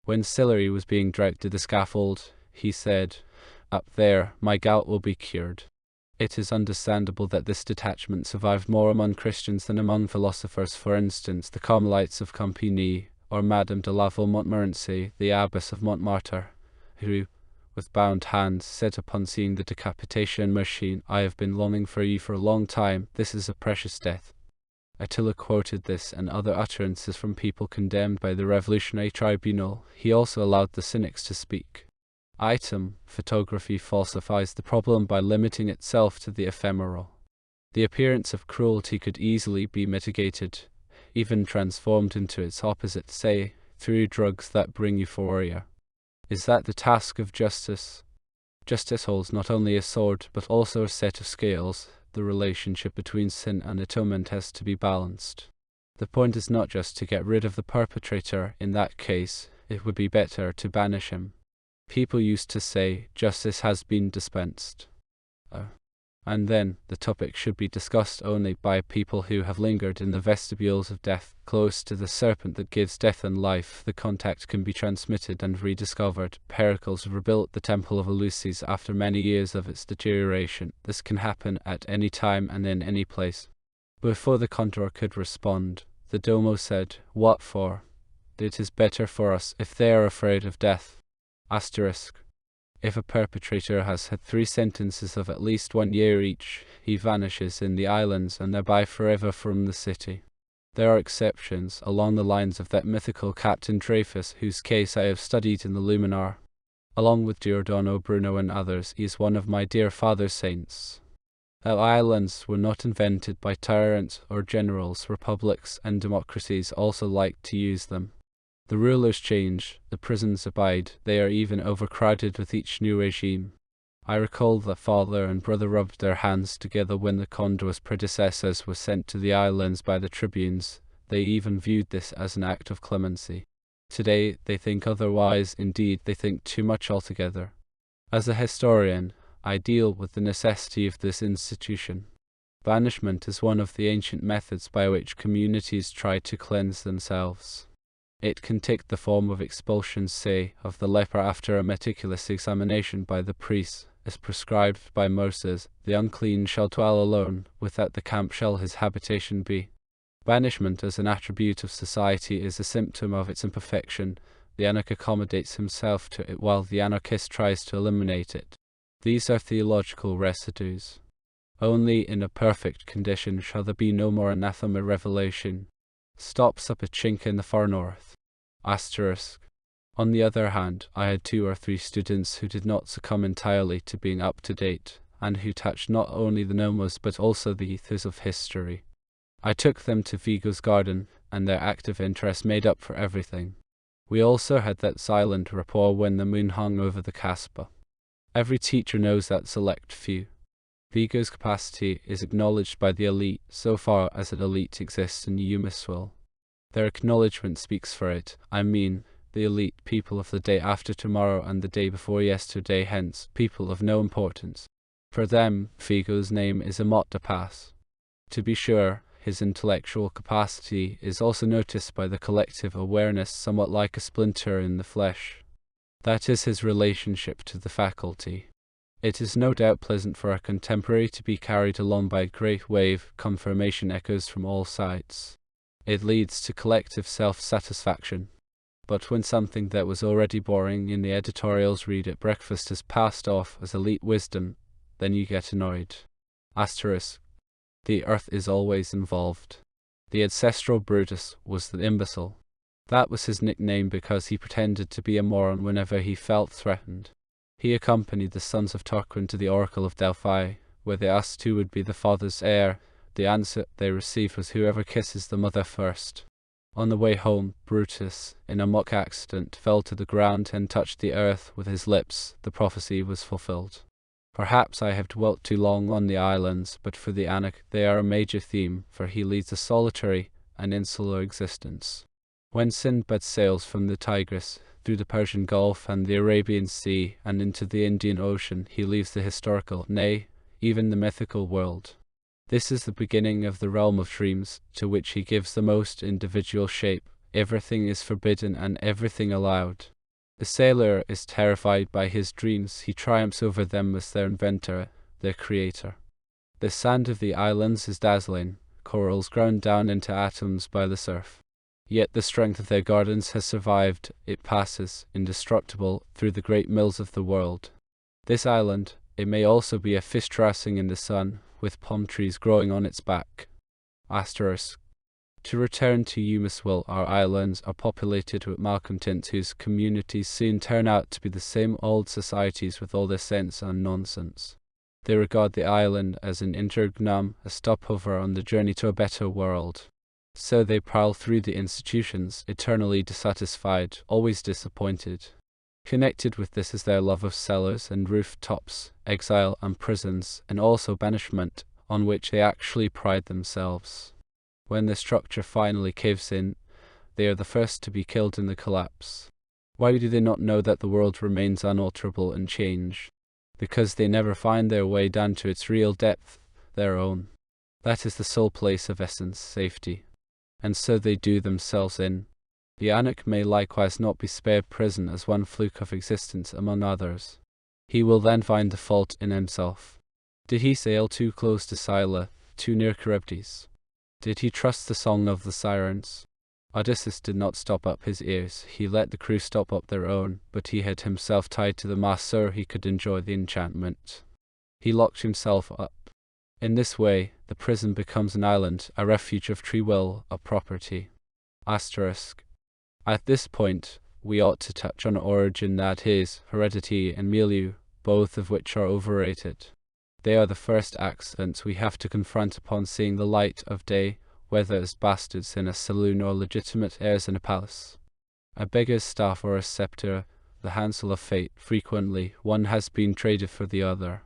When Sillery was being dragged to the scaffold, he said, "Up there, my gout will be cured." It is understandable that this detachment survived more among Christians than among philosophers. For instance, the Carmelites of Campigny, or Madame de la Montmorency, the Abbess of Montmartre, who, with bound hands, said upon seeing the decapitation machine, "I have been longing for you for a long time. This is a precious death." Attila quoted this and other utterances from people condemned by the Revolutionary Tribunal. He also allowed the cynics to speak. Item: photography falsifies the problem by limiting itself to the ephemeral. The appearance of cruelty could easily be mitigated, even transformed into its opposite, say, through drugs that bring euphoria. Is that the task of justice? Justice holds not only a sword, but also a set of scales. The relationship between sin and atonement has to be balanced. The point is not just to get rid of the perpetrator. In that case, it would be better to banish him. People used to say, justice has been dispensed. And then, the topic should be discussed only by people who have lingered in the vestibules of death, close to the serpent that gives death and life. The contact can be transmitted and rediscovered. Pericles rebuilt the temple of Eleusis after many years of its deterioration. This can happen at any time and in any place. Before the condor could respond, the Domo said, "What for? It is better for us if they are afraid of death." Asterisk. If a perpetrator has had 3 sentences of at least 1 year each, he vanishes in the islands and thereby forever from the city. There are exceptions, along the lines of that mythical Captain Dreyfus, whose case I have studied in the Luminar. Along with Giordano Bruno and others, he is one of my dear father's saints. Our islands were not invented by tyrants or generals. Republics and democracies also like to use them. The rulers change, the prisons abide, they are even overcrowded with each new regime. I recall that father and brother rubbed their hands together when the Condor's predecessors were sent to the islands by the tribunes. They even viewed this as an act of clemency. Today, they think otherwise. Indeed, they think too much altogether. As a historian, I deal with the necessity of this institution. Banishment is one of the ancient methods by which communities try to cleanse themselves. It can take the form of expulsion, say, of the leper after a meticulous examination by the priest, as prescribed by Moses. The unclean shall dwell alone, without the camp shall his habitation be. Banishment as an attribute of society is a symptom of its imperfection. The anarch accommodates himself to it while the anarchist tries to eliminate it. These are theological residues. Only in a perfect condition shall there be no more anathema revelation. Stops up a chink in the far north. Asterisk. On the other hand, I had 2 or 3 students who did not succumb entirely to being up to date, and who touched not only the nomos but also the ethos of history. I took them to Vigo's garden, and their active interest made up for everything. We also had that silent rapport when the moon hung over the Kasbah. Every teacher knows that select few. Vigo's capacity is acknowledged by the elite so far as an elite exists in Eumeswil. Their acknowledgement speaks for it. I mean, the elite people of the day after tomorrow and the day before yesterday, hence, people of no importance. For them, Vigo's name is a mot de passe. To be sure, his intellectual capacity is also noticed by the collective awareness, somewhat like a splinter in the flesh. That is his relationship to the faculty. It is no doubt pleasant for a contemporary to be carried along by a great wave. Confirmation echoes from all sides. It leads to collective self-satisfaction. But when something that was already boring in the editorials read at breakfast is passed off as elite wisdom, then you get annoyed. Asterisk. The earth is always involved. The ancestral Brutus was the imbecile. That was his nickname because he pretended to be a moron whenever he felt threatened. He accompanied the sons of Tarquin to the oracle of Delphi, where they asked who would be the father's heir. The answer they received was whoever kisses the mother first. On the way home, Brutus, in a mock accident, fell to the ground and touched the earth with his lips. The prophecy was fulfilled. Perhaps I have dwelt too long on the islands, but for the Anak they are a major theme, for he leads a solitary and insular existence. When Sindbad sails from the Tigris, through the Persian Gulf and the Arabian Sea, and into the Indian Ocean, he leaves the historical, nay, even the mythical world. This is the beginning of the realm of dreams, to which he gives the most individual shape. Everything is forbidden and everything allowed. The sailor is terrified by his dreams. He triumphs over them as their inventor, their creator. The sand of the islands is dazzling, corals ground down into atoms by the surf. Yet the strength of their gardens has survived. It passes, indestructible, through the great mills of the world. This island, it may also be a fish dressing in the sun, with palm trees growing on its back. Asterisk. To return to Eumeswil, our islands are populated with malcontents whose communities soon turn out to be the same old societies with all their sense and nonsense. They regard the island as an intergnum, a stopover on the journey to a better world. So they prowl through the institutions, eternally dissatisfied, always disappointed. Connected with this is their love of cellars and rooftops, exile and prisons, and also banishment, on which they actually pride themselves. When the structure finally caves in, they are the first to be killed in the collapse. Why do they not know that the world remains unalterable and change? Because they never find their way down to its real depth, their own. That is the sole place of essence, safety. And so they do themselves in. The Anak may likewise not be spared prison as one fluke of existence among others. He will then find the fault in himself. Did he sail too close to Scylla, too near Charybdis? Did he trust the song of the sirens? Odysseus did not stop up his ears. He let the crew stop up their own, but he had himself tied to the mast so he could enjoy the enchantment. He locked himself up. In this way, the prison becomes an island, a refuge of free will, a property. Asterisk. At this point, we ought to touch on origin, that is, heredity and milieu, both of which are overrated. They are the first accidents we have to confront upon seeing the light of day, whether as bastards in a saloon or legitimate heirs in a palace. A beggar's staff or a sceptre, the hansel of fate, frequently one has been traded for the other.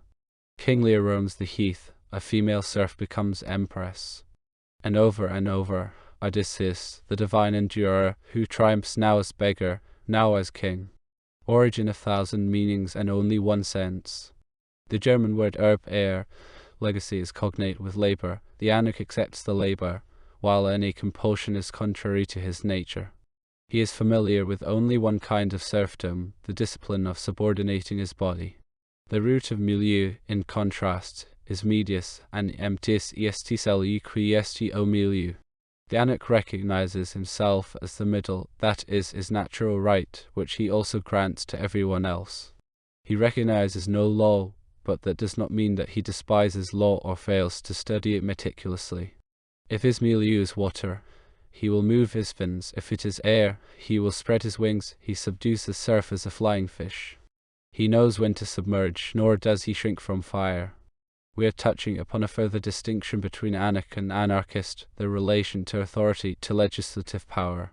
King Lear roams the heath, a female serf becomes empress. And over, Odysseus, the divine endurer, who triumphs now as beggar, now as king. Origin 1,000 meanings and only one sense. The German word Erb, legacy, is cognate with labor. The Anak accepts the labor, while any compulsion is contrary to his nature. He is familiar with only one kind of serfdom, the discipline of subordinating his body. The root of milieu, in contrast, is medius, and emptis est celui qui est au milieu. The Anak recognizes himself as the middle, that is, his natural right, which he also grants to everyone else. He recognizes no law, but that does not mean that he despises law or fails to study it meticulously. If his milieu is water, he will move his fins. If it is air, he will spread his wings. He subdues the surf as a flying fish. He knows when to submerge, nor does he shrink from fire. We are touching upon a further distinction between Anak and anarchist, their relation to authority, to legislative power.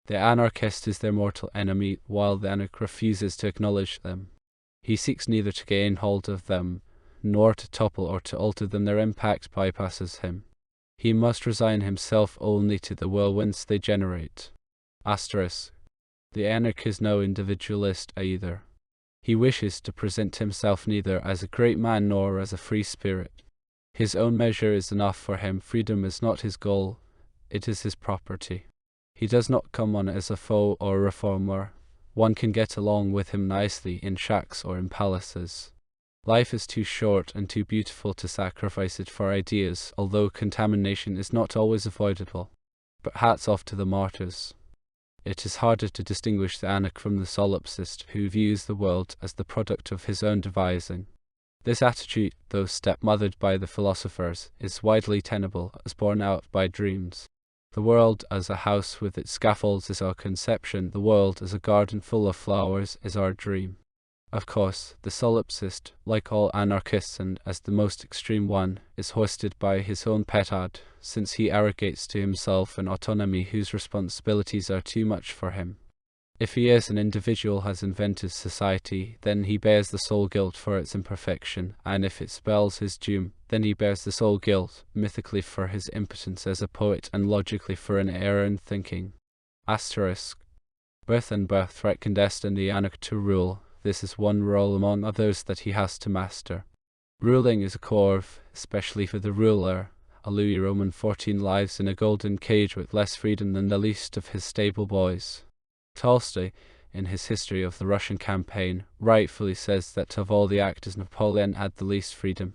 The anarchist is their mortal enemy, while the Anak refuses to acknowledge them. He seeks neither to gain hold of them, nor to topple or to alter them. Their impact bypasses him. He must resign himself only to the whirlwinds they generate. Asterisk. The Anak is no individualist either. He wishes to present himself neither as a great man nor as a free spirit. His own measure is enough for him. Freedom is not his goal, it is his property. He does not come on as a foe or a reformer. One can get along with him nicely in shacks or in palaces. Life is too short and too beautiful to sacrifice it for ideas, although contamination is not always avoidable. But hats off to the martyrs. It is harder to distinguish the Anak from the solipsist, who views the world as the product of his own devising. This attitude, though step-mothered by the philosophers, is widely tenable, as borne out by dreams. The world as a house with its scaffolds is our conception. The world as a garden full of flowers is our dream. Of course, the solipsist, like all anarchists and as the most extreme one, is hoisted by his own petard, since he arrogates to himself an autonomy whose responsibilities are too much for him. If he as an individual has invented society, then he bears the sole guilt for its imperfection, and if it spells his doom, then he bears the sole guilt, mythically for his impotence as a poet and logically for an error in thinking. Asterisk. Birth and birthright condescend the Anak to rule. This is one role among others that he has to master. Ruling is a corve, especially for the ruler. A Louis Roman 14 lives in a golden cage with less freedom than the least of his stable boys. Tolstoy, in his history of the Russian campaign, rightfully says that of all the actors Napoleon had the least freedom.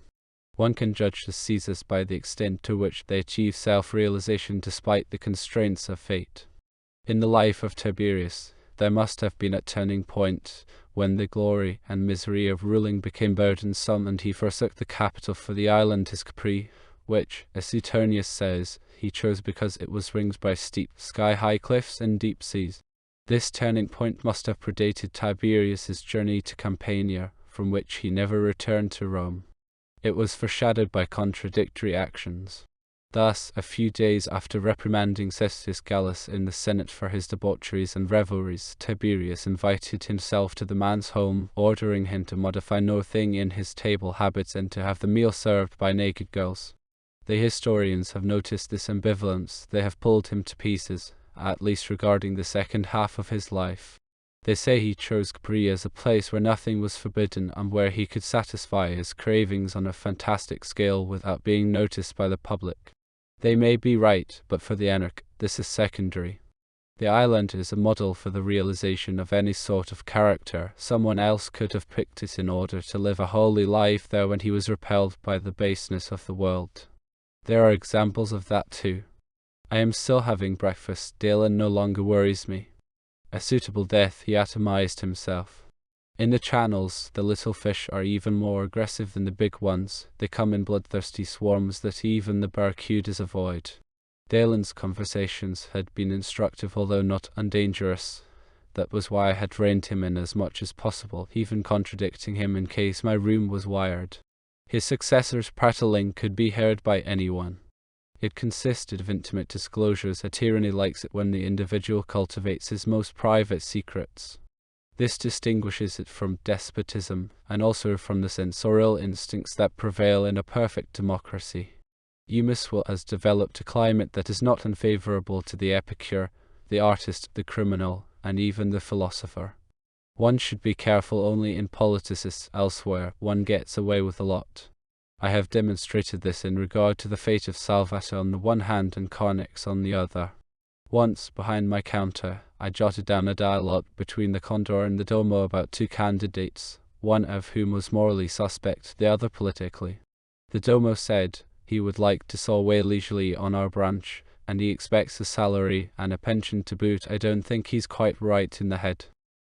One can judge the Caesars by the extent to which they achieve self-realization despite the constraints of fate. In the life of Tiberius, there must have been a turning point when the glory and misery of ruling became burdensome and he forsook the capital for the island his Capri, which, as Suetonius says, he chose because it was ringed by steep, sky-high cliffs and deep seas. This turning point must have predated Tiberius's journey to Campania, from which he never returned to Rome. It was foreshadowed by contradictory actions. Thus, a few days after reprimanding Cestius Gallus in the Senate for his debaucheries and revelries, Tiberius invited himself to the man's home, ordering him to modify no thing in his table habits and to have the meal served by naked girls. The historians have noticed this ambivalence. They have pulled him to pieces, at least regarding the second half of his life. They say he chose Capri as a place where nothing was forbidden and where he could satisfy his cravings on a fantastic scale without being noticed by the public. They may be right, but for the Anak, this is secondary. The island is a model for the realization of any sort of character. Someone else could have picked it in order to live a holy life there when he was repelled by the baseness of the world. There are examples of that too. I am still having breakfast. Dylan no longer worries me. A suitable death, he atomized himself. In the channels, the little fish are even more aggressive than the big ones. They come in bloodthirsty swarms that even the barracudas avoid. Dylan's conversations had been instructive, although not undangerous. That was why I had reined him in as much as possible, even contradicting him in case my room was wired. His successor's prattling could be heard by anyone. It consisted of intimate disclosures. A tyranny likes it when the individual cultivates his most private secrets. This distinguishes it from despotism, and also from the censorial instincts that prevail in a perfect democracy. Eumeswil has developed a climate that is not unfavorable to the epicure, the artist, the criminal, and even the philosopher. One should be careful only in politics, elsewhere one gets away with a lot. I have demonstrated this in regard to the fate of Salvator on the one hand and Connex on the other. Once, behind my counter, I jotted down a dialogue between the Condor and the Domo about two candidates, one of whom was morally suspect, the other politically. The Domo said he would like to saw away leisurely on our branch, and he expects a salary and a pension to boot. I don't think he's quite right in the head.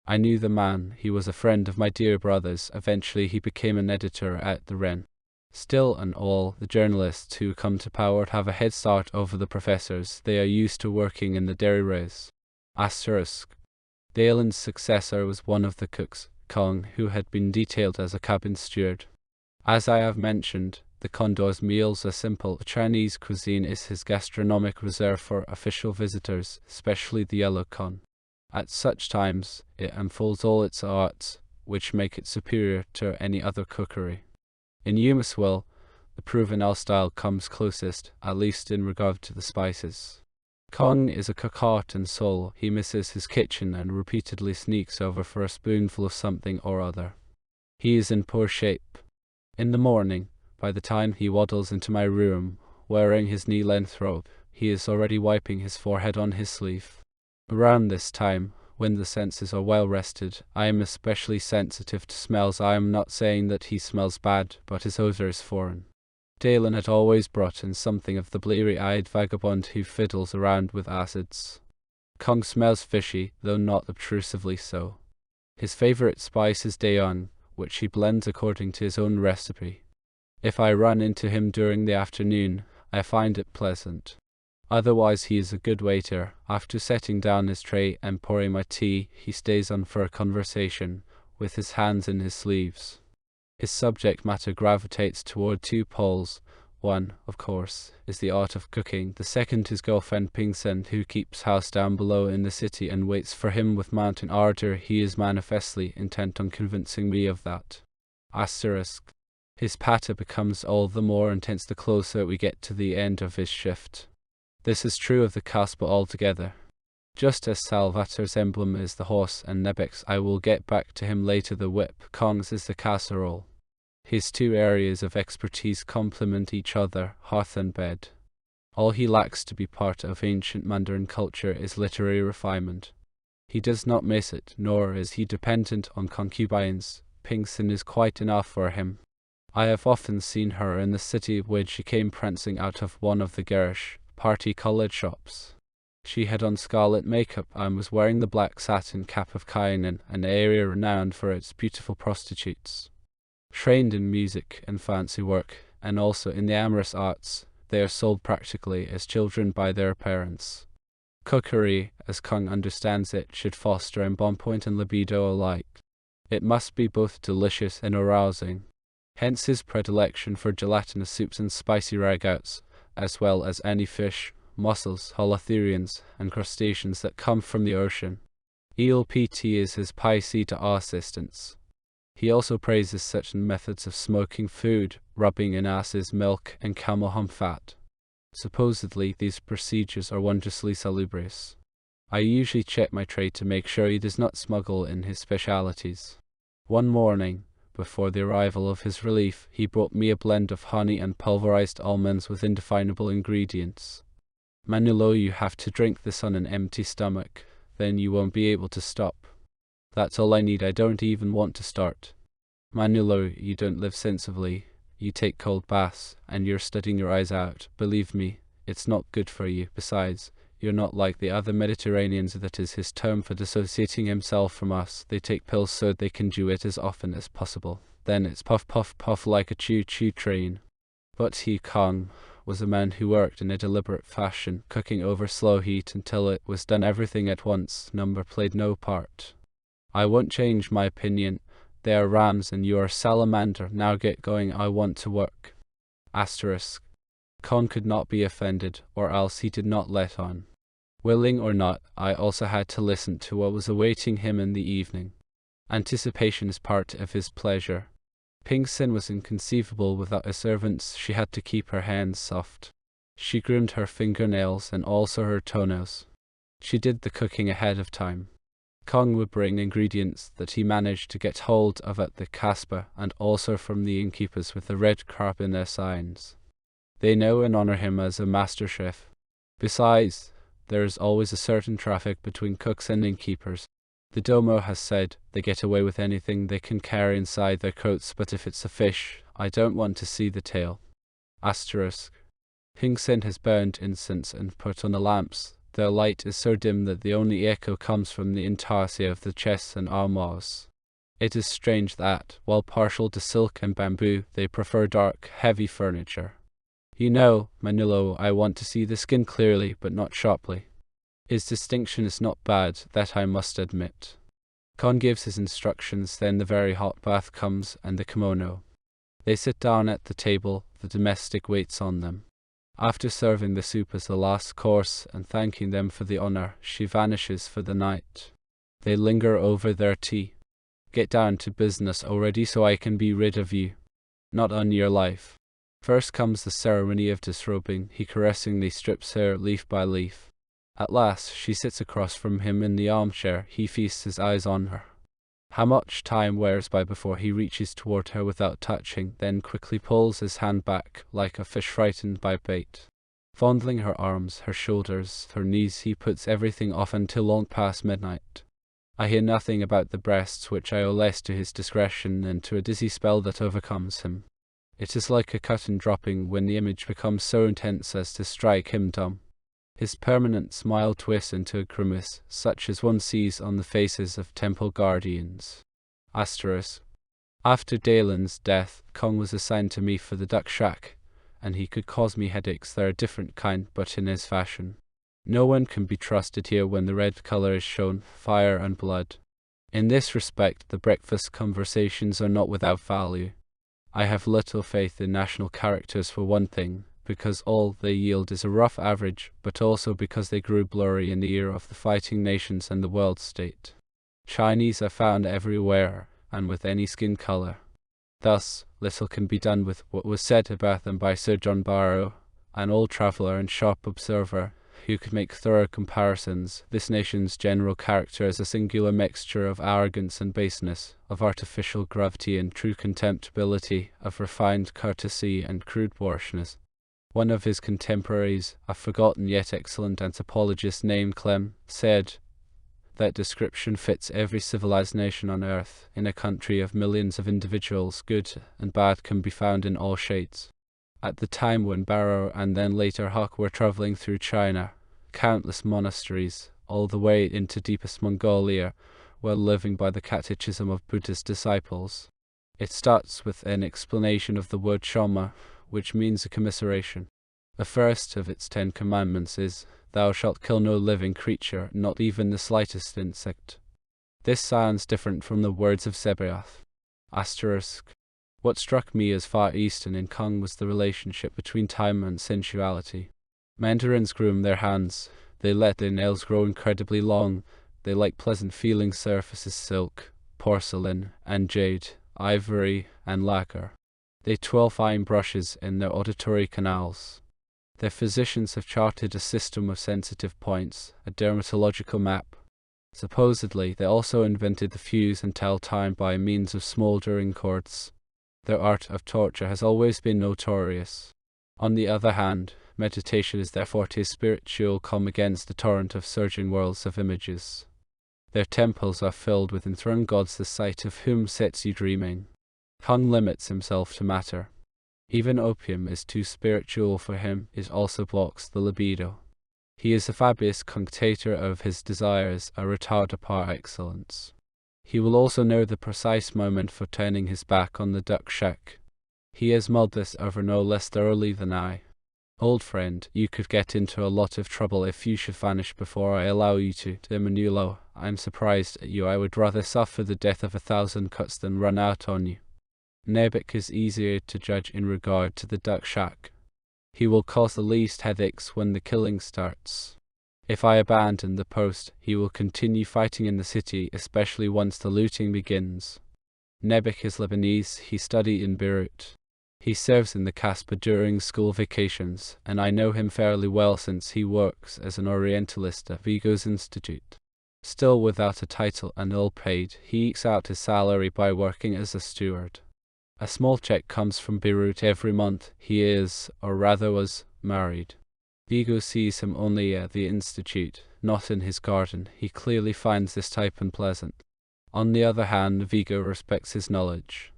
I knew the man, he was a friend of my dear brother's. Eventually he became an editor at the Wren. Still and all, the journalists who come to power have a head start over the professors. They are used to working in the dairy race. Asterisk. Dalen's successor was one of the cooks, Kong, who had been detailed as a cabin steward. As I have mentioned, the Condor's meals are simple. Chinese cuisine is his gastronomic reserve for official visitors, especially the yellow con. At such times, it unfolds all its arts, which make it superior to any other cookery. In Eumeswil, the Provençal style comes closest, at least in regard to the spices. Kong is a cook heart and soul. He misses his kitchen and repeatedly sneaks over for a spoonful of something or other. He is in poor shape. In the morning, by the time he waddles into my room, wearing his knee-length robe, he is already wiping his forehead on his sleeve. Around this time, when the senses are well rested, I am especially sensitive to smells. I am not saying that he smells bad, but his odor is foreign. Dalen had always brought in something of the bleary-eyed vagabond who fiddles around with acids. Kong smells fishy, though not obtrusively so. His favorite spice is Daeon, which he blends according to his own recipe. If I run into him during the afternoon, I find it pleasant. Otherwise he is a good waiter. After setting down his tray and pouring my tea, he stays on for a conversation, with his hands in his sleeves. His subject matter gravitates toward two poles. One, of course, is the art of cooking. The second his girlfriend Pingsen, who keeps house down below in the city and waits for him with mounting ardor. He is manifestly intent on convincing me of that. Asterisk. His patter becomes all the more intense the closer we get to the end of his shift. This is true of the Casbah altogether. Just as Salvator's emblem is the horse and Nebek's, I will get back to him later, the whip, Kong's is the casserole. His two areas of expertise complement each other, hearth and bed. All he lacks to be part of ancient Mandarin culture is literary refinement. He does not miss it, nor is he dependent on concubines. Pingsen is quite enough for him. I have often seen her in the city when she came prancing out of one of the garish, party-coloured shops. She had on scarlet makeup and was wearing the black satin cap of Kainan, an area renowned for its beautiful prostitutes. Trained in music and fancy work, and also in the amorous arts, they are sold practically as children by their parents. Cookery, as Kong understands it, should foster embonpoint and libido alike. It must be both delicious and arousing. Hence his predilection for gelatinous soups and spicy ragouts, as well as any fish, mussels, holothurians, and crustaceans that come from the ocean. ELPT is his piece to assistance. He also praises such methods of smoking food, rubbing in ass's milk and camel hump fat. Supposedly, these procedures are wondrously salubrious. I usually check my tray to make sure he does not smuggle in his specialities. One morning, before the arrival of his relief, he brought me a blend of honey and pulverized almonds with indefinable ingredients. Manolo, you have to drink this on an empty stomach, then you won't be able to stop. That's all I need, I don't even want to start. Manolo, you don't live sensibly, you take cold baths, and you're studying your eyes out. Believe me, it's not good for you. Besides, you're not like the other Mediterraneans, that is his term for dissociating himself from us. They take pills so they can do it as often as possible. Then it's puff puff puff like a choo-choo train. But he, Kong, was a man who worked in a deliberate fashion, cooking over slow heat until it was done everything at once. Number played no part. I won't change my opinion. They are rams and you are salamander. Now get going, I want to work. Asterisk. Kong could not be offended, or else he did not let on. Willing or not, I also had to listen to what was awaiting him in the evening. Anticipation is part of his pleasure. Ping Sin was inconceivable without her servants. She had to keep her hands soft. She groomed her fingernails and also her toenails. She did the cooking ahead of time. Kong would bring ingredients that he managed to get hold of at the Casbah and also from the innkeepers with the red carp in their signs. They know and honor him as a master chef. Besides, there is always a certain traffic between cooks and innkeepers. The domo has said they get away with anything they can carry inside their coats, but if it's a fish, I don't want to see the tail. Asterisk. Ping Sin has burned incense and put on the lamps. Their light is so dim that the only echo comes from the intarsia of the chests and armoires. It is strange that, while partial to silk and bamboo, they prefer dark, heavy furniture. You know, Manilo, I want to see the skin clearly, but not sharply. His distinction is not bad, that I must admit. Kon gives his instructions, then the very hot bath comes, and the kimono. They sit down at the table, the domestic waits on them. After serving the soup as the last course and thanking them for the honor, she vanishes for the night. They linger over their tea. Get down to business already so I can be rid of you. Not on your life. First comes the ceremony of disrobing. He caressingly strips her leaf by leaf. At last, she sits across from him in the armchair. He feasts his eyes on her. How much time wears by before he reaches toward her without touching, then quickly pulls his hand back, like a fish frightened by bait. Fondling her arms, her shoulders, her knees, he puts everything off until long past midnight. I hear nothing about the breasts, which I owe less to his discretion than to a dizzy spell that overcomes him. It is like a curtain dropping when the image becomes so intense as to strike him dumb. His permanent smile twists into a grimace, such as one sees on the faces of temple guardians. Asterisk. After Dalen's death, Kong was assigned to me for the duck shack, and he could cause me headaches. They're a different kind, but in his fashion. No one can be trusted here when the red color is shown, fire and blood. In this respect, the breakfast conversations are not without value. I have little faith in national characters for one thing, because all they yield is a rough average, but also because they grew blurry in the era of the fighting nations and the world state. Chinese are found everywhere, and with any skin color. Thus, little can be done with what was said about them by Sir John Barrow, an old traveller and sharp observer, who could make thorough comparisons. This nation's general character is a singular mixture of arrogance and baseness, of artificial gravity and true contemptibility, of refined courtesy and crude borishness. One of his contemporaries, a forgotten yet excellent anthropologist named Clem, said, "That description fits every civilized nation on earth. In a country of millions of individuals, good and bad can be found in all shades." At the time when Barrow and then later Huck were traveling through China, countless monasteries, all the way into deepest Mongolia, were living by the catechism of Buddha's disciples. It starts with an explanation of the word shoma, which means a commiseration. The first of its 10 commandments is, "Thou shalt kill no living creature, not even the slightest insect." This sounds different from the words of Sebaoth. Asterisk. What struck me as Far Eastern in Kong was the relationship between time and sensuality. Mandarins groom their hands. They let their nails grow incredibly long. They like pleasant feeling surfaces, silk, porcelain, and jade, ivory, and lacquer. They twirl fine brushes in their auditory canals. Their physicians have charted a system of sensitive points, a dermatological map. Supposedly, they also invented the fuse and tell time by means of smouldering cords. Their art of torture has always been notorious. On the other hand, meditation is their forte spiritual calm against the torrent of surging worlds of images. Their temples are filled with enthroned gods, the sight of whom sets you dreaming. Kong limits himself to matter. Even opium is too spiritual for him. It also blocks the libido. He is a fabulous cunctator of his desires, a retarder par excellence. He will also know the precise moment for turning his back on the duck shack. He has mulled this over no less thoroughly than I. Old friend, you could get into a lot of trouble if you should vanish before I allow you to. Dear Manilo, I'm surprised at you. I would rather suffer the death of 1,000 cuts than run out on you. Nebek is easier to judge in regard to the duck shack. He will cause the least headaches when the killing starts. If I abandon the post, he will continue fighting in the city, especially once the looting begins. Nebek is Lebanese, he studied in Beirut. He serves in the Casbah during school vacations, and I know him fairly well since he works as an Orientalist at Vigo's Institute. Still without a title and ill-paid, he ekes out his salary by working as a steward. A small check comes from Beirut every month. He is, or rather was, married. Vigo sees him only at the Institute, not in his garden. He clearly finds this type unpleasant. On the other hand, Vigo respects his knowledge.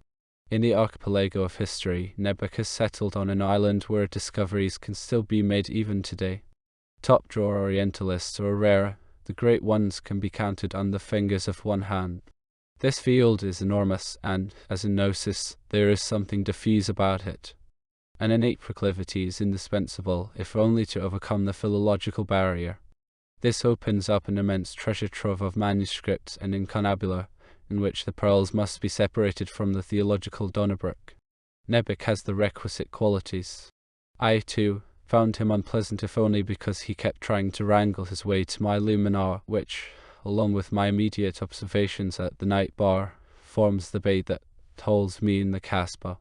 In the archipelago of history, Nebek has settled on an island where discoveries can still be made even today. Top-drawer Orientalists are rare. The great ones can be counted on the fingers of one hand. This field is enormous, and, as in Gnosis, there is something diffuse about it. An innate proclivity is indispensable, if only to overcome the philological barrier. This opens up an immense treasure trove of manuscripts and incunabula, in which the pearls must be separated from the theological Donnebrück. Nebek has the requisite qualities. I, too, found him unpleasant if only because he kept trying to wrangle his way to my luminar, which, along with my immediate observations at the night bar, forms the bait that holds me in the Casbah.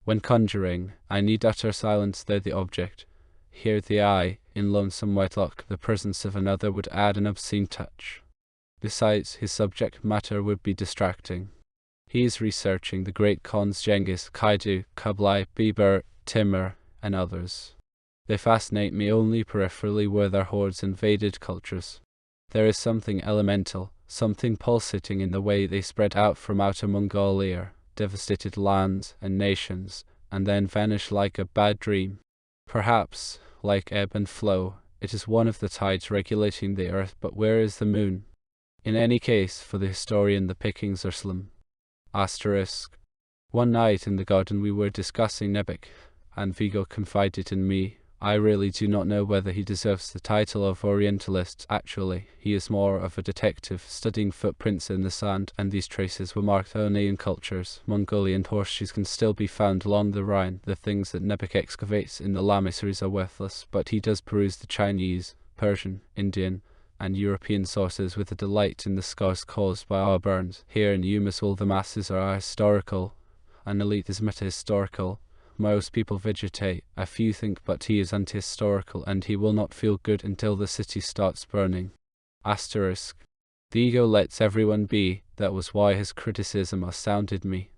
When conjuring, I need utter silence though the object. Here the eye, in lonesome wedlock, the presence of another would add an obscene touch. Besides, his subject matter would be distracting. He is researching the great Khans Genghis, Kaidu, Kublai, Biber, Timur, and others. They fascinate me only peripherally where their hordes invaded cultures. There is something elemental, something pulsating in the way they spread out from outer Mongolia, devastated lands and nations, and then vanish like a bad dream. Perhaps, like ebb and flow, it is one of the tides regulating the earth, but where is the moon? In any case, for the historian, the pickings are slim. Asterisk. One night in the garden we were discussing Nebek, and Vigo confided in me, I really do not know whether he deserves the title of Orientalist. Actually, he is more of a detective, studying footprints in the sand, and these traces were marked only in cultures. Mongolian horseshoes can still be found along the Rhine. The things that Nebek excavates in the lamissaries are worthless, but he does peruse the Chinese, Persian, Indian, and European sources with a delight in the scars caused by our burns. Here in Eumeswil the masses are historical, an elite is metahistorical. Most people vegetate, a few think, but he is anti-historical, and he will not feel good until the city starts burning. Asterisk. The ego lets everyone be, that was why his criticism astounded me.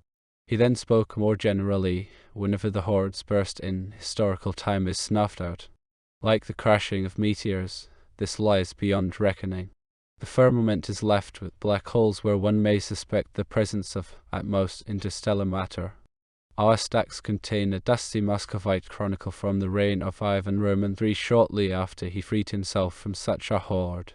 He then spoke more generally. Whenever the hordes burst in, historical time is snuffed out. Like the crashing of meteors, this lies beyond reckoning. The firmament is left with black holes where one may suspect the presence of, at most, interstellar matter. Our stacks contain a dusty Muscovite chronicle from the reign of Ivan Roman III, shortly after he freed himself from such a horde.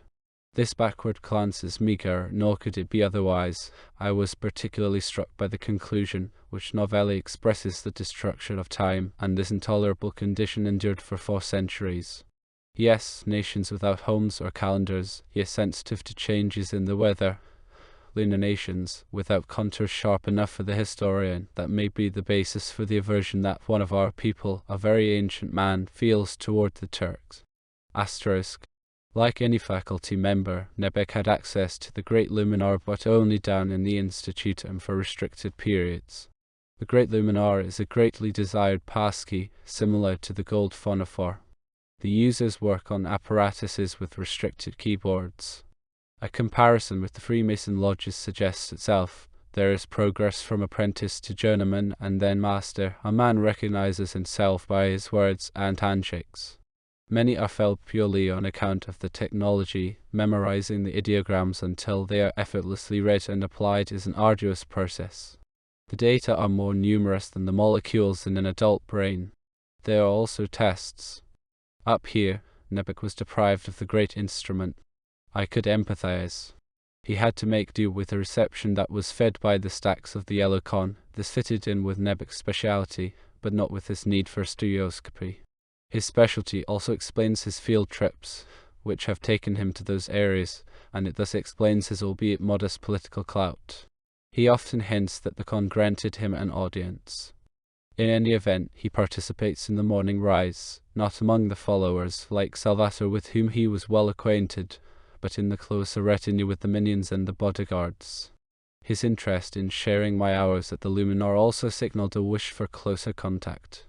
This backward glance is meagre, nor could it be otherwise. I was particularly struck by the conclusion, which Novelli expresses the destruction of time, and this intolerable condition endured for 4 centuries. Yes, nations without homes or calendars, yet sensitive to changes in the weather. Lunar nations, without contours sharp enough for the historian, that may be the basis for the aversion that one of our people, a very ancient man, feels toward the Turks. Asterisk. Like any faculty member, Nebek had access to the Great Luminar, but only down in the Institute and for restricted periods. The Great Luminar is a greatly desired passkey, similar to the gold phonophore. The users work on apparatuses with restricted keyboards. A comparison with the Freemason lodges suggests itself. There is progress from apprentice to journeyman and then master. A man recognizes himself by his words and handshakes. Many are felled purely on account of the technology. Memorizing the ideograms until they are effortlessly read and applied is an arduous process. The data are more numerous than the molecules in an adult brain. There are also tests. Up here, Nebek was deprived of the great instrument. I could empathize. He had to make do with a reception that was fed by the stacks of the yellow con. This fitted in with Nebek's speciality, but not with his need for stereoscopy. His specialty also explains his field trips, which have taken him to those areas, and it thus explains his albeit modest political clout. He often hints that the con granted him an audience. In any event, he participates in the morning rise, not among the followers, like Salvator with whom he was well acquainted, but in the closer retinue with the minions and the bodyguards. His interest in sharing my hours at the Luminar also signaled a wish for closer contact.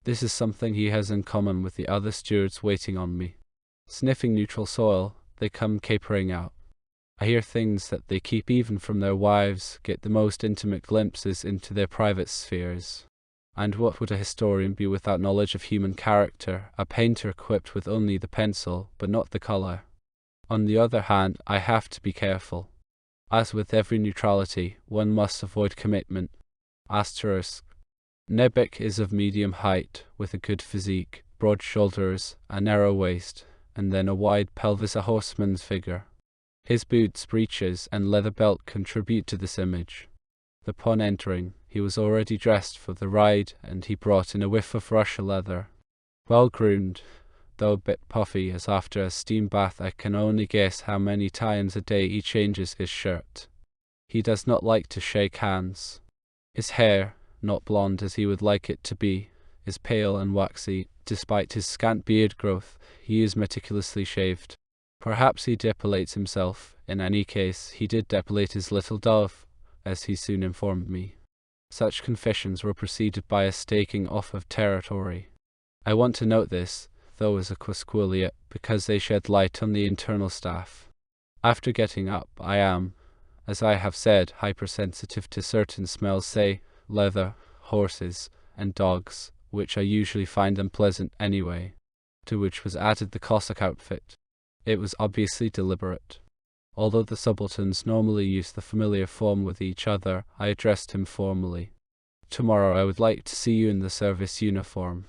This is something he has in common with the other stewards waiting on me. Sniffing neutral soil, they come capering out. I hear things that they keep even from their wives, get the most intimate glimpses into their private spheres. And what would a historian be without knowledge of human character, a painter equipped with only the pencil, but not the color? On the other hand, I have to be careful. As with every neutrality, one must avoid commitment. Asterisk. Nebek is of medium height, with a good physique, broad shoulders, a narrow waist, and then a wide pelvis, a horseman's figure. His boots, breeches, and leather belt contribute to this image. Upon entering, he was already dressed for the ride, and he brought in a whiff of Russia leather. Well groomed, though a bit puffy, as after a steam bath I can only guess how many times a day he changes his shirt. He does not like to shake hands. His hair, not blonde as he would like it to be, is pale and waxy. Despite his scant beard growth, he is meticulously shaved. Perhaps he depilates himself. In any case, he did depilate his little dove, as he soon informed me. Such confessions were preceded by a staking off of territory. I want to note this, though as a quisquiliate, because they shed light on the internal staff. After getting up, I am, as I have said, hypersensitive to certain smells, say, leather, horses, and dogs, which I usually find unpleasant anyway, to which was added the Cossack outfit. It was obviously deliberate. Although the subalterns normally use the familiar form with each other, I addressed him formally. Tomorrow I would like to see you in the service uniform.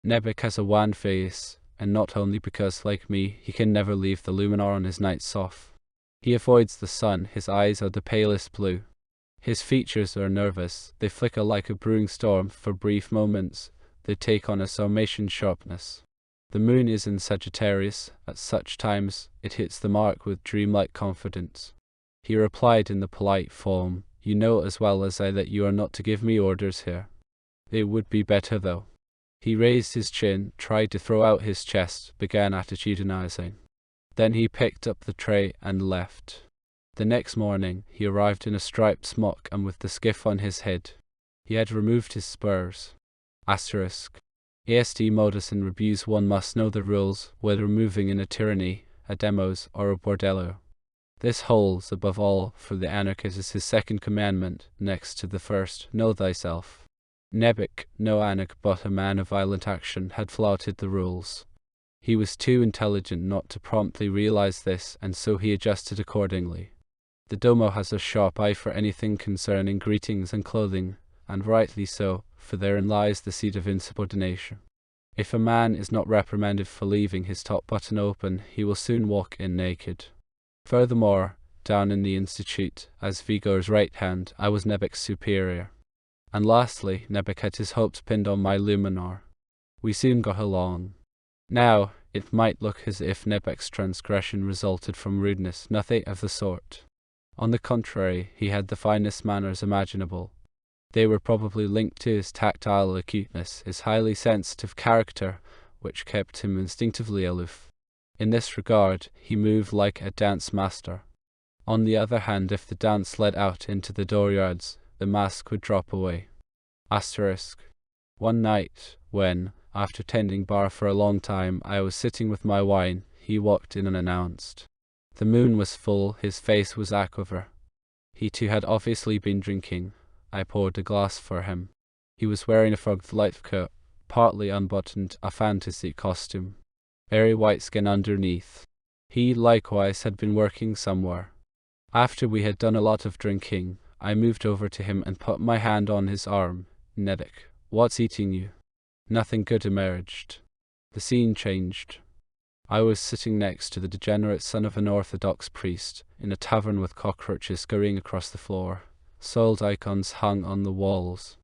Nebek has a wan face, and not only because, like me, he can never leave the Luminar on his nights off. He avoids the sun, his eyes are the palest blue. His features are nervous, they flicker like a brewing storm for brief moments, they take on a Sarmatian sharpness. The moon is in Sagittarius, at such times it hits the mark with dreamlike confidence. He replied in the polite form, "You know as well as I that you are not to give me orders here." It would be better though. He raised his chin, tried to throw out his chest, began attitudinizing. Then he picked up the tray and left. The next morning, he arrived in a striped smock and with the skiff on his head. He had removed his spurs. Asterisk. ASD modus in reviews one must know the rules, whether moving in a tyranny, a demos, or a bordello. This holds, above all, for the anarchist as his second commandment, next to the first, know thyself. Nebek, no anarch but a man of violent action, had flouted the rules. He was too intelligent not to promptly realize this, and so he adjusted accordingly. The domo has a sharp eye for anything concerning greetings and clothing, and rightly so, for therein lies the seed of insubordination. If a man is not reprimanded for leaving his top button open, he will soon walk in naked. Furthermore, down in the institute, as Vigor's right hand, I was Nebek's superior. And lastly, Nebek had his hopes pinned on my Luminar. We soon got along. Now, it might look as if Nebek's transgression resulted from rudeness, nothing of the sort. On the contrary, he had the finest manners imaginable. They were probably linked to his tactile acuteness, his highly sensitive character, which kept him instinctively aloof. In this regard, he moved like a dance master. On the other hand, if the dance led out into the dooryards, the mask would drop away. Asterisk. One night, when, after tending bar for a long time, I was sitting with my wine, he walked in unannounced. The moon was full, his face was aquiver. He too had obviously been drinking. I poured a glass for him. He was wearing a frogged light coat, partly unbuttoned, a fantasy costume. Very white skin underneath. He, likewise, had been working somewhere. After we had done a lot of drinking, I moved over to him and put my hand on his arm. Nebek, what's eating you? Nothing good emerged. The scene changed. I was sitting next to the degenerate son of an Orthodox priest, in a tavern with cockroaches scurrying across the floor. Soiled icons hung on the walls.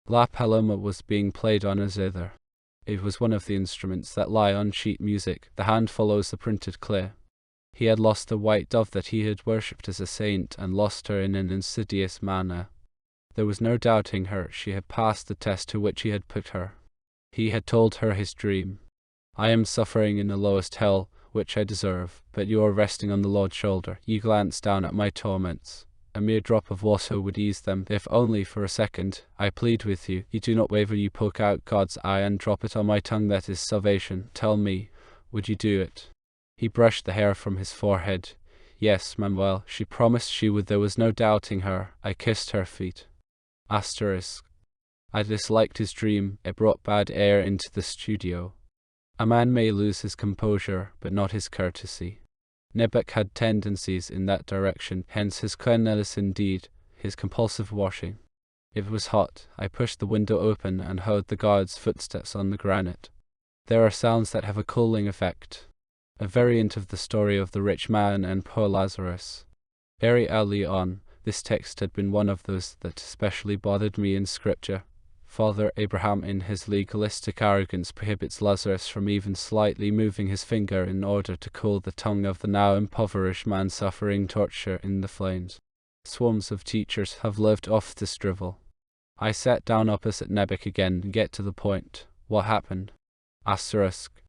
La Paloma was being played on a zither. It was one of the instruments that lie on sheet music. The hand follows the printed clay. He had lost the white dove that he had worshipped as a saint, and lost her in an insidious manner. There was no doubting her. She had passed the test to which he had put her. He had told her his dream. I am suffering in the lowest hell, which I deserve, but you are resting on the Lord's shoulder. You glance down at my torments. A mere drop of water would ease them, if only for a second. I plead with you. You do not waver. You poke out God's eye and drop it on my tongue. That is salvation. Tell me, would you do it? He brushed the hair from his forehead. Yes, Manuel, she promised she would. There was no doubting her. I kissed her feet. Asterisk. I disliked his dream. It brought bad air into the studio. A man may lose his composure, but not his courtesy. Nebec had tendencies in that direction, hence his cleanliness, indeed, his compulsive washing. It was hot. I pushed the window open and heard the guard's footsteps on the granite. There are sounds that have a cooling effect. A variant of the story of the rich man and poor Lazarus. Very early on, this text had been one of those that especially bothered me in Scripture. Father Abraham, in his legalistic arrogance, prohibits Lazarus from even slightly moving his finger in order to cool the tongue of the now impoverished man suffering torture in the flames. Swarms of teachers have lived off this drivel. I sat down opposite Nebec again and get to the point. What happened? Asterisk.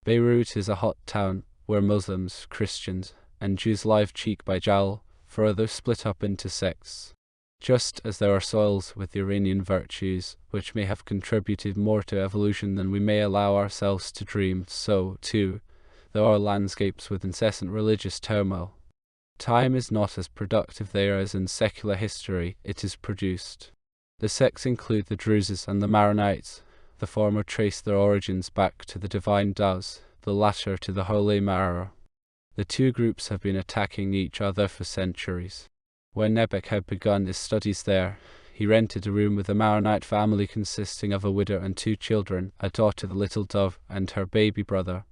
Beirut is a hot town where Muslims, Christians, and Jews live cheek by jowl, further split up into sects. Just as there are soils with Iranian virtues, which may have contributed more to evolution than we may allow ourselves to dream, so, too, there are landscapes with incessant religious turmoil. Time is not as productive there as in secular history it is produced. The sects include the Druzes and the Maronites. The former trace their origins back to the divine doves, the latter to the holy Mara. The two groups have been attacking each other for centuries. When Nebec had begun his studies there, he rented a room with a Maronite family consisting of a widow and two children, a daughter, the little dove, and her baby brother.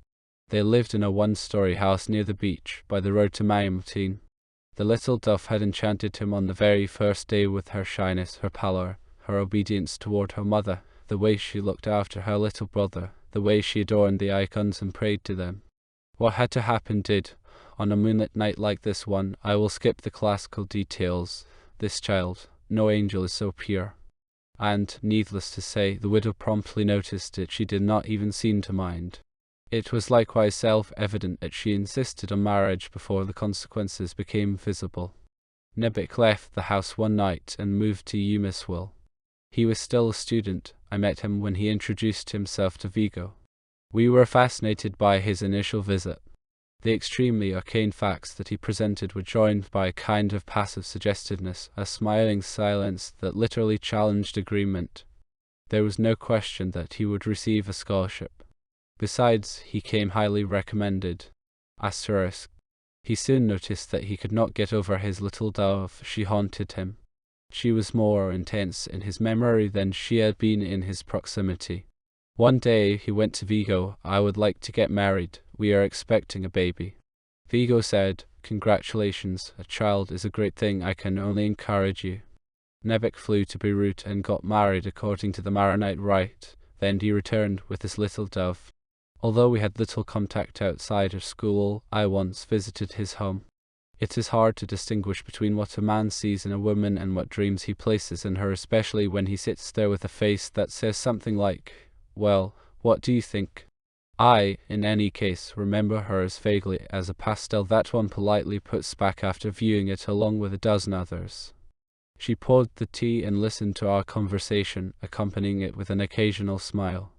They lived in a one-story house near the beach, by the road to Mayamutin. The little dove had enchanted him on the very first day with her shyness, her pallor, her obedience toward her mother, the way she looked after her little brother, the way she adorned the icons and prayed to them. What had to happen did. On a moonlit night like this one, I will skip the classical details. This child, no angel is so pure. And, needless to say, the widow promptly noticed it. She did not even seem to mind. It was likewise self-evident that she insisted on marriage before the consequences became visible. Nebec left the house one night and moved to Eumeswil. He was still a student. I met him when he introduced himself to Vigo. We were fascinated by his initial visit. The extremely arcane facts that he presented were joined by a kind of passive suggestiveness, a smiling silence that literally challenged agreement. There was no question that he would receive a scholarship. Besides, he came highly recommended. Asterisk. He soon noticed that he could not get over his little dove. She haunted him. She was more intense in his memory than she had been in his proximity. One day he went to Vigo. I would like to get married. We are expecting a baby. Vigo said, Congratulations, a child is a great thing. I can only encourage you. Nebec flew to Beirut and got married according to the Maronite rite. Then he returned with his little dove. Although we had little contact outside of school, I once visited his home. It is hard to distinguish between what a man sees in a woman and what dreams he places in her, especially when he sits there with a face that says something like, Well, what do you think? I, in any case, remember her as vaguely as a pastel that one politely puts back after viewing it along with a dozen others. She poured the tea and listened to our conversation, accompanying it with an occasional smile.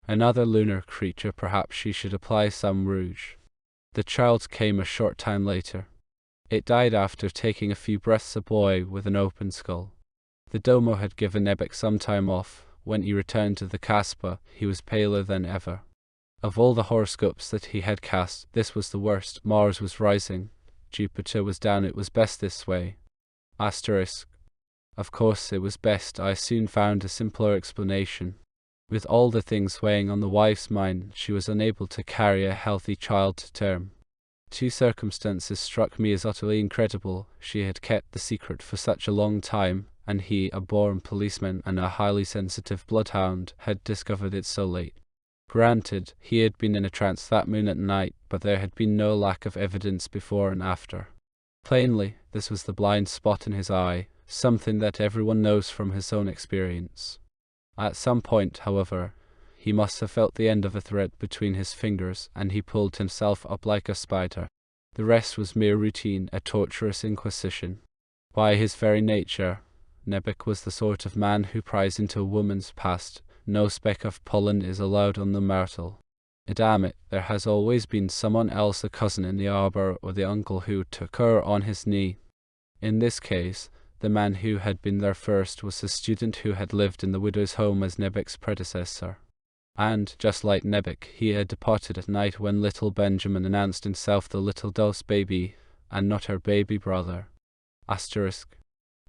Another lunar creature. Perhaps she should apply some rouge. The child came a short time later. It died after taking a few breaths. A boy with an open skull. The domo had given Nebec some time off. When he returned to the Kasbah, he was paler than ever. Of all the horoscopes that he had cast, this was the worst. Mars was rising. Jupiter was down. It was best this way. Asterisk. Of course it was best. I soon found a simpler explanation. With all the things weighing on the wife's mind, she was unable to carry a healthy child to term. Two circumstances struck me as utterly incredible. She had kept the secret for such a long time, and he, a born policeman and a highly sensitive bloodhound, had discovered it so late. Granted, he had been in a trance that moonlit night, but there had been no lack of evidence before and after. Plainly, this was the blind spot in his eye, something that everyone knows from his own experience. At some point, however, he must have felt the end of a thread between his fingers, and he pulled himself up like a spider. The rest was mere routine, a torturous inquisition. By his very nature, Nebic was the sort of man who pries into a woman's past. No speck of pollen is allowed on the myrtle. Damn it, there has always been someone else, a cousin in the arbor or the uncle who took her on his knee. In this case, the man who had been there first was the student who had lived in the widow's home as Nebic's predecessor. And, just like Nebic, he had departed at night when little Benjamin announced himself the little dove's baby, and not her baby brother. Asterisk.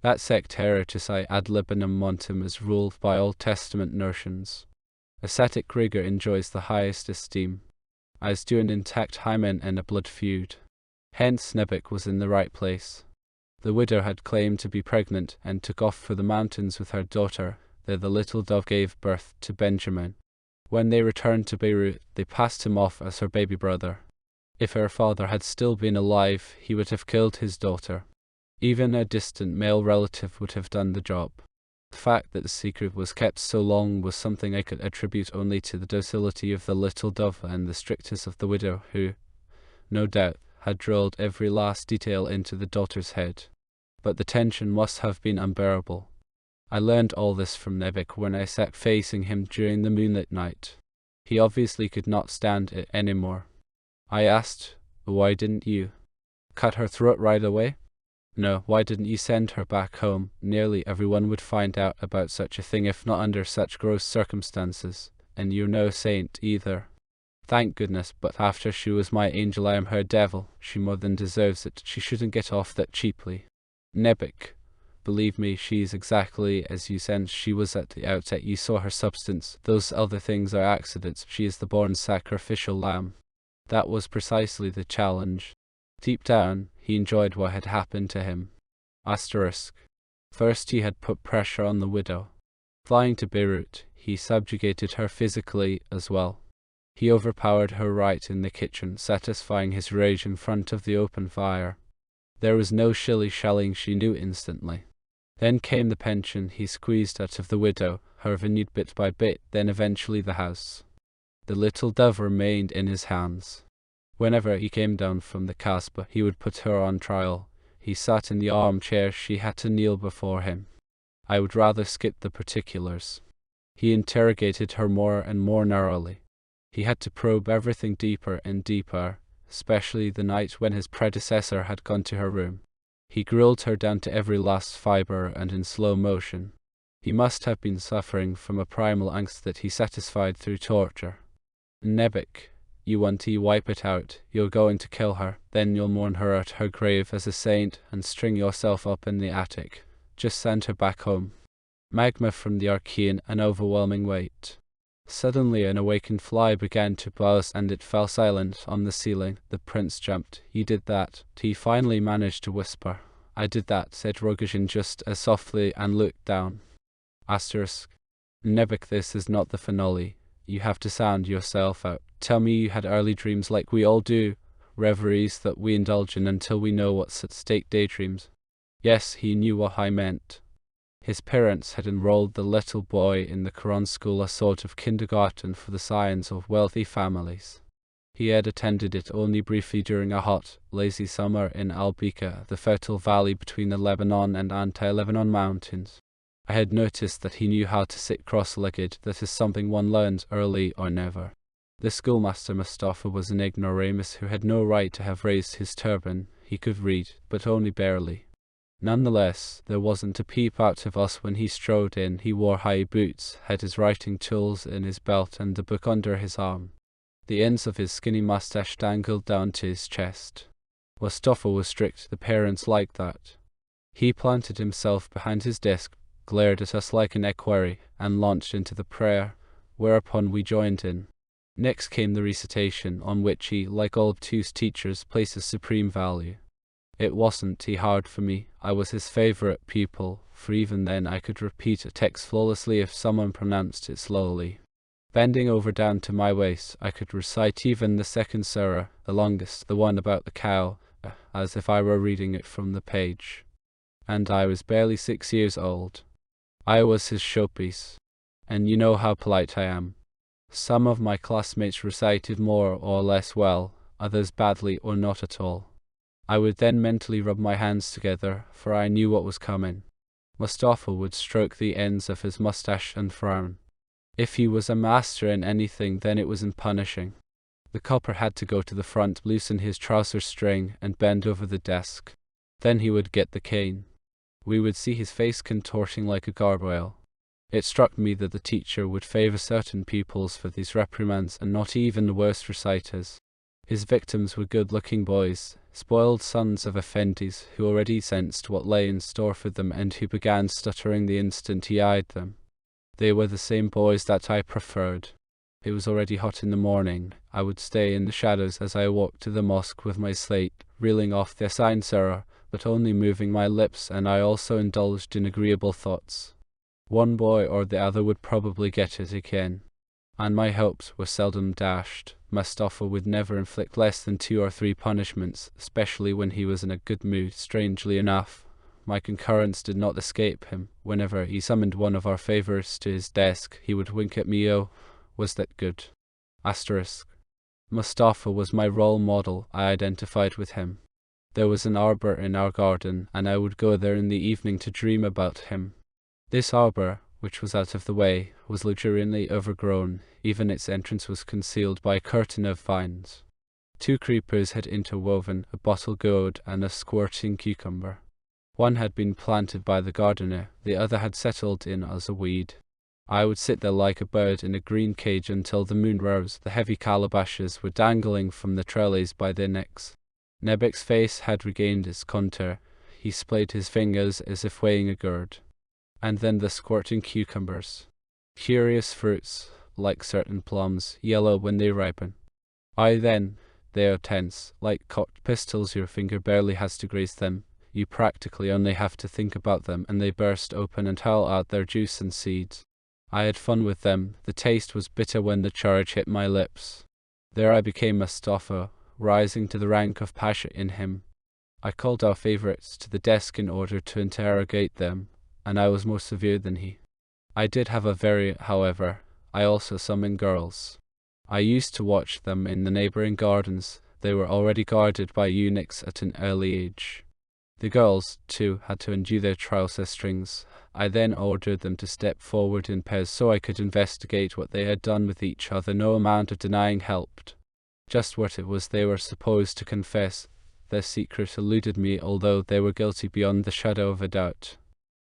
That sect hereticii ad libidinem montem is ruled by Old Testament notions. Ascetic rigor enjoys the highest esteem, as do an intact hymen and a blood feud. Hence Nebic was in the right place. The widow had claimed to be pregnant and took off for the mountains with her daughter. There the little dove gave birth to Benjamin. When they returned to Beirut, they passed him off as her baby brother. If her father had still been alive, he would have killed his daughter. Even a distant male relative would have done the job. The fact that the secret was kept so long was something I could attribute only to the docility of the little dove and the strictness of the widow, who, no doubt, had drilled every last detail into the daughter's head. But the tension must have been unbearable. I learned all this from Nebic when I sat facing him during the moonlit night. He obviously could not stand it anymore. I asked, "Why didn't you cut her throat right away?" "No, why didn't you send her back home? Nearly everyone would find out about such a thing if not under such gross circumstances, and you're no saint either." "Thank goodness, but after she was my angel I am her devil. She more than deserves it. She shouldn't get off that cheaply." "Nebic, believe me, she's exactly as you sensed she was at the outset. You saw her substance. Those other things are accidents. She is the born sacrificial lamb." That was precisely the challenge. Deep down, he enjoyed what had happened to him. Asterisk. First he had put pressure on the widow. Flying to Beirut, he subjugated her physically as well. He overpowered her right in the kitchen, satisfying his rage in front of the open fire. There was no shilly-shallying, she knew instantly. Then came the pension he squeezed out of the widow, her vineyard bit by bit, then eventually the house. The little dove remained in his hands. Whenever he came down from the Kasbah, he would put her on trial. He sat in the armchair, she had to kneel before him. I would rather skip the particulars. He interrogated her more and more narrowly. He had to probe everything deeper and deeper, especially the night when his predecessor had gone to her room. He grilled her down to every last fibre and in slow motion. He must have been suffering from a primal angst that he satisfied through torture. "Nebic, you want to wipe it out. You're going to kill her. Then you'll mourn her at her grave as a saint and string yourself up in the attic. Just send her back home." Magma from the Archean, an overwhelming weight. Suddenly an awakened fly began to buzz and it fell silent on the ceiling. The prince jumped. "You did that." He finally managed to whisper. "I did that," said Rogojin just as softly and looked down. Asterisk. "Nebic, this is not the finale. You have to sound yourself out. Tell me you had early dreams like we all do, reveries that we indulge in until we know what's at stake, daydreams." Yes, he knew what I meant. His parents had enrolled the little boy in the Quran school, a sort of kindergarten for the scions of wealthy families. He had attended it only briefly during a hot, lazy summer in Al-Bika, the fertile valley between the Lebanon and anti-Lebanon mountains. I had noticed that he knew how to sit cross-legged. That is something one learns early or never. The schoolmaster Mustafa was an ignoramus who had no right to have raised his turban. He could read, but only barely. Nonetheless, there wasn't a peep out of us when he strode in. He wore high boots, had his writing tools in his belt and a book under his arm. The ends of his skinny mustache dangled down to his chest. Mustafa was strict. The parents liked that. He planted himself behind his desk, glared at us like an equerry, and launched into the prayer, whereupon we joined in. Next came the recitation, on which he, like all obtuse teachers, places supreme value. It wasn't too hard for me. I was his favourite pupil, for even then I could repeat a text flawlessly if someone pronounced it slowly. Bending over down to my waist, I could recite even the second surah, the longest, the one about the cow, as if I were reading it from the page. And I was barely 6 years old. I was his showpiece. And you know how polite I am. Some of my classmates recited more or less well, others badly or not at all. I would then mentally rub my hands together, for I knew what was coming. Mustafa would stroke the ends of his mustache and frown. If he was a master in anything, then it was in punishing. The copper had to go to the front, loosen his trouser string, and bend over the desk. Then he would get the cane. We would see his face contorting like a gargoyle. It struck me that the teacher would favor certain pupils for these reprimands and not even the worst reciters. His victims were good-looking boys, spoiled sons of effendis who already sensed what lay in store for them and who began stuttering the instant he eyed them. They were the same boys that I preferred. It was already hot in the morning. I would stay in the shadows as I walked to the mosque with my slate, reeling off the assigned surah, but only moving my lips, and I also indulged in agreeable thoughts. One boy or the other would probably get it again, and my hopes were seldom dashed. Mustafa would never inflict less than 2 or 3 punishments, especially when he was in a good mood. Strangely enough, my concurrence did not escape him. Whenever he summoned one of our favourites to his desk, he would wink at me. Oh, was that good? Asterisk. Mustafa was my role model. I identified with him. There was an arbour in our garden, and I would go there in the evening to dream about him. This arbour, which was out of the way, was luxuriantly overgrown. Even its entrance was concealed by a curtain of vines. 2 creepers had interwoven a bottle gourd and a squirting cucumber. One had been planted by the gardener, the other had settled in as a weed. I would sit there like a bird in a green cage until the moon rose. The heavy calabashes were dangling from the trellis by their necks. Nebek's face had regained its contour. He splayed his fingers as if weighing a gourd. And then the squirting cucumbers. Curious fruits, like certain plums, yellow when they ripen. They are tense, like cocked pistols. Your finger barely has to graze them. You practically only have to think about them, and they burst open and hurl out their juice and seeds. I had fun with them. The taste was bitter when the charge hit my lips. There I became Mustafa, rising to the rank of Pasha in him. I called our favourites to the desk in order to interrogate them, and I was more severe than he. I did have a variant, however. I also summoned girls. I used to watch them in the neighbouring gardens. They were already guarded by eunuchs at an early age. The girls, too, had to undo their trouser strings. I then ordered them to step forward in pairs so I could investigate what they had done with each other. No amount of denying helped. Just what it was they were supposed to confess. Their secret eluded me, although they were guilty beyond the shadow of a doubt.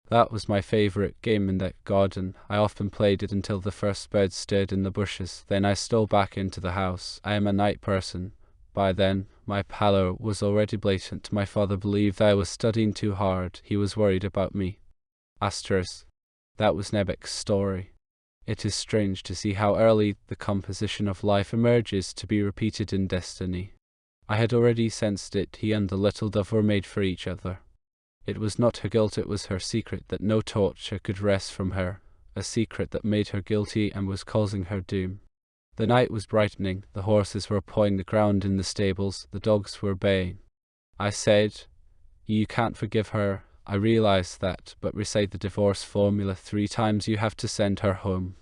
That was my favourite game in that garden. I often played it until the first birds stirred in the bushes. Then I stole back into the house. I am a night person. By then, my pallor was already blatant. My father believed I was studying too hard. He was worried about me. Asterisk. That was Nebek's story. It is strange to see how early the composition of life emerges to be repeated in destiny. I had already sensed it. He and the little dove were made for each other. It was not her guilt, it was her secret that no torture could wrest from her, a secret that made her guilty and was causing her doom. The night was brightening, the horses were pawing the ground in the stables, the dogs were baying. I said, "You can't forgive her." I realized that, but recite the divorce formula 3 times, you have to send her home.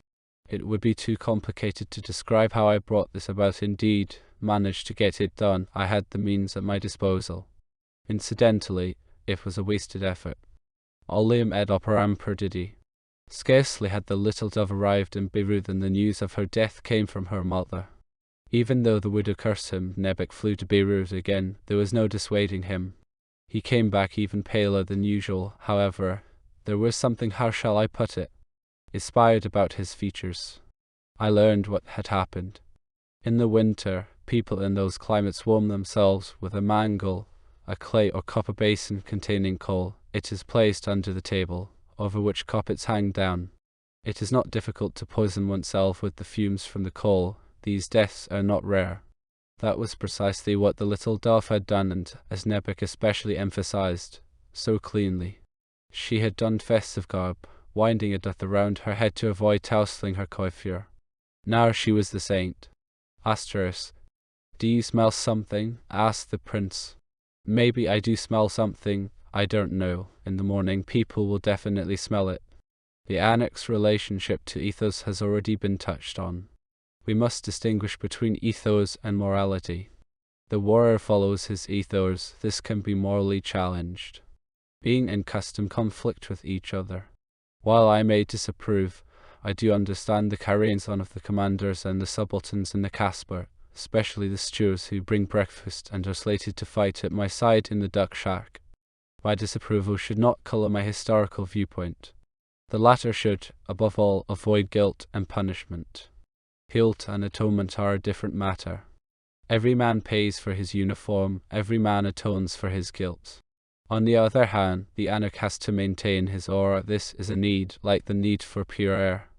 It would be too complicated to describe how I brought this about. Indeed, managed to get it done. I had the means at my disposal. Incidentally, it was a wasted effort. Olim ed operam perdidi. Scarcely had the little dove arrived in Beirut than the news of her death came from her mother. Even though the widow cursed him, Nebek flew to Beirut again. There was no dissuading him. He came back even paler than usual. However, there was something, how shall I put it, inspired about his features. I learned what had happened. In the winter, people in those climates warm themselves with a mangle, a clay or copper basin containing coal. It is placed under the table, over which coppets hang down. It is not difficult to poison oneself with the fumes from the coal. These deaths are not rare. That was precisely what the little dove had done, and, as Nebek especially emphasized, so cleanly. She had donned festive garb, winding a doth around her head to avoid tousling her coiffure. Now she was the saint. Asterisk. "Do you smell something?" asked the prince. "Maybe I do smell something. I don't know. In the morning people will definitely smell it." The annex relationship to ethos has already been touched on. We must distinguish between ethos and morality. The warrior follows his ethos. This can be morally challenged, being in custom conflict with each other. While I may disapprove, I do understand the carryings on of the commanders and the subalterns in the Casbah, especially the stewards who bring breakfast and are slated to fight at my side in the duck shack. My disapproval should not colour my historical viewpoint. The latter should, above all, avoid guilt and punishment. Guilt and atonement are a different matter. Every man pays for his uniform, every man atones for his guilt. On the other hand, the anarch has to maintain his aura. This is a need, like the need for pure air.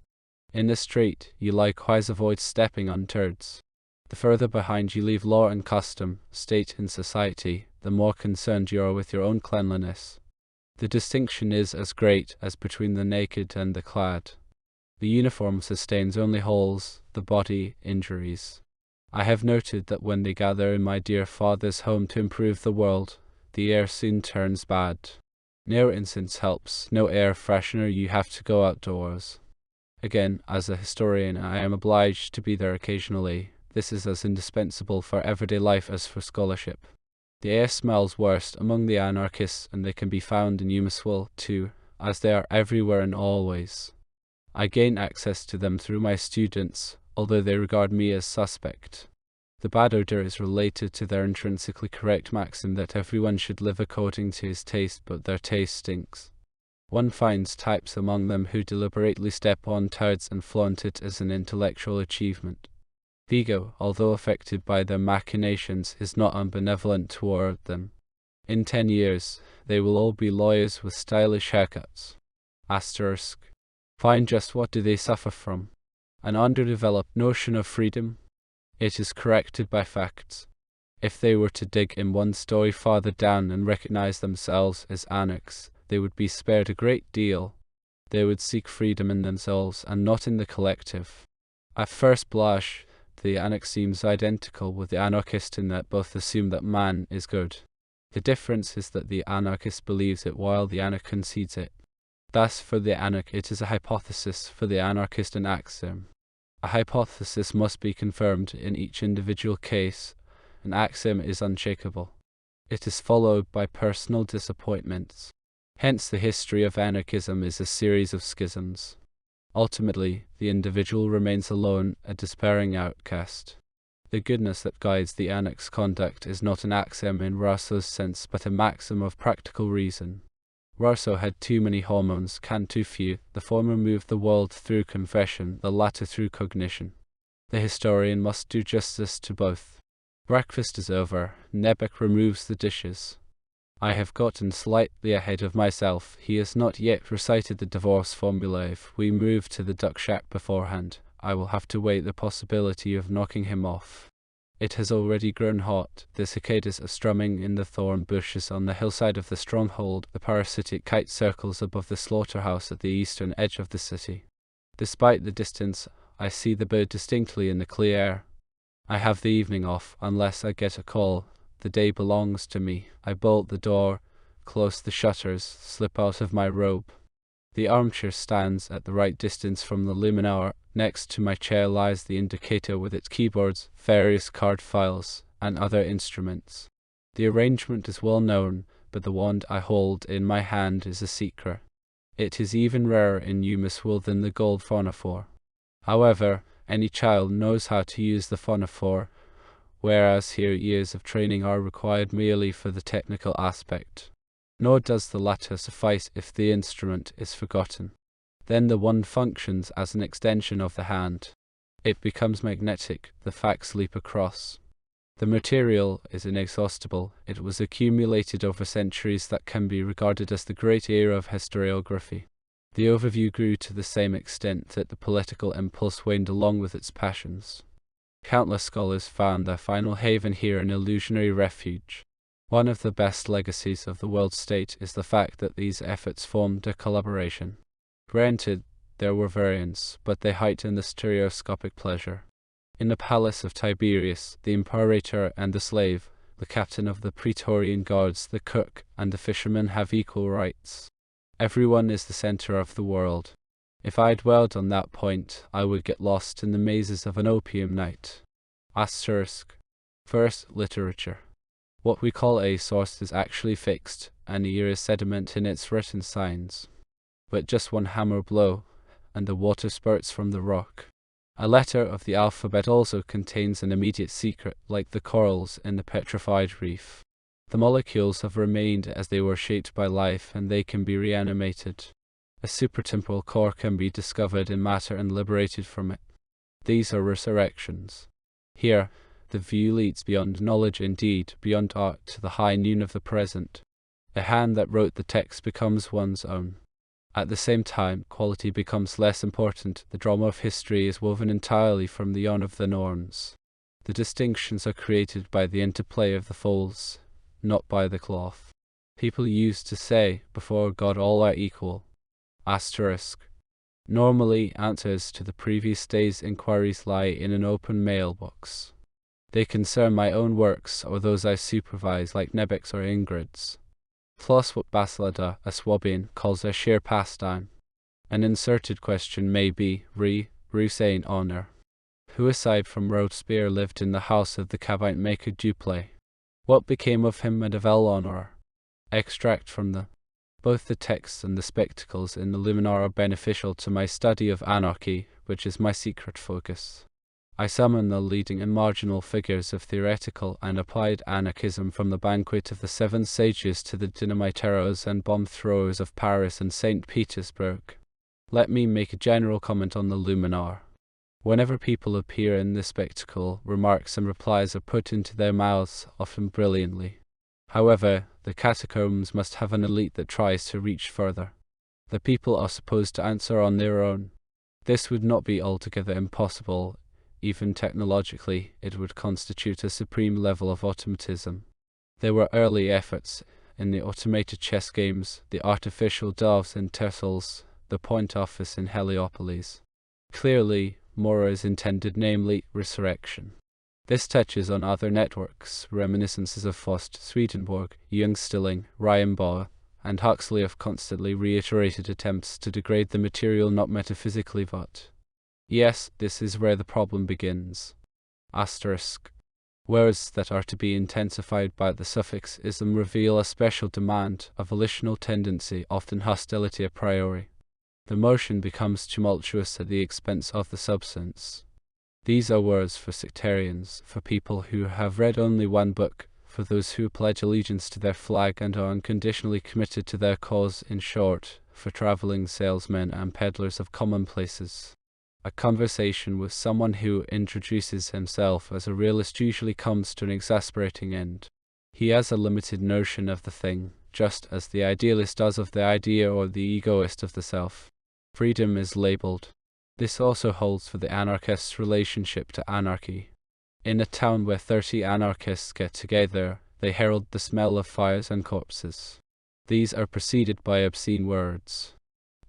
In the street, you likewise avoid stepping on turds. The further behind you leave law and custom, state and society, the more concerned you are with your own cleanliness. The distinction is as great as between the naked and the clad. The uniform sustains only holes, the body injuries. I have noted that when they gather in my dear father's home to improve the world, the air soon turns bad. No incense helps, no air freshener, you have to go outdoors. Again, as a historian, I am obliged to be there occasionally. This is as indispensable for everyday life as for scholarship. The air smells worst among the anarchists, and they can be found in Eumeswil too, as they are everywhere and always. I gain access to them through my students, although they regard me as suspect. The bad odor is related to their intrinsically correct maxim that everyone should live according to his taste, but their taste stinks. One finds types among them who deliberately step on turds and flaunt it as an intellectual achievement. Vigo, although affected by their machinations, is not unbenevolent toward them. In 10 years, they will all be lawyers with stylish haircuts. Asterisk. Find just what do they suffer from? An underdeveloped notion of freedom? It is corrected by facts. If they were to dig in one story farther down and recognize themselves as anarchs, they would be spared a great deal. They would seek freedom in themselves and not in the collective. At first blush, the anarch seems identical with the anarchist in that both assume that man is good. The difference is that the anarchist believes it while the anarch concedes it. Thus, for the anarch it is a hypothesis, for the anarchist an axiom. A hypothesis must be confirmed in each individual case. An axiom is unshakable. It is followed by personal disappointments. Hence the history of anarchism is a series of schisms. Ultimately, the individual remains alone, a despairing outcast. The goodness that guides the anarch's conduct is not an axiom in Rousseau's sense, but a maxim of practical reason. Rousseau had too many hormones, Kant too few. The former moved the world through confession, the latter through cognition. The historian must do justice to both. Breakfast is over. Nebeck removes the dishes. I have gotten slightly ahead of myself. He has not yet recited the divorce formula. If we move to the duck shack beforehand, I will have to wait the possibility of knocking him off. It has already grown hot. The cicadas are strumming in the thorn bushes on the hillside of the stronghold. The parasitic kite circles above the slaughterhouse at the eastern edge of the city. Despite the distance, I see the bird distinctly in the clear air. I have the evening off, unless I get a call. The day belongs to me. I bolt the door, close the shutters, slip out of my robe. The armchair stands at the right distance from the luminaire. Next to my chair lies the indicator with its keyboards, various card files, and other instruments. The arrangement is well known, but the wand I hold in my hand is a secret. It is even rarer in Eumeswil than the gold phonophore. However, any child knows how to use the phonophore, whereas here years of training are required merely for the technical aspect. Nor does the latter suffice if the instrument is forgotten. Then the wand functions as an extension of the hand. It becomes magnetic, the facts leap across. The material is inexhaustible. It was accumulated over centuries that can be regarded as the great era of historiography. The overview grew to the same extent that the political impulse waned along with its passions. Countless scholars found their final haven here an illusionary refuge. One of the best legacies of the world state is the fact that these efforts formed a collaboration. Granted, there were variants, but they heightened the stereoscopic pleasure. In the palace of Tiberius, the imperator and the slave, the captain of the Praetorian Guards, the cook, and the fisherman have equal rights. Everyone is the center of the world. If I dwelled on that point, I would get lost in the mazes of an opium night. Asterisk. First, literature. What we call a source is actually fixed, and here is sediment in its written signs. But just one hammer blow, and the water spurts from the rock. A letter of the alphabet also contains an immediate secret, like the corals in the petrified reef. The molecules have remained as they were shaped by life, and they can be reanimated. A supratemporal core can be discovered in matter and liberated from it. These are resurrections. Here, the view leads beyond knowledge, indeed, beyond art, to the high noon of the present. A hand that wrote the text becomes one's own. At the same time, quality becomes less important. The drama of history is woven entirely from the yarn of the norms. The distinctions are created by the interplay of the folds, not by the cloth. People used to say, before God all are equal. Asterisk. Normally, answers to the previous day's inquiries lie in an open mailbox. They concern my own works or those I supervise, like Nebek's or Ingrid's. Plus what Basilada, a Swabian, calls a sheer pastime. An inserted question may be, Rusain honor. Who aside from Robespierre lived in the house of the cabinet maker Duplay? What became of him and of Eleanor? Extract from the. Both the texts and the spectacles in the Luminar are beneficial to my study of anarchy, which is my secret focus. I summon the leading and marginal figures of theoretical and applied anarchism from the banquet of the seven sages to the dynamiteros and bomb throwers of Paris and St. Petersburg. Let me make a general comment on the Luminar. Whenever people appear in this spectacle, remarks and replies are put into their mouths, often brilliantly. However, the catacombs must have an elite that tries to reach further. The people are supposed to answer on their own. This would not be altogether impossible. Even technologically, it would constitute a supreme level of automatism. There were early efforts in the automated chess games, the artificial doves in Tercels, the point office in Heliopolis. Clearly, more is intended, namely, resurrection. This touches on other networks, reminiscences of Faust, Swedenborg, Jung-Stilling, Rimbaud, and Huxley have constantly reiterated attempts to degrade the material, not metaphysically, but. Yes, this is where the problem begins. Asterisk. Words that are to be intensified by the suffix ism reveal a special demand, a volitional tendency, often hostility a priori. The motion becomes tumultuous at the expense of the substance. These are words for sectarians, for people who have read only one book, for those who pledge allegiance to their flag and are unconditionally committed to their cause, in short, for traveling salesmen and peddlers of commonplaces. A conversation with someone who introduces himself as a realist usually comes to an exasperating end. He has a limited notion of the thing, just as the idealist does of the idea or the egoist of the self. Freedom is labeled. This also holds for the anarchist's relationship to anarchy. In a town where 30 anarchists get together, they herald the smell of fires and corpses. These are preceded by obscene words.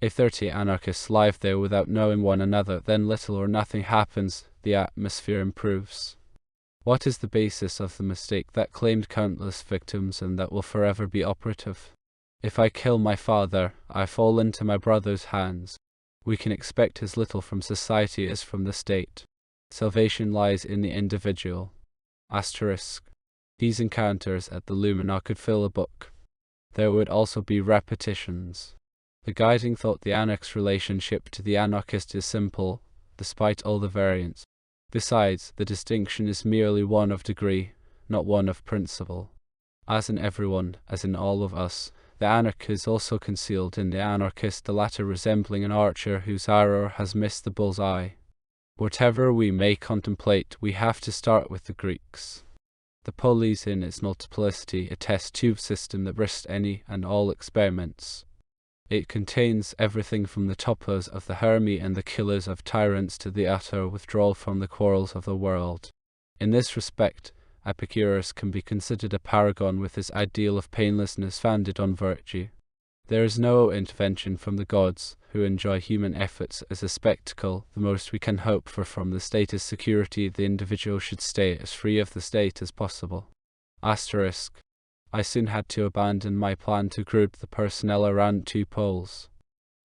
If 30 anarchists live there without knowing one another, then little or nothing happens, the atmosphere improves. What is the basis of the mistake that claimed countless victims and that will forever be operative? If I kill my father, I fall into my brother's hands. We can expect as little from society as from the state. Salvation lies in the individual. Asterisk. These encounters at the Luminar could fill a book. There would also be repetitions. The guiding thought, the anarch's relationship to the anarchist, is simple, despite all the variants. Besides, the distinction is merely one of degree, not one of principle. As in everyone, as in all of us, the anarch is also concealed in the anarchist, the latter resembling an archer whose arrow has missed the bull's eye. Whatever we may contemplate, we have to start with the Greeks. The polis in its multiplicity, a test tube system that risks any and all experiments. It contains everything from the topos of the Hermii and the killers of tyrants to the utter withdrawal from the quarrels of the world. In this respect, Epicurus can be considered a paragon with his ideal of painlessness founded on virtue. There is no intervention from the gods, who enjoy human efforts as a spectacle. The most we can hope for from the state is security. The individual should stay as free of the state as possible. Asterisk. I soon had to abandon my plan to group the personnel around two poles.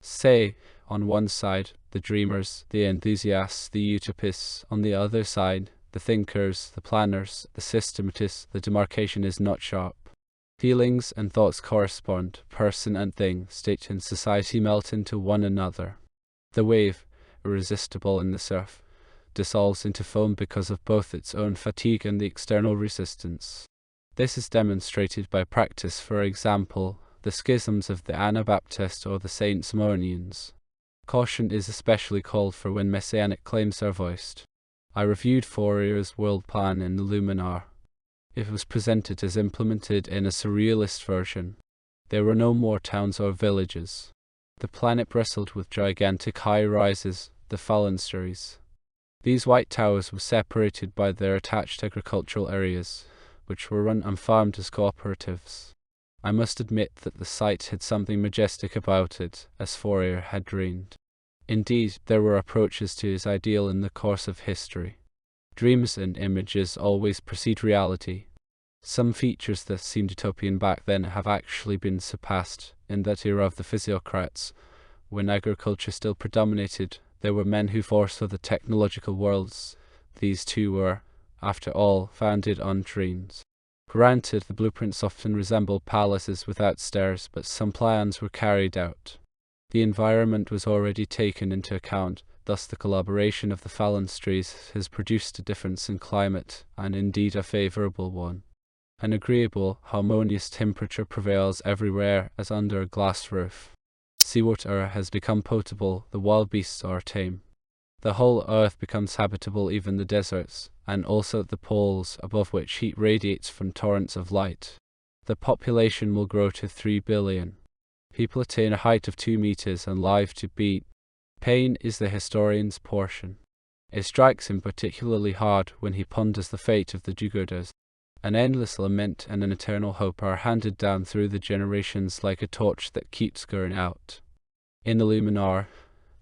Say, on one side, the dreamers, the enthusiasts, the utopists; on the other side, the thinkers, the planners, the systematists, the demarcation is not sharp. Feelings and thoughts correspond, person and thing, state and society melt into one another. The wave, irresistible in the surf, dissolves into foam because of both its own fatigue and the external resistance. This is demonstrated by practice, for example, the schisms of the Anabaptists or the Saint Simonians. Caution is especially called for when messianic claims are voiced. I reviewed Fourier's world plan in the Luminar. It was presented as implemented in a surrealist version. There were no more towns or villages. The planet bristled with gigantic high-rises, the phalansteries. These white towers were separated by their attached agricultural areas, which were run and farmed as cooperatives. I must admit that the sight had something majestic about it, as Fourier had dreamed. Indeed, there were approaches to his ideal in the course of history. Dreams and images always precede reality. Some features that seemed utopian back then have actually been surpassed. In that era of the physiocrats, when agriculture still predominated, there were men who foresaw the technological worlds. These too were, after all, founded on dreams. Granted, the blueprints often resembled palaces without stairs, but some plans were carried out. The environment was already taken into account, thus the collaboration of the phalansteries has produced a difference in climate, and indeed a favourable one. An agreeable, harmonious temperature prevails everywhere as under a glass roof. Seawater has become potable, the wild beasts are tame. The whole earth becomes habitable, even the deserts, and also the poles, above which heat radiates from torrents of light. The population will grow to 3 billion. People attain a height of 2 meters and live to beat. Pain is the historian's portion. It strikes him particularly hard when he ponders the fate of the do-gooders. An endless lament and an eternal hope are handed down through the generations like a torch that keeps going out. In the Luminar,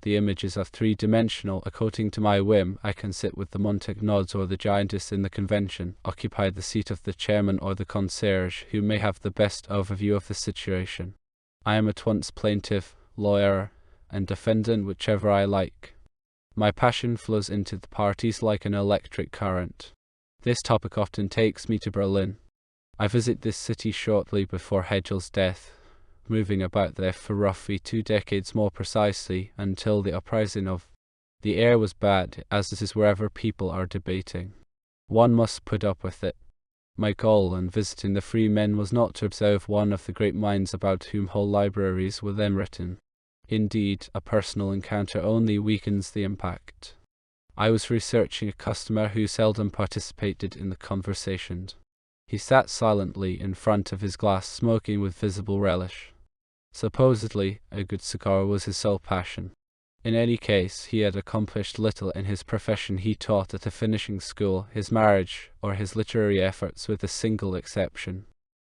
the images are three-dimensional. According to my whim, I can sit with the Montaignods or the giantess in the convention, occupy the seat of the chairman or the concierge, who may have the best overview of the situation. I am at once plaintiff, lawyer, and defendant, whichever I like. My passion flows into the parties like an electric current. This topic often takes me to Berlin. I visit this city shortly before Hegel's death, moving about there for roughly 2 decades, more precisely, until the uprising of. The air was bad, as it is wherever people are debating. One must put up with it. My goal in visiting the free men was not to observe one of the great minds about whom whole libraries were then written. Indeed, a personal encounter only weakens the impact. I was researching a customer who seldom participated in the conversation. He sat silently in front of his glass, smoking with visible relish. Supposedly, a good cigar was his sole passion. In any case, he had accomplished little in his profession. He taught at a finishing school, his marriage, or his literary efforts, with a single exception.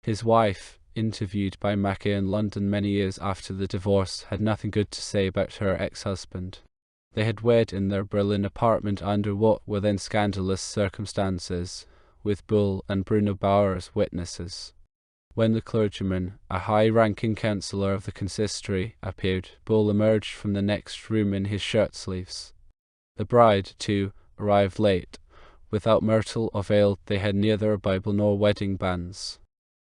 His wife, interviewed by Mackay in London many years after the divorce, had nothing good to say about her ex-husband. They had wed in their Berlin apartment under what were then scandalous circumstances, with Bull and Bruno Bauer as witnesses. When the clergyman, a high-ranking councillor of the consistory, appeared, Bull emerged from the next room in his shirt-sleeves. The bride, too, arrived late. Without myrtle or veil, they had neither a Bible nor wedding bands.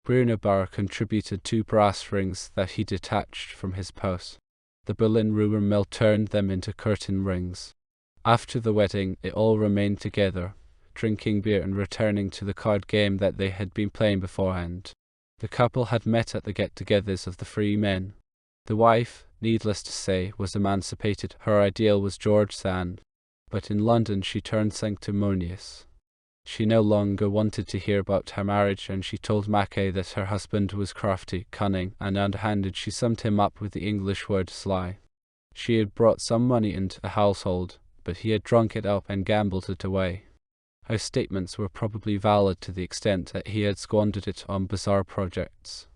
Bruno Bauer contributed 2 brass rings that he detached from his purse. The Berlin rumour mill turned them into curtain rings. After the wedding, they all remained together, drinking beer and returning to the card game that they had been playing beforehand. The couple had met at the get-togethers of the free men. The wife, needless to say, was emancipated. Her ideal was George Sand, but in London she turned sanctimonious. She no longer wanted to hear about her marriage, and she told Mackay that her husband was crafty, cunning, and underhanded. She summed him up with the English word sly. She had brought some money into the household, but he had drunk it up and gambled it away. Her statements were probably valid to the extent that he had squandered it on bizarre projects.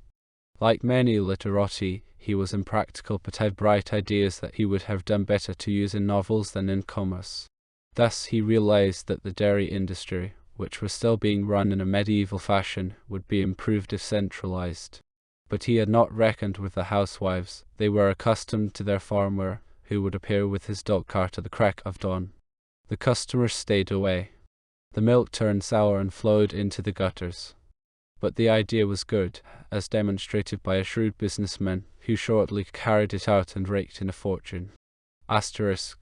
Like many literati, he was impractical but had bright ideas that he would have done better to use in novels than in commerce. Thus he realized that the dairy industry, which was still being run in a medieval fashion, would be improved if centralized. But he had not reckoned with the housewives. They were accustomed to their farmer, who would appear with his dog cart at the crack of dawn. The customers stayed away. The milk turned sour and flowed into the gutters. But the idea was good, as demonstrated by a shrewd businessman who shortly carried it out and raked in a fortune. Asterisk.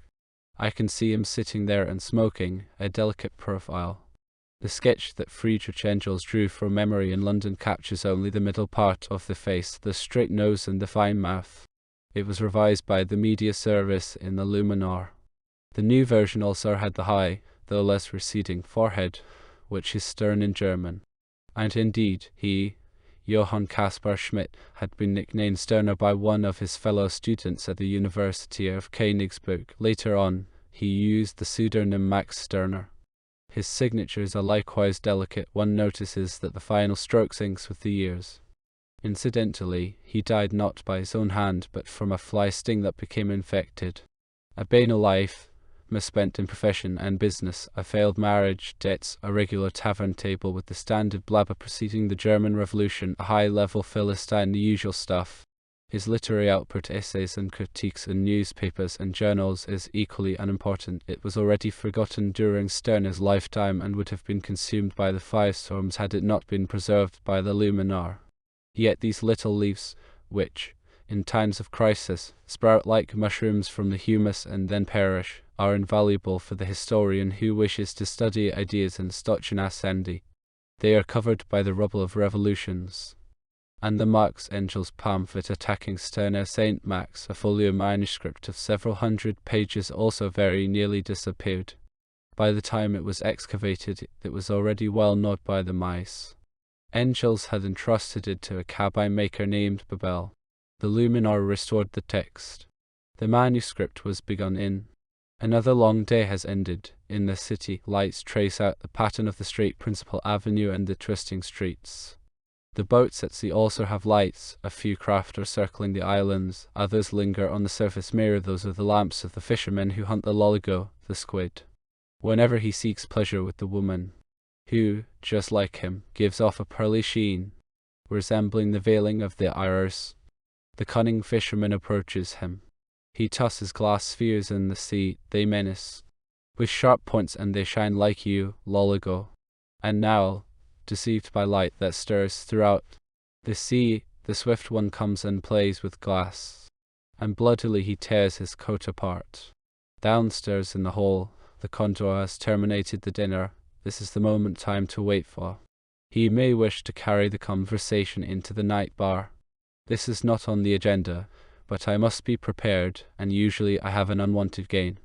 I can see him sitting there and smoking, a delicate profile. The sketch that Friedrich Engels drew from memory in London captures only the middle part of the face, the straight nose and the fine mouth. It was revised by the media service in the Luminar. The new version also had the high, though less receding, forehead, which is stern in German. And indeed, he, Johann Caspar Schmidt, had been nicknamed Sterner by one of his fellow students at the University of Königsberg. Later on, he used the pseudonym Max Sterner. His signatures are likewise delicate. One notices that the final stroke sinks with the years. Incidentally, he died not by his own hand, but from a fly sting that became infected. A banal life, misspent in profession and business, a failed marriage, debts, a regular tavern table with the standard blabber preceding the German Revolution, a high-level Philistine, the usual stuff. His literary output, essays and critiques in newspapers and journals, is equally unimportant. It was already forgotten during Sterner's lifetime and would have been consumed by the firestorms had it not been preserved by the Luminar. Yet these little leaves, which, in times of crisis, sprout like mushrooms from the humus and then perish, are invaluable for the historian who wishes to study ideas in Stochen ascendi. They are covered by the rubble of revolutions. And the Marx Engels pamphlet attacking Sterner St. Max, a folio manuscript of several hundred pages, also very nearly disappeared. By the time it was excavated, it was already well gnawed by the mice. Engels had entrusted it to a cabine maker named Babel. The Luminar restored the text. The manuscript was begun in. Another long day has ended. In the city, lights trace out the pattern of the straight principal avenue and the twisting streets. The boats at sea also have lights. A few craft are circling the islands, others linger on the surface, mirror those of the lamps of the fishermen who hunt the loligo, the squid. Whenever he seeks pleasure with the woman, who, just like him, gives off a pearly sheen, resembling the veiling of the iris, the cunning fisherman approaches him. He tosses glass spheres in the sea, they menace, with sharp points, and they shine like you, loligo. And now, deceived by light that stirs throughout the sea, the swift one comes and plays with glass, and bloodily he tears his coat apart. Downstairs in the hall, the condor has terminated the dinner. This is the moment time to wait for. He may wish to carry the conversation into the night bar. This is not on the agenda, but I must be prepared, and usually I have an unwanted gain.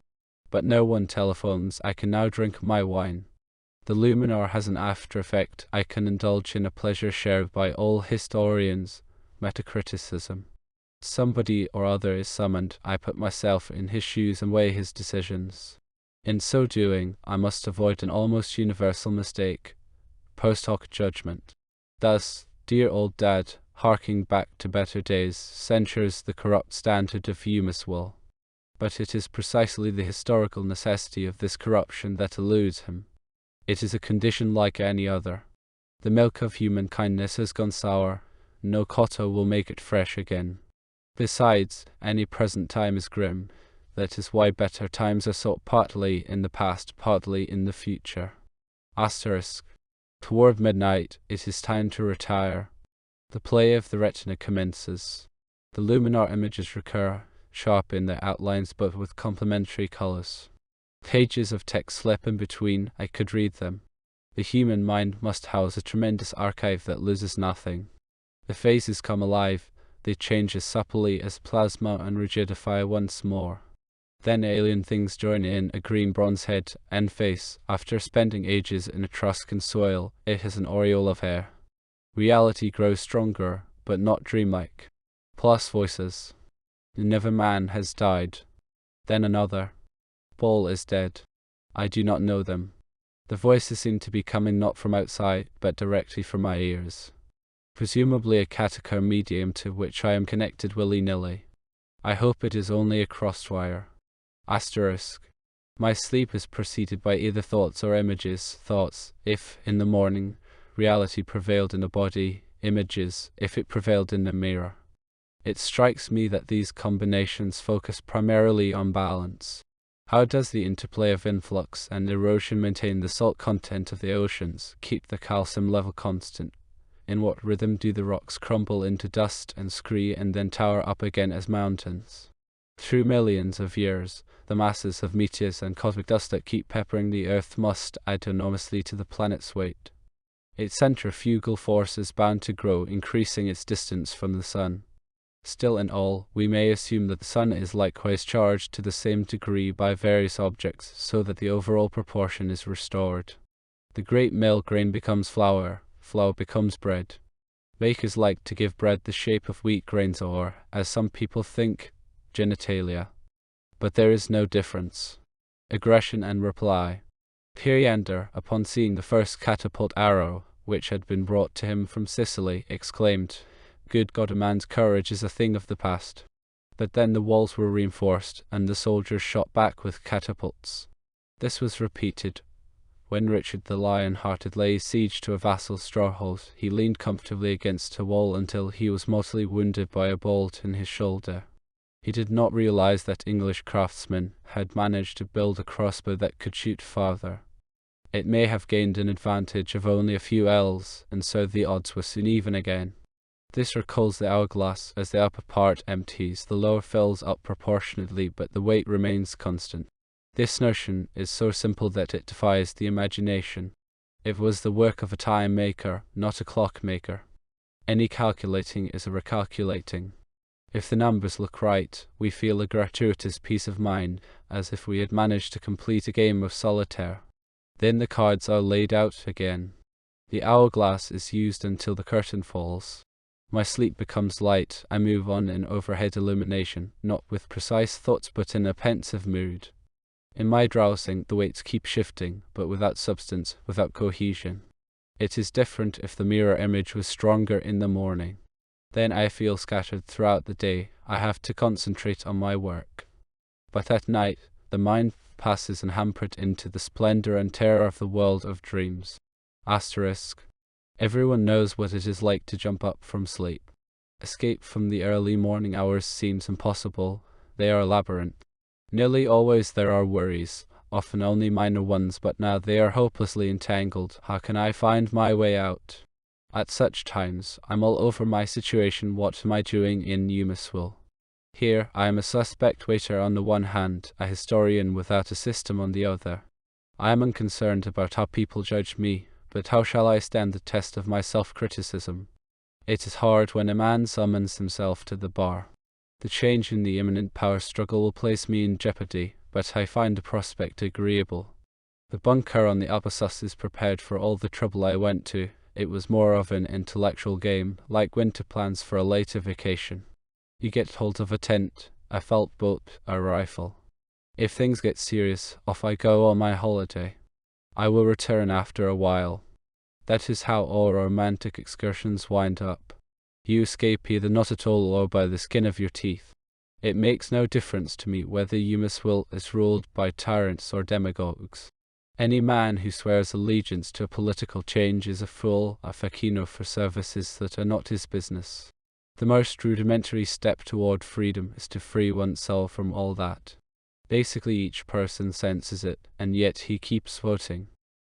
But no one telephones. I can now drink my wine. The Luminar has an after effect. I can indulge in a pleasure shared by all historians, metacriticism. Somebody or other is summoned. I put myself in his shoes and weigh his decisions. In so doing, I must avoid an almost universal mistake, post hoc judgment. Thus, dear old Dad, harking back to better days, censures the corrupt standard of Eumeswil. But it is precisely the historical necessity of this corruption that eludes him. It is a condition like any other. The milk of human kindness has gone sour. No cotto will make it fresh again. Besides, any present time is grim. That is why better times are sought partly in the past, partly in the future. Asterisk. Toward midnight, it is time to retire. The play of the retina commences. The Luminar images recur, sharp in their outlines but with complementary colors. Pages of text slip in between. I could read them. The human mind must house a tremendous archive that loses nothing. The phases come alive. They change as supplely as plasma and rigidify once more. Then alien things join in. A green bronze head and face. After spending ages in Etruscan soil, it has an aureole of hair. Reality grows stronger, but not dreamlike. Plus voices. Never man has died. Then another. Paul is dead. I do not know them. The voices seem to be coming not from outside, but directly from my ears. Presumably a catacomb medium to which I am connected willy-nilly. I hope it is only a crosswire. Asterisk. My sleep is preceded by either thoughts or images. Thoughts, if, in the morning, reality prevailed in a body. Images, if it prevailed in a mirror. It strikes me that these combinations focus primarily on balance. How does the interplay of influx and erosion maintain the salt content of the oceans, keep the calcium level constant? In what rhythm do the rocks crumble into dust and scree and then tower up again as mountains? Through millions of years, the masses of meteors and cosmic dust that keep peppering the earth must add enormously to the planet's weight. Its centrifugal force is bound to grow, increasing its distance from the sun. Still in all, we may assume that the sun is likewise charged to the same degree by various objects, so that the overall proportion is restored. The great male grain becomes flour, flour becomes bread. Bakers like to give bread the shape of wheat grains or, as some people think, genitalia. But there is no difference. Aggression and reply. Periander, upon seeing the first catapult arrow, which had been brought to him from Sicily, exclaimed, "Good God, a man's courage is a thing of the past." But then the walls were reinforced, and the soldiers shot back with catapults. This was repeated. When Richard the Lion-Hearted laid siege to a vassal's stronghold, he leaned comfortably against a wall until he was mortally wounded by a bolt in his shoulder. He did not realize that English craftsmen had managed to build a crossbow that could shoot farther. It may have gained an advantage of only a few ells, and so the odds were soon even again. This recalls the hourglass. As the upper part empties, the lower fills up proportionately, but the weight remains constant. This notion is so simple that it defies the imagination. It was the work of a time maker, not a clock maker. Any calculating is a recalculating. If the numbers look right, we feel a gratuitous peace of mind, as if we had managed to complete a game of solitaire. Then the cards are laid out again. The hourglass is used until the curtain falls. My sleep becomes light. I move on in overhead illumination, not with precise thoughts but in a pensive mood. In my drowsing, the weights keep shifting, but without substance, without cohesion. It is different if the mirror image was stronger in the morning. Then I feel scattered throughout the day. I have to concentrate on my work. But at night, the mind passes unhampered into the splendor and terror of the world of dreams. Asterisk. Everyone knows what it is like to jump up from sleep. Escape from the early morning hours seems impossible. They are a labyrinth. Nearly always there are worries, often only minor ones, but now they are hopelessly entangled. How can I find my way out? At such times, I'm all over my situation. What am I doing in Eumeswil? Here, I am a suspect waiter on the one hand, a historian without a system on the other. I am unconcerned about how people judge me, but how shall I stand the test of my self-criticism? It is hard when a man summons himself to the bar. The change in the imminent power struggle will place me in jeopardy, but I find the prospect agreeable. The bunker on the upper sus is prepared for all the trouble I went to. It was more of an intellectual game, like winter plans for a later vacation. You get hold of a tent, a felt boat, a rifle. If things get serious, off I go on my holiday. I will return after a while. That is how all romantic excursions wind up. You escape either not at all or by the skin of your teeth. It makes no difference to me whether Eumeswil is ruled by tyrants or demagogues. Any man who swears allegiance to a political change is a fool, a facchino for services that are not his business. The most rudimentary step toward freedom is to free oneself from all that. Basically each person senses it, and yet he keeps voting.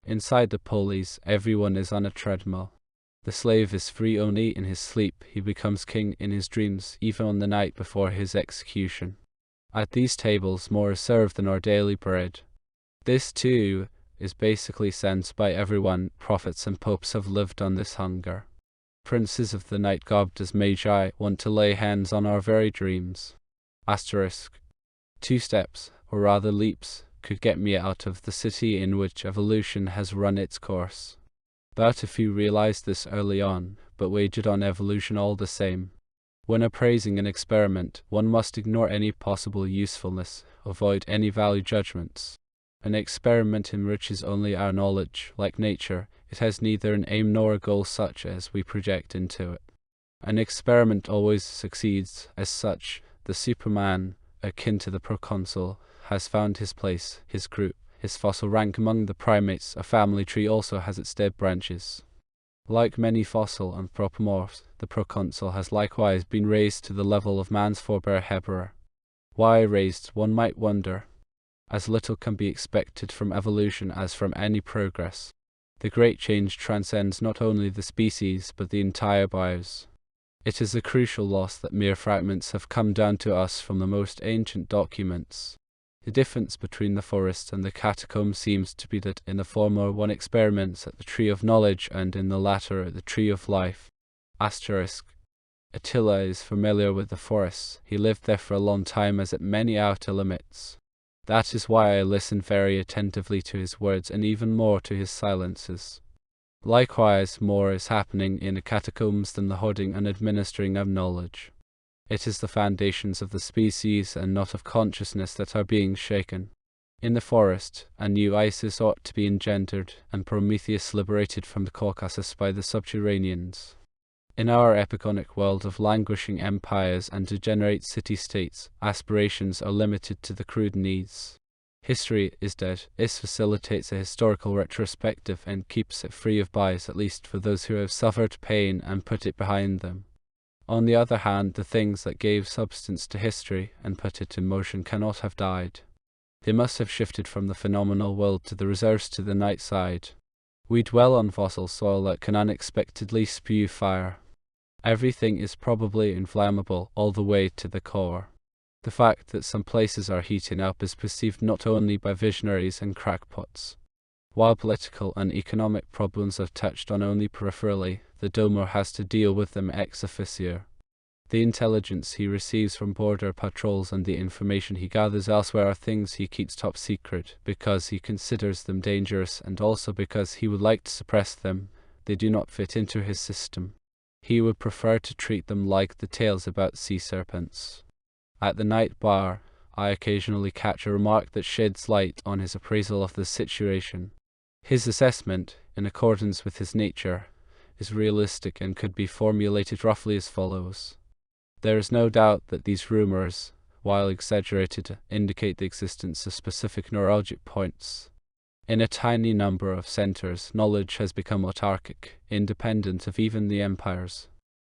Inside the pulleys, everyone is on a treadmill. The slave is free only in his sleep. He becomes king in his dreams, even on the night before his execution. At these tables, more is served than our daily bread. This, too, is basically sensed by everyone. Prophets and popes have lived on this hunger. Princes of the night garbed as magi want to lay hands on our very dreams. Asterisk. 2 steps, or rather leaps, could get me out of the city in which evolution has run its course. But a few realized this early on, but wagered on evolution all the same. When appraising an experiment, one must ignore any possible usefulness, avoid any value judgments. An experiment enriches only our knowledge. Like nature, it has neither an aim nor a goal such as we project into it. An experiment always succeeds. As such, the Superman, akin to the proconsul, has found his place, his group, his fossil rank among the primates. A family tree also has its dead branches. Like many fossil anthropomorphs, the proconsul has likewise been raised to the level of man's forebear Heberer. Why raised, one might wonder. as little can be expected from evolution as from any progress. The great change transcends not only the species but the entire bios. It is a crucial loss that mere fragments have come down to us from the most ancient documents. The difference between the forest and the catacomb seems to be that in the former one experiments at the tree of knowledge and in the latter at the tree of life. Attila is familiar with the forests. He lived there for a long time as at many outer limits. That is why I listen very attentively to his words and even more to his silences. Likewise, more is happening in the catacombs than the hoarding and administering of knowledge. It is the foundations of the species and not of consciousness that are being shaken. In the forest, a new Isis ought to be engendered, and Prometheus liberated from the Caucasus by the subterraneans. In our epiconic world of languishing empires and degenerate city-states, aspirations are limited to the crude needs. History is dead. This facilitates a historical retrospective and keeps it free of bias, at least for those who have suffered pain and put it behind them. On the other hand, the things that gave substance to history and put it in motion cannot have died. They must have shifted from the phenomenal world to the reserves to the night side. We dwell on fossil soil that can unexpectedly spew fire. Everything is probably inflammable all the way to the core. The fact that some places are heating up is perceived not only by visionaries and crackpots. While political and economic problems are touched on only peripherally, the domer has to deal with them ex officio. The intelligence he receives from border patrols and the information he gathers elsewhere are things he keeps top secret, because he considers them dangerous and also because he would like to suppress them. They do not fit into his system. He would prefer to treat them like the tales about sea serpents. At the night bar, I occasionally catch a remark that sheds light on his appraisal of the situation. His assessment, in accordance with his nature, is realistic and could be formulated roughly as follows. There is no doubt that these rumors, while exaggerated, indicate the existence of specific neuralgic points. In a tiny number of centers, knowledge has become autarkic, independent of even the empires.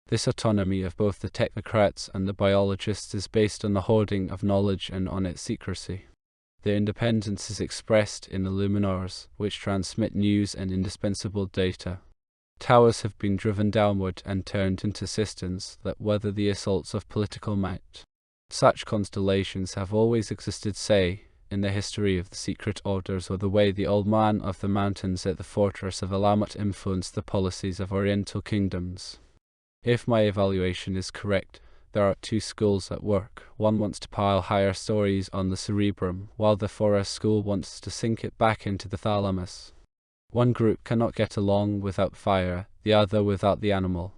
This autonomy of both the technocrats and the biologists is based on the hoarding of knowledge and on its secrecy. The independence is expressed in the luminars, which transmit news and indispensable data. Towers have been driven downward and turned into cisterns that weather the assaults of political might. Such constellations have always existed, say, in the history of the secret orders, or the way the old man of the mountains at the fortress of Alamut influenced the policies of oriental kingdoms. If my evaluation is correct, there are two schools at work. One wants to pile higher stories on the cerebrum, while the forest school wants to sink it back into the thalamus. One group cannot get along without fire, the other without the animal.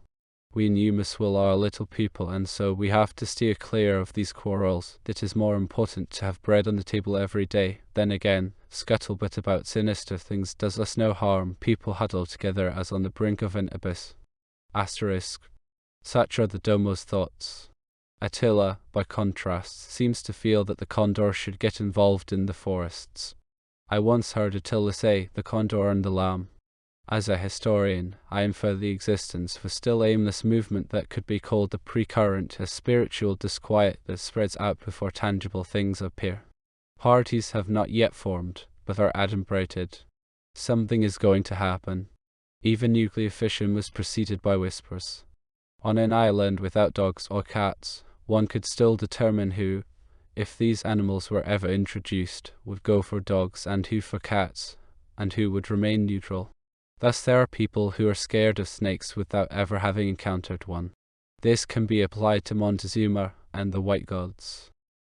We in Eumeswil are a little people, and so we have to steer clear of these quarrels. It is more important to have bread on the table every day. Then again, scuttlebutt about sinister things does us no harm. People huddle together as on the brink of an abyss. Such are the domo's thoughts. Attila, by contrast, seems to feel that the condor should get involved in the forests. I once heard Attila say, the condor and the lamb. As a historian, I infer the existence of a still aimless movement that could be called a precurrent, a spiritual disquiet that spreads out before tangible things appear. Parties have not yet formed, but are adumbrated. Something is going to happen. Even nuclear fission was preceded by whispers. On an island without dogs or cats, one could still determine who, if these animals were ever introduced, would go for dogs and who for cats, and who would remain neutral. Thus there are people who are scared of snakes without ever having encountered one. This can be applied to Montezuma and the white gods.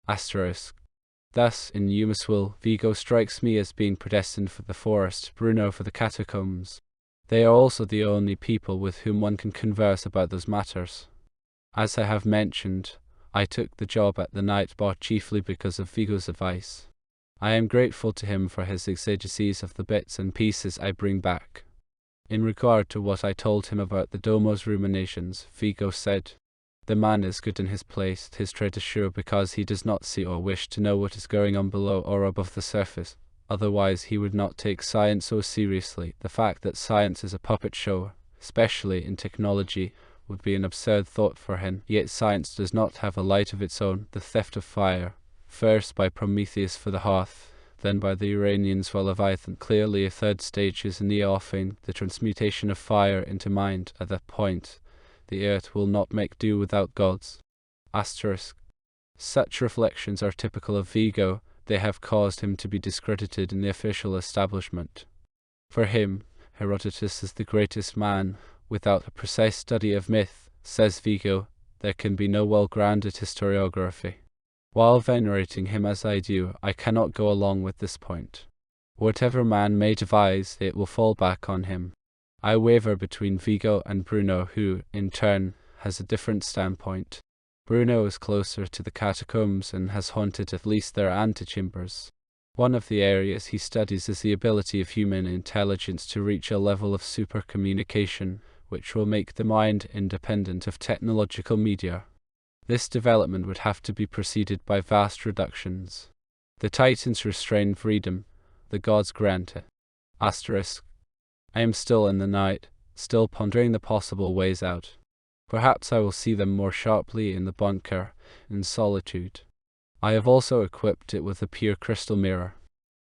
Thus, in Eumeswil, Vigo strikes me as being predestined for the forest, Bruno for the catacombs. They are also the only people with whom one can converse about those matters. As I have mentioned, I took the job at the night bar chiefly because of Vigo's advice. I am grateful to him for his exegeses of the bits and pieces I bring back. In regard to what I told him about the domo's ruminations, Vigo said, "The man is good in his place, his trade is sure, because he does not see or wish to know what is going on below or above the surface. Otherwise he would not take science so seriously. The fact that science is a puppet show, especially in technology, would be an absurd thought for him. Yet science does not have a light of its own. The theft of fire, first by Prometheus for the hearth, then by the Uranians for Leviathan. Clearly a third stage is in the offing, the transmutation of fire into mind. At that point, the earth will not make do without gods. Asterisk. Such reflections are typical of Vigo. They have caused him to be discredited in the official establishment. For him, Herodotus is the greatest man. Without a precise study of myth, says Vigo, there can be no well-grounded historiography. While venerating him as I do, I cannot go along with this point. Whatever man may devise, it will fall back on him. I waver between Vigo and Bruno, who, in turn, has a different standpoint. Bruno is closer to the catacombs and has haunted at least their antechambers. One of the areas he studies is the ability of human intelligence to reach a level of supercommunication, which will make the mind independent of technological media. This development would have to be preceded by vast reductions. The Titans restrain freedom, the gods grant it. Asterisk. I am still in the night, still pondering the possible ways out. Perhaps I will see them more sharply in the bunker, in solitude. I have also equipped it with a pure crystal mirror.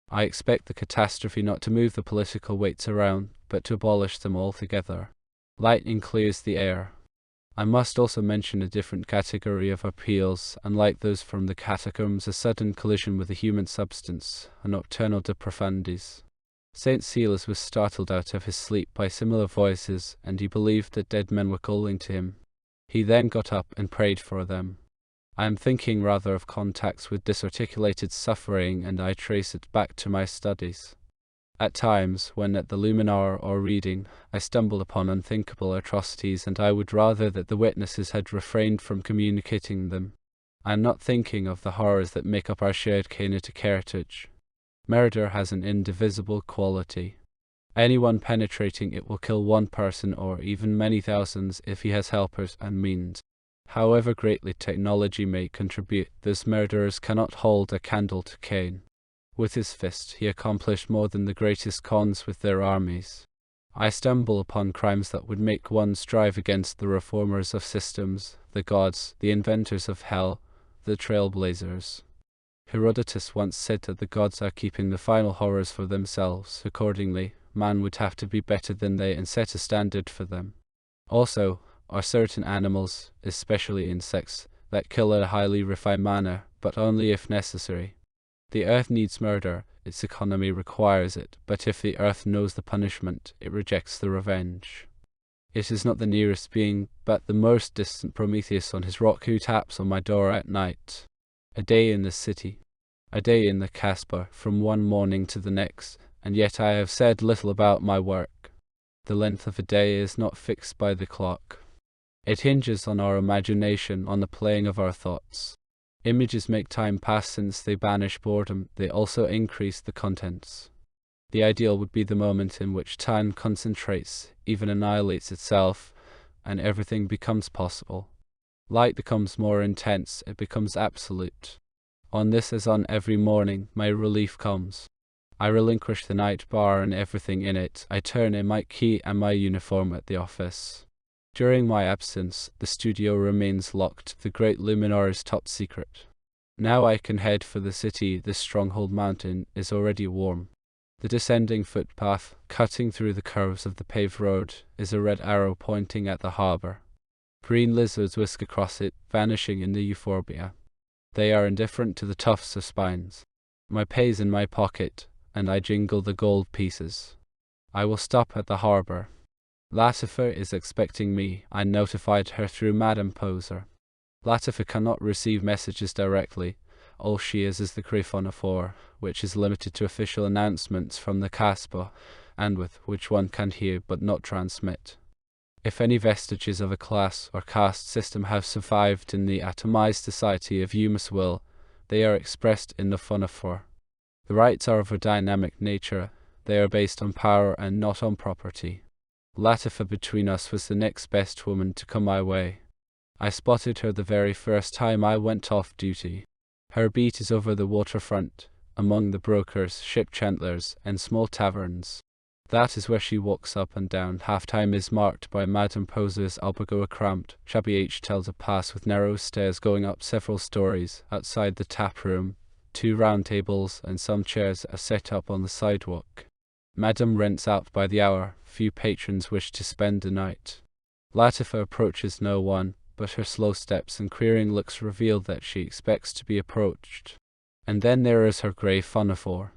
I expect the catastrophe not to move the political weights around, but to abolish them altogether. Lightning clears the air. I must also mention a different category of appeals. Unlike those from the catacombs, a sudden collision with a human substance, a nocturnal de profundis. St. Silas was startled out of his sleep by similar voices, and he believed that dead men were calling to him. He then got up and prayed for them. I am thinking rather of contacts with disarticulated suffering, and I trace it back to my studies. At times, when at the luminar or reading, I stumble upon unthinkable atrocities, and I would rather that the witnesses had refrained from communicating them. I am not thinking of the horrors that make up our shared Cainitic heritage. Murder has an indivisible quality. Anyone penetrating it will kill one person or even many thousands if he has helpers and means. However greatly technology may contribute, those murderers cannot hold a candle to Cain. With his fist, he accomplished more than the greatest cons with their armies. I stumble upon crimes that would make one strive against the reformers of systems, the gods, the inventors of hell, the trailblazers. Herodotus once said that the gods are keeping the final horrors for themselves. Accordingly, man would have to be better than they and set a standard for them. Also, are certain animals, especially insects, that kill in a highly refined manner, but only if necessary. The earth needs murder, its economy requires it, but if the earth knows the punishment, it rejects the revenge. It is not the nearest being, but the most distant Prometheus on his rock who taps on my door at night. A day in the city, a day in the Casbah, from one morning to the next, and yet I have said little about my work. The length of a day is not fixed by the clock. It hinges on our imagination, on the playing of our thoughts. Images make time pass since they banish boredom, they also increase the contents. The ideal would be the moment in which time concentrates, even annihilates itself, and everything becomes possible. Light becomes more intense, it becomes absolute. On this as on every morning, my relief comes. I relinquish the night bar and everything in it. I turn in my key and my uniform at the office. During my absence, the studio remains locked, the great luminar is top secret. Now I can head for the city. The stronghold mountain is already warm. The descending footpath, cutting through the curves of the paved road, is a red arrow pointing at the harbour. Green lizards whisk across it, vanishing in the euphorbia. They are indifferent to the tufts of spines. My pay's in my pocket, and I jingle the gold pieces. I will stop at the harbour. Latifa is expecting me. I notified her through Madame Poser. Latifa cannot receive messages directly. All she is the Crephonophore, which is limited to official announcements from the Casbah, and with which one can hear but not transmit. If any vestiges of a class or caste system have survived in the atomized society of Eumeswil, they are expressed in the phonophore. The rights are of a dynamic nature. They are based on power and not on property. Latifa between us was the next best woman to come my way. I spotted her the very first time I went off duty. Her beat is over the waterfront, among the brokers, ship chandlers, and small taverns. That is where she walks up and down. Half-time is marked by Madame Poser's alpagoa cramped, shabby H-tells a pass with narrow stairs going up several stories. Outside the tap room, 2 round tables and some chairs are set up on the sidewalk. Madame rents out by the hour. Few patrons wish to spend the night. Latifa approaches no one, but her slow steps and querying looks reveal that she expects to be approached. And then there is her grey funafore.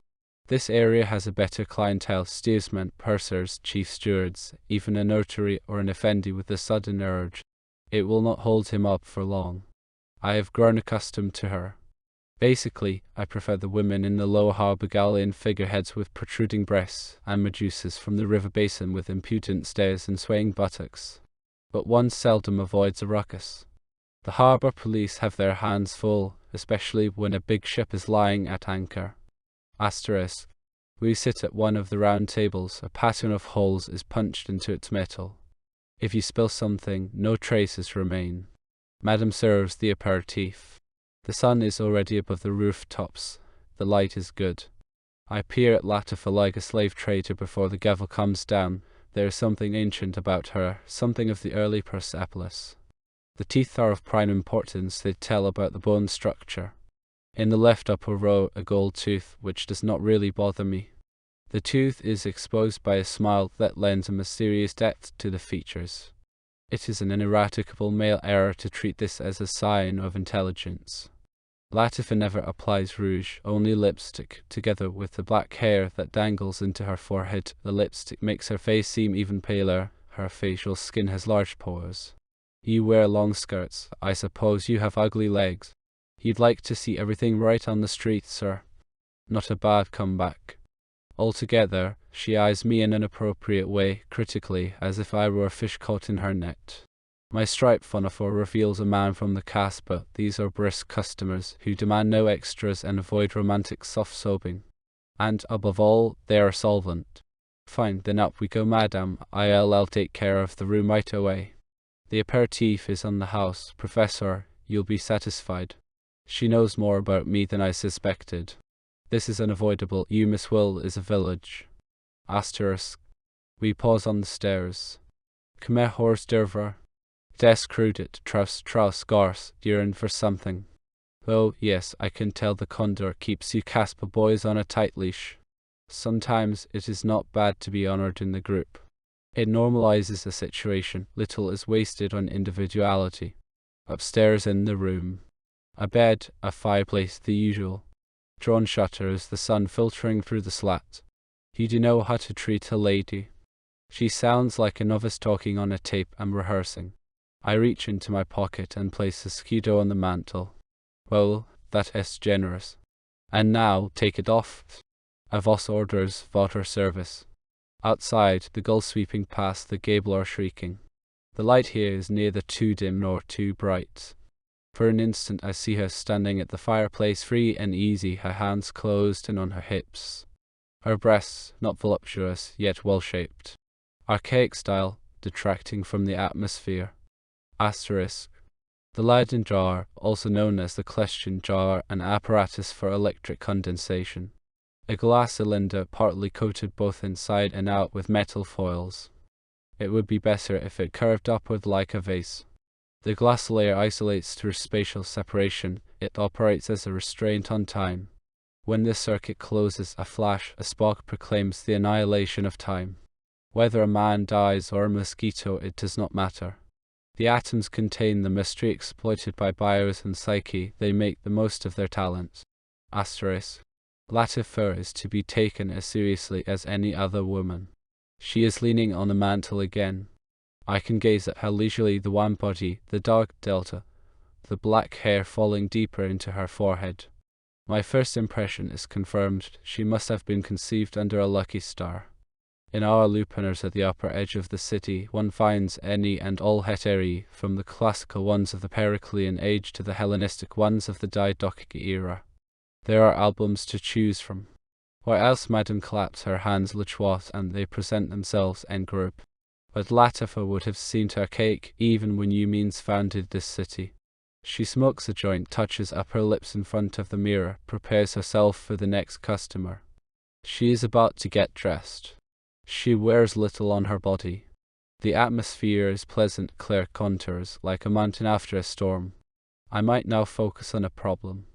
This area has a better clientele: steersmen, pursers, chief stewards, even a notary or an effendi with a sudden urge. It will not hold him up for long. I have grown accustomed to her. Basically, I prefer the women in the low Harbegalian figureheads with protruding breasts, and Medusas from the river basin with impudent stares and swaying buttocks. But one seldom avoids a ruckus. The harbour police have their hands full, especially when a big ship is lying at anchor. Asterisk. We sit at one of the round tables. A pattern of holes is punched into its metal. If you spill something, no traces remain. Madame serves the aperitif. The sun is already above the rooftops. The light is good. I peer at Latifa like a slave trader before the gavel comes down. There is something ancient about her, something of the early Persepolis. The teeth are of prime importance. They tell about the bone structure. In the left upper row, a gold tooth, which does not really bother me. The tooth is exposed by a smile that lends a mysterious depth to the features. It is an ineradicable male error to treat this as a sign of intelligence. Latifa never applies rouge, only lipstick, together with the black hair that dangles into her forehead. The lipstick makes her face seem even paler. Her facial skin has large pores. You wear long skirts. I suppose you have ugly legs. You'd like to see everything right on the street, sir. Not a bad comeback. Altogether, she eyes me in an appropriate way, critically, as if I were a fish caught in her net. My striped funafore reveals a man from the Casbah. These are brisk customers, who demand no extras and avoid romantic soft-soaping. And, above all, they are solvent. Fine, then up we go, madame. I'll take care of the room right away. The aperitif is on the house. Professor, you'll be satisfied. She knows more about me than I suspected. This is unavoidable. Eumeswil is a village. Asterisk. We pause on the stairs. Khmer horse derver. Des crudit, traus gars, yearn for something. Oh, yes, I can tell the condor keeps you Caspa boys on a tight leash. Sometimes it is not bad to be honored in the group. It normalizes a situation. Little is wasted on individuality. Upstairs in the room. A bed, a fireplace, the usual. Drawn shutters, the sun filtering through the slat. You do know how to treat a lady. She sounds like a novice talking on a tape. I'm rehearsing. I reach into my pocket and place a scudo on the mantel. Well, that is generous. And now, take it off. A vos orders, water service. Outside, the gulls sweeping past the gable are shrieking. The light here is neither too dim nor too bright. For an instant I see her standing at the fireplace, free and easy, her hands closed and on her hips. Her breasts, not voluptuous, yet well-shaped. Archaic style, detracting from the atmosphere. Asterisk. The Leyden jar, also known as the question jar, an apparatus for electric condensation. A glass cylinder partly coated both inside and out with metal foils. It would be better if it curved upward like a vase. The glass layer isolates through spatial separation. It operates as a restraint on time. When this circuit closes, a flash, a spark proclaims the annihilation of time. Whether a man dies or a mosquito, it does not matter. The atoms contain the mystery exploited by bios and psyche. They make the most of their talent. Asterisk. Latifa is to be taken as seriously as any other woman. She is leaning on the mantel again. I can gaze at her leisurely, the wan body, the dark delta, the black hair falling deeper into her forehead. My first impression is confirmed. She must have been conceived under a lucky star. In our lupanars at the upper edge of the city, one finds any and all hetairai, from the classical ones of the Periclean age to the Hellenistic ones of the Diadochic era. There are albums to choose from. Why else Madame claps her hands le choix and they present themselves en group. But Latifa would have seemed archaic even when Eumeswil founded this city. She smokes a joint, touches up her lips in front of the mirror, prepares herself for the next customer. She is about to get dressed. She wears little on her body. The atmosphere is pleasant, clear contours, like a mountain after a storm. I might now focus on a problem.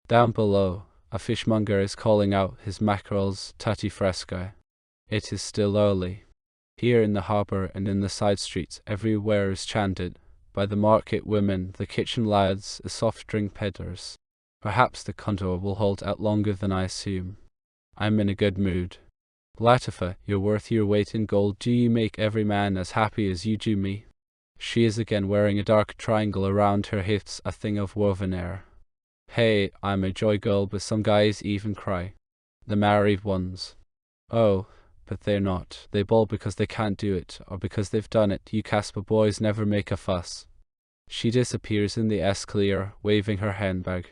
Down below, A fishmonger is calling out his mackerels tutti fresco. It is still early. Here in the harbour and in the side streets everywhere is chanted, by the market women, the kitchen lads, the soft drink peddlers. Perhaps the condor will hold out longer than I assume. I'm in a good mood. Latifa, you're worth your weight in gold. Do you make every man as happy as you do me? She is again wearing a dark triangle around her hips, a thing of woven air. Hey, I'm a joy girl, but some guys even cry. The married ones. Oh, but they're not. They bawl because they can't do it, or because they've done it. You Casper boys never make a fuss. She disappears in the escalier, waving her handbag.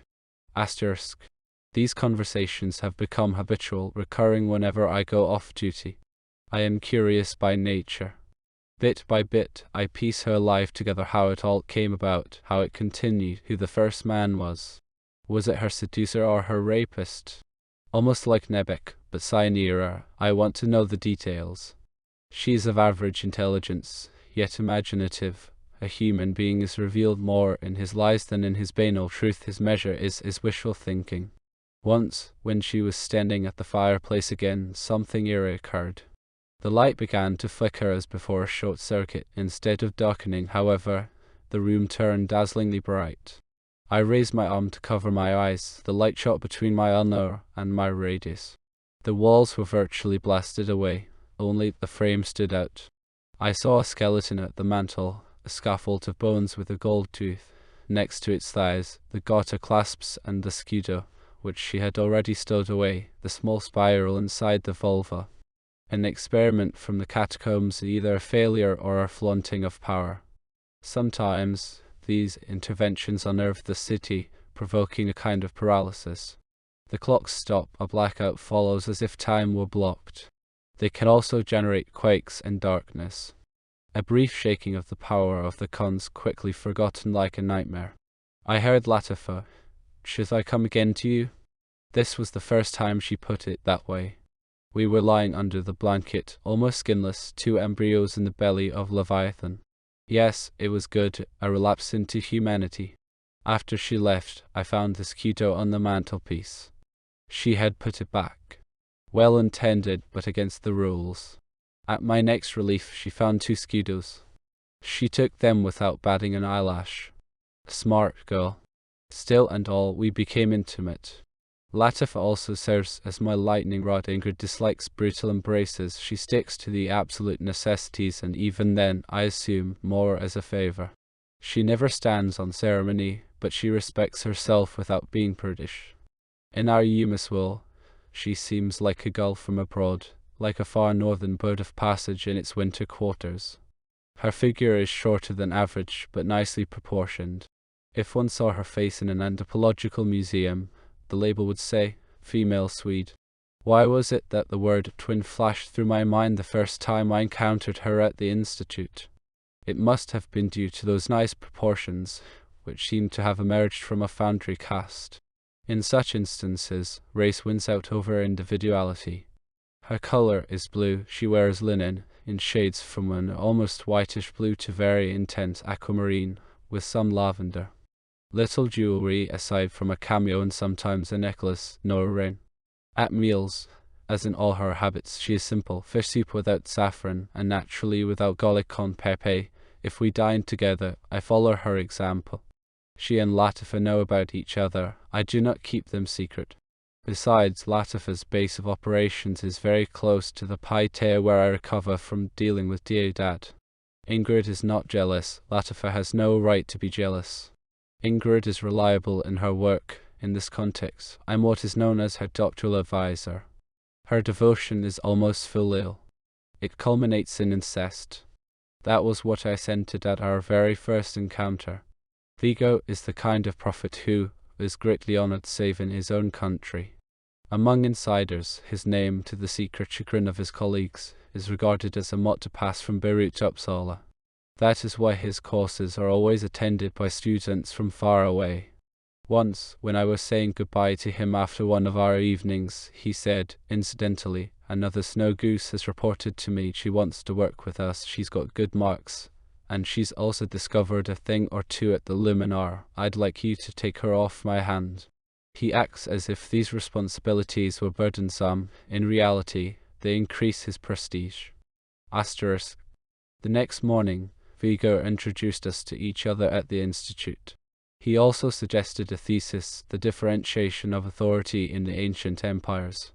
Asterisk. These conversations have become habitual, recurring whenever I go off duty. I am curious by nature. Bit by bit, I piece her life together, how it all came about, how it continued, who the first man was. Was it her seducer or her rapist? Almost like Nebek, but Cyanira, I want to know the details. She is of average intelligence, yet imaginative. A human being is revealed more in his lies than in his banal truth. His measure is his wishful thinking. Once, when she was standing at the fireplace again, something eerie occurred. The light began to flicker as before a short circuit. Instead of darkening, however, the room turned dazzlingly bright. I raised my arm to cover my eyes. The light shot between my ulnar and my radius. The walls were virtually blasted away. Only the frame stood out. I saw a skeleton at the mantel, a scaffold of bones with a gold tooth. Next to its thighs, the garter clasps and the scudo, which she had already stowed away, the small spiral inside the vulva. An experiment from the catacombs, either a failure or a flaunting of power. Sometimes these interventions unnerved the city, provoking a kind of paralysis. The clocks stop, a blackout follows as if time were blocked. They can also generate quakes and darkness. A brief shaking of the power of the cons, quickly forgotten like a nightmare. I heard Latifa. Should I come again to you? This was the first time she put it that way. We were lying under the blanket, almost skinless, two embryos in the belly of Leviathan. Yes, it was good, a relapse into humanity. After she left, I found the scudo on the mantelpiece. She had put it back. Well intended, but against the rules. At my next relief, she found two scudos. She took them without batting an eyelash. Smart girl. Still and all, we became intimate. Latifa also serves as my lightning rod. Ingrid dislikes brutal embraces. She sticks to the absolute necessities, and even then, I assume, more as a favor. She never stands on ceremony, but she respects herself without being prudish. In our Eumeswil, she seems like a gull from abroad, like a far northern bird of passage in its winter quarters. Her figure is shorter than average, but nicely proportioned. If one saw her face in an anthropological museum, the label would say, female Swede. Why was it that the word twin flashed through my mind the first time I encountered her at the Institute? It must have been due to those nice proportions, which seemed to have emerged from a foundry cast. In such instances, race wins out over individuality. Her color is blue. She wears linen, in shades from an almost whitish blue to very intense aquamarine, with some lavender. Little jewelry aside from a cameo and sometimes a necklace, no ring. At meals, as in all her habits, she is simple, fish soup without saffron, and naturally without garlic con pepe. If we dine together, I follow her example. She and Latifa know about each other. I do not keep them secret. Besides, Latifa's base of operations is very close to the Paiteo where I recover from dealing with Deodat. Ingrid is not jealous. Latifa has no right to be jealous. Ingrid is reliable in her work. In this context, I'm what is known as her doctoral advisor. Her devotion is almost filial. It culminates in incest. That was what I scented at our very first encounter. Vigo is the kind of prophet who is greatly honored save in his own country. Among insiders, his name, to the secret chagrin of his colleagues, is regarded as a mot to pass from Beirut to Uppsala. That is why his courses are always attended by students from far away. Once, when I was saying goodbye to him after one of our evenings, he said, incidentally, another snow goose has reported to me she wants to work with us. She's got good marks, and she's also discovered a thing or two at the Luminar. I'd like you to take her off my hand. He acts as if these responsibilities were burdensome. In reality, they increase his prestige. Asterisk. The next morning, Vigo introduced us to each other at the Institute. He also suggested a thesis, the differentiation of authority in the ancient empires.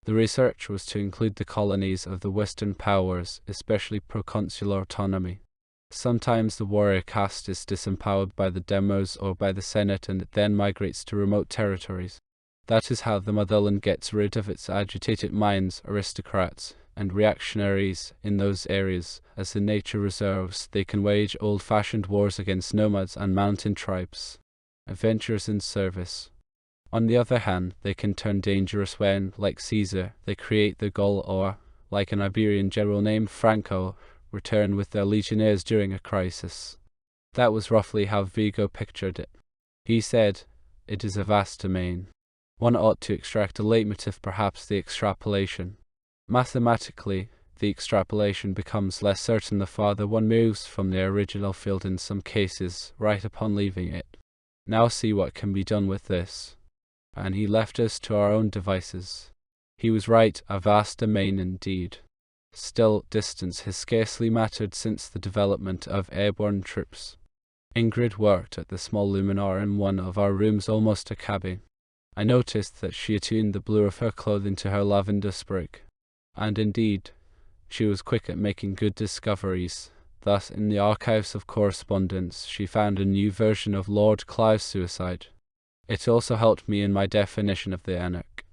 The research was to include the colonies of the Western powers, especially proconsular autonomy. Sometimes the warrior caste is disempowered by the demos or by the Senate, and it then migrates to remote territories. That is how the motherland gets rid of its agitated minds, aristocrats, and reactionaries in those areas. As the nature reserves, they can wage old-fashioned wars against nomads and mountain tribes, adventurers in service. On the other hand, they can turn dangerous when, like Caesar, they create the Gaul or, like an Iberian general named Franco, return with their legionnaires during a crisis. That was roughly how Vigo pictured it. He said, "It is a vast domain. One ought to extract a leitmotif, perhaps the extrapolation. Mathematically, the extrapolation becomes less certain the farther one moves from the original field, in some cases, right upon leaving it. Now see what can be done with this." And he left us to our own devices. He was right, a vast domain indeed. Still, distance has scarcely mattered since the development of airborne troops. Ingrid worked at the small luminar in one of our rooms, almost a cabin. I noticed that she attuned the blue of her clothing to her lavender sprig. And indeed, she was quick at making good discoveries. Thus, in the archives of correspondence, she found a new version of Lord Clive's suicide. It also helped me in my definition of the anarch.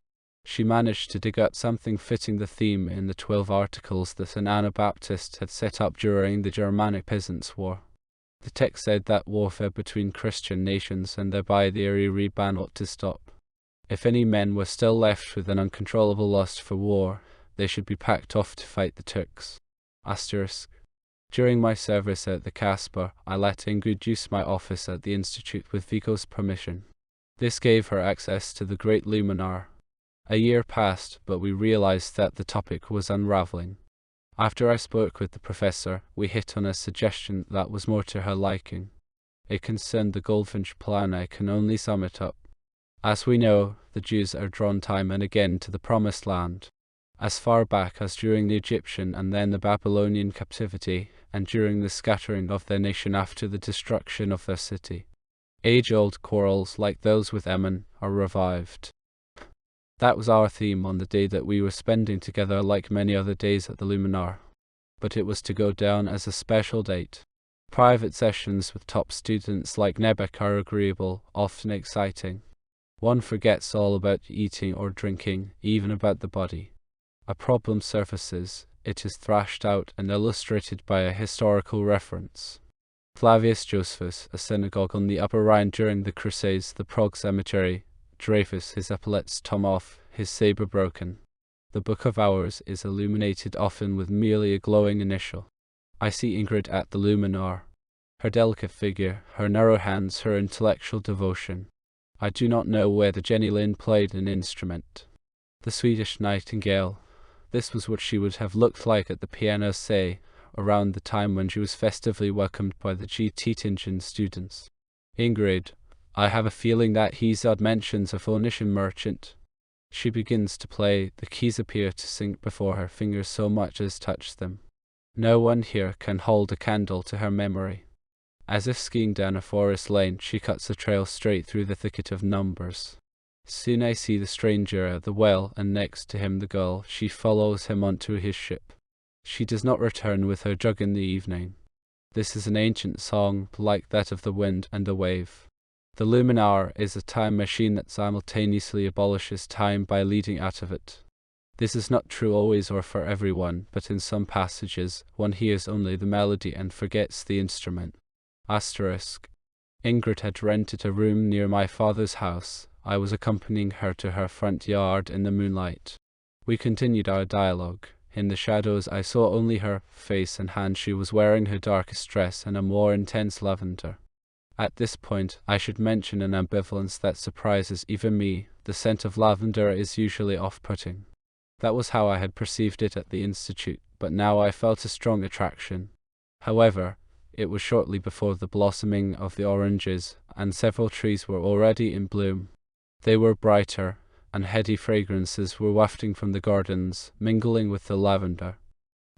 She managed to dig out something fitting the theme in the 12 articles that an Anabaptist had set up during the Germanic Peasants' War. The text said that warfare between Christian nations and thereby the Aryan ban ought to stop. If any men were still left with an uncontrollable lust for war, they should be packed off to fight the Turks. Asterisk. During my service at the Casper, I let Ingrid use my office at the Institute with Vigo's permission. This gave her access to the great luminar. A year passed, but we realized that the topic was unraveling. After I spoke with the professor, we hit on a suggestion that was more to her liking. It concerned the Goldfinch plan. I can only sum it up. As we know, the Jews are drawn time and again to the Promised Land. As far back as during the Egyptian and then the Babylonian captivity, and during the scattering of their nation after the destruction of their city. Age-old quarrels like those with Ammon are revived. That was our theme on the day that we were spending together, like many other days at the Luminar. But it was to go down as a special date. Private sessions with top students like Nebec are agreeable, often exciting. One forgets all about eating or drinking, even about the body. A problem surfaces, it is thrashed out and illustrated by a historical reference. Flavius Josephus, a synagogue on the Upper Rhine during the Crusades, the Prague Cemetery, Dreyfus, his epaulets torn off, his sabre broken. The Book of Hours is illuminated often with merely a glowing initial. I see Ingrid at the luminar. Her delicate figure, her narrow hands, her intellectual devotion. I do not know whether Jenny Lind played an instrument. The Swedish nightingale. This was what she would have looked like at the piano, say, around the time when she was festively welcomed by the G-Tittingen students. Ingrid, I have a feeling that Hesiod mentions a Phoenician merchant. She begins to play, the keys appear to sink before her fingers so much as touch them. No one here can hold a candle to her memory. As if skiing down a forest lane, she cuts the trail straight through the thicket of numbers. Soon I see the stranger at the well, and next to him the girl. She follows him onto his ship. She does not return with her jug in the evening. This is an ancient song, like that of the wind and the wave. The luminar is a time machine that simultaneously abolishes time by leading out of it. This is not true always or for everyone, but in some passages one hears only the melody and forgets the instrument. Asterisk. Ingrid had rented a room near my father's house. I was accompanying her to her front yard in the moonlight. We continued our dialogue. In the shadows I saw only her face and hand. She was wearing her darkest dress and a more intense lavender. At this point, I should mention an ambivalence that surprises even me. The scent of lavender is usually off-putting. That was how I had perceived it at the Institute, but now I felt a strong attraction. However, it was shortly before the blossoming of the oranges, and several trees were already in bloom. They were brighter, and heady fragrances were wafting from the gardens, mingling with the lavender.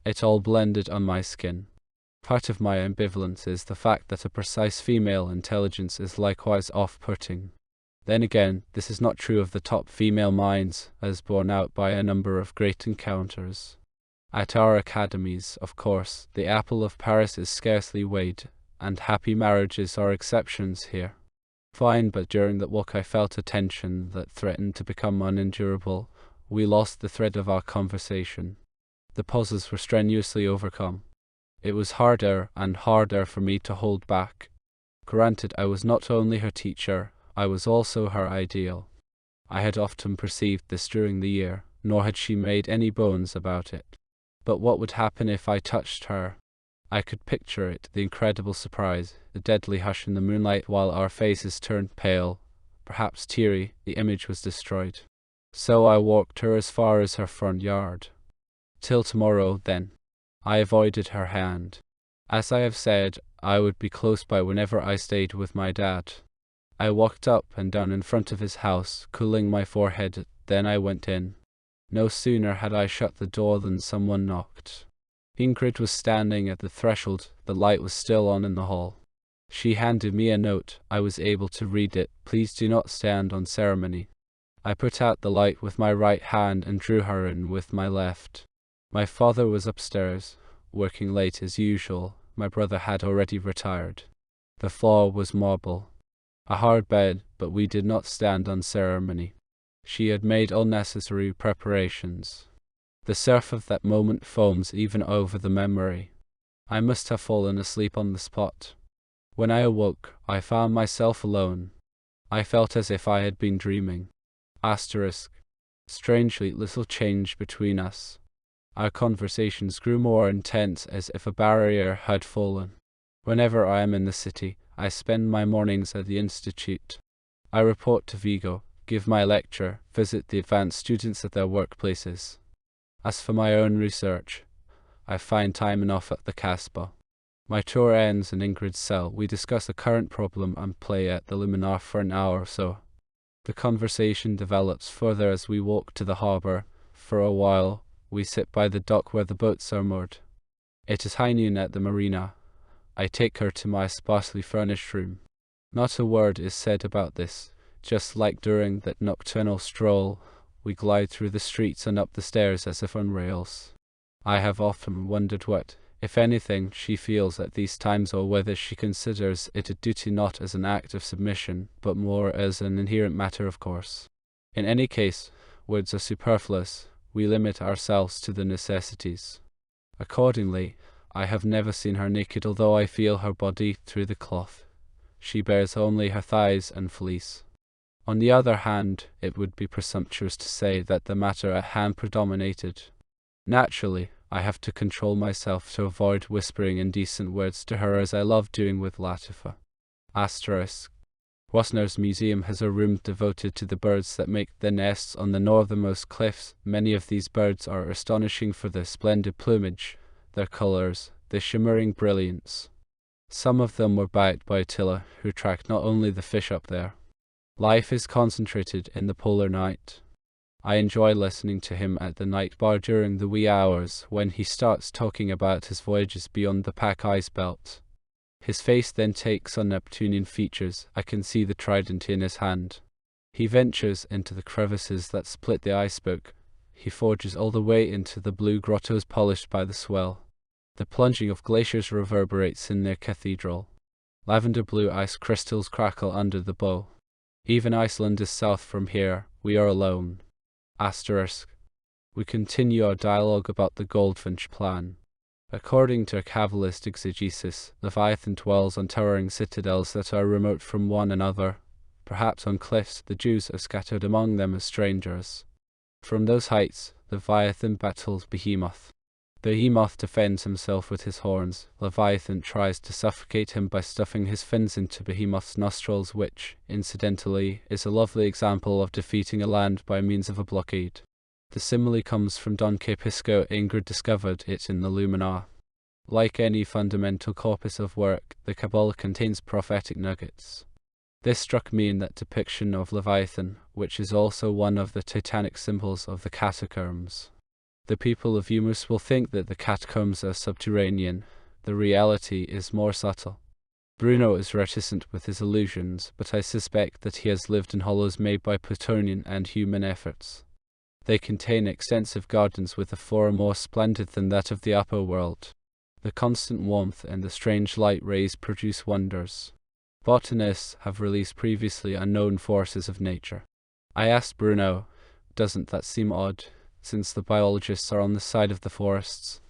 It all blended on my skin. Part of my ambivalence is the fact that a precise female intelligence is likewise off-putting. Then again, this is not true of the top female minds, as borne out by a number of great encounters. At our academies, of course, the apple of Paris is scarcely weighed, and happy marriages are exceptions here. Fine, but during that walk I felt a tension that threatened to become unendurable. We lost the thread of our conversation. The pauses were strenuously overcome. It was harder and harder for me to hold back. Granted, I was not only her teacher, I was also her ideal. I had often perceived this during the year, nor had she made any bones about it. But what would happen if I touched her? I could picture it, the incredible surprise, the deadly hush in the moonlight while our faces turned pale, perhaps teary. The image was destroyed. So I walked her as far as her front yard. Till tomorrow, then. I avoided her hand. As I have said, I would be close by whenever I stayed with my dad. I walked up and down in front of his house, cooling my forehead, then I went in. No sooner had I shut the door than someone knocked. Ingrid was standing at the threshold, the light was still on in the hall. She handed me a note. I was able to read it. Please do not stand on ceremony. I put out the light with my right hand and drew her in with my left. My father was upstairs, working late as usual. My brother had already retired. The floor was marble. A hard bed, but we did not stand on ceremony. She had made all necessary preparations. The surf of that moment foams even over the memory. I must have fallen asleep on the spot. When I awoke, I found myself alone. I felt as if I had been dreaming. Strangely little change between us. Our conversations grew more intense as if a barrier had fallen. Whenever I am in the city, I spend my mornings at the institute. I report to Vigo, give my lecture, visit the advanced students at their workplaces. As for my own research, I find time enough at the Casbah. My tour ends in Ingrid's cell. We discuss a current problem and play at the luminaire for an hour or so. The conversation develops further as we walk to the harbour. For a while, we sit by the dock where the boats are moored. It is high noon at the marina. I take her to my sparsely furnished room. Not a word is said about this. Just like during that nocturnal stroll, we glide through the streets and up the stairs as if on rails. I have often wondered what, if anything, she feels at these times, or whether she considers it a duty not as an act of submission, but more as an inherent matter of course. In any case, words are superfluous. We limit ourselves to the necessities. Accordingly, I have never seen her naked, although I feel her body through the cloth. She bears only her thighs and fleece. On the other hand, it would be presumptuous to say that the matter at hand predominated. Naturally, I have to control myself to avoid whispering indecent words to her as I love doing with Latifa. Wasner's museum has a room devoted to the birds that make their nests on the northernmost cliffs. Many of these birds are astonishing for their splendid plumage, their colours, their shimmering brilliance. Some of them were backed by Attila, who tracked not only the fish up there. Life is concentrated in the polar night. I enjoy listening to him at the night bar during the wee hours when he starts talking about his voyages beyond the pack ice belt. His face then takes on Neptunian features. I can see the trident in his hand. He ventures into the crevices that split the iceberg. He forges all the way into the blue grottos polished by the swell. The plunging of glaciers reverberates in their cathedral. Lavender blue ice crystals crackle under the bow. Even Iceland is south from here. We are alone. We continue our dialogue about the Goldfinch plan. According to a Kabbalist exegesis, Leviathan dwells on towering citadels that are remote from one another. Perhaps on cliffs, the Jews are scattered among them as strangers. From those heights, Leviathan battles Behemoth. Behemoth defends himself with his horns. Leviathan tries to suffocate him by stuffing his fins into Behemoth's nostrils, which, incidentally, is a lovely example of defeating a land by means of a blockade. The simile comes from Don Capisco. Ingrid discovered it in the Luminar. Like any fundamental corpus of work, the Kabbalah contains prophetic nuggets. This struck me in that depiction of Leviathan, which is also one of the titanic symbols of the catacombs. The people of Eumeswil think that the catacombs are subterranean. The reality is more subtle. Bruno is reticent with his illusions, but I suspect that he has lived in hollows made by Plutonian and human efforts. They contain extensive gardens with a flora more splendid than that of the upper world. The constant warmth and the strange light rays produce wonders. Botanists have released previously unknown forces of nature. I asked Bruno, doesn't that seem odd, since the biologists are on the side of the forests?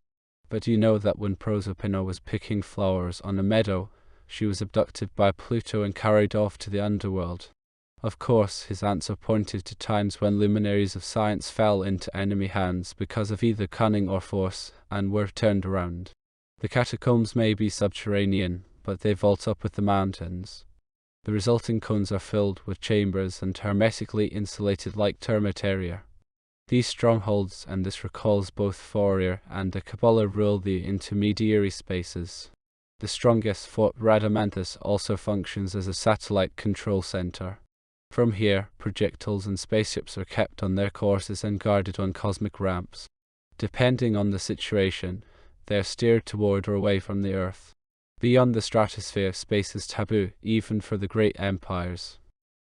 But you know that when Proserpina was picking flowers on a meadow, she was abducted by Pluto and carried off to the underworld. Of course, his answer pointed to times when luminaries of science fell into enemy hands because of either cunning or force, and were turned around. The catacombs may be subterranean, but they vault up with the mountains. The resulting cones are filled with chambers and hermetically insulated like termitaria. These strongholds, and this recalls both Fourier and the Kabbalah, rule the intermediary spaces. The strongest Fort Rhadamanthus also functions as a satellite control center. From here, projectiles and spaceships are kept on their courses and guarded on cosmic ramps. Depending on the situation, they are steered toward or away from the Earth. Beyond the stratosphere, space is taboo, even for the great empires.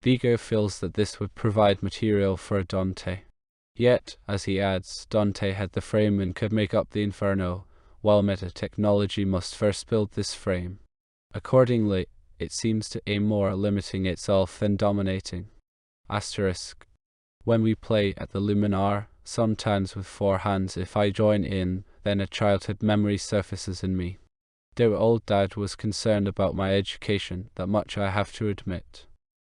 Vigo feels that this would provide material for a Dante. Yet, as he adds, Dante had the frame and could make up the Inferno, while meta-technology must first build this frame. Accordingly, it seems to aim more at limiting itself than dominating. Asterisk. When we play at the Luminar, sometimes with 4 hands, if I join in, then a childhood memory surfaces in me. Dear old Dad was concerned about my education, that much I have to admit.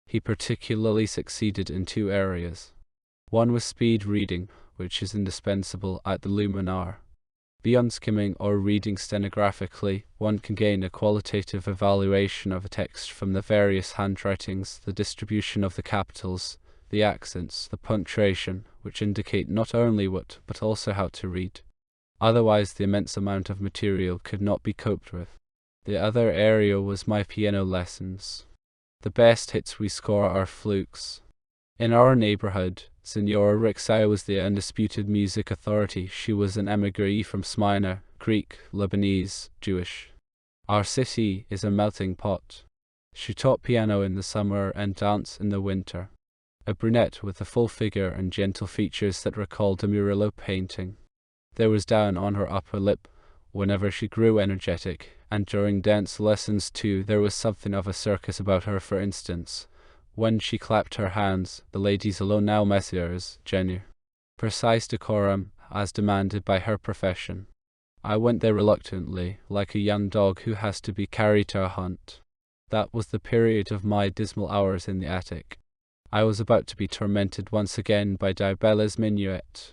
He particularly succeeded in 2 areas. One was speed reading, which is indispensable at the Luminar. Beyond skimming or reading stenographically, one can gain a qualitative evaluation of a text from the various handwritings, the distribution of the capitals, the accents, the punctuation, which indicate not only what, but also how to read. Otherwise, the immense amount of material could not be coped with. The other area was my piano lessons. The best hits we score are flukes. In our neighborhood, Signora Rixaya was the undisputed music authority. She was an émigrée from Smyrna, Greek, Lebanese, Jewish. Our city is a melting pot. She taught piano in the summer and dance in the winter. A brunette with a full figure and gentle features that recalled a Murillo painting. There was down on her upper lip whenever she grew energetic, and during dance lessons too there was something of a circus about her. For instance, when she clapped her hands, the ladies alone, now messieurs, genu. Precise decorum, as demanded by her profession. I went there reluctantly, like a young dog who has to be carried to a hunt. That was the period of my dismal hours in the attic. I was about to be tormented once again by Di Bella's minuet.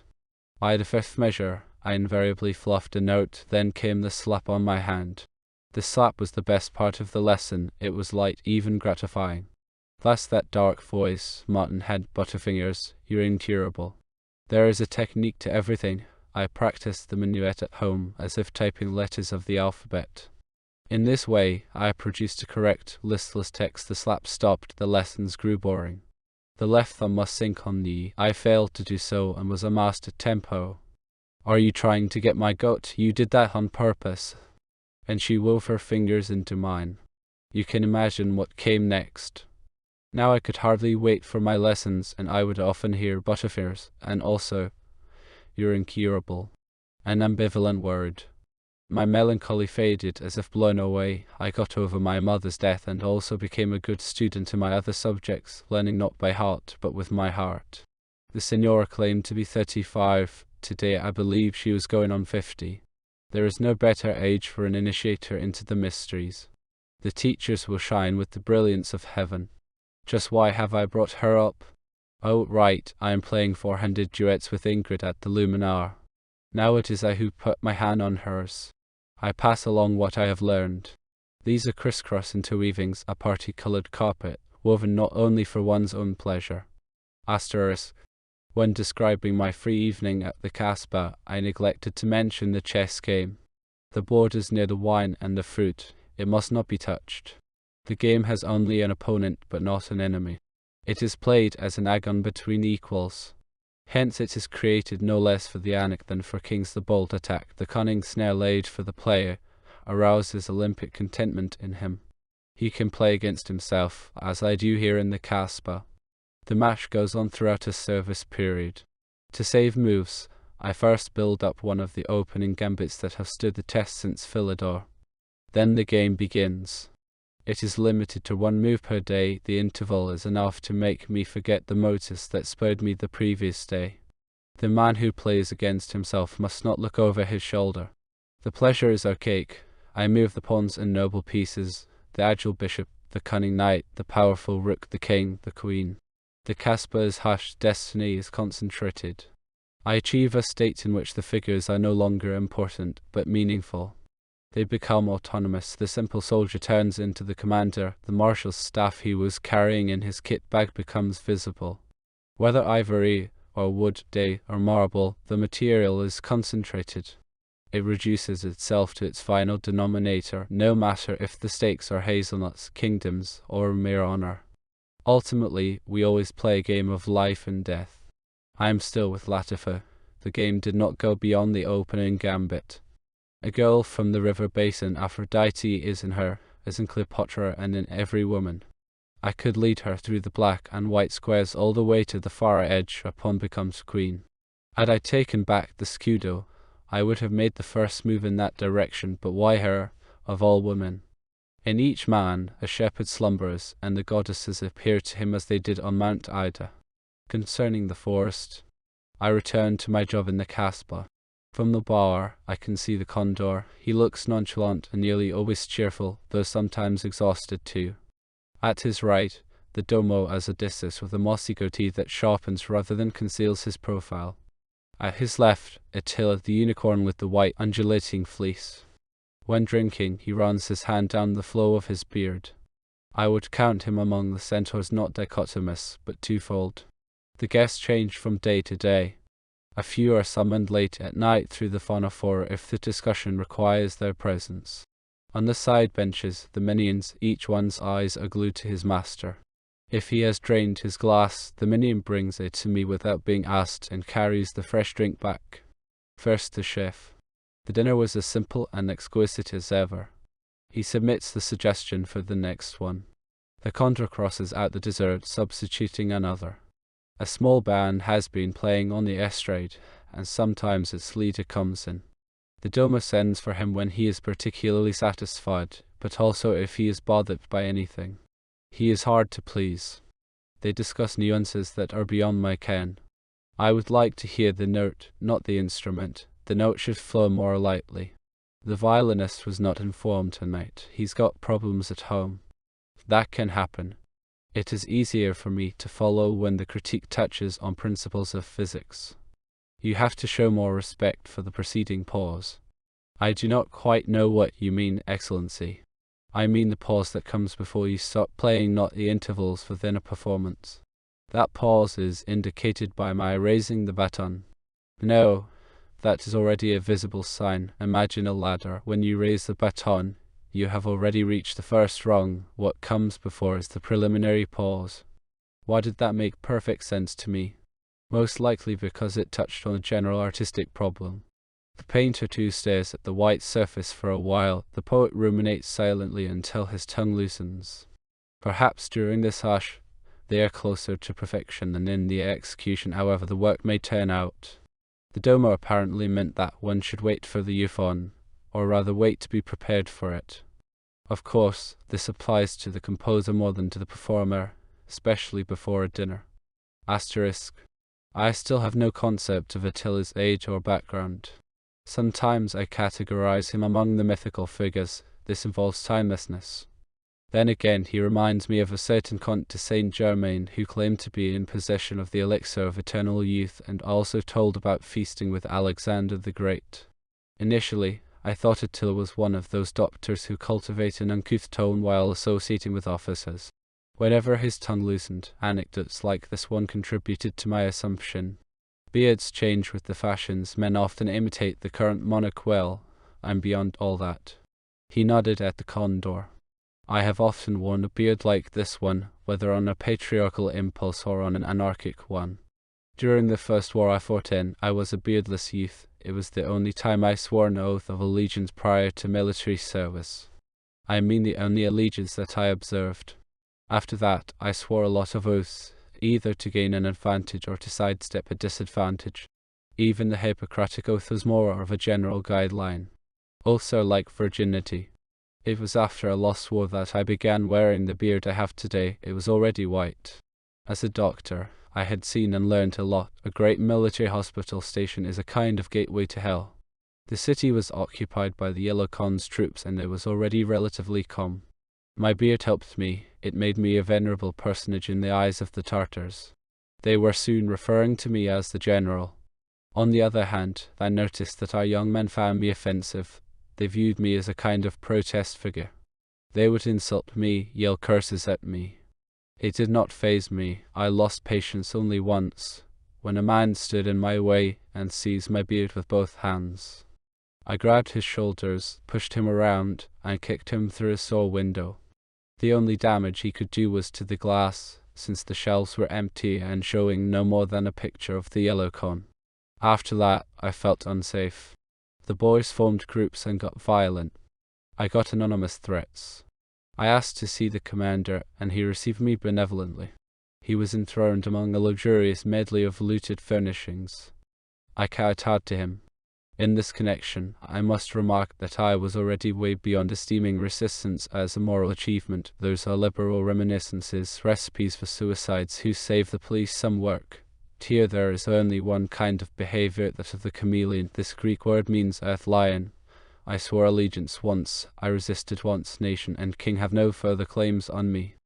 By the 5th measure, I invariably fluffed a note, then came the slap on my hand. The slap was the best part of the lesson. It was light, even gratifying. Thus that dark voice, Martin-head butterfingers, you're incurable. There is a technique to everything. I practiced the minuet at home, as if typing letters of the alphabet. In this way, I produced a correct, listless text. The slap stopped, the lessons grew boring. The left thumb must sink on the I failed to do so and was a master tempo. Are you trying to get my goat? You did that on purpose. And she wove her fingers into mine. You can imagine what came next. Now I could hardly wait for my lessons, and I would often hear butterfingers, and also, you're incurable. An ambivalent word. My melancholy faded as if blown away. I got over my mother's death and also became a good student in my other subjects, learning not by heart, but with my heart. The Signora claimed to be 35. Today I believe she was going on 50. There is no better age for an initiator into the mysteries. The teachers will shine with the brilliance of heaven. Just why have I brought her up? Oh, right, I am playing 400 duets with Ingrid at the Luminar. Now it is I who put my hand on hers. I pass along what I have learned. These are crisscross interweavings, a party-coloured carpet, woven not only for one's own pleasure. Asterisk. When describing my free evening at the Casbah, I neglected to mention the chess game. The board is near the wine and the fruit. It must not be touched. The game has only an opponent but not an enemy. It is played as an agon between equals. Hence it is created no less for the Anik than for kings. The bold attack, the cunning snare laid for the player, arouses Olympic contentment in him. He can play against himself, as I do here in the Casbah. The match goes on throughout a service period. To save moves, I first build up one of the opening gambits that have stood the test since Philidor. Then the game begins. It is limited to one move per day. The interval is enough to make me forget the motives that spurred me the previous day. The man who plays against himself must not look over his shoulder. The pleasure is archaic. I move the pawns in noble pieces, the agile bishop, the cunning knight, the powerful rook, the king, the queen. The Casbah is hushed, destiny is concentrated. I achieve a state in which the figures are no longer important, but meaningful. They become autonomous. The simple soldier turns into the commander. The marshal's staff he was carrying in his kit bag becomes visible. Whether ivory or wood, day or marble, the material is concentrated. It reduces itself to its final denominator, no matter if the stakes are hazelnuts, kingdoms, or mere honor. Ultimately, we always play a game of life and death. I am still with Latifa. The game did not go beyond the opening gambit. A girl from the river basin, Aphrodite is in her, as in Cleopatra and in every woman. I could lead her through the black and white squares all the way to the far edge upon becomes queen. Had I taken back the scudo, I would have made the first move in that direction, but why her, of all women? In each man a shepherd slumbers, and the goddesses appear to him as they did on Mount Ida. Concerning the forest, I return to my job in the Casbah. From the bower I can see the condor. He looks nonchalant and nearly always cheerful, though sometimes exhausted too. At his right, the domo as Odysseus with a mossy goatee that sharpens rather than conceals his profile. At his left, Attila the unicorn with the white undulating fleece. When drinking, he runs his hand down the flow of his beard. I would count him among the centaurs not dichotomous, but twofold. The guests change from day to day. A few are summoned late at night through the phonophore if the discussion requires their presence. On the side benches, the minions, each one's eyes are glued to his master. If he has drained his glass, the minion brings it to me without being asked and carries the fresh drink back. First the chef. The dinner was as simple and exquisite as ever. He submits the suggestion for the next one. The condor crosses out the dessert, substituting another. A small band has been playing on the estrade, and sometimes its leader comes in. The domo sends for him when he is particularly satisfied, but also if he is bothered by anything. He is hard to please. They discuss nuances that are beyond my ken. I would like to hear the note, not the instrument. The note should flow more lightly. The violinist was not informed tonight. He's got problems at home. That can happen. It is easier for me to follow when the critique touches on principles of physics. You have to show more respect for the preceding pause. I do not quite know what you mean, Excellency. I mean the pause that comes before you stop playing, not the intervals within a performance. That pause is indicated by my raising the baton. No, that is already a visible sign. Imagine a ladder. When you raise the baton, you have already reached the first rung. What comes before is the preliminary pause. Why did that make perfect sense to me? Most likely because it touched on a general artistic problem. The painter too stares at the white surface for a while. The poet ruminates silently until his tongue loosens. Perhaps during this hush, they are closer to perfection than in the execution, however the work may turn out. The domo apparently meant that one should wait for the euphon, or rather wait to be prepared for it. Of course, this applies to the composer more than to the performer, especially before a dinner. Asterisk. I still have no concept of Attila's age or background. Sometimes I categorize him among the mythical figures. This involves timelessness. Then again, he reminds me of a certain Comte de Saint-Germain who claimed to be in possession of the elixir of eternal youth and also told about feasting with Alexander the Great. Initially, I thought Attila was one of those doctors who cultivate an uncouth tone while associating with officers. Whenever his tongue loosened, anecdotes like this one contributed to my assumption. Beards change with the fashions. Men often imitate the current monarch well. I'm beyond all that. He nodded at the condor. I have often worn a beard like this one, whether on a patriarchal impulse or on an anarchic one. During the first war I fought in, I was a beardless youth. It was the only time I swore an oath of allegiance prior to military service. I mean the only allegiance that I observed. After that, I swore a lot of oaths, either to gain an advantage or to sidestep a disadvantage. Even the Hippocratic Oath was more of a general guideline. Also, like virginity, it was after a lost war that I began wearing the beard I have today. It was already white. As a doctor, I had seen and learned a lot. A great military hospital station is a kind of gateway to hell. The city was occupied by the Yellow Khan's troops and it was already relatively calm. My beard helped me. It made me a venerable personage in the eyes of the Tartars. They were soon referring to me as the general. On the other hand, I noticed that our young men found me offensive. They viewed me as a kind of protest figure. They would insult me, yell curses at me. It did not faze me. I lost patience only once, when a man stood in my way and seized my beard with both hands. I grabbed his shoulders, pushed him around, and kicked him through a saw window. The only damage he could do was to the glass, since the shelves were empty and showing no more than a picture of the Yellow Khan. After that, I felt unsafe. The boys formed groups and got violent. I got anonymous threats. I asked to see the commander, and he received me benevolently. He was enthroned among a luxurious medley of looted furnishings. I kowtowed to him. In this connection, I must remark that I was already way beyond esteeming resistance as a moral achievement. Those are liberal reminiscences, recipes for suicides who save the police some work. Here there is only one kind of behavior, that of the chameleon. This Greek word means earth lion. I swore allegiance once, I resisted once, nation and king have no further claims on me.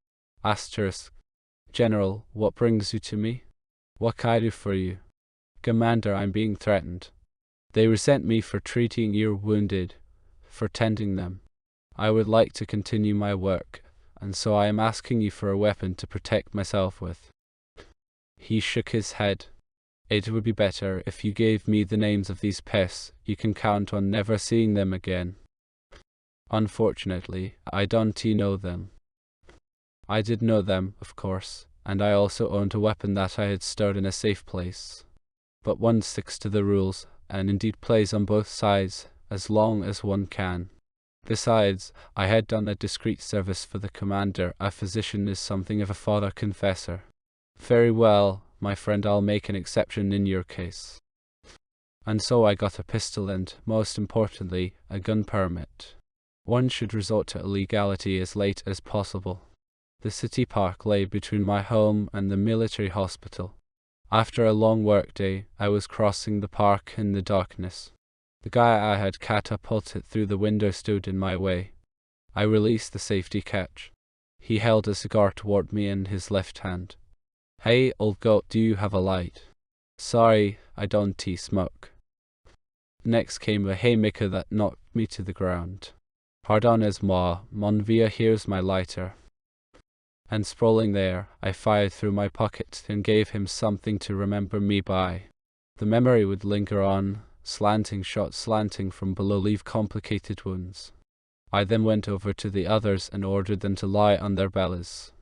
Asterisk. General, what brings you to me? What can I do for you? Commander, I'm being threatened. They resent me for treating your wounded, for tending them. I would like to continue my work, and so I am asking you for a weapon to protect myself with. He shook his head. It would be better if you gave me the names of these pests. You can count on never seeing them again. Unfortunately, I don't know them. I did know them, of course, and I also owned a weapon that I had stored in a safe place. But one sticks to the rules, and indeed plays on both sides, as long as one can. Besides, I had done a discreet service for the commander. A physician is something of a father confessor. Very well, my friend, I'll make an exception in your case. And so I got a pistol and, most importantly, a gun permit. One should resort to illegality as late as possible. The city park lay between my home and the military hospital. After a long workday, I was crossing the park in the darkness. The guy I had catapulted through the window stood in my way. I released the safety catch. He held a cigar toward me in his left hand. Hey, old goat, do you have a light? Sorry, I don't smoke. Next came a haymaker that knocked me to the ground. Pardonnez-moi, mon vieux, here's my lighter. And sprawling there, I fired through my pocket and gave him something to remember me by. The memory would linger on, slanting shots slanting from below leave complicated wounds. I then went over to the others and ordered them to lie on their bellies.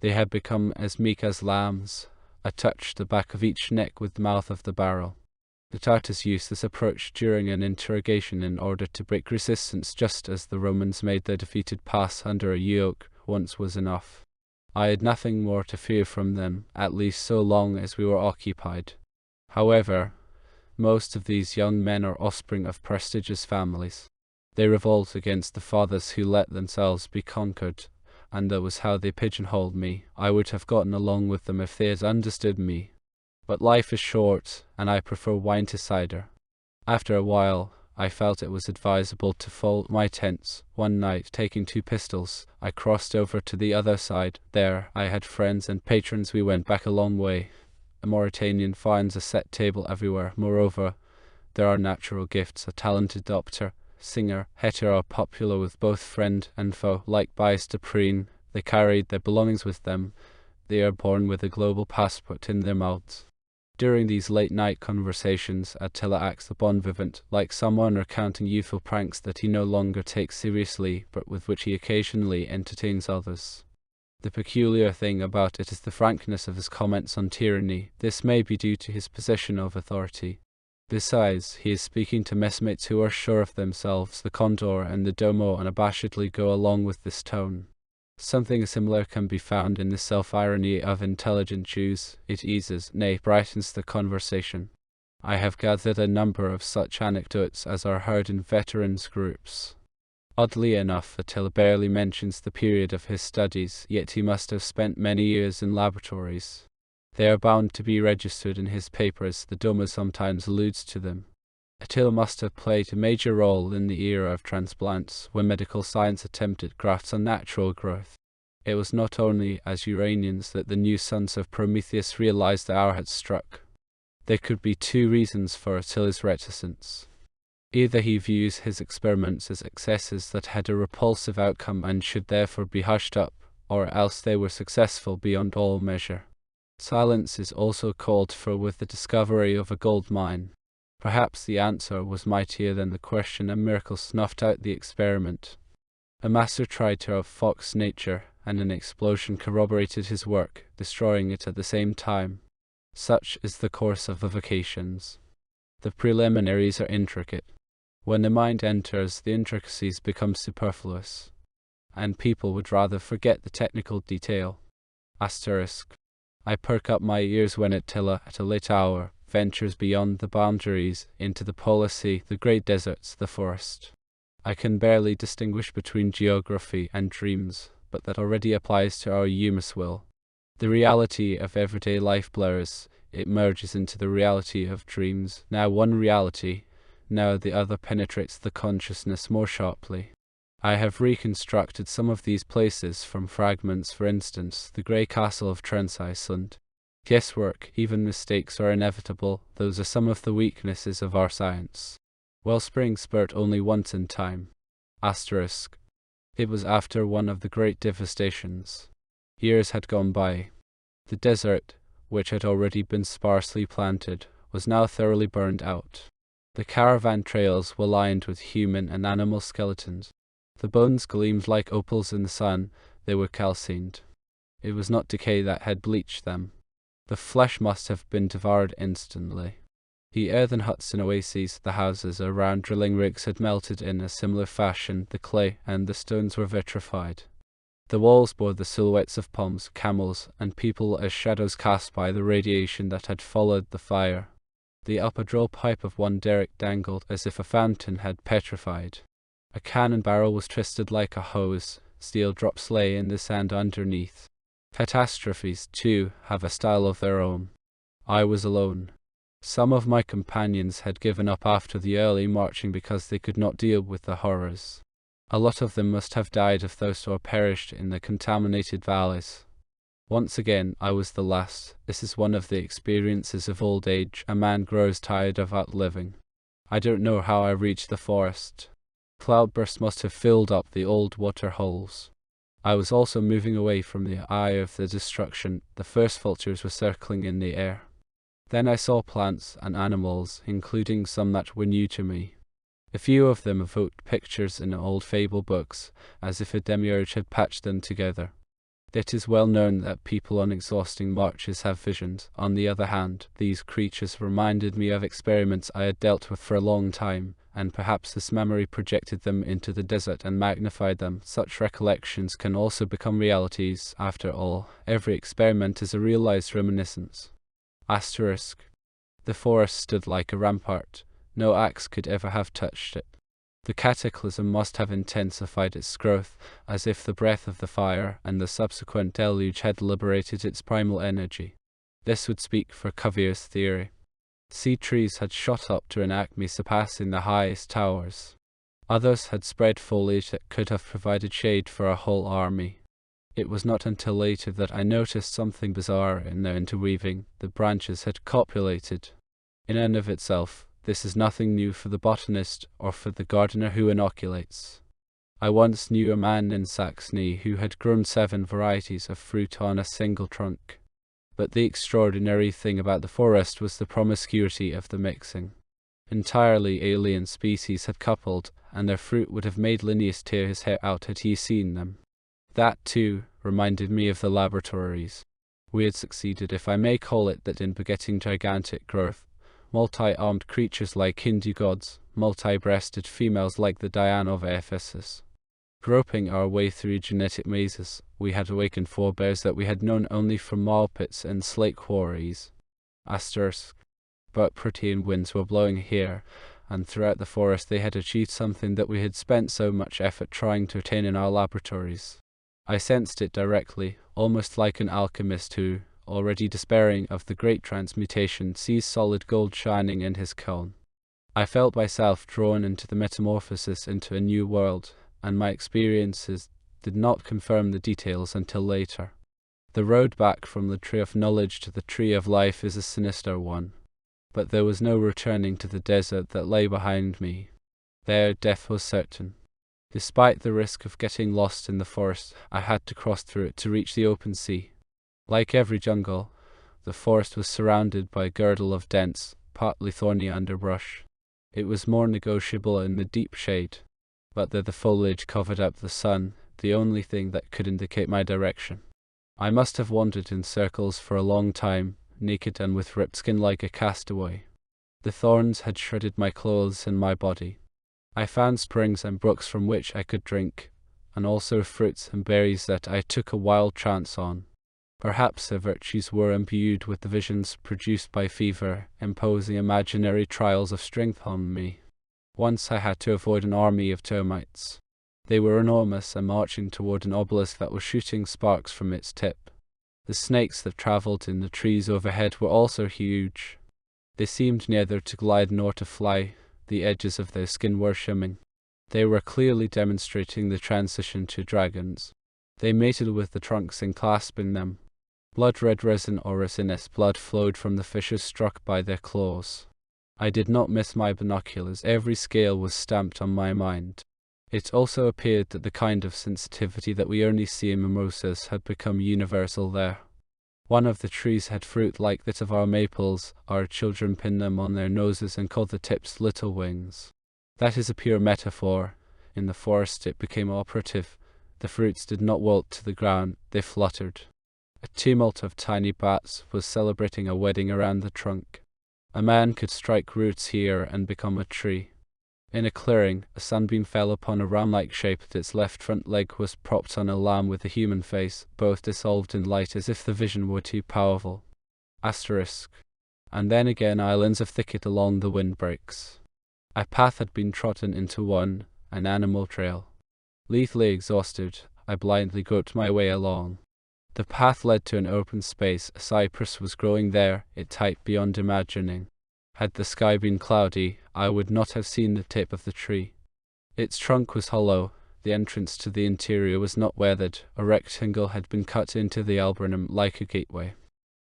They had become as meek as lambs. I touched the back of each neck with the mouth of the barrel. The Tartars used this approach during an interrogation in order to break resistance, just as the Romans made their defeated pass under a yoke. Once was enough. I had nothing more to fear from them, at least so long as we were occupied. However, most of these young men are offspring of prestigious families. They revolt against the fathers who let themselves be conquered, and that was how they pigeonholed me. I would have gotten along with them if they had understood me. But life is short, and I prefer wine to cider. After a while, I felt it was advisable to fold my tents. One night, taking 2 pistols, I crossed over to the other side. There, I had friends and patrons. We went back a long way. A Mauritanian finds a set table everywhere. Moreover, there are natural gifts. A talented doctor, singer, hetero are popular with both friend and foe. Like Bais de Preen, they carried their belongings with them. They are born with a global passport in their mouths. During these late-night conversations, Attila acts the bon vivant, like someone recounting youthful pranks that he no longer takes seriously, but with which he occasionally entertains others. The peculiar thing about it is the frankness of his comments on tyranny. This may be due to his position of authority. Besides, he is speaking to messmates who are sure of themselves. The Condor and the Domo unabashedly go along with this tone. Something similar can be found in the self-irony of intelligent Jews. It eases, nay, brightens the conversation. I have gathered a number of such anecdotes as are heard in veterans' groups. Oddly enough, Attila barely mentions the period of his studies, yet he must have spent many years in laboratories. They are bound to be registered in his papers. The Domo sometimes alludes to them. Attila must have played a major role in the era of transplants, when medical science attempted grafts on natural growth. It was not only as Uranians that the new sons of Prometheus realized the hour had struck. There could be two reasons for Attila's reticence. Either he views his experiments as excesses that had a repulsive outcome and should therefore be hushed up, or else they were successful beyond all measure. Silence is also called for with the discovery of a gold mine. Perhaps the answer was mightier than the question. A miracle snuffed out the experiment. A master tried to outfox nature, and an explosion corroborated his work, destroying it at the same time. Such is the course of avocations. The preliminaries are intricate. When the mind enters, the intricacies become superfluous, and people would rather forget the technical detail. I perk up my ears when Attila, at a late hour, ventures beyond the boundaries into the polar sea, the great deserts, the forest. I can barely distinguish between geography and dreams, but that already applies to our Eumeswil. The reality of everyday life blurs. It merges into the reality of dreams. Now one reality, now the other penetrates the consciousness more sharply. I have reconstructed some of these places from fragments. For instance, the grey castle of Iceland. Guesswork, even mistakes are inevitable. Those are some of the weaknesses of our science. Wellsprings spurt only once in time. It was after one of the great devastations. Years had gone by. The desert, which had already been sparsely planted, was now thoroughly burned out. The caravan trails were lined with human and animal skeletons. The bones gleamed like opals in the sun. They were calcined. It was not decay that had bleached them. The flesh must have been devoured instantly. The earthen huts and oases, the houses around drilling rigs, had melted in a similar fashion. The clay and the stones were vitrified. The walls bore the silhouettes of palms, camels, and people as shadows cast by the radiation that had followed the fire. The upper drill pipe of one derrick dangled as if a fountain had petrified. A cannon barrel was twisted like a hose. Steel drops lay in the sand underneath. Catastrophes, too, have a style of their own. I was alone. Some of my companions had given up after the early marching because they could not deal with the horrors. A lot of them must have died of thirst or perished in the contaminated valleys. Once again, I was the last. This is one of the experiences of old age. A man grows tired of outliving. I don't know how I reached the forest. Cloudbursts must have filled up the old water holes. I was also moving away from the eye of the destruction. The first vultures were circling in the air. Then I saw plants and animals, including some that were new to me. A few of them evoked pictures in old fable books, as if a demiurge had patched them together. It is well known that people on exhausting marches have visions. On the other hand, these creatures reminded me of experiments I had dealt with for a long time, and perhaps this memory projected them into the desert and magnified them. Such recollections can also become realities. After all, every experiment is a realized reminiscence. The forest stood like a rampart. No axe could ever have touched it. The cataclysm must have intensified its growth, as if the breath of the fire and the subsequent deluge had liberated its primal energy. This would speak for Cuvier's theory. Sea trees had shot up to an acme surpassing the highest towers. Others had spread foliage that could have provided shade for a whole army. It was not until later that I noticed something bizarre in their interweaving. The branches had copulated. In and of itself, this is nothing new for the botanist or for the gardener who inoculates. I once knew a man in Saxony who had grown 7 varieties of fruit on a single trunk. But the extraordinary thing about the forest was the promiscuity of the mixing. Entirely alien species had coupled, and their fruit would have made Linnaeus tear his hair out had he seen them. That, too, reminded me of the laboratories. We had succeeded, if I may call it that, in begetting gigantic growth, multi-armed creatures like Hindu gods, multi-breasted females like the Diana of Ephesus. Groping our way through genetic mazes, we had awakened forebears that we had known only from marl pits and slate quarries. But protean winds were blowing here, and throughout the forest they had achieved something that we had spent so much effort trying to attain in our laboratories. I sensed it directly, almost like an alchemist who, already despairing of the great transmutation, sees solid gold shining in his cone. I felt myself drawn into the metamorphosis into a new world, and my experiences did not confirm the details until later. The road back from the tree of knowledge to the tree of life is a sinister one, but there was no returning to the desert that lay behind me. There death was certain. Despite the risk of getting lost in the forest, I had to cross through it to reach the open sea. Like every jungle, the forest was surrounded by a girdle of dense, partly thorny underbrush. It was more negotiable in the deep shade, but though the foliage covered up the sun, the only thing that could indicate my direction. I must have wandered in circles for a long time, naked and with ripped skin like a castaway. The thorns had shredded my clothes and my body. I found springs and brooks from which I could drink, and also fruits and berries that I took a wild chance on. Perhaps their virtues were imbued with the visions produced by fever, imposing imaginary trials of strength on me. Once I had to avoid an army of termites. They were enormous and marching toward an obelisk that was shooting sparks from its tip. The snakes that travelled in the trees overhead were also huge. They seemed neither to glide nor to fly. The edges of their skin were shimmering. They were clearly demonstrating the transition to dragons. They mated with the trunks enclasping them. Blood-red resin or resinous blood flowed from the fishes struck by their claws. I did not miss my binoculars. Every scale was stamped on my mind. It also appeared that the kind of sensitivity that we only see in mimosas had become universal there. One of the trees had fruit like that of our maples. Our children pinned them on their noses and called the tips little wings. That is a pure metaphor. In the forest it became operative. The fruits did not wilt to the ground, they fluttered. A tumult of tiny bats was celebrating a wedding around the trunk. A man could strike roots here and become a tree. In a clearing, a sunbeam fell upon a ram-like shape. Its left front leg was propped on a lamb with a human face, both dissolved in light as if the vision were too powerful. And then again islands of thicket along the windbreaks. A path had been trodden into one, an animal trail. Lethally exhausted, I blindly groped my way along. The path led to an open space. A cypress was growing there, its height beyond imagining. Had the sky been cloudy, I would not have seen the tip of the tree. Its trunk was hollow. The entrance to the interior was not weathered. A rectangle had been cut into the alburnum like a gateway.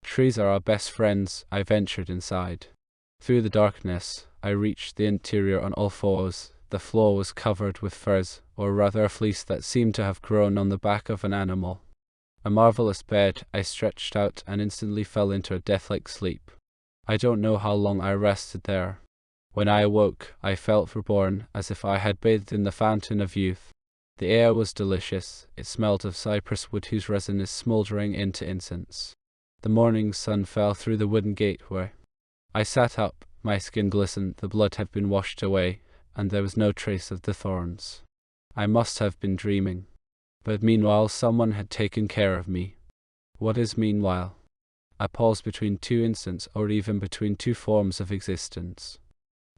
Trees are our best friends. I ventured inside. Through the darkness, I reached the interior on all fours. The floor was covered with furs, or rather a fleece that seemed to have grown on the back of an animal. A marvelous bed. I stretched out and instantly fell into a death-like sleep. I don't know how long I rested there. When I awoke, I felt reborn, as if I had bathed in the fountain of youth. The air was delicious. It smelled of cypress wood whose resin is smouldering into incense. The morning sun fell through the wooden gateway. I sat up. My skin glistened. The blood had been washed away, and there was no trace of the thorns. I must have been dreaming. But meanwhile someone had taken care of me. What is meanwhile? I paused between two instants, or even between two forms of existence.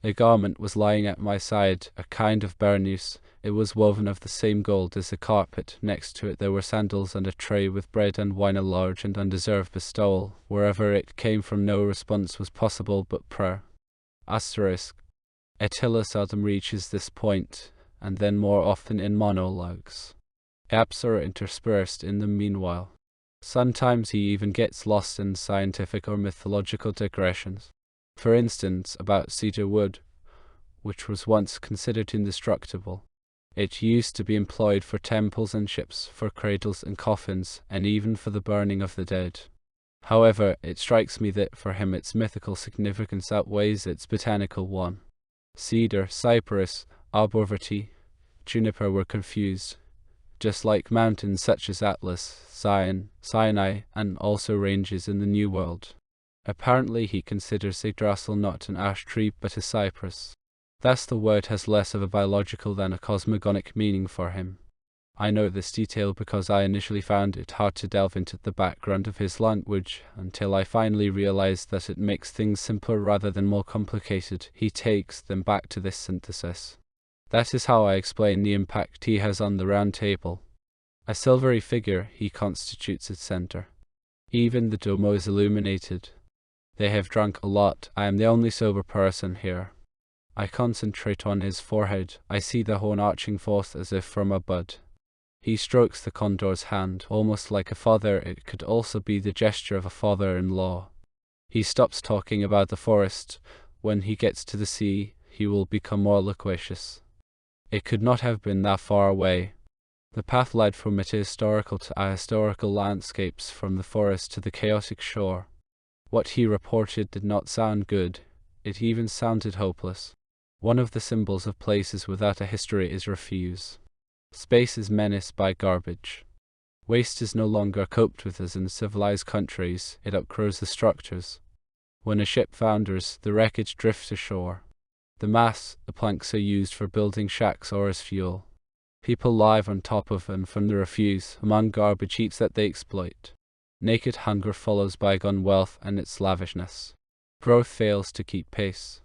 A garment was lying at my side, a kind of burnous. It was woven of the same gold as the carpet. Next to it there were sandals and a tray with bread and wine, a large and undeserved bestowal. Wherever it came from no response was possible but prayer. Attila seldom reaches this point, and then more often in monologues. Apps are interspersed in the meanwhile. Sometimes he even gets lost in scientific or mythological digressions. For instance, about cedar wood, which was once considered indestructible. It used to be employed for temples and ships, for cradles and coffins, and even for the burning of the dead. However, it strikes me that for him its mythical significance outweighs its botanical one. Cedar, cypress, arborvitae, juniper were confused, just like mountains such as Atlas, Zion, Sinai, and also ranges in the New World. Apparently he considers Yggdrasil not an ash tree but a cypress. Thus the word has less of a biological than a cosmogonic meaning for him. I know this detail because I initially found it hard to delve into the background of his language until I finally realized that it makes things simpler rather than more complicated. He takes them back to this synthesis. That is how I explain the impact he has on the round table. A silvery figure, he constitutes its center. Even the Duomo is illuminated. They have drunk a lot. I am the only sober person here. I concentrate on his forehead. I see the horn arching forth as if from a bud. He strokes the condor's hand, almost like a father. It could also be the gesture of a father-in-law. He stops talking about the forest. When he gets to the sea, he will become more loquacious. It could not have been that far away. The path led from metahistorical to ahistorical landscapes, from the forest to the chaotic shore. What he reported did not sound good. It even sounded hopeless. One of the symbols of places without a history is refuse. Space is menaced by garbage. Waste is no longer coped with as in civilized countries. It outgrows the structures. When a ship founders, the wreckage drifts ashore. The masts, the planks are used for building shacks or as fuel. People live on top of and from the refuse, among garbage heaps that they exploit. Naked hunger follows bygone wealth and its lavishness. Growth fails to keep pace.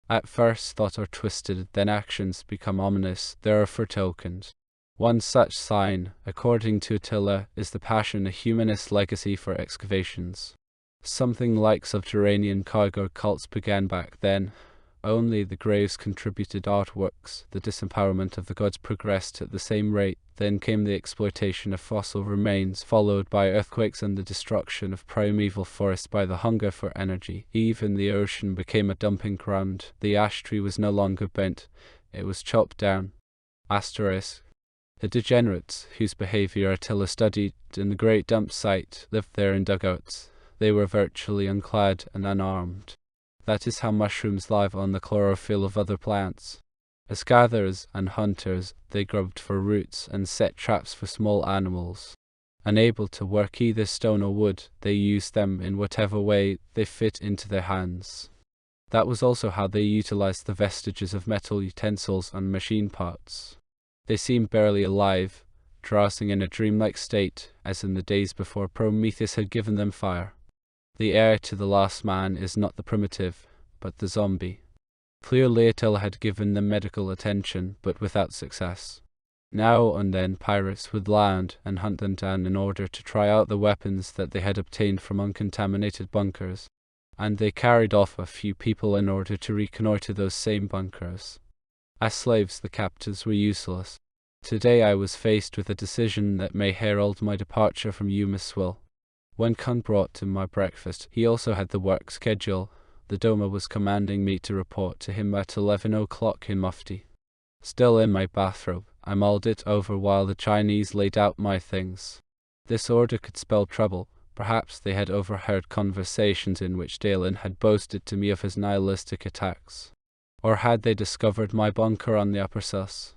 At first thoughts are twisted, then actions become ominous. There are foretokens. One such sign, according to Attila, is the passion, a humanist legacy for excavations. Something like subterranean cargo cults began back then. Only the graves contributed artworks. The disempowerment of the gods progressed at the same rate. Then came the exploitation of fossil remains, followed by earthquakes and the destruction of primeval forests by the hunger for energy. Even the ocean became a dumping ground. The ash tree was no longer bent. It was chopped down. Asterisk. The degenerates, whose behavior Attila studied in the great dump site, lived there in dugouts. They were virtually unclad and unarmed. That is how mushrooms live on the chlorophyll of other plants. As gatherers and hunters, they grubbed for roots and set traps for small animals. Unable to work either stone or wood, they used them in whatever way they fit into their hands. That was also how they utilized the vestiges of metal utensils and machine parts. They seemed barely alive, drowsing in a dreamlike state, as in the days before Prometheus had given them fire. The heir to the last man is not the primitive, but the zombie. Clearly Attila had given them medical attention, but without success. Now and then pirates would land and hunt them down in order to try out the weapons that they had obtained from uncontaminated bunkers, and they carried off a few people in order to reconnoiter those same bunkers. As slaves, the captives were useless. Today I was faced with a decision that may herald my departure from Eumeswil. When Khan brought to my breakfast, he also had the work schedule. The Doma was commanding me to report to him at 11 o'clock in mufti. Still in my bathrobe, I mulled it over while the Chinese laid out my things. This order could spell trouble. Perhaps they had overheard conversations in which Dalen had boasted to me of his nihilistic attacks. Or had they discovered my bunker on the upper sus?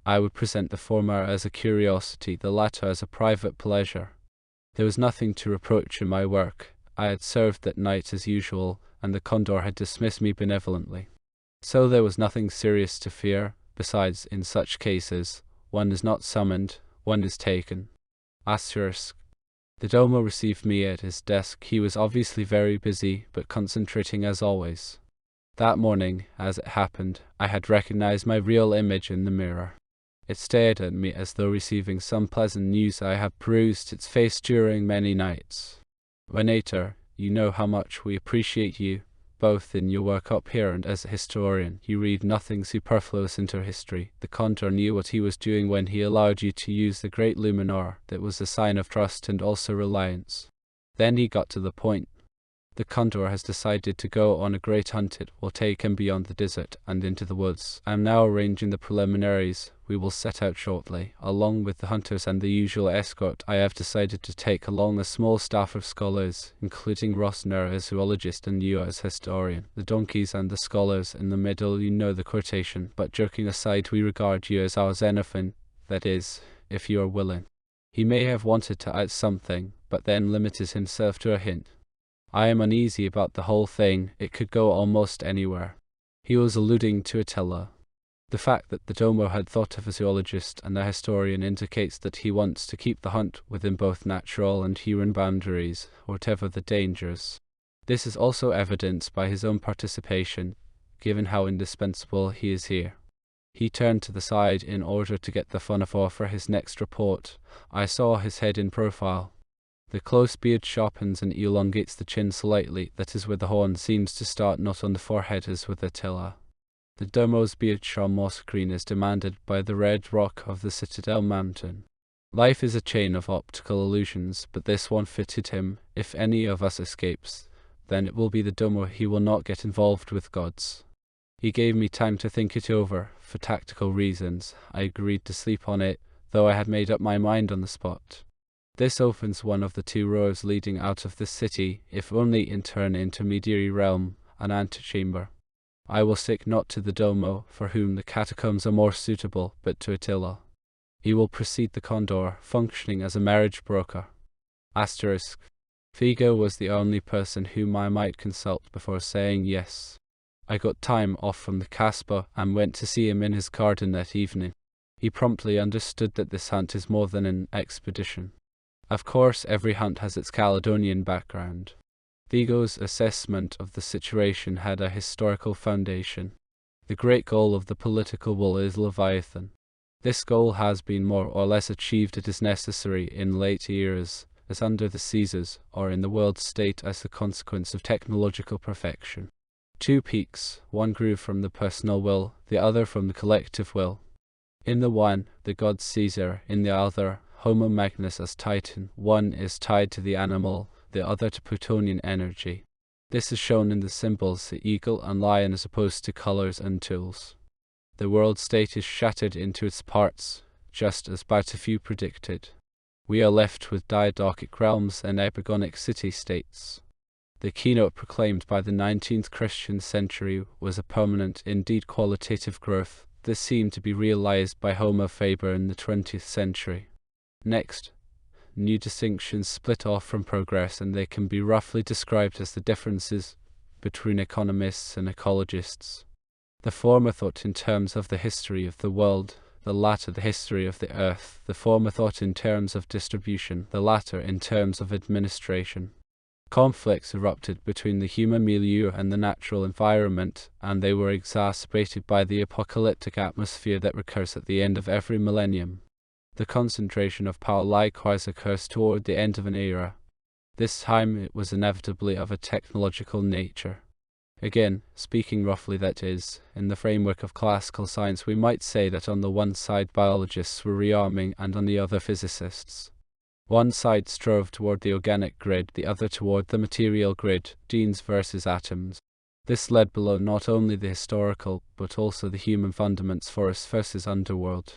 I would present the former as a curiosity, the latter as a private pleasure. There was nothing to reproach in my work. I had served that night as usual, and the Condor had dismissed me benevolently. So there was nothing serious to fear. Besides, in such cases, one is not summoned, one is taken. Asterisk. The Domo received me at his desk. He was obviously very busy, but concentrating as always. That morning, as it happened, I had recognized my real image in the mirror. It stared at me as though receiving some pleasant news. I have perused its face during many nights. Venator, you know how much we appreciate you, both in your work up here and as a historian. You read nothing superfluous into history. The Condor knew what he was doing when he allowed you to use the great Luminor. That was a sign of trust and also reliance. Then he got to the point. The condor has decided to go on a great hunt. It will take him beyond the desert and into the woods. I am now arranging the preliminaries. We will set out shortly. Along with the hunters and the usual escort, I have decided to take along a small staff of scholars, including Rosner as zoologist and you as historian. The donkeys and the scholars in the middle, you know the quotation, but joking aside, we regard you as our Xenophon, that is, if you are willing. He may have wanted to add something, but then limited himself to a hint. I am uneasy about the whole thing. It could go almost anywhere. He was alluding to Attila. The fact that the Domo had thought of a zoologist and a historian indicates that he wants to keep the hunt within both natural and human boundaries, whatever the dangers. This is also evidenced by his own participation, given how indispensable he is here. He turned to the side in order to get the phonograph for his next report. I saw his head in profile. The close beard sharpens and elongates the chin slightly. That is where the horn seems to start, not on the forehead as with Attila. The Domo's beard shall moss green is demanded by the red rock of the Citadel Mountain. Life is a chain of optical illusions, but this one fitted him. If any of us escapes, then it will be the Domo. He will not get involved with gods. He gave me time to think it over. For tactical reasons, I agreed to sleep on it, though I had made up my mind on the spot. This opens one of the two roads leading out of the city, if only in turn intermediary realm, an antechamber. I will stick not to the Domo, for whom the catacombs are more suitable, but to Attila. He will precede the condor, functioning as a marriage broker. Asterisk. Vigo was the only person whom I might consult before saying yes. I got time off from the Casbah and went to see him in his garden that evening. He promptly understood that this hunt is more than an expedition. Of course, every hunt has its Caledonian background. Vigo's assessment of the situation had a historical foundation. The great goal of the political will is Leviathan. This goal has been more or less achieved. It is necessary in late eras, as under the Caesars, or in the world state as the consequence of technological perfection. Two peaks, one grew from the personal will, the other from the collective will. In the one, the god Caesar; in the other, Homo Magnus as Titan. One is tied to the animal, the other to Plutonian energy. This is shown in the symbols, the eagle and lion, as opposed to colors and tools. The world state is shattered into its parts, just as Bartholomew predicted. We are left with diadochic realms and epigonic city-states. The keynote proclaimed by the 19th Christian century was a permanent, indeed qualitative growth. This seemed to be realized by Homo Faber in the 20th century. Next, new distinctions split off from progress, and they can be roughly described as the differences between economists and ecologists. The former thought in terms of the history of the world, the latter the history of the earth. The former thought in terms of distribution, the latter in terms of administration. Conflicts erupted between the human milieu and the natural environment, and they were exacerbated by the apocalyptic atmosphere that recurs at the end of every millennium. The concentration of power likewise occurs toward the end of an era. This time it was inevitably of a technological nature. Again, speaking roughly, that is, in the framework of classical science, we might say that on the one side biologists were rearming and on the other physicists. One side strove toward the organic grid, the other toward the material grid, genes versus atoms. This led below not only the historical, but also the human fundaments, forest versus underworld.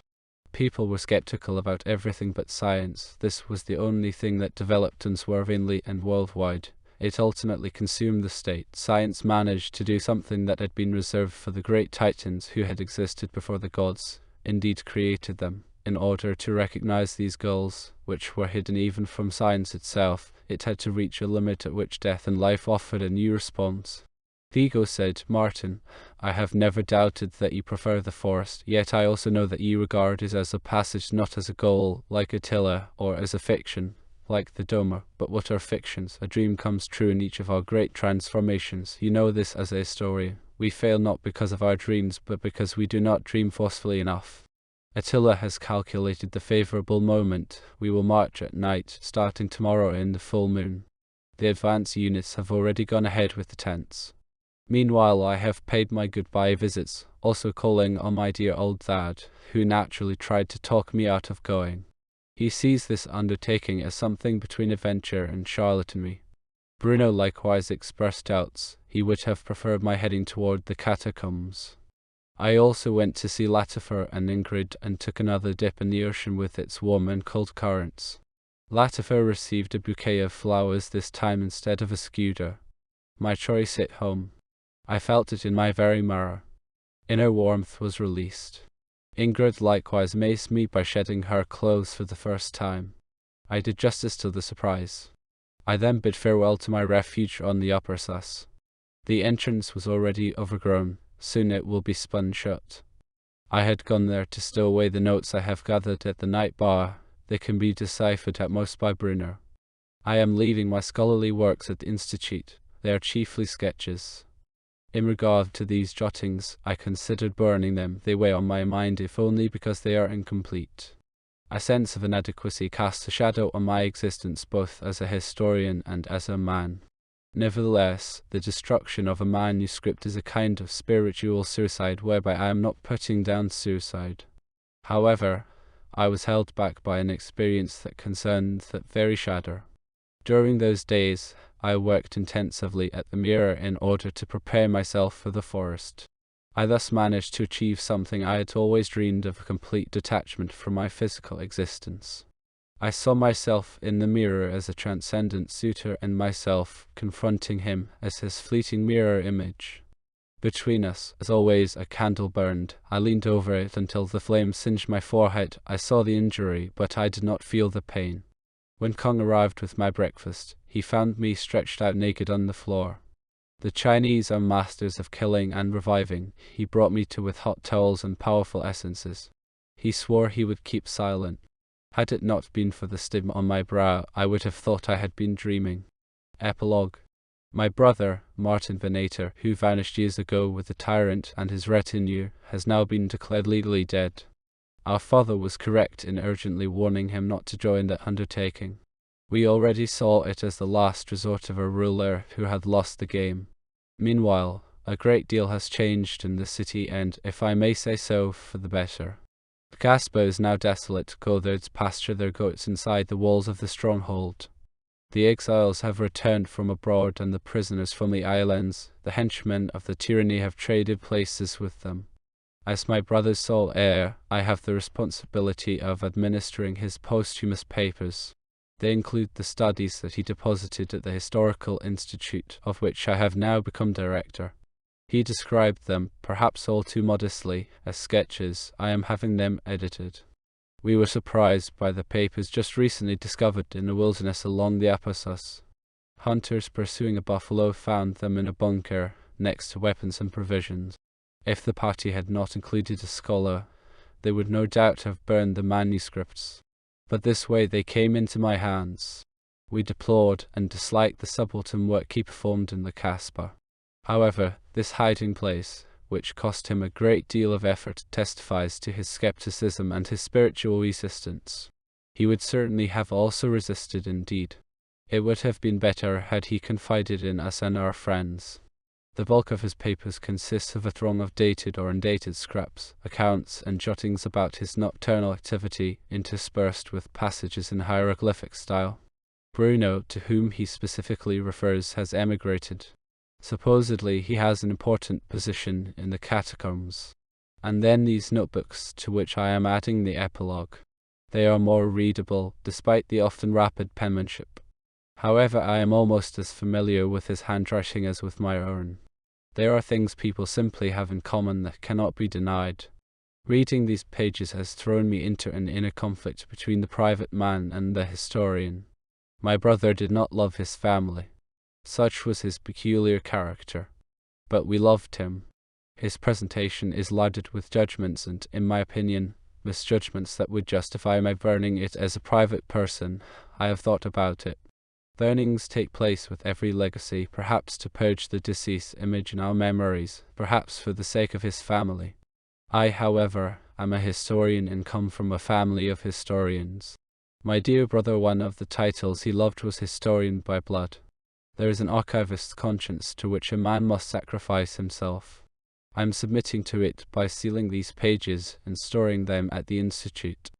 People were skeptical about everything but science. This was the only thing that developed unswervingly and worldwide. It ultimately consumed the state. Science managed to do something that had been reserved for the great titans who had existed before the gods, indeed created them. In order to recognize these goals, which were hidden even from science itself, it had to reach a limit at which death and life offered a new response. Vigo said, "Martin, I have never doubted that you prefer the forest, yet I also know that you regard it as a passage, not as a goal, like Attila, or as a fiction, like the Domo. But what are fictions? A dream comes true in each of our great transformations. You know this as a historian. We fail not because of our dreams, but because we do not dream forcefully enough. Attila has calculated the favorable moment. We will march at night, starting tomorrow in the full moon. The advance units have already gone ahead with the tents. Meanwhile, I have paid my goodbye visits, also calling on my dear old dad, who naturally tried to talk me out of going. He sees this undertaking as something between adventure and charlatanry. Bruno likewise expressed doubts. He would have preferred my heading toward the catacombs. I also went to see Latifer and Ingrid and took another dip in the ocean with its warm and cold currents. Latifer received a bouquet of flowers this time instead of a scooter. My choice hit home. I felt it in my very marrow. Inner warmth was released. Ingrid likewise amazed me by shedding her clothes for the first time. I did justice to the surprise. I then bid farewell to my refuge on the upper Sus. The entrance was already overgrown. Soon it will be spun shut. I had gone there to stow away the notes I have gathered at the night bar. They can be deciphered at most by Bruno. I am leaving my scholarly works at the Institute. They are chiefly sketches. In regard to these jottings, I considered burning them. They weigh on my mind, if only because they are incomplete. A sense of inadequacy casts a shadow on my existence both as a historian and as a man. Nevertheless, the destruction of a manuscript is a kind of spiritual suicide whereby I am not putting down suicide. However, I was held back by an experience that concerned that very shadow. During those days, I worked intensively at the mirror in order to prepare myself for the forest. I thus managed to achieve something I had always dreamed of, a complete detachment from my physical existence. I saw myself in the mirror as a transcendent suitor and myself confronting him as his fleeting mirror image. Between us, as always, a candle burned. I leaned over it until the flame singed my forehead. I saw the injury, but I did not feel the pain. When Kong arrived with my breakfast, he found me stretched out naked on the floor. The Chinese are masters of killing and reviving. He brought me to with hot towels and powerful essences. He swore he would keep silent. Had it not been for the stigma on my brow, I would have thought I had been dreaming. Epilogue. My brother, Martin Venator, who vanished years ago with the tyrant and his retinue, has now been declared legally dead. Our father was correct in urgently warning him not to join that undertaking. We already saw it as the last resort of a ruler who had lost the game. Meanwhile, a great deal has changed in the city and, if I may say so, for the better. The Casbah is now desolate. Goatherds pasture their goats inside the walls of the stronghold. The exiles have returned from abroad and the prisoners from the islands, the henchmen of the tyranny, have traded places with them. As my brother's sole heir, I have the responsibility of administering his posthumous papers. They include the studies that he deposited at the Historical Institute, of which I have now become director. He described them, perhaps all too modestly, as sketches. I am having them edited. We were surprised by the papers just recently discovered in the wilderness along the Upper Sus. Hunters pursuing a buffalo found them in a bunker, next to weapons and provisions. If the party had not included a scholar, they would no doubt have burned the manuscripts. But this way they came into my hands. We deplored and disliked the subaltern work he performed in the Casbah. However, this hiding place, which cost him a great deal of effort, testifies to his skepticism and his spiritual resistance. He would certainly have also resisted indeed. It would have been better had he confided in us and our friends. The bulk of his papers consists of a throng of dated or undated scraps, accounts, and jottings about his nocturnal activity, interspersed with passages in hieroglyphic style. Bruno, to whom he specifically refers, has emigrated. Supposedly he has an important position in the catacombs. And then these notebooks, to which I am adding the epilogue. They are more readable, despite the often rapid penmanship. However, I am almost as familiar with his handwriting as with my own. There are things people simply have in common that cannot be denied. Reading these pages has thrown me into an inner conflict between the private man and the historian. My brother did not love his family. Such was his peculiar character. But we loved him. His presentation is loaded with judgments and, in my opinion, misjudgments that would justify my burning it as a private person. I have thought about it. Burnings take place with every legacy, perhaps to purge the deceased's image in our memories, perhaps for the sake of his family. I, however, am a historian and come from a family of historians. My dear brother, one of the titles he loved was historian by blood. There is an archivist's conscience to which a man must sacrifice himself. I am submitting to it by sealing these pages and storing them at the Institute.